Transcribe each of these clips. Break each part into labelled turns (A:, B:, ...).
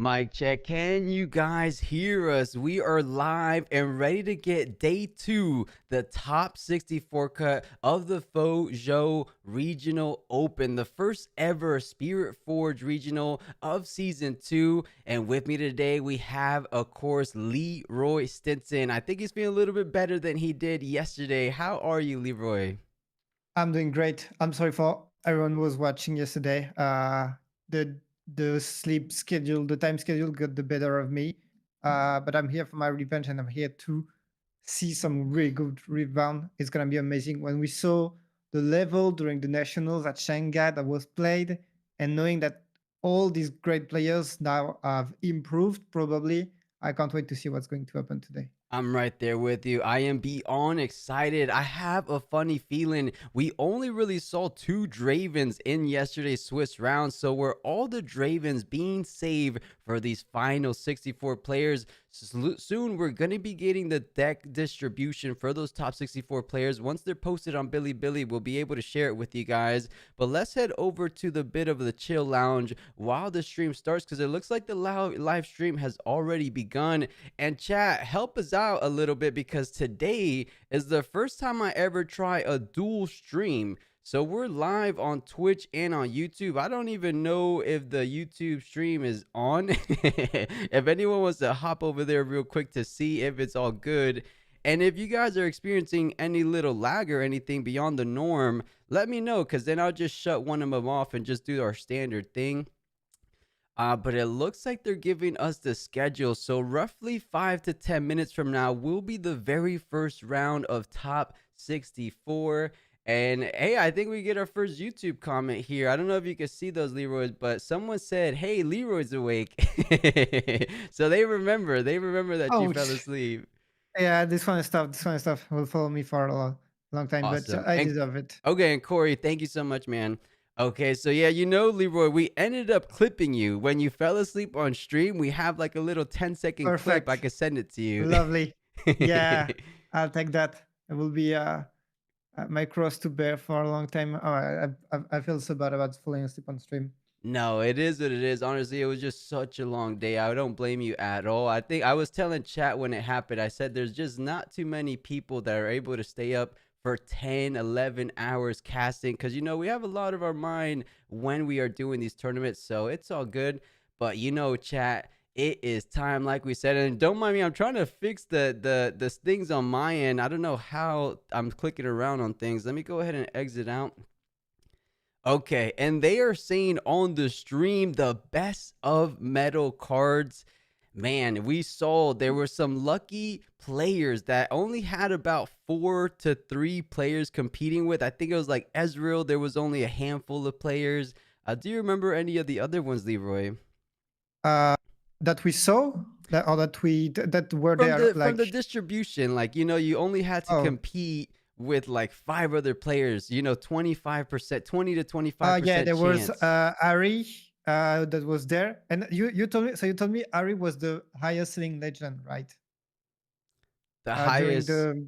A: Mic check. Can you guys hear us? We are live and ready to get day two, the top 64 cut of the Fuzhou Regional Open, the first ever Spiritforged regional of season two. And with me today, we have, of course, Leroy Stinson. I think he's feeling a little bit better than he did yesterday. How are you, Leroy?
B: I'm doing great. I'm sorry for everyone who was watching yesterday. The sleep schedule, the time schedule got the better of me. But I'm here for my revenge, and I'm here to see some really good rebound. It's gonna be amazing. When we saw the level during the nationals at Shanghai that was played, and knowing that all these great players now have improved, probably, I can't wait to see what's going to happen today.
A: I'm right there with you. I am beyond excited. I have a funny feeling we only really saw two Dravens in yesterday's Swiss round. So were all the Dravens being saved for these final 64 players? Soon we're going to be getting the deck distribution for those top 64 players. Once they're posted on Bilibili, we'll be able to share it with you guys. But let's head over to the bit of the chill lounge while the stream starts, because it looks like the live stream has already begun. And chat, help us out a little bit, because today is the first time I ever try a dual stream. So we're live on Twitch and on YouTube. I don't even know if the YouTube stream is on. If anyone wants to hop over there real quick to see if it's all good. And if you guys are experiencing any little lag or anything beyond the norm, let me know, because then I'll just shut one of them off and just do our standard thing. But it looks like they're giving us the schedule. So roughly 5 to 10 minutes from now will be the very first round of top 64. And hey, I think we get our first YouTube comment here. I don't know if you can see those, Leroy's, but someone said, "Hey, Leroy's awake." So they remember that you
B: Oh,
A: fell asleep.
B: yeah, this kind of stuff will follow me for a long time, but
A: Awesome.
B: I
A: And
B: deserve it.
A: okay, and Corey, thank you so much, man. Okay, so yeah, Leroy, we ended up clipping you when you fell asleep on stream. We have like a little 10-second clip. I
B: Perfect.
A: could send it to you.
B: Lovely. Yeah, I'll take that. It will be my cross to bear for a long time. Oh, I feel so bad about falling asleep on stream.
A: No, it is what it is. Honestly, it was just such a long day. I don't blame you at all. I think I was telling chat when it happened, I said there's just not too many people that are able to stay up for 10, 11 hours casting, because, we have a lot of our mind when we are doing these tournaments. So it's all good. But, chat, it is time, like we said. And don't mind me, I'm trying to fix the things on my end. I don't know how I'm clicking around on things. Let me go ahead and exit out. Okay, and they are saying on the stream the best of metal cards. Man, we saw there were some lucky players that only had about 4 to 3 players competing with. I think it was like Ezreal. There was only a handful of players. Do you remember any of the other ones, Leroy?
B: Uh, that we saw that or that were
A: From
B: there
A: the
B: like
A: distribution, like you only had to
B: oh
A: compete with like 5 other players. 25%, 20 to
B: yeah,
A: 25%
B: there was
A: chance.
B: Ari that was there, and you told me Ari was the highest selling legend, right?
A: The
B: During
A: highest.
B: the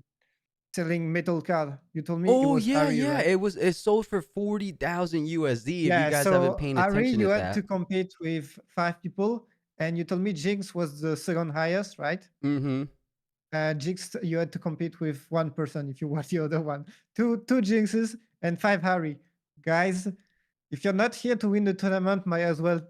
B: selling metal card, you told me it
A: Oh
B: was
A: yeah,
B: Ari,
A: yeah.
B: right?
A: It sold for 40,000 USD. If you
B: Yeah,
A: guys haven't
B: so
A: paying
B: Ari,
A: attention
B: you
A: to
B: had to
A: that.
B: compete with 5 people, and you told me Jinx was the second highest, right?
A: Mm-hmm.
B: Jinx, you had to compete with one person if you want the other one. Two Jinxes and 5 Harry. Guys, if you're not here to win the tournament, might as well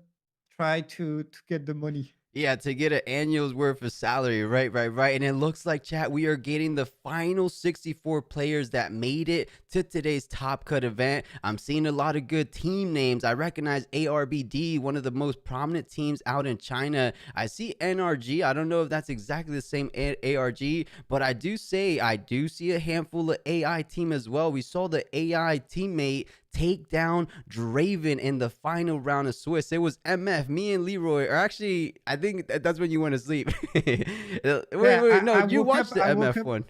B: try to get the money.
A: Yeah, to get an annual's worth of salary. Right, right, right. And it looks like, chat, we are getting the final 64 players that made it to today's Top Cut event. I'm seeing a lot of good team names. I recognize ARBD, one of the most prominent teams out in China. I see NRG. I don't know if that's exactly the same ARG, but I do see a handful of AI team as well. We saw the AI teammate take down Draven in the final round of Swiss. It was MF. Me and Leroy are actually, I think that's when you went to sleep.
B: Yeah,
A: Wait, no,
B: I
A: you
B: woke up.
A: watched the
B: I woke
A: MF
B: up.
A: one.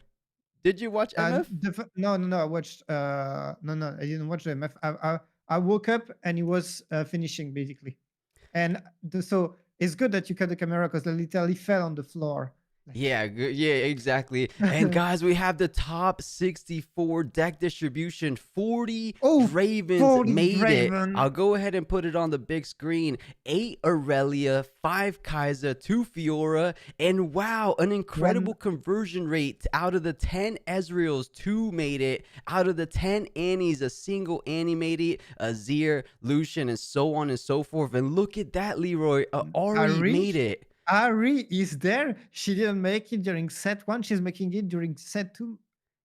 A: Did you watch MF?
B: No, no, no. I watched. No, I didn't watch the MF. I woke up and he was finishing basically, and so it's good that you cut the camera because I literally fell on the floor.
A: Yeah, good. Yeah, exactly. And guys, we have the top 64 deck distribution. 40
B: Oh,
A: Dravens
B: 40
A: made it.
B: Draven.
A: I'll go ahead and put it on the big screen. 8 Aurelia, 5 Kaiser, 2 Fiora, and wow, an
B: One.
A: incredible conversion rate. Out of the 10 Ezreals, 2 made it. Out of the 10 Annies, a single Annie made it. Azir, Lucian, and so on and so forth. And look at that, Leroy. Ari
B: Ari?
A: made it.
B: Ari is there. She didn't make it during set one. She's making it during set two.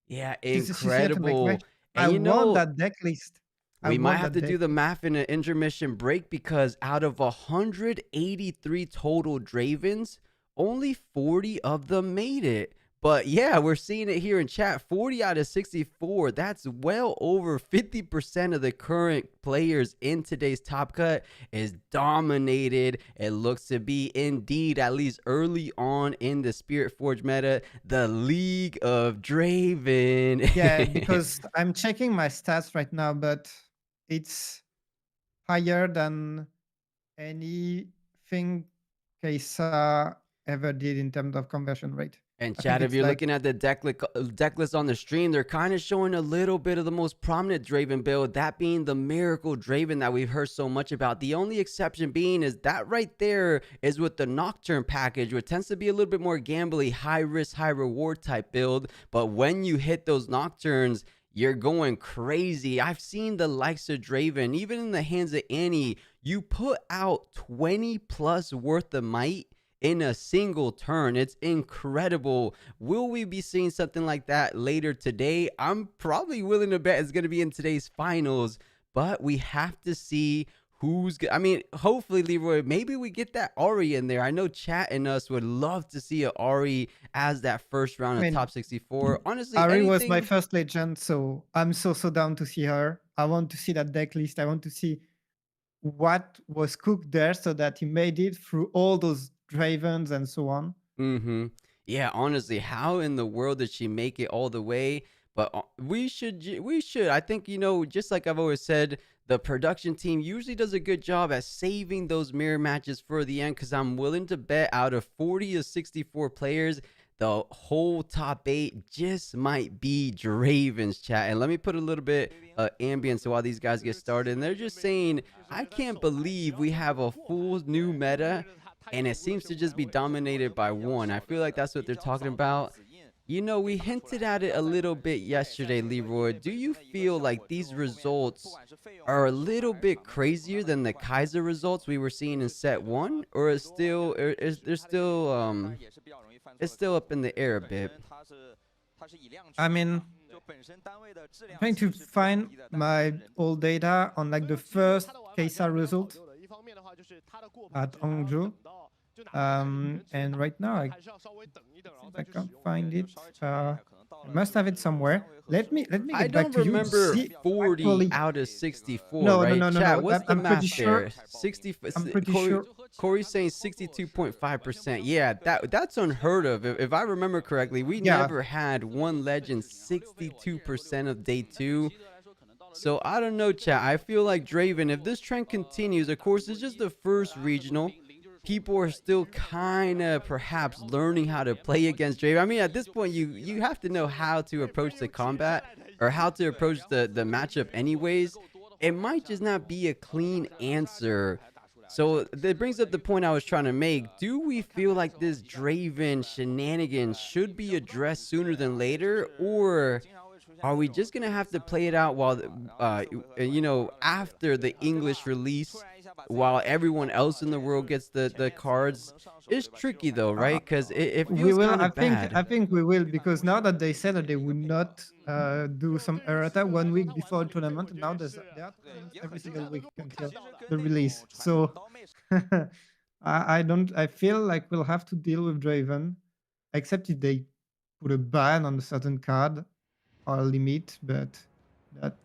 A: Yeah,
B: She's here to make
A: incredible.
B: match.
A: And
B: I want that deck list. I
A: we might
B: want
A: have
B: that
A: to
B: deck
A: do the
B: list.
A: math in an intermission break because out of 183 total Dravens, only 40 of them made it. But yeah, we're seeing it here in chat. 40 out of 64. That's well over 50% of the current players in today's top cut is dominated. It looks to be indeed, at least early on in the Spiritforged meta, the League of
B: Yeah,
A: Draven.
B: because I'm checking my stats right now, but it's higher than anything Kesa ever did in terms of conversion rate.
A: And
B: I think
A: Chad, if
B: it's
A: you're
B: like,
A: looking at the deck list on the stream, they're kind of showing a little bit of the most prominent Draven build, that being the Miracle Draven that we've heard so much about. The only exception being is that right there is with the Nocturne package, which tends to be a little bit more gambly, high risk, high reward type build. But when you hit those Nocturnes, you're going crazy. I've seen the likes of Draven, even in the hands of Annie, you put out 20 plus worth of might in a single turn. It's incredible. Will we be seeing something like that later today? I'm probably willing to bet it's going to be in today's finals, but we have to see who's good. I mean, hopefully, Leroy, maybe we get that Ari in there. I know chat and us would love to see a Ari as that first round
B: I
A: of
B: mean,
A: top 64. Honestly,
B: Ari was my
A: anything.
B: first legend, so I'm so down to see her. I want to see that deck list. I want to see what was cooked there so that he made it through all those Dravens and so on.
A: Mm-hmm. Yeah, honestly, how in the world did she make it all the way? But we should. I think, just like I've always said, the production team usually does a good job at saving those mirror matches for the end because I'm willing to bet out of 40 to 64 players, the whole top 8 just might be Draven's chat. And let me put a little bit ambience while these guys get started. And they're just saying, I can't believe we have a full new meta and it seems to just be dominated by one. I feel like that's what they're talking about. We hinted at it a little bit yesterday, Leroy. Do you feel like these results are a little bit crazier than the Kaiser results we were seeing in set one, or it's still up in the air a bit?
B: I mean, I'm trying to find my old data on like the first Kesa result at Hangzhou. And right now I can't find it. I must have it somewhere. Let me
A: I
B: get back
A: don't
B: to you to
A: remember
B: see
A: 40
B: actually.
A: out of 64,
B: No, no,
A: right?
B: no, no,
A: Chat,
B: no.
A: what's the
B: I'm pretty
A: math
B: sure.
A: there? 60.
B: I'm pretty
A: Corey,
B: sure.
A: Corey's saying 62.5%. Yeah, that's unheard of. If I remember correctly, we
B: Yeah,
A: never had one legend 62% of day two. So I don't know, chat. I feel like Draven, if this trend continues, of course, it's just the first regional. People are still kind of perhaps learning how to play against Draven. I mean, at this point, you have to know how to approach the combat or how to approach the matchup anyways. It might just not be a clean answer. So that brings up the point I was trying to make. Do we feel like this Draven shenanigans should be addressed sooner than later, or are we just gonna have to play it out while, after the English release, while everyone else in the world gets the cards? It's tricky though, right? Because it
B: we
A: feels
B: will.
A: kind
B: I
A: of
B: think.
A: bad.
B: I think we will because now that they said that they would not do some errata 1 week before the tournament, now there are tournaments every single week until the release. So I don't. I feel like we'll have to deal with Draven, except if they put a ban on a certain card or a limit, but that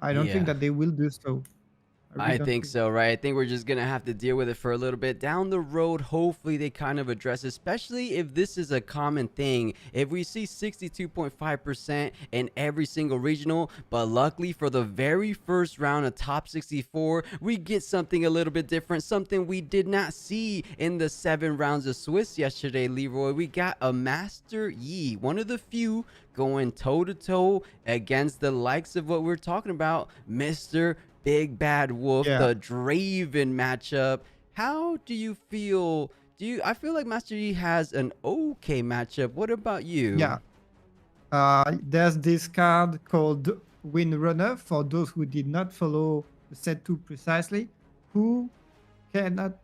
B: I don't think
A: Yeah.
B: that they will do so. I really
A: I
B: don't
A: think
B: think.
A: so, right? I think we're just gonna have to deal with it for a little bit down the road. Hopefully, they kind of address, especially if this is a common thing. If we see 62.5% in every single regional, but luckily for the very first round of top 64, we get something a little bit different, something we did not see in the 7 rounds of Swiss yesterday, Leroy. We got a Master Yi, one of the few going toe to toe against the likes of what we're talking about, Mr. Big Bad Wolf,
B: Yeah,
A: the Draven matchup. How do you feel? I feel like Master Yi has an okay matchup. What about you?
B: yeah. There's this card called Windrunner for those who did not follow the set 2 precisely, who cannot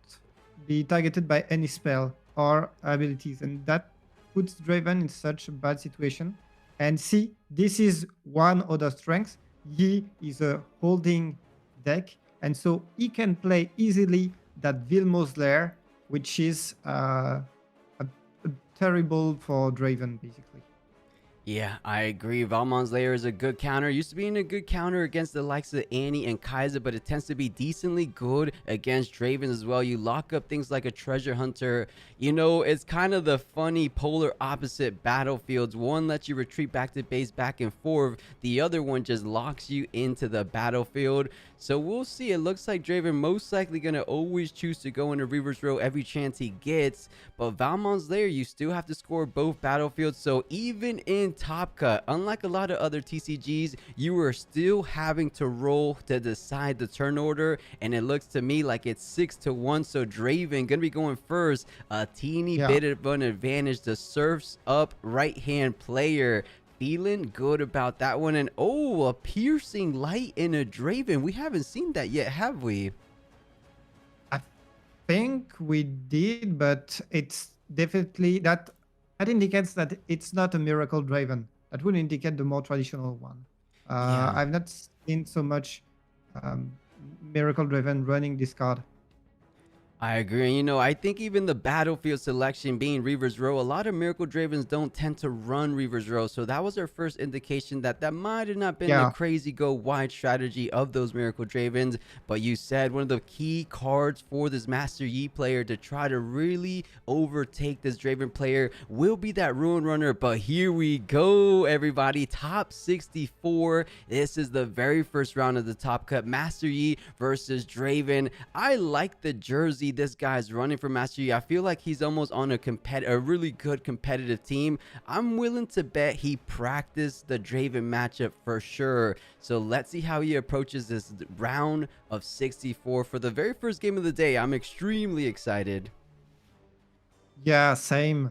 B: be targeted by any spell or abilities, and that puts Draven in such a bad situation. And see, this is one other strength. Yi is a holding deck, and so he can play easily that Vilmos Lair, which is a terrible for Draven, basically.
A: Yeah, I agree. Valmon's Lair is a good counter. Used to be in a good counter against the likes of Annie and Kaiser, but it tends to be decently good against Dravens as well. You lock up things like a Treasure Hunter. You know, it's kind of the funny polar opposite battlefields. One lets you retreat back to base back and forth. The other one just locks you into the battlefield. So we'll see. It looks like Draven most likely going to always choose to go into Reaver's Row every chance he gets. But Valmon's Lair, you still have to score both battlefields. So even in Top Cut, unlike a lot of other TCGs, you are still having to roll to decide the turn order. And it looks to me like it's 6-1. So Draven going to be going first. A teeny
B: Yeah.
A: bit of an advantage. The Surf's Up right-hand player. Feeling good about that one. And oh, a piercing light in a Draven. We haven't seen that yet, have we?
B: I think we did, but it's definitely that indicates that it's not a Miracle Draven. That would indicate the more traditional one.
A: Yeah.
B: I've not seen so much um, Miracle Draven running this card.
A: I agree. You know, I think even the battlefield selection being Reaver's Row, a lot of Miracle Dravens don't tend to run Reaver's Row. So that was our first indication that that might have not been the
B: Yeah,
A: crazy go wide strategy of those Miracle Dravens. But you said one of the key cards for this Master Yi player to try to really overtake this Draven player will be that Ruin Runner. But here we go, everybody. Top 64. This is the very first round of the Top Cut. Master Yi versus Draven. I like the jersey this guy's running for Master Yi. I feel like he's almost on a really good competitive team. I'm willing to bet he practiced the Draven matchup for sure. So let's see how he approaches this round of 64 for the very first game of the day. I'm extremely excited.
B: yeah, same.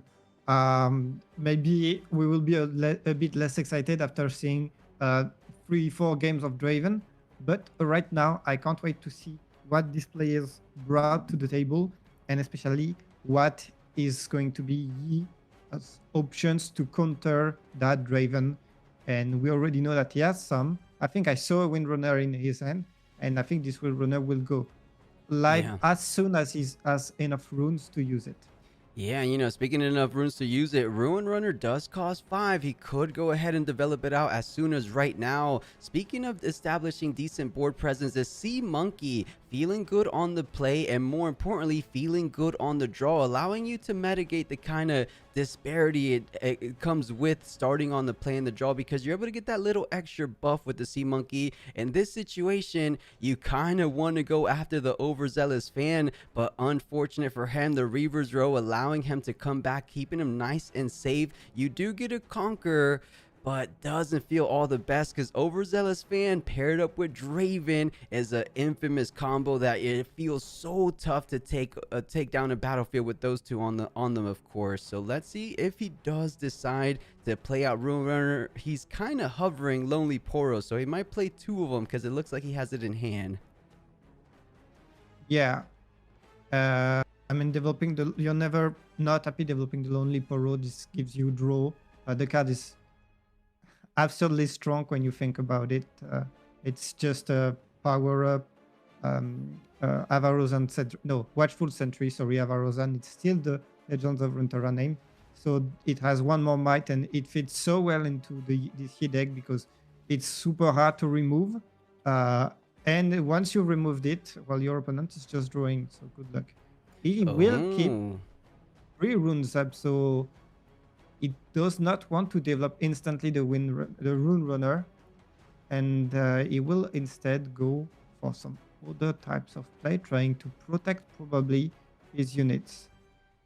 B: Maybe we will be a bit less excited after seeing 3-4 games of Draven, but right now I can't wait to see what these players brought to the table, and especially what is going to be Yi as options to counter that Draven. And we already know that he has some. I think I saw a Windrunner in his hand, and I think this Windrunner will go live
A: Yeah.
B: as soon as he has enough runes to use it.
A: Yeah, you know, speaking of enough runes to use it, Ruin Runner does cost 5. He could go ahead and develop it out as soon as right now. Speaking of establishing decent board presence, the Sea Monkey feeling good on the play and more importantly, feeling good on the draw, allowing you to mitigate the kind of disparity it comes with starting on the play and the draw because you're able to get that little extra buff with the Sea Monkey. In this situation, you kind of want to go after the overzealous fan, but unfortunate for him, the Reaver's Row allowing him to come back, keeping him nice and safe. You do get a conquer, but doesn't feel all the best because Overzealous Fan paired up with Draven is an infamous combo that it feels so tough to take down a battlefield with those two on them, of course. So let's see if he does decide to play out Ruin Runner. He's kind of hovering Lonely Poro, so he might play 2 of them because it looks like he has it in hand.
B: Yeah. I mean, you're never not happy developing the Lonely Poro. This gives you draw. The card is absolutely strong when you think about it. It's just a power up. Avarozan Sentry. No, Watchful Sentry. Sorry, Avarozan. It's still the Legends of Runeterra name. So it has one more might, and it fits so well into this He deck because it's super hard to remove. And once you removed it, well, your opponent is just drawing. So good luck. He will keep
A: Oh.
B: 3 runes up, so it does not want to develop instantly the rune runner, and he will instead go for some other types of play, trying to protect probably his units.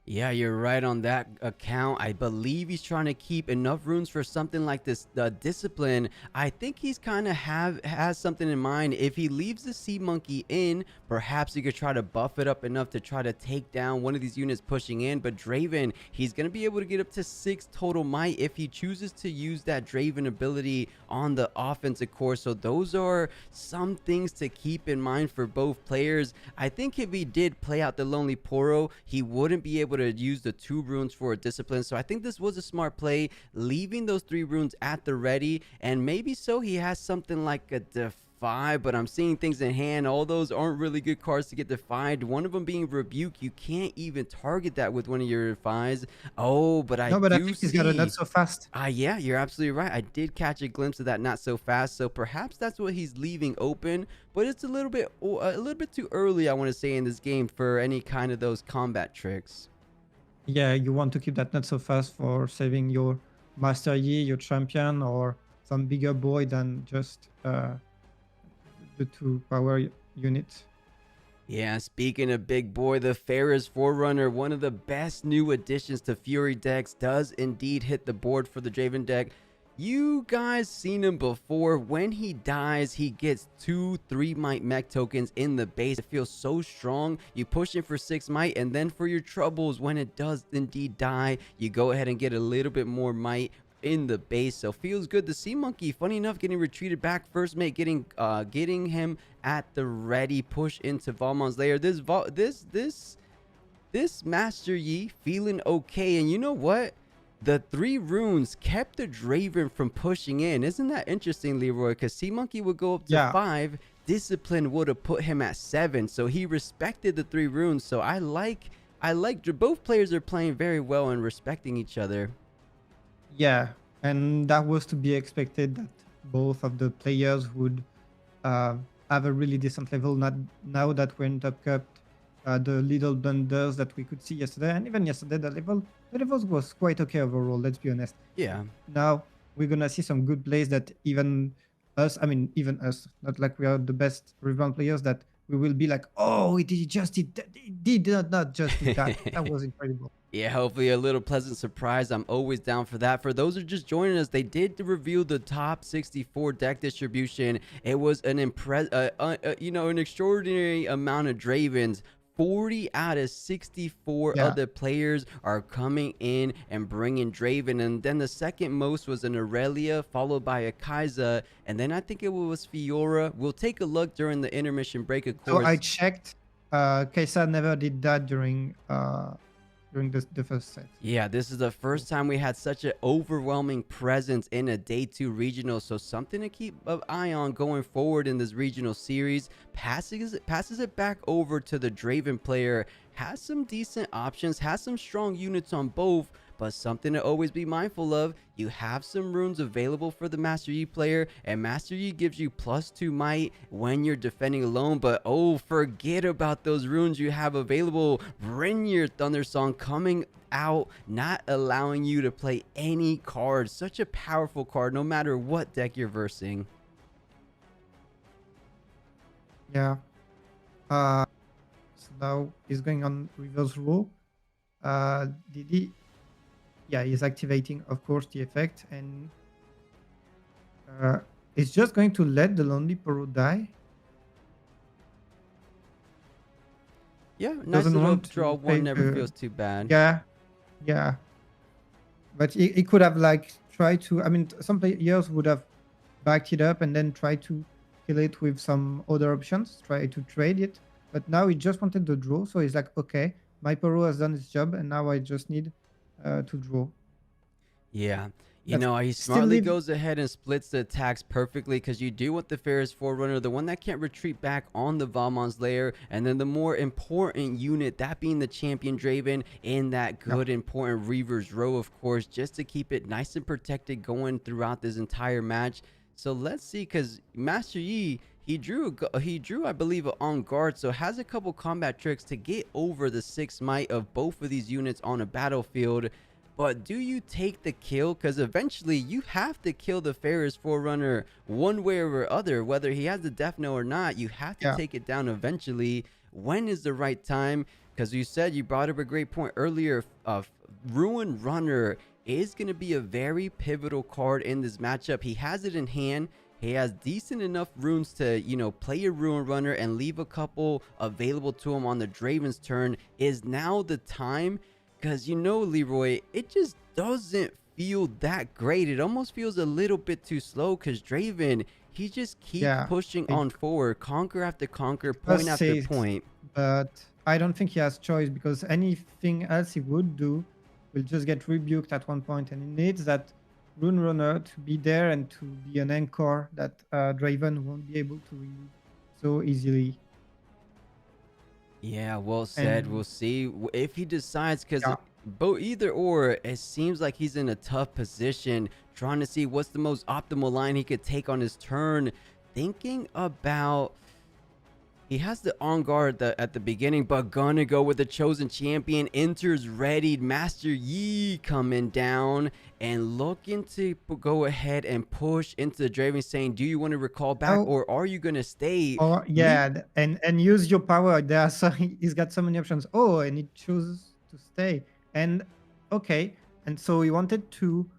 A: Yeah, you're right on that account. I believe he's trying to keep enough runes for something like this, the discipline. I think he's kind of has something in mind. If he leaves the sea monkey in, perhaps he could try to buff it up enough to try to take down one of these units pushing in. But Draven, he's gonna be able to get up to 6 total might if he chooses to use that Draven ability on the offensive core. So those are some things to keep in mind for both players. I think if he did play out the Lonely Poro, he wouldn't be able to use the 2 runes for a discipline. So I think this was a smart play, leaving those 3 runes at the ready, and maybe so he has something like a defy, but I'm seeing things in hand. All those aren't really good cards to get defied. One of them being rebuke. You can't even target that with one of your defies. Oh, but I
B: No, but I
A: do
B: think he's got a not
A: see.
B: so fast.
A: Yeah, you're absolutely right. I did catch a glimpse of that not so fast. So perhaps that's what he's leaving open, but it's a little bit too early, I want to say, in this game for any kind of those combat tricks.
B: Yeah, you want to keep that not so fast for saving your Master Yi, your champion, or some bigger boy than just the 2 power units.
A: Yeah, speaking of big boy, the Ferris Forerunner, one of the best new additions to Fury decks, does indeed hit the board for the Draven deck. You guys seen him before. When he dies, he gets 2 3 might mech tokens in the base. It feels so strong. You push him for 6 might, and then for your troubles, when it does indeed die, you go ahead and get a little bit more might in the base. So feels good. The Sea Monkey, funny enough, getting retreated back. First mate getting him at the ready. Push into Valmon's lair. This Master Yi feeling okay. And you know what? The 3 runes kept the Draven from pushing in. Isn't that interesting, Leroy? Because Sea Monkey would go up to
B: Yeah,
A: 5. Discipline would have put him at 7. So he respected the 3 runes. So I like both players are playing very well and respecting each other.
B: yeah, and that was to be expected that both of the players would uh, have a really decent level. Not now that we're in Top Cup, the little blunders that we could see yesterday, and even yesterday, the levels was quite okay overall. Let's be honest.
A: Yeah.
B: Now we're gonna see some good plays that even us, not like we are the best rebound players, that we will be like, oh, it did not just do that. That was incredible.
A: Yeah, hopefully a little pleasant surprise. I'm always down for that. For those who are just joining us, they did reveal the top 64 deck distribution. It was an an extraordinary amount of Dravens. 40 out of 64
B: Yeah.
A: other players are coming in and bringing Draven. And then the second most was an Aurelia, followed by a Kaiser. And then I think it was Fiora. We'll take a look during the intermission break, of
B: So I
A: course.
B: checked. Kaisa never did that during the first set.
A: Yeah, this is the first time we had such an overwhelming presence in a day 2 regional. So something to keep an eye on going forward in this regional series. Passes it back over to the Draven player. Has some decent options, has some strong units on both, but something to always be mindful of. You have some runes available for the Master Yi player, and Master Yi gives you +2 might when you're defending alone. But oh, forget about those runes you have available. Brynir Thundersong coming out, not allowing you to play any cards. Such a powerful card, no matter what deck you're versing.
B: Yeah. So now he's going on reverse row. Did he? Yeah, he's activating, of course, the effect, and uh, it's just going to let the Lonely Poro die.
A: Yeah, nice
B: Doesn't
A: little
B: want
A: draw
B: to
A: one,
B: take
A: never feels too bad.
B: yeah, yeah. But he could have like tried to. I mean, some players would have backed it up and then tried to kill it with some other options, try to trade it. But now he just wanted the draw, so he's like, okay, my Poro has done its job, and now I just need to draw.
A: Yeah.
B: That's
A: He
B: still
A: smartly
B: leave.
A: goes ahead and splits the attacks perfectly, because you do want the Ferris Forerunner, the one that can't retreat back on the Valmon's lair, and then the more important unit, that being the Champion Draven, in that
B: Yeah.
A: good important Reaver's Row, of course, just to keep it nice and protected going throughout this entire match. So let's see, because Master Yi, he drew, I believe, a on guard, so has a couple combat tricks to get over the 6 might of both of these units on a battlefield. But do you take the kill? Because eventually you have to kill the Ferris Forerunner one way or other, whether he has the death knell or not. You have to
B: Yeah.
A: take it down eventually. When is the right time? Because you said, you brought up a great point earlier. Ruin Runner is going to be a very pivotal card in this matchup. He has it in hand. He has decent enough runes to, play a Ruin Runner and leave a couple available to him on the Draven's turn. Is now the time? Because, Leroy, it just doesn't feel that great. It almost feels a little bit too slow because Draven, he just keeps
B: Yeah.
A: pushing
B: It
A: on forward, conquer after conquer,
B: does
A: point after
B: say,
A: point.
B: but I don't think he has choice because anything else he would do will just get rebuked at one point, and he needs that Rune Runner to be there and to be an anchor that Draven won't be able to remove so easily.
A: Yeah, well said. We'll
B: And
A: see if he decides, because
B: yeah,
A: both either or, it seems like he's in a tough position, trying to see what's the most optimal line he could take on his turn. Thinking about, he has the on guard at the beginning, but gonna go with the chosen champion. Enters readied. Master Yi coming down and looking to go ahead and push into the Draven, saying, do you want to recall back,
B: oh,
A: or are you gonna stay?
B: or yeah, and use your power. There are so he's got so many options. Oh, and he chooses to stay. And okay, and so he wanted to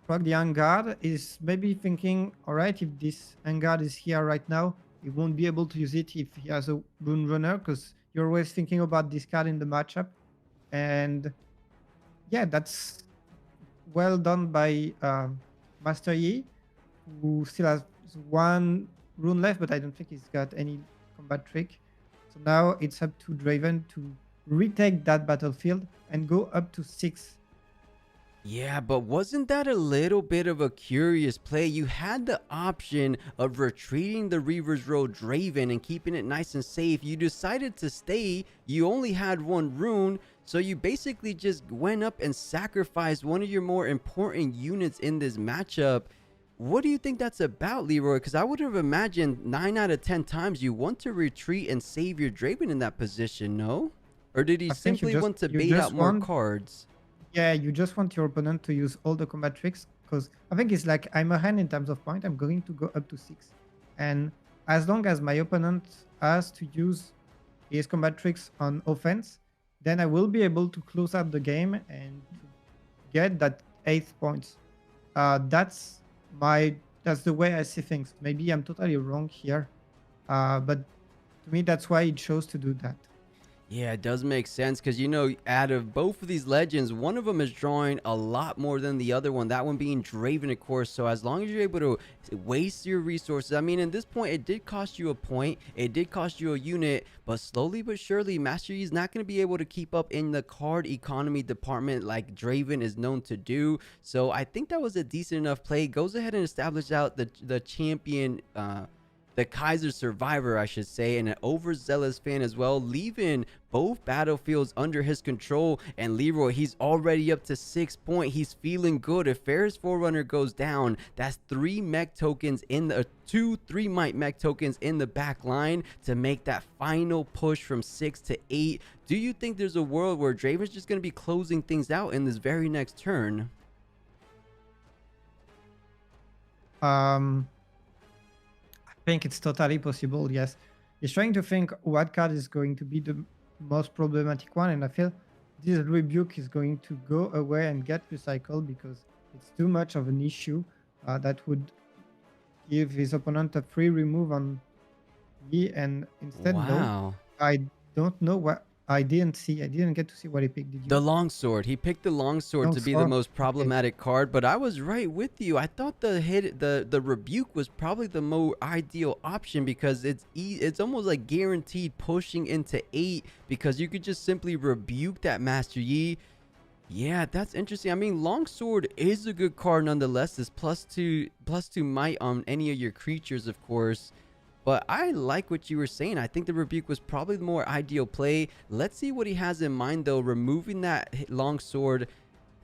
B: proc the Vanguard. Is maybe thinking, all right, if this Vanguard is here right now, he won't be able to use it if he has a Rune Runner, because you're always thinking about this card in the matchup. And yeah, that's well done by Master Yi, who still has one rune left, but I don't think he's got any combat trick. So now it's up to Draven to retake that battlefield and go up to 6.
A: Yeah, but wasn't that a little bit of a curious play? You had the option of retreating the Reaver's Road Draven and keeping it nice and safe. You decided to stay. You only had one rune, so you basically just went up and sacrificed one of your more important units in this matchup. What do you think that's about, Leroy? Because I would have imagined 9 out of 10 times you want to retreat and save your Draven in that position, no? Or did he
B: I think
A: simply want to bait out more cards?
B: Yeah, you just want your opponent to use all the combat tricks, because I think it's like, I'm ahead in terms of point, I'm going to go up to 6. And as long as my opponent has to use his combat tricks on offense, then I will be able to close out the game and to get that 8th points. That's the way I see things. Maybe I'm totally wrong here, but to me that's why it chose to do that.
A: Yeah, it does make sense because, out of both of these legends, one of them is drawing a lot more than the other one. That one being Draven, of course. So as long as you're able to waste your resources, I mean, at this point, it did cost you a point. It did cost you a unit, but slowly but surely, Master Yi is not going to be able to keep up in the card economy department like Draven is known to do. So I think that was a decent enough play. Goes ahead and establishes out the champion, the Kaiser survivor, I should say, and an overzealous fan as well, leaving both battlefields under his control. And Leroy, he's already up to 6 points. He's feeling good. If Ferris Forerunner goes down, that's 3 mech tokens in the 3 might mech tokens in the back line to make that final push from 6 to 8. Do you think there's a world where Draven's just going to be closing things out in this very next turn?
B: I think it's totally possible, yes. He's trying to think what card is going to be the most problematic one, and I feel this rebuke is going to go away and get recycled because it's too much of an issue that would give his opponent a free remove on Yi, and instead, no. I don't know what I didn't get to see what he picked. Did you?
A: The longsword. He picked the longsword to be the most problematic card, but I was right with you. I thought the rebuke was probably the more ideal option because it's almost like guaranteed pushing into 8 because you could just simply rebuke that Master Yi. Yeah, that's interesting. I mean, longsword is a good card nonetheless. It's +2 might on any of your creatures, of course. But I like what you were saying. I think the rebuke was probably the more ideal play. Let's see what he has in mind, though. Removing that longsword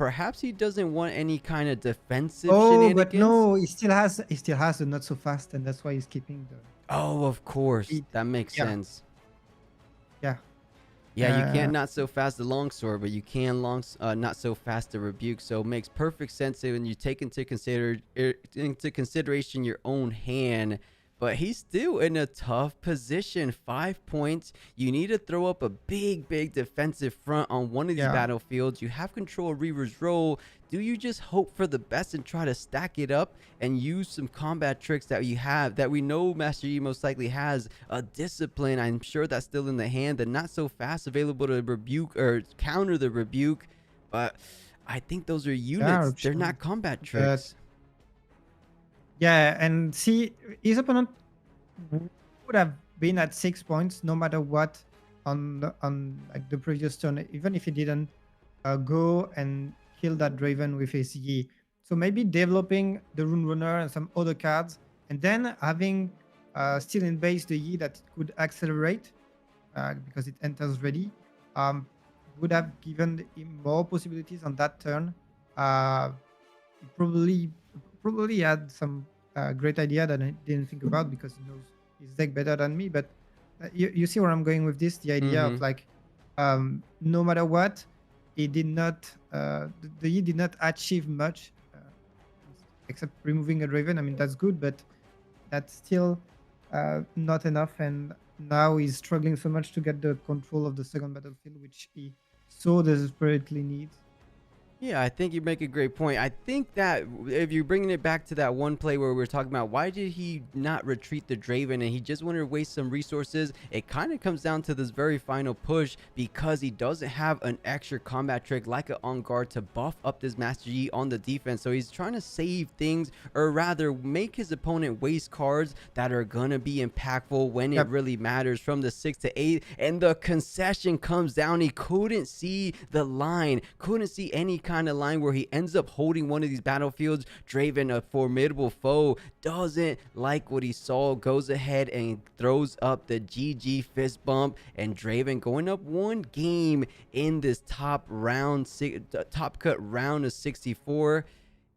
A: perhaps he doesn't want any kind of defensive
B: Oh, but
A: shenanigans.
B: no, he still has the not so fast, and that's why he's keeping
A: Oh, of
B: the
A: course.
B: speed.
A: That makes
B: Yeah,
A: sense.
B: yeah.
A: Yeah, you can't
B: Uh,
A: not so fast the longsword, but you can not so fast the rebuke. So it makes perfect sense when you take into consideration your own hand. But he's still in a tough position. 5 points. You need to throw up a big defensive front on one of these
B: yeah.
A: battlefields. You have control of Reaver's role. Do you just hope for the best and try to stack it up and use some combat tricks that you have that we know Master Yi most likely has? A discipline, I'm sure that's still in the hand. The not so fast available to rebuke or counter the rebuke, but I think those are
B: There are
A: units. They're not
B: options,
A: combat
B: but
A: tricks.
B: yeah, and see, his opponent would have been at 6 points no matter what on like the previous turn, even if he didn't go and kill that Draven with his Yi. So maybe developing the Rune Runner and some other cards, and then having still in base the Yi that it could accelerate because it enters ready, um, would have given him more possibilities on that turn. He probably had some great idea that I didn't think about because he knows his deck better than me. But you see where I'm going with this? The idea of
A: Mm-hmm.
B: like no matter what, he did not the Yi did not achieve much except removing a Draven. I mean that's good, but that's still not enough. And now he's struggling so much to get the control of the second battlefield, which he so desperately needs.
A: Yeah, I think you make a great point. I think that if you're bringing it back to that one play where we were talking about why did he not retreat the Draven and he just wanted to waste some resources, it kind of comes down to this very final push because he doesn't have an extra combat trick like an On Guard to buff up this Master Yi on the defense. So he's trying to save things, or rather make his opponent waste cards that are going to be impactful when it
B: Yep.
A: really matters from the 6 to 8. And the concession comes down. He couldn't see the line, couldn't see any kind of line where he ends up holding one of these battlefields. Draven, a formidable foe, doesn't like what he saw, goes ahead and throws up the GG fist bump, and Draven going up one game in this top cut round of 64.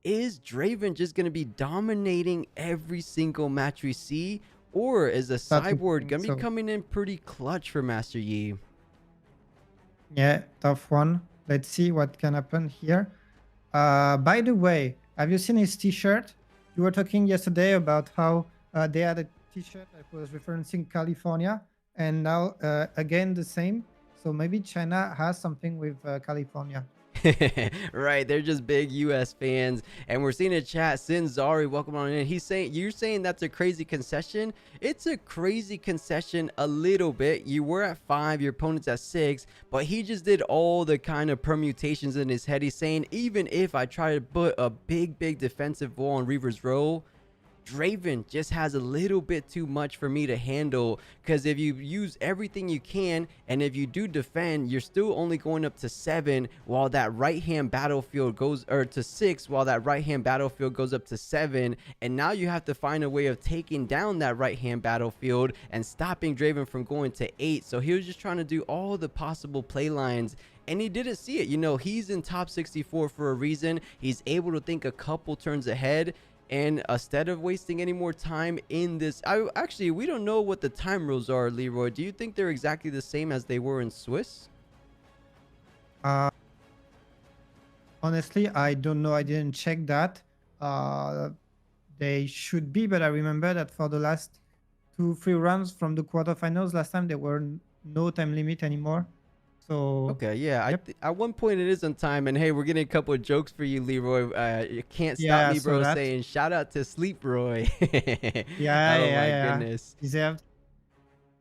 A: Is Draven just going to be dominating every single match we see, or is the
B: Starting to
A: sideboard
B: think
A: going to be
B: so.
A: coming in pretty clutch for Master Yi?
B: Yeah, tough one. Let's see what can happen here. By the way, have you seen his T-shirt? You were talking yesterday about how they had a T-shirt that was referencing California, and now again the same. So maybe China has something with California.
A: Right, they're just big US fans. And we're seeing a chat, Sinzari, welcome on in. He's saying, you're saying that's a crazy concession? It's a crazy concession a little bit. You were at 5, your opponent's at 6, but he just did all the kind of permutations in his head. He's saying, even if I try to put a big defensive wall on Reaver's row, Draven just has a little bit too much for me to handle, because if you use everything you can and if you do defend, you're still only going up to 7 while that right hand battlefield goes, or to 6 while that right hand battlefield goes up to 7, and now you have to find a way of taking down that right hand battlefield and stopping Draven from going to 8. So he was just trying to do all the possible play lines, and he didn't see it. You know, he's in top 64 for a reason. He's able to think a couple turns ahead. And instead of wasting any more time in this, actually, we don't know what the time rules are, Leroy. Do you think they're exactly the same as they were in Swiss?
B: Uh, Honestly, I don't know. I didn't check that. Uh, they should be, but I remember that for the last 2, 3 rounds from the quarterfinals last time, there were no time limit anymore. So,
A: Okay, yeah.
B: yep.
A: At one point it is on time, and hey, we're getting a couple of jokes for you, Leroy. You can't stop
B: Yeah, I
A: me,
B: saw
A: bro.
B: that.
A: Saying shout out to Sleep Roy.
B: Yeah,
A: Oh
B: yeah,
A: my
B: yeah.
A: goodness.
B: Deserved.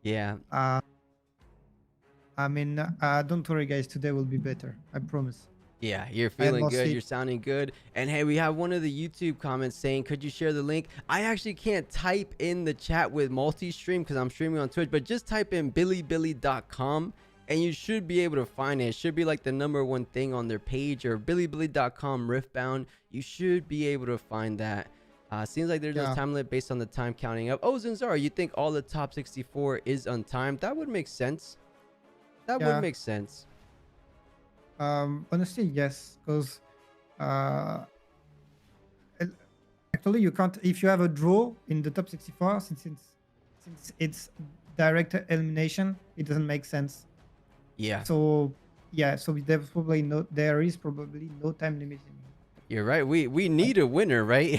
A: Yeah.
B: Uh, I mean, don't worry, guys. Today will be better. I promise.
A: Yeah, you're
B: I had
A: feeling
B: more
A: good.
B: sleep.
A: You're sounding good. And hey, we have one of the YouTube comments saying, could you share the link? I actually can't type in the chat with multi-stream because I'm streaming on Twitch, but just type in billybilly.com and you should be able to find it. It should be like the #1 thing on their page, or billybilly.com Riftbound. You should be able to find that. Seems like there's no
B: Yeah,
A: time limit based on the time counting up. Oh, Zinzara, you think all the top 64 is untimed? That would make sense. That would
B: yeah.
A: make sense.
B: Honestly, yes, because Uh, el- Actually, you can't if you have a draw in the top 64 since it's direct elimination. It doesn't make sense.
A: Yeah.
B: So yeah, so there is probably no time limit in
A: You're right. We
B: it.
A: need a winner, right?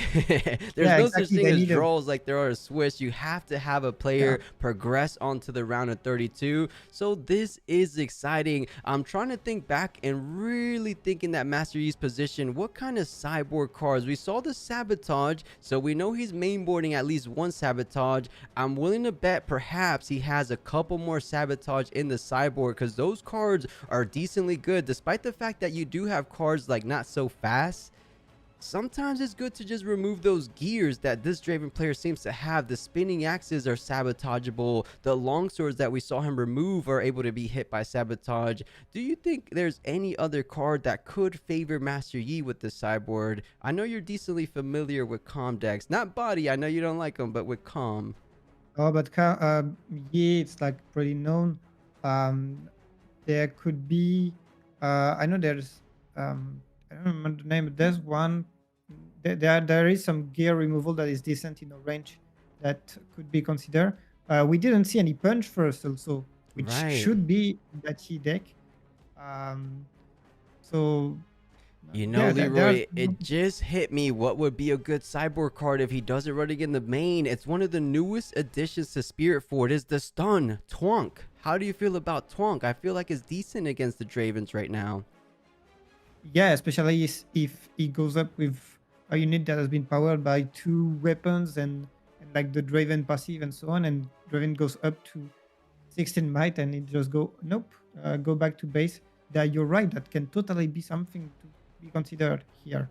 A: There's
B: Yeah,
A: no such
B: exactly.
A: thing
B: They
A: as
B: need a
A: draws like there are a Swiss. You have to have a
B: yeah.
A: player progress onto the round of 32. So this is exciting. I'm trying to think back and really thinking that Master Yi's position. What kind of sideboard cards? We saw the sabotage, so we know he's mainboarding at least one sabotage. I'm willing to bet perhaps he has a couple more sabotage in the sideboard because those cards are decently good, despite the fact that you do have cards like not so fast. Sometimes it's good to just remove those gears that this Draven player seems to have. The spinning axes are sabotageable. The longswords that we saw him remove are able to be hit by sabotage. Do you think there's any other card that could favor Master Yi with the sideboard? I know you're decently familiar with Calm decks. Not Body, I know you don't like them, but with Calm.
B: Oh, but yeah, it's like pretty known. Um, there could be. I know there's. I don't remember the name, but there's one. There is some gear removal that is decent in a range that could be considered. We didn't see any punch first also, which
A: Right.
B: should be that he deck. Um, so
A: You know,
B: yeah, there's
A: Leroy, it just hit me what would be a good cyborg card if he doesn't run it in the main. It's one of the newest additions to Spiritforged is the stun, Twonk. How do you feel about Twonk? I feel like it's decent against the Dravens right now.
B: yeah, especially if it goes up with a unit that has been powered by two weapons and like the Draven passive and so on, and Draven goes up to 16 might and it just nope, go back to base. That you're right, that can totally be something to be considered here.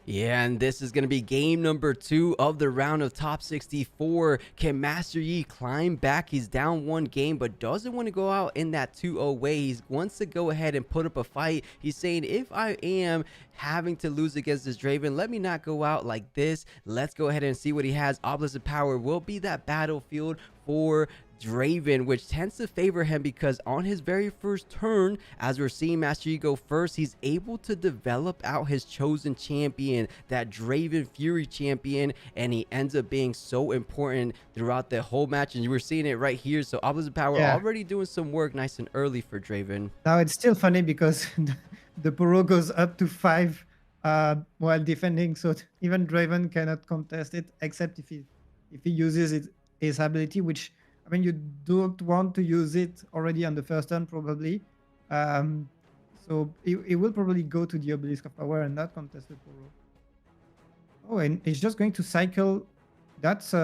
A: Yeah, and this is going to be game number 2 of the round of top 64. Can Master Yi climb back? He's down one game, but doesn't want to go out in that 2-0 way. He wants to go ahead and put up a fight. He's saying, if I am having to lose against this Draven, let me not go out like this. Let's go ahead and see what he has. Obelisk of Power will be that battlefield for Draven, which tends to favor him because on his very first turn, as we're seeing Master Yi go first, he's able to develop out his chosen champion, that Draven Fury champion, and he ends up being so important throughout the whole match. And you were seeing it right here. So Obelisk Power
B: Yeah.
A: already doing some work nice and early for Draven.
B: Now it's still funny because the Puro goes up to 5 while defending, so even Draven cannot contest it except if he uses his ability, which I mean you don't want to use it already on the first turn probably. Um, so he will probably go to the Obelisk of Power and not contest the Puro. Oh, and he's just going to cycle. That's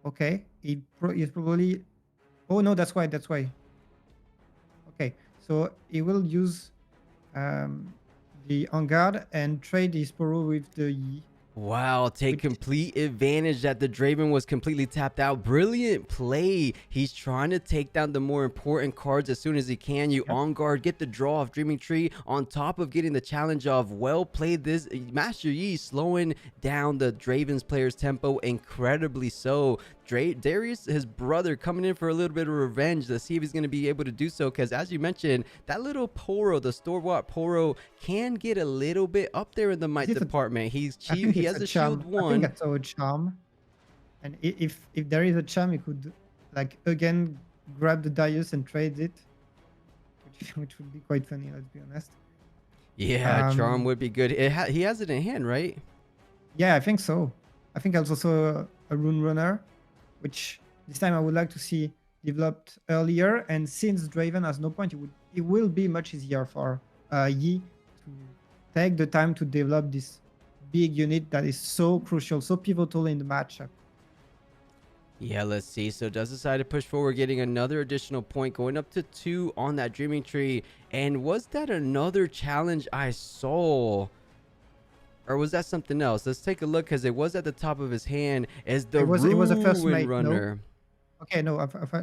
B: okay. He's probably. Oh no, that's why. That's why. Okay, so he will use the On Guard and trade his Poro with the Yi.
A: Wow, take
B: Which,
A: complete advantage that the Draven was completely tapped out. Brilliant play. He's trying to take down the more important cards as soon as he can. You
B: yep.
A: on guard, get the draw of Dreaming Tree on top of getting the challenge of well played. This Master Yi slowing down the Draven's player's tempo incredibly so. Darius, his brother, coming in for a little bit of revenge to see if he's going to be able to do so, because as you mentioned, that little Poro, the store-bought Poro, can get a little bit up there in the might department. He's
B: I
A: cheap.
B: think
A: He
B: it's
A: has
B: a
A: a shield
B: charm. I think
A: 1.
B: that's our charm. And if there is a charm, he could like again grab the Darius and trade it, which would be quite funny. Let's be honest.
A: Yeah, charm
B: Um,
A: would be good. He has it in hand, right?
B: yeah, I think so. I think also a Rune Runner, which this time I would like to see developed earlier. And since Draven has no point, it will be much easier for Yi to take the time to develop this big unit that is so crucial, so pivotal in the matchup.
A: Yeah, let's see. So does decide to push forward, getting another additional point, going up to 2 on that Dreaming Tree. And was that another challenge I saw? Or was that something else? Let's take a look, because it was at the top of his hand as the
B: It was a first
A: Ruin
B: mate, no?
A: Runner.
B: Okay, no,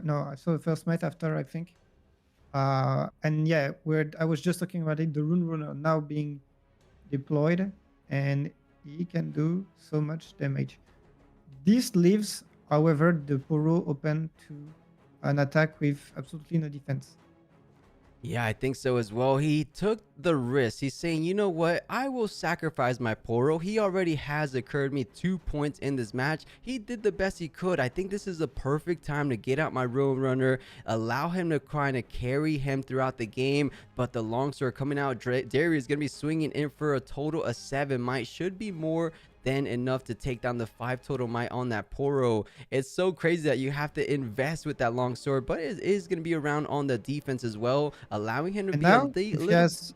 B: no, I saw the first mate after, I think. And yeah, I was just talking about it, the Rune Runner now being deployed, and he can do so much damage. This leaves, however, the Poro open to an attack with absolutely no defense.
A: Yeah, I think so as well. He took the risk. He's saying, you know what? I will sacrifice my Poro. He already has occurred me 2 points in this match. He did the best he could. I think this is a perfect time to get out my Ruin Runner, allow him to kind of carry him throughout the game. But the longsword coming out, Darius is going to be swinging in for a total of 7 might. Should be more than enough to take down the 5 total might on that Poro. It's so crazy that you have to invest with that long sword, but it is going to be around on the defense as well, allowing him to
B: And
A: be a
B: now, if he
A: little.
B: has,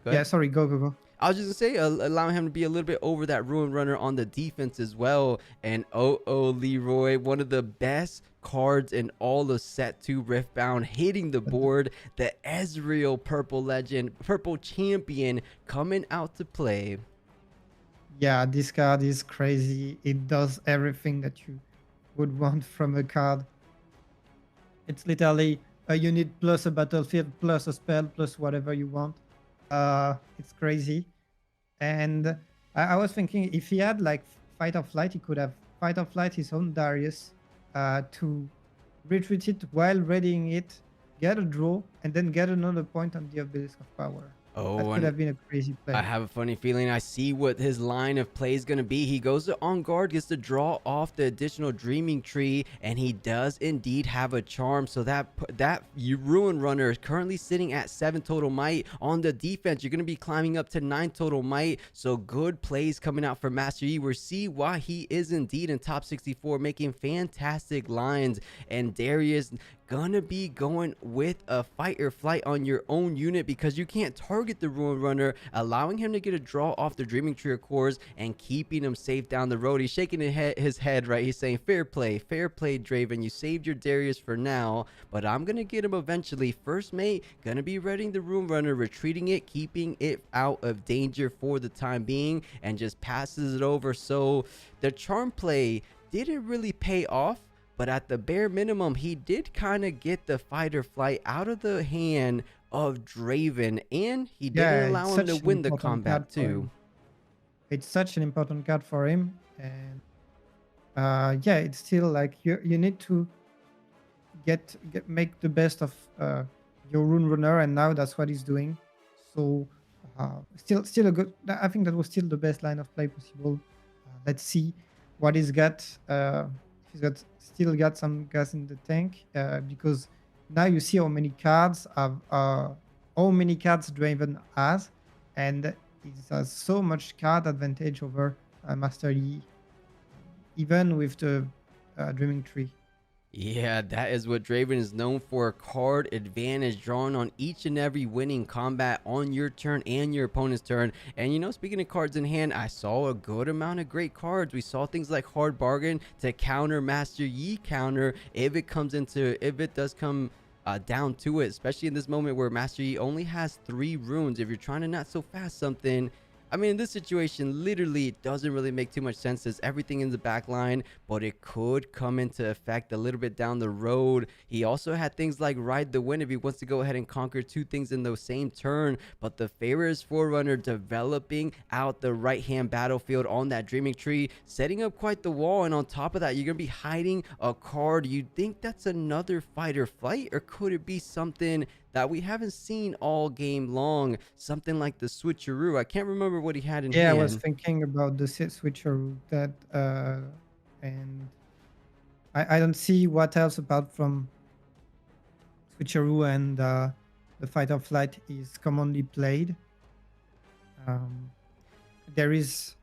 A: Go
B: yeah,
A: ahead.
B: sorry, go.
A: I was just gonna say, allowing him to be a little bit over that Ruin Runner on the defense as well. And Leroy, one of the best cards in all of set 2 Riftbound, hitting the board. The Ezreal Purple Legend, Purple Champion coming out to play.
B: Yeah, this card is crazy. It does everything that you would want from a card. It's literally a unit plus a battlefield plus a spell plus whatever you want. It's crazy. And I was thinking if he had like Fight or Flight, he could have Fight or Flight his own Darius to retreat it while readying it, get a draw, and then get another point on the Obelisk of Power. That
A: Oh,
B: could
A: and
B: have been a crazy play.
A: I have a funny feeling I see what his line of play is going to be. He goes to on guard, gets to draw off the additional dreaming tree, and he does indeed have a charm. So that Ruin Runner is currently sitting at 7 total might. On the defense, you're going to be climbing up to 9 total might. So good plays coming out from Master Yi. We see why he is indeed in top 64, making fantastic lines. And Darius gonna be going with a Fight or Flight on your own unit because you can't target the Ruin Runner, allowing him to get a draw off the Dreaming Tree of Cores and keeping him safe down the road. He's shaking his head, right? He's saying, fair play, Draven. You saved your Darius for now, but I'm gonna get him eventually. First mate, gonna be readying the Ruin Runner, retreating it, keeping it out of danger for the time being, and just passes it over. So the charm play didn't really pay off, but at the bare minimum, he did kind of get the Fight or Flight out of the hand of Draven, and he didn't allow him to win the combat too.
B: It's such an important card for him, and yeah, it's still like you need to make the best of your Rune Runner, and now that's what he's doing. So still a good. I think that was still the best line of play possible. Let's see what he's got. He's still got some gas in the tank because now you see how many cards Draven has, and he has so much card advantage over Master Yi, even with the Dreaming Tree.
A: Yeah, that is what Draven is known for. Card advantage, drawn on each and every winning combat on your turn and your opponent's turn. And you know, speaking of cards in hand, I saw a good amount of great cards. We saw things like Hard Bargain to counter Master Yi counter if it does come down to it, especially in this moment where Master Yi only has 3 runes. If you're trying to not so fast something, I mean, in this situation, literally doesn't really make too much sense. There's everything in the back line, but it could come into effect a little bit down the road. He also had things like Ride the Wind if he wants to go ahead and conquer 2 things in the same turn. But the Pharaoh's Forerunner developing out the right-hand battlefield on that Dreaming Tree, setting up quite the wall. And on top of that, you're going to be hiding a card. You think that's another Fight or Flight, or could it be something that we haven't seen all game long, something like the switcheroo? I can't remember what he had in hand.
B: I was thinking about the switcheroo that, and I don't see what else apart from switcheroo and the Fight or Flight is commonly played. There is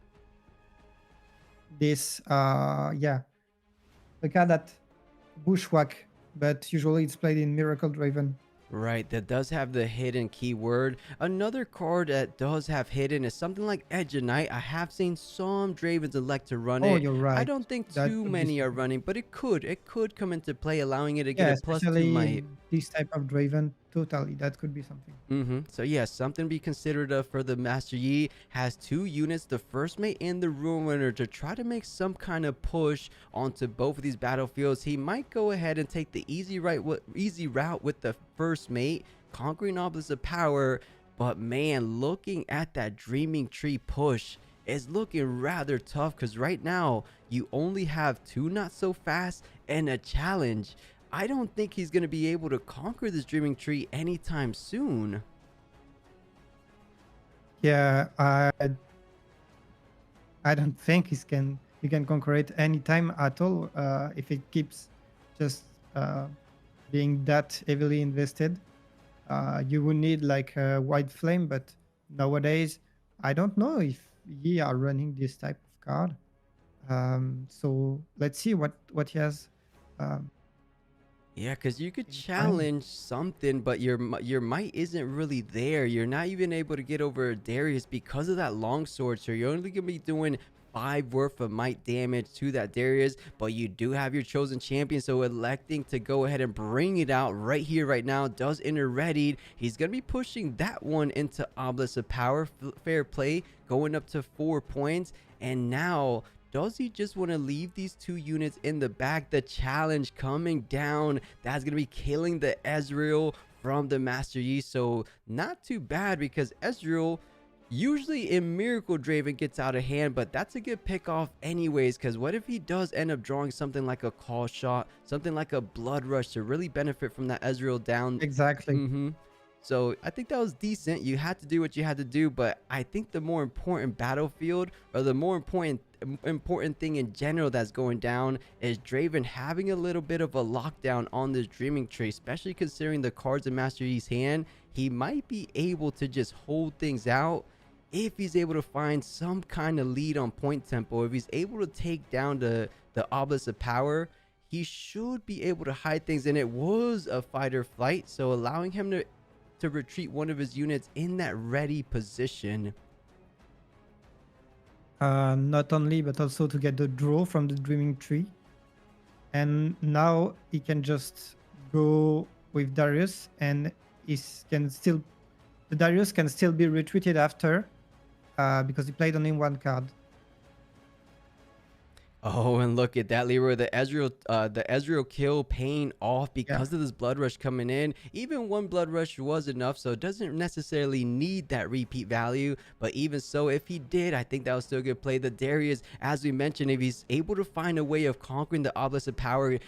B: this, the card that Bushwhack, but usually it's played in Miracle Draven.
A: Right, that does have the hidden keyword. Another card that does have hidden is something like Edge of Night. I have seen some Dravens elect to run it.
B: You're right.
A: I don't think
B: That
A: too
B: could be
A: many are
B: something.
A: running, but it could come into play, allowing it to get a plus 2
B: especially
A: might.
B: in this type of Draven, totally, that could be something.
A: So yeah, something to be considered of for the Master Yi. Has 2 units, the First Mate and the Ruin Runner, to try to make some kind of push onto both of these battlefields. He might go ahead and take the easy route with the First Mate, conquering Obelisk of Power. But man, looking at that Dreaming Tree push is looking rather tough, because right now you only have 2 not so fast and a challenge. I don't think he's going to be able to conquer this Dreaming Tree anytime soon.
B: Yeah, I don't think he can conquer it anytime at all if it keeps just being that heavily invested. You would need like a white flame, but nowadays I don't know if ye are running this type of card. So let's see what he has um,
A: Yeah, because you could
B: in mind.
A: challenge something, but your might isn't really there. You're not even able to get over Darius because of that longsword. So you're only gonna be doing 5 worth of might damage to that Darius, but you do have your chosen champion. So electing to go ahead and bring it out right here, right now, does enter readied. He's gonna be pushing that one into Obelisk of Power. Fair play, going up to 4 points, and now does he just want to leave these 2 units in the back? The challenge coming down. That's going to be killing the Ezreal from the Master Yi. So not too bad because Ezreal usually in Miracle Draven gets out of hand, but that's a good pick off anyways, because what if he does end up drawing something like a call shot, something like a blood rush to really benefit from that Ezreal down?
B: Exactly.
A: So I think that was decent. You had to do what you had to do, but I think the more important battlefield, or the more important thing in general that's going down, is Draven having a little bit of a lockdown on this Dreaming Tree, especially considering the cards in Master Yi's hand. He might be able to just hold things out if he's able to find some kind of lead on point tempo. If he's able to take down the Obelisk of Power, he should be able to hide things. And it was a fight or flight, so allowing him to retreat one of his units in that ready position.
B: Not only, but also to get the draw from the Dreaming Tree. And now he can just go with Darius, and the Darius can still be retreated after because he played only one card.
A: Oh, and look at that, Leroy. The Ezreal kill paying off
B: Yeah,
A: because of this blood rush coming in. Even one blood rush was enough, so it doesn't necessarily need that repeat value. But even so, if he did, I think that was still a good play. The Darius, as we mentioned, if he's able to find a way of conquering the Obelisk of Power,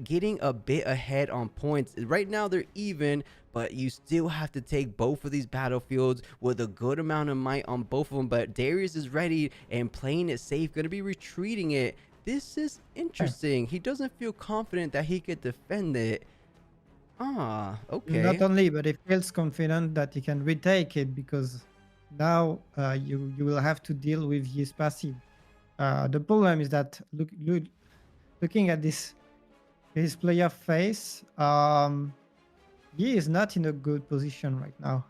A: getting a bit ahead on points. Right now, they're even, but you still have to take both of these battlefields with a good amount of might on both of them. But Darius is ready and playing it safe, going to be retreating it. This is
B: yeah.
A: interesting. He doesn't feel confident that he could defend it. Ah,
B: Not
A: okay.
B: only, but he feels confident that he can retake it because now you will have to deal with his passive. The problem is that looking at his player face, he is not in a good position right now.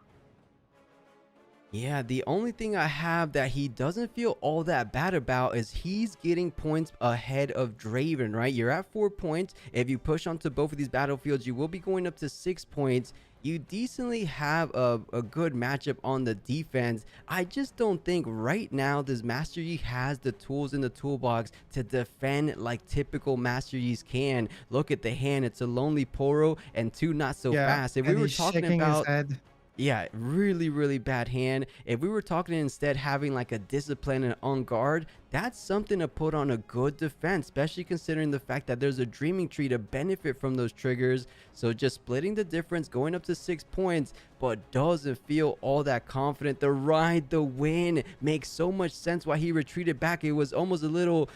A: Yeah, the only thing I have that he doesn't feel all that bad about is he's getting points ahead of Draven, right? You're at 4 points. If you push onto both of these battlefields, you will be going up to 6 points. You decently have a good matchup on the defense. I just don't think right now this Master Yi has the tools in the toolbox to defend like typical Master Yis can. Look at the hand. It's a Lonely Poro and 2 not so
B: Yeah,
A: fast. If we
B: and
A: were
B: he's
A: talking
B: shaking his
A: about,
B: head.
A: yeah, really, really bad hand. If we were talking instead having like a discipline and on guard, that's something to put on a good defense, especially considering the fact that there's a Dreaming Tree to benefit from those triggers. So just splitting the difference, going up to 6 points, but doesn't feel all that confident. The ride, the win makes so much sense why he retreated back. It was almost a little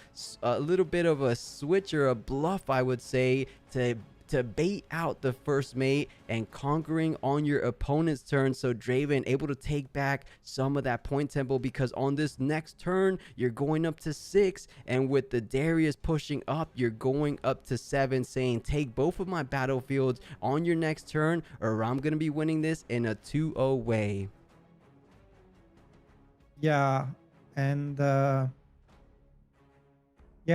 A: bit of a switch or a bluff, I would say, to bait out the first mate and conquering on your opponent's turn. So Draven able to take back some of that point tempo, because on this next turn you're going up to 6, and with the Darius pushing up, you're going up to 7, saying take both of my battlefields on your next turn or I'm gonna be winning this in a 2-0 way.
B: Yeah, and yeah,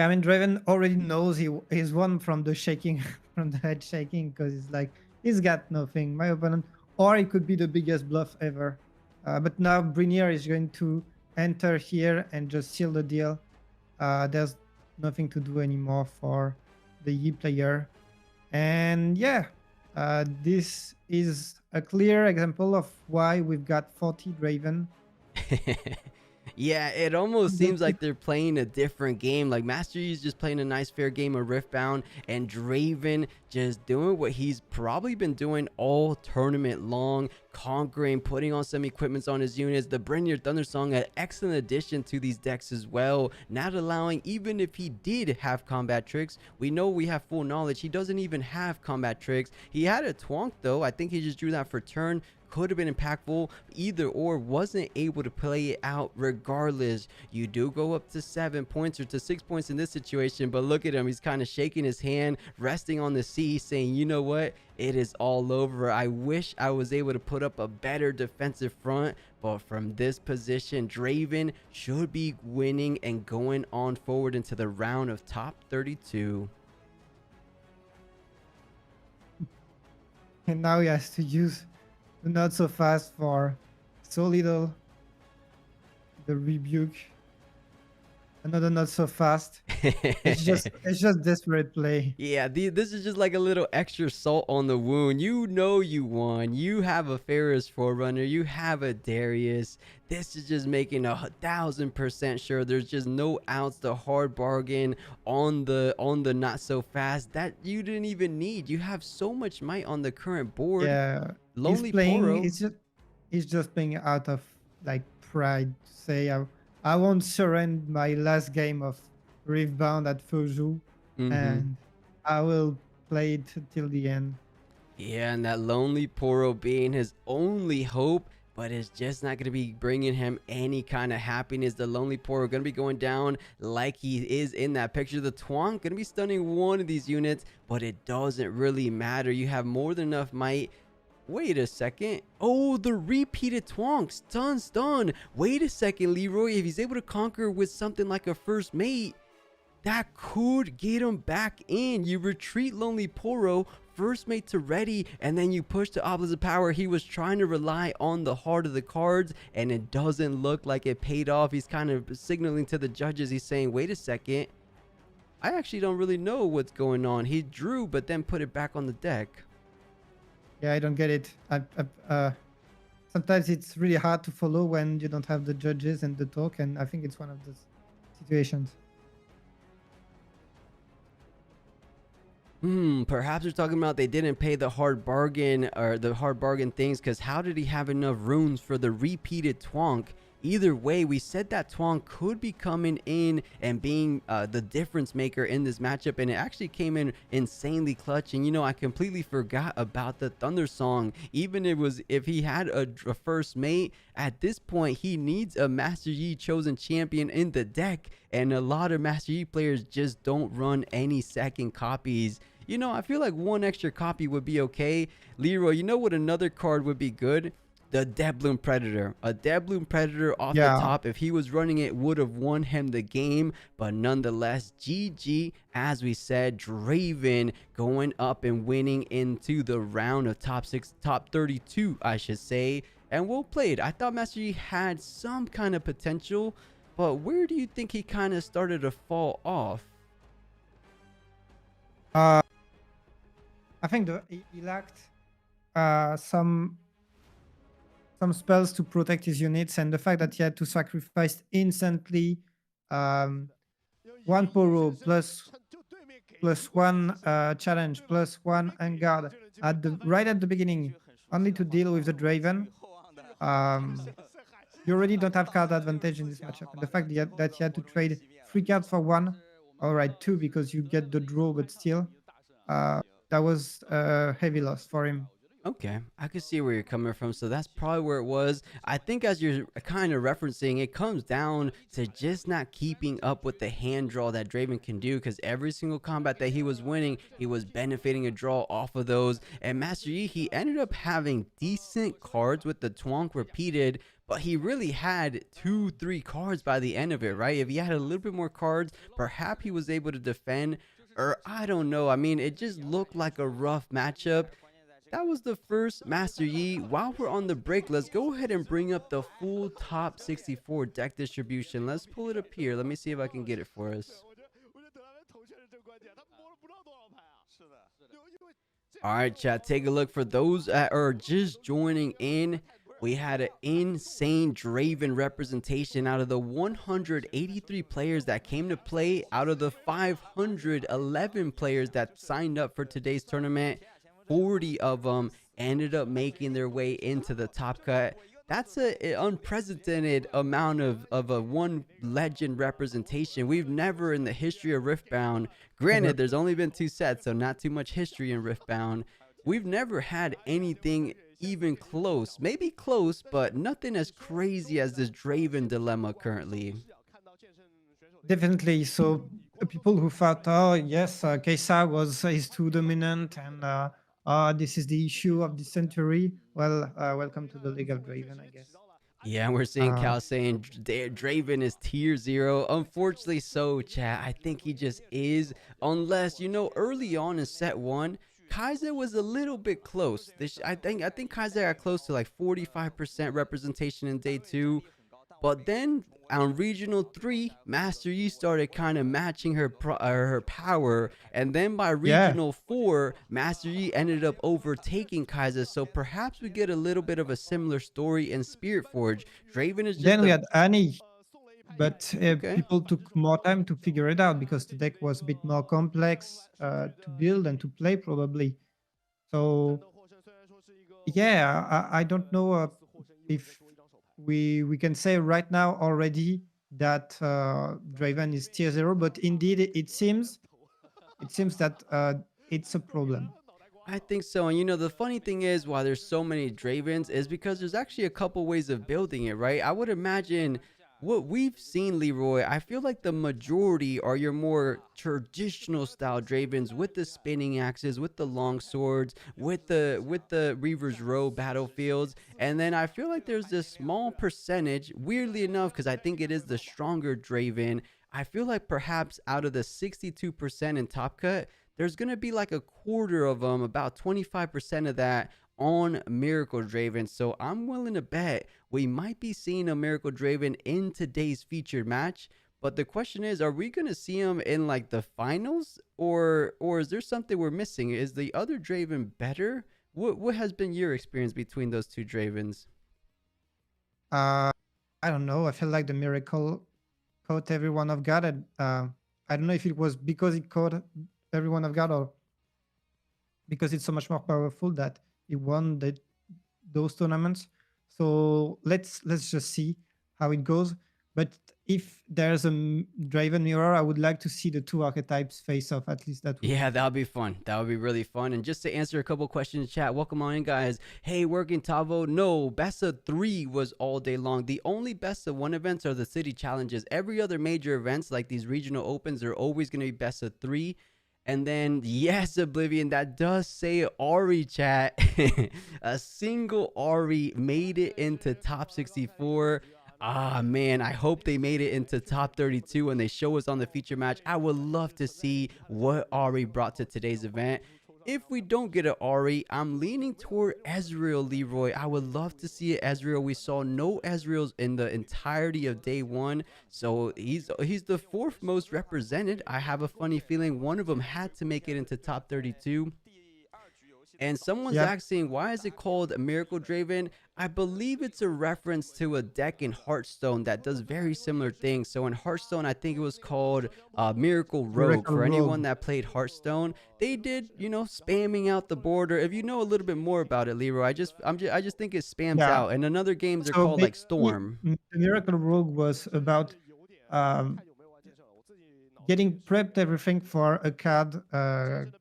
B: I mean, Draven already knows he's won from the shaking, from the head shaking, because he's like, he's got nothing, my opponent, or it could be the biggest bluff ever. But now Brinier is going to enter here and just seal the deal. There's nothing to do anymore for the Yi player. And yeah, this is a clear example of why we've got 40 Draven.
A: Yeah, it almost
B: I'm the
A: seems like they're playing a different game. Like Master Yi's just playing a nice fair game of Riftbound, and Draven just doing what he's probably been doing all tournament long, conquering, putting on some equipments on his units. The Bring Your Thunder Song, an excellent addition to these decks as well, not allowing, even if he did have combat tricks, we know we have full knowledge, he doesn't even have combat tricks. He had a Twonk though. I think he just drew that for turn, could have been impactful either or, wasn't able to play it out. Regardless, you do go up to 7 points or to 6 points in this situation, but look at him, he's kind of shaking his hand, resting on the C, saying, you know what, it is all over. I wish I was able to put up a better defensive front, but from this position, Draven should be winning and going on forward into the round of top 32.
B: And now he has to use the not so fast for so little. The rebuke. Another not so fast. It's just desperate play.
A: Yeah, this is just like a little extra salt on the wound. You know you won. You have a Ferris Forerunner. You have a Darius. This is just making 1,000% sure there's just no outs. The hard bargain on the not so fast that you didn't even need. You have so much might on the current board.
B: Yeah,
A: Lonely Poro.
B: he's just playing out of like pride to say I won't surrender my last game of Riftbound at Fuzhou, and I will play it till the end.
A: Yeah, and that Lonely Poro being his only hope, but it's just not going to be bringing him any kind of happiness. The Lonely Poro going to be going down like he is in that picture. The Twonk going to be stunning one of these units, but it doesn't really matter. You have more than enough might. Wait a second. Oh, the repeated Twonk. Stun. Wait a second, Leroy. If he's able to conquer with something like a first mate, that could get him back in. You retreat Lonely Poro, first mate to ready, and then you push to opposite power. He was trying to rely on the heart of the cards, and it doesn't look like it paid off. He's kind of signaling to the judges. He's saying, wait a second. I actually don't really know what's going on. He drew, but then put it back on the deck.
B: Yeah, I don't get it. Sometimes it's really hard to follow when you don't have the judges and the talk, and I think it's one of those situations.
A: Perhaps they're talking about they didn't pay the hard bargain or the hard bargain things, because how did he have enough runes for the repeated Twonk? Either way, we said that Twonk could be coming in and being the difference maker in this matchup, and it actually came in insanely clutch. And you know, I completely forgot about the Thunder Song. Even if he had a first mate at this point, he needs a Master Yi chosen champion in the deck, and a lot of Master Yi players just don't run any second copies. You know, I feel like one extra copy would be okay. Leroy, you know what another card would be good? The Debloom Predator. A Debloom Predator off the top, if he was running it, would have won him the game. But nonetheless, GG, as we said, Draven going up and winning into the round of top 32, I should say. And well played. I thought Master Yi had some kind of potential, but where do you think he kind of started to fall off?
B: I think he lacked some spells to protect his units, and the fact that he had to sacrifice instantly one Poro plus one challenge plus one Vanguard right at the beginning, only to deal with the Draven. You already don't have card advantage in this matchup, and the fact that he had to trade 3 cards for 1, all right, 2 because you get the draw, but still, that was a heavy loss for him.
A: Okay, I can see where you're coming from. So that's probably where it was. I think as you're kind of referencing, it comes down to just not keeping up with the hand draw that Draven can do, because every single combat that he was winning, he was benefiting a draw off of those. And Master Yi, he ended up having decent cards with the Twonk repeated, but he really had 2-3 cards by the end of it, right? If he had a little bit more cards, perhaps he was able to defend, or I don't know. I mean, it just looked like a rough matchup. That was the first Master Yi. While we're on the break, let's go ahead and bring up the full top 64 deck distribution. Let's pull it up here. Let me see if I can get it for us. All right, chat, take a look. For those that are just joining in, We had an insane Draven representation out of the 183 players that came to play, out of the 511 players that signed up for today's tournament. 40 of them ended up making their way into the top cut. That's a unprecedented amount of a one legend representation. We've never in the history of Riftbound, granted, there's only been 2 sets, so not too much history in Riftbound. We've never had anything even close. Maybe close, but nothing as crazy as this Draven dilemma currently.
B: Definitely. So people who thought, oh yes, Kaisa was is too dominant, and this is the issue of the century. Well, welcome to the League of Draven, I guess.
A: Yeah, we're seeing
B: Uh,
A: Cal saying Draven is tier 0. Unfortunately, so chat. I think he just is. Unless, early on in set 1, Kaiser was a little bit close. I think Kaiser got close to like 45% representation in day 2. But then on Regional 3, Master Yi started kind of matching her power. And then by
B: yeah.
A: Regional 4, Master Yi ended up overtaking Kaiser. So perhaps we get a little bit of a similar story in Spiritforged. Draven is just
B: Then we
A: a.
B: had Annie, but
A: Okay.
B: people took more time to figure it out because the deck was a bit more complex to build and to play, probably. So yeah, I don't know if we can say right now already that Draven is tier 0, but indeed it seems that it's a problem.
A: I think so. And the funny thing is, why there's so many Dravens is because there's actually a couple ways of building it, right? I would imagine what we've seen, Leroy, I feel like the majority are your more traditional style Dravens with the spinning axes, with the long swords, with the Reaver's Row battlefields. And then I feel like there's this small percentage, weirdly enough, because I think it is the stronger Draven. I feel like perhaps out of the 62% in Top Cut, there's going to be like a quarter of them, about 25% of that on Miracle Draven. So I'm willing to bet we might be seeing a Miracle Draven in today's featured match. But the question is, are we going to see him in like the finals, or is there something we're missing? Is the other Draven better? What has been your experience between those two Dravens?
B: Uh, I don't know. I feel like the miracle caught everyone off guard. And, I don't know if it was because it caught everyone off guard or because it's so much more powerful that it won those tournaments. So let's just see how it goes. But if there's a Draven mirror, I would like to see the two archetypes face off. At least that would be
A: Yeah, that
B: fun.
A: would be fun. That would be really fun. And just to answer a couple questions in chat, welcome on in, guys. Hey, working Tavo. No, best of 3 was all day long. The only best of 1 events are the city challenges. Every other major events, like these regional opens, are always going to be best of 3. And then, yes, Oblivion, that does say Ari chat. A single Ari made it into top 64. Ah, man, I hope they made it into top 32 when they show us on the feature match. I would love to see what Ari brought to today's event. If we don't get an Ari, I'm leaning toward Ezreal, Leroy. I would love to see Ezreal. We saw no Ezreals in the entirety of day 1, so he's the 4th most represented. I have a funny feeling one of them had to make it into top 32. And someone's
B: Yep.
A: asking, why is it called Miracle Draven? I believe it's a reference to a deck in Hearthstone that does very similar things. So in Hearthstone, I think it was called Miracle Rogue.
B: Miracle
A: For anyone
B: Rogue.
A: that played Hearthstone, they did, spamming out the border. If you know a little bit more about it, Leroy, I just think it spams
B: Yeah.
A: out. And in other games, they're
B: So
A: called like
B: basically,
A: Storm.
B: the Miracle Rogue was about um, getting prepped everything for a card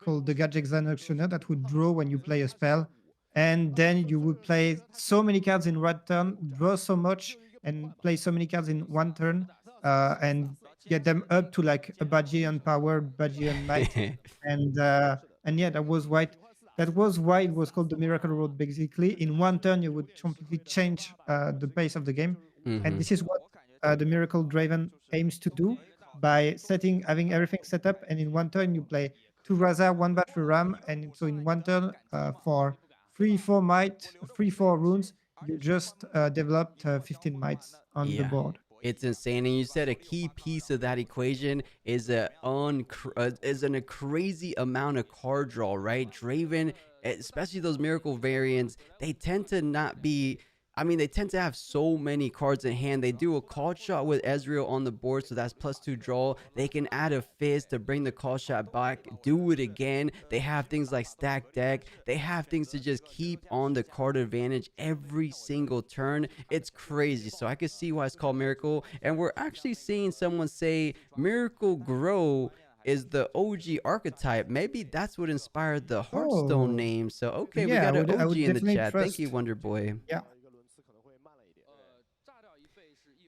B: called the Gadget Executioner that would draw when you play a spell. And then you would play so many cards in one turn, draw so much, and play so many cards in one turn, and get them up to like a Bajian power, Bajian might. And yeah, that was why it was called the Miracle Road. Basically, in one turn, you would completely change the pace of the game. And
A: Mm-hmm.
B: this is what the Miracle Draven aims to do by having everything set up, and in one turn you play 2 Raza, 1 Battery Ram, and so in one turn for 3 4 runes, you just developed 15 mites on the
A: Yeah.
B: board.
A: It's insane, and you said a key piece of that equation is a crazy amount of card draw, right? Draven, especially those miracle variants, they tend to not be I mean, they tend to have so many cards in hand. They do a call shot with Ezreal on the board, so that's +2 draw. They can add a Fizz to bring the call shot back, do it again. They have things like stack deck. They have things to just keep on the card advantage every single turn. It's crazy. So I can see why it's called Miracle. And we're actually seeing someone say Miracle Grow is the OG archetype. Maybe that's what inspired the Hearthstone
B: Oh,
A: name. So okay, we
B: yeah,
A: got an
B: I
A: OG
B: would
A: in the
B: definitely
A: chat. Thank you,
B: trust.
A: Wonder Boy.
B: Yeah.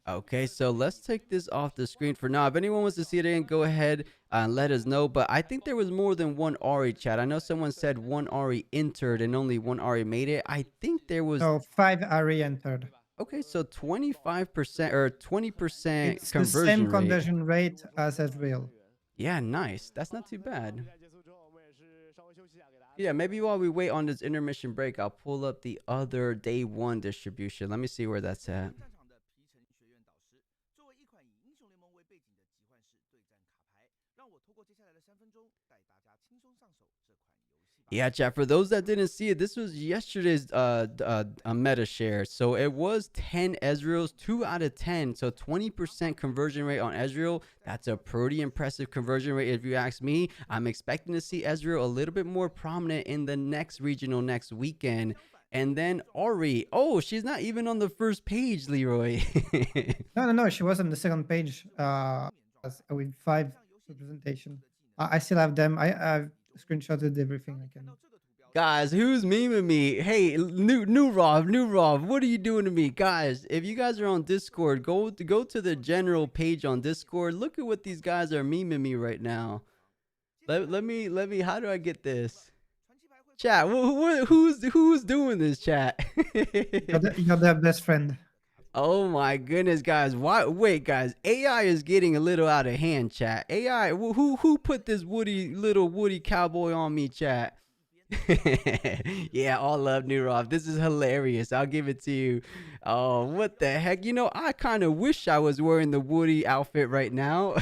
A: Okay, so let's take this off the screen for now. If anyone wants to see it again, go ahead and let us know. But I think there was more than one Ari, chat. I know someone said one Ari entered and only one Ari made it. I think there was.
B: No, 5 Ari entered.
A: Okay, so 25% or 20%
B: It's the same
A: conversion rate.
B: conversion rate as Ezreal.
A: Yeah, nice. That's not too bad. Yeah, maybe while we wait on this intermission break, I'll pull up the other day one distribution. Let me see where that's at. Yeah, chat. For those that didn't see it, this was yesterday's meta share. So it was 10 Ezreals, 2 out of 10. So 20% conversion rate on Ezreal. That's a pretty impressive conversion rate if you ask me. I'm expecting to see Ezreal a little bit more prominent in the next regional next weekend. And then Ori. Oh, she's not even on the first page, Leroy.
B: No. She was on the second page with 5 representation. I still have them. I've screenshotted everything I can.
A: Guys, who's memeing me? Hey, new Rob, what are you doing to me? Guys, if you guys are on Discord, go to the general page on Discord. Look at what these guys are memeing me right now. Let me how do I get this? Chat, who's doing this, chat?
B: You're their best friend.
A: Oh my goodness, guys. Why wait, guys. AI is getting a little out of hand, chat. AI, who put this little Woody cowboy on me, chat? Yeah, all love New Rob. This is hilarious. I'll give it to you. Oh, what the heck? You know, I kind of wish I was wearing the Woody outfit right now.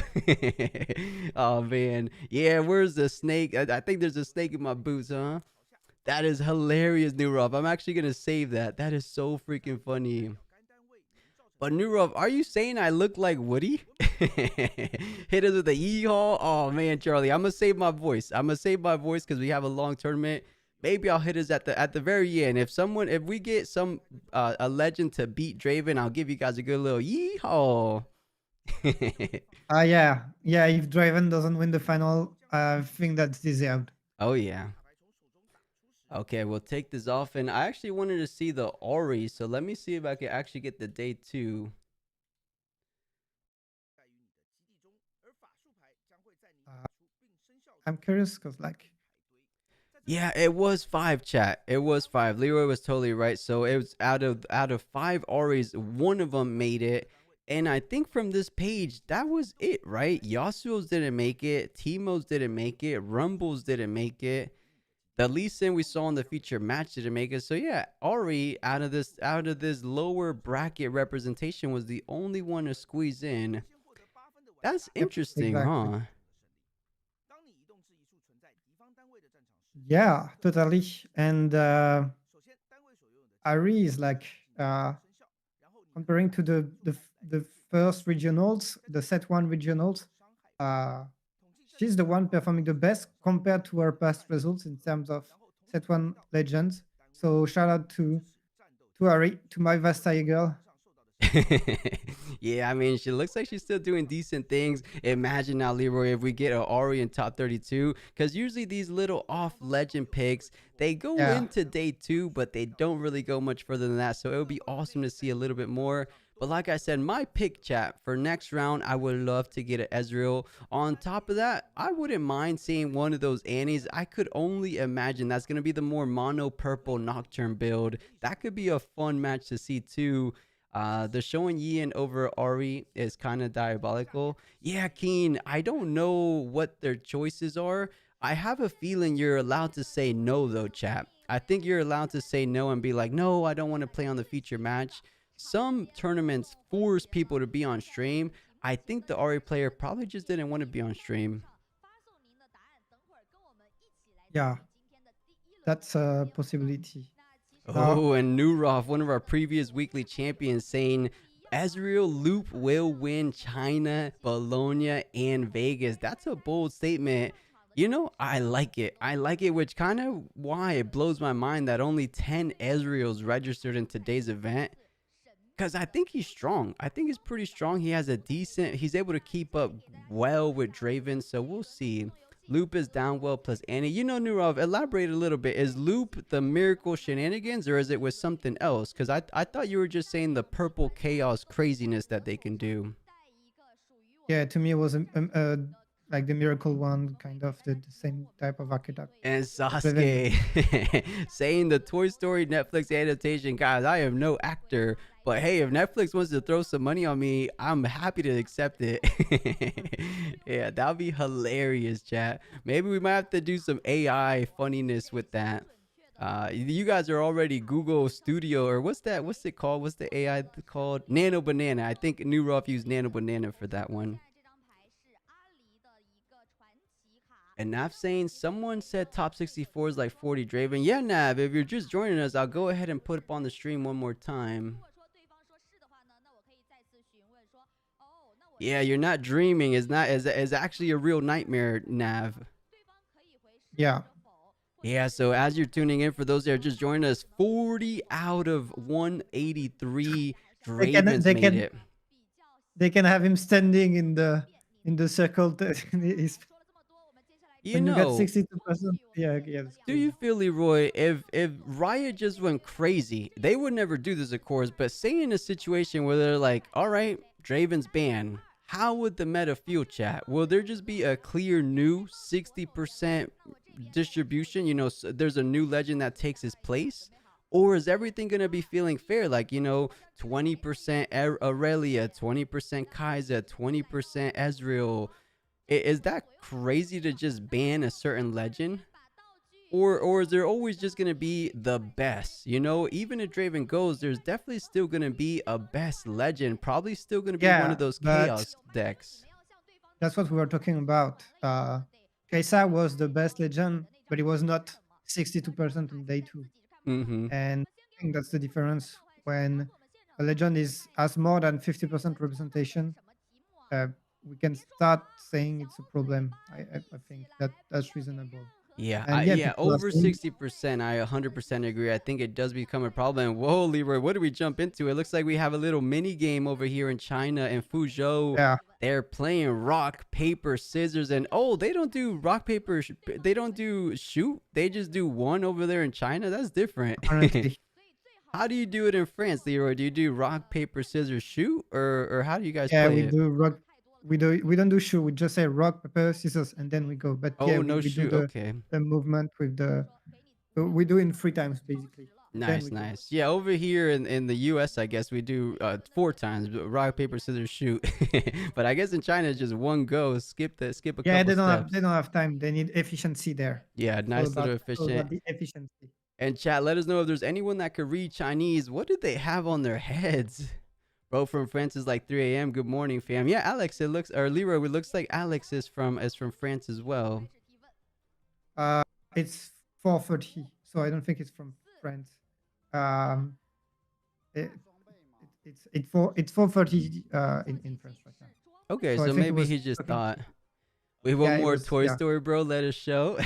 A: Oh man. Yeah, where's the snake? I think there's a snake in my boots, huh? That is hilarious, New Rob. I'm actually gonna save that. That is so freaking funny. But New Rob, are you saying I look like Woody? Hit us with a yeehaw. Oh man, Charlie, I'm gonna save my voice. I'm gonna save my voice because we have a long tournament. Maybe I'll hit us at the very end. If we get some a legend to beat Draven, I'll give you guys a good little yeehaw.
B: Yeah. If Draven doesn't win the final, I think that's deserved.
A: Oh yeah. Okay, we'll take this off. And I actually wanted to see the Ori, so let me see if I can actually get the day 2.
B: I'm curious because, like,
A: yeah, it was 5, chat. It was 5. Leroy was totally right. So it was out of 5 Auris, one of them made it. And I think from this page, that was it, right? Yasuo's didn't make it. Teemo's didn't make it. Rumble's didn't make it. The Lee Sin we saw in the feature match didn't make it. So yeah, Ori out of this lower bracket representation was the only one to squeeze in. That's interesting,
B: exactly.
A: huh?
B: Yeah, totally. And Ari is like comparing to the first regionals, the set 1 regionals. She's the one performing the best compared to her past results in terms of set 1 legends. So shout out to Ari, to my Vastaya girl.
A: Yeah, I mean, she looks like she's still doing decent things. Imagine now, Leroy, if we get an Ori in top 32, because usually these little off legend picks, they go into day 2, but they don't really go much further than that. So it would be awesome to see a little bit more. But like I said, my pick, chat, for next round, I would love to get an Ezreal. On top of that, I wouldn't mind seeing one of those Annies. I could only imagine that's going to be the more mono purple Nocturne build. That could be a fun match to see too. The showing Yian over Ori is kind of diabolical. Yeah, Keen, I don't know what their choices are. I have a feeling you're allowed to say no, though, chat. I think you're allowed to say no and be like, no, I don't want to play on the feature match. Some tournaments force people to be on stream. I think the Ori player probably just didn't want to be on stream.
B: Yeah, that's a possibility. Uh,
A: Oh, and Nurov, one of our previous weekly champions, saying Ezreal Loop will win China, Bologna, and Vegas. That's a bold statement. You know, I like it. I like it, which kind of why it blows my mind that only 10 Ezreals registered in today's event. Because I think he's strong. I think he's pretty strong. He has a decent, he's able to keep up well with Draven. So we'll see. Loop is down well plus Annie. You know, Nurov, elaborate a little bit. Is Loop the miracle shenanigans or is it with something else? Because I thought you were just saying the purple chaos craziness that they can do.
B: yeah, to me it was like the miracle one, kind of the same type of archetype.
A: And
B: Driven.
A: Sasuke saying the Toy Story Netflix adaptation. Guys, I am no actor, but hey, if Netflix wants to throw some money on me, I'm happy to accept it. Yeah, that would be hilarious, chat. Maybe we might have to do some AI funniness with that. You guys are already Google Studio, or what's that? What's it called? What's the AI called? Nano Banana. I think New Ruff used Nano Banana for that one. And Nav saying someone said top 64 is like 40 Draven. Yeah, Nav, if you're just joining us, I'll go ahead and put up on the stream one more time. Yeah, you're not dreaming. It's not is actually a real nightmare, Nav.
B: Yeah.
A: Yeah, so as you're tuning in, for those that are just joining us, 40 out of 183 Dravens made it.
B: They can have him standing in the circle.
A: You
B: When you get
A: know,
B: 62%, yeah, it's
A: do you
B: crazy.
A: feel, Leroy, if Riot just went crazy, they would never do this, of course, but say in a situation where they're like, all right, Draven's banned, how would the meta feel, chat? Will there just be a clear new 60% distribution? You know, there's a new legend that takes his place? Or is everything going to be feeling fair? Like, you know, 20% Aurelia, 20% Kai'Sa, 20% Ezreal. Is that crazy to just ban a certain legend? Or is there always just going to be the best? You know, even if Draven goes, there's definitely still going to be a best legend. Probably still going to be one
B: Yeah,
A: of those
B: but
A: chaos decks.
B: that's what we were talking about. Kaisa was the best legend, but it was not 62% on day 2.
A: Mm-hmm.
B: And I think that's the difference when a legend has more than 50% representation. Uh, we can start saying it's a problem. I think that's reasonable.
A: Yeah,
B: And yeah,
A: yeah,
B: people are
A: over
B: saying,
A: 60%. I 100% agree. I think it does become a problem. Whoa, Leroy, what did we jump into? It looks like we have a little mini game over here in China and Fuzhou.
B: yeah,
A: They're playing rock, paper, scissors, and oh, they don't do rock, paper. They don't do shoot. They just do one over there in China. That's different.
B: apparently.
A: How do you do it in France, Leroy? Do you do rock, paper, scissors, shoot, or how do you guys
B: Yeah,
A: play
B: we
A: it?
B: do rock. We don't do shoot. We just say rock, paper, scissors, and then we go. But yeah,
A: Oh, no
B: we do
A: shoot. Okay.
B: the movement with the. We do in 3 times basically. Then
A: Nice,
B: we go.
A: nice. Yeah, over here in the US, I guess we do 4 times rock, paper, scissors, shoot. But I guess in China it's just one go, skip a
B: Yeah,
A: couple steps.
B: they don't have time. They need efficiency there.
A: Yeah, nice little
B: It's all
A: efficient.
B: about the efficiency.
A: And chat, let us know if there's anyone that could read Chinese. What do they have on their heads? Bro from France is like 3 a.m. Good morning, fam. Yeah, Alex, it looks, or Leroy, it looks like Alex is from France as well.
B: It's 4:30, so I don't think it's from France. Um, it, it's 4:30 in France right now.
A: Okay,
B: So I
A: so
B: think it
A: maybe
B: was
A: he just
B: talking.
A: thought. We want
B: Yeah, it
A: more
B: was.
A: Toy
B: Yeah.
A: Story, bro. Let us show.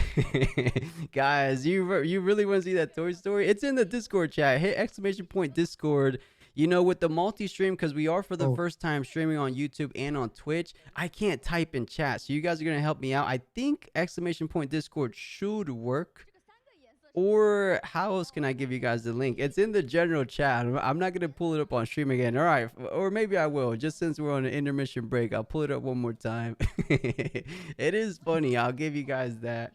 A: Guys, you really want to see that Toy Story? It's in the Discord chat. Hit exclamation point Discord. You know, with the multi-stream, because we are for the
B: Oh,
A: first time streaming on YouTube and on Twitch, I can't type in chat. So you guys are going to help me out. I think exclamation point Discord should work. Or how else can I give you guys the link? It's in the general chat. I'm not going to pull it up on stream again. All right. Or maybe I will. Just since we're on an intermission break, I'll pull it up one more time. It is funny. I'll give you guys that.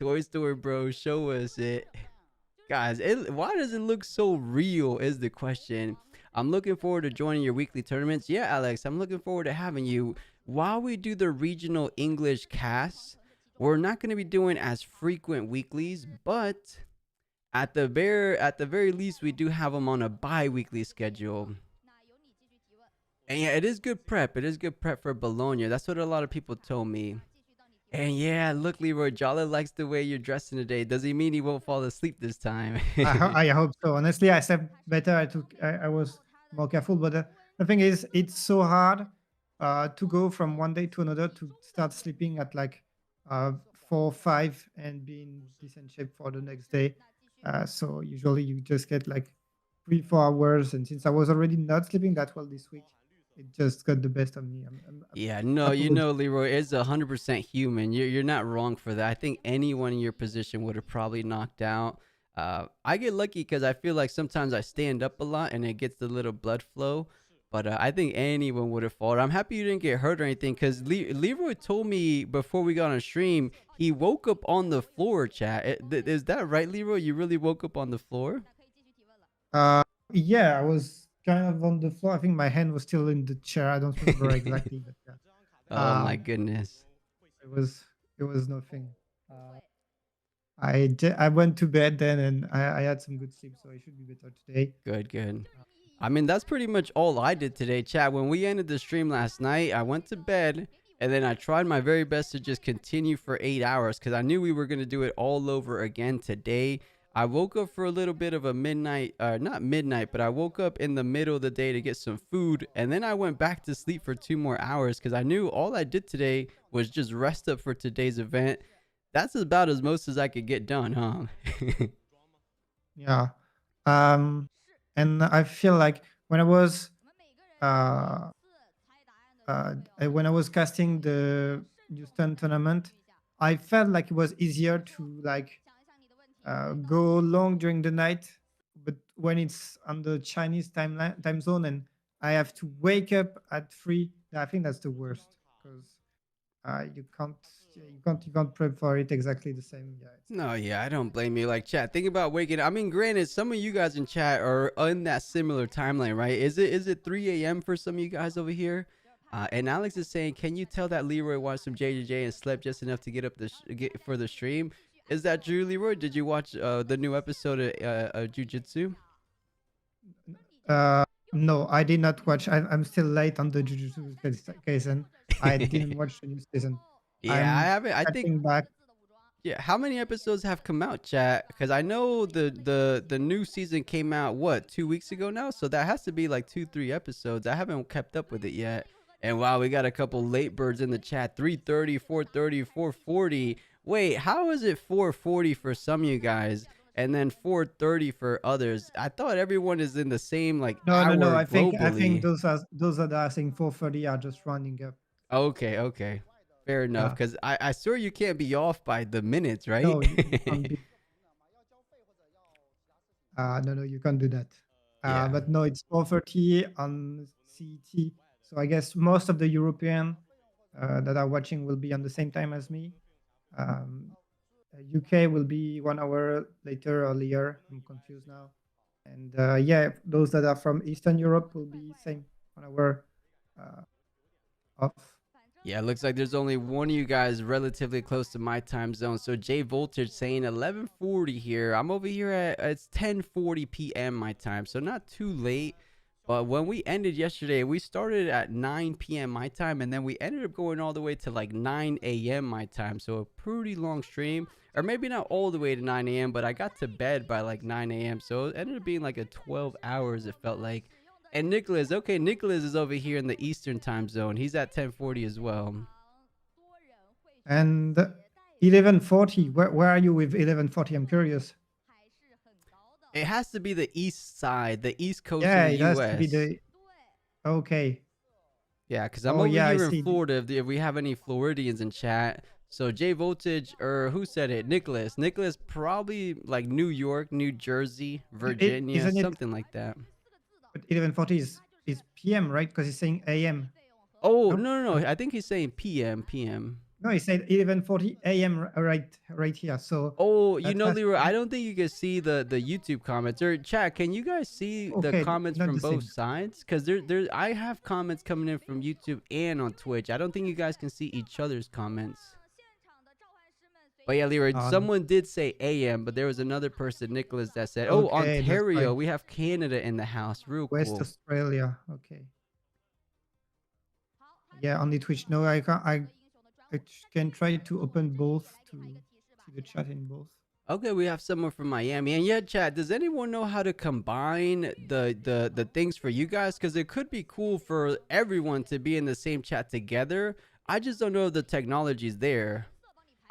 A: Toy Story, bro. Show us it. Guys, why does it look so real is the question. I'm looking forward to joining your weekly tournaments. Yeah, Alex, I'm looking forward to having you. While we do the regional English casts, we're not going to be doing as frequent weeklies, but at the very least, we do have them on a bi-weekly schedule. And yeah, it is good prep. It is good prep for Bologna. That's what a lot of people told me. And yeah, look, Leroy, Jolly likes the way you're dressing today. Does he mean he won't fall asleep this time?
B: I hope so. Honestly, I slept better. I was more careful, but the thing is, it's so hard to go from one day to another to start sleeping at like 4, 5, and be in decent shape for the next day. So usually you just get like 3, 4 hours, and since I was already not sleeping that well this week, it just got the best of me.
A: Yeah, no, you
B: Apologies.
A: know, Leroy is 100% human. You're not wrong for that. I think anyone in your position would have probably knocked out. I get lucky because I feel like sometimes I stand up a lot and it gets the little blood flow. But I think anyone would have fallen. I'm happy you didn't get hurt or anything because Leroy told me before we got on stream he woke up on the floor. Chat, is that right, Leroy? You really woke up on the floor?
B: Uh, yeah, I was kind of on the floor. I think my hand was still in the chair. I don't remember exactly, but yeah.
A: Oh my
B: Um,
A: goodness.
B: it was it was nothing. Uh, I went to bed then, and I had some good sleep, so I should be better today.
A: Good, good.
B: Uh,
A: I mean, that's pretty much all I did today, chat. When we ended the stream last night, I went to bed and then I tried my very best to just continue for 8 hours because I knew we were going to do it all over again today. I woke up for a little bit of a midnight, not midnight, but I woke up in the middle of the day to get some food. And then I went back to sleep for 2 more hours because I knew all I did today was just rest up for today's event. That's about as most as I could get done, huh?
B: yeah. Um, and I feel like uh, when I was casting the Houston tournament, I felt like it was easier to like go long during the night, but when it's on the Chinese time zone and I have to wake up at 3, I think that's the worst because you can't you can't prep for it exactly the same. Yeah, it's
A: No, yeah, I don't blame you. Like, chat, think about waking. I mean, granted, some of you guys in chat are in that similar timeline, right? Is it 3 a.m. for some of you guys over here? And Alex is saying, can you tell that Leroy watched some JJJ and slept just enough to get up get for the stream? Is that true, Leroy? Did you watch the new episode of Jujitsu?
B: uh, no, I did not watch. I'm still late on the Jujutsu Kaisen. I didn't watch the new season.
A: Yeah, I
B: I'm
A: haven't. I think.
B: catching back.
A: Yeah, how many episodes have come out, chat? Because I know the new season came out what 2 weeks ago now, so that has to be like 2, 3 episodes. I haven't kept up with it yet. And wow, we got a couple late birds in the chat. 3:30, 4:30, 4:40. Wait, how is it 4:40 for some of you guys, and then 4:30 for others? I thought everyone is in the same like
B: No, no, no.
A: hour
B: I think
A: globally.
B: those that are saying 4:30 are just rounding up.
A: Okay, okay, fair enough.
B: Yeah.
A: Because I swear you can't be off by the minutes, right?
B: No, you can't be. No, no, you can't do that.
A: Yeah.
B: But no, it's 4:30 on CET. So I guess most of the European that are watching will be on the same time as me. Um, UK will be 1 hour later, earlier. I'm confused now. And yeah, those that are from Eastern Europe will be same 1 hour uh, off.
A: Yeah, it looks like there's only one of you guys relatively close to my time zone. So Jay Voltage saying 11:40 here. I'm over here at it's 10:40 p.m. my time, so not too late. But when we ended yesterday, we started at 9 p.m. my time, and then we ended up going all the way to like 9 a.m. my time. So a pretty long stream, or maybe not all the way to 9 a.m., but I got to bed by like 9 a.m. So it ended up being like a 12 hours, it felt like. And Nicholas, okay, Nicholas is over here in the Eastern time zone. He's at 10:40 as well.
B: And 11:40. Where are you with 11:40? I'm curious.
A: It has to be the east side, the east coast of
B: Yeah,
A: the
B: it has to be
A: U.S.
B: the. Okay.
A: Yeah, because I'm
B: Oh
A: over
B: yeah, I
A: here in
B: see.
A: Florida. If we have any Floridians in chat, so J Voltage or who said it? Nicholas. Nicholas probably like New York, New Jersey,
B: It
A: Virginia,
B: isn't it.
A: something like that.
B: But 11:40 is PM, right? Because he's saying AM.
A: Oh
B: No,
A: no, no,
B: no,
A: no! I think he's saying PM, PM.
B: no. He said 11:40 AM, right here. So
A: Oh, you
B: that
A: know,
B: has to
A: Leroy, I
B: be
A: don't think you can see the YouTube comments or chat. Can you guys see the
B: okay.
A: comments
B: Not
A: from
B: the
A: both
B: same.
A: sides? Because there, I have comments coming in from YouTube and on Twitch. I don't think you guys can see each other's comments. But yeah, Leroy,
B: Um,
A: someone did say AM, but there was another person, Nicholas, that said, "Oh,
B: okay, that's
A: Ontario,
B: why.
A: we have Canada in the house. Real
B: West
A: cool."
B: Australia. Okay. Yeah, only Twitch. No, I can't. can try to open both to see the chat in both.
A: Okay, we have someone from Miami. And yeah, chat, does anyone know how to combine the things for you guys? Because it could be cool for everyone to be in the same chat together. I just don't know if the technology's there.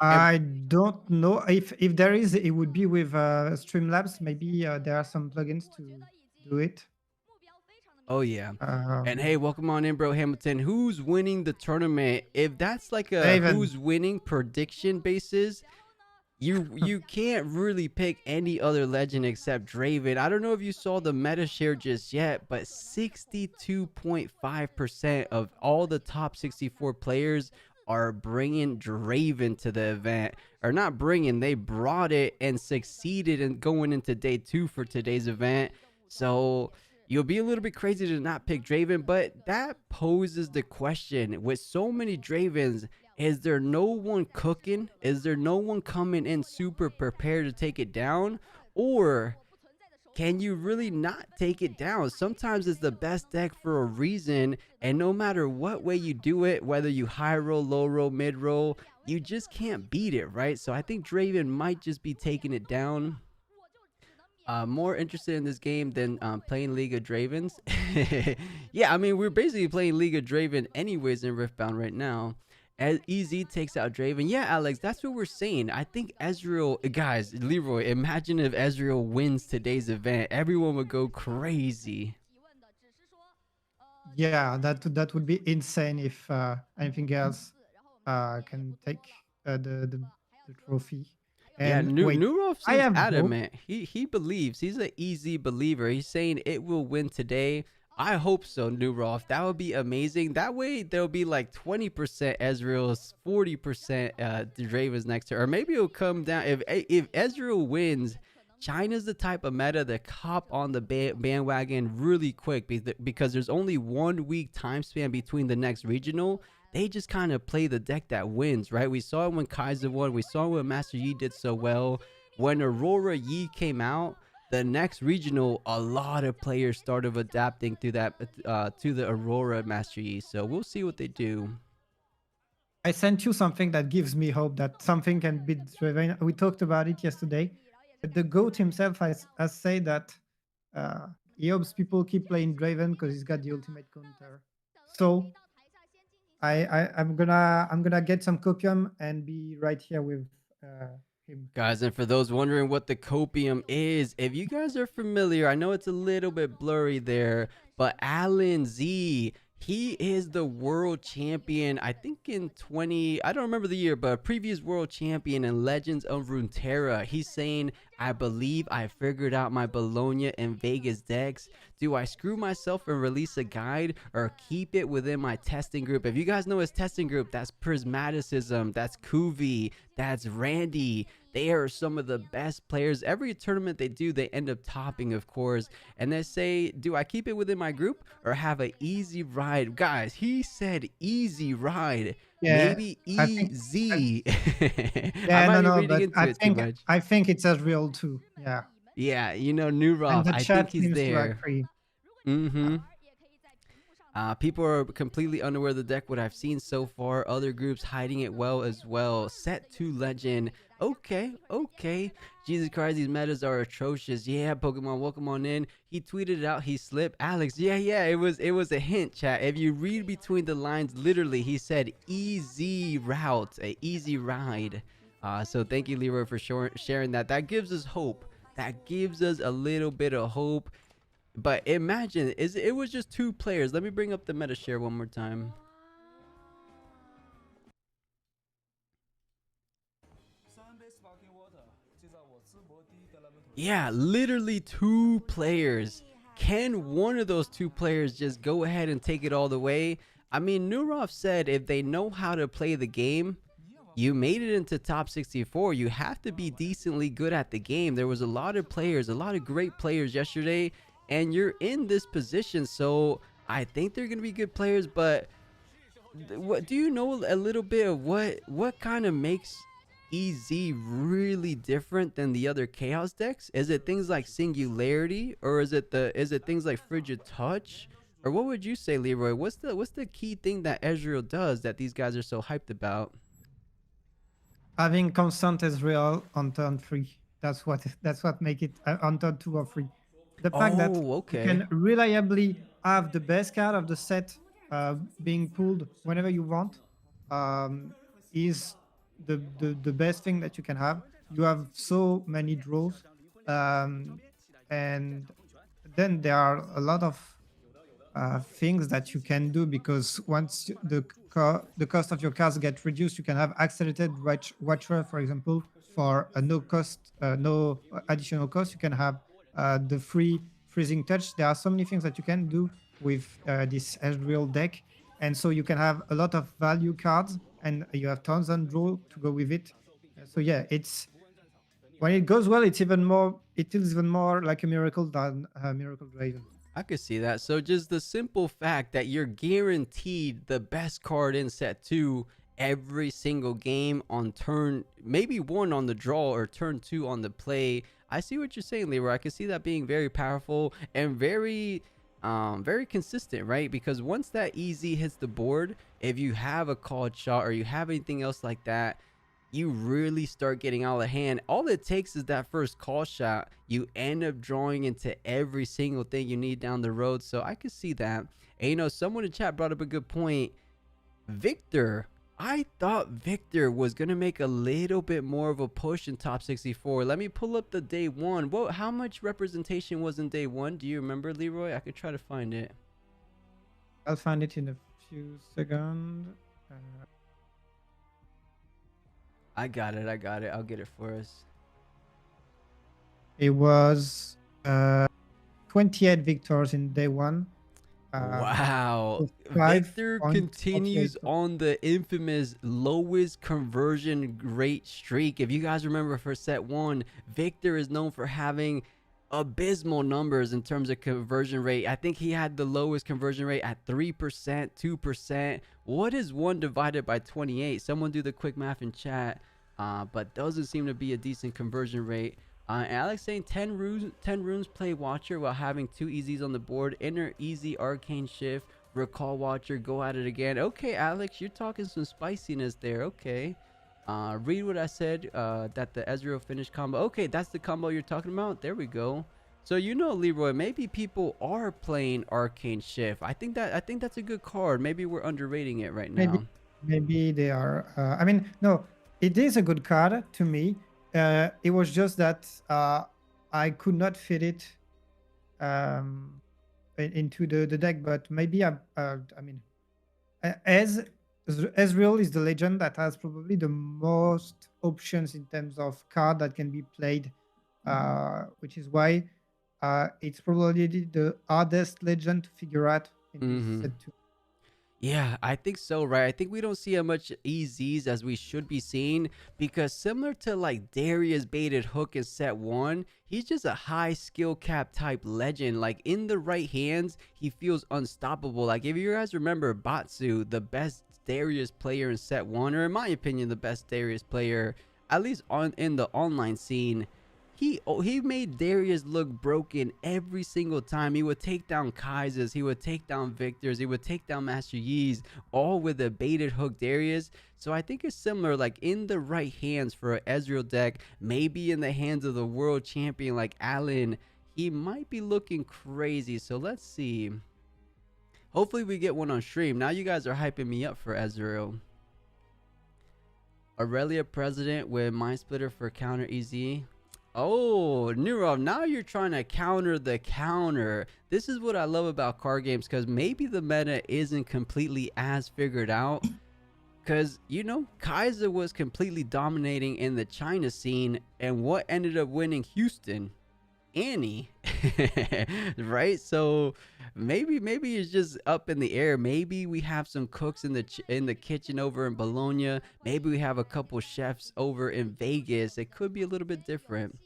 A: And
B: I don't know if there is. It would be with Streamlabs. Maybe there are some plugins to do it.
A: oh yeah. And hey,
B: Um,
A: welcome on in, bro Hamilton. Who's winning the tournament? If that's like a
B: Raven.
A: who's winning prediction basis, you can't really pick any other legend except Draven. I don't know if you saw the meta share just yet, but 62.5% of all the top 64 players are bringing Draven to the event. Or not bringing, they brought it and succeeded in going into day 2 for today's event. So you'll be a little bit crazy to not pick Draven, but that poses the question with so many Dravens, is there no one cooking? Is there no one coming in super prepared to take it down? Or can you really not take it down? Sometimes it's the best deck for a reason, and no matter what way you do it, whether you high roll, low roll, mid roll, you just can't beat it, right? So I think Draven might just be taking it down. More interested in this game than playing League of Dravens. Yeah, I mean, we're basically playing League of Draven anyways in Riftbound right now. As EZ takes out Draven. Yeah, Alex, that's what we're saying. I think Ezreal, guys, Leroy, imagine if Ezreal wins today's event. Everyone would go crazy.
B: Yeah, that would be insane if anything else can take the trophy.
A: Yeah,
B: And wait,
A: Nurov
B: I
A: seems
B: have hope.
A: adamant. He believes. He's an easy believer. He's saying it will win today. I hope so, Nurov. That would be amazing. That way there'll be like 20% Ezreal's, 40% Draven's next to her. Or maybe it'll come down if Ezreal wins. China's the type of meta that hop on the bandwagon really quick because there's only 1 week time span between the next regional. They just kind of play the deck that wins, right? We saw it when Kaiser won. We saw it when Master Yi did so well. When Aurora Yi came out, the next regional, a lot of players started adapting to that to the Aurora Master Yi. So we'll see what they do.
B: I sent you something that gives me hope that something can beat Draven. We talked about it yesterday. But the GOAT himself has said that he hopes people keep playing Draven because he's got the ultimate counter. So I'm gonna get some copium and be right here with him.
A: Guys, and for those wondering what the copium is, if you guys are familiar, I know it's a little bit blurry there, but Alan Z, he is the world champion, I think in 20, I don't remember the year, but a previous world champion in Legends of Runeterra. He's saying, I believe I figured out my Bologna and Vegas decks. Do I screw myself and release a guide or keep it within my testing group? If you guys know his testing group, that's Prismaticism, that's Kuvi, that's Randy. They are some of the best players. Every tournament they do, they end up topping, of course. And they say, do I keep it within my group or have an easy ride? Guys, he said easy ride.
B: Yeah,
A: Maybe
B: I think.
A: easy. I
B: Yeah,
A: might
B: no,
A: be
B: no,
A: reading
B: but
A: into it too much.
B: I think it's Ezreal too. Yeah,
A: Yeah, you know,
B: and
A: Nurov,
B: the
A: I think
B: chat
A: he's
B: seems to
A: there.
B: agree.
A: Mm-hmm. People are completely unaware of the deck. What I've seen so far, other groups hiding it well as well. Set to legend. Okay, okay. Jesus Christ, these metas are atrocious. Yeah, Pokemon, welcome on in. He tweeted it out. He slipped. Alex, yeah. It was a hint, chat. If you read between the lines, literally, he said easy route, a easy ride. So thank you, Leroy, for sharing that. That gives us hope. That gives us a little bit of hope. But imagine, it was just 2 players. Let me bring up the meta share one more time. Yeah, literally 2 players. Can one of those 2 players just go ahead and take it all the way? I mean, Nurov said if they know how to play the game, you made it into top 64. You have to be decently good at the game. There was a lot of players, a lot of great players yesterday, and you're in this position. So I think they're going to be good players, but what do you know a little bit of what kind of makes EZ really different than the other Chaos decks? Is it things like Singularity, or is it things like Frigid Touch? Or what would you say, Leroy? What's the key thing that Ezreal does that these guys are so hyped about?
B: having constant Israel on turn 3. That's what make it on turn 2 or 3. The fact that
A: Oh,
B: you
A: okay.
B: can reliably have the best card of the set being pulled whenever you want um, is the best thing that you can have. You have so many draws, um, and then there are a lot of things that you can do, because once the cost of your cards get reduced, you can have accelerated watcher, for example, for a no additional cost. You can have the free freezing touch. There are so many things that you can do with this Ezreal deck, and so you can have a lot of value cards, and you have tons and draw to go with it. So yeah, it's when it goes well, it feels even more like a miracle than a miracle draven.
A: I could see that. So just the simple fact that you're guaranteed the best card in set two every single game on turn, maybe one on the draw or turn two on the play. I see what you're saying, Leroy. I can see that being very powerful and very consistent, right? Because once that easy hits the board, if you have a called shot or you have anything else like that, you really start getting out of hand. All it takes is that first call shot. You end up drawing into every single thing you need down the road. So I could see that. And someone in chat brought up a good point. Victor. I thought Victor was going to make a little bit more of a push in top 64. Let me pull up the day one. How much representation was in day one? Do you remember, Leroy? I could try to find it.
B: I'll find it in a few seconds.
A: I got it. I'll get it for us.
B: It was 28 victors in day one.
A: Wow.
B: Five
A: Victor
B: point
A: continues on the infamous lowest conversion rate streak. If you guys remember for set one, Victor is known for having abysmal numbers in terms of conversion rate. I think he had the lowest conversion rate at 3%, 2%. What is 1 divided by 28? Someone do the quick math in chat. But doesn't seem to be a decent conversion rate. Alex saying 10 runes play Watcher while having 2 easies on the board. Enter easy Arcane Shift, recall Watcher, go at it again. Okay, Alex, you're talking some spiciness there. Okay. Read what I said, that the Ezreal finish combo. Okay, that's the combo you're talking about. There we go. So Leroy, maybe people are playing Arcane Shift. I think that's a good card. Maybe we're underrating it right
B: maybe
A: now.
B: maybe they are. I mean, no, it is a good card to me. It was just that I could not fit it into the deck, but maybe I mean, as Ezreal is the legend that has probably the most options in terms of card that can be played, which is why it's probably the hardest legend to figure out in this set 2.
A: Yeah, I think so, right? I think we don't see as much EZs as we should be seeing, because similar to like Darius baited hook in set one, he's just a high skill cap type legend. Like in the right hands, he feels unstoppable. Like if you guys remember Batsu, the best Darius player in set one, or in my opinion, the best Darius player, at least in the online scene, he made Darius look broken every single time. He would take down Kaisers, he would take down Victors, he would take down Master Yi's, all with a baited hook Darius. So I think it's similar, like in the right hands for an Ezreal deck, maybe in the hands of the world champion like Alan, he might be looking crazy. So let's see. Hopefully we get one on stream. Now you guys are hyping me up for Ezreal. Aurelia President with Mind Splitter for counter EZ. Oh, Nurov, now you're trying to counter the counter. This is what I love about card games, because maybe the meta isn't completely as figured out. Because, Kaiser was completely dominating in the China scene, and what ended up winning Houston? Annie. Right? So maybe it's just up in the air. Maybe we have some cooks in the kitchen over in Bologna. Maybe we have a couple chefs over in Vegas. It could be a little bit different.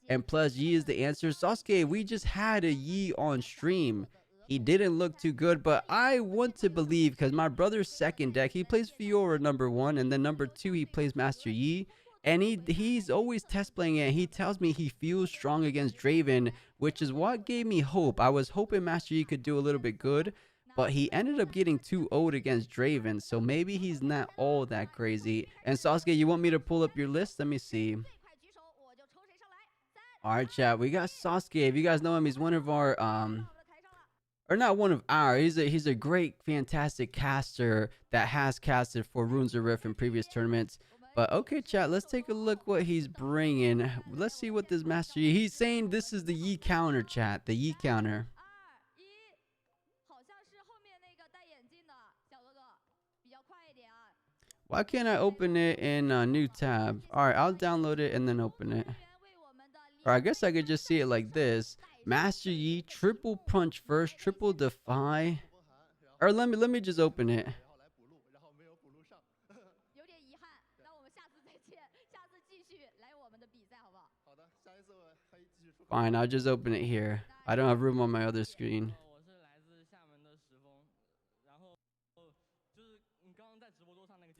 A: And plus, Yi is the answer. Sasuke, we just had a Yi on stream. He didn't look too good, but I want to believe, because my brother's second deck, he plays Fiora number 1, and then number 2, he plays Master Yi. And he's always test playing it. He tells me he feels strong against Draven, which is what gave me hope. I was hoping Master Yi could do a little bit good. but he ended up getting 2-0'd against Draven, so maybe he's not all that crazy. And Sasuke, you want me to pull up your list? Let me see. All right, chat. We got Sasuke. If you guys know him, he's one of our or not one of our. He's a great, fantastic caster that has casted for Runes of Rift in previous tournaments. But okay, chat. Let's take a look what he's bringing. Let's see what this Master Yi. He's saying this is the Yi counter, chat. The Yi counter. Why can't I open it in a new tab? All right, I'll download it and then open it. Or I guess I could just see it like this. Master Yi, triple punch first, triple defy. Or let me just open it. Fine, I'll just open it here. I don't have room on my other screen.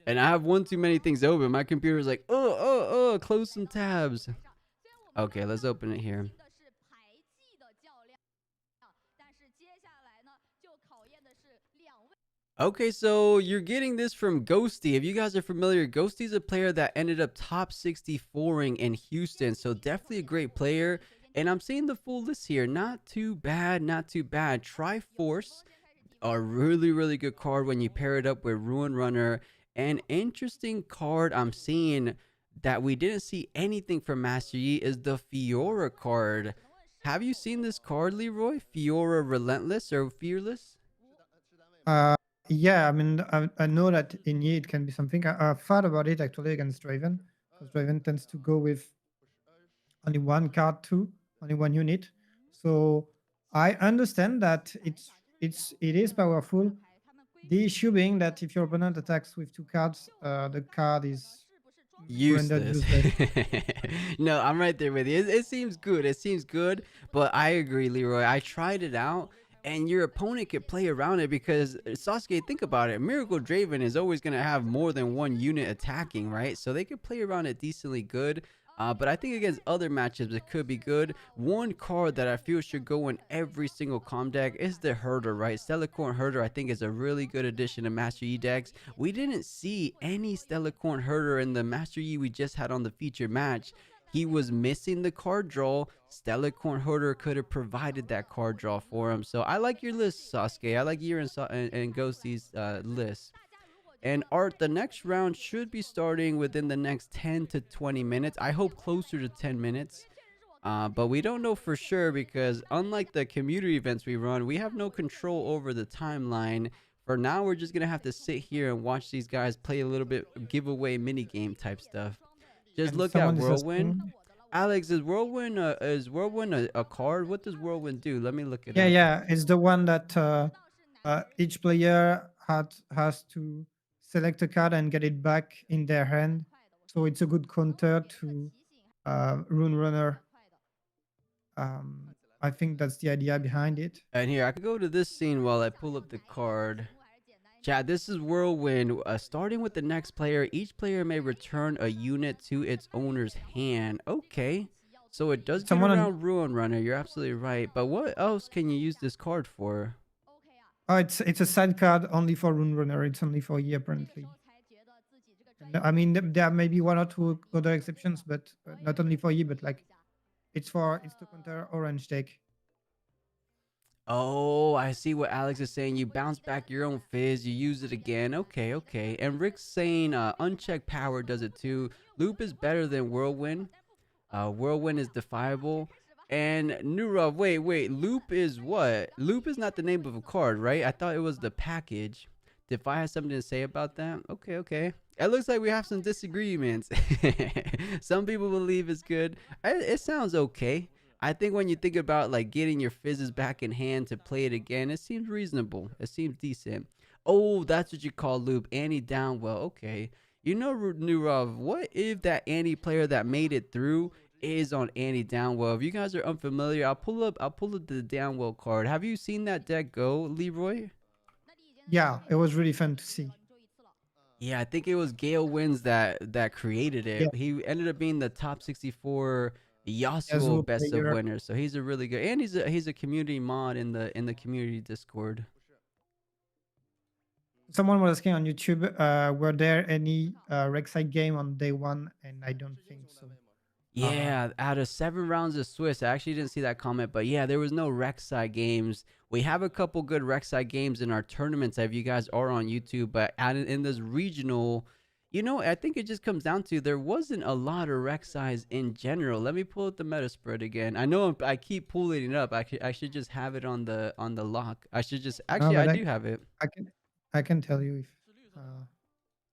A: And I have one too many things open. My computer's like, close some tabs. Okay, let's open it here. Okay, so you're getting this from Ghosty. If you guys are familiar, Ghosty's a player that ended up top 64ing in Houston. So definitely a great player. And I'm seeing the full list here. Not too bad, not too bad. Triforce, a really, really good card when you pair it up with Ruin Runner. An interesting card I'm seeing that we didn't see anything from Master Yi is the Fiora card. Have you seen this card, Leroy? Fiora Relentless or Fearless?
B: Yeah, I mean, I know that in Yi it can be something. I've thought about it actually against Draven, because Draven tends to go with only one card too, only one unit. So I understand that it is powerful. The issue being that if your opponent attacks with two cards, the card is rendered
A: Useless.
B: useless.
A: No, I'm right there with you. It seems good. It seems good, but I agree, Leroy. I tried it out, and your opponent could play around it because Sasuke, think about it. Miracle Draven is always going to have more than one unit attacking, right? So they could play around it decently good. But I think against other matchups, it could be good. One card that I feel should go in every single com deck is the Herder, right? Stellarcorn Herder, I think, is a really good addition to Master Yi decks. We didn't see any Stellarcorn Herder in the Master Yi we just had on the featured match. He was missing the card draw. Stellarcorn Herder could have provided that card draw for him. So I like your list, Sasuke. I like your and Ghosty's list. And Art, the next round should be starting within the next 10 to 20 minutes. I hope closer to 10 minutes. But we don't know for sure because unlike the community events we run, we have no control over the timeline. For now, we're just going to have to sit here and watch these guys play a little bit giveaway minigame type stuff. Just
B: And
A: look at
B: someone is
A: Whirlwind.
B: asking.
A: Alex, is Whirlwind a card? What does Whirlwind do? Let me look it
B: Yeah,
A: up.
B: yeah, it's the one that each player has to select a card and get it back in their hand. So it's a good counter to Rune Runner. I think that's the idea behind it.
A: And here, I could go to this scene while I pull up the card. Chat, this is Whirlwind. Starting with the next player, each player may return a unit to its owner's hand. Okay. So it does get
B: Someone
A: around Ruin Runner. You're absolutely right. But what else can you use this card for?
B: Oh, it's a side card only for Rune Runner. It's only for E apparently. I mean, there may be one or two other exceptions, but not only for E, but like it's to counter orange deck.
A: Oh, I see what Alex is saying. You bounce back your own fizz. You use it again. Okay, okay. And Rick's saying unchecked power does it too. Loop is better than Whirlwind. Whirlwind is defiable. And Nurov, wait. Loop is what? Loop is not the name of a card, right? I thought it was the package. Defy has something to say about that? Okay. It looks like we have some disagreements. Some people believe it's good. It sounds okay. I think when you think about like getting your fizzes back in hand to play it again, it seems reasonable. It seems decent. Oh, that's what you call loop. Annie Downwell. Okay. You know, Nurov, what if that Annie player that made it through is on Annie Downwell? If you guys are unfamiliar, I'll pull up the Downwell card. Have you seen that deck go, Leroy?
B: Yeah, it was really fun to see.
A: Yeah, I think it was Gale Wins that created it.
B: Yeah,
A: He ended up being the top 64 Yasuo
B: Yasuo
A: best of
B: player.
A: winners. So he's a really good, and he's a community mod in the community Discord.
B: someone was asking on YouTube, were there any Rek'Sai game on day one? And I don't think so. Uh,
A: Yeah, out of 7 rounds of Swiss, I actually didn't see that comment, but yeah, there was no Rek'Sai games. We have a couple good Rek'Sai games in our tournaments if you guys are on YouTube, but in this regional, I think it just comes down to there wasn't a lot of Rek'Sais in general. Let me pull up the meta spread again. I know I keep pulling it up. I should just have it on the lock. I should just
B: no,
A: actually I
B: but
A: do have it.
B: I can I can tell you if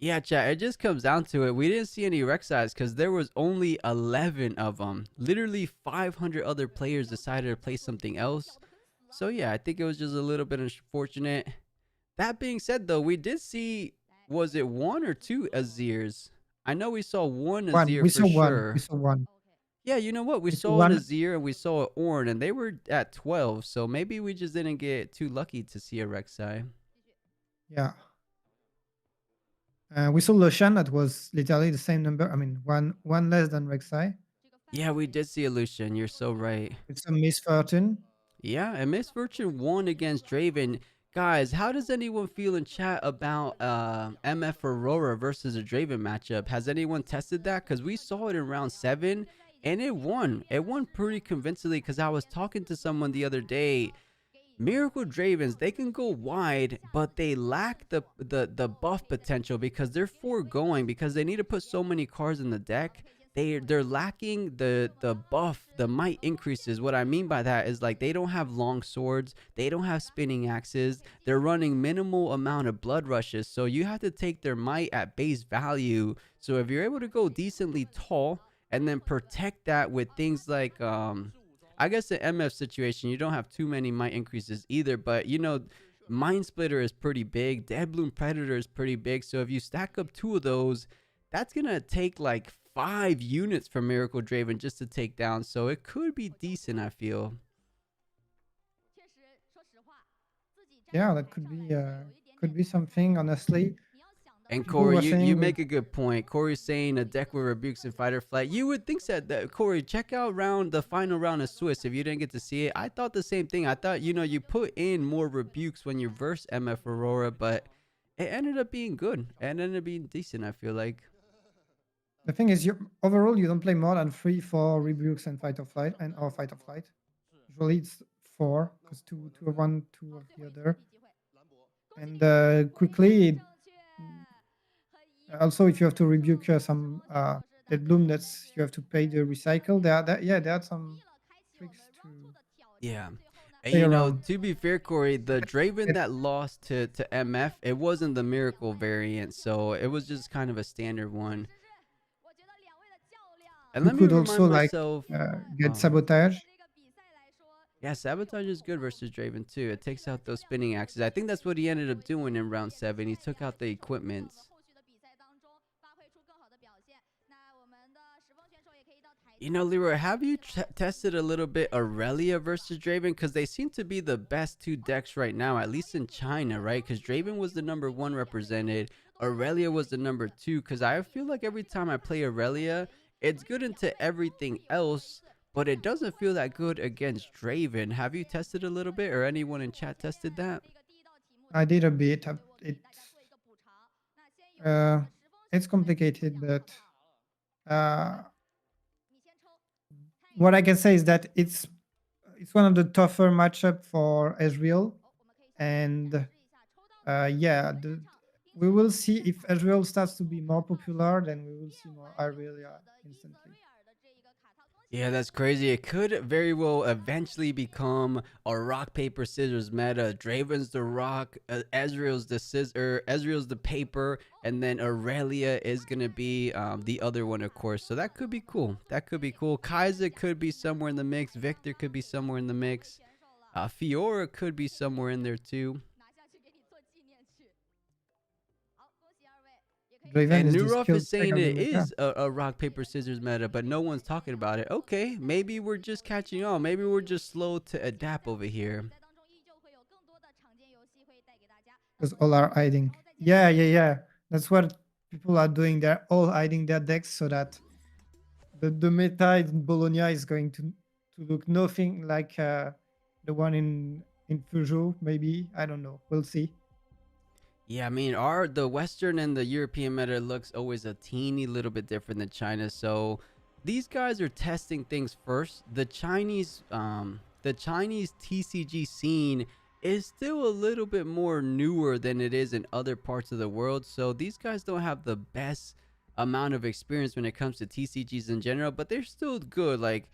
A: Yeah, chat. It just comes down to it. We didn't see any rec size because there was only 11 of them. Literally 500 other players decided to play something else. So yeah, I think it was just a little bit unfortunate. That being said, though, we did see, was it one or two Azirs? I know we saw one
B: one.
A: Azir
B: We
A: for
B: saw one. We
A: sure.
B: saw one.
A: Yeah, you know what? We
B: We saw
A: saw an
B: one.
A: Azir and we saw an Ornn, and they were at 12. So maybe we just didn't get too lucky to see a Rek'Sai.
B: Yeah. We saw Lucian. That was literally the same number. I mean, one less than Rek'Sai.
A: Yeah, we did see a Lucian. You're so right.
B: It's a misfortune.
A: Yeah, and Miss Fortune won against Draven. Guys, how does anyone feel in chat about MF Aurora versus a Draven matchup? Has anyone tested that? Because we saw it in round 7, and it won. It won pretty convincingly because I was talking to someone the other day. Miracle Dravens, they can go wide, but they lack the buff potential because they're foregoing, because they need to put so many cards in the deck. They're lacking the buff, the might increases. What I mean by that is, like, they don't have long swords, they don't have spinning axes, they're running minimal amount of blood rushes, so you have to take their might at base value. So if you're able to go decently tall and then protect that with things like I guess the MF situation, you don't have too many might increases either, but Mind Splitter is pretty big, Dead Bloom Predator is pretty big, so if you stack up 2 of those, that's gonna take like 5 units for Miracle Draven just to take down, so it could be decent, I feel.
B: Yeah, that could be something. Honestly,
A: And
B: people
A: Corey,
B: were
A: you
B: saying with
A: make a good point. Corey's saying a deck with rebukes and fighter flight. You would think that Corey, check out the final round of Swiss if you didn't get to see it. I thought the same thing. I thought, you put in more rebukes when you verse MF Aurora, but it ended up being good. It ended up being decent, I feel like.
B: the thing is, overall you don't play more than 3, 4 rebukes and fight or flight or fight or flight. Usually it's 4 because two of one, 2 of the other. And quickly, also if you have to rebuke some dead bloom, that's you have to pay the recycle. There are some tricks to
A: Yeah. And
B: play around.
A: to be fair, Corey, the Draven
B: It-
A: that lost to MF, it wasn't the Miracle variant, so it was just kind of a standard one. And
B: You
A: let me
B: could
A: remind
B: also like
A: myself.
B: get sabotage.
A: Yeah, Sabotage is good versus Draven too. It takes out those spinning axes. I think that's what he ended up doing in round 7. He took out the equipments. Leroy, have you tested a little bit Aurelia versus Draven? Because they seem to be the best 2 decks right now, at least in China, right? Because Draven was the number 1 represented. Aurelia was the number 2. Because I feel like every time I play Aurelia, it's good into everything else, but it doesn't feel that good against Draven. Have you tested a little bit, or anyone in chat tested that?
B: I did a bit. It's complicated, but what I can say is that it's one of the tougher matchup for Ezreal, and yeah, we will see if Ezreal starts to be more popular, then we will see more Aurelia instantly.
A: Yeah, that's crazy. It could very well eventually become a rock paper scissors meta. Draven's the rock, Ezreal's the scissor, Ezreal's the paper, and then Aurelia is gonna be the other one, of course. So that could be cool. That could be cool. Kaiser could be somewhere in the mix. Victor could be somewhere in the mix. Fiora could be somewhere in there too.
B: Draven
A: And
B: is the
A: Nuroff is
B: skilled tech
A: saying
B: of the
A: it
B: meta.
A: is a rock paper scissors meta, but no one's talking about it. Okay, maybe we're just catching on. Maybe we're just slow to adapt over here.
B: Because all are hiding. Yeah. That's what people are doing. They're all hiding their decks so that the meta in Bologna is going to look nothing like the one in Fuzhou. Maybe, I don't know. We'll see.
A: Yeah, I mean, the Western and the European meta looks always a teeny little bit different than China. So these guys are testing things first. The Chinese TCG scene is still a little bit more newer than it is in other parts of the world. So these guys don't have the best amount of experience when it comes to TCGs in general, but they're still good. Like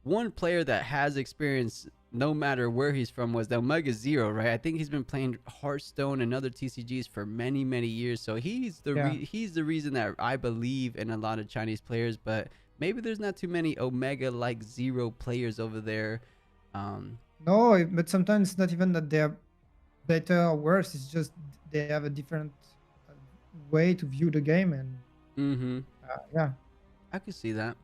A: one player that has experience no matter where he's from was the Omega Zero, right? I think he's been playing Hearthstone and other TCGs for many, many years. So
B: Yeah.
A: he's the reason that I believe in a lot of Chinese players, but maybe there's not too many Omega like Zero players over there. Um,
B: No, but sometimes it's not even that they're better or worse. It's just they have a different uh, way to view the game, and
A: mm-hmm.
B: yeah.
A: I could see that.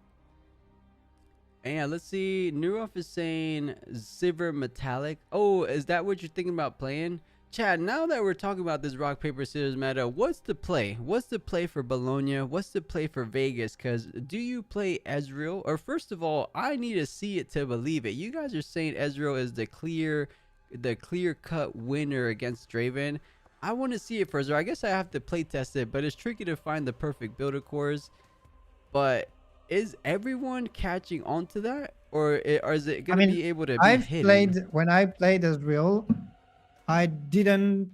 A: And yeah, let's see. Nurov is saying Silver Metallic. Oh, is that what you're thinking about playing? Chad, now that we're talking about this rock, paper, scissors meta, what's the play? What's the play for Bologna? What's the play for Vegas? Because do you play Ezreal? Or first of all, I need to see it to believe it. You guys are saying Ezreal is the clear cut winner against Draven. I want to see it first. Or I guess I have to play test it, but it's tricky to find the perfect builder cores. But is everyone catching on to that, or is it
B: I
A: gonna
B: mean,
A: be able to be
B: I've played
A: hidden?
B: when I played as real. I didn't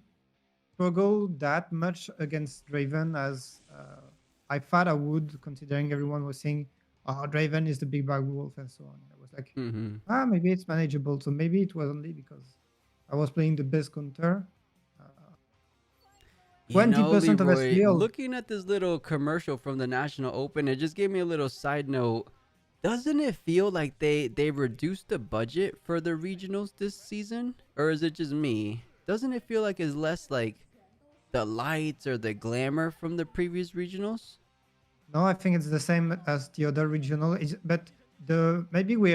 B: struggle that much against Draven as I thought I would, considering everyone was saying, "Oh, Draven is the big bad wolf" and so on. I was like,
A: Mm-hmm.
B: maybe it's manageable. So maybe it was only because I was playing the best counter. Uh,
A: You know,
B: 20% of
A: Leroy,
B: SPL.
A: looking at this little commercial from the National Open, it just gave me a little side note. Doesn't it feel like they reduced the budget for the regionals this season, or is it just me? Doesn't it feel like it's less like the lights or the glamour from the previous regionals?
B: No, I think it's the same as the other regional. But the maybe we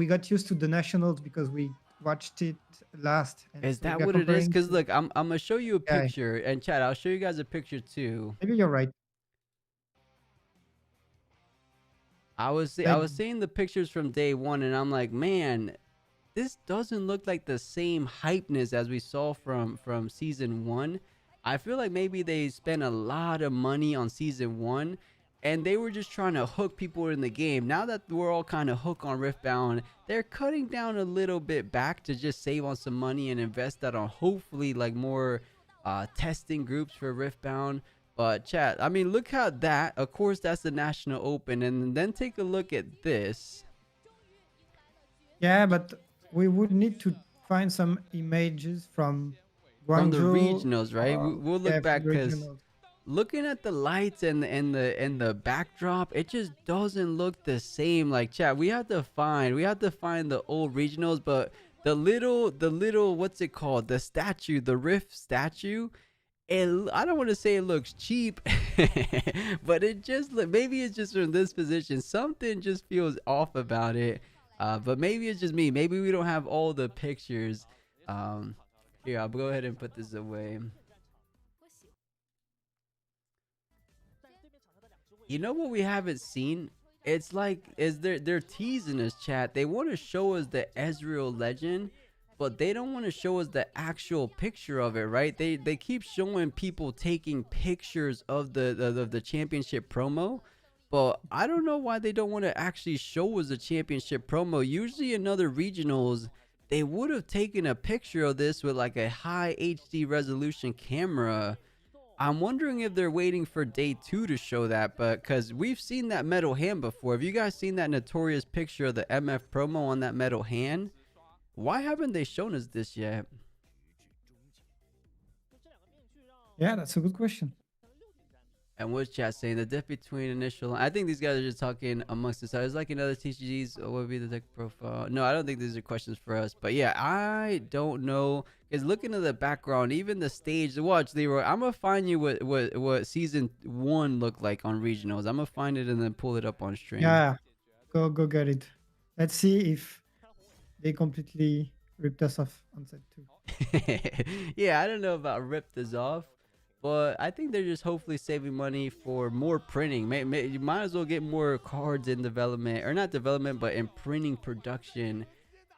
B: got used to the nationals because we watched it last, and
A: Is
B: so we
A: that
B: got
A: what it is?
B: comparing
A: Cause
B: to.
A: look, I'm gonna show you a
B: Yeah,
A: picture, and Chad, I'll show you guys a picture too.
B: maybe you're right.
A: I
B: Like,
A: was seeing the pictures from day one, and I'm like, man, this doesn't look like the same hypeness as we saw from season one. I feel like maybe they spent a lot of money on season one, and they were just trying to hook people in the game. Now that we're all kind of hooked on Riftbound, they're cutting down a little bit back to just save on some money and invest that on hopefully like more testing groups for Riftbound. But chat, I mean, look how that. Of course, that's the National Open, and then take a look at this
B: yeah, but we would need to find some images from
A: from the
B: Guangzhou.
A: regionals, right? We'll
B: Yeah,
A: look
B: from
A: back
B: the
A: because
B: regionals.
A: looking at the lights and the backdrop, it just doesn't look the same. Like chat, we have to find the old regionals, but the little what's it called? The statue, the Rift statue. I don't want to say it looks cheap, but it just maybe it's just from this position. Something just feels off about it. But maybe it's just me. Maybe we don't have all the pictures. Um, Here, I'll go ahead and put this away. You know what we haven't seen? It's like is they're teasing us, chat. They want to show us the Ezreal legend, but they don't want to show us the actual picture of it, right? They keep showing people taking pictures of the championship promo, but I don't know why they don't want to actually show us the championship promo. Usually in other regionals, they would have taken a picture of this with like a high HD resolution camera. I'm wondering if they're waiting for day two to show that, but because we've seen that metal hand before. Have you guys seen that notorious picture of the MF promo on that metal hand? Why haven't they shown us this yet?
B: Yeah, that's a good question.
A: And what's chat saying? The diff between initial. I think these guys are just talking amongst themselves. Like in other TCGs, what would be the tech profile? No, I don't think these are questions for us. But yeah, I don't know. Because looking at the background, even the stage. Watch, Leroy. I'm gonna find you what season one looked like on regionals. I'm gonna find it and then pull it up on stream.
B: Yeah, go get it. Let's see if they completely ripped us off on set two.
A: Yeah, I don't know about rip this off, but I think they're just hopefully saving money for more printing. You might as well get more cards in development, or not development, but in printing production.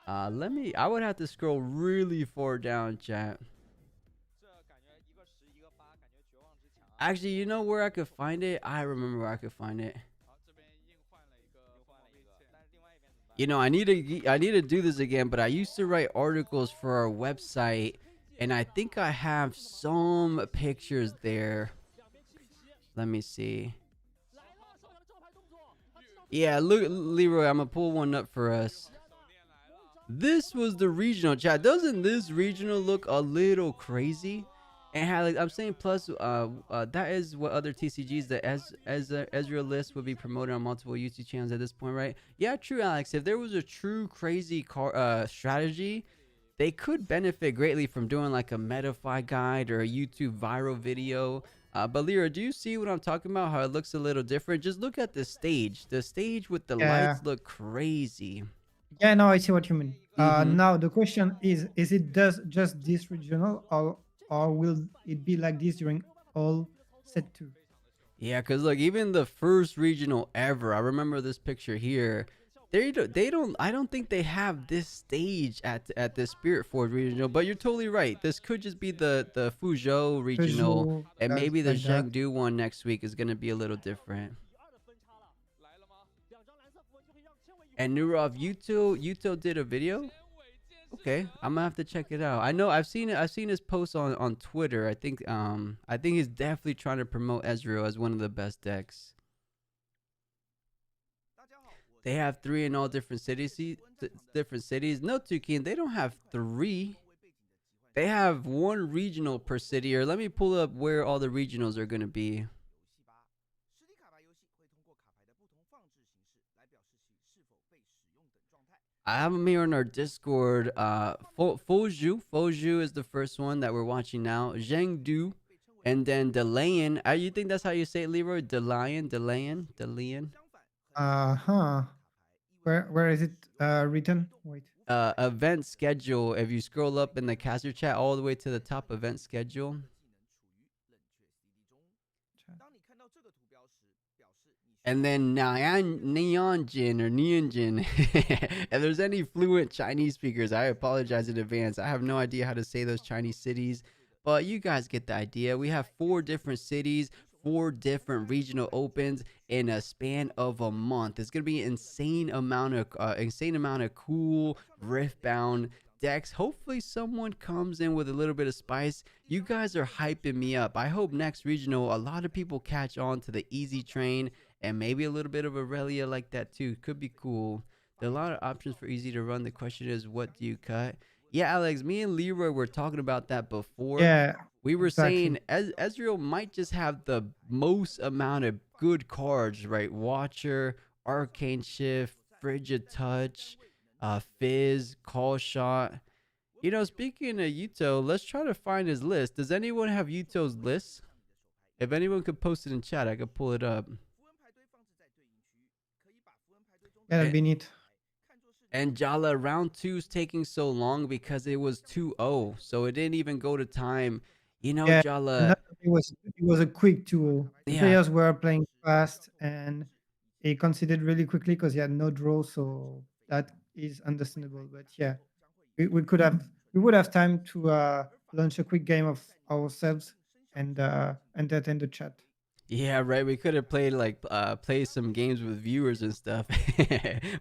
A: I would have to scroll really far down, chat. Actually, you know where I could find it? I remember where I could find it. I need to do this again, but I used to write articles for our website, and I think I have some pictures there. Let me see. Yeah, look, Leroy, I'm gonna pull one up for us. This was the regional chat. Doesn't this regional look a little crazy? And how, like I'm saying, plus that is what other TCGs that as Ezreal list would be promoted on multiple YouTube channels at this point, right? Yeah, true, Alex. If there was a true crazy strategy, they could benefit greatly from doing like a Metafy guide or a YouTube viral video. But Lyra, do you see what I'm talking about? How it looks a little different? Just look at the stage. The stage with the
B: Yeah.
A: lights look crazy.
B: Yeah, no, I see what you mean.
A: Mm-hmm.
B: Now the question is it does just this regional or will it be like this during all set two?
A: Yeah, cause like even the first regional ever, I remember this picture here. They don't. I don't think they have this stage at the Spiritforged regional. But you're totally right. This could just be the Fuzhou regional,
B: Peugeot,
A: and maybe the
B: like that.
A: Chengdu one next week is gonna be a little different. And Nurov Yuto did a video. Okay, I'm gonna have to check it out. I know I've seen it. I've seen his posts on Twitter. I think he's definitely trying to promote Ezreal as one of the best decks. They have three in all different cities. Different cities. No, Tukin, they don't have three. They have one regional per city. Or let me pull up where all the regionals are gonna be. I have them here in our Discord. Fuzhou is the first one that we're watching now. Chengdu, and then Dalian. You think that's how you say it, Leroy? Dalian.
B: Huh. Where is it written? Wait.
A: Event schedule. If you scroll up in the caster chat all the way to the top, event schedule.
B: Chat.
A: And then Neonjin or Neonjin. If there's any fluent Chinese speakers, I apologize in advance. I have no idea how to say those Chinese cities, but you guys get the idea. We have 4 different cities, 4 different regional opens in a span of a month. It's gonna be insane amount of cool Riftbound decks. Hopefully, someone comes in with a little bit of spice. You guys are hyping me up. I hope next regional, a lot of people catch on to the easy train and maybe a little bit of Aurelia like that too. Could be cool. There are a lot of options for easy to run. The question is, what do you cut? Yeah, Alex, me and Leroy were talking about that before.
B: Yeah,
A: We were
B: exactly.
A: saying Ezreal might just have the most amount of good cards, right? Watcher, Arcane Shift, Frigid Touch, Fizz, Call Shot. Speaking of Yuto, let's try to find his list. Does anyone have Yuto's list? If anyone could post it in chat, I could pull it up.
B: Yeah, that'd
A: And,
B: be neat.
A: and Jala, round two's taking so long because it was 2-0, so it didn't even go to time.
B: Yeah, and
A: Jala,
B: it was a quick 2-0. The
A: yeah,
B: players were playing fast and he conceded really quickly because he had no draw, so that is understandable. But yeah, we would have time to launch a quick game of ourselves and entertain the chat.
A: yeah, right. We could have played play some games with viewers and stuff.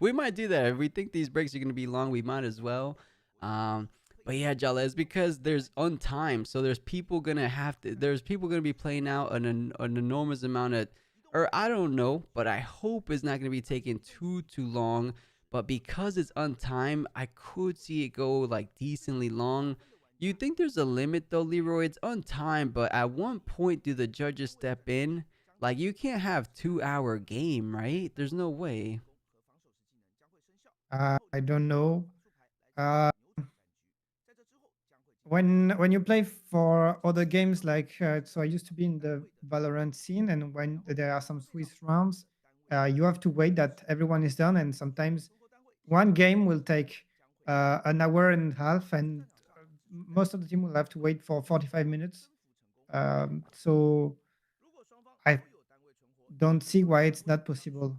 A: We might do that if we think these breaks are gonna be long. We might as well. Um, but yeah, Jala, it's because there's untime, so there's people gonna be playing out an enormous amount of, or I don't know, but I hope it's not gonna be taking too long. But because it's untime, I could see it go like decently long. You think there's a limit though, Leroy? It's on time, but at one point do the judges step in? Like you can't have 2 hour game, right? There's no way.
B: I don't know. Uh, when you play for other games like so I used to be in the Valorant scene, and when there are some Swiss rounds, you have to wait that everyone is done, and sometimes one game will take an hour and a half, and most of the team will have to wait for 45 minutes. So I don't see why it's not possible.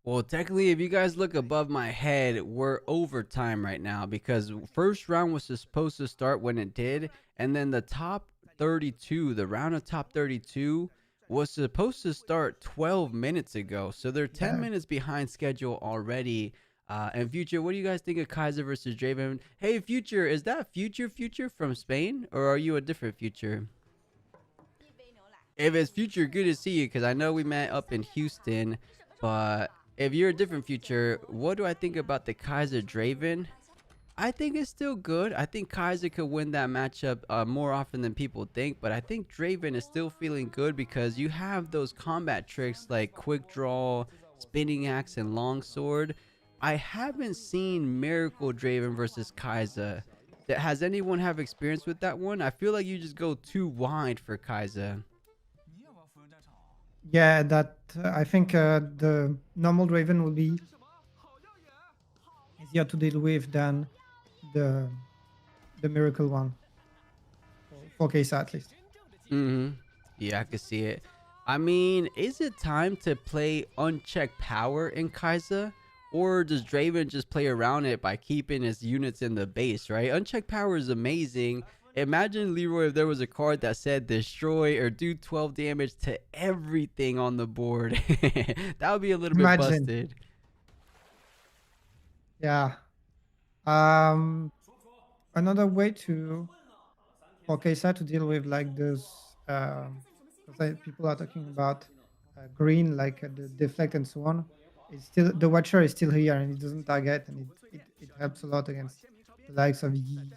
A: Well, technically, if you guys look above my head, we're overtime right now because first round was supposed to start when it did, and then the top 32, the round of top 32 was supposed to start 12 minutes ago. So they're 10
B: Yeah.
A: minutes behind schedule already. And Future, what do you guys think of Kaiser versus Draven? Hey, Future, is that Future from Spain, or are you a different Future? If it's Future, good to see you because I know we met up in Houston, but if you're a different Future, what do I think about the Kaiser Draven? I think it's still good. I think Kaiser could win that matchup more often than people think, but I think Draven is still feeling good because you have those combat tricks like quick draw, spinning axe, and longsword. I haven't seen Miracle Draven versus Kaiser. Has anyone have experience with that one? I feel like you just go too wide for Kaiser.
B: Yeah, that I think the normal Draven will be easier to deal with than the the miracle one for Kesa at least.
A: Mm-hmm. Yeah, I can see it. I mean, is it time to play unchecked power in Kai'Sa? Or does Draven just play around it by keeping his units in the base, right? Unchecked power is amazing. Imagine, Leroy, if there was a card that said destroy or do 12 damage to everything on the board. That would be a little bit
B: Imagine.
A: busted.
B: Yeah. Another way to for Kesa to deal with like those people are talking about green like the deflect and so on. It's still the Watcher is still here and it doesn't target and it helps a lot against the likes of Yi and so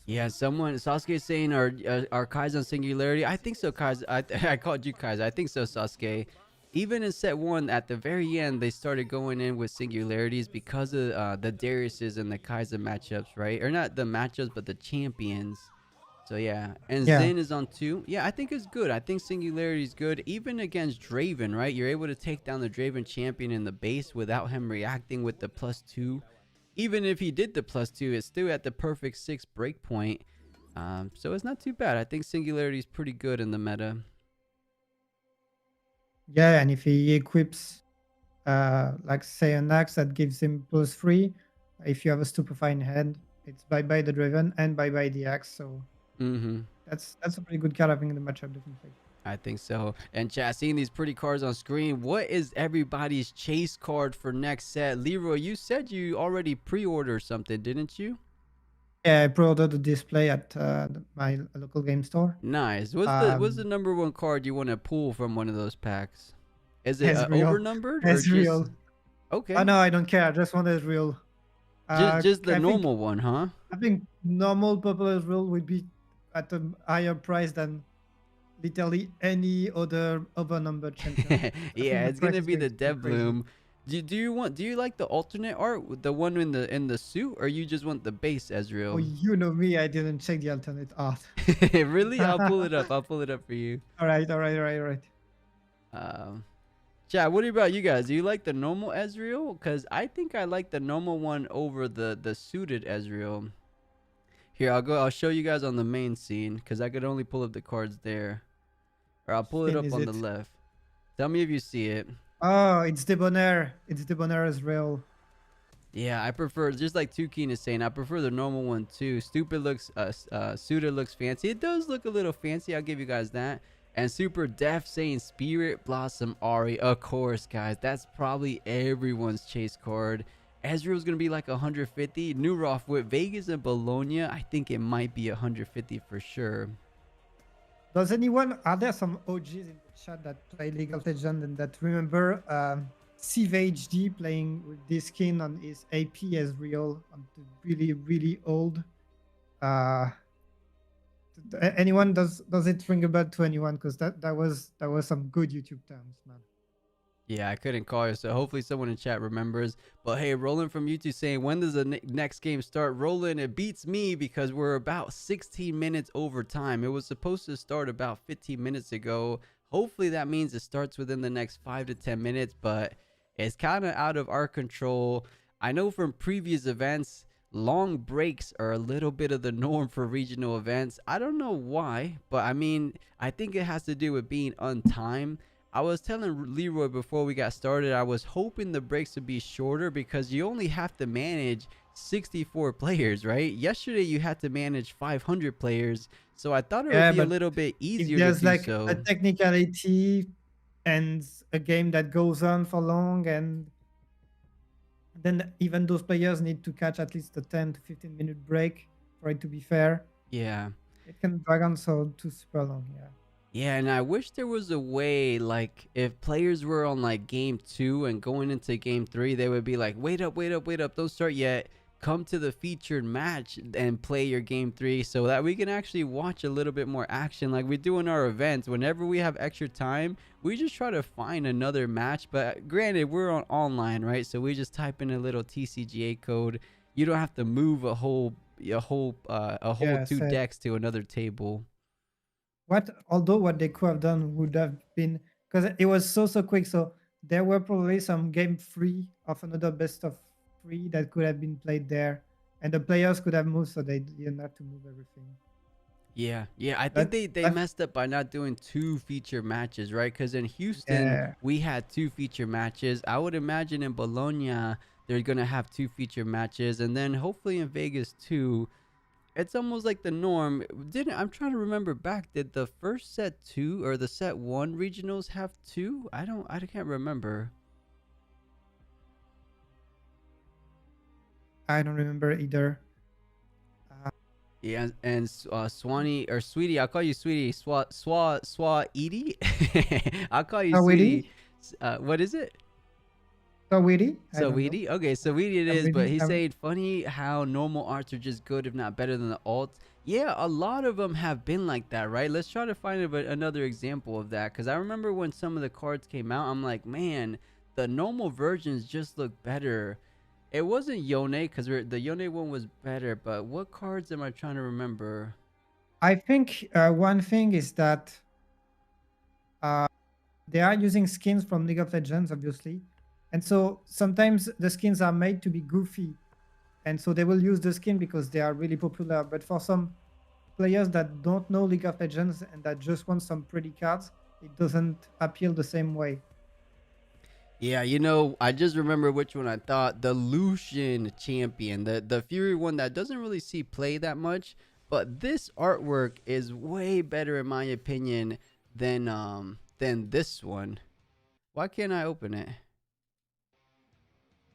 A: Yeah,
B: on.
A: someone Sasuke saying our Kai's on singularity. I think so, Kai's. I called you Kai's. I think so, Sasuke. Even in set one, at the very end, they started going in with singularities because of the Dariuses and the Kai'Sa matchups, right? Or not the matchups, but the champions. So yeah, and
B: Yeah.
A: Zen is on two. Yeah, I think it's good. I think singularity is good, even against Draven, right? You're able to take down the Draven champion in the base without him reacting with the +2. Even if he did the +2, it's still at the perfect 6 breakpoint. So it's not too bad. I think singularity is pretty good in the meta.
B: Yeah, and if he equips like say an axe that gives him +3, if you have a stupefy in hand, it's bye bye the Draven and bye bye the axe. So
A: Mm-hmm.
B: that's a pretty good card having in the matchup definitely.
A: I think so. And chat, seeing these pretty cards on screen, what is everybody's chase card for next set? Leroy, you said you already pre-ordered something, didn't you?
B: Yeah, I pre-ordered the display at my local game store.
A: Nice. What's the
B: Um,
A: number one card you want to pull from one of those packs? Is it
B: Ezreal,
A: over numbered or just
B: Ezreal. Oh
A: okay?
B: no, I don't care. I just want Ezreal.
A: Just the
B: I think
A: normal one, huh?
B: normal purple Ezreal would be at a higher price than literally any other overnumbered champion. I think
A: Yeah,
B: the
A: it's
B: price
A: gonna
B: is
A: be
B: going
A: the
B: to be crazy.
A: Devloom. Do you like the alternate art, the one in the suit, or you just want the base
B: Oh,
A: Ezreal?
B: you know me. I didn't check the alternate art.
A: Really? I'll pull it up. I'll pull it up for you.
B: All right, all right, all right, all right.
A: Um, Chat, what about you guys? Do you like the normal Ezreal? Because I think I like the normal one over the suited Ezreal. Here, I'll show you guys on the main scene because I could only pull up the cards there. Or I'll pull it
B: Thin
A: up
B: is
A: on the
B: it?
A: left. Tell me if you see it.
B: Oh, it's Debonair. It's Debonair Ezreal.
A: Yeah, I prefer, just like Tukeen is saying, I prefer the normal one too. Stupid looks, Suda looks fancy. It does look a little fancy, I'll give you guys that. And Super Def saying Spirit Blossom Ari. Of course, guys, that's probably everyone's chase card. Ezreal's gonna be like 150. Nuroff with Vegas and Bologna, I think it might be 150 for sure.
B: Are there some OGs in the chat that play League of Legends and that remember CVHD playing with this skin on his AP Ezreal on the really, really old? Anyone does it ring a bell to anyone? Because that was some good YouTube terms, man.
A: Yeah, I couldn't call you, so hopefully someone in chat remembers. But hey, Roland from YouTube saying, when does the next game start? Roland, it beats me because we're about 16 minutes over time. It was supposed to start about 15 minutes ago. Hopefully that means it starts within the next 5 to 10 minutes, but it's kind of out of our control. I know from previous events, long breaks are a little bit of the norm for regional events. I don't know why, but I mean, I think it has to do with being on time. I was telling Leroy before we got started, I was hoping the breaks would be shorter because you only have to manage 64 players, right? Yesterday you had to manage 500 players, so I thought it would
B: Yeah,
A: be a
B: but
A: little bit
B: if
A: easier to
B: there's
A: do
B: like a
A: so.
B: technicality and a game that goes on for long, and then even those players need to catch at least a 10 to 15-minute break for it to be fair.
A: Yeah.
B: It can drag on so too super long. Yeah.
A: Yeah, and I wish there was a way, like, if players were on like game 2 and going into game 3, they would be like, wait up, wait up, wait up, don't start yet. Come to the featured match and play your game 3 so that we can actually watch a little bit more action like we do in our events. Whenever we have extra time, we just try to find another match. But granted, we're on online, right? So we just type in a little TCGA code. You don't have to move a whole
B: Yeah.
A: two
B: So
A: decks to another table.
B: what they could have done would have been, because it was so quick. So there were probably some game three of another best of three that could have been played there, and the players could have moved, so they didn't have to move everything.
A: Yeah, yeah. I think
B: But
A: they
B: but
A: messed up by not doing two feature matches, right? Because in Houston
B: yeah,
A: we had two feature matches. I would imagine in Bologna they're gonna have two feature matches, and then hopefully in Vegas too. It's almost like the norm. Didn't I'm trying to remember back? Did the first set two or the set one regionals have two? I can't remember.
B: I don't remember either. Uh,
A: Yeah, and Swanee or Sweetie, I'll call you Sweetie. Edie. I'll call you Sweetie.
B: Sawiri,
A: What is it?
B: Sawiri, I
A: So
B: don't know.
A: weedy. Okay, so weedy it is, but
B: Sawiri,
A: he's saying funny how normal arts are just good, if not better than the alts. Yeah, a lot of them have been like that, right? Let's try to find another example of that, because I remember when some of the cards came out, I'm like, man, the normal versions just look better. It wasn't Yone, because the Yone one was better, but what cards am I trying to remember?
B: I think one thing is that uh, they are using skins from League of Legends, obviously, and so sometimes the skins are made to be goofy, and so they will use the skin because they are really popular. But for some players that don't know League of Legends and that just want some pretty cards, it doesn't appeal the same way.
A: Yeah, I just remember which one I thought. The Lucian champion, the Fury one that doesn't really see play that much, but this artwork is way better in my opinion than this one. Why can't I open it?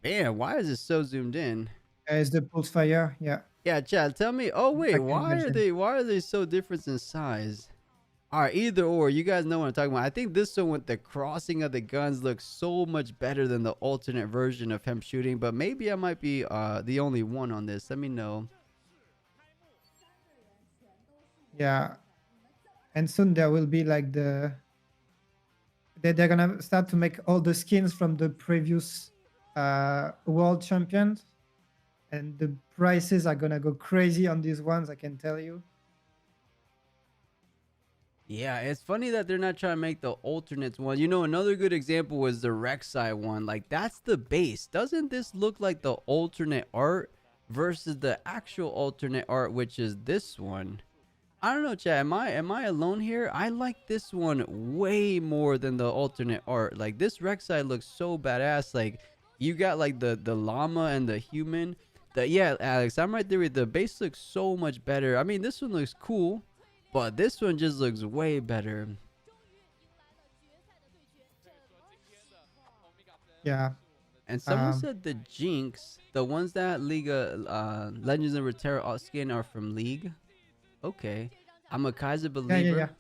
A: Man, why is it so zoomed in?
B: As the pulse fire, yeah,
A: Yeah, Chad, tell me. Oh wait,
B: I can imagine.
A: why are they so different in size? All right, either or, you guys know what I'm talking about. I think this one with the crossing of the guns looks so much better than the alternate version of him shooting, but maybe I might be the only one on this. Let me know.
B: Yeah, and soon there will be like they're gonna start to make all the skins from the previous world champions, and the prices are gonna go crazy on these ones, I can tell you.
A: Yeah, it's funny that they're not trying to make the alternates one. Another good example was the Rek'Sai one. Like, that's the base. Doesn't this look like the alternate art versus the actual alternate art, which is this one? I don't know, Chad. Am I alone here? I like this one way more than the alternate art. Like, this Rek'Sai looks so badass. Like, you got like the llama and the human. Yeah, Alex, I'm right there with the base looks so much better. I mean, this one looks cool, but this one just looks way better.
B: Yeah.
A: And someone
B: um
A: said the Jinx, the ones that League Legends of Runeterra skin are from League. Okay. I'm a Kaiser
B: yeah.
A: believer.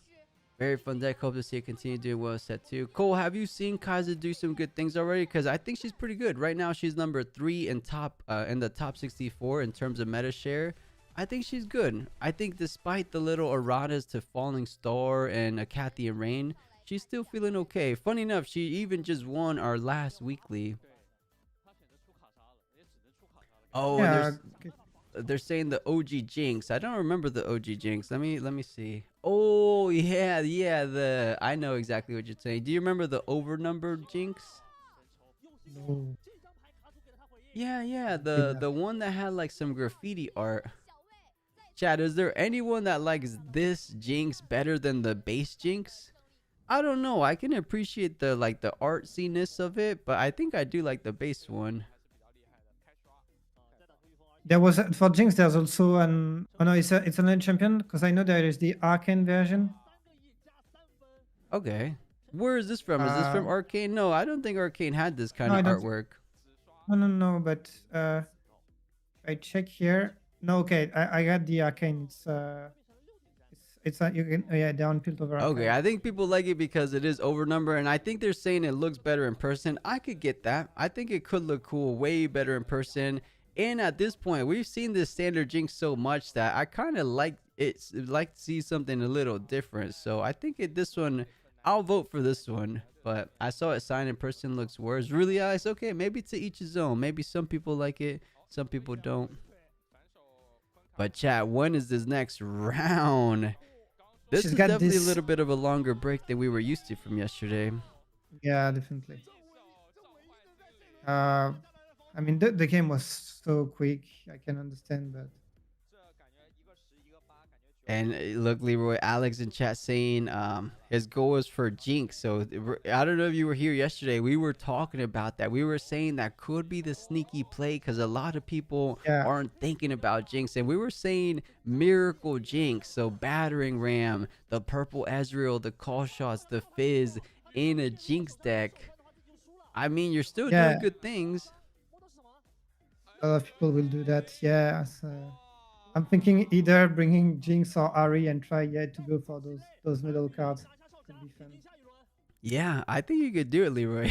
A: Very fun deck. Hope to see it continue doing well set 2. Cole, have you seen Kaiser do some good things already? Because I think she's pretty good. Right now, she's number 3 in the top 64 in terms of meta share. I think she's good. I think despite the little erratas to Falling Star and Acathian Rain, she's still feeling okay. Funny enough, she even just won our last weekly. Oh, and
B: yeah
A: they're saying the OG Jinx. I don't remember the OG Jinx. Let me see. Oh yeah. I know exactly what you're saying. Do you remember the overnumbered Jinx?
B: no,
A: Yeah.
B: did
A: The one that had like some graffiti art. Chad, is there anyone that likes this Jinx better than the base Jinx? I don't know. I can appreciate the like the artsiness of it, but I think I do like the base one.
B: There was for Jinx. There's also an oh no, it's an champion because I know there is the arcane version.
A: Okay. Where is this from? Is this from
B: Uh,
A: Arcane? No, I don't think Arcane had this kind
B: no,
A: of
B: I don't.
A: artwork.
B: No. But I check here. No, okay. I got the arcane. It's you can yeah down tilt over
A: Okay,
B: arcane.
A: I think people like it because it is overnumber, and I think they're saying it looks better in person. I could get that. I think it could look cool, way better in person. And at this point, we've seen this standard Jinx so much that I kind of like to see something a little different. So I think this one, I'll vote for this one. But I saw it signed in person, looks worse. Really nice. Okay, maybe to each his own. Maybe some people like it, some people don't. But chat, when is this next round? This
B: She's
A: is
B: got
A: definitely a
B: this.
A: little bit of a longer break than we were used to from yesterday.
B: Yeah, definitely. Uh, I mean the game was so quick. I can understand, but
A: And look, Leroy, Alex in chat saying his goal is for Jinx. So I don't know if you were here yesterday. We were talking about that. We were saying that could be the sneaky play because a lot of people
B: yeah,
A: aren't thinking about Jinx. And we were saying Miracle Jinx. So Battering Ram, the Purple Ezreal, the Call Shots, the Fizz in a Jinx deck. I mean, you're still
B: yeah.
A: doing good things.
B: A lot of people will do that. Yeah. So I'm thinking either bringing Jinx or Ari and try to go for those middle cards. Could be fun.
A: Yeah, I think you could do it, Leroy.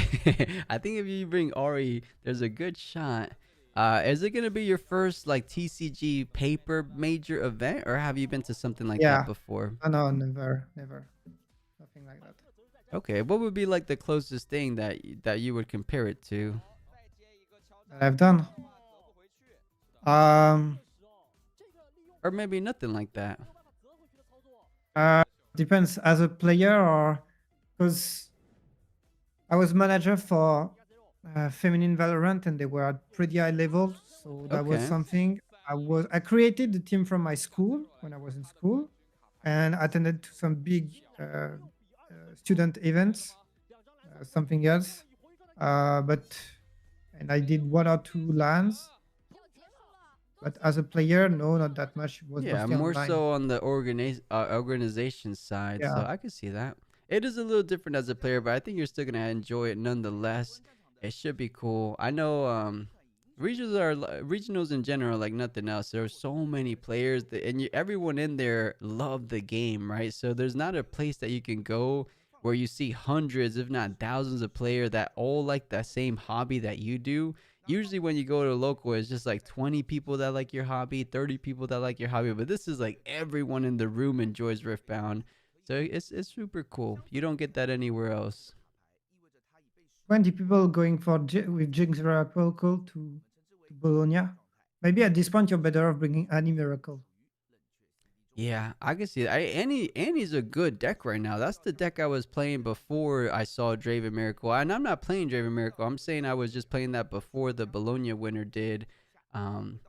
A: I think if you bring Ori, there's a good shot. Is it gonna be your first like TCG paper major event, or have you been to something like that
B: Yeah.
A: before?
B: Oh, no, never. Nothing like that.
A: Okay, what would be like the closest thing that you would compare it to?
B: That I've done. Um,
A: Or maybe nothing like that.
B: uh, Depends as a player or because I was manager for feminine Valorant and they were at pretty high level, so that was
A: Okay.
B: something. I created the team from my school when I was in school, and attended to some big student events. Something else, but and I did one or two LANs. But as a player, no, not that much. It was
A: Yeah,
B: mostly
A: more
B: online.
A: so on the organization side. So
B: Yeah,
A: I could see that. It is a little different as a player, but I think you're still gonna enjoy it nonetheless. It should be cool. I know regionals in general like nothing else. There are so many players and everyone in there love the game, right? So there's not a place that you can go where you see hundreds, if not thousands, of players that all like the same hobby that you do. Usually when you go to a local, it's just like 20 people that like your hobby, 30 people that like your hobby, but this is like everyone in the room enjoys Riftbound. So it's super cool. You don't get that anywhere else.
B: 20 people going for with Jinx Miracle to Bologna. Maybe at this point you're better off bringing Annie Miracle.
A: Yeah, I can see that. Annie's a good deck right now. That's the deck I was playing before I saw Draven Miracle. And I'm not playing Draven Miracle. I'm saying I was just playing that before the Bologna winner did. Um,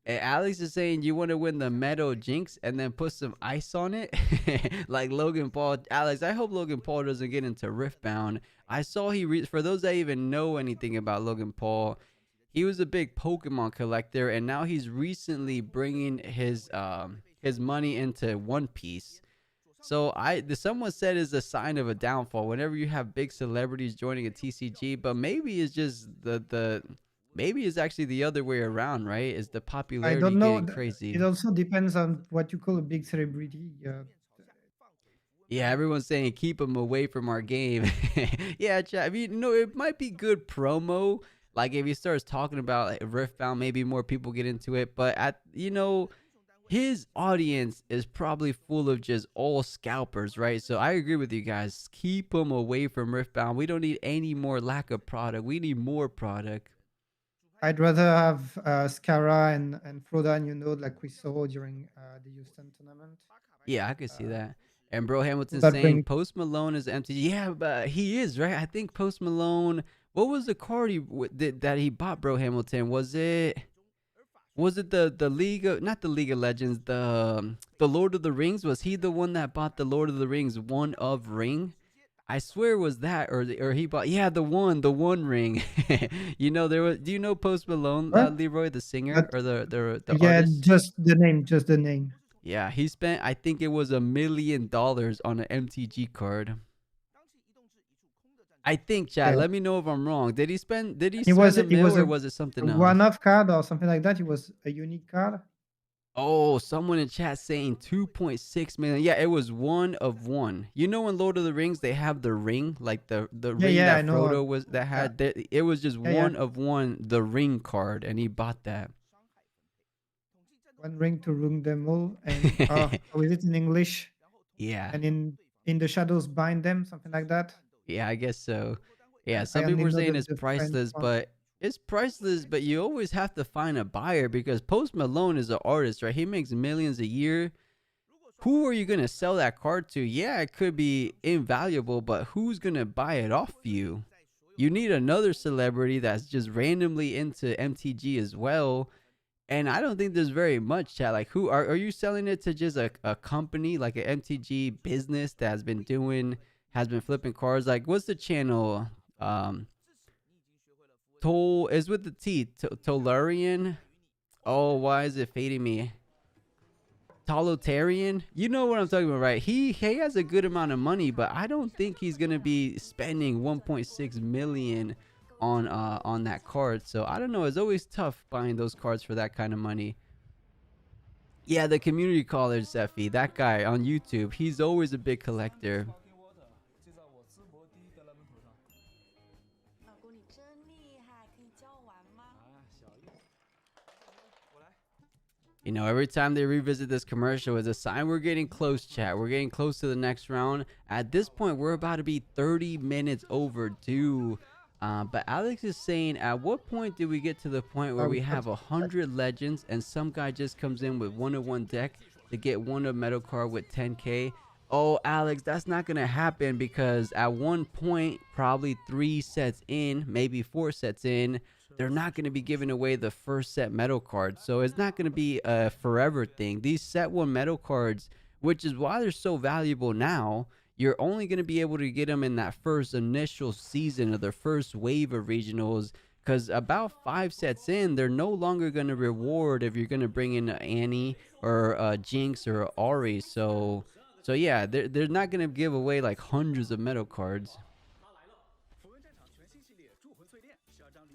A: Alex is saying you want to win the Meadow Jinx and then put some ice on it, like Logan Paul. Alex, I hope Logan Paul doesn't get into Riftbound. I saw for those that even know anything about Logan Paul, he was a big Pokemon collector, and now he's recently bringing his money into One Piece. So someone said is a sign of a downfall whenever you have big celebrities joining a TCG, but maybe it's just the maybe it's actually the other way around, right? Is the
B: I
A: popularity
B: don't know.
A: getting crazy?
B: It also depends on what you call a big celebrity.
A: Yeah, everyone's saying keep him away from our game. Yeah, chat. I mean, no, it might be good promo. Like if he starts talking about like, Riftbound, maybe more people get into it. But his audience is probably full of just all scalpers, right? So I agree with you guys. Keep them away from Riftbound. We don't need any more lack of product. We need more product.
B: I'd rather have Scara and Frodan, like we saw during the Houston tournament.
A: Yeah, I could see
B: Uh,
A: that. And Bro Hamilton
B: that
A: saying
B: bring
A: Post Malone is MTG. Yeah, but he is, right? I think Post Malone. What was the card that he bought, Bro Hamilton? Was it the League of, not the League of Legends, the Lord of the Rings? Was he the one that bought the Lord of the Rings One of Ring? I swear it was that, or he bought, yeah, the one ring. You know, there was. Do you know Post Malone,
B: What?
A: Leroy, the singer
B: But
A: or the
B: yeah,
A: artist?
B: just the name.
A: Yeah, he spent, I think it was $1 million on an MTG card. I think, Chad.
B: Okay.
A: Let me know if I'm wrong. Did he spend? Did he
B: It
A: spend
B: was
A: a
B: it
A: mil,
B: was
A: or
B: a,
A: was it
B: a
A: something else?
B: one-off card or something like that. It was a unique card.
A: Oh, someone in chat saying 2.6 million. Yeah, it was one of one. You know, in Lord of the Rings, they have the ring, like the
B: Yeah,
A: ring
B: yeah, I
A: that
B: know.
A: Frodo was that
B: Yeah,
A: had. It was just
B: yeah, yeah.
A: one of one, the ring card, and he bought that.
B: One ring to rule them all, and how is it in English?
A: Yeah,
B: And in the shadows bind them, something like that.
A: yeah, I guess so. Yeah,
B: I
A: some people
B: only
A: were
B: know
A: saying it's
B: the French
A: priceless,
B: one.
A: but it's priceless. But you always have to find a buyer because Post Malone is an artist, right? He makes millions a year. Who are you gonna sell that card to? Yeah, it could be invaluable, but who's gonna buy it off you? You need another celebrity that's just randomly into MTG as well. And I don't think there's very much, chat. Like, who are you selling it to? Just a company, like an MTG business that has been flipping cards? Like, what's the channel? Um, Tol is with the T. Tolarian. Oh, why is it fading me? Tolotarian, you know what I'm talking about, right? He has a good amount of money, but I don't think he's gonna be spending 1.6 million on that card. So I don't know. It's always tough buying those cards for that kind of money. Yeah, the community college Seffi, that guy on YouTube, he's always a big collector. You know, every time they revisit this commercial is a sign we're getting close, chat. We're getting close to the next round. At this point, we're about to be 30 minutes overdue. But Alex is saying, at what point did we get to the point where
B: We
A: we
B: have
A: have
B: to check.
A: 100 legends and some guy just comes in with one of one deck to get one of metal card with 10k? Oh, Alex, that's not going to happen because at one point, probably 3 sets in, maybe 4 sets in, they're not going to be giving away the first set metal cards. So it's not going to be a forever thing. These set one metal cards, which is why they're so valuable now, you're only going to be able to get them in that first initial season of the first wave of regionals. Because about 5 sets in, they're no longer going to reward if you're going to bring in Annie or Jinx or Ori. So yeah, they're not going to give away like hundreds of metal cards.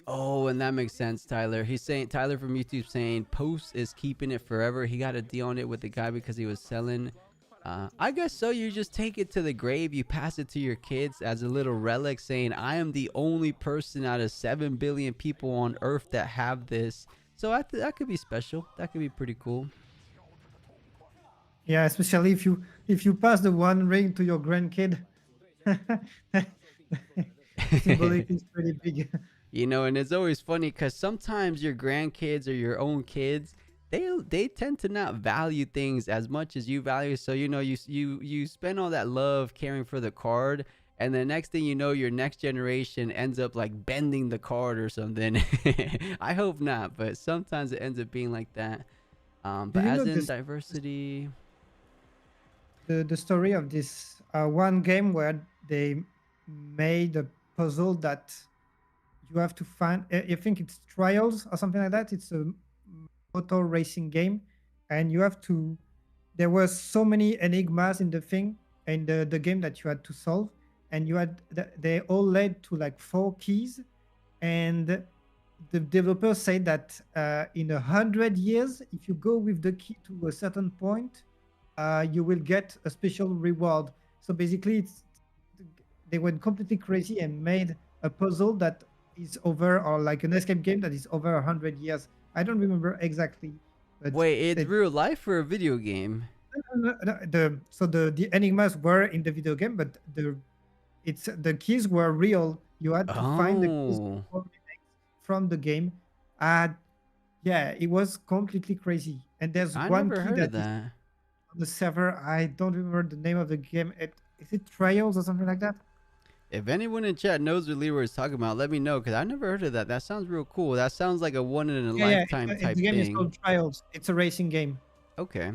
A: Oh, and that makes sense, Tyler. He's saying, Tyler from YouTube saying Post is keeping it forever. He got a deal on it with the guy because he was selling. I guess so. You just take it to the grave. You pass it to your kids as a little relic, saying, "I am the only person out of 7 billion people on Earth that have this." So that could be special. That could be pretty cool.
B: Yeah, especially if you pass the one ring to your grandkid. Symbolic is pretty big.
A: You know, and it's always funny because sometimes your grandkids or your own kids, they tend to not value things as much as you value. So you know, you spend all that love caring for the card, and the next thing you know, your next generation ends up like bending the card or something. I hope not, but sometimes it ends up being like that.
B: Do
A: But
B: you
A: as
B: know
A: in
B: this
A: diversity,
B: the story of this one game where they made a puzzle that you have to find? I think it's Trials or something like that. It's a motor racing game, and you have to. There were so many enigmas in the thing in the game that you had to solve, and you had they all led to like 4 keys, and the developer said that in 100 years, if you go with the key to a certain point, you will get a special reward. So basically, they went completely crazy and made a puzzle that is over, or like an escape game that is over 100 years. I don't remember exactly, but
A: wait, it's
B: they,
A: real life or a video game?
B: the enigmas were in the video game, but the keys were real. You had to find the keys
A: Oh,
B: from the game. Uh yeah, it was completely crazy. And there's
A: I
B: one
A: never
B: key
A: heard of
B: that is
A: that.
B: on the server. I don't remember the name of the game. Is it Trials or something like that?
A: If anyone in chat knows what Leroy is talking about, let me know because I never heard of that. That sounds real cool. That sounds like a one in a
B: Yeah, yeah.
A: lifetime
B: The
A: type
B: game is
A: thing.
B: called Trials. It's a racing game.
A: Okay.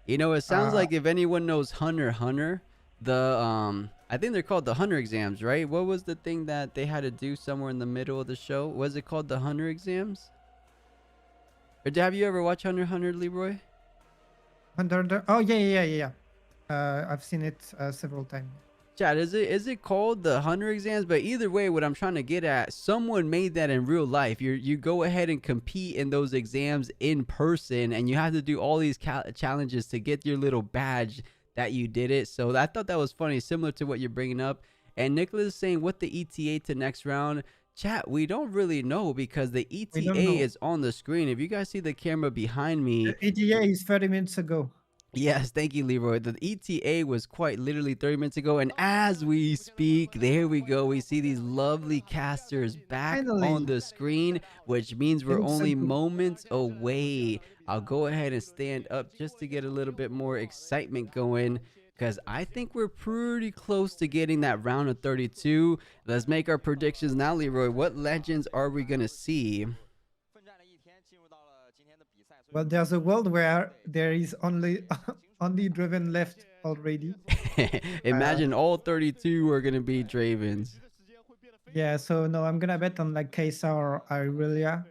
A: You know, it sounds
B: Uh,
A: like if anyone knows Hunter Hunter, the I think they're called the Hunter exams, right? What was the thing that they had to do somewhere in the middle of the show? Was it called the Hunter exams? Or have you ever watched Hunter x Hunter, Leroy?
B: Oh yeah, yeah, yeah, yeah. I've seen it several times.
A: Chad, is it called the Hunter exams? But either way, what I'm trying to get at, someone made that in real life. You go ahead and compete in those exams in person, and you have to do all these challenges to get your little badge that you did it. So I thought that was funny, similar to what you're bringing up. And Nicholas is saying, what the ETA to next round? Chat, we don't really know because the
B: We don't
A: ETA
B: know.
A: is on the screen. If you guys see the camera behind me,
B: The ETA is 30 minutes ago.
A: yes, thank you, Leroy. The ETA was quite literally 30 minutes ago. And as we speak, there we go. We see these lovely casters back on
B: Finally,
A: the screen, which means
B: they
A: we're
B: look so
A: only
B: good.
A: moments away. I'll go ahead and stand up just to get a little bit more excitement going because I think we're pretty close to getting that round of 32. Let's make our predictions now, Leroy. What legends are we going to see?
B: Well, there's a world where there is only only Driven left already. Uh,
A: Imagine all 32 are going to be Dravens.
B: yeah, so no, I'm gonna bet on like Kesa or Irelia.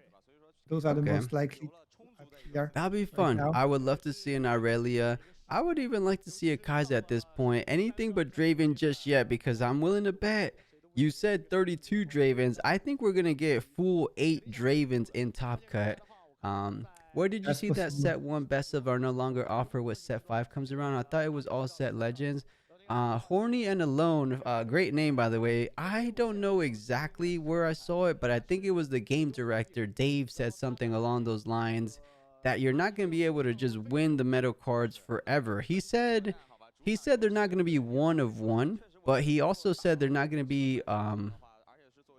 B: Those are the
A: Okay.
B: most likely to appear
A: That'll be
B: right
A: fun.
B: now.
A: I would love to see an Irelia. I would even like to see a Kaiser at this point. Anything but Draven just yet because I'm willing to bet. You said 32 Dravens. I think we're going to get full 8 Dravens in Top Cut. Where did you
B: That's
A: see that
B: possible.
A: set 1 best of are no longer offer with set 5 comes around? I thought it was all set legends. Horny and Alone, great name by the way. I don't know exactly where I saw it, but I think it was the game director. Dave said something along those lines that you're not going to be able to just win the metal cards forever. He said they're not going to be one of one, but he also said they're not going to be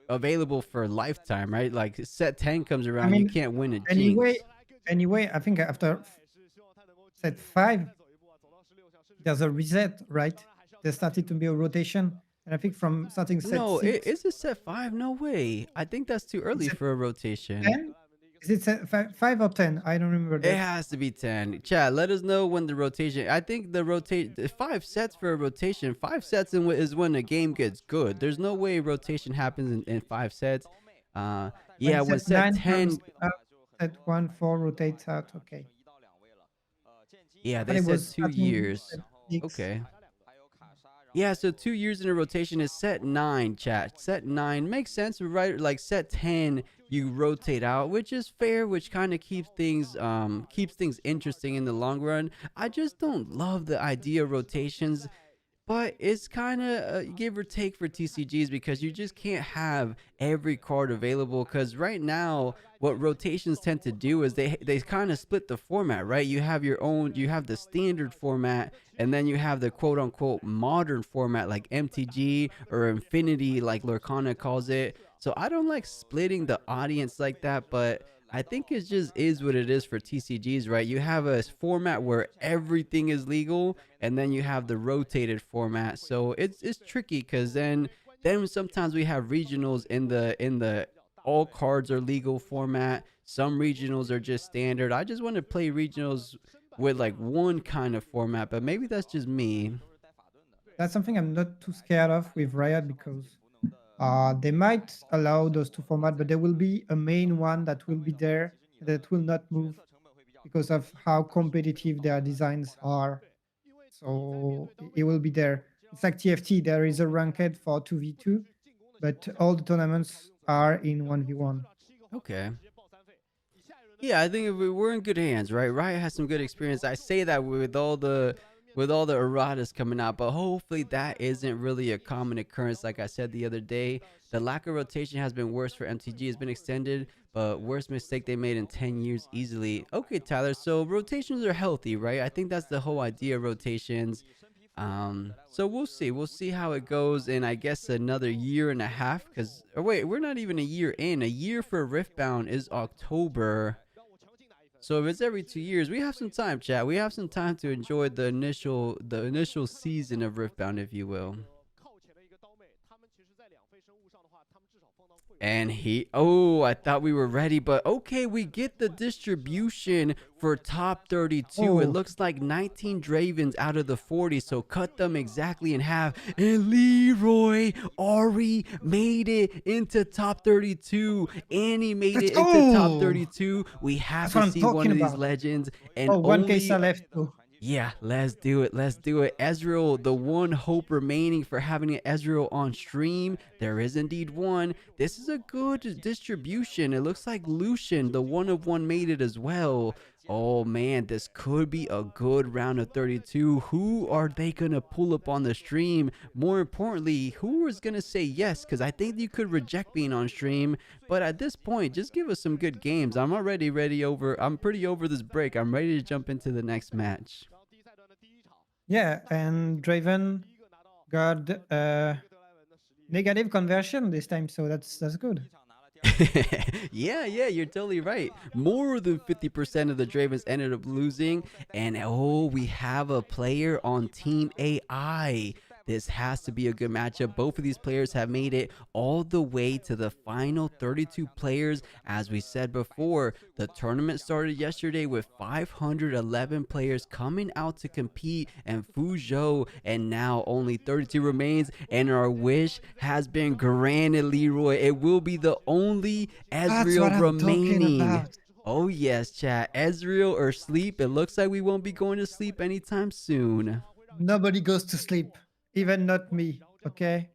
A: available for a lifetime, right? Like set 10 comes
B: I
A: around, you
B: mean,
A: can't win a
B: anyway,
A: Jinx.
B: anyway, I think after set 5, there's a reset, right? There started to be a rotation, and I think from starting set
A: No,
B: 6,
A: is it set 5? No way. I think that's too
B: it's
A: early
B: set
A: for a rotation.
B: 10. Is it set 5 or 10? I don't remember
A: It
B: that.
A: has to be 10. Chad, let us know when the rotation. I think the rotate 5 sets for a rotation. 5 sets is when the game gets good. There's no way rotation happens in 5 sets.
B: When
A: Yeah, when
B: set
A: set
B: 9 comes
A: 10.
B: up, set 1, 4 rotates out. Okay.
A: Yeah,
B: I
A: they
B: thought it
A: said
B: was
A: two
B: starting
A: years.
B: set 6.
A: Okay. Yeah, so 2 years in a rotation is set 9, chat. Set 9 makes sense, right? Like set 10, you rotate out, which is fair, which kind of keeps things interesting in the long run. I just don't love the idea of rotations, but it's kind of give or take for TCGs because you just can't have every card available. Because right now, what rotations tend to do is they kind of split the format, right? You have the standard format, and then you have the quote unquote modern format like MTG or Infinity, like Lurkana calls it. So I don't like splitting the audience like that, but I think it just is what it is for TCGs, right? You have a format where everything is legal, and then you have the rotated format. So it's tricky because then sometimes we have regionals in the all cards are legal format. Some regionals are just standard. I just want to play regionals with like one kind of format, but maybe that's just me.
B: That's something I'm not too scared of with Riot because they might allow those two formats, but there will be a main one that will be there that will not move because of how competitive their designs are. So it will be there. It's like TFT. There is a ranked for 2v2, but all the tournaments are in 1v1.
A: Okay. Yeah, I think if we're in good hands, right? Riot has some good experience. I say that with all the erratas coming out, but hopefully that isn't really a common occurrence. Like I said the other day, the lack of rotation has been worse for MTG. Has been extended, but worst mistake they made in 10 years easily. Okay, Tyler. So rotations are healthy, right? I think that's the whole idea of rotations. So we'll see. We'll see how it goes in, I guess, another year and a half. Cause, or wait, we're not even a year in. A year for Riftbound is October. So if it's every 2 years, we have some time, chat. We have some time to enjoy the initial season of Riftbound, if you will. And oh, I thought we were ready, but okay, we get the distribution for top 32. It
B: Oh,
A: looks like 19 Dravens out of the 40, so cut them exactly in half. And Leroy Ari made it into top 32. Annie made
B: let's
A: it into top
B: go.
A: 32. We have
B: That's
A: to
B: what I'm
A: see one
B: talking
A: of these
B: about.
A: legends, and
B: Oh, one case
A: only
B: left too.
A: yeah, let's do it. Let's do it. Ezreal, the one hope remaining for having an Ezreal on stream. There is indeed one. This is a good distribution. It looks like Lucian, the one of one, made it as well. Oh man, this could be a good round of 32. Who are they going to pull up on the stream? More importantly, who is going to say yes? Because I think you could reject being on stream. But at this point, just give us some good games. I'm already I'm pretty over this break. I'm ready to jump into the next match.
B: Yeah, and Draven got negative conversion this time, so that's good.
A: Yeah, you're totally right. More than 50% of the Dravens ended up losing. And oh, we have a player on Team AI. This has to be a good matchup. Both of these players have made it all the way to the final 32 players. As we said before, the tournament started yesterday with 511 players coming out to compete in Fuzhou, and now only 32 remains, and our wish has been granted, Leroy. It will be the only
B: That's what
A: Ezreal
B: I'm talking
A: remaining.
B: about.
A: Oh yes, chat. Ezreal or sleep. It looks like we won't be going to sleep anytime soon.
B: Nobody goes to sleep, even not me. Okay.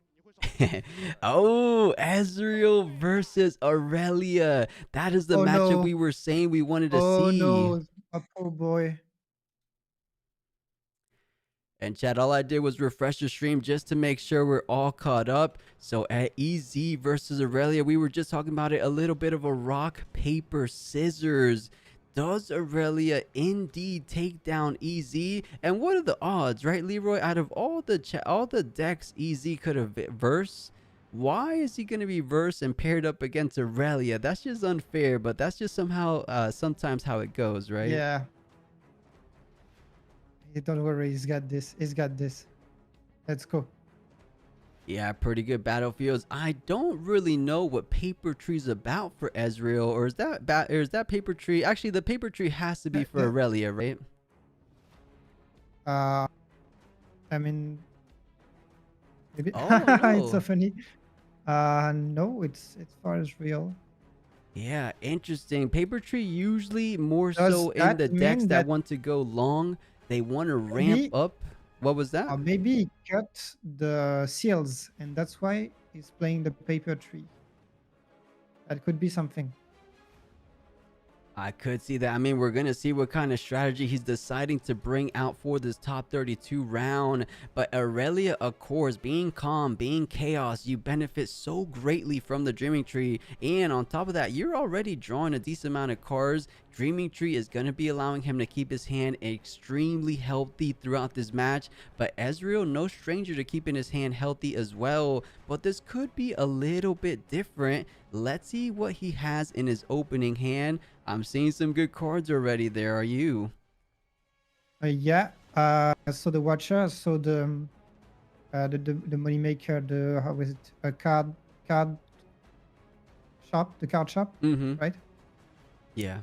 A: Oh, Ezreal versus Aurelia. That is the
B: Oh
A: matchup
B: no.
A: we were saying we wanted to
B: Oh
A: see.
B: no. A poor boy.
A: And chat, all I did was refresh the stream just to make sure we're all caught up. So at EZ versus Aurelia, we were just talking about it, a little bit of a rock, paper, scissors. Does Aurelia indeed take down EZ? And what are the odds, right, Leroy? Out of all the decks EZ could have versed, why is he going to be versed and paired up against Aurelia? That's just unfair, but that's just somehow sometimes how it goes, right?
B: Yeah. Don't worry. He's got this. He's got this. Let's go.
A: Yeah, pretty good battlefields. I don't really know what paper tree's about for Ezreal, or is that paper tree? Actually, the paper tree has to be for
B: Yeah.
A: Aurelia, right?
B: Uh, I mean, maybe
A: Oh
B: it's so
A: no.
B: funny. No, it's far as real.
A: Yeah, interesting. Paper tree usually more
B: Does
A: so in
B: that
A: the decks
B: mean
A: that
B: that
A: want to go long. They want to ramp
B: maybe,
A: up. What was that?
B: maybe he cut the seals, and that's why he's playing the paper tree? That could be something.
A: I could see that. I mean, we're going to see what kind of strategy he's deciding to bring out for this top 32 round. But Aurelia, of course, being calm, being chaos, you benefit so greatly from the Dreaming Tree. And on top of that, you're already drawing a decent amount of cards. Dreaming Tree is going to be allowing him to keep his hand extremely healthy throughout this match. But Ezreal, no stranger to keeping his hand healthy as well. But this could be a little bit different. Let's see what he has in his opening hand. I'm seeing some good cards already. There are you.
B: Yeah. I saw the Watcher. I saw the money maker. The how was it? A card shop. The card shop,
A: Mm-hmm.
B: right?
A: Yeah.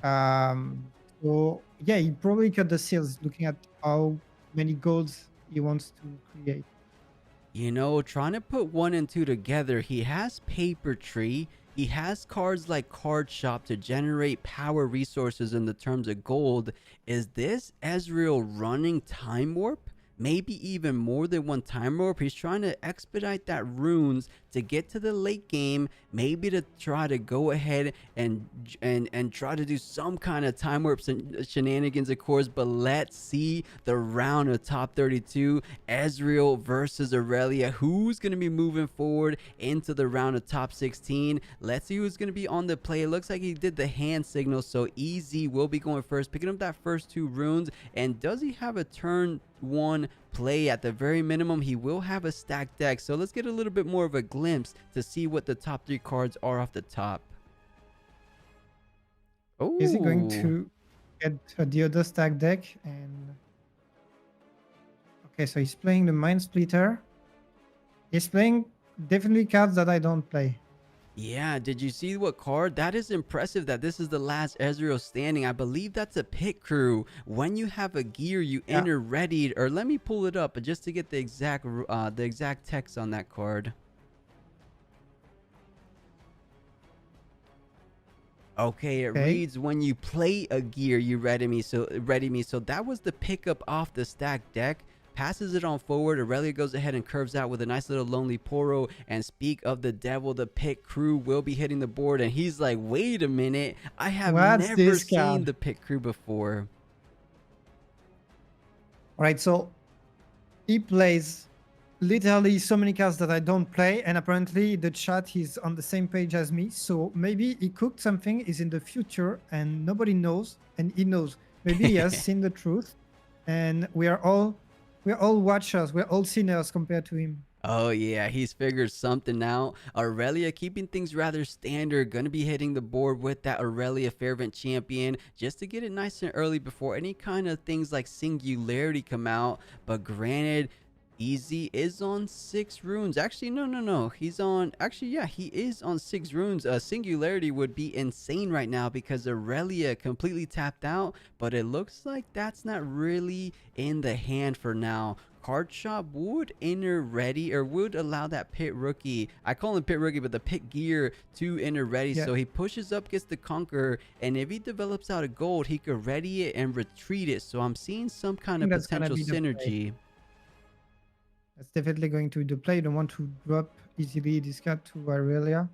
B: So yeah, he probably cut the seals, looking at how many golds he wants to create.
A: You know, trying to put one and two together, he has Paper Tree. He has cards like Card Shop to generate power resources in the terms of gold. Is this Ezreal running Time Warp? Maybe even more than one Time Warp. He's trying to expedite that runes to get to the late game, maybe to try to go ahead and try to do some kind of Time Warp shenanigans, of course. But let's see the round of top 32, Ezreal versus Aurelia. Who's going to be moving forward into the round of top 16? Let's see who's going to be on the play. It looks like he did the hand signal, so EZ will be going first, picking up that first two runes. And does he have a turn one play? At the very minimum, he will have a stacked deck. So let's get a little bit more of a glimpse to see what the top three cards are off the top. Oh,
B: Is he going to get the other stack deck? And okay, so he's playing the Mind Splitter. He's playing definitely cards that I don't play.
A: Yeah, did you see what card? That is impressive that this is the last Ezreal standing. I believe that's a pit crew. When you have a gear, you
B: Yeah.
A: enter readied, or let me pull it up just to get the exact text on that card. Okay, it
B: Okay.
A: reads when you play a gear, you ready me. So that was the pickup off the stack deck. Passes it on forward. Aurelia goes ahead and curves out with a nice little lonely Poro. And speak of the devil, the pit crew will be hitting the board. And he's like, wait a minute, I have
B: What's
A: never
B: this
A: seen
B: card?
A: the pit crew before.
B: All right, so he plays literally so many cards that I don't play, and apparently the chat is on the same page as me. So maybe he cooked something, is in the future, and nobody knows, and he knows. Maybe he has seen the truth, and we're all watchers, we're all sinners compared to him.
A: Oh yeah, he's figured something out. Aurelia keeping things rather standard. Gonna be hitting the board with that Aurelia Fervent Champion just to get it nice and early before any kind of things like Singularity come out. But granted, Easy is on 6 runes. Actually, no. He's on. Actually, yeah, he is on 6 runes. Singularity would be insane right now because Aurelia completely tapped out. But it looks like that's not really in the hand for now. Card shop would enter ready or would allow that pit rookie. I call him pit rookie, but the pit gear to enter ready.
B: Yeah,
A: So he pushes up, gets the conqueror, and if he develops out a gold, he could ready it and retreat it. So I'm seeing some
B: I
A: kind
B: think
A: of
B: that's gonna
A: potential
B: be the play.
A: synergy.
B: That's definitely going to be the play. You don't want to drop easily this card to Aurelia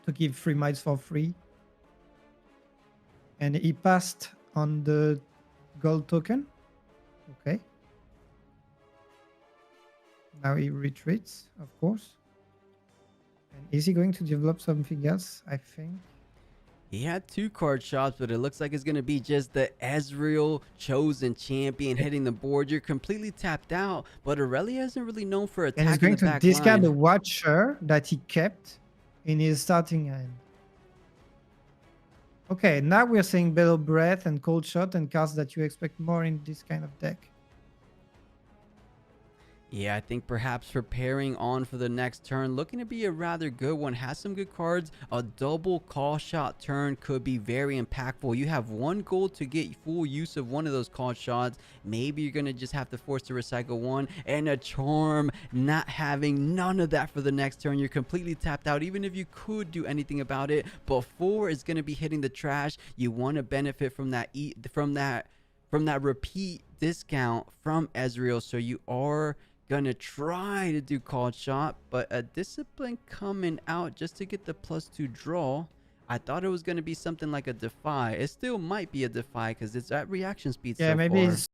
B: to give 3 miles for free. And he passed on the gold token. Okay. Now he retreats, of course. And is he going to develop something else? I think.
A: He had 2 card shops, but it looks like it's going to be just the Ezreal chosen champion
B: Okay.
A: hitting the board. You're completely tapped out, but Aurelia isn't really known for
B: And he's
A: attacking
B: going
A: the
B: to
A: back
B: discard the
A: line.
B: Watcher that he kept in his starting hand. Okay, now we're seeing Bellow Breath and Cold Shot and cards that you expect more in this kind of deck.
A: Yeah, I think perhaps preparing on for the next turn, looking to be a rather good one. Has some good cards. A double call shot turn could be very impactful. You have 1 gold to get full use of one of those call shots. Maybe you're going to just have to force to recycle one. And a charm, not having none of that for the next turn. You're completely tapped out, even if you could do anything about it. Before it's going to be hitting the trash. You want to benefit from that repeat discount from Ezreal. So you are gonna try to do called shot, but a discipline coming out just to get the +2 draw. I thought it was gonna be something like a defy. It still might be a defy because it's at reaction speed
B: Yeah,
A: so
B: maybe
A: far.
B: he's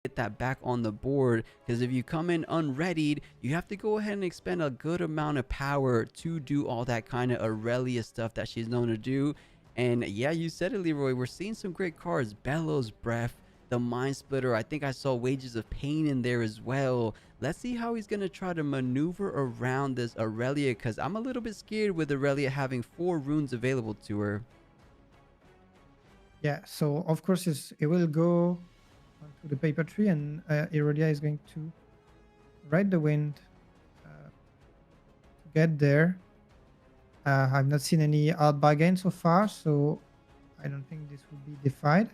A: Get that back on the board because if you come in unreadied, you have to go ahead and expend a good amount of power to do all that kind of Aurelia stuff that she's known to do. And yeah, you said it, Leroy. We're seeing some great cards. Bellows Breath, the Mind Splitter. I think I saw Wages of Pain in there as well. Let's see how he's going to try to maneuver around this Aurelia because I'm a little bit scared with Aurelia having 4 runes available to her.
B: yeah. So of course it will go onto the paper tree, and Aurelia is going to ride the wind to get there. I've not seen any hard bargain so far, so I don't think this will be defied.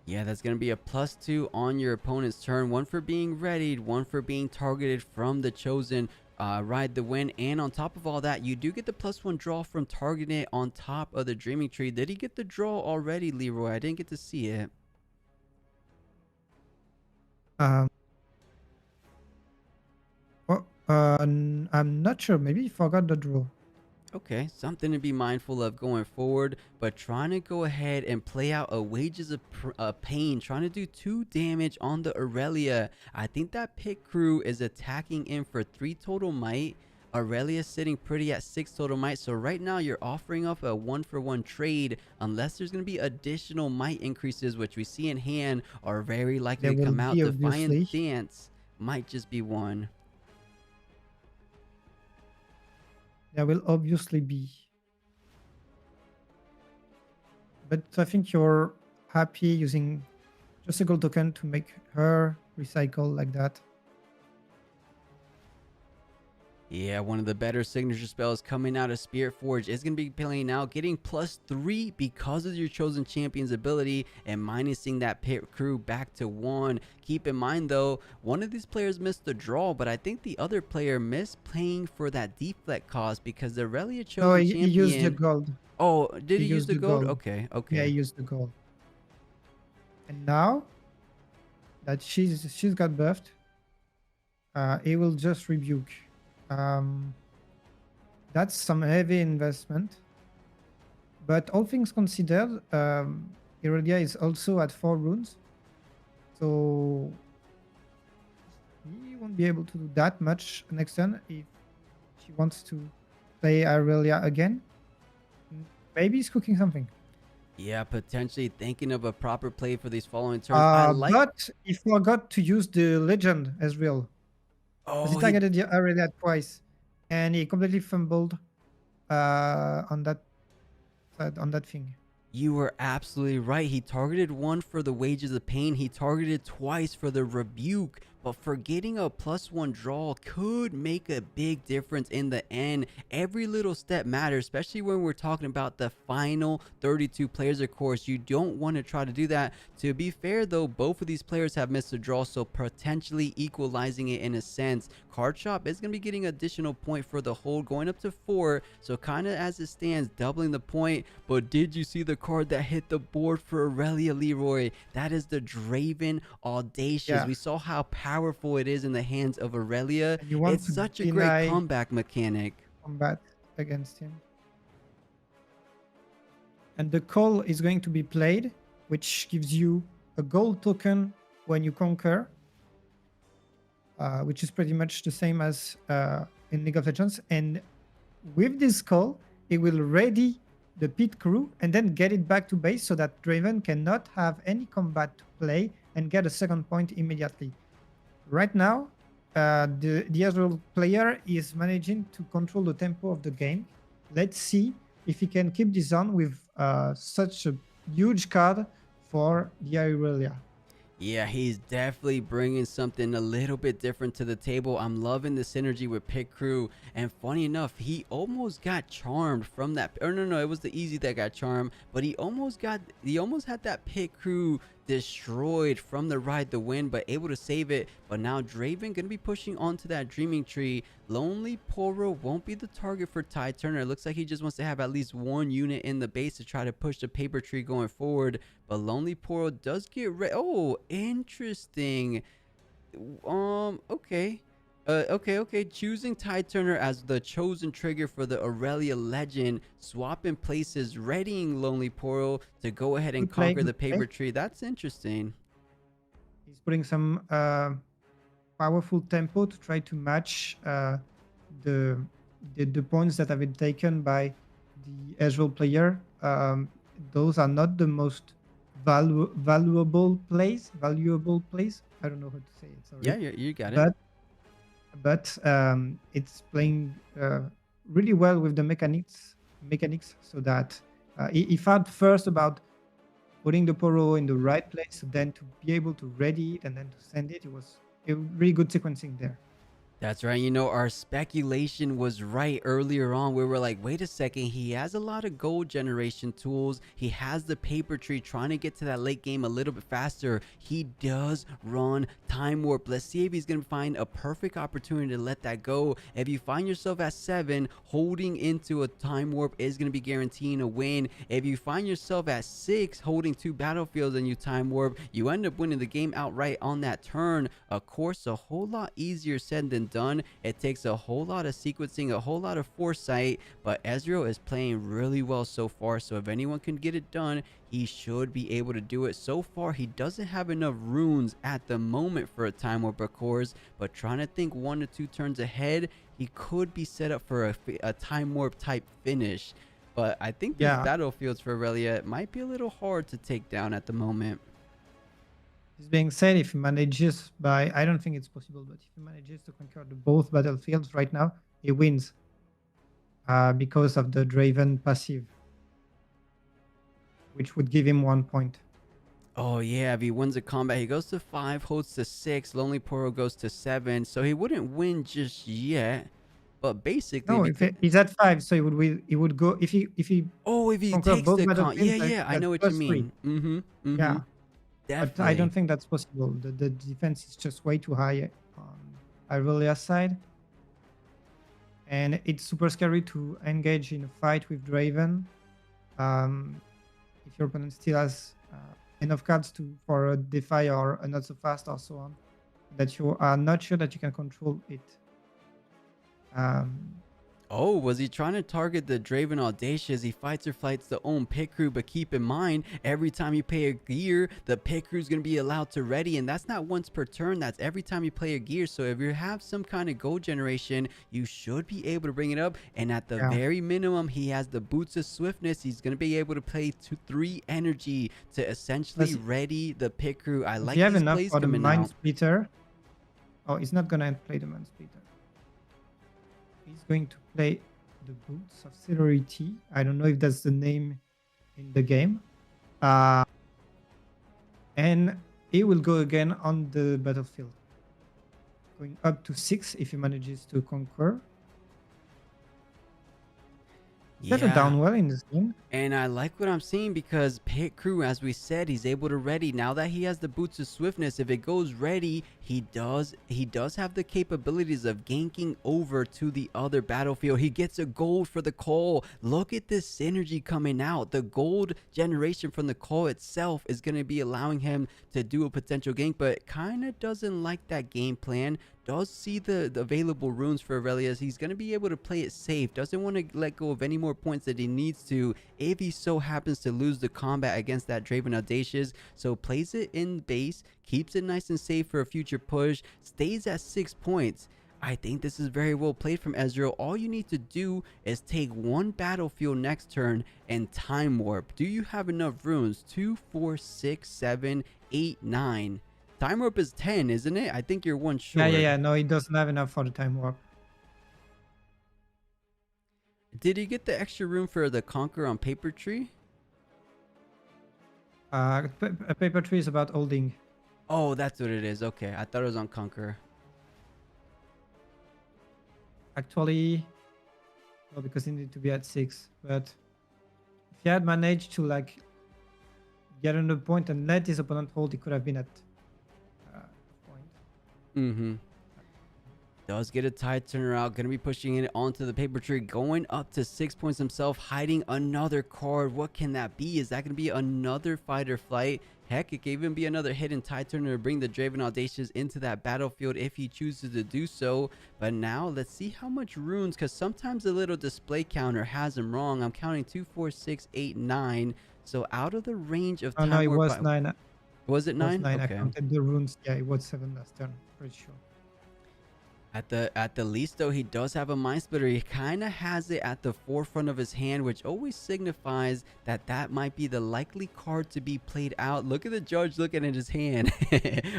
A: Yeah, that's going to be a +2 on your opponent's turn. 1 for being readied, 1 for being targeted from the chosen. Ride the win, and on top of all that, you do get the +1 draw from targeting it on top of the Dreaming Tree. Did he get the draw already, Leroy? I didn't get to see it.
B: Um, well, I'm not sure. Maybe he forgot the draw.
A: Okay, something to be mindful of going forward, but trying to go ahead and play out a Wages of Pain, trying to do 2 damage on the Aurelia. I think that pit crew is attacking in for 3 total might. Aurelia sitting pretty at 6 total might, so right now you're offering up a 1-for-1 trade unless there's going to be additional might increases, which we see in hand are very likely
B: There
A: to
B: will
A: come out.
B: be
A: Defiant
B: obviously.
A: Stance might just be one.
B: There will obviously be. But I think you're happy using just a gold token to make her recycle like that.
A: Yeah, one of the better signature spells coming out of Spiritforged is going to be playing out, getting +3 because of your chosen champion's ability and minusing that pit crew back to 1. Keep in mind though, one of these players missed the draw, but I think the other player missed playing for that deflect cost because the Aurelia
B: No,
A: chosen
B: he used the
A: champion.
B: gold.
A: Oh, did
B: He
A: he use
B: used
A: the
B: the
A: gold?
B: gold.
A: Okay,
B: Yeah, he
A: okay.
B: used the gold. And now that she's got buffed, he will just rebuke. Um, that's some heavy investment. But all things considered, Irelia is also at 4 runes. So he won't be able to do that much next turn if she wants to play Irelia again. Maybe he's cooking something.
A: Yeah, potentially thinking of a proper play for these following turns. I like.
B: But he forgot to use the legend as real. Because he
A: Oh, he
B: targeted the Irelia twice. And he completely fumbled on that side, on that thing.
A: You were absolutely right. He targeted one for the Wages of Pain. He targeted twice for the Rebuke. But forgetting a +1 draw could make a big difference in the end. Every little step matters, especially when we're talking about the final 32 players, of course. You don't want to try to do that. To be fair, though, both of these players have missed a draw, so potentially equalizing it in a sense. Card Shop is going to be getting additional point for the hold, going up to 4. So kind of as it stands, doubling the point. But did you see the card that hit the board for Aurelia, Leroy? That is the Draven Audacious.
B: Yeah.
A: We saw how powerful it is in the hands of Aurelia.
B: And you want
A: It's
B: to
A: such a great
B: deny
A: comeback mechanic.
B: combat against him. And the call is going to be played, which gives you a gold token when you conquer, which is pretty much the same as in League of Legends. And with this call, it will ready the pit crew and then get it back to base so that Draven cannot have any combat to play and get a second point immediately. Right now, the Ezreal player is managing to control the tempo of the game. Let's see if he can keep this on with such a huge card for the Irelia.
A: Yeah, he's definitely bringing something a little bit different to the table. I'm loving the synergy with Pit Crew. And funny enough, he almost got charmed from that. Or no, it was the Easy that got charmed. But he almost had that Pit Crew destroyed from the Ride the Wind, but able to save it. But now Draven gonna be pushing onto that Dreaming Tree. Lonely Poro won't be the target for Ty Turner. It looks like he just wants to have at least 1 unit in the base to try to push the paper tree going forward. But Lonely Poro does get oh, interesting. Okay. Okay. Choosing Ty Turner as the chosen trigger for the Aurelia Legend, swapping places, readying Lonely Poro to go ahead and
B: Good play,
A: conquer the
B: good play.
A: paper tree. That's interesting.
B: He's putting some powerful tempo to try to match the points that have been taken by the Ezreal player. Those are not the most valuable plays. I don't know how to say it. Sorry.
A: Yeah, you got it.
B: But it's playing really well with the mechanics, so that he thought first about putting the Poro in the right place, then to be able to ready it and then to send it. It was a really good sequencing there.
A: That's right. You know, our speculation was right earlier on. We were like, wait a second. He has a lot of gold generation tools. He has the paper tree trying to get to that late game a little bit faster. He does run time warp. Let's see if he's going to find a perfect opportunity to let that go. If you find yourself at 7, holding into a time warp is going to be guaranteeing a win. If you find yourself at 6, holding 2 battlefields and you time warp, you end up winning the game outright on that turn. Of course, a whole lot easier said than done. It takes a whole lot of sequencing, a whole lot of foresight, but Ezreal is playing really well so far. So if anyone can get it done, he should be able to do it. So far, he doesn't have enough runes at the moment for a Time Warp of course, but trying to think 1 to 2 turns ahead, he could be set up for a Time Warp type finish. But I think this
B: Yeah,
A: battlefields for Aurelia might be a little hard to take down at the moment.
B: this being said, if he manages by, I don't think it's possible, but if he manages to conquer the both battlefields right now, he wins because of the Draven passive, which would give him 1 point.
A: Oh yeah, if he wins a combat, he goes to 5, holds to 6, Lonely Poro goes to 7, so he wouldn't win just yet. But basically,
B: No,
A: if he
B: if
A: could,
B: he's at 5, so he would win. He would go if he
A: oh, if he
B: conquer
A: takes
B: both
A: the
B: battlefields.
A: yeah, yeah, I
B: That's
A: know what you
B: +3.
A: mean. Mm-hmm.
B: Yeah, but I don't
A: Definitely.
B: think that's possible. The defense is just way too high on Irelia's side, and it's super scary to engage in a fight with Draven. If your opponent still has enough cards for a defy or a not so fast or so on, that you are not sure that you can control it. Um,
A: Oh, was he trying to target the Draven Audacious? He fights or flights the own pit crew, but keep in mind, every time you pay a gear, the pit crew is going to be allowed to ready, and that's not once per turn, that's every time you play a gear. So if you have some kind of gold generation, you should be able to bring it up, and at the
B: yeah.
A: very minimum, he has the boots of swiftness. He's going to be able to play 3 energy to essentially
B: Plus,
A: ready the pit crew. I
B: if you
A: like
B: have
A: these
B: enough
A: plays
B: for the
A: coming
B: Mind
A: out.
B: Splitter, oh, he's not gonna play the Mind Splitter. He's going to play the Boots of Celerity. I don't know if that's the name in the game. And he will go again on the battlefield, going up to 6 if he manages to conquer. Is that a
A: Yeah.
B: downwell in this game?
A: And I like what I'm seeing because Pit Crew, as we said, he's able to ready. Now that he has the boots of swiftness, if it goes ready, he does have the capabilities of ganking over to the other battlefield. He gets a gold for the call. Look at this synergy coming out. The gold generation from the call itself is going to be allowing him to do a potential gank, but kind of doesn't like that game plan. Does see the available runes for Aurelius. He's going to be able to play it safe. Doesn't want to let go of any more points that he needs to if he so happens to lose the combat against that Draven Audacious. So plays it in base, keeps it nice and safe for a future push, stays at 6 points. I think this is very well played from Ezreal. All you need to do is take one battlefield next turn and time warp. Do you have enough runes? 2, 4, 6, 7, 8, 9. Time warp is 10, isn't it? I think you're one short.
B: Yeah. No, he doesn't have enough for the time warp.
A: Did he get the extra room for the Conquer on Paper Tree?
B: A paper tree is about holding.
A: Oh, that's what it is. Okay, I thought it was on Conquer.
B: Actually, no, because he needed to be at 6. But if he had managed to like get on the point and let his opponent hold, he could have been at point.
A: Mm-hmm. Does get a tide turner out. Gonna be pushing it onto the paper tree. Going up to 6 points himself. Hiding another card. What can that be? Is that gonna be another fight or flight? Heck, it could even be another hidden tide turner to bring the Draven Audacious into that battlefield if he chooses to do so. But now let's see how much runes, because sometimes a little display counter has him wrong. I'm counting 2, 4, 6, 8, 9. So out of the range of
B: Oh no,
A: time
B: it
A: warp.
B: was 9.
A: Was it
B: It was
A: 9?
B: 9. I
A: Okay.
B: counted the runes. Yeah, it was 7 last turn. Pretty sure.
A: At the least though, he does have a mind splitter. He kind of has it at the forefront of his hand, which always signifies that that might be the likely card to be played out. Look at the judge looking at his hand.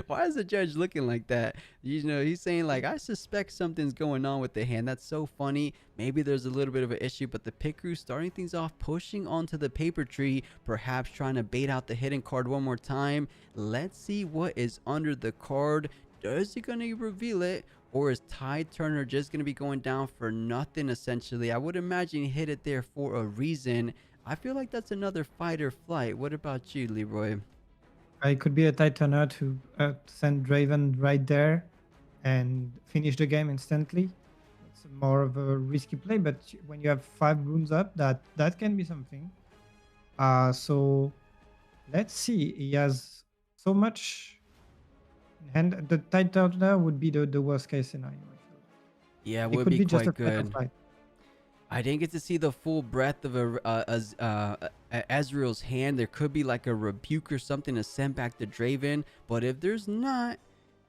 A: Why is the judge looking like that? You know, he's saying like, I suspect something's going on with the hand. That's so funny. Maybe there's a little bit of an issue, but the pit crew starting things off, pushing onto the paper tree, perhaps trying to bait out the hidden card one more time. Let's see what is under the card. Is he gonna reveal it? Or is Tide Turner just going to be going down for nothing, essentially? I would imagine he hit it there for a reason. I feel like that's another fight or flight. What about you, Leroy?
B: It could be a Titaner to send Draven right there and finish the game instantly. It's more of a risky play, but when you have 5 runes up, that can be something. So let's see. He has so much in hand. The Titaner would be the worst case scenario, I feel.
A: Yeah, it
B: It
A: would
B: could
A: be
B: be just a
A: quite
B: fight or
A: good.
B: flight.
A: I didn't get to see the full breadth of Ezreal's hand. There could be like a rebuke or something to send back the Draven, but if there's not,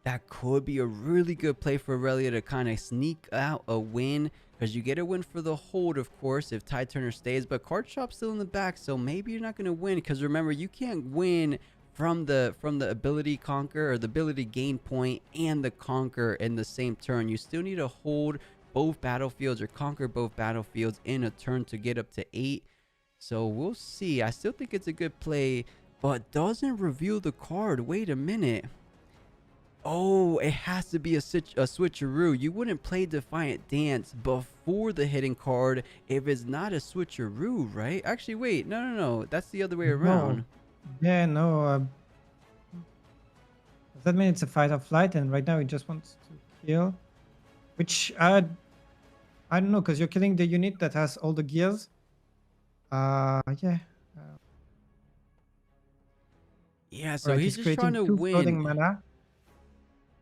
A: that could be a really good play for Aurelia to kind of sneak out a win, because you get a win for the hold, of course, if Tide Turner stays, but Card Shop's still in the back, so maybe you're not going to win, because remember, you can't win from the ability conquer or the ability gain point and the conquer in the same turn. You still need to hold both battlefields or conquer both battlefields in a turn to get up to 8. So we'll see. I still think it's a good play, but doesn't reveal the card. Wait a minute. Oh, it has to be a switcheroo. You wouldn't play Defiant Dance before the hidden card if it's not a switcheroo, right? Actually, wait. No, no, no. That's the other way
B: No.
A: around.
B: Yeah, no. Does that mean it's a fight or flight? And right now it just wants to kill, which I don't know, because you're killing the unit that has all the gears. Yeah. Uh,
A: Yeah,
B: all
A: so
B: right,
A: he's
B: he's
A: just trying
B: creating
A: to
B: 2 floating
A: win.
B: mana.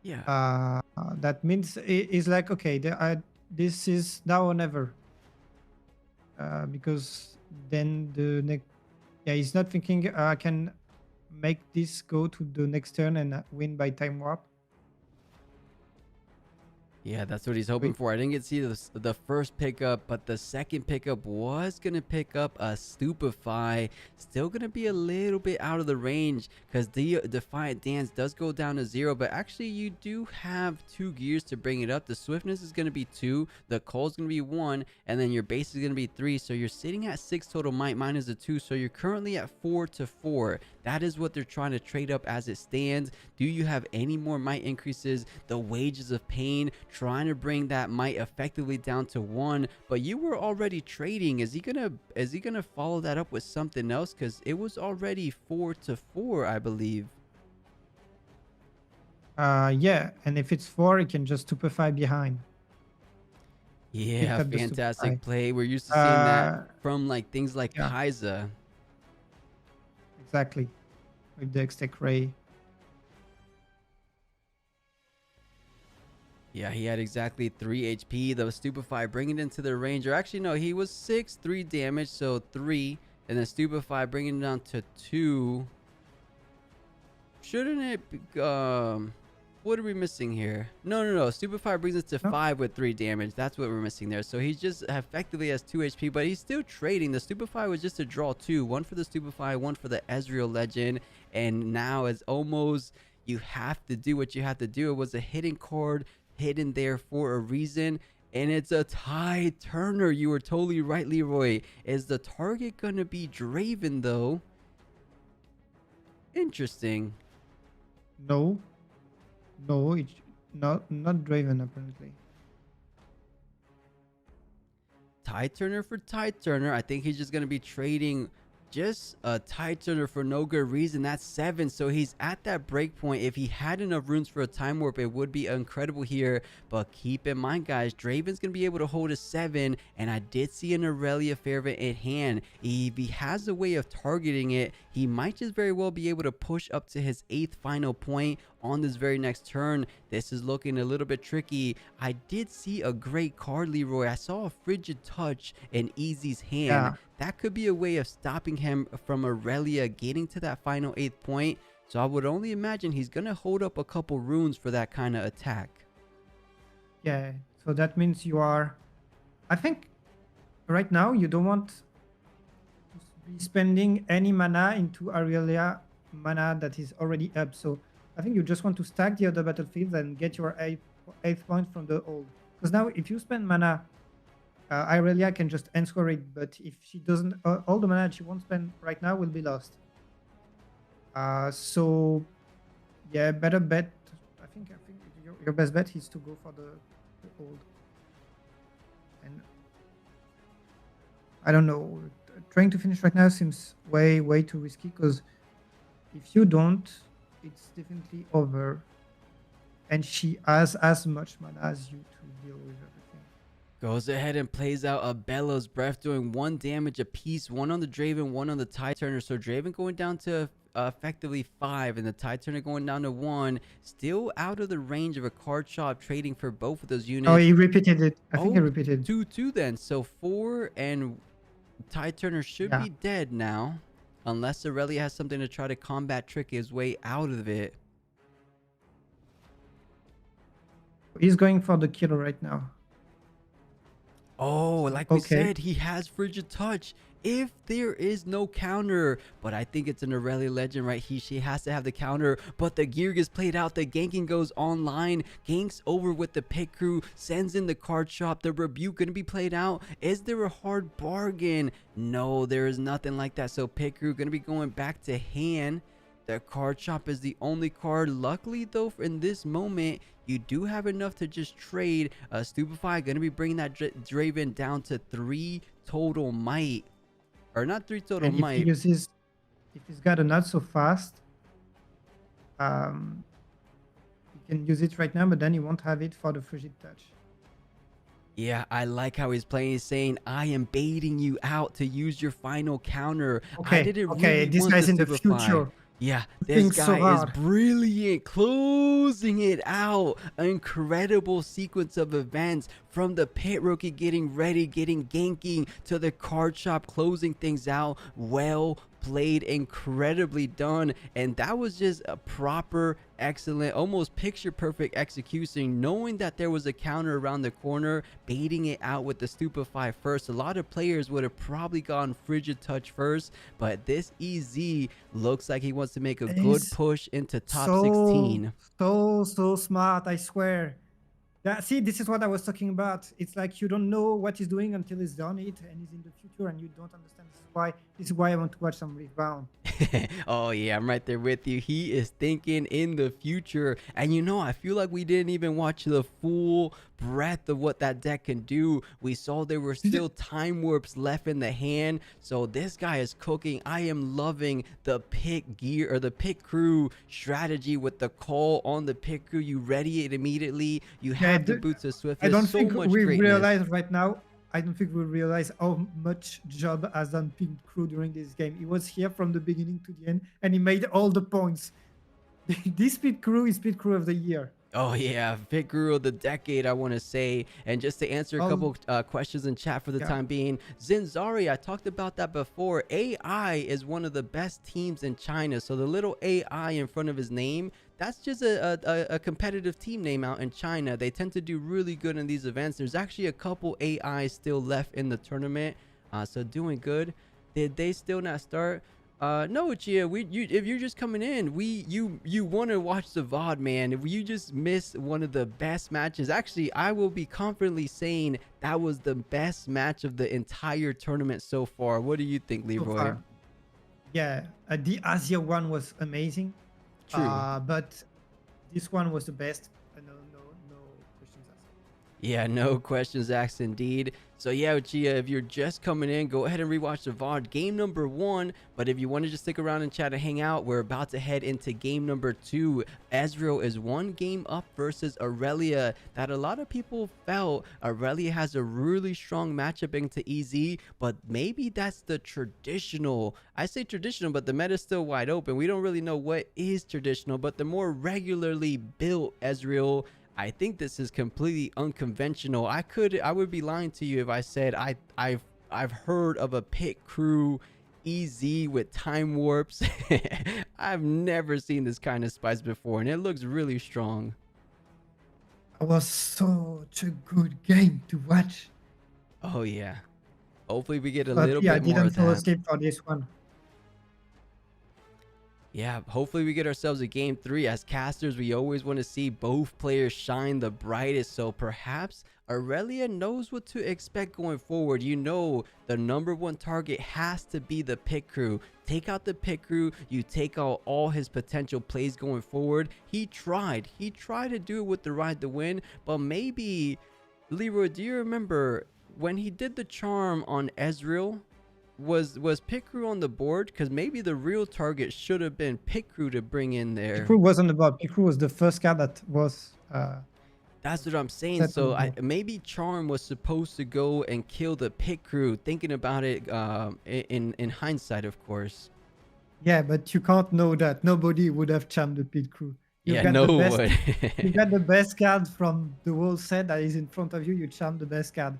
A: Yeah.
B: That means it's like, okay, this is now or never. Because then the next, yeah, he's not thinking I can make this go to the next turn and win by time warp.
A: Yeah, that's what he's hoping
B: Wait,
A: for. I didn't get to see the first pickup, but the second pickup was going to pick up a Stupefy. Still going to be a little bit out of the range because the Defiant Dance does go down to 0, but actually you do have 2 gears to bring it up. The Swiftness is going to be 2, the Cull is going to be 1, and then your base is going to be 3. So you're sitting at 6 total might minus the 2. So you're currently at 4 to 4. That is what they're trying to trade up as it stands. Do you have any more might increases? The Wages of Pain, trying to bring that might effectively down to 1, but you were already trading. Is he gonna follow that up with something else? Because it was already 4 to 4, I believe.
B: yeah, and if it's 4, it can just stupefy behind. Pick
A: Yeah,
B: up the stupefy.
A: fantastic play. We're used to seeing that
B: Uh,
A: from like things like
B: yeah,
A: Kai'Sa.
B: exactly. With the Extec Ray.
A: Yeah, he had exactly 3 HP. The Stupefy bringing it into the range. Or actually, no, he was 6, 3 damage, so 3. And then Stupefy bringing it down to 2. Shouldn't it be, what are we missing here? No, no, no. Stupefy brings us to
B: No?
A: 5 with 3 damage. That's what we're missing there. So he just effectively has 2 HP, but he's still trading. The Stupefy was just a draw 2. 1 for the Stupefy, 1 for the Ezreal Legend. And now it's almost, you have to do what you have to do. It was a hidden card, hidden there for a reason, and it's a Tide Turner. You were totally right, Leroy. Is the target gonna be Draven though? Interesting.
B: No. No, it's not Draven apparently.
A: Tide Turner for Tide Turner. I think he's just gonna be trading just a Tide Turner for no good reason. That's 7, so he's at that break point. If he had enough runes for a time warp, it would be incredible here. But keep in mind, guys, Draven's gonna be able to hold a 7, and I did see an Aurelia Fervent in hand. If he has a way of targeting it, he might just very well be able to push up to his 8th final point on this very next turn. This is looking a little bit tricky. I did see a great card, Leroy. I saw a Frigid Touch in Easy's hand.
B: Yeah.
A: That could be a way of stopping him from Aurelia getting to that final 8th point. So I would only imagine he's going to hold up a couple runes for that kind of attack.
B: Yeah. So that means you are, I think right now you don't want to be spending any mana into Aurelia mana that is already up. So I think you just want to stack the other battlefields and get your 8th point from the old. Because now if you spend mana, Aurelia can just answer it, but if she doesn't, all the mana she won't spend right now will be lost. So yeah, better bet. I think your best bet is to go for the old. And I don't know, trying to finish right now seems way too risky, because if you don't, it's definitely over, and she has as much mana as you to deal with everything.
A: Goes ahead and plays out a Bellows Breath, doing 1 damage apiece, 1 on the Draven, 1 on the Tide Turner. So Draven going down to effectively 5, and the tide turner going down to 1. Still out of the range of a card shop trading for both of those
B: Oh,
A: units.
B: he repeated it. I think he
A: Oh,
B: repeated.
A: 2-2 then. So 4 and tide turner should
B: Yeah.
A: be dead now. Unless Aurelia has something to try to combat trick his way out of it.
B: He's going for the kill right now.
A: Oh, like we
B: Okay.
A: said, he has Frigid Touch. If there is no counter, but I think it's an Aurelia legend, right? She has to have the counter, but the gear gets played out. The ganking goes online. Ganks over with the pit crew, sends in the card shop. The rebuke gonna be played out. Is there a hard bargain? No, there is nothing like that. So pit crew gonna be going back to hand. The card shop is the only card. Luckily though, in this moment, you do have enough to just trade. Stupefy gonna be bringing that Draven down to 3 total might. Or not 3 total
B: And if he
A: might.
B: uses, if he's got a not so fast, he can use it right now, but then he won't have it for the Frigid Touch.
A: Yeah, I like how he's playing. He's saying, I am baiting you out to use your final counter. I
B: Okay,
A: didn't
B: okay,
A: really
B: this
A: want
B: guy's
A: the
B: in the
A: Stupefy.
B: future.
A: Yeah, this
B: Thinks so
A: guy is
B: hard.
A: brilliant, closing it out. An incredible sequence of events from the pit rookie getting ready, getting ganking, to the card shop closing things out. Well played, incredibly done, and that was just a proper, excellent, almost picture perfect execution, knowing that there was a counter around the corner, baiting it out with the Stupefy first. A lot of players would have probably gone Frigid Touch first, but this EZ looks like he wants to make a good
B: He's
A: push into top
B: so
A: 16.
B: so smart, I swear. Yeah, see, this is what I was talking about. It's like you don't know what he's doing until he's done it and he's in the future and you don't understand. This is why I want to watch some Riftbound.
A: Oh yeah, I'm right there with you. He is thinking in the future, and you know, I feel like we didn't even watch the full breadth of what that deck can do. We saw there were still time warps left in the hand, so this guy is cooking. I am loving the pick gear, or the pick crew strategy with the call on the pick crew. You ready it immediately. You have the boots of Swift.
B: I don't
A: so
B: think
A: much
B: we
A: greatness.
B: realize right now. I don't think we realize how much job has done Pink Crew during this game. He was here from the beginning to the end, and he made all the points. This Pit Crew is Pit Crew of the year.
A: Oh yeah, Pit Crew of the decade, I want to say. And just to answer a couple questions in chat for the time being, Zinzari, I talked about that before. AI is one of the best teams in China. So the little AI in front of his name, that's just a competitive team name out in China. They tend to do really good in these events. There's actually a couple AIs still left in the tournament, so doing good. Did they still not start? No, Chia. If you're just coming in, you want to watch the VOD, man. If you just miss one of the best matches, actually, I will be confidently saying that was the best match of the entire tournament so far. What do you think, Leroy?
B: Yeah, the Asia one was amazing.
A: True.
B: But this one was the best. No questions asked.
A: Yeah, no questions asked indeed. So yeah, Chia, if you're just coming in, go ahead and rewatch the VOD. Game number 1, but if you want to just stick around and chat and hang out, we're about to head into game number 2. Ezreal is 1 game up versus Aurelia. That a lot of people felt Aurelia has a really strong matchup into EZ, but maybe that's the traditional. I say traditional, but the meta's still wide open. We don't really know what is traditional, but the more regularly built Ezreal, I think this is completely unconventional. I would be lying to you if I said I've heard of a pit crew EZ with time warps. I've never seen this kind of spice before, and it looks really strong.
B: It was such a good game to watch.
A: Oh yeah. Hopefully we get a little bit more of
B: that. I didn't fall
A: that.
B: asleep for this one.
A: Yeah, hopefully we get ourselves a game 3. As casters, we always want to see both players shine the brightest, so perhaps Aurelia knows what to expect going forward. You know, the #1 target has to be the pit crew. Take out the pit crew, you take out all his potential plays going forward. He tried to do it with the ride to win, but maybe, Leroy, do you remember when he did the charm on Ezreal? Was Pit Crew on the board? Because maybe the real target should have been Pit Crew to bring in there.
B: Pit Crew wasn't the board. Pit Crew was the first card that was.
A: That's what I'm saying. So maybe Charm was supposed to go and kill the Pit Crew. Thinking about it in hindsight, of course.
B: Yeah, but you can't know that. Nobody would have charmed the pit crew. You've
A: Yeah,
B: got the
A: no
B: best.
A: one.
B: You got the best card from the whole set that is in front of you. You charm the best card.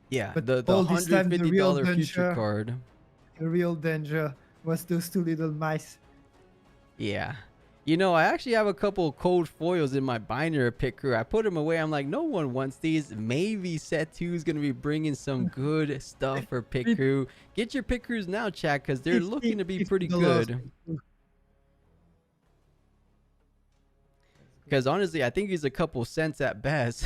A: Yeah,
B: But
A: the
B: all this time,
A: $150 future card.
B: the real danger was those two little mice.
A: Yeah. You know, I actually have a couple cold foils in my binder pit crew. I put them away. I'm like, no one wants these. Maybe set 2 is going to be bringing some good stuff for pit crew. Get your pit crews now, chat, because they're looking to be pretty
B: $50.
A: good. Because honestly, I think he's a couple cents at best.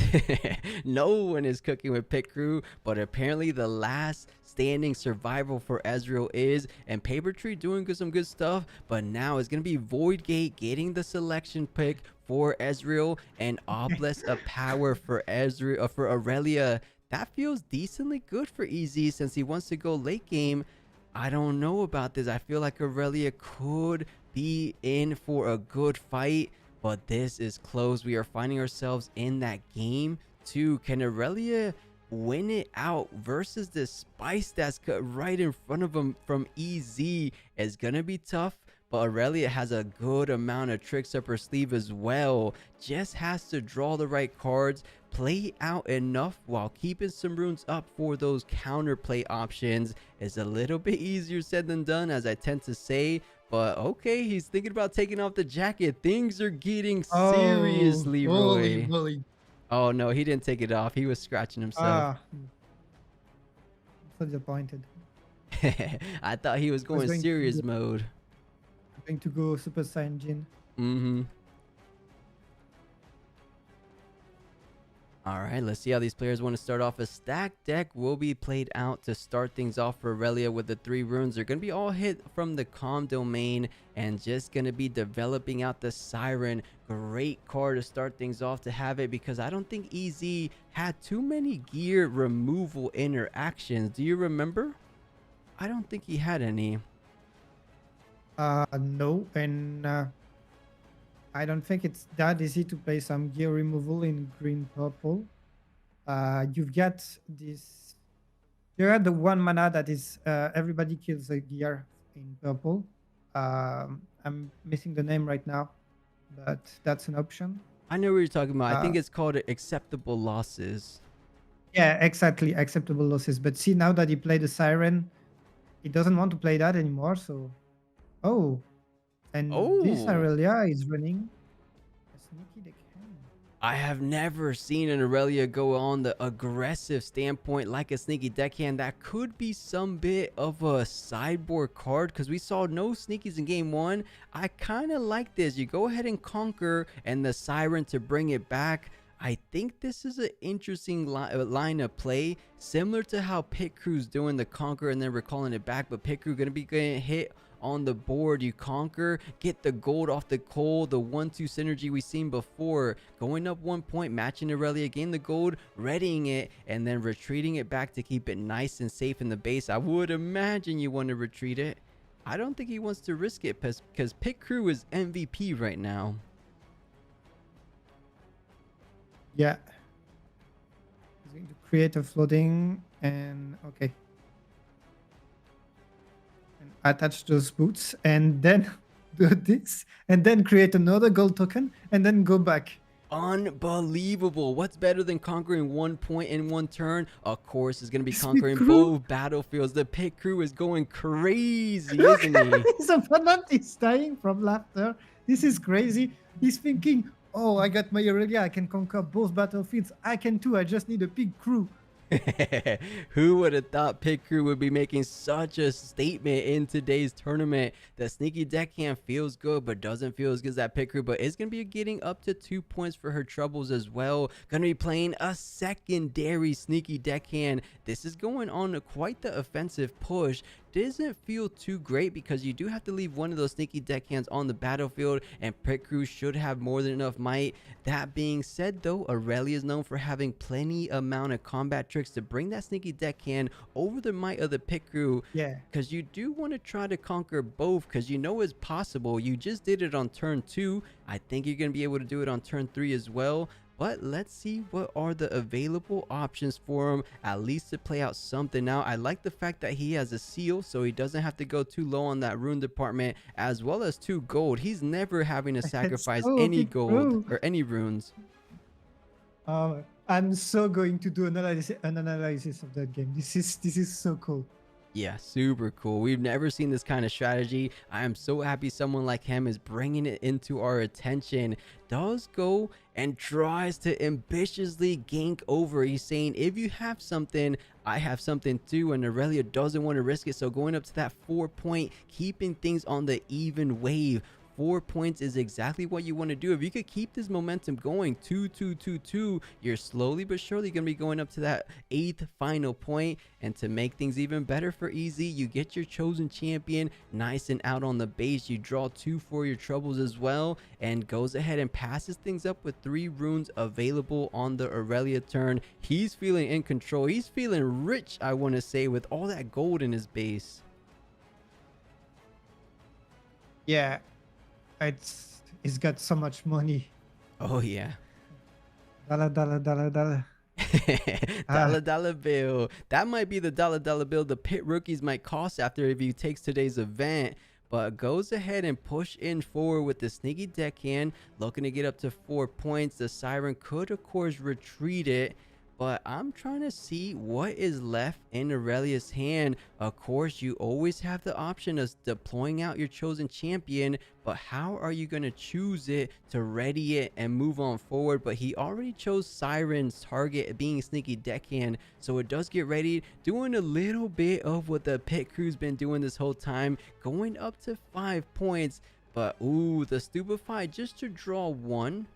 A: No one is cooking with pit crew, but apparently the last standing survival for Ezreal is, and Paper Tree doing some good stuff, but now it's going to be Voidgate getting the selection pick for Ezreal, and Obelisk of Power for Ezreal, for Aurelia. That feels decently good for EZ since he wants to go late game. I don't know about this. I feel like Aurelia could be in for a good fight, but this is close. We are finding ourselves in that game too. Can Aurelia win it out versus this Spice that's right in front of him from EZ? Is gonna be tough, but Aurelia has a good amount of tricks up her sleeve as well. Just has to draw the right cards, play out enough while keeping some runes up for those counterplay options. Is a little bit easier said than done, as I tend to say. But okay, he's thinking about taking off the jacket. Things are getting serious,
B: Oh, holy
A: Leroy.
B: moly.
A: Oh no, he didn't take it off. He was scratching himself.
B: I'm so disappointed.
A: I thought he was going serious mode.
B: Going to go Super Saiyan Jin.
A: Mm-hmm. All right, let's see how these players want to start off. A stacked deck will be played out to start things off for Aurelia with the 3 runes. They're going to be all hit from the Calm Domain and just going to be developing out the Siren. Great card to start things off to have it, because I don't think EZ had too many gear removal interactions. Do you remember? I don't think he had any.
B: No, and I don't think it's that easy to play some gear removal in green purple. You've got this. You got the 1 mana that is everybody kills a gear in purple. I'm missing the name right now, but that's an option.
A: I know what you're talking about. I think it's called acceptable losses.
B: Yeah, exactly, acceptable losses. But see, now that he played the Siren, he doesn't want to play that anymore. So, and this Aurelia is running a sneaky deckhand.
A: I have never seen an Aurelia go on the aggressive standpoint like a sneaky deckhand. That could be some bit of a sideboard card, because we saw no sneakies in game 1. I kind of like this. You go ahead and conquer and the Siren to bring it back. I think this is an interesting line of play, similar to how Pit Crew's doing the conquer and then recalling it back, but Pit Crew going to be getting hit on the board. You conquer, get the gold off the coal, the 1-2 synergy we've seen before, going up 1 point, matching Aurelia, gain the gold, readying it, and then retreating it back to keep it nice and safe in the base. I would imagine you want to retreat it. I don't think he wants to risk it, because Pit Crew is MVP right now.
B: Yeah. He's going to create a floating and okay. And attach those boots and then do this and then create another gold token and then go back.
A: Unbelievable. What's better than conquering 1 point in 1 turn? Of course, it's going to be conquering both battlefields. The Pit Crew is going crazy, isn't he?
B: His opponent is dying from laughter. This is crazy. He's thinking, oh, I got my Aurelia. I can conquer both battlefields. I can too. I just need a big crew.
A: Who would have thought Pit Crew would be making such a statement in today's tournament? The sneaky deckhand feels good, but doesn't feel as good as that Pit Crew, but is going to be getting up to 2 points for her troubles as well. Going to be playing a secondary sneaky deckhand. This is going on quite the offensive push. Doesn't feel too great, because you do have to leave one of those sneaky deckhands on the battlefield, and Pit Crew should have more than enough might. That being said though, Aurelia is known for having plenty amount of combat tricks to bring that sneaky deckhand over the might of the Pit Crew.
B: Yeah,
A: because you do want to try to conquer both, because you know it's possible. You just did it on turn 2. I think you're going to be able to do it on turn 3 as well. But let's see what are the available options for him, at least to play out something. Now, I like the fact that he has a seal, so he doesn't have to go too low on that rune department, as well as 2 gold. He's never having to
B: It's
A: sacrifice
B: so
A: any
B: OP,
A: gold
B: bro.
A: or any runes.
B: I'm so going to do an analysis of that game. This is so cool.
A: Yeah, super cool. We've never seen this kind of strategy. I am so happy someone like him is bringing it into our attention. Does go and tries to ambitiously gank over. He's saying, if you have something, I have something too. And Aurelia doesn't want to risk it. So going up to that 4 point, keeping things on the even wave. 4 points is exactly what you want to do. If you could keep this momentum going, 2-2-2-2, you're slowly but surely going to be going up to that 8th final point. And to make things even better for Easy, you get your chosen champion nice and out on the base. You draw 2 for your troubles as well, and goes ahead and passes things up with 3 runes available on the Aurelia turn. He's feeling in control. He's feeling rich, I want to say, with all that gold in his base.
B: Yeah, it's got so much money.
A: Oh yeah.
B: Dollar.
A: Dollar dollar bill. That might be the dollar bill the pit rookies might cost after if he takes today's event. But goes ahead and push in forward with the sneaky deckhand, looking to get up to 4 points. The siren could of course retreat it, but I'm trying to see what is left in Aurelia's hand. Of course, you always have the option of deploying out your chosen champion, but how are you going to choose it to ready it and move on forward? But he already chose Siren's target being sneaky deckhand, so it does get ready, doing a little bit of what the pit crew's been doing this whole time, going up to 5 points. But ooh, the stupefied just to draw 1.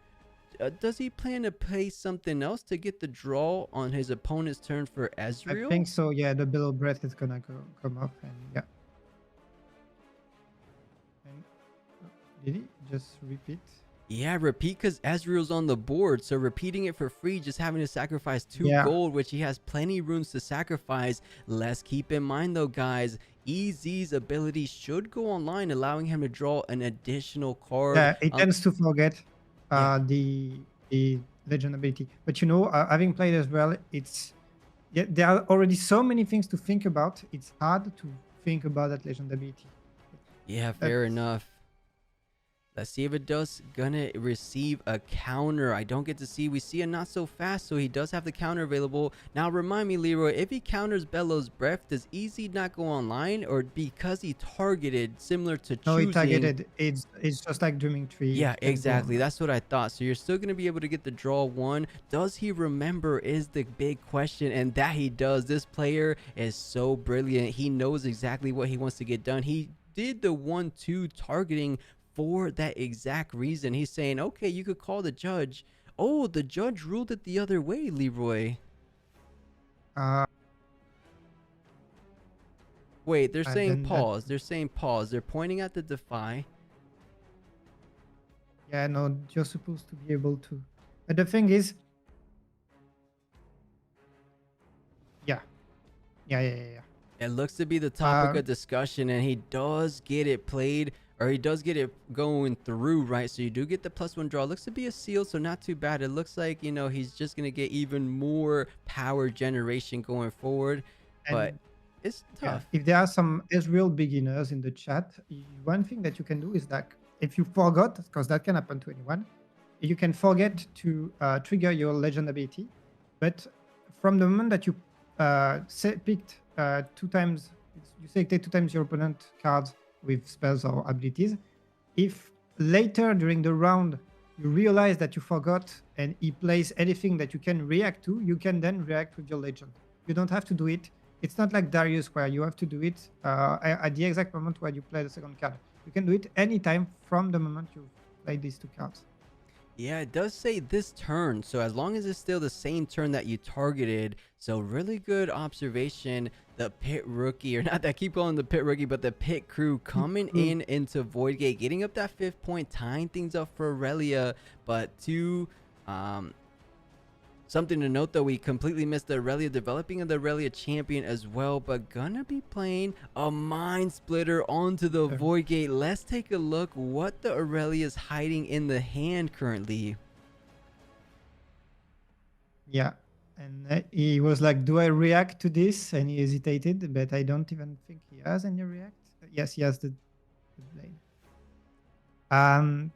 A: Does he plan to play something else to get the draw on his opponent's turn for
B: I
A: Ezreal?
B: think so. Yeah, the below breath is gonna come up, and yeah. And, did he just repeat?
A: Yeah, repeat because Ezreal's on the board. So repeating it for free, just having to sacrifice 2
B: Yeah.
A: gold, which he has plenty runes to sacrifice. Let's keep in mind though, guys, EZ's ability should go online, allowing him to draw an additional card.
B: Yeah, it tends to forget
A: Yeah.
B: the legend ability. But having played as well, there are already so many things to think about. It's hard to think about that legend ability.
A: Yeah, fair
B: That's-
A: enough. Let's see if it does gonna receive a counter. I don't get to see. We see a not so fast, so he does have the counter available. Now remind me, Leroy, if he counters Bellow's breath, does Easy not go online, or because he targeted similar to
B: No, it
A: choosing?
B: targeted. It's just like Dreaming Tree.
A: Yeah,
B: It can go
A: exactly.
B: on.
A: That's what I thought. So you're still going to be able to get the draw 1. Does he remember is the big question, and that he does. This player is so brilliant. He knows exactly what he wants to get done. He did the 1-2 targeting for that exact reason. He's saying, okay, you could call the judge. Oh, the judge ruled it the other way, Leroy.
B: Uh,
A: Wait, they're
B: and
A: saying
B: then that-
A: pause. They're saying pause. They're pointing at the defy.
B: Yeah, no, you're supposed to be able to. But the thing is, yeah.
A: It looks to be the topic
B: Uh,
A: of discussion, and he does get it played, or he does get it going through, right? So you do get the +1 draw. Looks to be a seal, so not too bad. It looks like, he's just going to get even more power generation going forward, but
B: And
A: it's
B: yeah,
A: tough.
B: if there are some Israel beginners in the chat, one thing that you can do is that if you forgot, because that can happen to anyone, you can forget to trigger your legend ability. But from the moment that you picked 2 times, you selected 2 times your opponent cards with spells or abilities, if later during the round you realize that you forgot and he plays anything that you can react to, you can then react with your legend. You don't have to do it. It's not like Darius where you have to do it at the exact moment where you play the second card. You can do it anytime from the moment you play these 2 cards.
A: Yeah, it does say this turn, so as long as it's still the same turn that you targeted, so really good observation. The pit rookie, or not that I keep calling the pit rookie, but the pit crew coming in into Voidgate, getting up that 5th point, tying things up for Aurelia. But something to note though, we completely missed the Aurelia developing of the Aurelia champion as well, but gonna be playing a Mind Splitter onto the Void Gate. Let's take a look what the Aurelia is hiding in the hand currently.
B: Yeah. And he was like, "Do I react to this?" And he hesitated, but I don't even think he has any react. Yes, he has the blade. Um,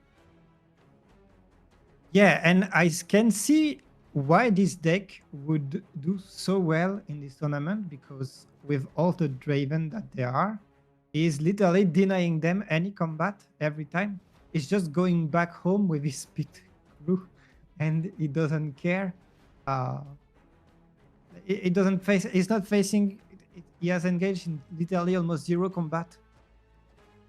B: yeah, and can see why this deck would do so well in this tournament, because with all the Draven that there are, he's literally denying them any combat every time. He's just going back home with his pit crew, and he doesn't care. Uh, he doesn't face. He's not facing. He has engaged in literally almost zero combat.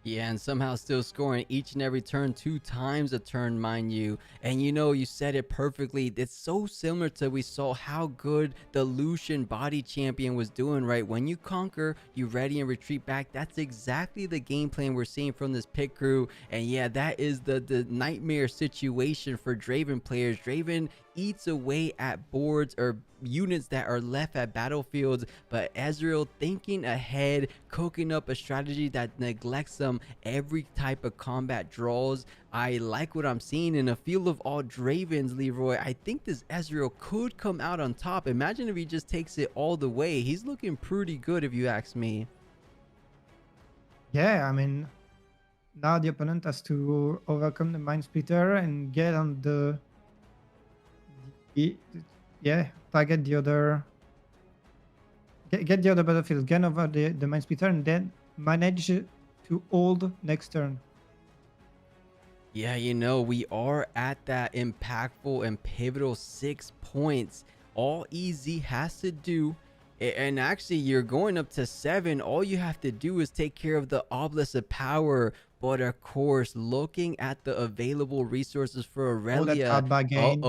A: Yeah, and somehow still scoring each and every turn 2 times a turn, mind you. And you know, you said it perfectly. It's so similar to we saw how good the Lucian body champion was doing, right? When you conquer, you ready and retreat back. That's exactly the game plan we're seeing from this pit crew. And yeah, that is the nightmare situation for Draven players. Draven eats away at boards or units that are left at battlefields, but Ezreal thinking ahead, cooking up a strategy that neglects them every type of combat draws. I like what I'm seeing in a field of all Dravens, Leroy. I think this Ezreal could come out on top. Imagine if he just takes it all the way. He's looking pretty good if you ask me.
B: Yeah, I mean, now the opponent has to overcome the mind splitter and get on the yeah, target the other, get the other battlefield, gain over the mind splitter, and then manage to hold next turn.
A: Yeah, you know, we are at that impactful and pivotal 6 points. All EZ has to do, and actually, you're going up to 7. All you have to do is take care of the Obelisk of Power. But of course, looking at the available resources for
B: All that
A: Aurelia,
B: hard bargain.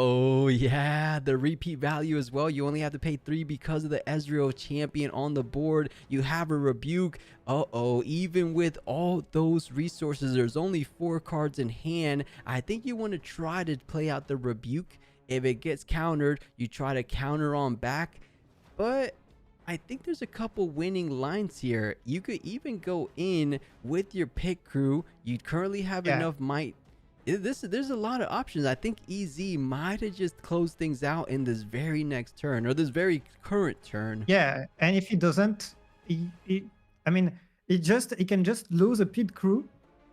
A: yeah, the repeat value as well. You only have to pay 3 because of the Ezreal champion on the board. You have a Rebuke. Even with all those resources, there's only 4 cards in hand. I think you want to try to play out the Rebuke. If it gets countered, you try to counter on back. But I think there's a couple winning lines here. You could even go in with your pit crew. You currently have
B: Yeah,
A: enough might. There's a lot of options. I think EZ might have just closed things out in this very next turn or this very current turn.
B: yeah. And if he doesn't, I mean, he can just lose a pit crew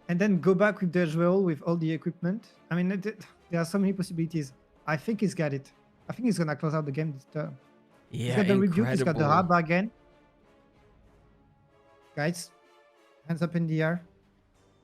B: and then go back with the Ezreal with all the equipment. I mean, there are so many possibilities. I think he's got it. I think he's gonna close out the game this turn. He's
A: Yeah,
B: got the rebuke. He's got the
A: incredible.
B: hard bargain. Guys, hands up in the air.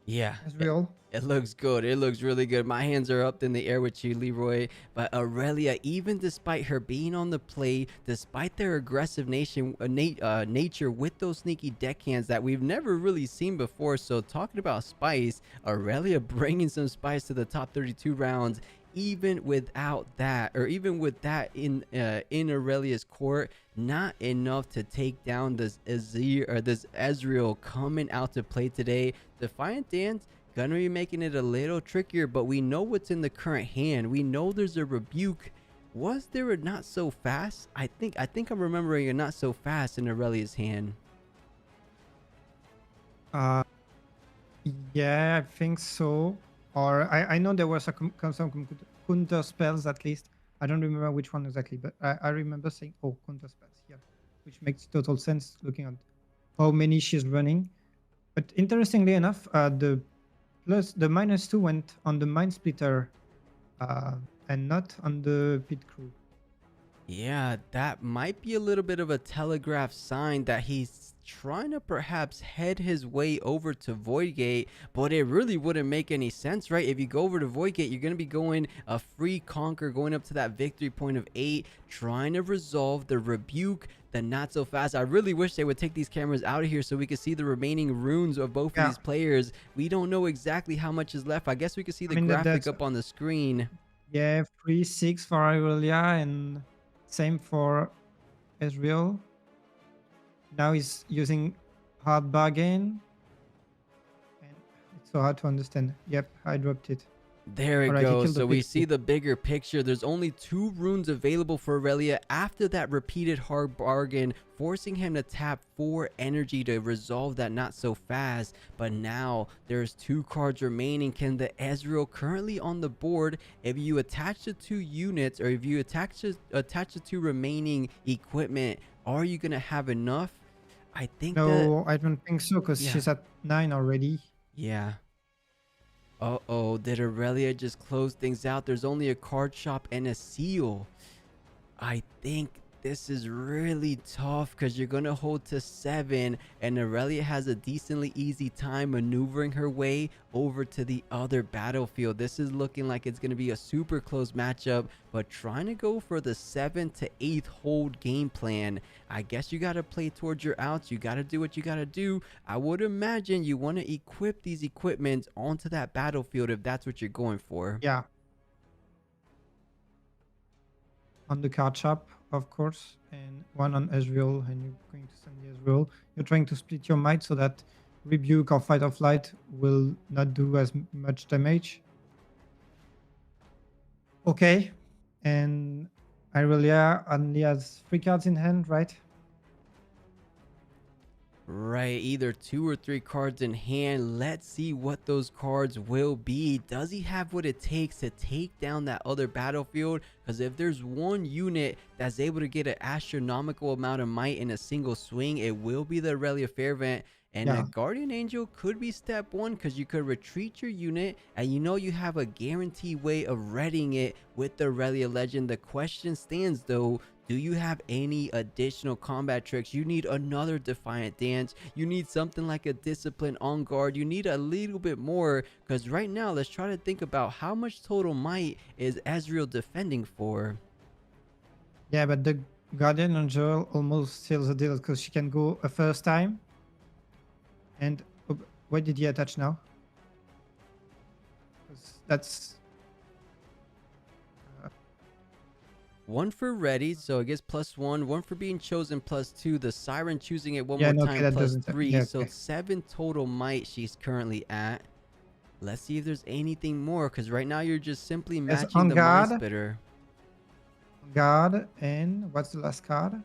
A: Yeah,
B: Ezreal.
A: it looks good. It looks really good. My hands are up in the air with you, Leroy. But Aurelia, even despite her being on the play, despite their aggressive nature with those sneaky deckhands that we've never really seen before. So talking about spice, Aurelia bringing some spice to the top 32 rounds. Even without that, or even with that in Aurelia's court, not enough to take down this Ezreal coming out to play today. Defiant Dance gonna be making it a little trickier, but we know what's in the current hand. We know there's a Rebuke. Was there a not so fast? I think I'm remembering a not so fast in Aurelia's hand.
B: Uh, yeah, I think so. Or I know there were some counter spells at least. I don't remember which one exactly, but I remember saying, "Oh, counter spells," yeah, which makes total sense looking at how many she's running. But interestingly enough, the -2 went on the Mind Splitter, and not on the Pit Crew.
A: Yeah, that might be a little bit of a telegraph sign that he's trying to perhaps head his way over to Voidgate, but it really wouldn't make any sense, right? If you go over to Voidgate, you're going to be going a free conquer, going up to that victory point of 8, trying to resolve the Rebuke, the not so fast. I really wish they would take these cameras out of here so we could see the remaining runes of both of
B: Yeah,
A: these players. We don't know exactly how much is left. I guess we could see
B: I
A: the
B: mean
A: graphic
B: that's
A: up on the screen.
B: yeah, 3-6 for Aurelia, and same for Ezreal. Now he's using hard bargain, and it's so hard to understand. Yep, I dropped it.
A: There
B: All
A: it
B: right, he
A: goes.
B: killed the
A: So we
B: pixie.
A: see the bigger picture. There's only 2 runes available for Aurelia after that repeated hard bargain, forcing him to tap 4 energy to resolve that not so fast. But now there's 2 cards remaining. Can the Ezreal currently on the board, if you attach the 2 units or if you attach the 2 remaining equipment, are you gonna have enough? I think that,
B: No, I don't think so because
A: yeah,
B: she's at 9 already.
A: yeah. Uh-oh, did Aurelia just close things out? There's only a card shop and a seal. I think this is really tough because you're going to hold to 7, and Aurelia has a decently easy time maneuvering her way over to the other battlefield. This is looking like it's going to be a super close matchup, but trying to go for the 7th to 8th hold game plan. I guess you got to play towards your outs. You got to do what you got to do. I would imagine you want to equip these equipments onto that battlefield if that's what you're going for.
B: Yeah, on the card shop, of course, and one on Ezreal, and you're going to send the Ezreal. You're trying to split your might so that Rebuke or Fight or Flight will not do as much damage. Okay, and Irelia only has 3 cards in hand, right?
A: Right, either 2 or 3 cards in hand. Let's see what those cards will be. Does he have what it takes to take down that other battlefield? Because if there's one unit that's able to get an astronomical amount of might in a single swing, it will be the Aurelia Fairvent. And a
B: Yeah,
A: Guardian Angel could be step 1 because you could retreat your unit and you know you have a guaranteed way of readying it with the Aurelia Legend. The question stands though, do you have any additional combat tricks? You need another Defiant Dance. You need something like a Discipline on guard. You need a little bit more because right now, let's try to think about how much total might is Ezreal defending for.
B: yeah, but the Guardian Angel almost seals the deal because she can go a first time. And what did he attach now? 'Cause that's
A: 1 for ready, so I guess +1. 1 for being chosen +2. The Siren choosing it one
B: yeah,
A: more
B: no, okay,
A: time
B: that doesn't.
A: +3.
B: Yeah,
A: So
B: okay.
A: 7 total might she's currently at. Let's see if there's anything more, because right now you're just simply
B: There's
A: matching
B: on
A: the Mind
B: guard,
A: Spitter.
B: and what's the last card?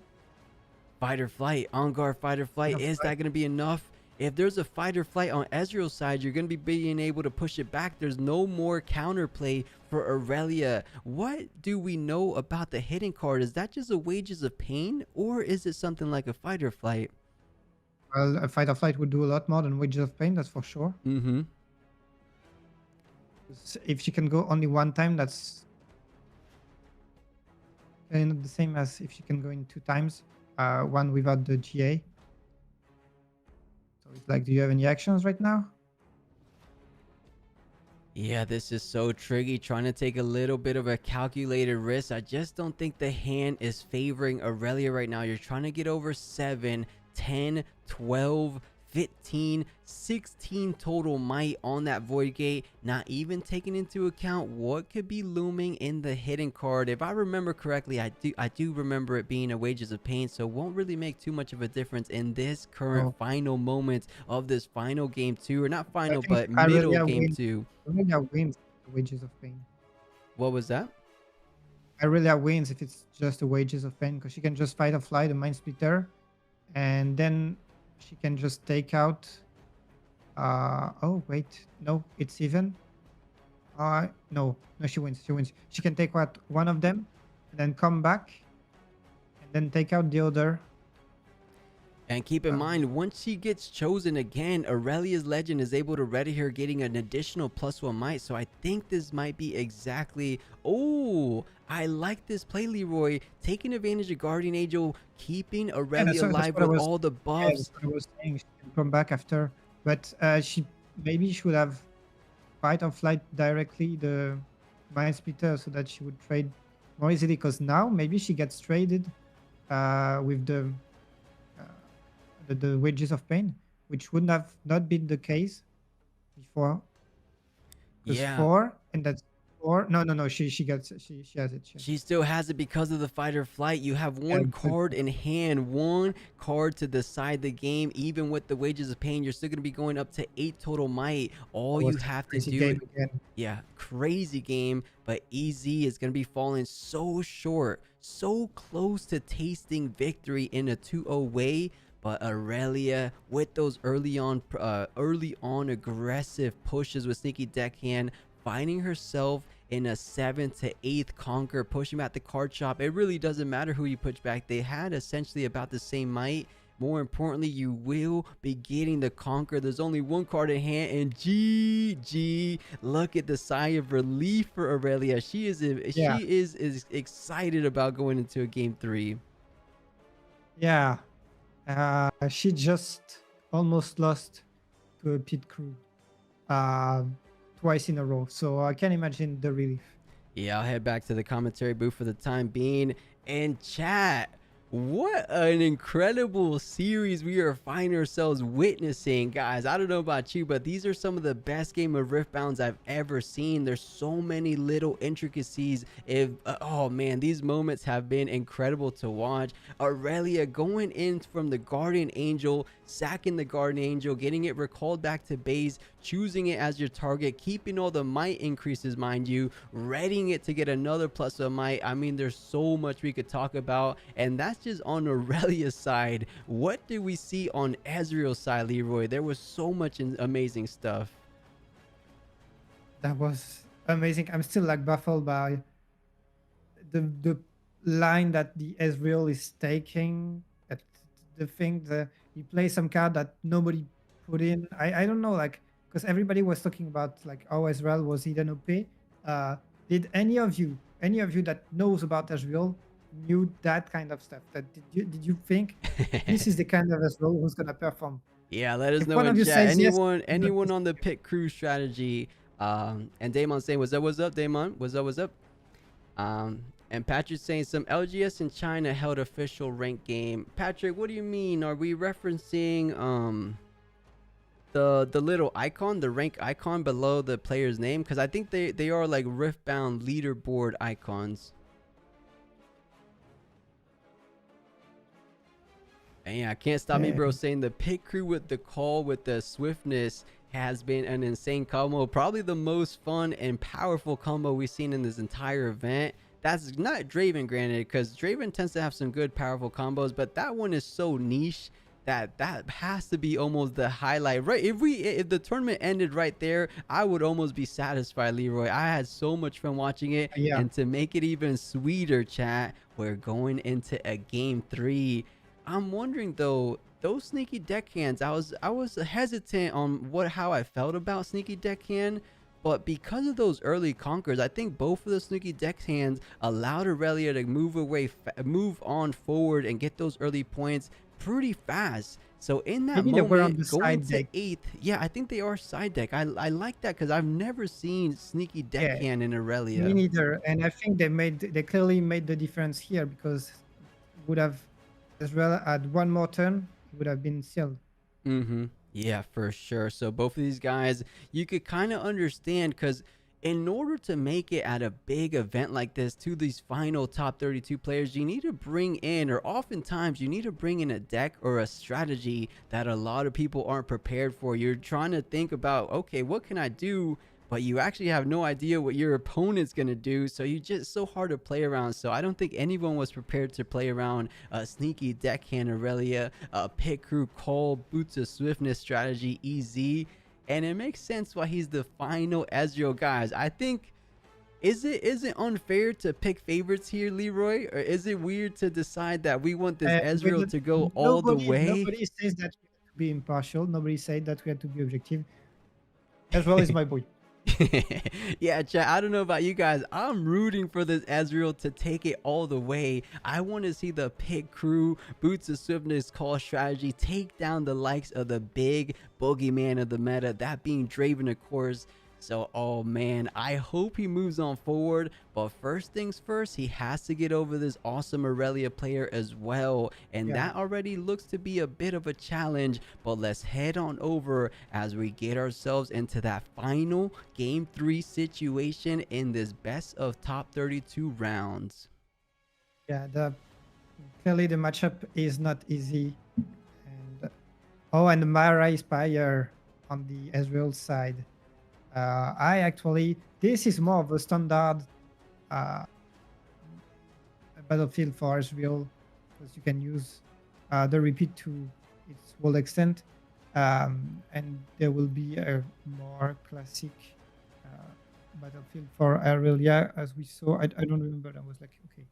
A: Fight or flight, on guard, fight or
B: Fight
A: flight.
B: or
A: Is
B: Flight.
A: that going to be enough? If there's a fight or flight on Ezreal's side, you're going to be being able to push it back. There's no more counterplay for Aurelia. What do we know about the hidden card? Is that just a Wages of Pain, or is it something like a fight or flight?
B: Well, a Fight or Flight would do a lot more than Wages of Pain, that's for sure.
A: Mm-hmm.
B: 'Cause if she can go only one time, that's kind of the same as if she can go in 2 times, one without the GA. So it's like, do you have any actions right now?
A: Yeah, this is so tricky. Trying to take a little bit of a calculated risk. I just don't think the hand is favoring Aurelia right now. You're trying to get over 7, 10, 12, 15, 16 total might on that Void Gate, not even taking into account what could be looming in the hidden card. If I remember correctly, I do remember it being a Wages of Pain, so it won't really make too much of a difference in this current
B: Oh,
A: final moments of this final game 2, or not
B: I
A: final,
B: think
A: but middle game 2.
B: Aurelia wins the Wages of Pain.
A: What was that?
B: Aurelia wins if it's just the Wages of Pain because she can just Fight or Flight, the Mind Splitter, and then she can just take out. Oh wait, no, it's even. No, no, she wins. She wins. She can take out one of them, and then come back, and then take out the other.
A: And keep in
B: Uh,
A: mind, once she gets chosen again, Aurelia's Legend is able to ready her, getting an additional +1 might. So I think this might be exactly... Oh, I like this play, Leroy. Taking advantage of Guardian Angel, keeping
B: yeah,
A: Aurelia
B: that's
A: alive
B: what I
A: with
B: was.
A: all the
B: Yeah, that's
A: buffs.
B: what I was saying. She can come back after, but she maybe should have Fight or Flight directly the Mind Splitter so that she would trade more easily. Because now maybe she gets traded with uh, the Wages of Pain, which would not been the case before. Because
A: Yeah.
B: 4, and that's Or no, she has it. She has
A: She still has it because of the fight or flight. You have one
B: it.
A: card in hand, one card to decide the game. Even with the wages of pain, you're still going to be going up to 8 total might. All
B: That
A: you
B: was a
A: have to
B: crazy
A: do,
B: game again.
A: yeah, crazy game, but EZ is going to be falling so short, so close to tasting victory in a 2-0 way. But Aurelia, with those early on aggressive pushes with sneaky deckhand, finding herself in a 7th to 8th conquer, pushing back the card shop. It really doesn't matter who you push back. They had essentially about the same might. More importantly, you will be getting the conquer. There's only one card in hand, and GG. Look at the sigh of relief for Aurelia. She is
B: Yeah,
A: excited about going into a game 3.
B: yeah. She just almost lost to a pit crew uh, twice in a row. So I can imagine the relief.
A: Yeah, I'll head back to the commentary booth for the time being. And chat, what an incredible series we are finding ourselves witnessing, guys. I don't know about you, but these are some of the best game of Riftbounds I've ever seen. There's so many little intricacies. Oh man, these moments have been incredible to watch. Aurelia going in from the Guardian Angel, sacking the Guardian Angel, getting it recalled back to base, choosing it as your target, keeping all the might increases, mind you, readying it to get another plus of might. I mean, there's so much we could talk about, and that's just on Aurelia's side. What did we see on Ezreal's side, Leroy? There was so much amazing stuff.
B: That was amazing. I'm still like baffled by the line that the Ezreal is taking. That the thing that he plays some card that nobody put in. I don't know, like, because everybody was talking about like how Ezreal was hidden OP. Did any of you that knows about Ezreal knew that kind of stuff? That did you think this is the kind of Ezreal who's gonna perform?
A: Yeah, let us
B: If
A: know
B: one
A: in
B: of you
A: chat.
B: says yes,
A: Anyone on the pit crew strategy. And Damon saying, what's up, Damon? What's up? And Patrick saying some LGS in China held official rank game. Patrick, what do you mean? Are we referencing the little icon, the rank icon below the player's name? Because I think they are like Riftbound leaderboard icons. And yeah, I can't stop me, bro, saying the pit crew with the call with the swiftness has been an insane combo. Probably the most fun and powerful combo we've seen in this entire event. That's not Draven, granted, because Draven tends to have some good, powerful combos, but that one is so niche that has to be almost the highlight, right? If the tournament ended right there, I would almost be satisfied, Leroy. I had so much fun watching it.
B: Yeah.
A: And to make it even sweeter, chat, we're going into a game 3. I'm wondering though, those sneaky deckhands, I was hesitant on how I felt about sneaky deckhand, but because of those early conquers, I think both of the sneaky deckhands allowed Aurelia to move on forward and get those early points pretty fast. So in that
B: Maybe they were on
A: moment,
B: the
A: going
B: side
A: to
B: deck.
A: 8th, yeah, I think they are side deck. I like that because I've never seen sneaky deckhand in Aurelia.
B: Me neither. And I think they clearly made the difference here, because it would have, as well, had one more turn, it would have been sealed.
A: Yeah, for sure. So both of these guys, you could kind of understand, because in order to make it at a big event like this to these final top 32 players, you need to bring in, or oftentimes you need to bring in a deck or a strategy that a lot of people aren't prepared for. You're trying to think about, okay, what can I do? But you actually have no idea what your opponent's going to do. So you just so hard to play around. So I don't think anyone was prepared to play around a sneaky deckhand Aurelia, a pit crew call, boots of swiftness strategy, EZ. And it makes sense why he's the final Ezreal, guys. I think, is it unfair to pick favorites here, Leroy? Or is it weird to decide that we want this Ezreal to go all the way?
B: Nobody says that we have to be impartial. Nobody said that we had to be objective. Ezreal is my boy.
A: Yeah, chat, I don't know about you guys. I'm rooting for this Ezreal to take it all the way. I want to see the pit crew, boots of swiftness call strategy take down the likes of the big boogeyman of the meta, that being Draven, of course. So, oh man, I hope he moves on forward. But first things first, he has to get over this awesome Aurelia player as well. And
B: Yeah.
A: that already looks to be a bit of a challenge. But let's head on over as we get ourselves into that final game 3 situation in this best of top 32 rounds.
B: Yeah, clearly the matchup is not easy. And oh, and Mara is Spire on the Ezreal side. This is more of a standard uh, battlefield for Ezreal because you can use the repeat to its full extent, and there will be a more classic uh, battlefield for Aurelia as we saw. I don't remember. I was like, okay.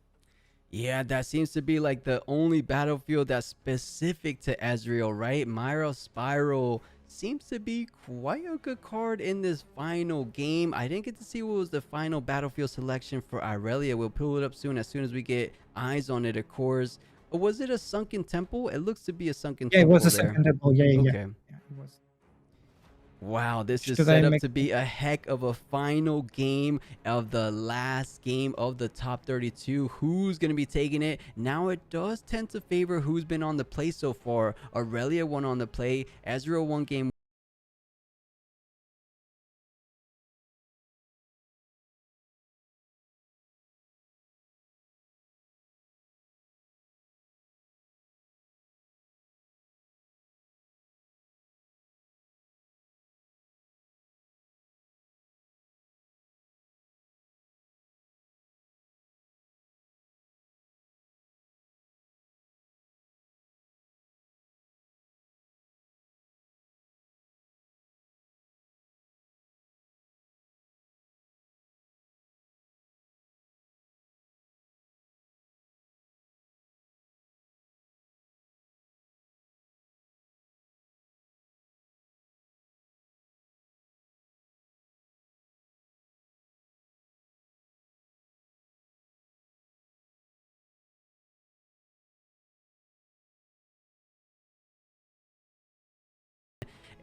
A: Yeah, that seems to be like the only battlefield that's specific to Ezreal, right? Myra Spiral seems to be quite a good card in this final game. I didn't get to see what was the final battlefield selection for Irelia. We'll pull it up soon as we get eyes on it, of course. Was it a Sunken Temple? It looks to be a Sunken
B: Yeah, it was
A: Temple
B: a
A: there.
B: second temple. Yeah.
A: Okay.
B: Yeah, it was.
A: Wow, this is
B: Should I
A: set up
B: make?
A: to be a heck of a final game of the last game of the top 32. Who's going to be taking it? Now, it does tend to favor who's been on the play so far. Aurelia won on the play. Ezreal won game.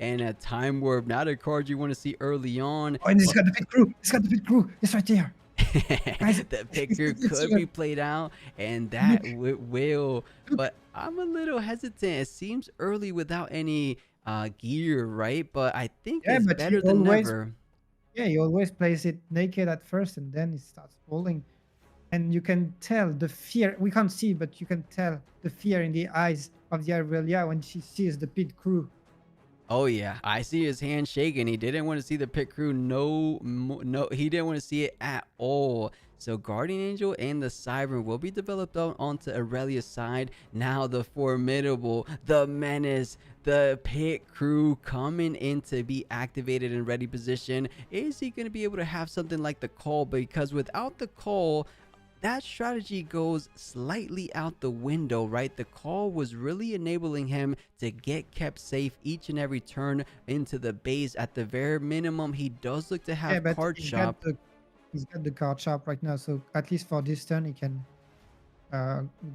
A: And a time warp, not a card you want to see early on.
B: Oh, and it's got the pit crew. It's got the pit crew. It's right there. Guys,
A: The picker
B: it's
A: could be played out, and that
B: look,
A: will.
B: look.
A: But I'm a little hesitant. It seems early without any gear, right? But I think
B: Yeah,
A: it's
B: but
A: better than never.
B: he always plays it naked at first, and then it starts rolling. And you can tell the fear. We can't see, but you can tell the fear in the eyes of the Aurelia when she sees the pit crew.
A: Oh yeah, I see his hand shaking. He didn't want to see the pit crew. No, he didn't want to see it at all. So Guardian Angel and the Siren will be developed onto Aurelia's side. Now the formidable, the menace, the pit crew coming in to be activated in ready position. Is he going to be able to have something like the call? Because without the call, that strategy goes slightly out the window, right? The call was really enabling him to get kept safe each and every turn into the base. At the very minimum, he does look to
B: Yeah,
A: have
B: but
A: card shop.
B: he's got the card shop right now, so at least for this turn he can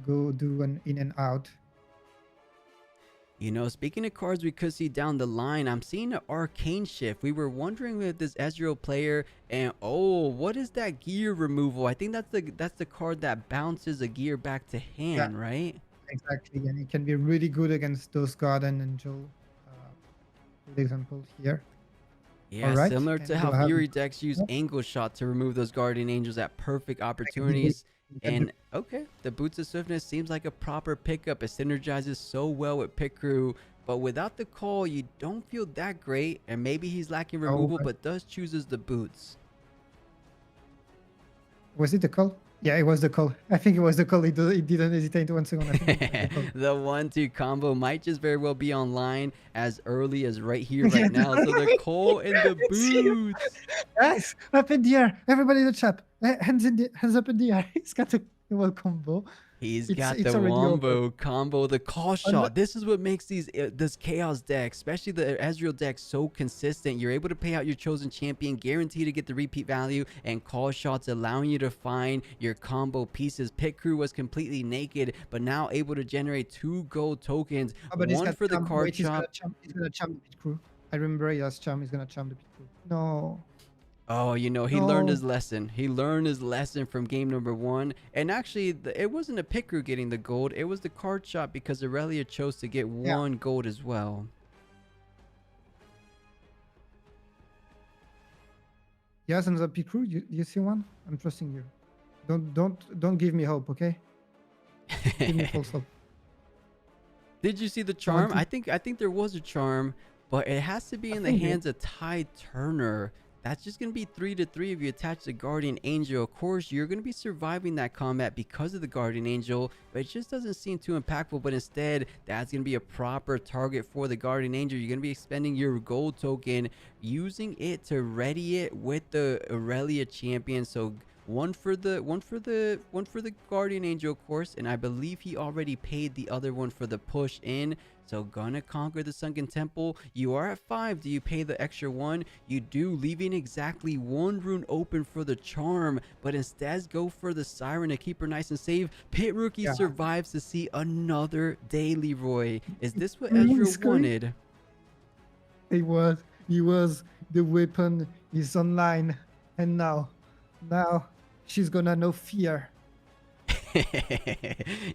B: go do an in and out.
A: You know, speaking of cards we could see down the line, I'm seeing an arcane shift. We were wondering with this Ezreal player, and oh, what is that gear removal? I think that's the card that bounces a gear back to
B: Yeah,
A: hand, right?
B: exactly, and he can be really good against those Guardian Angel. Good example here. All
A: Yeah,
B: right,
A: similar to
B: and
A: how
B: we'll have
A: Fury decks use Angle Shot to remove those Guardian Angels at perfect
B: the
A: opportunities. And okay, the Boots of Swiftness seems like a proper pickup. It synergizes so well with Pit Crew, but without the call, you don't feel that great. And maybe he's lacking removal, but does chooses the Boots.
B: Was it the call? Yeah, it was the call. I think it was the call. He didn't hesitate 1 second. I think it was the
A: The 1-2 combo might just very well be online as early as right here, right now. So the call and the Boots.
B: Guys, up in the air. Everybody in the chat. Hands up in the air. He's got a well combo.
A: He's
B: It's
A: got the
B: already over.
A: wombo combo, the call shot. This is what makes this chaos deck, especially the Ezreal deck, so consistent. You're able to pay out your chosen champion, guaranteed to get the repeat value, and call shots allowing you to find your combo pieces. Pit Crew was completely naked, but now able to generate 2 gold tokens,
B: But he's
A: one
B: got
A: for the card
B: he's
A: shop.
B: gonna champ the pit crew. I remember he has charm. He's gonna charm the people. No,
A: Oh, he learned
B: no.
A: his lesson. He learned his lesson from game number one. And actually, it wasn't a picker getting the gold. It was the card shop because Aurelia chose to get
B: Yeah,
A: one gold as well.
B: he has another pick crew. You see one? I'm trusting you. Don't give me hope, okay? Give me false hope.
A: Did you see the
B: I want
A: charm?
B: to.
A: I think there was a charm, but it has to be
B: I
A: in the
B: think
A: hands of Ty Turner. That's just gonna be 3-3 if you attach the Guardian Angel. Of course, you're gonna be surviving that combat because of the Guardian Angel, but it just doesn't seem too impactful. But instead, that's gonna be a proper target for the Guardian Angel. You're gonna be expending your gold token, using it to ready it with the Aurelia champion. So one for the Guardian Angel, of course, and I believe he already paid the other one for the push in. So gonna conquer the Sunken Temple. You are at 5. Do you pay the extra 1? You do, leaving exactly 1 rune open for the charm, but instead go for the Siren to keep her nice and safe. Pit Rookie
B: Yeah.
A: survives to see another day, Leroy. Is this what
B: Green
A: Ezreal
B: screen.
A: wanted?
B: He was. The weapon is online, and now she's gonna know fear.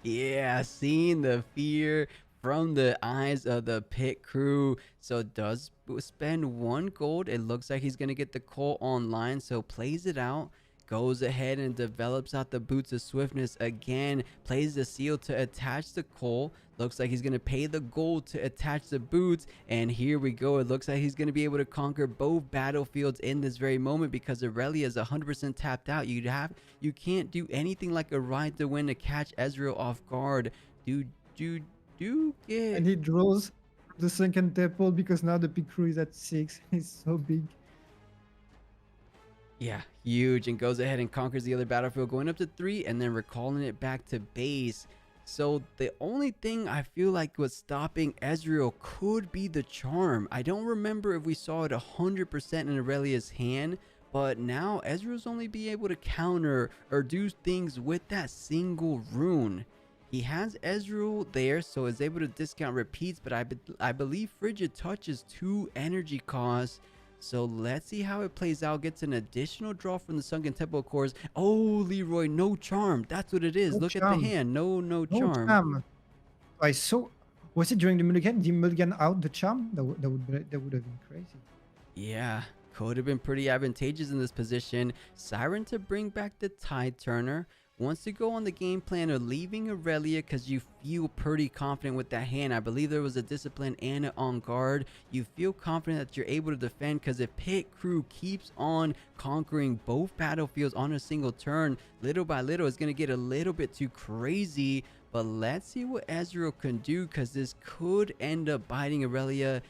A: Yeah, seeing the fear from the eyes of the pit crew. So does spend 1 gold. It looks like he's gonna get the call online, so plays it out, goes ahead and develops out the boots of swiftness again, plays the seal to attach the coal. Looks like he's gonna pay the gold to attach the boots, and here we go. It looks like he's gonna be able to conquer both battlefields in this very moment because Aurelia is 100% tapped out. You can't do anything like a ride to win to catch Ezreal off guard. Do get.
B: And he draws the Sunken Temple because now the pick crew is at 6. He's so big.
A: Yeah, huge, and goes ahead and conquers the other battlefield, going up to 3 and then recalling it back to base. So the only thing I feel like was stopping Ezreal could be the charm. I don't remember if we saw it 100% in Aurelia's hand, but now Ezreal's only be able to counter or do things with that single rune. He has Ezreal there, so is able to discount repeats, but I believe Frigid Touch is 2 energy costs. So let's see how it plays out. Gets an additional draw from the Sunken Temple, of course. Oh, Leroy, no charm. That's what it is.
B: No
A: Look at
B: charm.
A: the hand. No
B: No
A: charm.
B: charm. I saw. Was it during the mulligan? Did mulligan out the charm? That would have been crazy.
A: Yeah, could have been pretty advantageous in this position. Siren to bring back the Tide Turner. Wants to go on the game plan of leaving Aurelia because you feel pretty confident with that hand. I believe there was a discipline and an on guard. You feel confident that you're able to defend because if Pit Crew keeps on conquering both battlefields on a single turn, little by little, it's going to get a little bit too crazy. But let's see what Ezreal can do because this could end up biting Aurelia.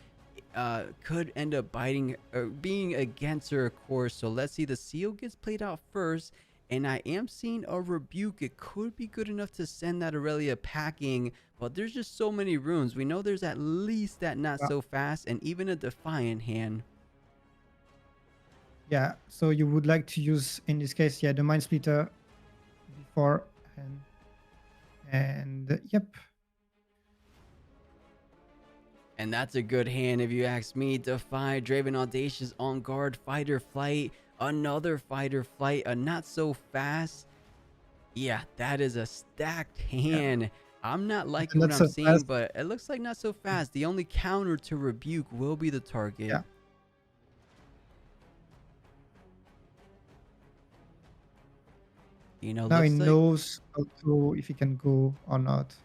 A: Could end up biting or being against her, of course. So let's see. The seal gets played out first. And I am seeing a rebuke. It could be good enough to send that Aurelia packing, but there's just so many runes. We know there's at least that not so fast and even a defiant hand.
B: Yeah. So you would like to use in this case, yeah, the Mind Splitter before and yep.
A: And that's a good hand if you ask me. Defy, Draven Audacious, On Guard, Fighter Flight, another Fighter Flight, a not so fast. Yeah, that is a stacked hand. Yeah. I'm not liking what I'm seeing, but it looks like not so fast. The only counter to rebuke will be the target.
B: Yeah. Now he knows if he can go or not.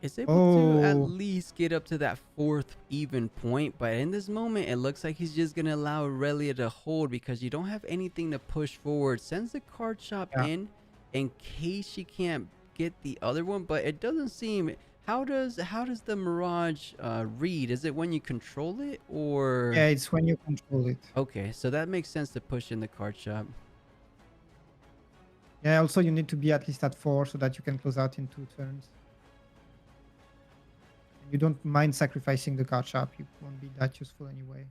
A: Is able to at least get up to that 4th even point, but in this moment it looks like he's just gonna allow Aurelia to hold because you don't have anything to push forward. Sends the card shop in case she can't get the other one, but it doesn't seem. How does the Mirage read? Is it when you control it or?
B: Yeah, it's when you control it.
A: Okay, so that makes sense to push in the card shop.
B: Yeah, also you need to be at least at 4 so that you can close out in 2 turns. You don't mind sacrificing the card shop. It won't be that useful anyway.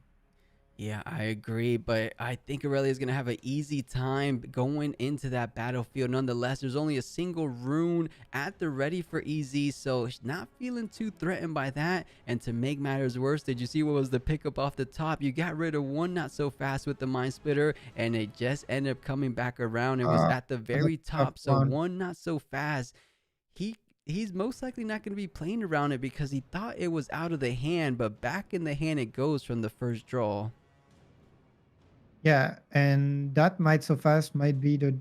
A: Yeah, I agree, but I think Aurelia is going to have an easy time going into that battlefield. Nonetheless, there's only a single rune at the ready for EZ, so she's not feeling too threatened by that. And to make matters worse, did you see what was the pickup off the top? You got rid of one not so fast with the Mind Splitter, and it just ended up coming back around. It was
B: Uh,
A: at the
B: that's a
A: very
B: tough
A: top, so
B: one.
A: one not so fast. he he's most likely not going to be playing around it because he thought it was out of the hand, but back in the hand it goes from the first draw.
B: Yeah, and that might so fast might be the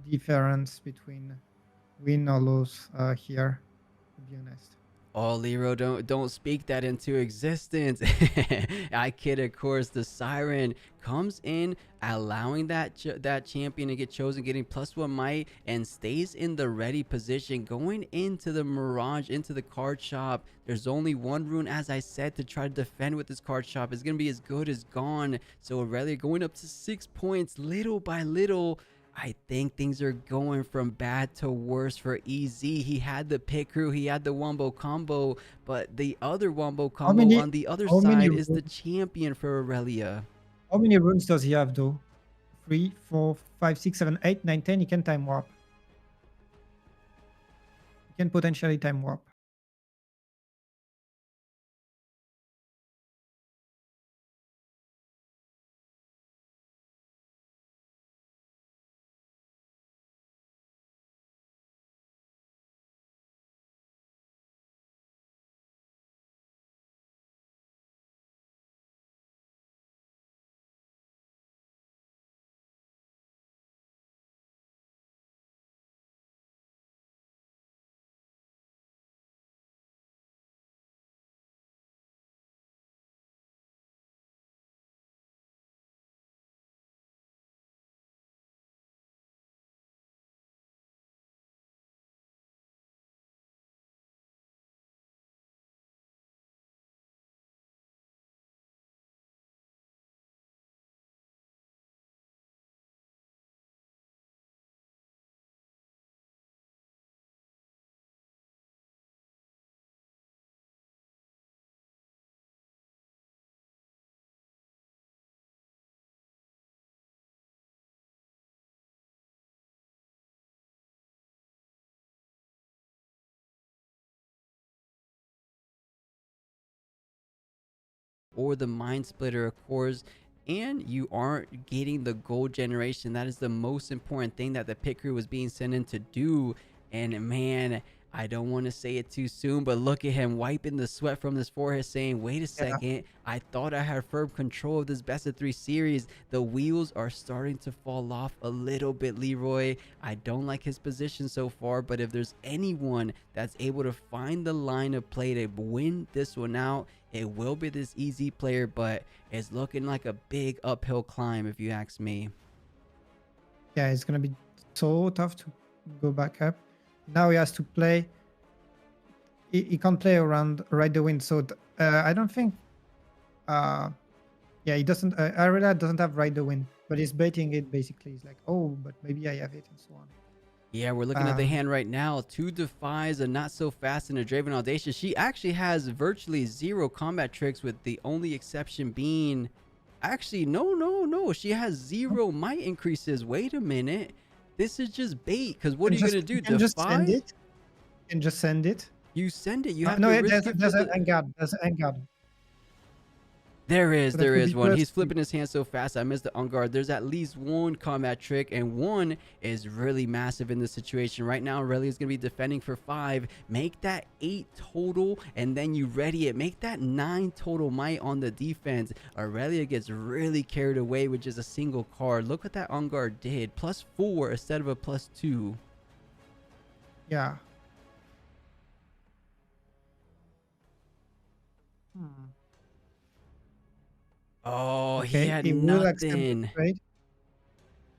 B: difference between win or lose here, to be honest.
A: Oh, Lero, don't speak that into existence. I kid, of course. The Siren comes in, allowing that champion to get chosen, getting +1 might, and stays in the ready position, going into the Mirage, into the card shop. There's only one rune, as I said, to try to defend with this card shop. It's gonna be as good as gone. So Aurelia going up to 6 points, little by little. I think things are going from bad to worse for EZ. He had the pit crew, he had the wombo combo, but the other wombo
B: How
A: combo
B: many
A: on the other
B: how many
A: side is the
B: runes
A: champion for Aurelia.
B: how many runes does he have though? 3, 4, 5, 6, 7, 8, 9, 10. He can time warp. He can potentially time warp.
A: Or the Mind Splitter, of course, and you aren't getting the gold generation. That is the most important thing that the pit crew was being sent in to do. And man, I don't want to say it too soon, but look at him wiping the sweat from his forehead, saying, wait a
B: Yeah.
A: second, I thought I had firm control of this best of 3 series. The wheels are starting to fall off a little bit, Leroy. I don't like his position so far, but if there's anyone that's able to find the line of play to win this one out, it will be this EZ player, but it's looking like a big uphill climb if you ask me.
B: Yeah, it's gonna be so tough to go back up. Now he has to play. He can't play around Ride the Wind, so I don't think. Yeah, he doesn't. Arela doesn't have Ride the Wind, but he's baiting it basically. He's like, oh, but maybe I have it, and so on.
A: Yeah, we're looking at the hand right now. 2 Defies, a Not So Fast, and a Draven Audacious. She actually has virtually 0 combat tricks, with the only exception being... Actually, no. She has 0 might increases. Wait a minute. This is just bait, because what are you going to do?
B: You can just send
A: Defy?
B: it. You can just send it.
A: You send it. You have
B: No,
A: to risk it for
B: there's an
A: the...
B: Enguarde. There's an Enguarde.
A: There is
B: So that would be
A: one.
B: plus
A: He's
B: 3.
A: flipping his hand so fast. I missed the on guard. There's at least 1 combat trick, and 1 is really massive in this situation. Right now, Aurelia is going to be defending for 5. Make that 8 total, and then you ready it. Make that 9 total might on the defense. Aurelia gets really carried away with just a single card. Look what that on guard did. +4 instead of a +2.
B: Yeah.
A: Oh, he
B: Okay,
A: had
B: he will accept the
A: nothing.
B: trade.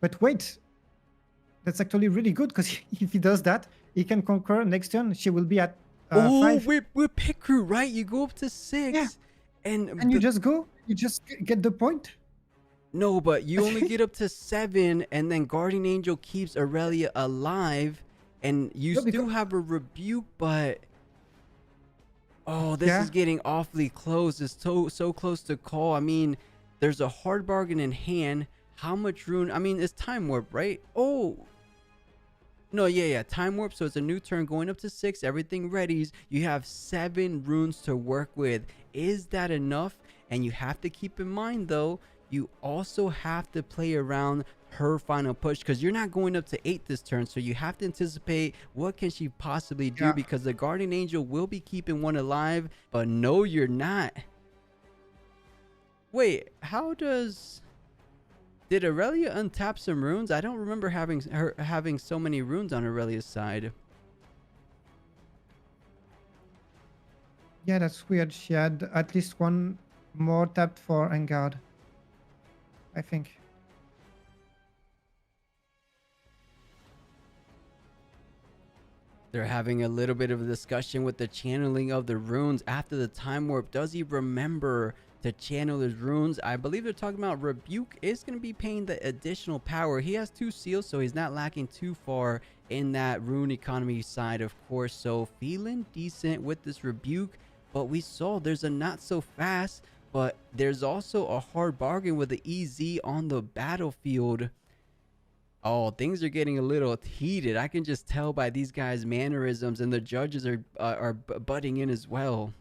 B: But wait, that's actually really good, because if he does that, he can conquer next turn. She will be at
A: Oh,
B: 5.
A: we're pit crew, right? You go up to 6.
B: Yeah,
A: And
B: and you just go. You just get the point.
A: no, but you only get up to 7, and then Guardian Angel keeps Aurelia alive, and you
B: No,
A: still
B: because
A: have a rebuke, but oh, this
B: yeah,
A: is getting awfully close. It's so close to call. I mean, There's a hard bargain in hand. How much rune? I mean, it's time warp, right? Oh, no, yeah, time warp. So it's a new turn going up to 6. Everything readies. You have 7 runes to work with. Is that enough? And you have to keep in mind, though, you also have to play around her final push because you're not going up to 8 this turn. So you have to anticipate what can she possibly do,
B: Yeah.
A: because the Guardian Angel will be keeping one alive. But no, you're not. Wait, how does... Did Aurelia untap some runes? I don't remember having so many runes on Aurelia's side.
B: Yeah, that's weird. She had at least one more tapped for Engard, I think.
A: They're having a little bit of a discussion with the channeling of the runes after the time warp. Does he remember to channel his runes? I believe they're talking about Rebuke is going to be paying the additional power. He has 2 seals, so he's not lacking too far in that rune economy side, of course. So feeling decent with this Rebuke. But we saw there's a not so fast, but there's also a hard bargain with the EZ on the battlefield. Oh, things are getting a little heated. I can just tell by these guys' mannerisms, and the judges are butting in as well.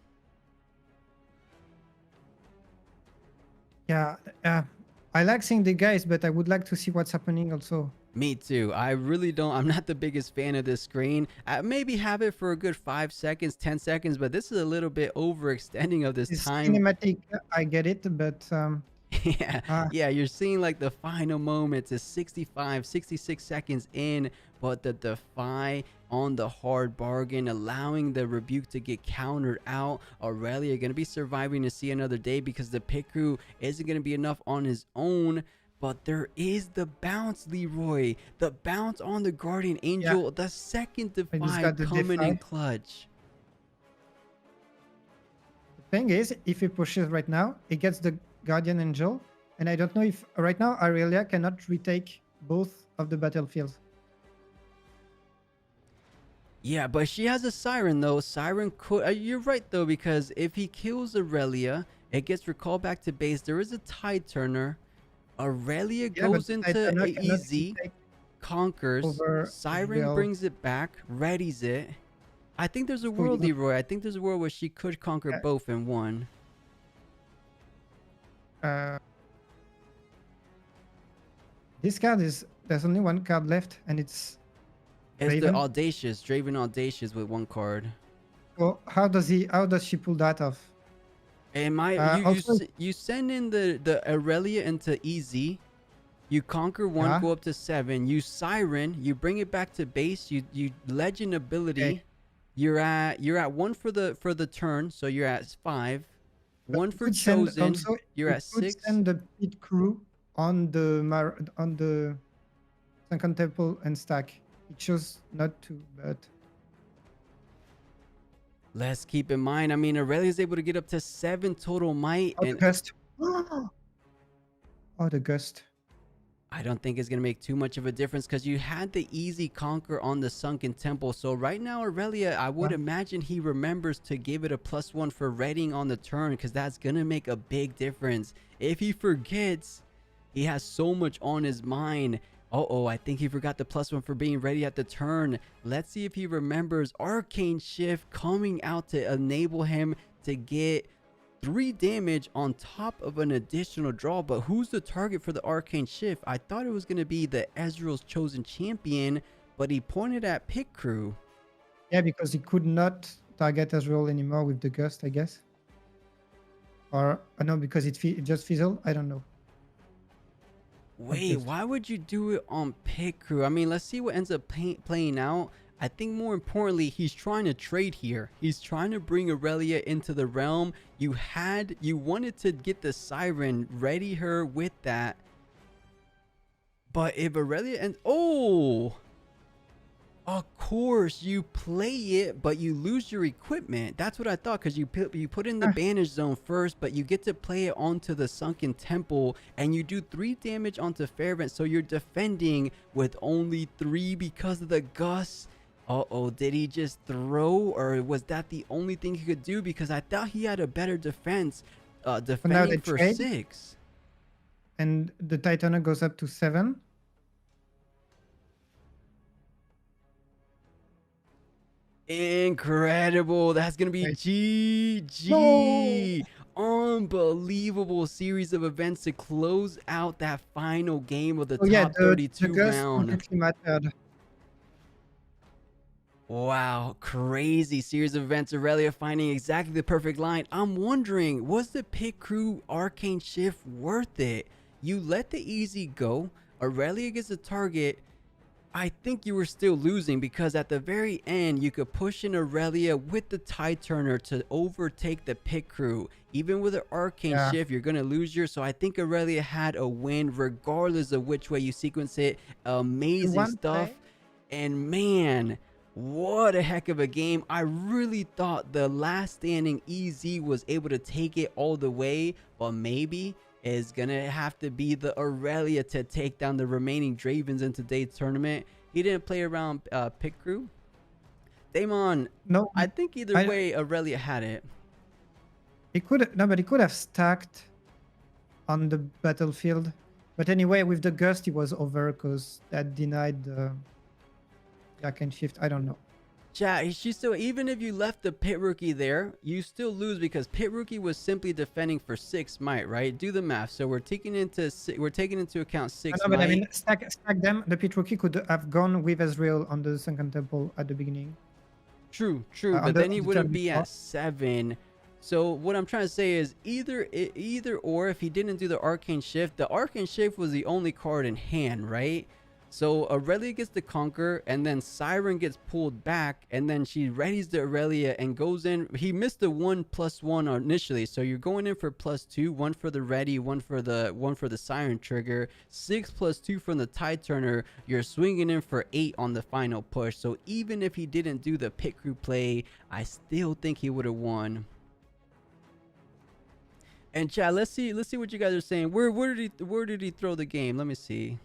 B: Yeah, I like seeing the guys, but I would like to see what's happening also.
A: Me too. I really don't. I'm not the biggest fan of this screen. I maybe have it for a good 5 seconds, 10 seconds, but this is a little bit overextending of this
B: It's
A: time.
B: cinematic, I get it, but
A: Yeah, you're seeing like the final moments is 65, 66 seconds in, but the defy on the hard bargain, allowing the Rebuke to get countered out. Aurelia going to be surviving to see another day because the pit crew isn't going to be enough on his own. But there is the bounce, Leroy. The bounce on the Guardian Angel. The second defy coming in clutch.
B: The thing is, if he pushes right now, he gets the Guardian Angel. And I don't know if right now Aurelia cannot retake both of the battlefields.
A: Yeah, but she has a Siren though. Siren could... you're right though, because if he kills Aurelia, it gets recalled back to base. There is a Tide Turner. Aurelia goes into EZ, conquers. Siren brings it back, readies it. I think there's a world, Leroy. I think there's a world where she could conquer both in one.
B: This card is... There's only one card left, and it's
A: the Audacious, Draven Audacious with 1 card.
B: Well, how does she pull that off?
A: You send in the Aurelia into EZ, you conquer 1, go up to 7, you Siren, you bring it back to base, you legend ability. You're at 1 for the turn, so you're at 5. 1 for chosen, you're at 6.
B: Send the pit crew on the Sunken Temple and stack. It chose not to, but
A: let's keep in mind, I mean, Aurelia is able to get up to 7 total might.
B: The gust. Oh, the gust.
A: I don't think it's going to make too much of a difference because you had the easy conquer on the Sunken Temple. So right now, Aurelia, I would imagine he remembers to give it a +1 for readying on the turn, because that's going to make a big difference. If he forgets, he has so much on his mind. Uh-oh, I think he forgot the +1 for being ready at the turn. Let's see if he remembers Arcane Shift coming out to enable him to get 3 damage on top of an additional draw. But who's the target for the Arcane Shift? I thought it was going to be the Ezreal's chosen champion, but he pointed at Pit Crew.
B: Yeah, because he could not target Ezreal anymore with the Gust, I guess. Or, I know, because it just fizzled. I don't know.
A: Wait, why would you do it on Pit Crew? I mean, let's see what ends up playing out. I think more importantly, he's trying to trade here. He's trying to bring Aurelia into the realm. You wanted to get the Siren, ready her with that. But if Aurelia and of course you play it, but you lose your equipment. That's what I thought, because you put in the banish zone first, but you get to play it onto the Sunken Temple, and you do 3 damage onto Fairvent, so you're defending with only 3 because of the Gust. Uh-oh, did he just throw, or was that the only thing he could do? Because I thought he had a better defense, defending for 6.
B: and the Titaner goes up to 7.
A: Incredible. That's going to be
B: Right. No!
A: GG. Unbelievable series of events to close out that final game of the
B: Oh yeah,
A: top
B: the
A: 32
B: gust
A: round.
B: completely mattered.
A: Wow, crazy series of events. Aurelia finding exactly the perfect line. I'm wondering, was the pit crew arcane shift worth it? You let the easy go. Aurelia gets a target. I think you were still losing because at the very end, you could push in Aurelia with the Tide Turner to overtake the pit crew. Even with an arcane
B: Yeah.
A: shift, you're going to lose your. So I think Aurelia had a win regardless of which way you sequence it. Amazing
B: One
A: stuff.
B: play.
A: And man, what a heck of a game. I really thought the last standing EZ was able to take it all the way, but maybe is gonna have to be the Aurelia to take down the remaining Dravens in today's tournament. He didn't play around pit crew. Damon,
B: No,
A: I think either
B: I
A: way Aurelia had it.
B: but he could have stacked on the battlefield. But anyway, with the gust, he was over because that denied the arcane shift. I don't know.
A: Chat, she still, even if you left the pit rookie there, you still lose because pit rookie was simply defending for 6 might, right? Do the math. So we're taking into account 6
B: No, but I
A: might.
B: mean, stack them. The pit rookie could have gone with Ezreal on the second temple at the beginning.
A: True, but then he wouldn't be at 7. So what I'm trying to say is either or, if he didn't do the arcane shift was the only card in hand, right? So Aurelia gets the conquer, and then Siren gets pulled back, and then she readies the Aurelia and goes in. He missed the 1+1 initially, so you're going in for +2, one for the ready, one for the Siren trigger, 6+2 from the Tide Turner. You're swinging in for 8 on the final push. So even if he didn't do the pit crew play, I still think he would have won. And chat, let's see what you guys are saying. Where did he throw the game? Let me see.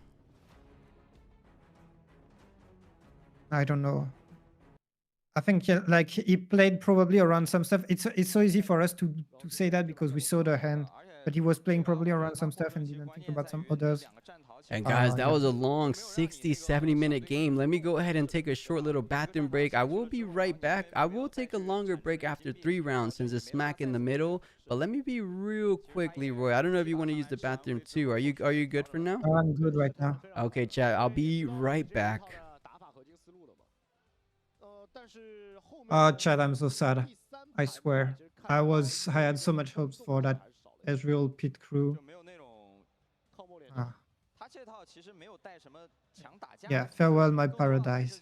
B: I don't know. I think like he played probably around some stuff. It's so easy for us to say that because we saw the hand, but he was playing probably around some stuff and didn't think about some others.
A: And guys, that was a long 60-70 minute game. Let me go ahead and take a short little bathroom break. I will be right back. I will take a longer break after 3 rounds since it's smack in the middle. But let me be real quick, Leroy. I don't know if you want to use the bathroom too. Are you good for now?
B: I'm good right now.
A: Okay, chat. I'll be right back.
B: Chad, I'm so sad. I swear. I had so much hopes for that Ezreal pit crew. Yeah, farewell my paradise.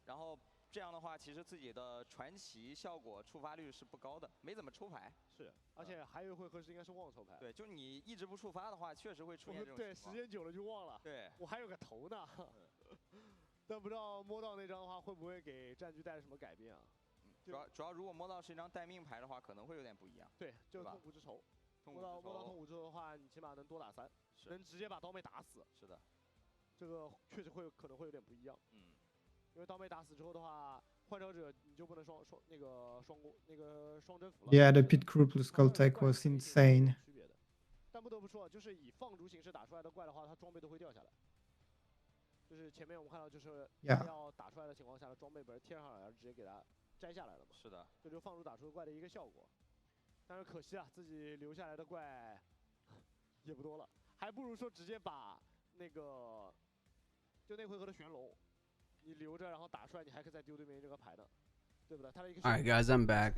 C: 然后这样的话，其实自己的传奇效果触发率是不高的，没怎么出牌。是，而且还有一回合是应该是忘抽牌。对，就你一直不触发的话，确实会出现这种情况。对，时间久了就忘了。对，我还有个头呢。但不知道摸到那张的话，会不会给战局带来什么改变啊？主要如果摸到是一张带命牌的话，可能会有点不一样。对，就是痛苦之仇。摸到痛苦之后的话，你起码能多打3，能直接把刀妹打死。是的，这个确实可能会有点不一样。嗯。因为刀妹打死之后的话，幻照者你就不能双征服了。
B: Yeah, the pit crew plus Skulltech was insane.
C: 但不得不说，就是以放逐形式打出来的怪的话，它装备都会掉下来。就是前面我们看到，就是要打出来的情况下的装备本贴上来，直接给它摘下来了嘛。是的，这就放逐打出怪的一个效果。但是可惜啊，自己留下来的怪也不多了，还不如说直接把那个就那回合的玄龙。
A: Alright guys, I'm back.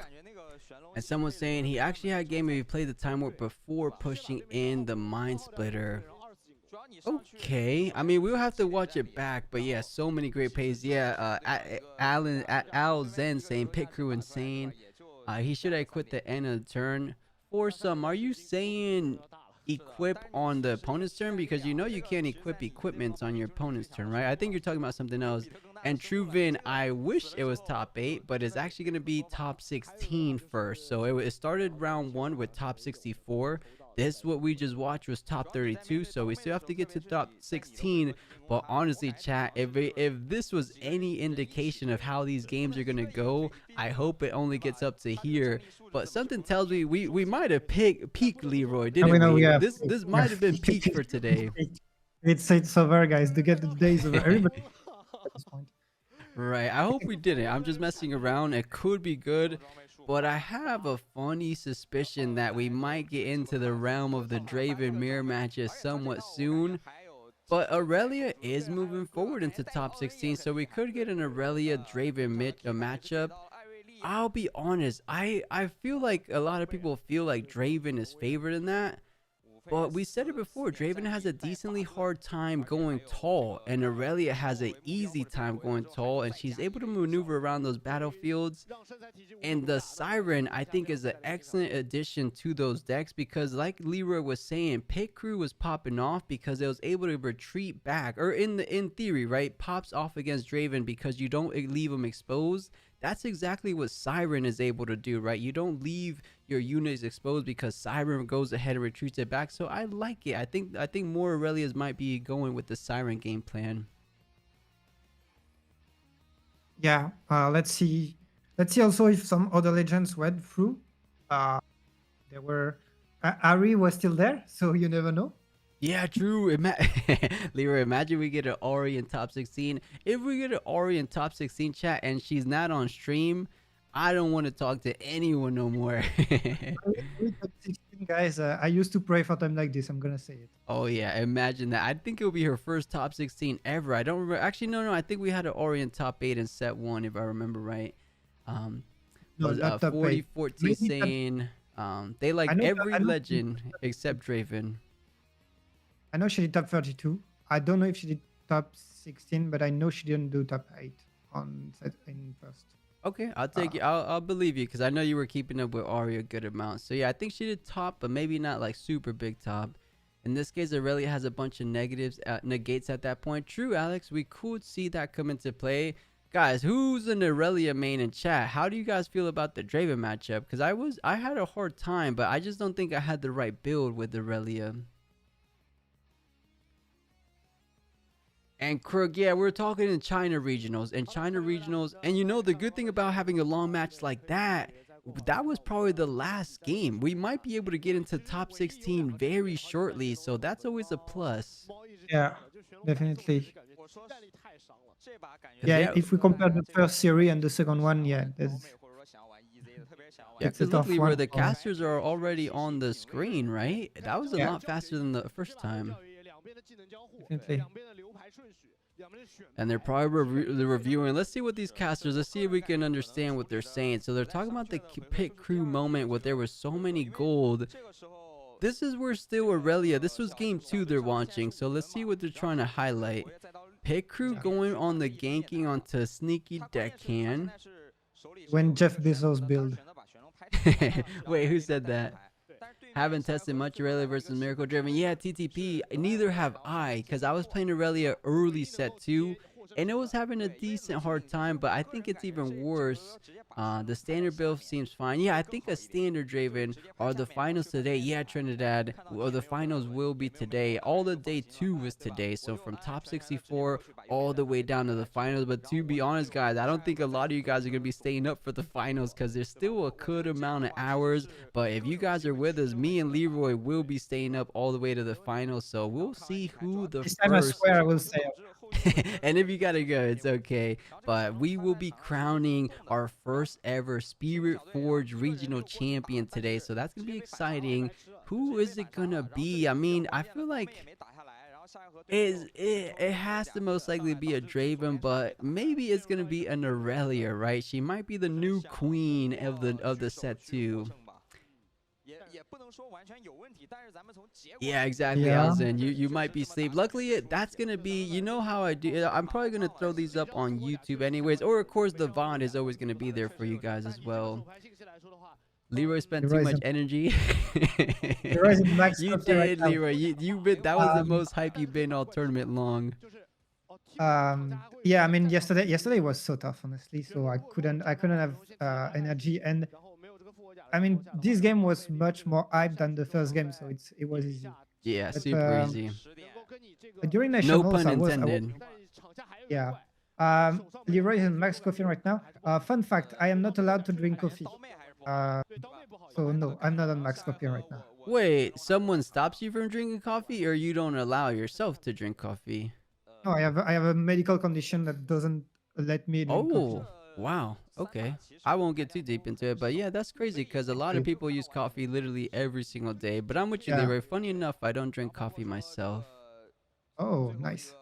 A: And someone's saying he actually had a game if he played the Time Warp before pushing in the Mind Splitter. Okay, I mean we'll have to watch it back, but yeah, so many great plays. Yeah, Al Zen saying pit crew insane. He should have quit the end of the turn. For some, are you saying equip on the opponent's turn? Because you know you can't equip equipments on your opponent's turn, right? I think you're talking about something else. And Truvin, I wish it was top 8, but it's actually going to be top 16 first. So it started round 1 with top 64. This what we just watched was top 32, so we still have to get to top 16. But honestly, chat, if this was any indication of how these games are gonna go, I hope it only gets up to here. But something tells me we might have peaked, Leroy, didn't
B: know,
A: we?
B: yeah,
A: This might have been peak for today.
B: It's over, guys. The day is over. Everybody at this point.
A: Right, I hope we didn't. I'm just messing around. It could be good, but I have a funny suspicion that we might get into the realm of the Draven mirror matches somewhat soon. But Aurelia is moving forward into top 16, so we could get an Aurelia Draven matchup. I'll be honest, I feel like a lot of people feel like Draven is favored in that. But we said it before, Draven has a decently hard time going tall, and Aurelia has an easy time going tall, and she's able to maneuver around those battlefields. And the Siren, I think, is an excellent addition to those decks because, like Leroy was saying, Pit Crew was popping off because it was able to retreat back, or in theory, right, pops off against Draven because you don't leave them exposed. That's exactly what Siren is able to do, right? You don't leave your units exposed because Siren goes ahead and retreats it back. So I like it. I think more Aurelias might be going with the Siren game plan.
B: Yeah. Let's see. Let's see also if some other legends went through. There were Ari was still there, so you never know.
A: Yeah, true. Leroy, imagine we get an Ori in top 16. If we get an Ori in top 16 chat and she's not on stream, I don't want to talk to anyone no more.
B: Top 16, guys, I used to pray for time like this. I'm gonna say it.
A: Oh yeah, imagine that. I think it'll be her first top 16 ever. I don't remember. Actually, no. I think we had an Ori in top 8 in set 1, if I remember right.
B: No,
A: Was
B: not top
A: 40,
B: 8.
A: 14
B: Maybe
A: saying they like every legend except Draven.
B: I know she did top 32. I don't know if she did top 16, but I know she didn't do top 8 in first.
A: Okay, I'll take you. I'll believe you because I know you were keeping up with Ari a good amount. So yeah, I think she did top, but maybe not like super big top. In this case, Aurelia has a bunch of negates at that point. True, Alex. We could see that come into play. Guys, who's an Aurelia main in chat? How do you guys feel about the Draven matchup? Because I had a hard time, but I just don't think I had the right build with Aurelia. And Krug, yeah, we're talking in China regionals, and you know the good thing about having a long match like that was probably the last game. We might be able to get into top 16 very shortly, so that's always a plus.
B: Yeah, definitely. Yeah, if we compare the first series and the second one, yeah,
A: it's a tough one. Where the casters are already on the screen, right? That was a lot faster than the first time.
B: Definitely.
A: And they're probably reviewing. Let's see what these casters. Let's see if we can understand what they're saying. So they're talking about the Pit Crew moment where there was so many gold. This is where still Aurelia. This was game 2 they're watching. So let's see what they're trying to highlight. Pit Crew going on the ganking onto Sneaky Deckhand.
B: When Jeff Bezos build.
A: Wait, who said that? Haven't tested much Aurelia versus Miracle Driven. Yeah, TTP. Neither have I, because I was playing Aurelia early set 2, and it was having a decent hard time, but I think it's even worse. The standard build seems fine. Yeah, I think a standard Draven are the finals today. Yeah, Trinidad. Well, the finals will be today. All the day 2 was today, so from top 64 all the way down to the finals. But to be honest, guys, I don't think a lot of you guys are going to be staying up for the finals because there's still a good amount of hours. But if you guys are with us, me and Leroy will be staying up all the way to the finals, so we'll see who the
B: this time I swear I will stay up.
A: And if you gotta go, it's okay. But we will be crowning our first ever Spiritforged regional champion today, so that's gonna be exciting. Who is it gonna be? I mean, I feel like it has to most likely be a Draven, but maybe it's gonna be an Aurelia, right? She might be the new queen of the set 2. Yeah, exactly, Alzen. You might be asleep. Luckily, that's gonna be, you know how I do. I'm probably gonna throw these up on YouTube anyways, or of course the VOD is always gonna be there for you guys as well. Leroy spent too much energy. You did, Leroy. You been, that was the most hype you've been all tournament long.
B: Yeah, I mean yesterday was so tough, honestly. So I couldn't have energy, and I mean, this game was much more hyped than the first game, so it was easy.
A: Yeah,
B: But
A: super easy.
B: during
A: No
B: nationals,
A: pun
B: I was
A: intended.
B: yeah. Leroy is in Max Coffee right now. Fun fact: I am not allowed to drink coffee. Uh, so no, I'm not on Max Coffee right now.
A: Wait, someone stops you from drinking coffee, or you don't allow yourself to drink coffee?
B: No, I have a medical condition that doesn't let me drink coffee.
A: Oh, wow. Okay. I won't get too deep into it, but yeah, that's crazy because a lot of
B: Okay.
A: people use coffee literally every single day. But I'm with you,
B: Yeah.
A: Leroy. Funny enough, I don't drink coffee myself.
B: Oh, nice.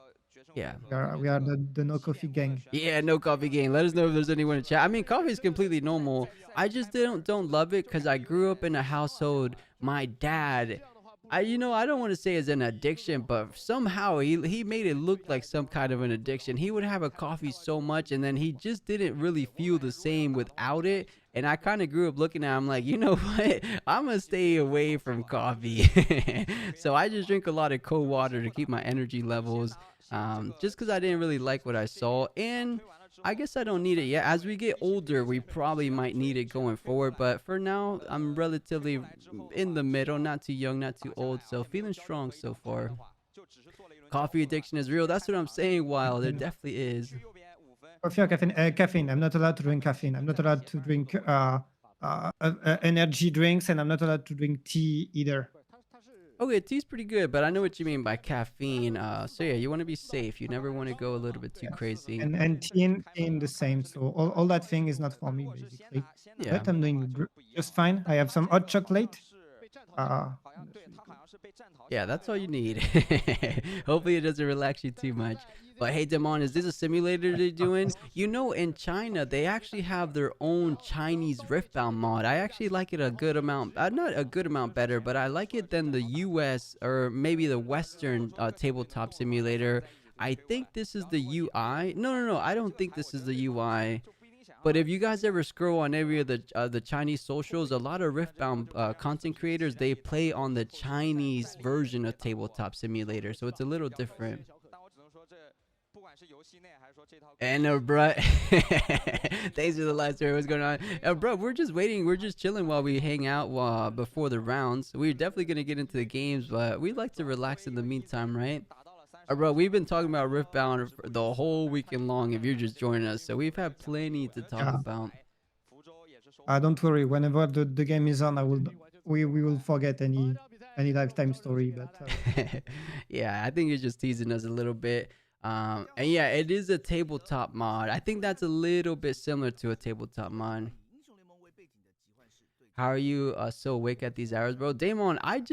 A: Yeah.
B: We are the no coffee gang.
A: Yeah, no coffee gang. Let us know if there's anyone in chat. I mean, coffee is completely normal. I just don't love it because I grew up in a household. My dad, I don't want to say it's an addiction, but somehow he made it look like some kind of an addiction. He would have a coffee so much, and then he just didn't really feel the same without it. And I kind of grew up looking at him like, you know what? I'm gonna stay away from coffee. So I just drink a lot of cold water to keep my energy levels. Just because I didn't really like what I saw, and I guess I don't need it yet. As we get older, we probably might need it going forward, but for now, I'm relatively in the middle, not too young, not too old, so feeling strong so far. Coffee addiction is real. That's what I'm saying, Wild. There definitely is.
B: Coffee or caffeine? Caffeine. I'm not allowed to drink caffeine. I'm not allowed to drink energy drinks, and I'm not allowed to drink tea either.
A: Okay, tea's pretty good, but I know what you mean by caffeine. So yeah, you want to be safe. You never want to go a little bit too crazy.
B: And tea the same. So all that thing is not for me basically.
A: Yeah.
B: But I'm doing just fine. I have some hot chocolate.
A: Yeah, that's all you need. Hopefully it doesn't relax you too much. But hey, Damon, is this a simulator they're doing? You know, in China, they actually have their own Chinese Riftbound mod. I actually like it a good amount. Not a good amount better, but I like it than the US or maybe the Western tabletop simulator. I think this is the UI. No, I don't think this is the UI. But if you guys ever scroll on every of the Chinese socials, a lot of Riftbound content creators, they play on the Chinese version of Tabletop Simulator, so it's a little different. And bruh, thanks for the live story. What's going on, bro? We're just waiting. We're just chilling while we hang out before the rounds. We're definitely gonna get into the games, but we like to relax in the meantime, right? Bro, we've been talking about Riftbound the whole weekend long if you're just joining us, so we've had plenty to talk about.
B: Don't worry, whenever the game is on, we will forget any lifetime story, but
A: yeah, I think you're just teasing us a little bit. And yeah, it is a tabletop mod. I think that's a little bit similar to a tabletop mod. How are you so awake at these hours, bro? Damon, I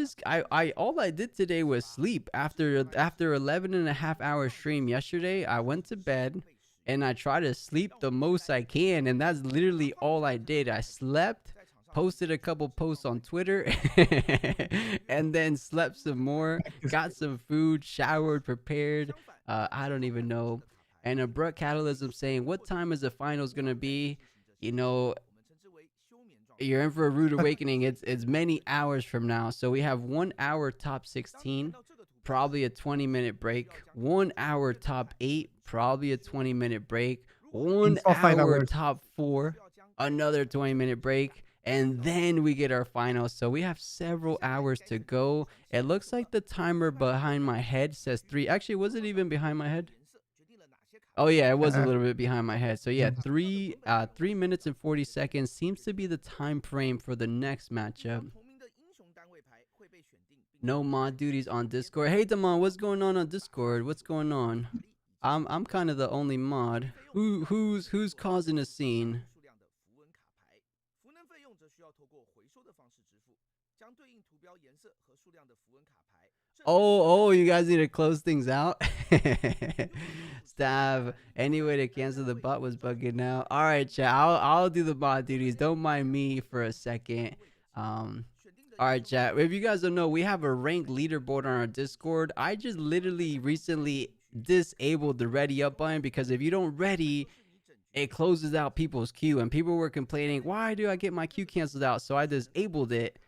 A: all I did today was sleep. After 11 and a half hour stream yesterday, I went to bed and I try to sleep the most I can, and that's literally all I did. I slept, posted a couple posts on Twitter, and then slept some more, got some food, showered, prepared. I don't even know. And a Brut Catalysm saying, what time is the finals gonna be? You know, you're in for a rude awakening. It's many hours from now. So we have 1 hour top 16, probably a 20-minute break. 1 hour top 8, probably a 20-minute break. 1 hour top 4, another 20-minute break. And then we get our finals. So we have several hours to go. It looks like the timer behind my head says 3. Actually, was it even behind my head? Oh yeah, it was a little bit behind my head. So yeah, 3 minutes and 40 seconds seems to be the time frame for the next matchup. No mod duties on Discord. Hey Damon, what's going on Discord? What's going on? I'm kind of the only mod. Who's causing a scene? Oh, you guys need to close things out. Stop. Any way to cancel the bot was bugging now. All right, chat. I'll do the bot duties. Don't mind me for a second. All right, chat. If you guys don't know, we have a ranked leaderboard on our Discord. I just literally recently disabled the ready up button because if you don't ready, it closes out people's queue, and people were complaining, why do I get my queue canceled out? So I disabled it.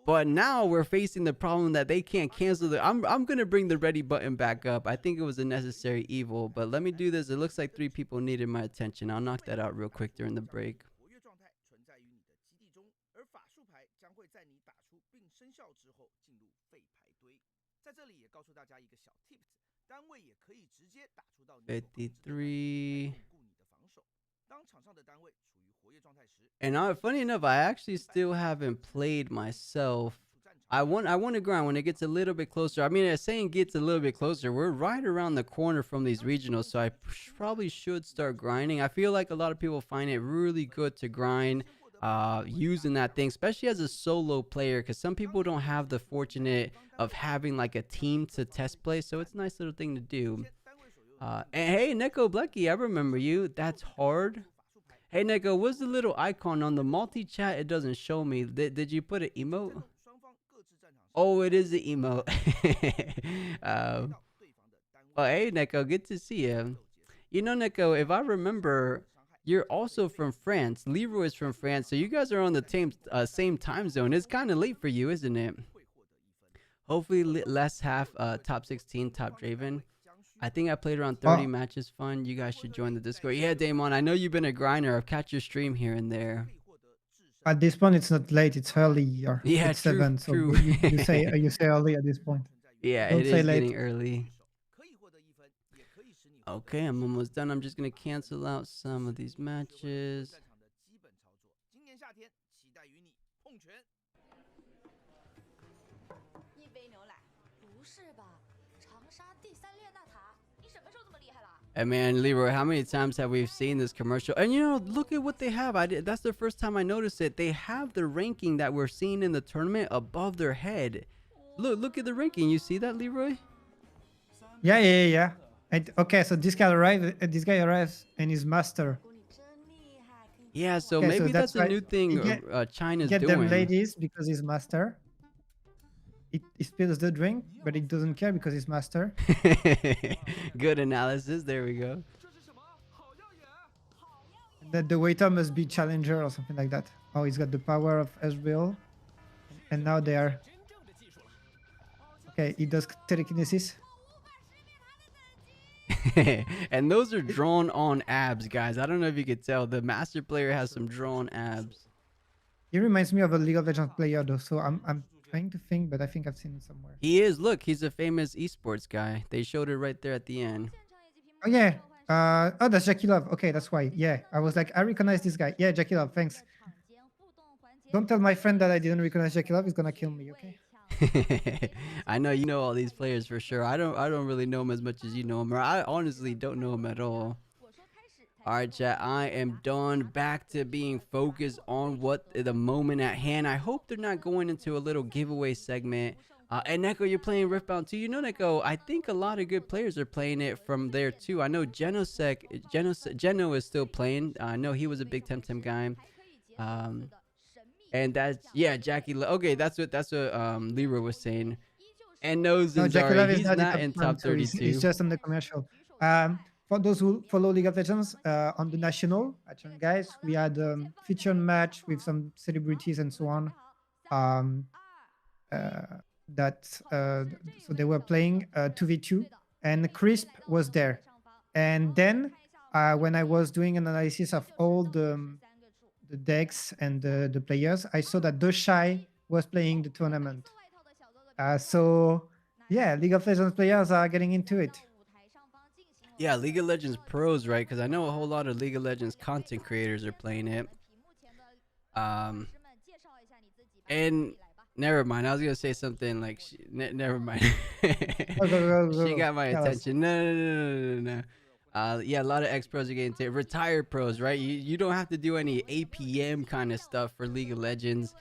A: But now we're facing the problem that they can't cancel it. I'm gonna bring the ready button back up. I think it was a necessary evil, but let me do this. It looks like 3 people needed my attention. I'll knock that out real quick during the break. 53. And funny enough, I actually still haven't played myself. I want to grind when it gets a little bit closer. I mean, as saying gets a little bit closer, we're right around the corner from these regionals, so I probably should start grinding. I feel like a lot of people find it really good to grind using that thing, especially as a solo player, because some people don't have the fortunate of having like a team to test play, so it's a nice little thing to do. And hey, Neko Blecky, I remember you. That's hard. Hey, Neko, what's the little icon on the multi-chat? It doesn't show me. Did you put an emote? Oh, it is the emote. Oh, hey, Neko, good to see you. You know, Neko, if I remember, you're also from France. Leroy is from France, so you guys are on the same time zone. It's kind of late for you, isn't it? Hopefully, let's have top 16, top Draven. I think I played around 30 matches. Fun. You guys should join the Discord. Yeah, Damon, I know you've been a grinder. I've catch your stream here and there.
B: At this point, it's not late. It's early.
A: Yeah,
B: it's
A: true,
B: 7. So
A: true.
B: you say early at this point.
A: Yeah,
B: Don't
A: it
B: say
A: is
B: late.
A: getting early. Okay, I'm almost done. I'm just going to cancel out some of these matches. And man, Leroy, how many times have we seen this commercial? And you know, look at what they have. That's the first time I noticed it. They have the ranking that we're seeing in the tournament above their head. Look at the ranking. You see that, Leroy?
B: Yeah. Okay, so this guy arrives and is master.
A: Yeah, so
B: Okay,
A: maybe
B: so
A: that's a
B: right.
A: new thing China's
B: Get
A: doing.
B: them ladies because he's master. It spills the drink, but it doesn't care because he's master.
A: Good analysis. There we go.
B: That the waiter must be challenger or something like that. Oh, he's got the power of Ezreal. And now they are... Okay, he does telekinesis.
A: And those are drawn on abs, guys. I don't know if you could tell. The master player has some drawn abs.
B: He reminds me of a League of Legends player though, so I'm trying to think, but I think I've seen it somewhere.
A: He is. Look, he's a famous esports guy. They showed it right there at the end.
B: Oh yeah. Oh, that's Jackie Love. Okay, that's why. Yeah, I was like, I recognize this guy. Yeah, Jackie Love. Thanks. Don't tell my friend that I didn't recognize Jackie Love. He's gonna kill me. Okay.
A: I know you know all these players for sure. I don't really know him as much as you know him, or I honestly don't know him at all. All right, chat. I am done. Back to being focused on what the moment at hand. I hope they're not going into a little giveaway segment. And Neko, you're playing Riftbound too. You know, Neko, I think a lot of good players are playing it from there too. I know Geno is still playing. I know he was a big Temtem guy. And that's Jackie. Okay, that's what Leroy was saying. And no,
B: Jackie Love
A: he's not in top 32.
B: He's just on the commercial. For those who follow League of Legends, on the national, guys, we had feature match with some celebrities and so on. So they were playing 2v2, and Crisp was there. And then when I was doing an analysis of all the decks and the players, I saw that The Shy was playing the tournament. So yeah, League of Legends players are getting into it.
A: Yeah, League of Legends pros, right? Because I know a whole lot of League of Legends content creators are playing it. And never mind. I was gonna say something like, never mind.
B: Go.
A: She got my attention. No. Yeah, a lot of ex-pros are getting to it. Retired pros, right? You don't have to do any APM kind of stuff for League of Legends.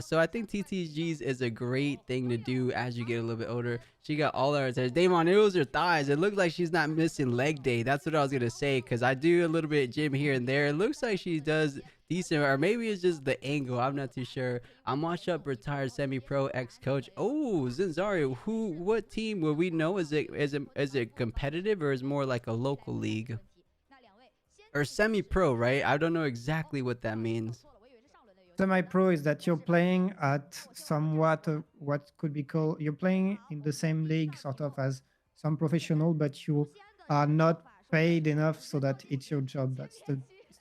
A: So I think TTGs is a great thing to do as you get a little bit older. She got all our attention. Damon, it was her thighs. It looked like she's not missing leg day. That's what I was going to say, because I do a little bit of gym here and there. It looks like she does decent, or maybe it's just the angle. I'm not too sure. I'm watching up retired semi-pro ex-coach. Oh, Zinzario, what team will we know? Is it competitive, or is it more like a local league? Or semi-pro, right? I don't know exactly what that means.
B: Semi-pro is that you're playing at somewhat what could be called, you're playing in the same league sort of as some professional, but you are not paid enough so that it's your job. That's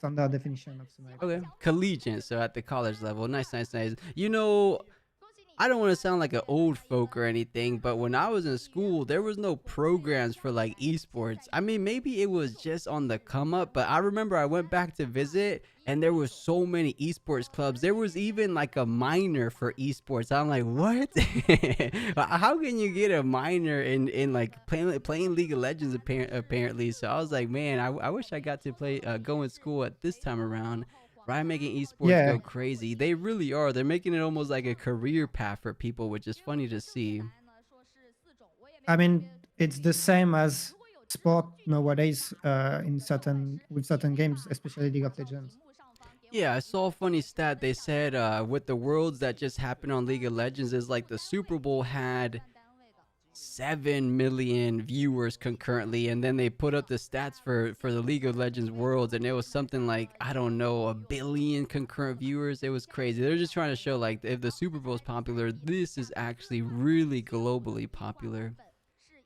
B: standard definition of semi-pro.
A: Okay, collegiate, so at the college level. Nice, nice, nice. You know, I don't want to sound like an old folk or anything, but when I was in school, there was no programs for like esports. I mean, maybe it was just on the come up, but I remember I went back to visit and there was so many esports clubs. There was even like a minor for esports. I'm like, what? How can you get a minor in like playing League of Legends apparently? So I was like, man, I wish I got to play go in school at this time around. Right, making esports go crazy. They really are. They're making it almost like a career path for people, which is funny to see.
B: I mean, it's the same as sport nowadays with certain games, especially League of Legends.
A: Yeah, I saw a funny stat. They said with the worlds that just happened on League of Legends, is like the Super Bowl had 7 million viewers concurrently, and then they put up the stats for the League of Legends worlds, and it was something like, I don't know, 1 billion concurrent viewers. It was crazy. They're just trying to show like if the Super Bowl is popular, this is actually really globally popular.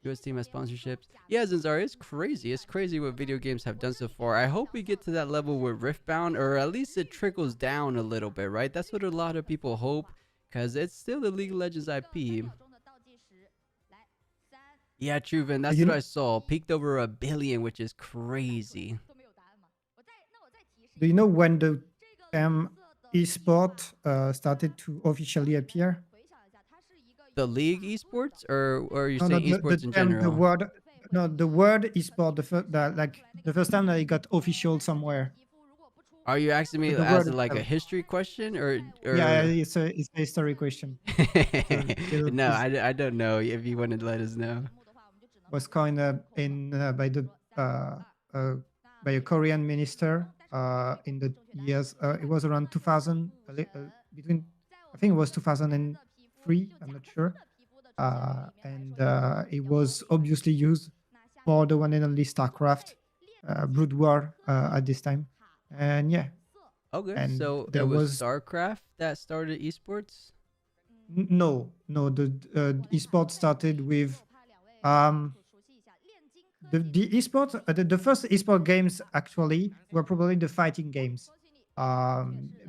A: US team has sponsorships. Yeah, Zanzar, it's crazy. It's crazy what video games have done so far. I hope we get to that level with Riftbound, or at least it trickles down a little bit, right? That's what a lot of people hope, because it's still the League of Legends IP. Yeah, Truven, that's what I saw. Peaked over 1 billion, which is crazy.
B: Do you know when the term esport started to officially appear?
A: The League esports, or are you saying esports in general?
B: The word esport, the first time that it got official somewhere.
A: Are you asking me as like a history question, or?
B: Yeah, it's a history question.
A: No, I don't know. If you want to let us know.
B: Was coined by a Korean minister in the years. It was around 2000, between, I think it was 2003. I'm not sure, and it was obviously used for the one and only StarCraft, Brood War at this time, and yeah.
A: Okay,
B: and
A: so it was StarCraft that started esports.
B: No, the esports started with. The esports, the first esport games actually were probably the fighting games,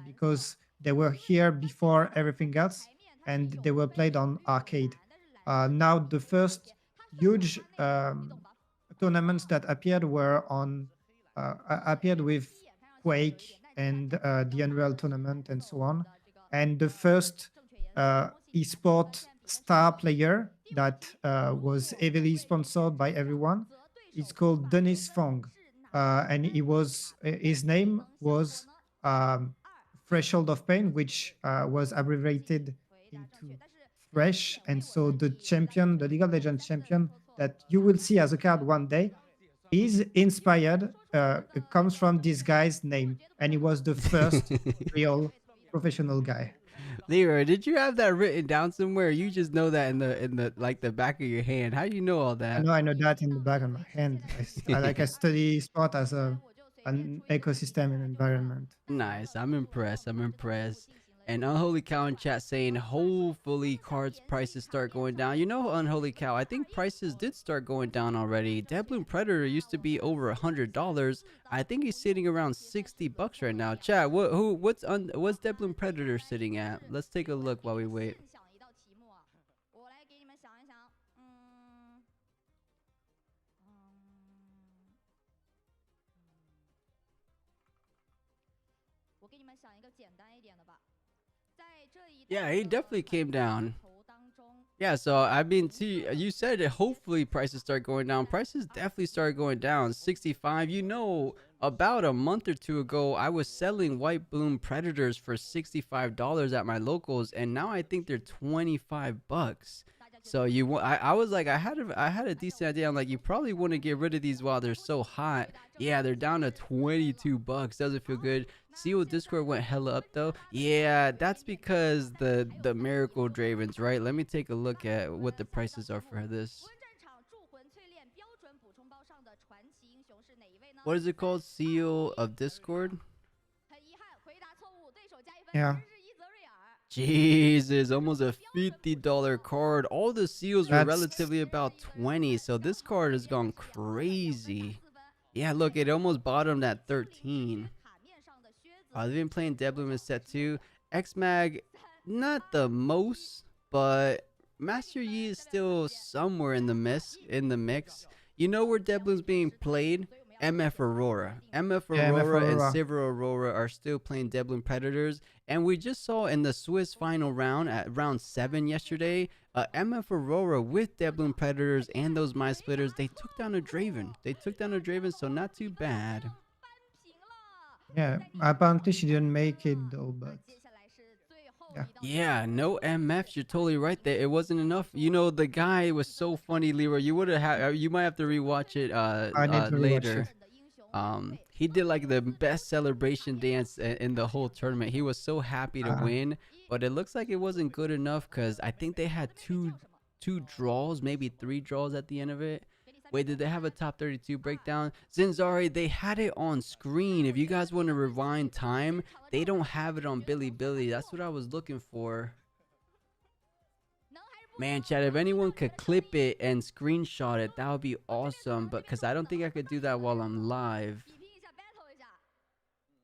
B: because they were here before everything else, and they were played on arcade. Now the first huge tournaments that appeared appeared with Quake and the Unreal Tournament and so on, and the first esport star player that was heavily sponsored by everyone. It's called Dennis Fong, and his name was Threshold of Pain, which was abbreviated into Thresh. And so the champion, the League of Legends champion that you will see as a card one day, is inspired. It comes from this guy's name, and he was the first real professional guy.
A: Leroy, did you have that written down somewhere? You just know that in the like the back of your hand. How do you know all that?
B: I know that in the back of my hand. I study sport as an ecosystem and environment.
A: Nice. I'm impressed. And Unholy Cow in chat saying hopefully cards prices start going down. You know, Unholy Cow, I think prices did start going down already. Deadbloom Predator used to be over $100. I think he's sitting around $60 right now. Chat, what's Deadbloom Predator sitting at? Let's take a look while we wait. Yeah, he definitely came down. Yeah, so I mean, see, you said that hopefully prices start going down. Prices definitely started going down. 65. You know, about a month or two ago, I was selling White Bloom Predators for $65 at my locals, and now I think they're $25. So I was like, I had a decent idea. I'm like, you probably want to get rid of these while they're so hot. Yeah, they're down to $22. Doesn't feel good. Seal Discord went hella up though. Yeah, that's because the Miracle Dravens, right? Let me take a look at what the prices are for this. What is it called? Seal of Discord?
B: Yeah.
A: Jesus, almost a $50 card. All the seals were relatively about 20, so this card has gone crazy. Yeah, look, it almost bottomed at 13. They've been playing Devlin in set 2. X-Mag, not the most, but Master Yi is still somewhere in the mix. You know where Devlin's being played? MF Aurora. MF
B: Yeah, MF
A: Aurora and
B: Aurora.
A: Silver Aurora are still playing Devlin Predators. And we just saw in the Swiss final round at round 7 yesterday, MF Aurora with Devlin Predators and those My Splitters, they took down a Draven. So not too bad.
B: Yeah, apparently she didn't make it though, but yeah.
A: Yeah, no MFs. You're totally right there. It wasn't enough. You know, the guy was so funny, Leroy. You might have to rewatch it
B: I need to rewatch
A: later.
B: it.
A: He did like the best celebration dance in the whole tournament. He was so happy to win, but it looks like it wasn't good enough because I think they had two draws, maybe 3 draws at the end of it. Wait, did they have a top 32 breakdown? Zinzari, they had it on screen. If you guys want to rewind time, they don't have it on Bilibili. That's what I was looking for. Man, chat, if anyone could clip it and screenshot it, that would be awesome. But because I don't think I could do that while I'm live.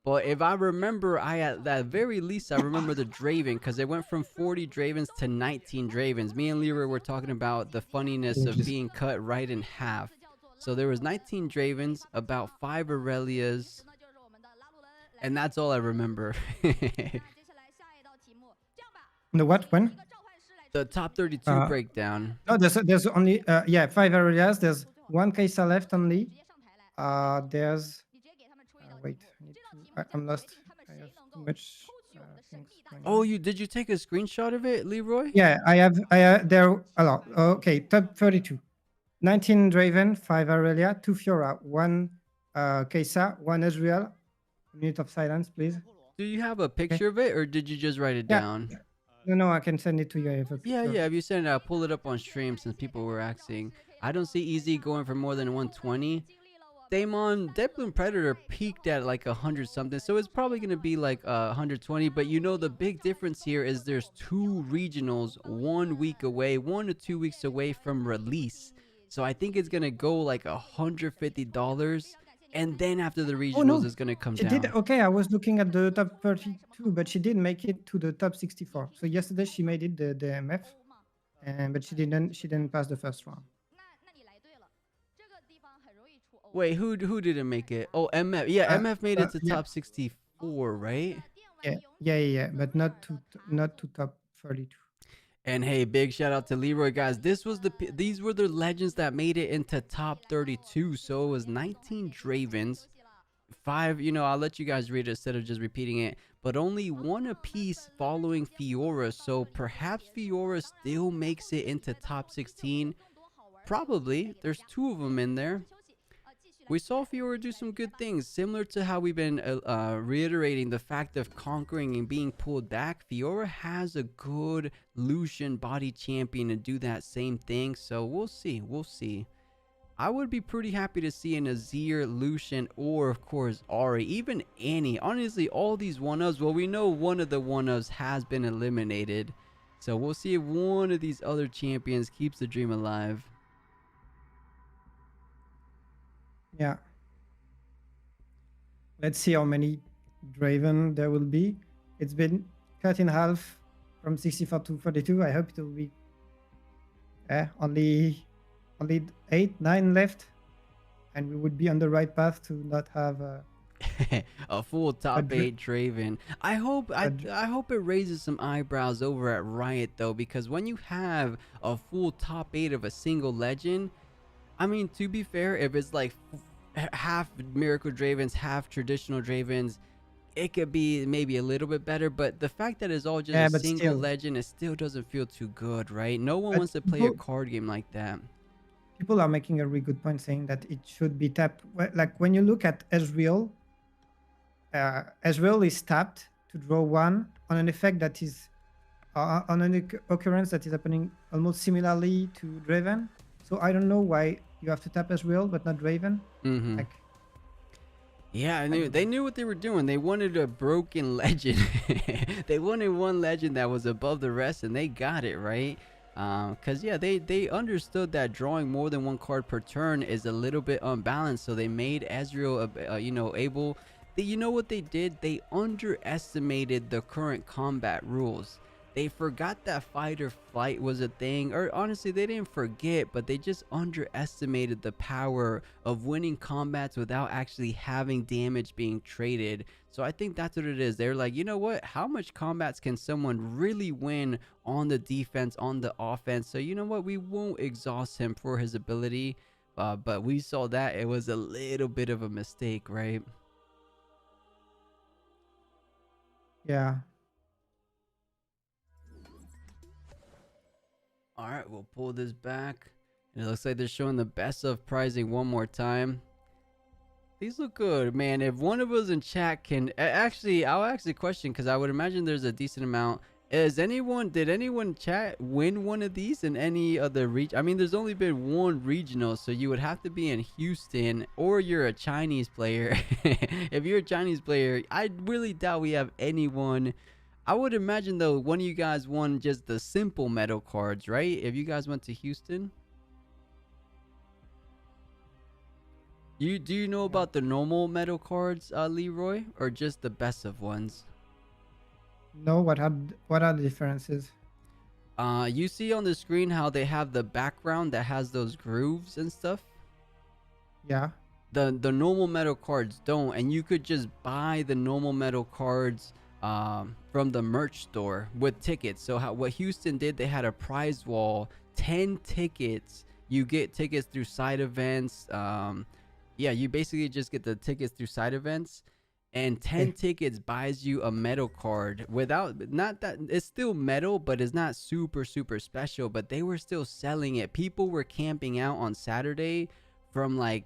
A: But if I remember, at the very least, I remember the Draven, because it went from 40 Dravens to 19 Dravens. Me and Leroy were talking about the funniness of being cut right in half. So there was 19 Dravens, about 5 Aurelias, and that's all I remember.
B: The what? When?
A: The top 32 breakdown.
B: No, there's only 5 Aurelias. There's 1 Kaisa left only. There's wait, I'm lost. I have too much things going on.
A: Did you take a screenshot of it, Leroy?
B: Yeah, I have there. Okay, top 32. 19 Draven, 5 Aurelia, 2 Fiora, 1 Kaisa, 1 Ezreal. A minute of silence, please.
A: Do you have a picture of it, or did you just write it down?
B: No, I can send it to you.
A: Yeah, if you send it, I'll pull it up on stream since people were asking. I don't see Easy going for more than 120. Damon, Devlin Predator peaked at like 100 something, so it's probably going to be like 120. But you know, the big difference here is there's 2 regionals 1 week away, 1 to 2 weeks away from release. So I think it's going to go like $150, and then after the regionals it's going to come down.
B: Okay, I was looking at the top 32, but she didn't make it to the top 64. So yesterday she made it the MF, but she didn't pass the first round.
A: Wait, who didn't make it? Oh, MF. Yeah, MF made it to top 64, right?
B: Yeah, but not to top 32.
A: And hey, big shout out to Leroy, guys. These were the legends that made it into top 32. So it was 19 Dravens, 5. I'll let you guys read it instead of just repeating it. But only 1 apiece following Fiora. So perhaps Fiora still makes it into top 16. Probably. There's 2 of them in there. We saw Fiora do some good things, similar to how we've been reiterating the fact of conquering and being pulled back. Fiora has a good Lucian body champion to do that same thing, so we'll see. I would be pretty happy to see an Azir, Lucian, or of course Ahri, even Annie. Honestly, all these 1-ofs, well, we know one of the 1-ofs has been eliminated, so we'll see if one of these other champions keeps the dream alive.
B: Yeah. Let's see how many Draven there will be. It's been cut in half from 64 to 42. I hope it will be only 8, 9 left, and we would be on the right path to not have
A: a full top 8 Draven. I hope it raises some eyebrows over at Riot though, because when you have a full top 8 of a single legend, I mean, to be fair, if it's like half Miracle Dravens, half traditional Dravens, it could be maybe a little bit better. But the fact that it's all just a single legend, it still doesn't feel too good, right? No one wants to play a card game like that.
B: People are making a really good point saying that it should be tapped. Like when you look at Ezreal, Ezreal is tapped to draw 1 on an effect that is on an occurrence that is happening almost similarly to Draven. So I don't know why you have to tap Ezreal but not Draven.
A: Yeah, they knew what they were doing. They wanted a broken legend. They wanted one legend that was above the rest, and they got it, right? Because yeah, they understood that drawing more than 1 card per turn is a little bit unbalanced, so they made Ezreal able You know what they did? They underestimated the current combat rules. They forgot that fight or flight was a thing, or honestly, they didn't forget, but they just underestimated the power of winning combats without actually having damage being traded. So I think that's what it is. They're like, you know what? How much combats can someone really win on the defense, on the offense? So you know what? We won't exhaust him for his ability. But we saw that it was a little bit of a mistake, right?
B: Yeah.
A: All right, we'll pull this back. And it looks like they're showing the best of pricing one more time. These look good, man. If one of us in chat can actually, I'll ask the question because I would imagine there's a decent amount. Did anyone in chat win one of these in any other region? I mean, there's only been one regional, so you would have to be in Houston, or you're a Chinese player. If you're a Chinese player, I really doubt we have anyone. I would imagine though, one of you guys won just the simple metal cards, right? If you guys went to Houston. Do you know about the normal metal cards, Leroy, or just the best of ones?
B: No, what are the differences?
A: You see on the screen how they have the background that has those grooves and stuff?
B: Yeah.
A: The normal metal cards don't, and you could just buy the normal metal cards from the merch store with tickets. So what Houston did, they had a prize wall, 10 tickets. You get tickets through side events. Yeah, you basically just get the tickets through side events. And 10 tickets buys you a metal card not that it's still metal, but it's not super special. But they were still selling it. People were camping out on Saturday from like,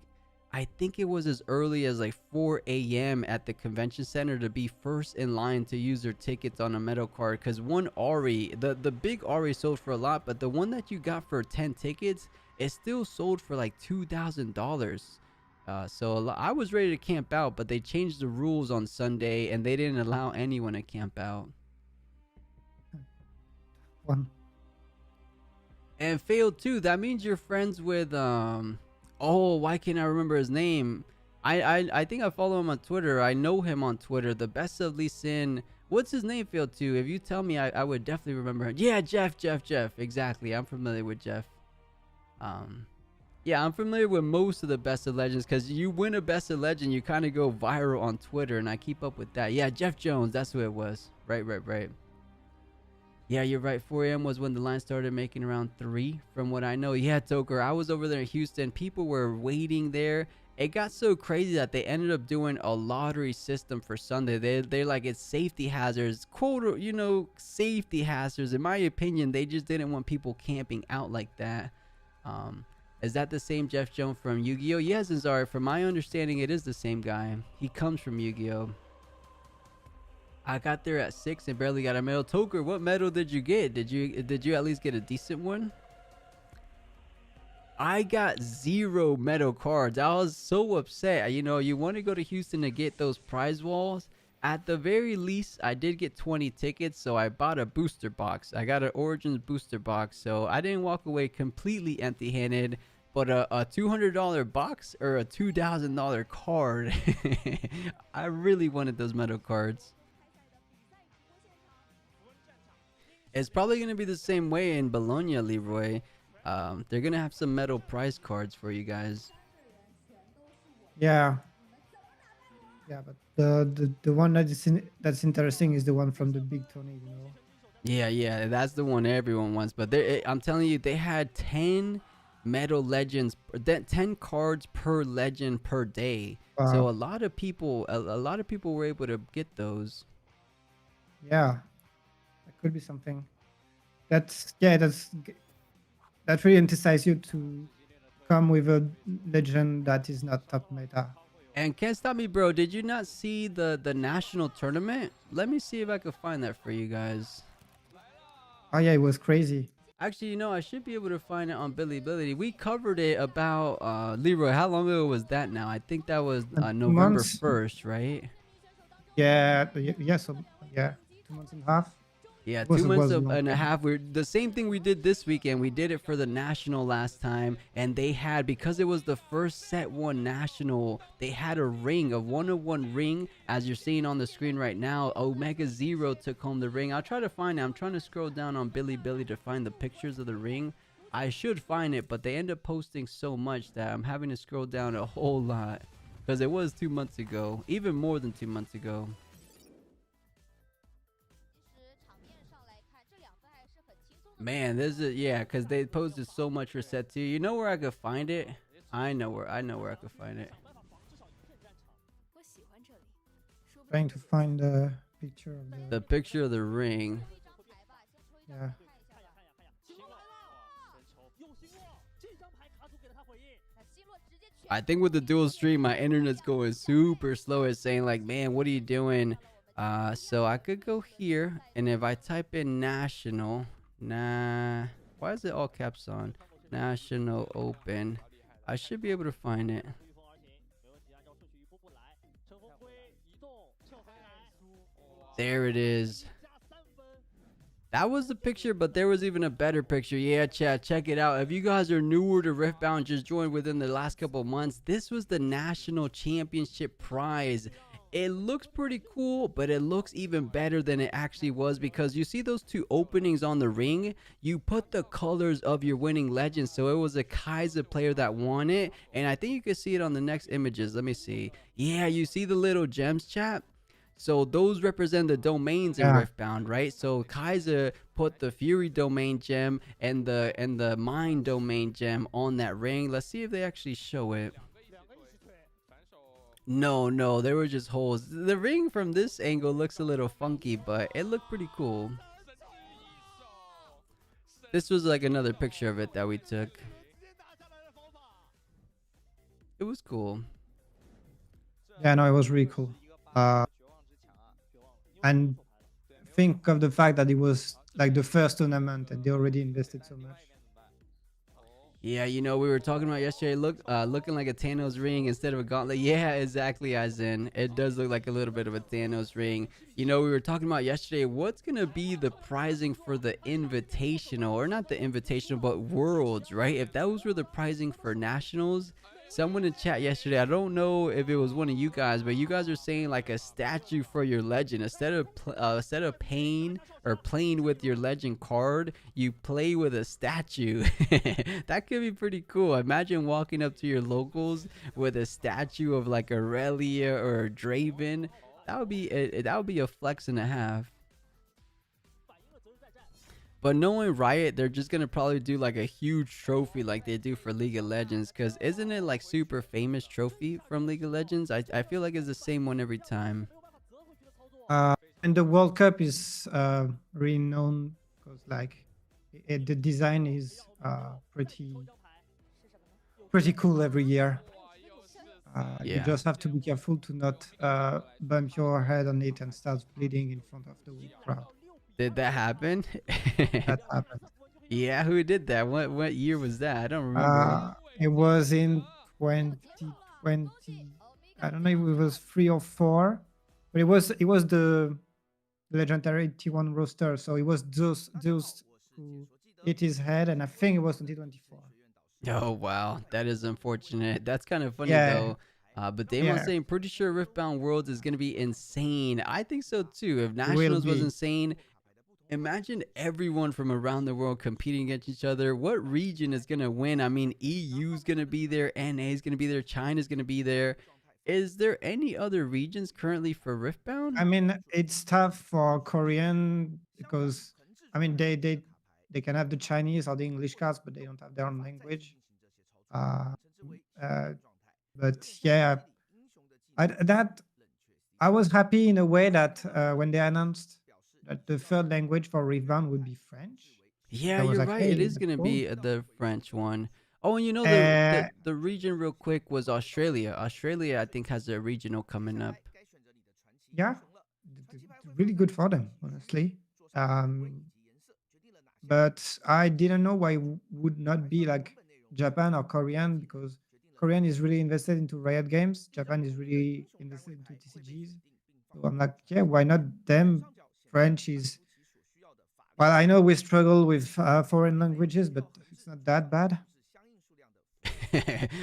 A: I think it was as early as like 4 a.m. at the convention center to be first in line to use their tickets on a metal card. Because one Ari, the big Ari sold for a lot, but the one that you got for 10 tickets, it still sold for like $2,000. So I was ready to camp out, but they changed the rules on Sunday and they didn't allow anyone to camp out.
B: One.
A: And failed too. That means you're friends with oh, why can't I remember his name? I think I follow him on Twitter. I know him on Twitter. The best of Lee Sin. What's his name, failed too? If you tell me, I would definitely remember him. Yeah, Jeff. Exactly. I'm familiar with Jeff. Yeah, I'm familiar with most of the best of legends because you win a best of legend, you kind of go viral on Twitter, and I keep up with that. Yeah, Jeff Jones, that's who it was. Right. Yeah, you're right. 4 a.m. was when the line started, making around 3 from what I know. Yeah, Toker, I was over there in Houston. People were waiting there. It got so crazy that they ended up doing a lottery system for Sunday. They're like, it's safety hazards. Quote, safety hazards. In my opinion, they just didn't want people camping out like that. Is that the same Jeff Jones from Yu-Gi-Oh? Yes, Zara. From my understanding, it is the same guy. He comes from Yu-Gi-Oh. I got there at 6 and barely got a medal. Toker, what medal did you get? Did you at least get a decent one? I got 0 medal cards. I was so upset. You want to go to Houston to get those prize walls. At the very least, I did get 20 tickets, so I bought a booster box. I got an Origins booster box, so I didn't walk away completely empty-handed. But a $200 box or a $2,000 card, I really wanted those metal cards. It's probably going to be the same way in Bologna, Leroy. They're going to have some metal prize cards for you guys.
B: Yeah. Yeah, but the one that's interesting is the one from the big tourney,
A: Yeah, that's the one everyone wants. But I'm telling you, they had 10 metal legends, 10 cards per legend per day.
B: Wow.
A: So a lot of people were able to get those.
B: Yeah, that could be something. That really entices you to come with a legend that is not top meta.
A: And can't stop me, bro. Did you not see the national tournament? Let me see if I can find that for you guys.
B: Oh yeah, it was crazy.
A: Actually, I should be able to find it on Bilibili. We covered it about Leroy. How long ago was that now? I think that was November 1st, right?
B: Yeah. So 2.5 months.
A: Yeah,
B: was
A: two
B: it
A: months
B: was a long
A: and a
B: time.
A: half. We're the same thing we did this weekend. We did it for the national last time, and they had, because it was the first set one national, they had a ring, a 1-of-1 ring, as you're seeing on the screen right now. Omega Zero took home the ring. I'll try to find it. I'm trying to scroll down on Billy to find the pictures of the ring. I should find it, but they end up posting so much that I'm having to scroll down a whole lot, because it was 2 months ago, even more than 2 months ago. Man, this is, yeah, because they posted so much for set two. You know where I could find it? I know where I could find it.
B: Trying to find the picture of
A: The picture of the ring.
B: yeah.
A: I think with the dual stream, my internet's going super slow. It's saying like, man, what are you doing? So I could go here, and if I type in national, why is it all caps on? National Open. I should be able to find it. There it is. That was the picture, but there was even a better picture. Yeah, chat, check it out. If you guys are newer to Riftbound, just joined within the last couple of months, this was the national championship prize. It looks pretty cool, but it looks even better than it actually was, because you see those two openings on the ring? You put the colors of your winning legend. So it was a Kaiser player that won it, and I think you can see it on the next images. Let me see. Yeah, you see the little gems, chat? So those represent the domains in
B: Yeah.
A: Riftbound, right? So Kaiser put the Fury domain gem and the Mind domain gem on that ring. Let's see if they actually show it. No, they were just holes. The ring from this angle looks a little funky, but it looked pretty cool. This was like another picture of it that we took. It was cool.
B: Yeah, no, it was really cool. And think of the fact that it was like the first tournament and they already invested so much.
A: Yeah, you know, we were talking about yesterday, looking like a Thanos ring instead of a gauntlet. Yeah, exactly, as in, it does look like a little bit of a Thanos ring. You know, we were talking about yesterday, what's going to be the prizing for the invitational, or not the invitational, but worlds, right? If those were the prizing for nationals, someone in chat yesterday, I don't know if it was one of you guys, but you guys are saying like a statue for your legend. Instead of paying or playing with your legend card, you play with a statue. That could be pretty cool. Imagine walking up to your locals with a statue of like Aurelia or a Draven. That would be a flex and a half. But knowing Riot, they're just gonna probably do like a huge trophy like they do for League of Legends, because isn't it like super famous trophy from League of Legends? I feel like it's the same one every time.
B: And the World Cup is really known because like the design is pretty cool every year. You
A: Yeah.
B: just have to be careful to not bump your head on it and start bleeding in front of the crowd.
A: Did that happen?
B: That happened.
A: Yeah, who did that? What year was that? I don't remember.
B: It was in 2020. I don't know if it was 3 or 4, but it was the legendary T1 roster. So it was those who hit his head, and I think it was 2024.
A: Oh wow, that is unfortunate. That's kind of funny
B: Yeah.
A: though. But Damon saying pretty sure Riftbound Worlds is gonna be insane. I think so too. If Nationals was
B: be.
A: insane, imagine everyone from around the world competing against each other. What region is gonna win? I mean, EU's gonna be there, NA's gonna be there, China's gonna be there. Is there any other regions currently for Riftbound?
B: I mean, it's tough for Korean because I mean they can have the Chinese or the English cards, but they don't have their own language. But yeah, I was happy in a way that when they announced that the third language for Riftbound would be French.
A: Yeah,
B: I was
A: you're
B: like,
A: right.
B: hey,
A: It is
B: that's
A: gonna
B: cool.
A: be the French one. Oh, and you know the region real quick was Australia. Australia, I think, has a regional coming up.
B: Yeah, really good for them, honestly. But I didn't know why would not be like Japan or Korean, because Korean is really invested into Riot Games. Japan is really invested into TCGs. So I'm like, yeah, why not them? French is Well, I know we struggle with foreign languages, but it's not that bad.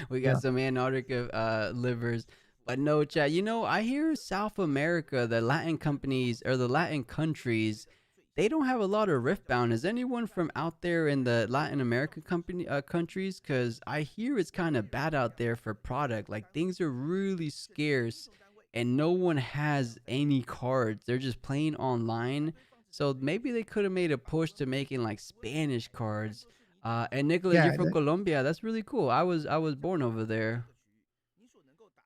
A: We got
B: Yeah.
A: some Antarctica livers. But no, chat. I hear South America, the Latin companies or the Latin countries, they don't have a lot of Riftbound. Is anyone from out there in the Latin America countries? Because I hear it's kind of bad out there for product. Like things are really scarce, and no one has any cards. They're just playing online. So maybe they could have made a push to making like Spanish cards. And Nicholas, you're
B: Yeah.
A: from Colombia. That's really cool. I was born over there.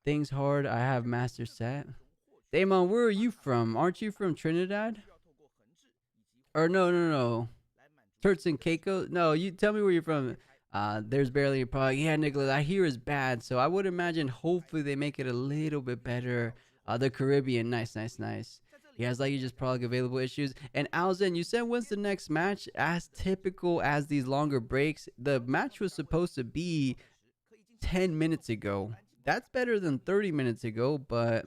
A: Things hard. I have master set. Damon, where are you from? Aren't you from Trinidad? Or no, no, no. Turks and Caicos? No, you tell me where you're from. There's barely a product. Yeah, Nicholas, I hear it's bad. So I would imagine hopefully they make it a little bit better. The Caribbean, nice, nice, nice. Yeah, it's like you just product available issues. And Alzen, you said when's the next match? As typical as these longer breaks, the match was supposed to be 10 minutes ago. That's better than 30 minutes ago, but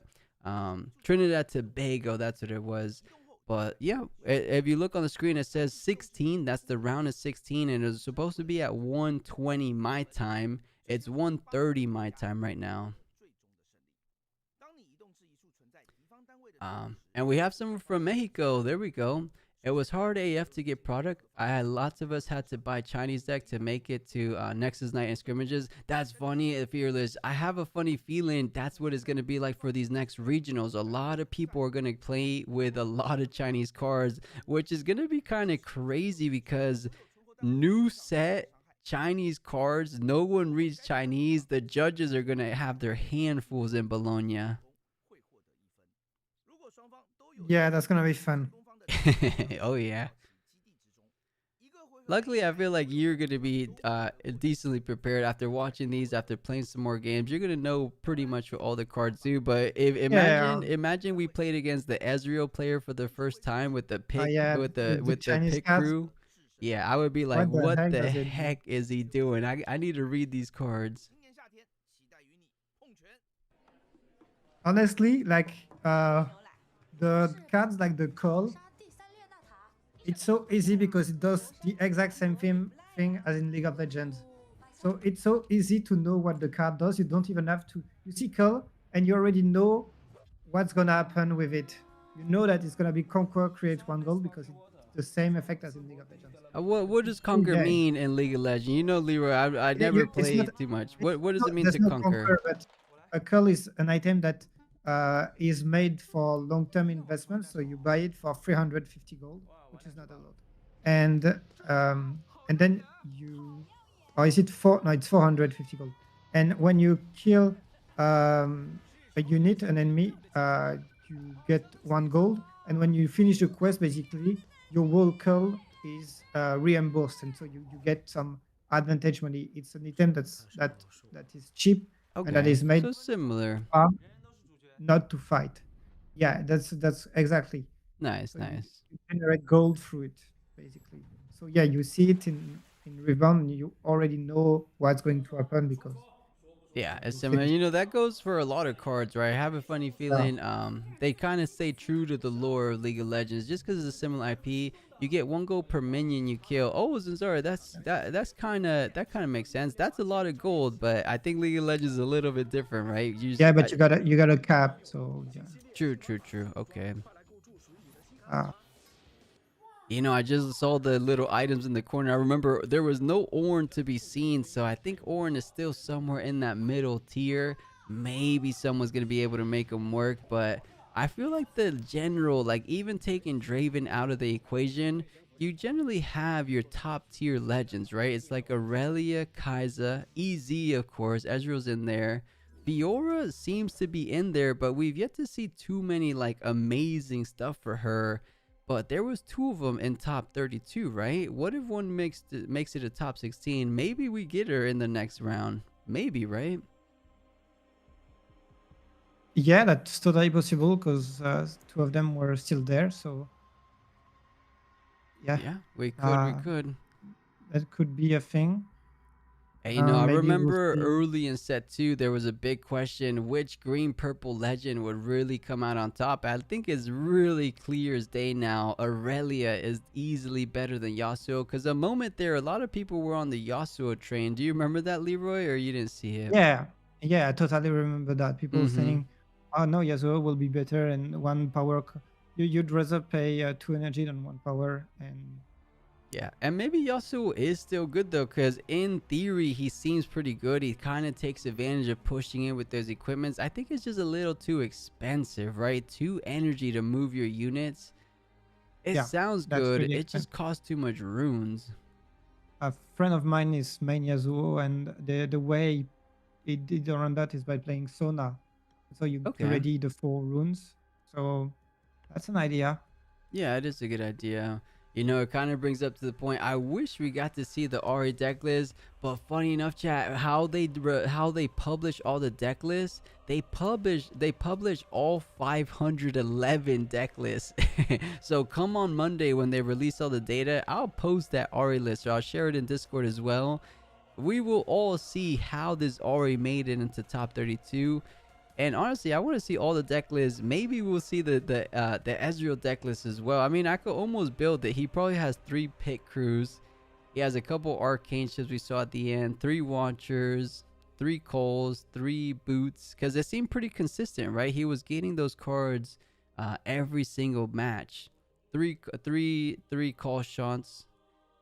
A: Trinidad Tobago, that's what it was. But yeah, if you look on the screen, it says 16. That's the round of 16, and it's supposed to be at 1:20 my time. It's 1:30 my time right now. And we have someone from Mexico. There we go. It was hard AF to get product. I had lots of us had to buy Chinese deck to make it to Nexus Night and scrimmages. That's funny, Fearless. I have a funny feeling that's what it's gonna be like for these next regionals. A lot of people are gonna play with a lot of Chinese cards, which is gonna be kind of crazy because new set Chinese cards. No one reads Chinese. The judges are gonna have their handfuls in Bologna.
B: Yeah, that's gonna be fun.
A: Oh yeah. Luckily, I feel like you're gonna be decently prepared after watching these, after playing some more games. You're gonna know pretty much what all the cards do. But
B: Yeah.
A: imagine we played against the Ezreal player for the first time with the pick
B: Yeah. With the
A: with the
B: Chinese
A: pick
B: cards.
A: crew. Yeah, I would be like,
B: What the
A: what
B: heck
A: the
B: does it do?
A: heck is he doing? I need to read these cards.
B: Honestly, like the cards like the call, it's so easy because it does the exact same thing as in League of Legends. So it's so easy to know what the card does. You don't even have to. You see call, and you already know what's gonna happen with it. You know that it's gonna be conquer, create one goal because it's the same effect as in League of Legends.
A: What does conquer
B: Yeah.
A: mean in League of Legends? You know, Leroy, I never
B: It's not.
A: played too much. What does it mean
B: There's
A: to
B: no
A: conquer?
B: conquer, but a call is an item that is made for long-term investment. So you buy it for 350 gold, which is not a lot, and then you, or is it four? No, it's 450 gold. And when you kill a unit, an enemy, you get 1 gold. And when you finish the quest, basically your whole call is reimbursed, and so you get some advantage money. It's an item that is cheap and that
A: Okay,
B: is made
A: so similar.
B: not to fight. Yeah, that's exactly.
A: Nice,
B: So
A: nice.
B: you generate gold through it, basically. So yeah, you see it in Rebound, and you already know what's going to happen because
A: Yeah, it's
B: you
A: similar.
B: finish.
A: That goes for a lot of cards, right? I have a funny
B: Yeah.
A: feeling they kind of stay true to the lore of League of Legends just because it's a similar IP. You get 1 gold per minion you kill. Oh, sorry, that's kind of that kind of makes sense. That's a lot of gold, but I think League of Legends is a little bit different, right?
B: Yeah, but you got a cap, so yeah.
A: True, true, true. Okay.
B: Uh,
A: I just saw the little items in the corner. I remember there was no Ornn to be seen, so I think Ornn is still somewhere in that middle tier. Maybe someone's going to be able to make them work, but I feel like the general, like even taking Draven out of the equation, you generally have your top tier legends, right? It's like Aurelia, Kai'Sa, EZ, of course, Ezreal's in there. Fiora seems to be in there, but we've yet to see too many like amazing stuff for her. But there was 2 of them in top 32, right? What if one makes it a top 16? Maybe we get her in the next round. Maybe, right?
B: yeah, that's totally possible because 2 of them were still there. So yeah,
A: Yeah, we could.
B: that could be a thing.
A: And I
B: Maybe we'll
A: remember
B: see.
A: early in set two, there was a big question which green purple legend would really come out on top. I think it's really clear as day now. Aurelia is easily better than Yasuo, because a moment there, a lot of people were on the Yasuo train. Do you remember that, Leroy, or you didn't see it?
B: Yeah, yeah, I totally remember that. People
A: Mm-hmm.
B: saying, "Oh no, Yasuo will be better," and one power. You'd rather pay 2 energy than one power, and
A: Yeah, and maybe Yasuo is still good though, because in theory he seems pretty good. He kind of takes advantage of pushing in with those equipments. I think it's just a little too expensive, right? 2 energy to move your units. It
B: yeah,
A: sounds
B: that's
A: good.
B: really
A: It just
B: expensive.
A: costs too much runes.
B: A friend of mine is main Yasuo, and the way he did around that is by playing Sona. So you
A: Okay.
B: ready the 4 runes. So that's an idea.
A: Yeah, it is a good idea. It kind of brings up to the point. I wish we got to see the Ari deck list, but funny enough, chat, how they publish all the deck lists. They publish all 511 deck lists. So come on Monday when they release all the data, I'll post that Ari list, or I'll share it in Discord as well. We will all see how this Ari made it into top 32. And honestly, I want to see all the deck lists. Maybe we'll see the Ezreal deck list as well. I mean, I could almost build it. He probably has 3 pit crews. He has a couple arcane ships we saw at the end, 3 watchers, 3 coals, 3 boots. Because it seemed pretty consistent, right? He was getting those cards every single match. Three call shots.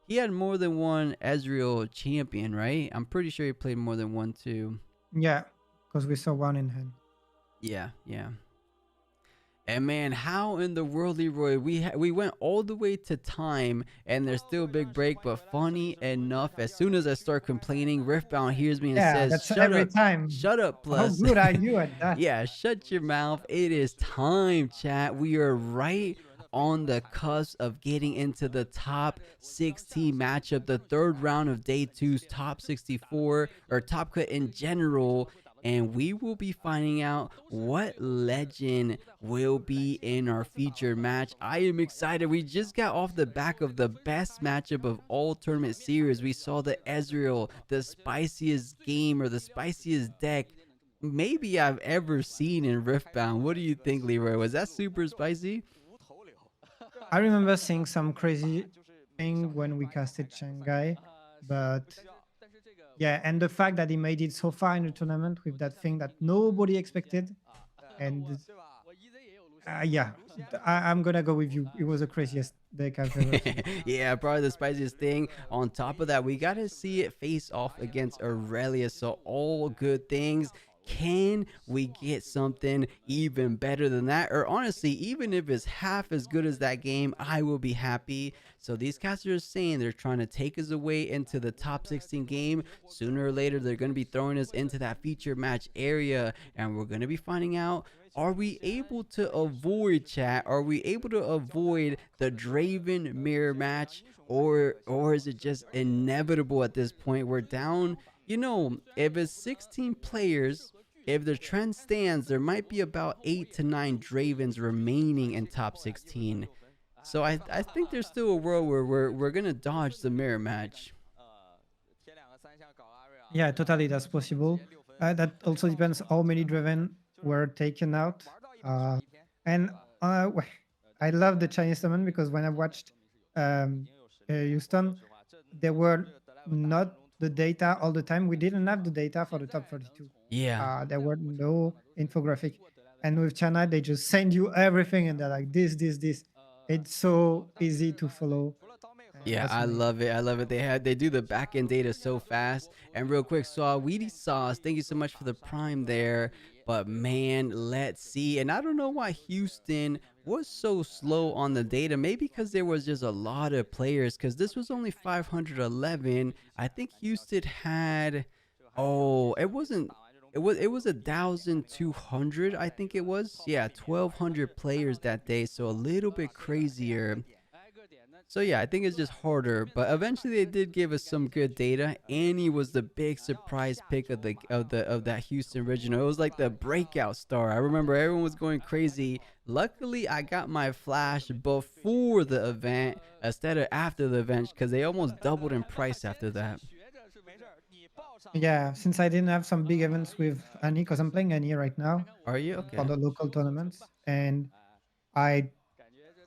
A: He had more than one Ezreal champion, right? I'm pretty sure he played more than one too.
B: Yeah, because we saw one in hand.
A: Yeah, yeah. And man, how in the world, Leroy? We went all the way to time, and there's still a big break. But funny enough, as soon as I start complaining, Riftbound hears me and
B: Yeah,
A: says,
B: that's every time.
A: shut up,
B: How
A: plus."
B: good are you at that?
A: Yeah, shut your mouth. It is time, chat. We are right on the cusp of getting into the top 16 matchup, the third round of day two's top 64, or top cut in general. And we will be finding out what legend will be in our featured match. I am excited. We just got off the back of the best matchup of all tournament series. We saw the Ezreal, the spiciest game, or the spiciest deck maybe I've ever seen in Riftbound. What do you think, Leroy? Was that super spicy?
B: I remember seeing some crazy thing when we casted Shanghai, but yeah, and the fact that he made it so far in the tournament with that thing that nobody expected, and yeah, I'm gonna go with you. It was the craziest deck I've ever seen.
A: Yeah, probably the spiciest thing. On top of that, we got to see it face off against Aurelia. So all good things. Can we get something even better than that? Or honestly, even if it's half as good as that game, I will be happy. So these casters are saying they're trying to take us away into the top 16 game. Sooner or later, they're going to be throwing us into that feature match area. And we're going to be finding out, are we able to avoid, chat? Are we able to avoid the Draven mirror match? Or is it just inevitable at this point? We're down. If it's 16 players, if the trend stands, there might be about 8 to 9 Dravens remaining in top 16. So I think there's still a world where we're gonna dodge the mirror match.
B: Yeah, totally, that's possible. That also depends how many Draven were taken out. And I love the Chinese tournament because when I watched Houston, there were not the data all the time. We didn't have the data for the top 32.
A: Yeah.
B: There were no infographic. And with China, they just send you everything and they're like, this. It's so easy to follow.
A: Yeah,
B: That's
A: I
B: amazing.
A: love it. I love it. They do the back end data so fast. And real quick, Weedy Sauce, thank you so much for the prime there. But man, let's see. And I don't know why Houston was so slow on the data. Maybe because there was just a lot of players. Because this was only 511. I think Houston had. Oh, it wasn't. It was 1,200. I think it was. Yeah, 1,200 players that day. So a little bit crazier. So yeah, I think it's just harder, but eventually they did give us some good data. Annie was the big surprise pick of that Houston Regional. It was like the breakout star. I remember everyone was going crazy. Luckily, I got my flash before the event instead of after the event because they almost doubled in price after that.
B: Yeah, since I didn't have some big events with Annie, because I'm playing Annie right now
A: Are you
B: for
A: okay?
B: the local tournaments, and I,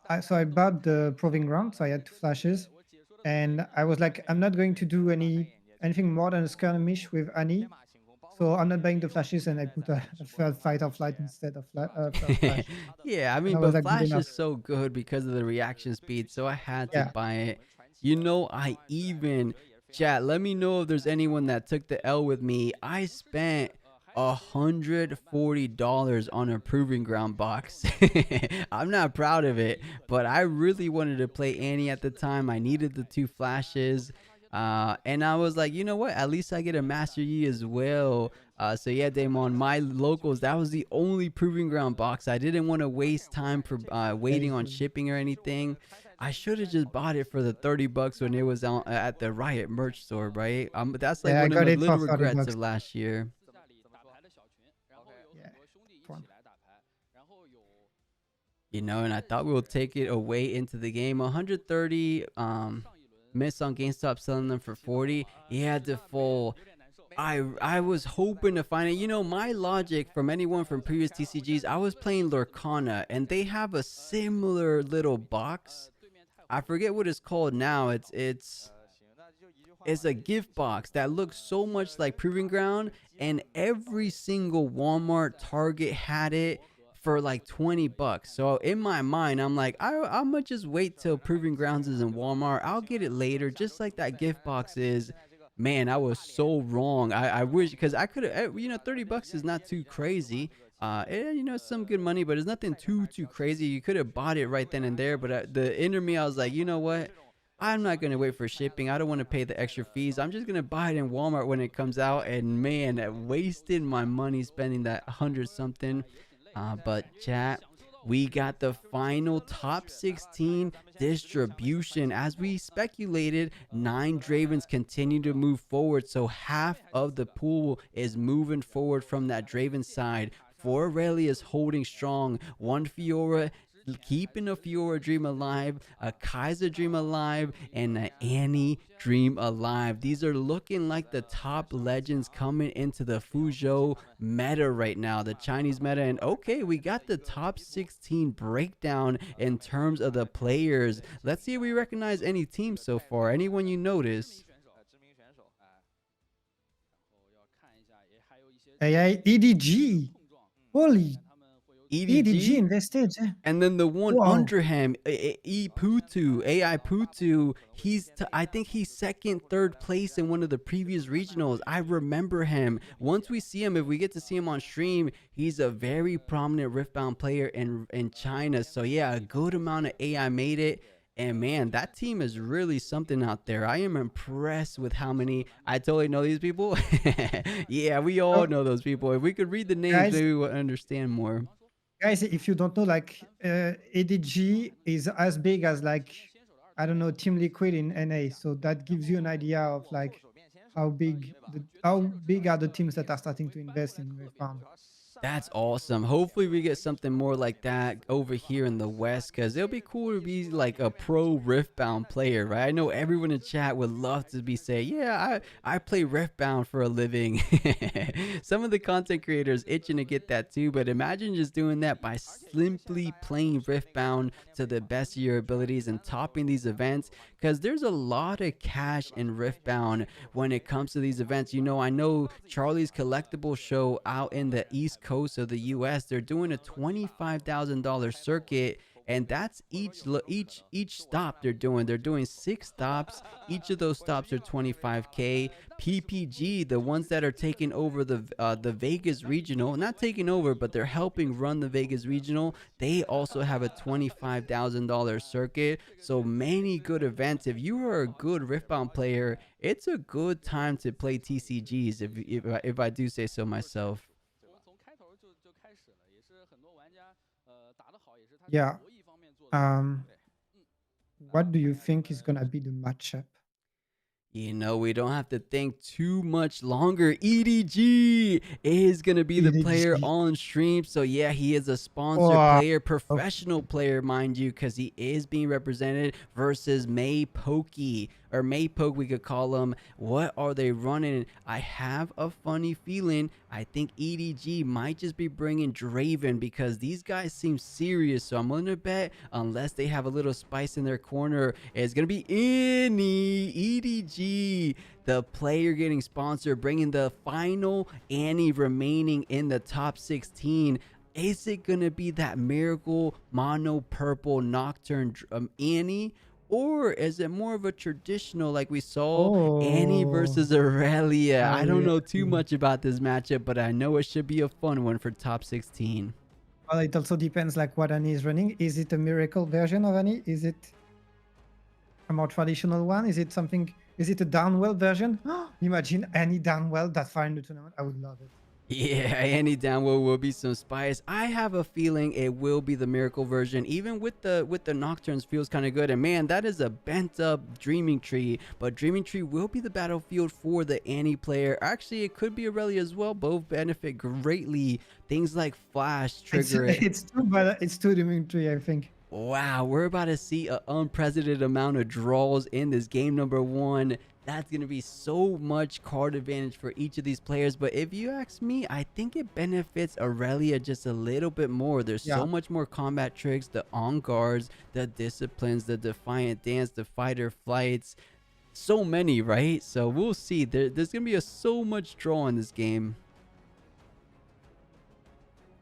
B: I bought the proving ground, so I had two flashes, and I was like, I'm not going to do anything more than a skirmish with Annie, so I'm not buying the flashes, and I put a third fight or flight instead of third flash,
A: Yeah, I
B: and
A: mean,
B: I was
A: but
B: like, good
A: Flash
B: enough.
A: is so good because of the reaction speed, so I had to
B: Yeah,
A: buy it. You know, I even chat. Let me know if there's anyone that took the L with me. I spent $140 on a proving ground box. I'm not proud of it, but I really wanted to play Annie at the time. I needed the two flashes. And I was like, you know what? At least I get a Master Yi as well. So yeah, Damon, my locals, that was the only proving ground box. I didn't want to waste time for waiting on
B: amazing.
A: shipping or anything. I should have just bought it for the 30 bucks when it was on, at the Riot merch store, right? That's like
B: Yeah, I
A: one of
B: got
A: my
B: it for
A: little
B: 30
A: regrets
B: bucks.
A: of last year.
B: Yeah, fun.
A: You know, and I thought we would take it away into the game. 130 miss on GameStop selling them for 40. He had to fall. I was hoping to find it. You know, my logic from anyone from previous TCGs, I was playing Lurkana and they have a similar little box. I forget what it's called now. It's a gift box that looks so much like Proving Ground, and every single Walmart, Target had it for like 20 bucks. So in my mind, I'm like, I'm gonna just wait till Proving Grounds is in Walmart. I'll get it later, just like that gift box is. Man, I was so wrong. I wish, because I could have, you know, 30 bucks is not too crazy. You know, it's some good money, but it's nothing too crazy. You could have bought it right then and there, but the inner me, I was like, you know what? I'm not gonna wait for shipping. I don't want to pay the extra fees. I'm just gonna buy it in Walmart when it comes out. And man, I wasted my money spending that 100 something. But chat, we got the final top 16 distribution. As we speculated, 9 Dravens continue to move forward. So half of the pool is moving forward from that Draven side. 4 Aurelius holding strong. 1 Fiora keeping a Fiora dream alive, a Kaiser dream alive, and an Annie dream alive. These are looking like the top legends coming into the Fuzhou meta right now, the Chinese meta. And okay, we got the top 16 breakdown in terms of the players. Let's see if we recognize any teams so far. Anyone you notice?
B: AI EDG. Holy EDG
A: EDG?
B: in this stage. Eh?
A: And then the one
B: Wow.
A: under him, Putu, AI Putu, I think he's second, third place in one of the previous regionals. I remember him. Once we see him, if we get to see him on stream, he's a very prominent Riftbound player in China. So yeah, a good amount of AI made it. And man, that team is really something out there. I am impressed with how many. I totally know these people. Yeah, we all
B: So,
A: know those people. If we could read the names,
B: guys,
A: maybe we would understand more.
B: if you don't know, like ADG is as big as like I don't know Team Liquid in NA, so that gives you an idea of like how big are the teams that are starting to invest in Riftbound.
A: That's awesome. Hopefully we get something more like that over here in the West, because it'll be cool to be like a pro Riftbound player, right? I know everyone in chat would love to be saying, yeah, I play Riftbound for a living. Some of the content creators itching to get that too, but imagine just doing that by simply playing Riftbound to the best of your abilities and topping these events, because there's a lot of cash in Riftbound when it comes to these events. You know, I know Charlie's collectible show out in the East Coast of the US, they're doing a $25,000 circuit, and that's each stop they're doing 6 stops. Each of those stops are 25k. PPG, the ones that are taking over the Vegas regional, not taking over, but they're helping run the Vegas regional, they also have a $25,000 circuit. So many good events. If you are a good Riftbound player, it's a good time to play TCGs, if I do say so myself.
B: Yeah. Um, what do you think is gonna be the matchup?
A: You know, we don't have to think too much longer. EDG is going to be the player
B: EDG.
A: on stream. So, yeah, he is a sponsored
B: Wow.
A: player, professional player, mind you, because he is being represented versus May Pokey, or May Poke, we could call him. What are they running? I have a funny feeling. I think EDG might just be bringing Draven because these guys seem serious. So, I'm going to bet, unless they have a little spice in their corner, it's going to be any EDG. The player getting sponsored, bringing the final Annie remaining in the top 16. Is it going to be that miracle mono purple nocturne Annie? Or is it more of a traditional like we saw Annie versus Aurelia? I don't know too much about this matchup, but I know it should be a fun one for top 16.
B: Well, it also depends like what Annie is running. Is it a miracle version of Annie? Is it a more traditional one? Is it something? Is it a downwell version? Imagine Annie downwell that far in the tournament. I would love it.
A: Yeah, Annie downwell will be some spice. I have a feeling it will be the miracle version. Even with the nocturnes feels kind of good. And man, that is a bent up Dreaming Tree. But Dreaming Tree will be the battlefield for the Annie player. Actually, it could be Aurelia as well. Both benefit greatly. Things like flash trigger it.
B: It's too bad. It's too Dreaming Tree, I think.
A: Wow, we're about to see an unprecedented amount of draws in this game number 1. That's going to be so much card advantage for each of these players. But if you ask me, I think it benefits Aurelia just a little bit more. There's so much more combat tricks, the on guards, the disciplines, the defiant dance, the fighter flights. So many, right? So we'll see. There's going to be so much draw in this game.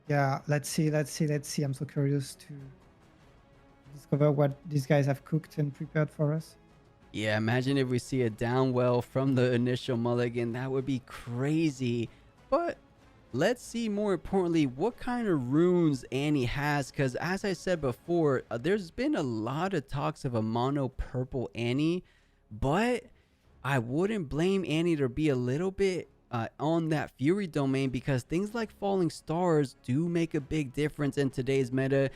B: Yeah, let's see. I'm so curious to discover what these guys have cooked and prepared for us.
A: Yeah, imagine if we see a downwell from the initial mulligan. That would be crazy. But let's see, more importantly, what kind of runes Annie has. Because as I said before, there's been a lot of talks of a mono purple Annie. But I wouldn't blame Annie to be a little bit on that Fury domain, because things like Falling Stars do make a big difference in today's meta.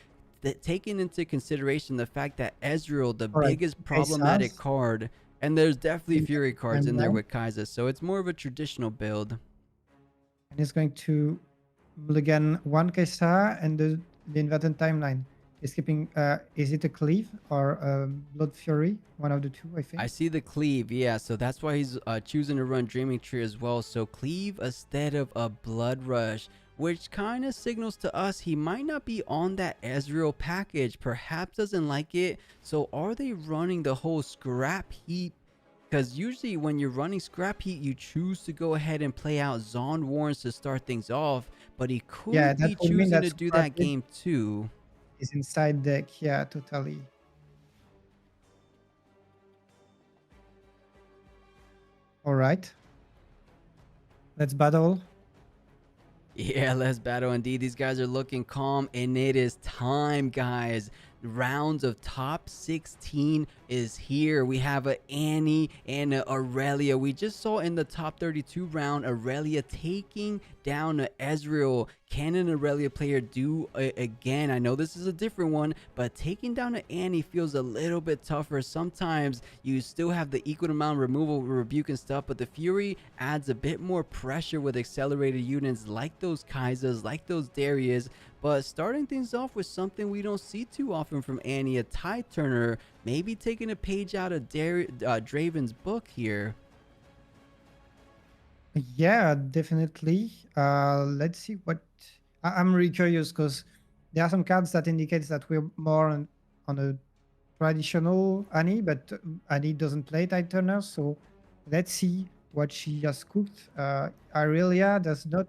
A: That taking into consideration the fact that Ezreal, the biggest problematic card, and there's definitely Fury cards in there with Kai'Sa, so it's more of a traditional build.
B: And it's going to mulligan one Kai'Sa and the inverted timeline. Is skipping. Is it a Cleave or Blood Fury? One of the two, I think.
A: I see the Cleave, yeah. So that's why he's choosing to run Dreaming Tree as well. So Cleave instead of a Blood Rush, which kind of signals to us he might not be on that Ezreal package. Perhaps doesn't like it. So are they running the whole Scrap Heap? Because usually when you're running Scrap Heap, you choose to go ahead and play out Zond Warrens to start things off. But he could be choosing to do that game too.
B: Is inside deck, yeah, totally. All right. Let's battle.
A: Yeah, let's battle indeed. These guys are looking calm, and it is time, guys. Rounds of top 16 is here. We have a Annie and a Aurelia. We just saw in the top 32 round Aurelia taking down a Ezreal. Can an Aurelia player do it again? I know this is a different one, but taking down an Annie feels a little bit tougher. Sometimes you still have the equal amount of removal, rebuke and stuff, but the Fury adds a bit more pressure with accelerated units like those Kai'Sas, like those Darius. But starting things off with something we don't see too often from Annie, a Tide Turner, maybe taking a page out of Draven's book here.
B: Yeah, definitely. Let's see what... I'm really curious because there are some cards that indicates that we're more on a traditional Annie, but Annie doesn't play Tide Turner, so let's see what she has cooked. Aurelia does not...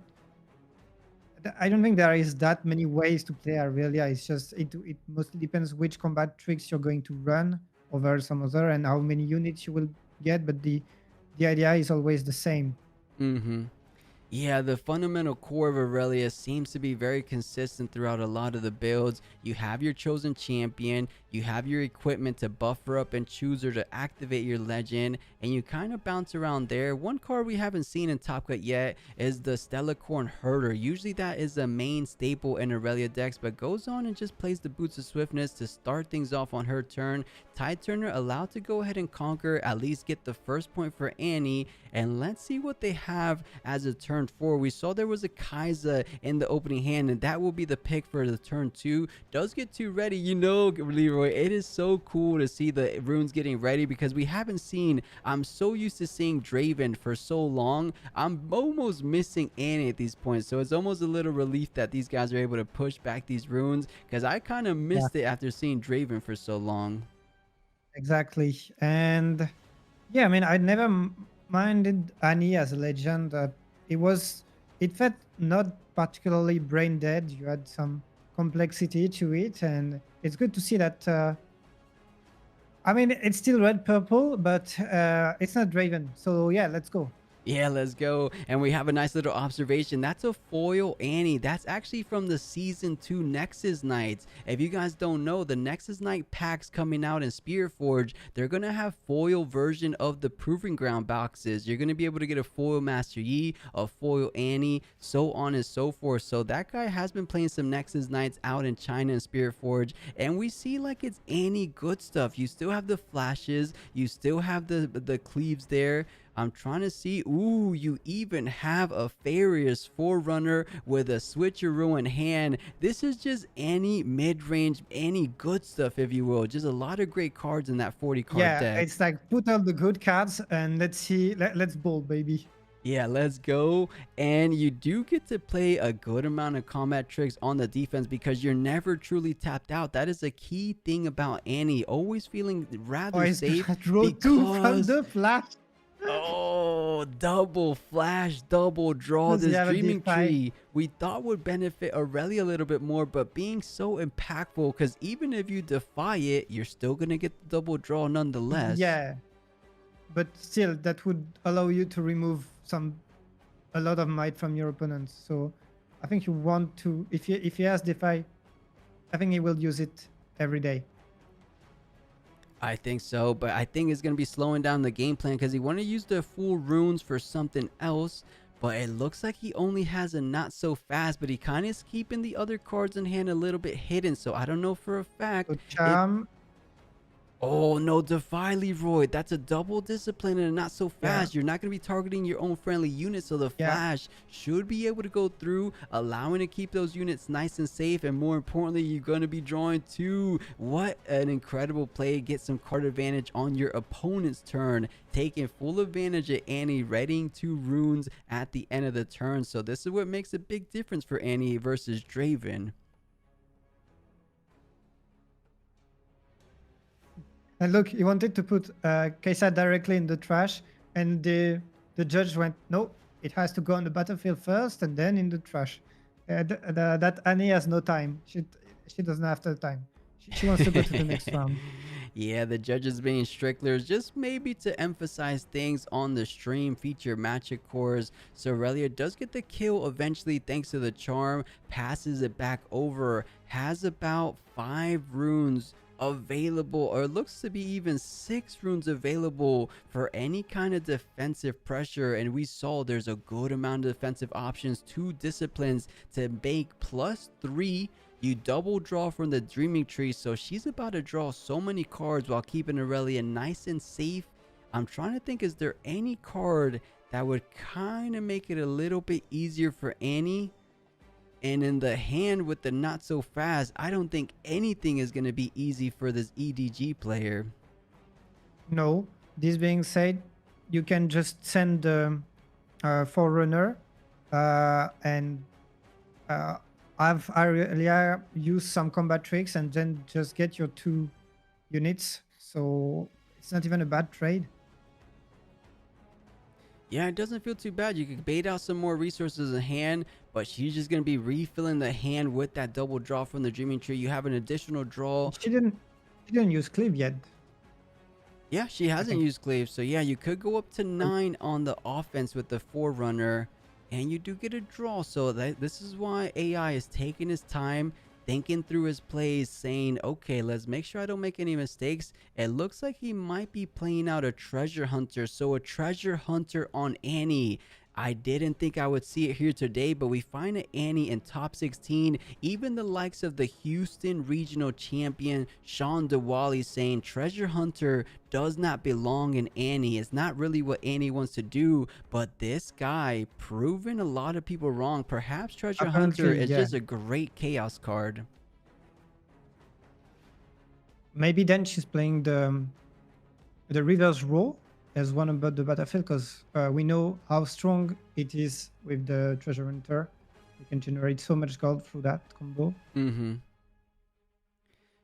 B: I don't think there is that many ways to play Aurelia. It's just it mostly depends which combat tricks you're going to run over some other and how many units you will get, but the idea is always the same.
A: Yeah, the fundamental core of Aurelia seems to be very consistent throughout a lot of the builds. You have your chosen champion, You have your equipment to buffer up and choose or to activate your legend, and you kind of bounce around there. One card we haven't seen in Top Cut yet is the Stellacorn Herder. Usually that is a main staple in Aurelia decks, but goes on and just plays the Boots of Swiftness to start things off on her turn. Tide Turner allowed to go ahead and conquer, at least get the first point for Annie, and let's see what they have as a turn 4. We saw there was a Kai'Sa in the opening hand, and that will be the pick for the turn 2. Does get 2 ready, you know, Leroy, it is so cool to see the runes getting ready because we haven't seen, I'm so used to seeing Draven for so long, I'm almost missing Annie at these points, so it's almost a little relief that these guys are able to push back these runes because I kind of missed it after seeing Draven for so long.
B: Exactly. And yeah, I mean, I never minded Annie as a legend. It felt not particularly brain dead. You had some complexity to it, and it's good to see that. I mean, it's still red purple, but it's not Draven. So yeah, let's go.
A: Yeah, let's go. And we have a nice little observation. That's a foil Annie. That's actually from the Season 2 Nexus Knights. If you guys don't know, the Nexus Knight packs coming out in Spiritforged, they're going to have foil version of the Proving Ground boxes. You're going to be able to get a foil Master Yi, a foil Annie, so on and so forth. So that guy has been playing some Nexus Knights out in China and Spiritforged, and we see like it's Annie good stuff. You still have the flashes, you still have the cleaves there. I'm trying to see. Ooh, you even have a Farius Forerunner with a switcheroo in hand. This is just any mid-range, any good stuff, if you will. Just a lot of great cards in that 40 card deck.
B: Yeah, it's like put all the good cards and let's see. Let's bowl, baby.
A: Yeah, let's go. And you do get to play a good amount of combat tricks on the defense because you're never truly tapped out. That is a key thing about Annie. Always feeling rather safe
B: draw 2 from the flash.
A: Oh, double flash, double draw. This Dreaming Tree we thought would benefit Aurelia a little bit more, but being so impactful because even if you defy it, you're still going to get the double draw nonetheless.
B: Yeah, but still, that would allow you to remove a lot of might from your opponents. So I think you want to, if he has defy, I think he will use it every day.
A: I think so, but I think it's going to be slowing down the game plan because he want to use the full runes for something else, but it looks like he only has a not so fast, but he kind of is keeping the other cards in hand a little bit hidden, so I don't know for a fact.
B: So charm.
A: Oh, no, Defy, Leroy. That's a double discipline and not so fast.
B: Yeah.
A: You're not going to be targeting your own friendly units, so the flash should be able to go through, allowing to keep those units nice and safe, and more importantly, you're going to be drawing 2. What an incredible play. Get some card advantage on your opponent's turn, taking full advantage of Annie, readying 2 runes at the end of the turn. So this is what makes a big difference for Annie versus Draven.
B: And look, he wanted to put Kai'Sa directly in the trash, and the judge went, no, it has to go on the battlefield first and then in the trash. That Annie has no time. She doesn't have the time. She wants to go to the next round.
A: Yeah, the judges being strictlers, just maybe to emphasize things on the stream, feature magic cores. So Aurelia does get the kill eventually thanks to the charm, passes it back over, has about 5 runes available, or it looks to be even 6 runes available for any kind of defensive pressure, and we saw there's a good amount of defensive options, 2 disciplines to make +3. You double draw from the Dreaming Tree, so she's about to draw so many cards while keeping Aurelia nice and safe. I'm trying to think, is there any card that would kind of make it a little bit easier for Annie? And in the hand with the not so fast, I don't think anything is going to be easy for this EDG player.
B: No. This being said, you can just send the Forerunner and have Aurelia use some combat tricks and then just get your 2 units. So it's not even a bad trade.
A: Yeah, it doesn't feel too bad. You could bait out some more resources in hand, but she's just going to be refilling the hand with that double draw from the Dreaming Tree. You have an additional draw.
B: She didn't use cleave yet.
A: Yeah, she hasn't used cleave. So yeah, you could go up to 9 on the offense with the Forerunner, and you do get a draw. So this is why AI is taking his time. thinking through his plays, saying, okay, let's make sure I don't make any mistakes. It looks like he might be playing out a treasure hunter. So a treasure hunter on Annie. I didn't think I would see it here today, but we find an Annie in top 16. Even the likes of the Houston regional champion Sean DeWally saying treasure hunter does not belong in Annie. It's not really what Annie wants to do, but this guy proving a lot of people wrong. Perhaps treasure hunter
B: Apparently,
A: is
B: yeah.
A: just a great chaos card.
B: Maybe then she's playing the reverse row as one about the battlefield, because we know how strong it is with the treasure hunter. You can generate so much gold through that combo.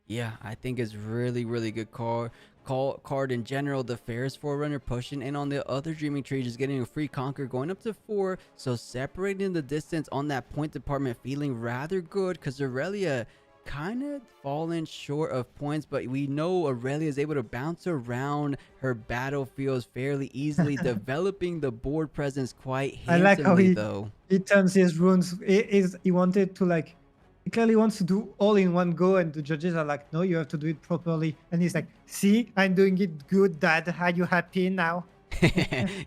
A: Yeah, I think it's really, really good card in general. The Ferris Forerunner pushing in on the other Dreaming Tree, just getting a free conquer, going up to 4. So separating the distance on that point department, feeling rather good, because Aurelia kind of fallen short of points, but we know Aurelia is able to bounce around her battlefields fairly easily, developing the board presence quite
B: I like how
A: handsomely though.
B: he turns his runes. He wanted to, like, he clearly wants to do all in one go, and the judges are like, no, you have to do it properly. And he's like, see, I'm doing it good, Dad. Are you happy now?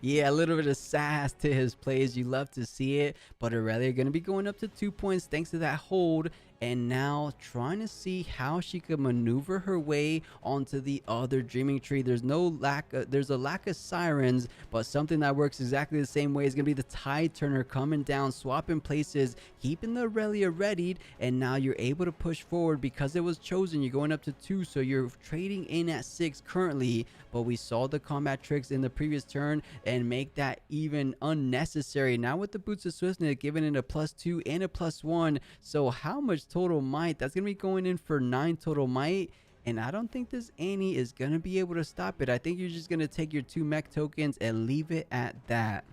A: Yeah, a little bit of sass to his plays. You love to see it, but Aurelia going to be going up to 2 points thanks to that hold, and now trying to see how she could maneuver her way onto the other Dreaming Tree. There's a lack of sirens, but something that works exactly the same way is going to be the Tide Turner coming down, swapping places, keeping the Aurelia readied, and now you're able to push forward because it was chosen. You're going up to 2, so you're trading in at 6 currently, but we saw the combat tricks in the previous turn and make that even unnecessary. Now with the Boots of Swiftness giving it a +2 and a +1, so how much total might? That's gonna be going in for 9 total might, and I don't think this Annie is gonna be able to stop it. I think you're just gonna take your 2 mech tokens and leave it at that.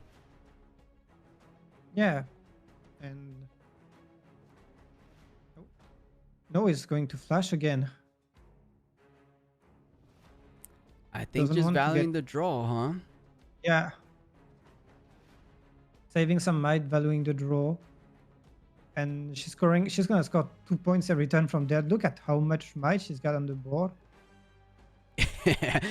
B: Yeah, and no, it's going to flash again.
A: I think
B: Doesn't
A: just
B: want to
A: valuing
B: get...
A: the draw, huh?
B: Yeah, saving some might, valuing the draw, and she's gonna score 2 points every turn from there. Look at how much might she's got on the board.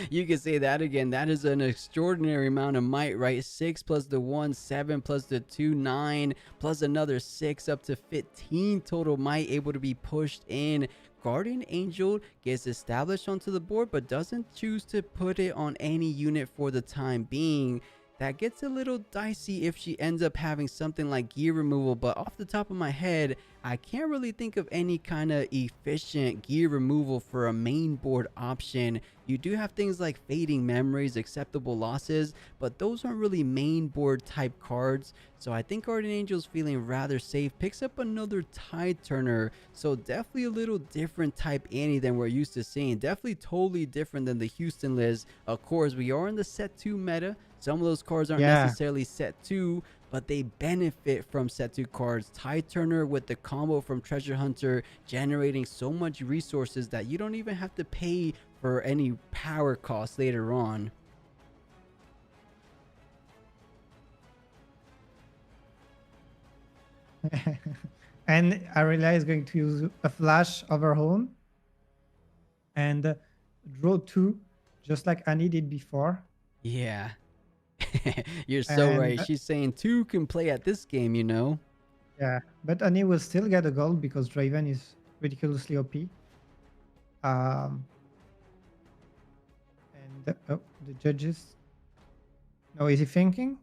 A: You can say that again. That is an extraordinary amount of might, right? 6 plus the 1, 7 plus the 2, 9 plus another 6, up to 15 total might able to be pushed in. Guardian Angel gets established onto the board, but doesn't choose to put it on any unit for the time being. That gets a little dicey if she ends up having something like gear removal, but off the top of my head, I can't really think of any kind of efficient gear removal for a main board option. You do have things like Fading Memories, Acceptable Losses, but those aren't really main board type cards. So I think Guardian Angel's feeling rather safe. Picks up another Tide Turner, so definitely a little different type Annie than we're used to seeing. Definitely totally different than the Houston Liz. Of course, we are in the set 2 meta. Some of those cards aren't necessarily set 2, but they benefit from set 2 cards. Tide Turner with the combo from Treasure Hunter generating so much resources that you don't even have to pay for any power costs later on.
B: And Aurelia is going to use a flash of her own and draw 2, just like Annie did before.
A: Yeah. You're so right. She's saying 2 can play at this game, you know.
B: Yeah, but Annie will still get a gold because Draven is ridiculously OP. And the judges. No, is he thinking?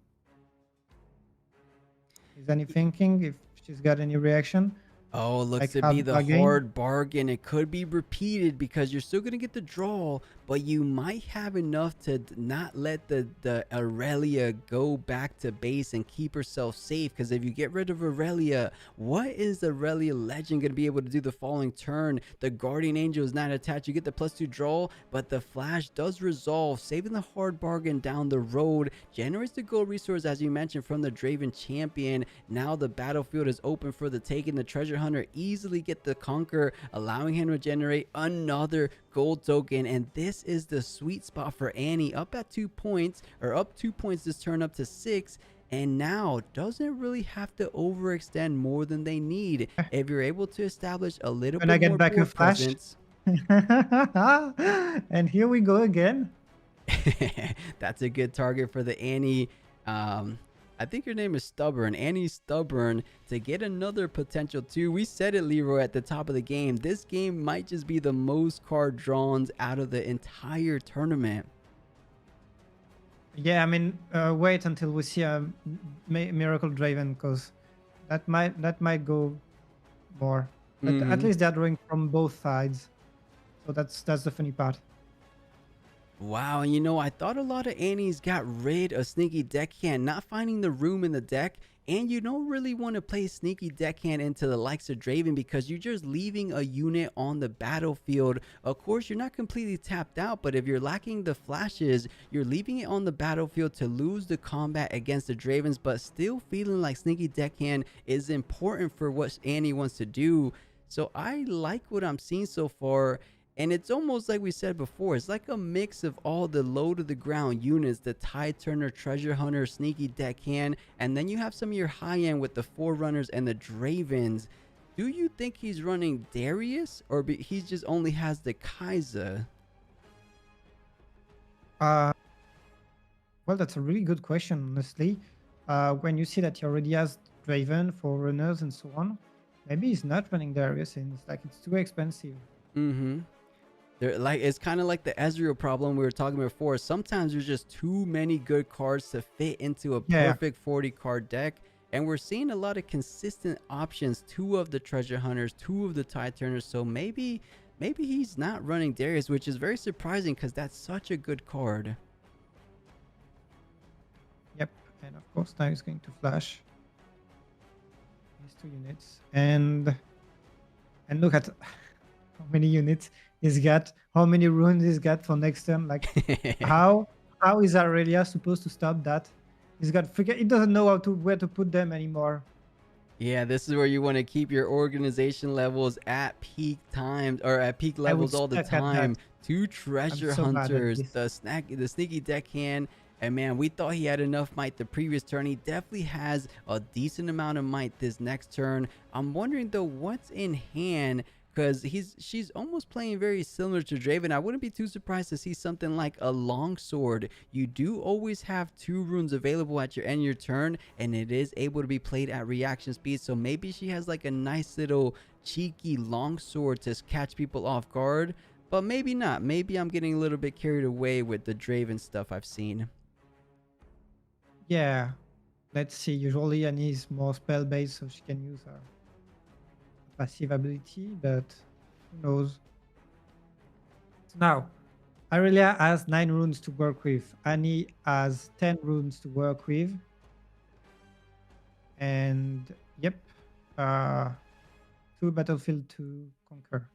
B: Is Annie thinking if she's got any reaction?
A: Oh, looks
B: Like
A: to be
B: hard
A: the
B: bargain?
A: hard bargain. It could be repeated because you're still going to get the draw, but you might have enough to not let the Aurelia go back to base and keep herself safe. Because if you get rid of Aurelia, what is the Aurelia Legend going to be able to do the following turn? The Guardian Angel is not attached. You get the +2 draw, but the flash does resolve, saving the hard bargain down the road. Generates the gold resource, as you mentioned, from the Draven champion. Now the battlefield is open for the taking. The Treasure Hunter easily get the conquer, allowing him to generate another gold token, and this is the sweet spot for Annie, up at 2 points, or up 2 points this turn, up to 6. and now doesn't really have to overextend more than they need if you're able to establish a little
B: When I
A: bit
B: get
A: more
B: back a
A: board
B: flash.
A: presence.
B: And here we go again.
A: That's a good target for the Annie. I think your name is Stubborn. Annie Stubborn to get another potential too. We said it, Leroy, at the top of the game. This game might just be the most card draws out of the entire tournament.
B: Yeah, I mean, wait until we see a Miracle Draven, because that might go more. But at least they're drawing from both sides, so that's the funny part.
A: Wow, and you know, I thought a lot of Annies got rid of Sneaky Deckhand, not finding the room in the deck, and you don't really want to play Sneaky Deckhand into the likes of Draven because you're just leaving a unit on the battlefield. Of course, you're not completely tapped out, but if you're lacking the flashes, you're leaving it on the battlefield to lose the combat against the Dravens, but still feeling like Sneaky Deckhand is important for what Annie wants to do. So I like what I'm seeing so far. And it's almost like we said before, it's like a mix of all the low to the ground units, the Tide Turner, Treasure Hunter, Sneaky Deckhand, and then you have some of your high end with the Forerunners and the Dravens. Do you think he's running Darius, or he just only has the Kaiser?
B: Well, that's a really good question, honestly. When you see that he already has Draven, Forerunners, and so on, maybe he's not running Darius, and it's too expensive.
A: It's kind of like the Ezreal problem we were talking before. Sometimes there's just too many good cards to fit into a perfect 40 card deck, and we're seeing a lot of consistent options. 2 of the Treasure Hunters, 2 of the Tide Turners. So maybe he's not running Darius, which is very surprising because that's such a good card.
B: Yep, and of course now he's going to flash these 2 units, and look at how many units he's got, how many runes he's got for next turn. Like, how is Aurelia supposed to stop that? He doesn't know where to put them anymore.
A: Yeah, this is where you want to keep your organization levels at peak times, or at peak levels all the time. 2 Treasure Hunters, the Sneaky Deckhand. And man, we thought he had enough might the previous turn. He definitely has a decent amount of might this next turn. I'm wondering though, what's in hand? Because she's almost playing very similar to Draven. I wouldn't be too surprised to see something like a longsword. You do always have 2 runes available at your end of your turn, and it is able to be played at reaction speed. So maybe she has like a nice little cheeky longsword to catch people off guard, but maybe not. Maybe I'm getting a little bit carried away with the Draven stuff I've seen.
B: Yeah, let's see. Usually Annie is more spell based, so she can use her passive ability, but who knows. So now Aurelia has 9 runes to work with, Annie has 10 runes to work with, and yep, 2 battlefield to conquer.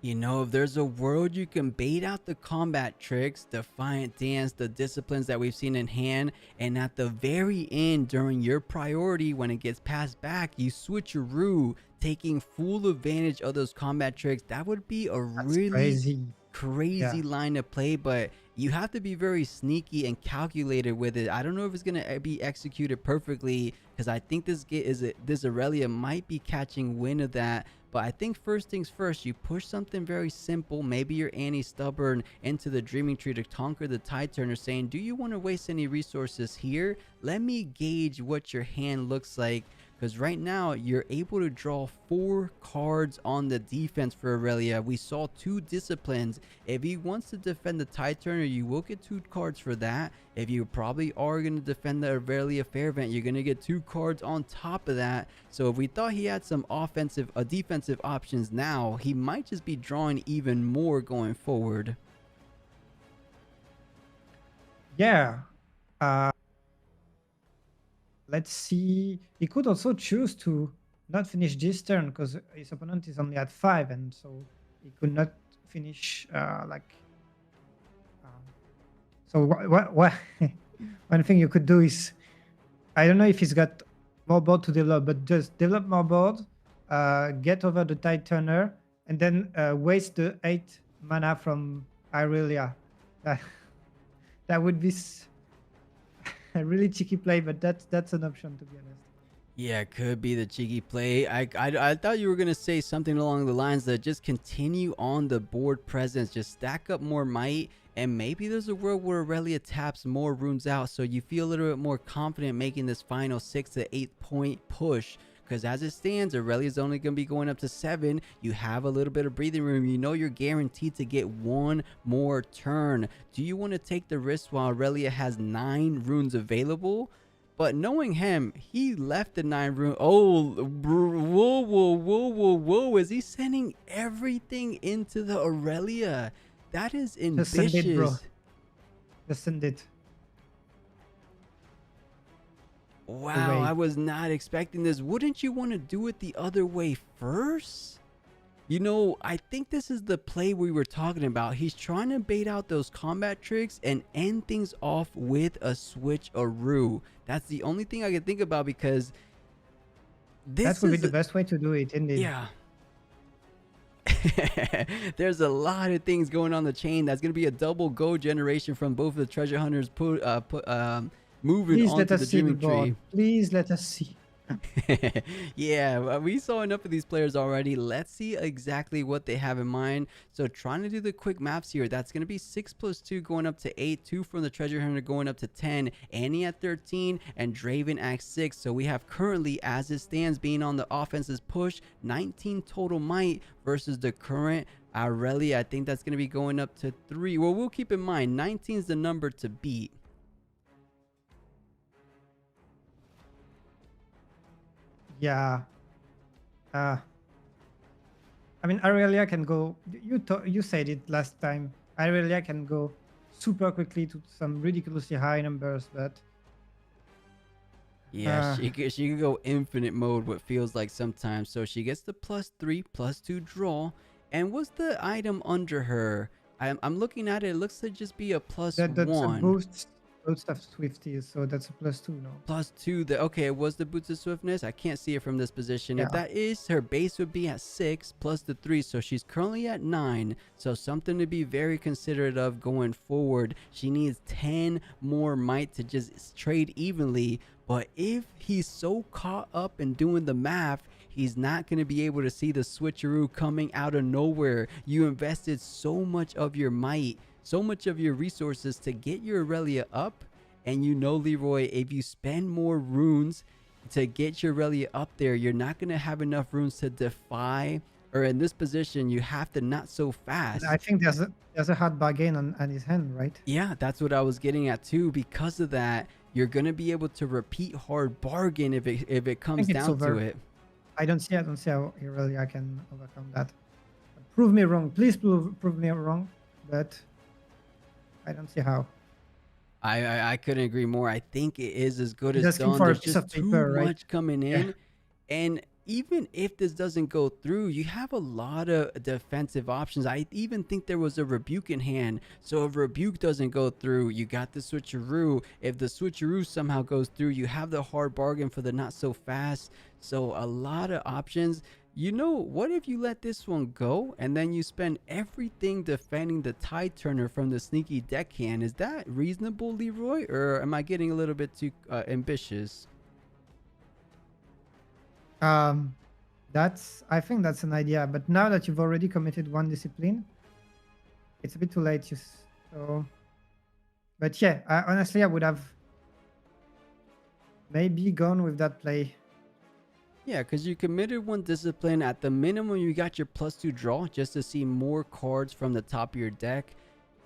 A: You know, if there's a world you can bait out the combat tricks, Defiant Dance, the disciplines that we've seen in hand, and at the very end during your priority when it gets passed back, you switcheroo, taking full advantage of those combat tricks, that would be a really crazy line to play. But you have to be very sneaky and calculated with it. I don't know if it's going to be executed perfectly, because I think this Aurelia might be catching wind of that. But I think first things first, you push something very simple. Maybe you're Annie Stubborn into the Dreaming Tree to conquer the Tide Turner, saying, do you want to waste any resources here? Let me gauge what your hand looks like. Because right now, you're able to draw 4 cards on the defense for Aurelia. We saw 2 disciplines. If he wants to defend the Tide Turner, you will get 2 cards for that. If you probably are going to defend the Aurelia Fairvent, you're going to get 2 cards on top of that. So if we thought he had some defensive options now, he might just be drawing even more going forward.
B: Yeah. Let's see. He could also choose to not finish this turn because his opponent is only at 5, and so he could not finish so what one thing you could do is, I don't know if he's got more board to develop, but just develop more board, get over the Tide Turner, and then waste the 8 mana from Aurelia. That would be a really cheeky play, but that's an option, to be honest.
A: Yeah, it could be the cheeky play. I thought you were going to say something along the lines that just continue on the board presence, just stack up more might, and maybe there's a world where Aurelia taps more runes out, so you feel a little bit more confident making this final 6 to 8 point push. Because as it stands, Aurelia's only going to be going up to 7. You have a little bit of breathing room. You know you're guaranteed to get one more turn. Do you want to take the risk while Aurelia has 9 runes available? But knowing him, he left the 9 rune. Oh, whoa. Is he sending everything into the Aurelia? That is ambitious.
B: Just send it, bro. Just send it.
A: Wow, I was not expecting this. Wouldn't you want to do it the other way first? You know, I think this is the play we were talking about. He's trying to bait out those combat tricks and end things off with a switcheroo. That's the only thing I can think about, because
B: that would be the best way to do it, indeed.
A: Yeah. There's a lot of things going on the chain. That's going to be a double go generation from both of the treasure hunters moving
B: Please
A: onto the dreaming tree.
B: Please let us see.
A: Yeah, we saw enough of these players already. Let's see exactly what they have in mind. So trying to do the quick maps here, that's going to be 6 + 2 going up to 8, 2 from the treasure hunter going up to 10, Annie at 13, and Draven at 6. So we have currently, as it stands, being on the offense's push, 19 total might versus the current Aurelia. I think that's going to be going up to 3. Well, we'll keep in mind 19 is the number to beat.
B: Yeah. I mean, Aurelia can go. You said it last time. Aurelia can go super quickly to some ridiculously high numbers, but
A: yeah, she can go infinite mode, what feels like sometimes. So she gets the +3, +2 draw. And what's the item under her? I'm looking at it. It looks to just be a +1.
B: That's a boost of Swifties, so that's a +2, no?
A: +2. Okay, it was the boots of swiftness. I can't see it from this position.
B: Yeah.
A: If that is, her base would be at 6 plus the 3, so she's currently at 9. So something to be very considerate of going forward. She needs 10 more might to just trade evenly. But if he's so caught up in doing the math, he's not going to be able to see the switcheroo coming out of nowhere. You invested so much of your might, so much of your resources to get your Aurelia up, and you know, Leroy, if you spend more runes to get your Aurelia up there, you're not going to have enough runes to defy, or in this position you have to not so fast.
B: I think there's a hard bargain on his hand, right?
A: Yeah, that's what I was getting at too. Because of that, you're going to be able to repeat hard bargain if it comes down to it.
B: I don't see how Aurelia can overcome that. Prove me wrong, please. Prove me wrong, but I don't see how.
A: I couldn't agree more. I think it is as good as done.
B: For
A: There's
B: a piece
A: just
B: of
A: too
B: paper, right?
A: much coming in. And even if this doesn't go through, you have a lot of defensive options. I even think there was a rebuke in hand. So if rebuke doesn't go through, you got the switcheroo. If the switcheroo somehow goes through, you have the hard bargain for the not so fast. So a lot of options. You know, what if you let this one go and then you spend everything defending the Tide Turner from the sneaky deckhand? Is that reasonable, Leroy, or am I getting a little bit too ambitious?
B: I think that's an idea, but now that you've already committed one discipline, it's a bit too late. But yeah, honestly, I would have maybe gone with that play.
A: Yeah, because you committed one discipline. At the minimum, you got your +2 draw just to see more cards from the top of your deck.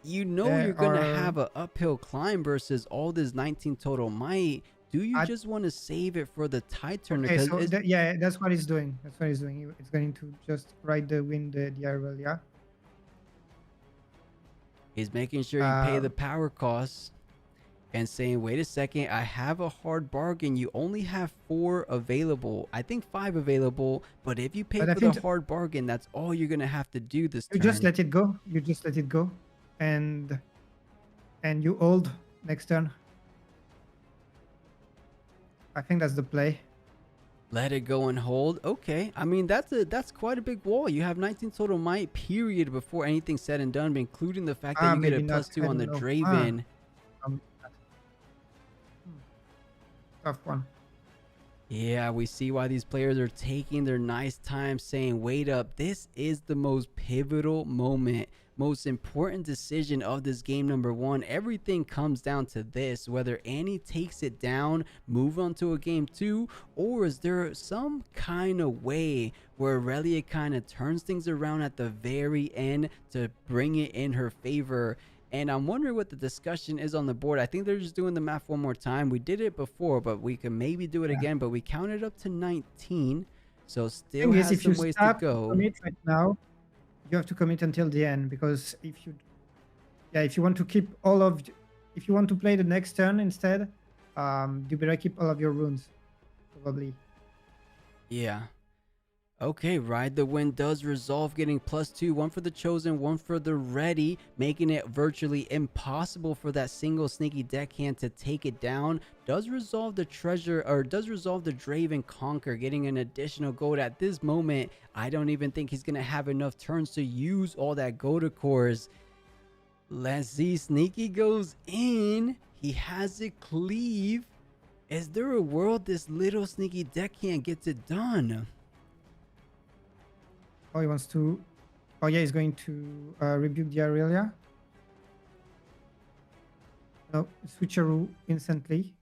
A: You know you're going to have an uphill climb versus all this 19 total might. Do you just want to save it for the Tide Turner?
B: Okay, so yeah, that's what he's doing. That's what he's doing. It's going to just ride the wind, the Aurelia.
A: He's making sure you pay the power costs. And saying, wait a second, I have a hard bargain. You only have 4 available. I think 5 available. But if you pay for the hard bargain, that's all you're going to have to do this turn.
B: You just let it go. You just let it go. And you hold next turn. I think that's the play.
A: Let it go and hold. Okay. I mean, that's quite a big wall. You have 19 total might, period, before anything's said and done, including the fact that you get a +2 on the Draven.
B: tough one.
A: Yeah, we see why these players are taking their nice time saying, wait up, this is the most pivotal moment, most important decision of this game number one. Everything comes down to this, whether Annie takes it down, move on to a game two, or is there some kind of way where Aurelia kind of turns things around at the very end to bring it in her favor? And I'm wondering what the discussion is on the board. I think they're just doing the math one more time. We did it before, but we can maybe do it again. But we counted up to 19. So still
B: Yes,
A: has
B: if you
A: some ways to
B: start
A: go.
B: commit right now, you have to commit until the end, because if you want to keep if you want to play the next turn instead, you better keep all of your runes, probably.
A: Yeah. Okay, Ride the Wind does resolve, getting +2, one for the Chosen, one for the Ready, making it virtually impossible for that single sneaky deckhand to take it down. Does resolve the treasure, or does resolve the Draven Conquer, getting an additional gold. At this moment, I don't even think he's going to have enough turns to use all that gold cores. Let's see, Sneaky goes in. He has it cleave. Is there a world this little sneaky deckhand gets it done?
B: Oh, he wants to. Oh yeah, he's going to rebuke the Aurelia. No, switcheroo instantly.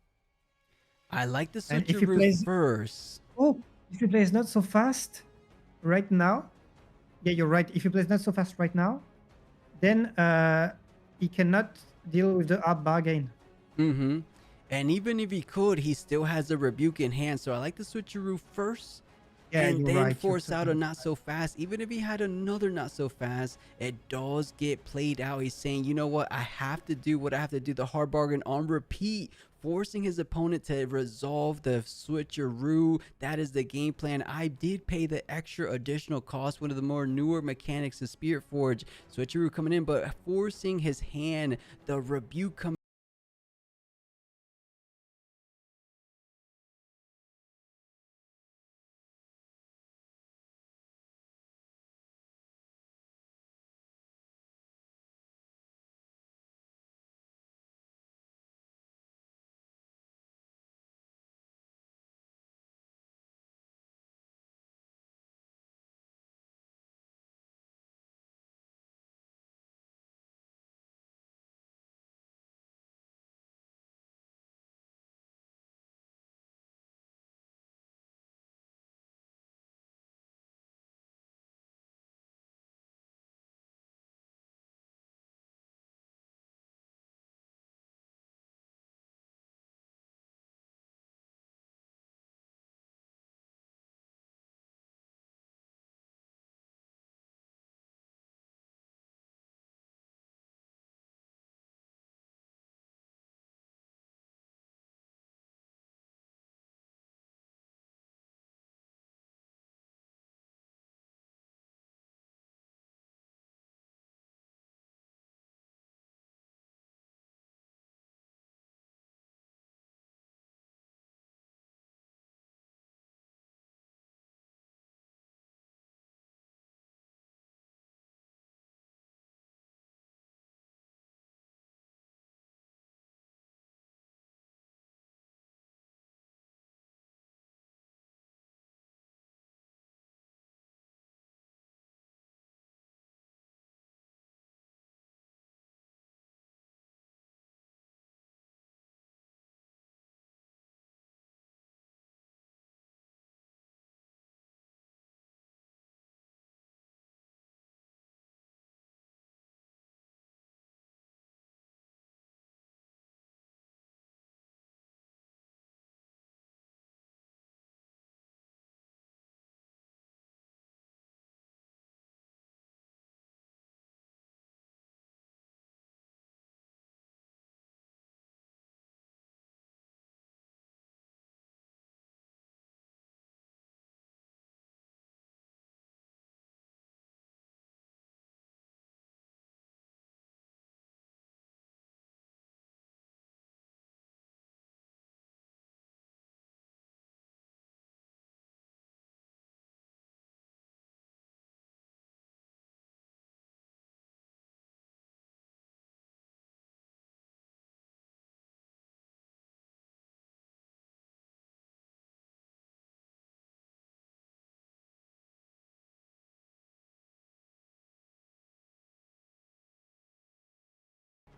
A: I like the
B: And if he
A: switcheroo
B: plays,
A: first.
B: oh, if he plays not so fast right now, yeah, you're right. If he plays not so fast right now, then he cannot deal with the up bargain.
A: Mm-hmm. And even if he could, he still has a rebuke in hand. So I like the switcheroo first.
B: Yeah,
A: And
B: you're
A: then
B: right.
A: force out a not so fast. Even if he had another not so fast, it does get played out. He's saying, you know what, I have to do what I have to do, the hard bargain on repeat, forcing his opponent to resolve the switcheroo. That is the game plan. I did pay the extra additional cost, one of the more newer mechanics of Spiritforged. Switcheroo coming in, but forcing his hand, the rebuke coming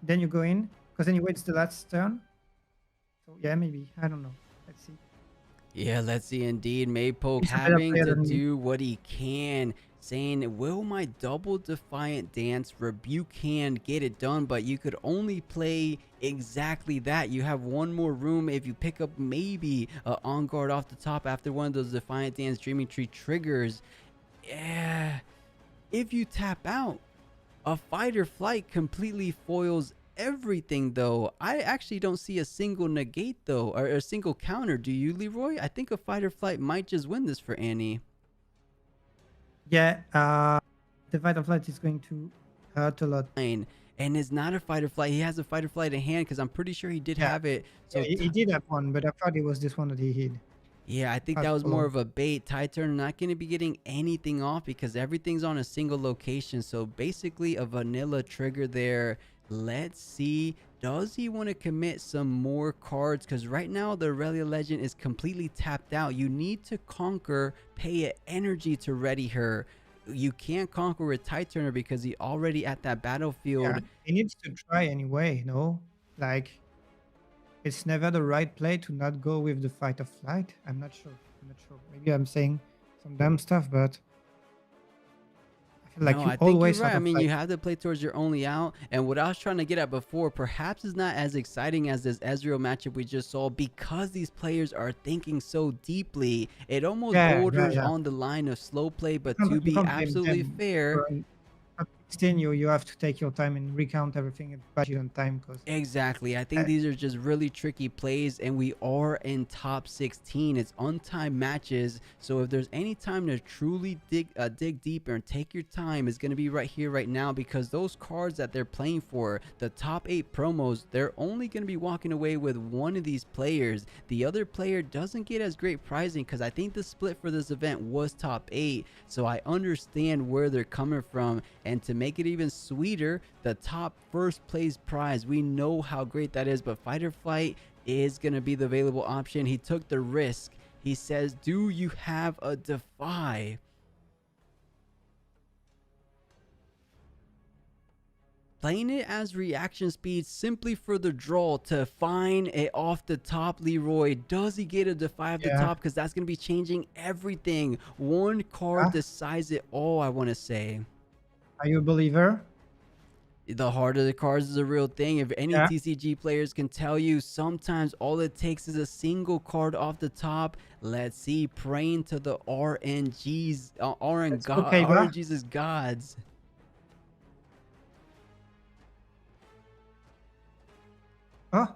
B: then you go in, because then you wait the last turn. So yeah, maybe. I don't know. Let's see.
A: Yeah, let's see. Indeed, Maypoke
B: He's a better
A: having
B: player
A: to
B: than me.
A: do what he can, saying, will my double defiant dance rebuke hand get it done? But you could only play exactly that. You have one more room if you pick up maybe a on guard off the top after one of those defiant dance dreaming tree triggers. Yeah, if you tap out, a fight or flight completely foils everything, though. I actually don't see a single negate, though, or a single counter. Do you, Leroy? I think a fight or flight might just win this for Annie.
B: Yeah, the fight or flight is going to hurt a lot.
A: And it's not a fight or flight. He has a fight or flight in hand because I'm pretty sure he did have it. So
B: yeah, he did have one, but I thought it was this one that he hit.
A: yeah, I think that was more of a bait. Tide Turner not going to be getting anything off because everything's on a single location. So basically a vanilla trigger there. Let's see. Does he want to commit some more cards? Because right now the Aurelia Legend is completely tapped out. You need to conquer, pay it energy to ready her. You can't conquer with Tide Turner because he already at that battlefield.
B: Yeah, he needs to try anyway, no? Like, it's never the right play to not go with the fight or flight. I'm not sure. Maybe I'm saying some dumb stuff, but I feel like
A: No,
B: you
A: I think
B: always
A: you're right.
B: have
A: I mean, you have to play towards your only out. And what I was trying to get at before, perhaps is not as exciting as this Ezreal matchup we just saw because these players are thinking so deeply. It almost borders on the line of slow play, but to be absolutely fair,
B: 16, you have to take your time and recount everything and budget on time.
A: Exactly. I think these are just really tricky plays, and we are in top 16. It's untimed matches, so if there's any time to truly dig deeper and take your time, it's going to be right here, right now, because those cards that they're playing for, the top 8 promos, they're only going to be walking away with one of these players. The other player doesn't get as great pricing because I think the split for this event was top 8, so I understand where they're coming from. And to make it even sweeter, the top first place prize, we know how great that is, but fight or flight is going to be the available option. He took the risk. He says, do you have a defy? Playing it as reaction speed simply for the draw to find it off the top. Leroy, does he get a defy off the top? Because that's going to be changing everything. One card decides it all, I want to say.
B: Are you a believer?
A: The heart of the cards is a real thing. If any TCG players can tell you, sometimes all it takes is a single card off the top. Let's see, praying to the RNGs, RNGs as gods.
B: Oh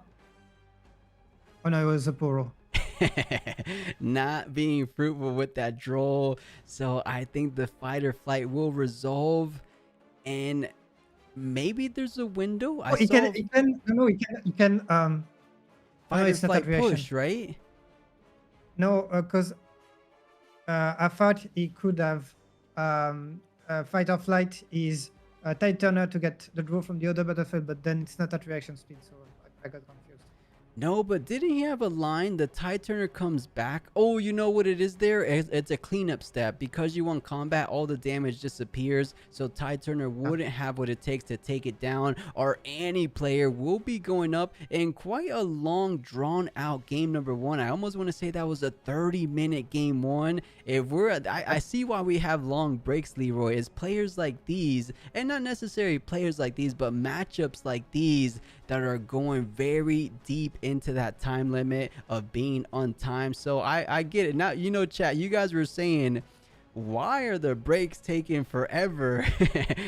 B: no, it was a Poro.
A: Not being fruitful with that draw. So I think the fight or flight will resolve, and maybe there's a window.
B: He can
A: fight or flight push, right?
B: No, because I thought he could have fight or flight is Tide Turner to get the draw from the other battlefield, but then it's not at reaction speed, so I got confused.
A: No, but didn't he have a line? The Tide Turner comes back. Oh, you know what it is there? It's a cleanup step. Because you won combat, all the damage disappears. So Tide Turner wouldn't have what it takes to take it down. Our Annie player will be going up in quite a long, drawn-out game number 1. I almost want to say that was a 30-minute game 1. If I see why we have long breaks, Leroy, is players like these, and not necessarily players like these, but matchups like these that are going very deep into that time limit of being on time. So I get it now. You know, chat, you guys were saying, why are the breaks taking forever?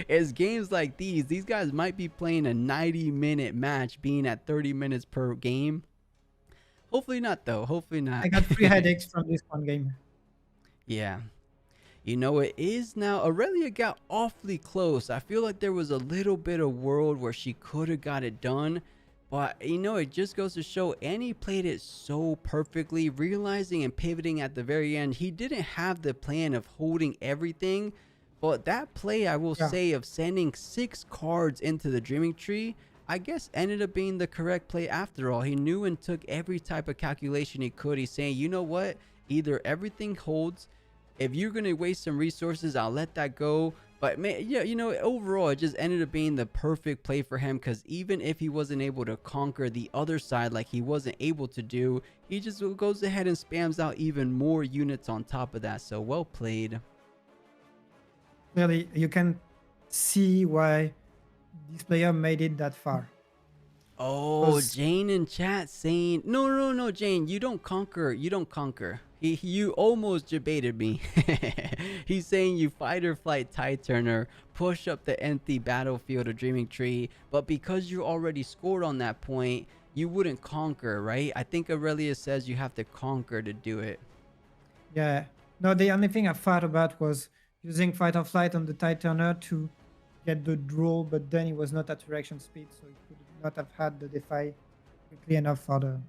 A: It's games like these guys might be playing a 90-minute match being at 30 minutes per game. Hopefully not, though. Hopefully not.
B: I got 3 headaches from this one game.
A: Yeah. You know, it is now. Aurelia got awfully close. I feel like there was a little bit of world where she could have got it done. But, you know, it just goes to show Annie played it so perfectly, realizing and pivoting at the very end. He didn't have the plan of holding everything. But that play, I will say, of sending 6 cards into the Dreaming Tree, I guess ended up being the correct play after all. He knew and took every type of calculation he could. He's saying, you know what? Either everything holds. If you're going to waste some resources, I'll let that go. But man, yeah, overall, it just ended up being the perfect play for him because even if he wasn't able to conquer the other side like he wasn't able to do, he just goes ahead and spams out even more units on top of that. So well played.
B: Clearly, you can see why this player made it that far.
A: Oh, Jane in chat saying, no, Jane, you don't conquer. You almost debated me. He's saying you fight or flight tie turner, push up the empty battlefield of Dreaming Tree, but because you already scored on that point, you wouldn't conquer, right? I think Aurelia says you have to conquer to do it.
B: Yeah. No, the only thing I thought about was using fight or flight on the tie turner to get the draw, but then he was not at reaction speed, so he could not have had the defy quickly enough for the...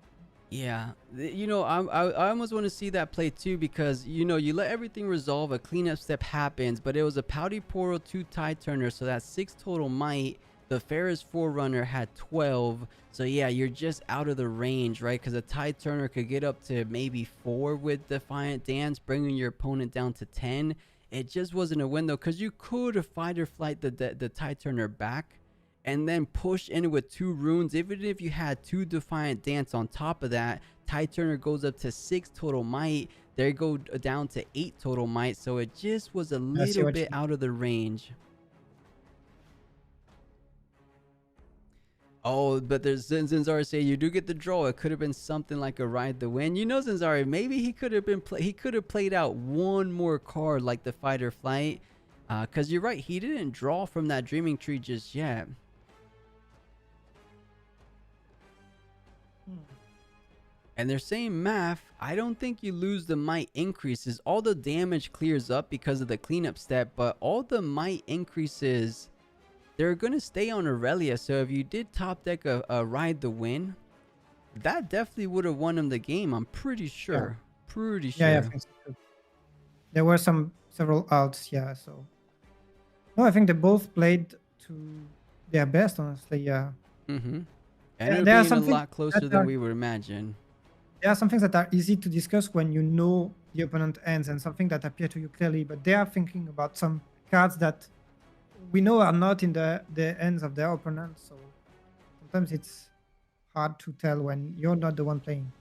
A: Yeah, I almost want to see that play too because you let everything resolve, a cleanup step happens, but it was a Pouty Portal 2 tie turner, so that's 6 total might. The Ferris Forerunner had 12, so yeah, you're just out of the range, right? Because a tie turner could get up to maybe 4 with Defiant Dance, bringing your opponent down to 10. It just wasn't a win though, because you could fight or flight the tie turner back and then push in with 2 runes. Even if you had 2 Defiant Dance on top of that, tie turner goes up to 6 total might. They go down to 8 total might, so it just was a little bit out of the range. Oh, but there's Zinzari say you do get the draw. It could have been something like a ride the win. Zinzari, maybe he could have played out one more card like the fight or flight. Cause you're right, he didn't draw from that Dreaming Tree just yet. And they're saying math, I don't think you lose the might increases. All the damage clears up because of the cleanup step, but all the might increases, they're going to stay on Aurelia. So if you did top deck a ride the win, that definitely would have won him the game. I'm pretty sure.
B: Yeah.
A: Pretty sure.
B: Yeah, I think so too. There were several outs, yeah, so. No, I think they both played to their best, honestly, yeah.
A: Mm-hmm. And it being a lot closer than we would imagine.
B: There are some things that are easy to discuss when you know the opponent ends and something that appear to you clearly, but they are thinking about some cards that we know are not in the ends of their opponent, so sometimes it's hard to tell when you're not the one playing.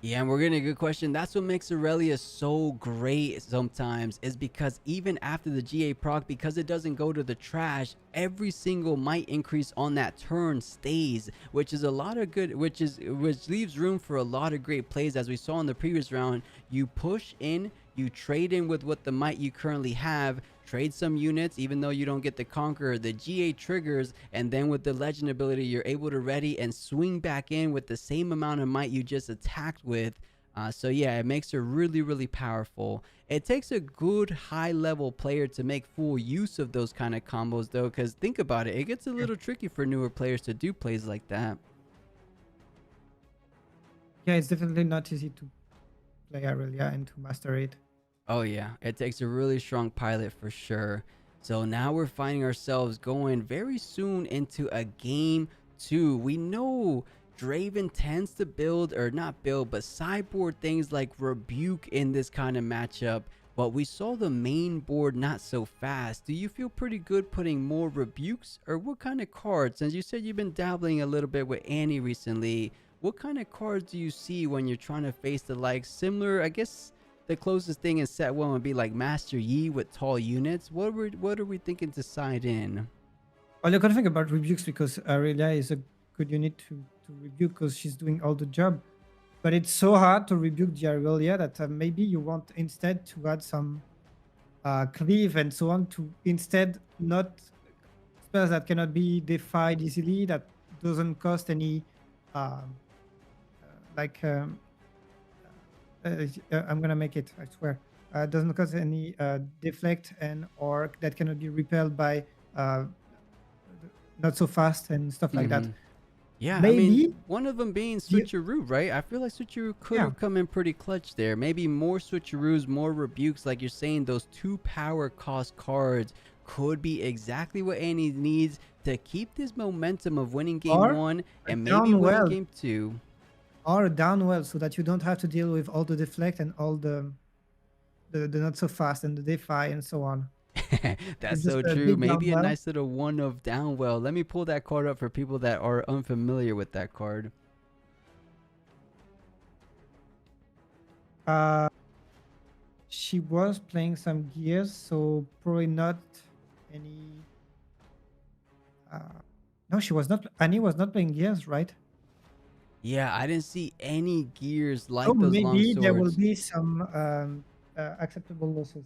A: Yeah, and we're getting a good question. That's what makes Aurelia so great sometimes, is because even after the GA proc, because it doesn't go to the trash, every single might increase on that turn stays, which is a lot of good, which leaves room for a lot of great plays. As we saw in the previous round, you push in, you trade in with what the might you currently have, trade some units, even though you don't get the conqueror, the GA triggers, and then with the legend ability, you're able to ready and swing back in with the same amount of might you just attacked with. So yeah, it makes her really, really powerful. It takes a good high level player to make full use of those kind of combos though, because think about it, it gets a little tricky for newer players to do plays like that.
B: Yeah, it's definitely not easy to play Aurelia and to master it.
A: Oh yeah, it takes a really strong pilot for sure. So now we're finding ourselves going very soon into a game 2. We know Draven tends to build, or not build, but sideboard things like Rebuke in this kind of matchup. But we saw the main board not so fast. Do you feel pretty good putting more Rebukes, or what kind of cards? Since you said you've been dabbling a little bit with Annie recently, what kind of cards do you see when you're trying to face the likes? Similar, I guess the closest thing in set 1 would be like Master Yi with tall units. What are we thinking to side in?
B: Well, you gotta think about Rebukes because Aurelia is a good unit to rebuke because she's doing all the job. But it's so hard to rebuke the Aurelia that maybe you want instead to add some cleave and so on to instead not spells that cannot be defied easily, that doesn't cost any I'm gonna make it, I swear. Doesn't cost any deflect and or that cannot be repelled by not so fast and stuff like that.
A: Yeah,
B: maybe,
A: I mean, one of them being Switcheroo, right? I feel like Switcheroo could have come in pretty clutch there. Maybe more Switcheroos, more Rebukes, like you're saying, those 2 power cost cards could be exactly what Annie needs to keep this momentum of winning game 1 and maybe winning game 2.
B: Or down well, so that you don't have to deal with all the deflect and all the not so fast and the defy and so on.
A: That's
B: just
A: so
B: a
A: true.
B: big
A: Maybe a
B: downwell.
A: nice little one of Downwell. Let me pull that card up for people that are unfamiliar with that card.
B: She was playing some gears, so probably not any. No, she was not. Annie was not playing gears, right?
A: Yeah, I didn't see any gears
B: Oh,
A: like those long
B: maybe there will
A: swords.
B: be some acceptable losses.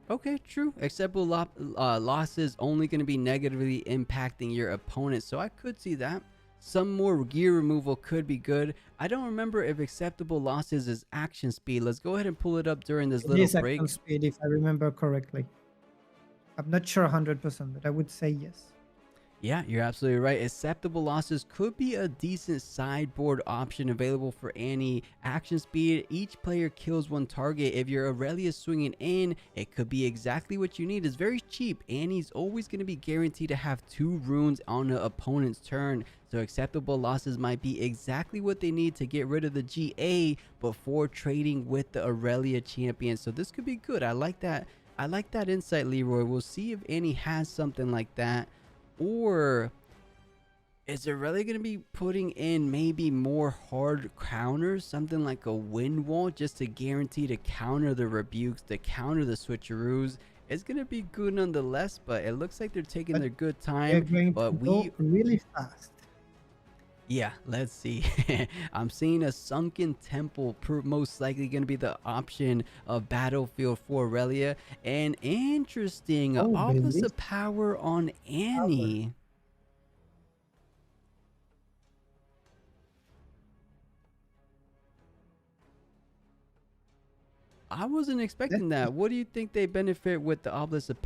A: Okay, true. Acceptable losses only going to be negatively impacting your opponent, so I could see that. Some more gear removal could be good. I don't remember if acceptable losses is action speed. Let's go ahead and pull it up during this
B: It
A: little
B: is action
A: break.
B: speed, if I remember correctly. I'm not sure 100%, but I would say yes.
A: Yeah, you're absolutely right. Acceptable losses could be a decent sideboard option available for Annie. Action speed, each player kills one target. If your Aurelia swinging in, it could be exactly what you need. It's very cheap. Annie's always going to be guaranteed to have 2 runes on the opponent's turn. So acceptable losses might be exactly what they need to get rid of the GA before trading with the Aurelia champion. So this could be good. I like that. I like that insight, Leroy. We'll see if Annie has something like that. Or is it really going to be putting in maybe more hard counters, something like a wind wall, just to guarantee to counter the rebukes, to counter the switcheroos? It's going to be good nonetheless, but it looks like they're taking
B: But
A: their good
B: they're
A: time.
B: going to
A: But
B: go really fast.
A: yeah, let's see. I'm seeing a sunken temple, most likely going to be the option of battlefield for Aurelia. And interesting,
B: Oh,
A: Obelisk
B: really?
A: of Power on
B: Power.
A: Annie. I wasn't
B: Let's
A: expecting
B: see.
A: that. What do you think they benefit with the Obelisk of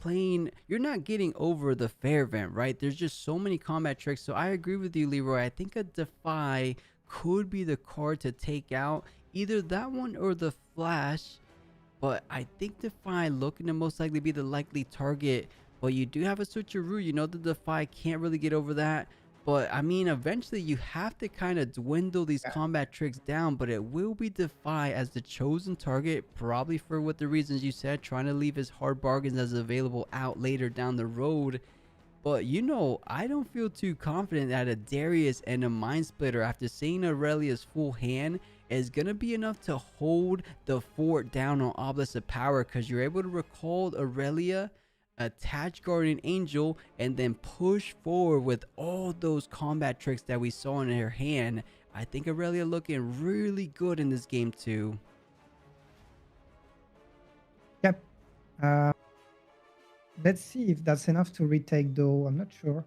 A: you're not getting over the fair vent, right? There's just so many combat tricks. So I agree with you, Leroy. I think a Defy could be the card to take out either that one or the Flash. But I think Defy looking to most likely be the likely target. But you do have a switcheroo. You know the Defy can't really get over that. But I mean, eventually you have to kind of dwindle these combat tricks down. But it will be Defy as the chosen target, probably for what the reasons you said, trying to leave his hard bargains as available out later down the road. But you know, I don't feel too confident that a Darius and a Mind Splitter after seeing Aurelia's full hand is going to be enough to hold the fort down on Obelisk of Power, because you're able to recall Aurelia, attach Guardian Angel, and then push forward with all those combat tricks that we saw in her hand. I think Aurelia looking really good in this game too.
B: Yep. Let's see if that's enough to retake, though. I'm not sure.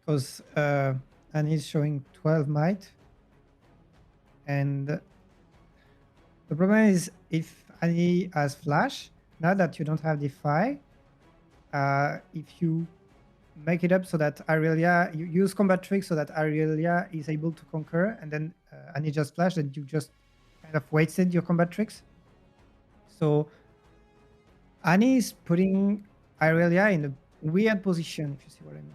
B: Because Annie's showing 12 might. And the problem is, if Annie has Flash, now that you don't have Defy, if you make it up so that Aurelia, you use combat tricks so that Aurelia is able to conquer, and then Annie just Flash, then you just kind of wasted your combat tricks. So Annie is putting Aurelia in a weird position, if you see what I mean.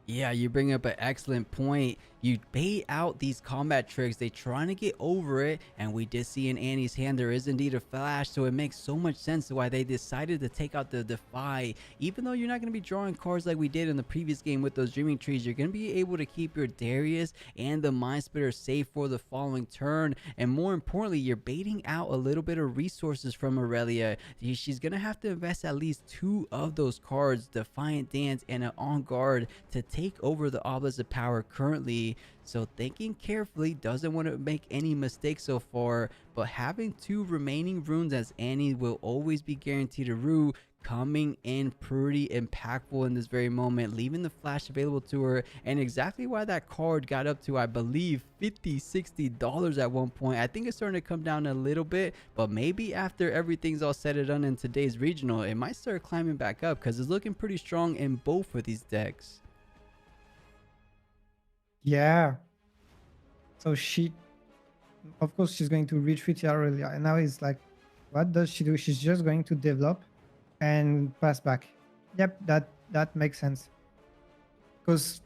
A: Yeah, you bring up an excellent point. You bait out these combat tricks. They trying to get over it, and we did see in Annie's hand there is indeed a Flash, so it makes so much sense why they decided to take out the Defy. Even though you're not going to be drawing cards like we did in the previous game with those Dreaming Trees, you're going to be able to keep your Darius and the Mind Splitter safe for the following turn, and more importantly, you're baiting out a little bit of resources from Aurelia. She's going to have to invest at least 2 of those cards, Defiant Dance and an On Guard, to take over the Obelisk of Power currently. So thinking carefully, doesn't want to make any mistakes so far, but having 2 remaining runes, as Annie will always be guaranteed a rune, coming in pretty impactful in this very moment, leaving the Flash available to her, and exactly why that card got up to, I believe, $50-$60 at one point. I think it's starting to come down a little bit, but maybe after everything's all said and done in today's regional, it might start climbing back up, because it's looking pretty strong in both of these decks.
B: Yeah. So of course, she's going to retreat Aurelia. And now it's like, what does she do? She's just going to develop and pass back. Yep, that makes sense. Because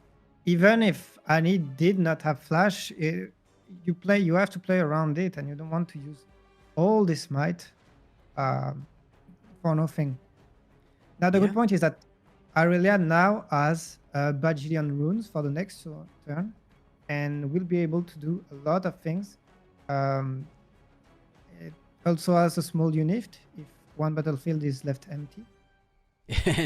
B: even if Annie did not have Flash, you have to play around it, and you don't want to use all this might for nothing. Now, the good point is that Aurelia now has a bajillion runes for the next turn, and will be able to do a lot of things. It also has a small unit if one battlefield is left empty.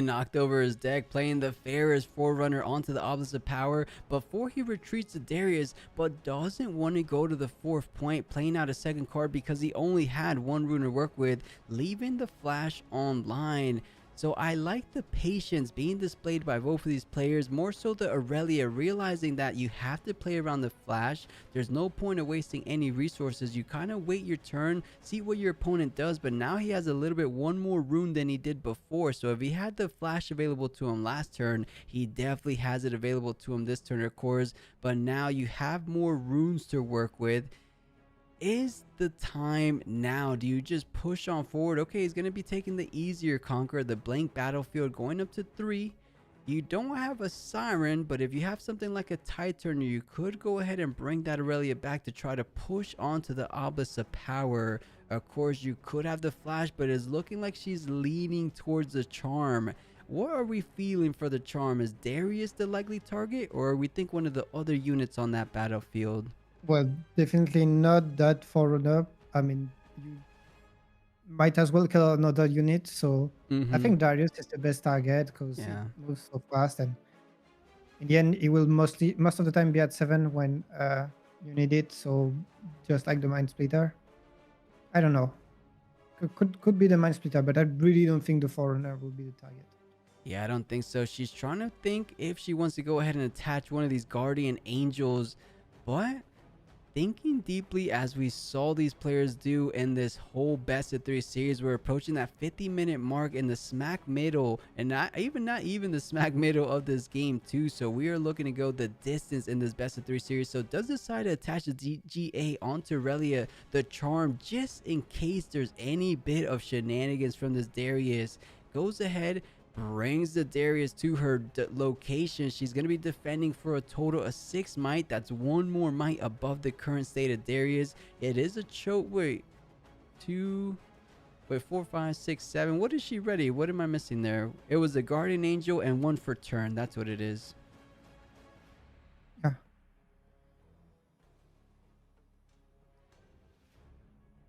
A: Knocked over his deck, playing the fairest Forerunner onto the Obelisk of Power before he retreats to Darius, but doesn't want to go to the 4th point, playing out a second card because he only had 1 rune to work with, leaving the Flash online. So I like the patience being displayed by both of these players, more so the Aurelia realizing that you have to play around the Flash. There's no point of wasting any resources. You kind of wait your turn, see what your opponent does, but now he has a little bit 1 more rune than he did before. So if he had the Flash available to him last turn, he definitely has it available to him this turn, of course. But now you have more runes to work with. Is the time now? Do you just push on forward? Okay, he's going to be taking the easier conquer, the blank battlefield, going up to 3. You don't have a Siren, but if you have something like a Tide Turner, you could go ahead and bring that Aurelia back to try to push onto the Obelisk of Power. Of course, you could have the Flash, but it's looking like she's leaning towards the Charm. What are we feeling for the Charm? Is Darius the likely target, or we think one of the other units on that battlefield?
B: Well, definitely not that Forerunner. I mean, you might as well kill another unit. So I think Darius is the best target because it moves so fast, and in the end, it will most of the time be at 7 when you need it. So just like the Mind Splitter, I don't know. Could be the Mind Splitter, but I really don't think the Forerunner will be the target.
A: Yeah, I don't think so. She's trying to think if she wants to go ahead and attach one of these Guardian Angels, but thinking deeply as we saw these players do in this whole best of 3 series. We're approaching that 50-minute mark in the smack middle, and not even the smack middle of this game too. So we are looking to go the distance in this best of 3 series. So does decide to attach the GA onto Relia, the charm, just in case there's any bit of shenanigans from this Darius. Goes ahead, brings the Darius to her location. She's going to be defending for a total of 6 might. That's 1 more might above the current state of Darius. It is a choke. Wait, 4, 5, 6, 7. What is she ready? What am I missing there? It was a Guardian Angel and 1 for turn. That's what it is.
B: Yeah.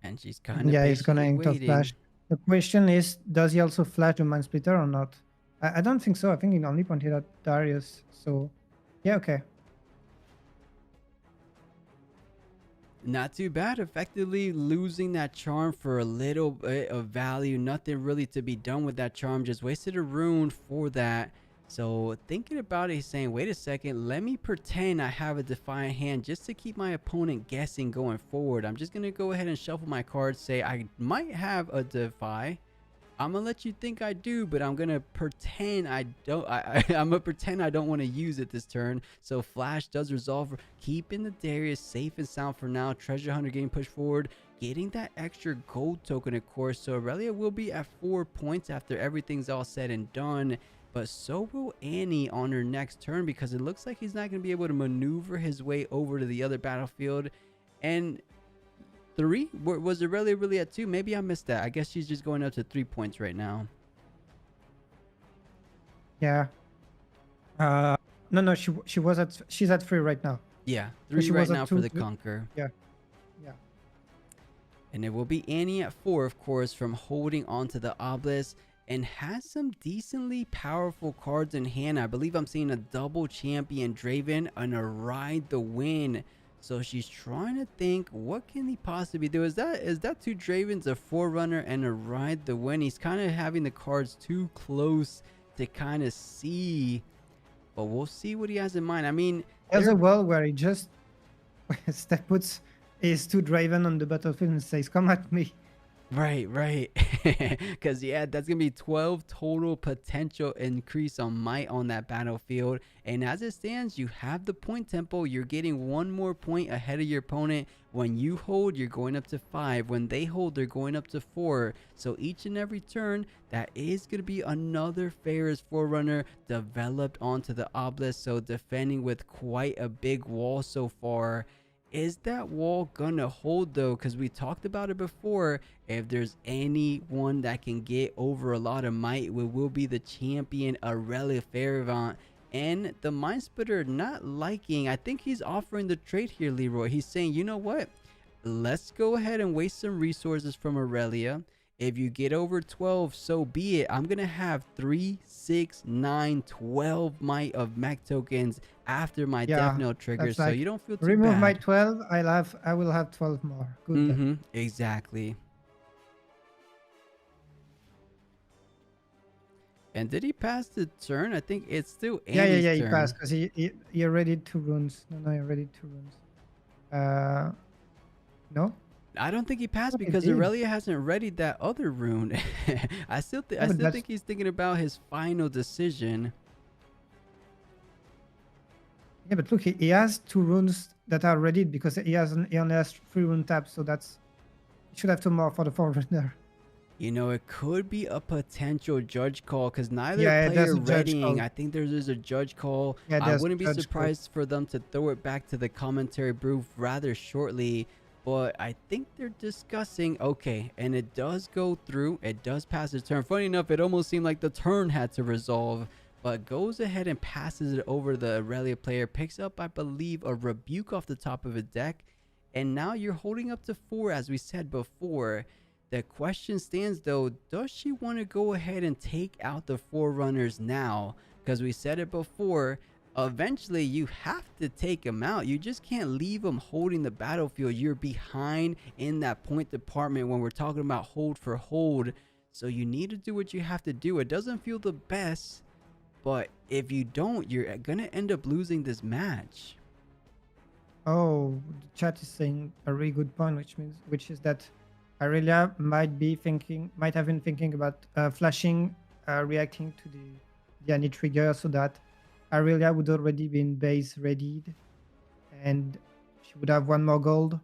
A: And she's kind of
B: he's gonna enter flash. The question is, does he also flash the Mind Splitter or not? I don't think so. I think he only pointed at Darius. So, yeah, okay.
A: Not too bad. Effectively losing that charm for a little bit of value. Nothing really to be done with that charm. Just wasted a rune for that. So thinking about it, he's saying, wait a second, let me pretend I have a Defiant hand just to keep my opponent guessing going forward. I'm just going to go ahead and shuffle my cards, say I might have a Defy. I'm going to let you think I do, but I'm going to pretend I don't. I'm going to pretend I don't want to use it this turn. So Flash does resolve, keeping the Darius safe and sound for now. Treasure Hunter getting pushed forward, getting that extra gold token, of course. So Aurelia will be at 4 points after everything's all said and done. But so will Annie on her next turn, because it looks like he's not going to be able to maneuver his way over to the other battlefield. And 3? Was Aurelia really at 2? Maybe I missed that. I guess she's just going up to 3 points right now.
B: Yeah. No, she's at 3 right now.
A: Yeah, 3 right now for the Conquer.
B: Yeah.
A: And it will be Annie at 4, of course, from holding on to the Obelisk. And has some decently powerful cards in hand. I believe I'm seeing a double champion Draven and a Ride the Wind. So she's trying to think, what can he possibly do? Is that 2 Dravens, a Forerunner, and a Ride the Wind? He's kind of having the cards too close to kind of see. But we'll see what he has in mind. I mean,
B: there's a world where he just puts his 2 Draven on the battlefield and says, come at me.
A: Right. Because, yeah, that's going to be 12 total potential increase on might on that battlefield. And as it stands, you have the point tempo. You're getting 1 more point ahead of your opponent. When you hold, you're going up to 5. When they hold, they're going up to 4. So each and every turn, that is going to be another Ferris Forerunner developed onto the Obelisk. So defending with quite a big wall so far. Is that wall gonna hold though? Because we talked about it before. If there's anyone that can get over a lot of might, it will be the champion Aurelia Fairvant. And the Mind Splitter not liking. I think he's offering the trade here, Leroy. He's saying, you know what? Let's go ahead and waste some resources from Aurelia. If you get over 12, so be it. I'm going to have 3, 6, 9, 12 might of mech tokens after my Death Knell triggers. So you don't feel too
B: remove
A: bad.
B: my 12, I will have 12 more. Good.
A: Exactly. And did he pass the turn? I think it's still Annie's turn.
B: He passed because he already 2 runes. No, he already 2 runes. No?
A: I don't think he passed because Aurelia hasn't readied that other rune. I still think he's thinking about his final decision.
B: Yeah, but look, he has 2 runes that are readied because he only has 3 rune taps, so he should have 2 more for the Forerunner.
A: You know, it could be a potential judge call because neither player readying. I think there's a judge call. I wouldn't be surprised for them to throw it back to the commentary booth rather shortly. But I think they're discussing, okay, and it does go through. It does pass the turn. Funny enough, it almost seemed like the turn had to resolve, but goes ahead and passes it over the Aurelia player. Picks up, I believe, a Rebuke off the top of a deck. And now you're holding up to 4, as we said before. The question stands, though, does she want to go ahead and take out the Forerunners now? Because we said it before. Eventually you have to take him out. You just can't leave him holding the battlefield. You're behind in that point department when we're talking about hold for hold. So you need to do what you have to do. It doesn't feel the best, but if you don't, you're gonna end up losing this match.
B: Oh, the chat is saying a really good point, which is that Aurelia might have been thinking about flashing, reacting to the any trigger, so that Aurelia would already be in base readied, and she would have one more gold.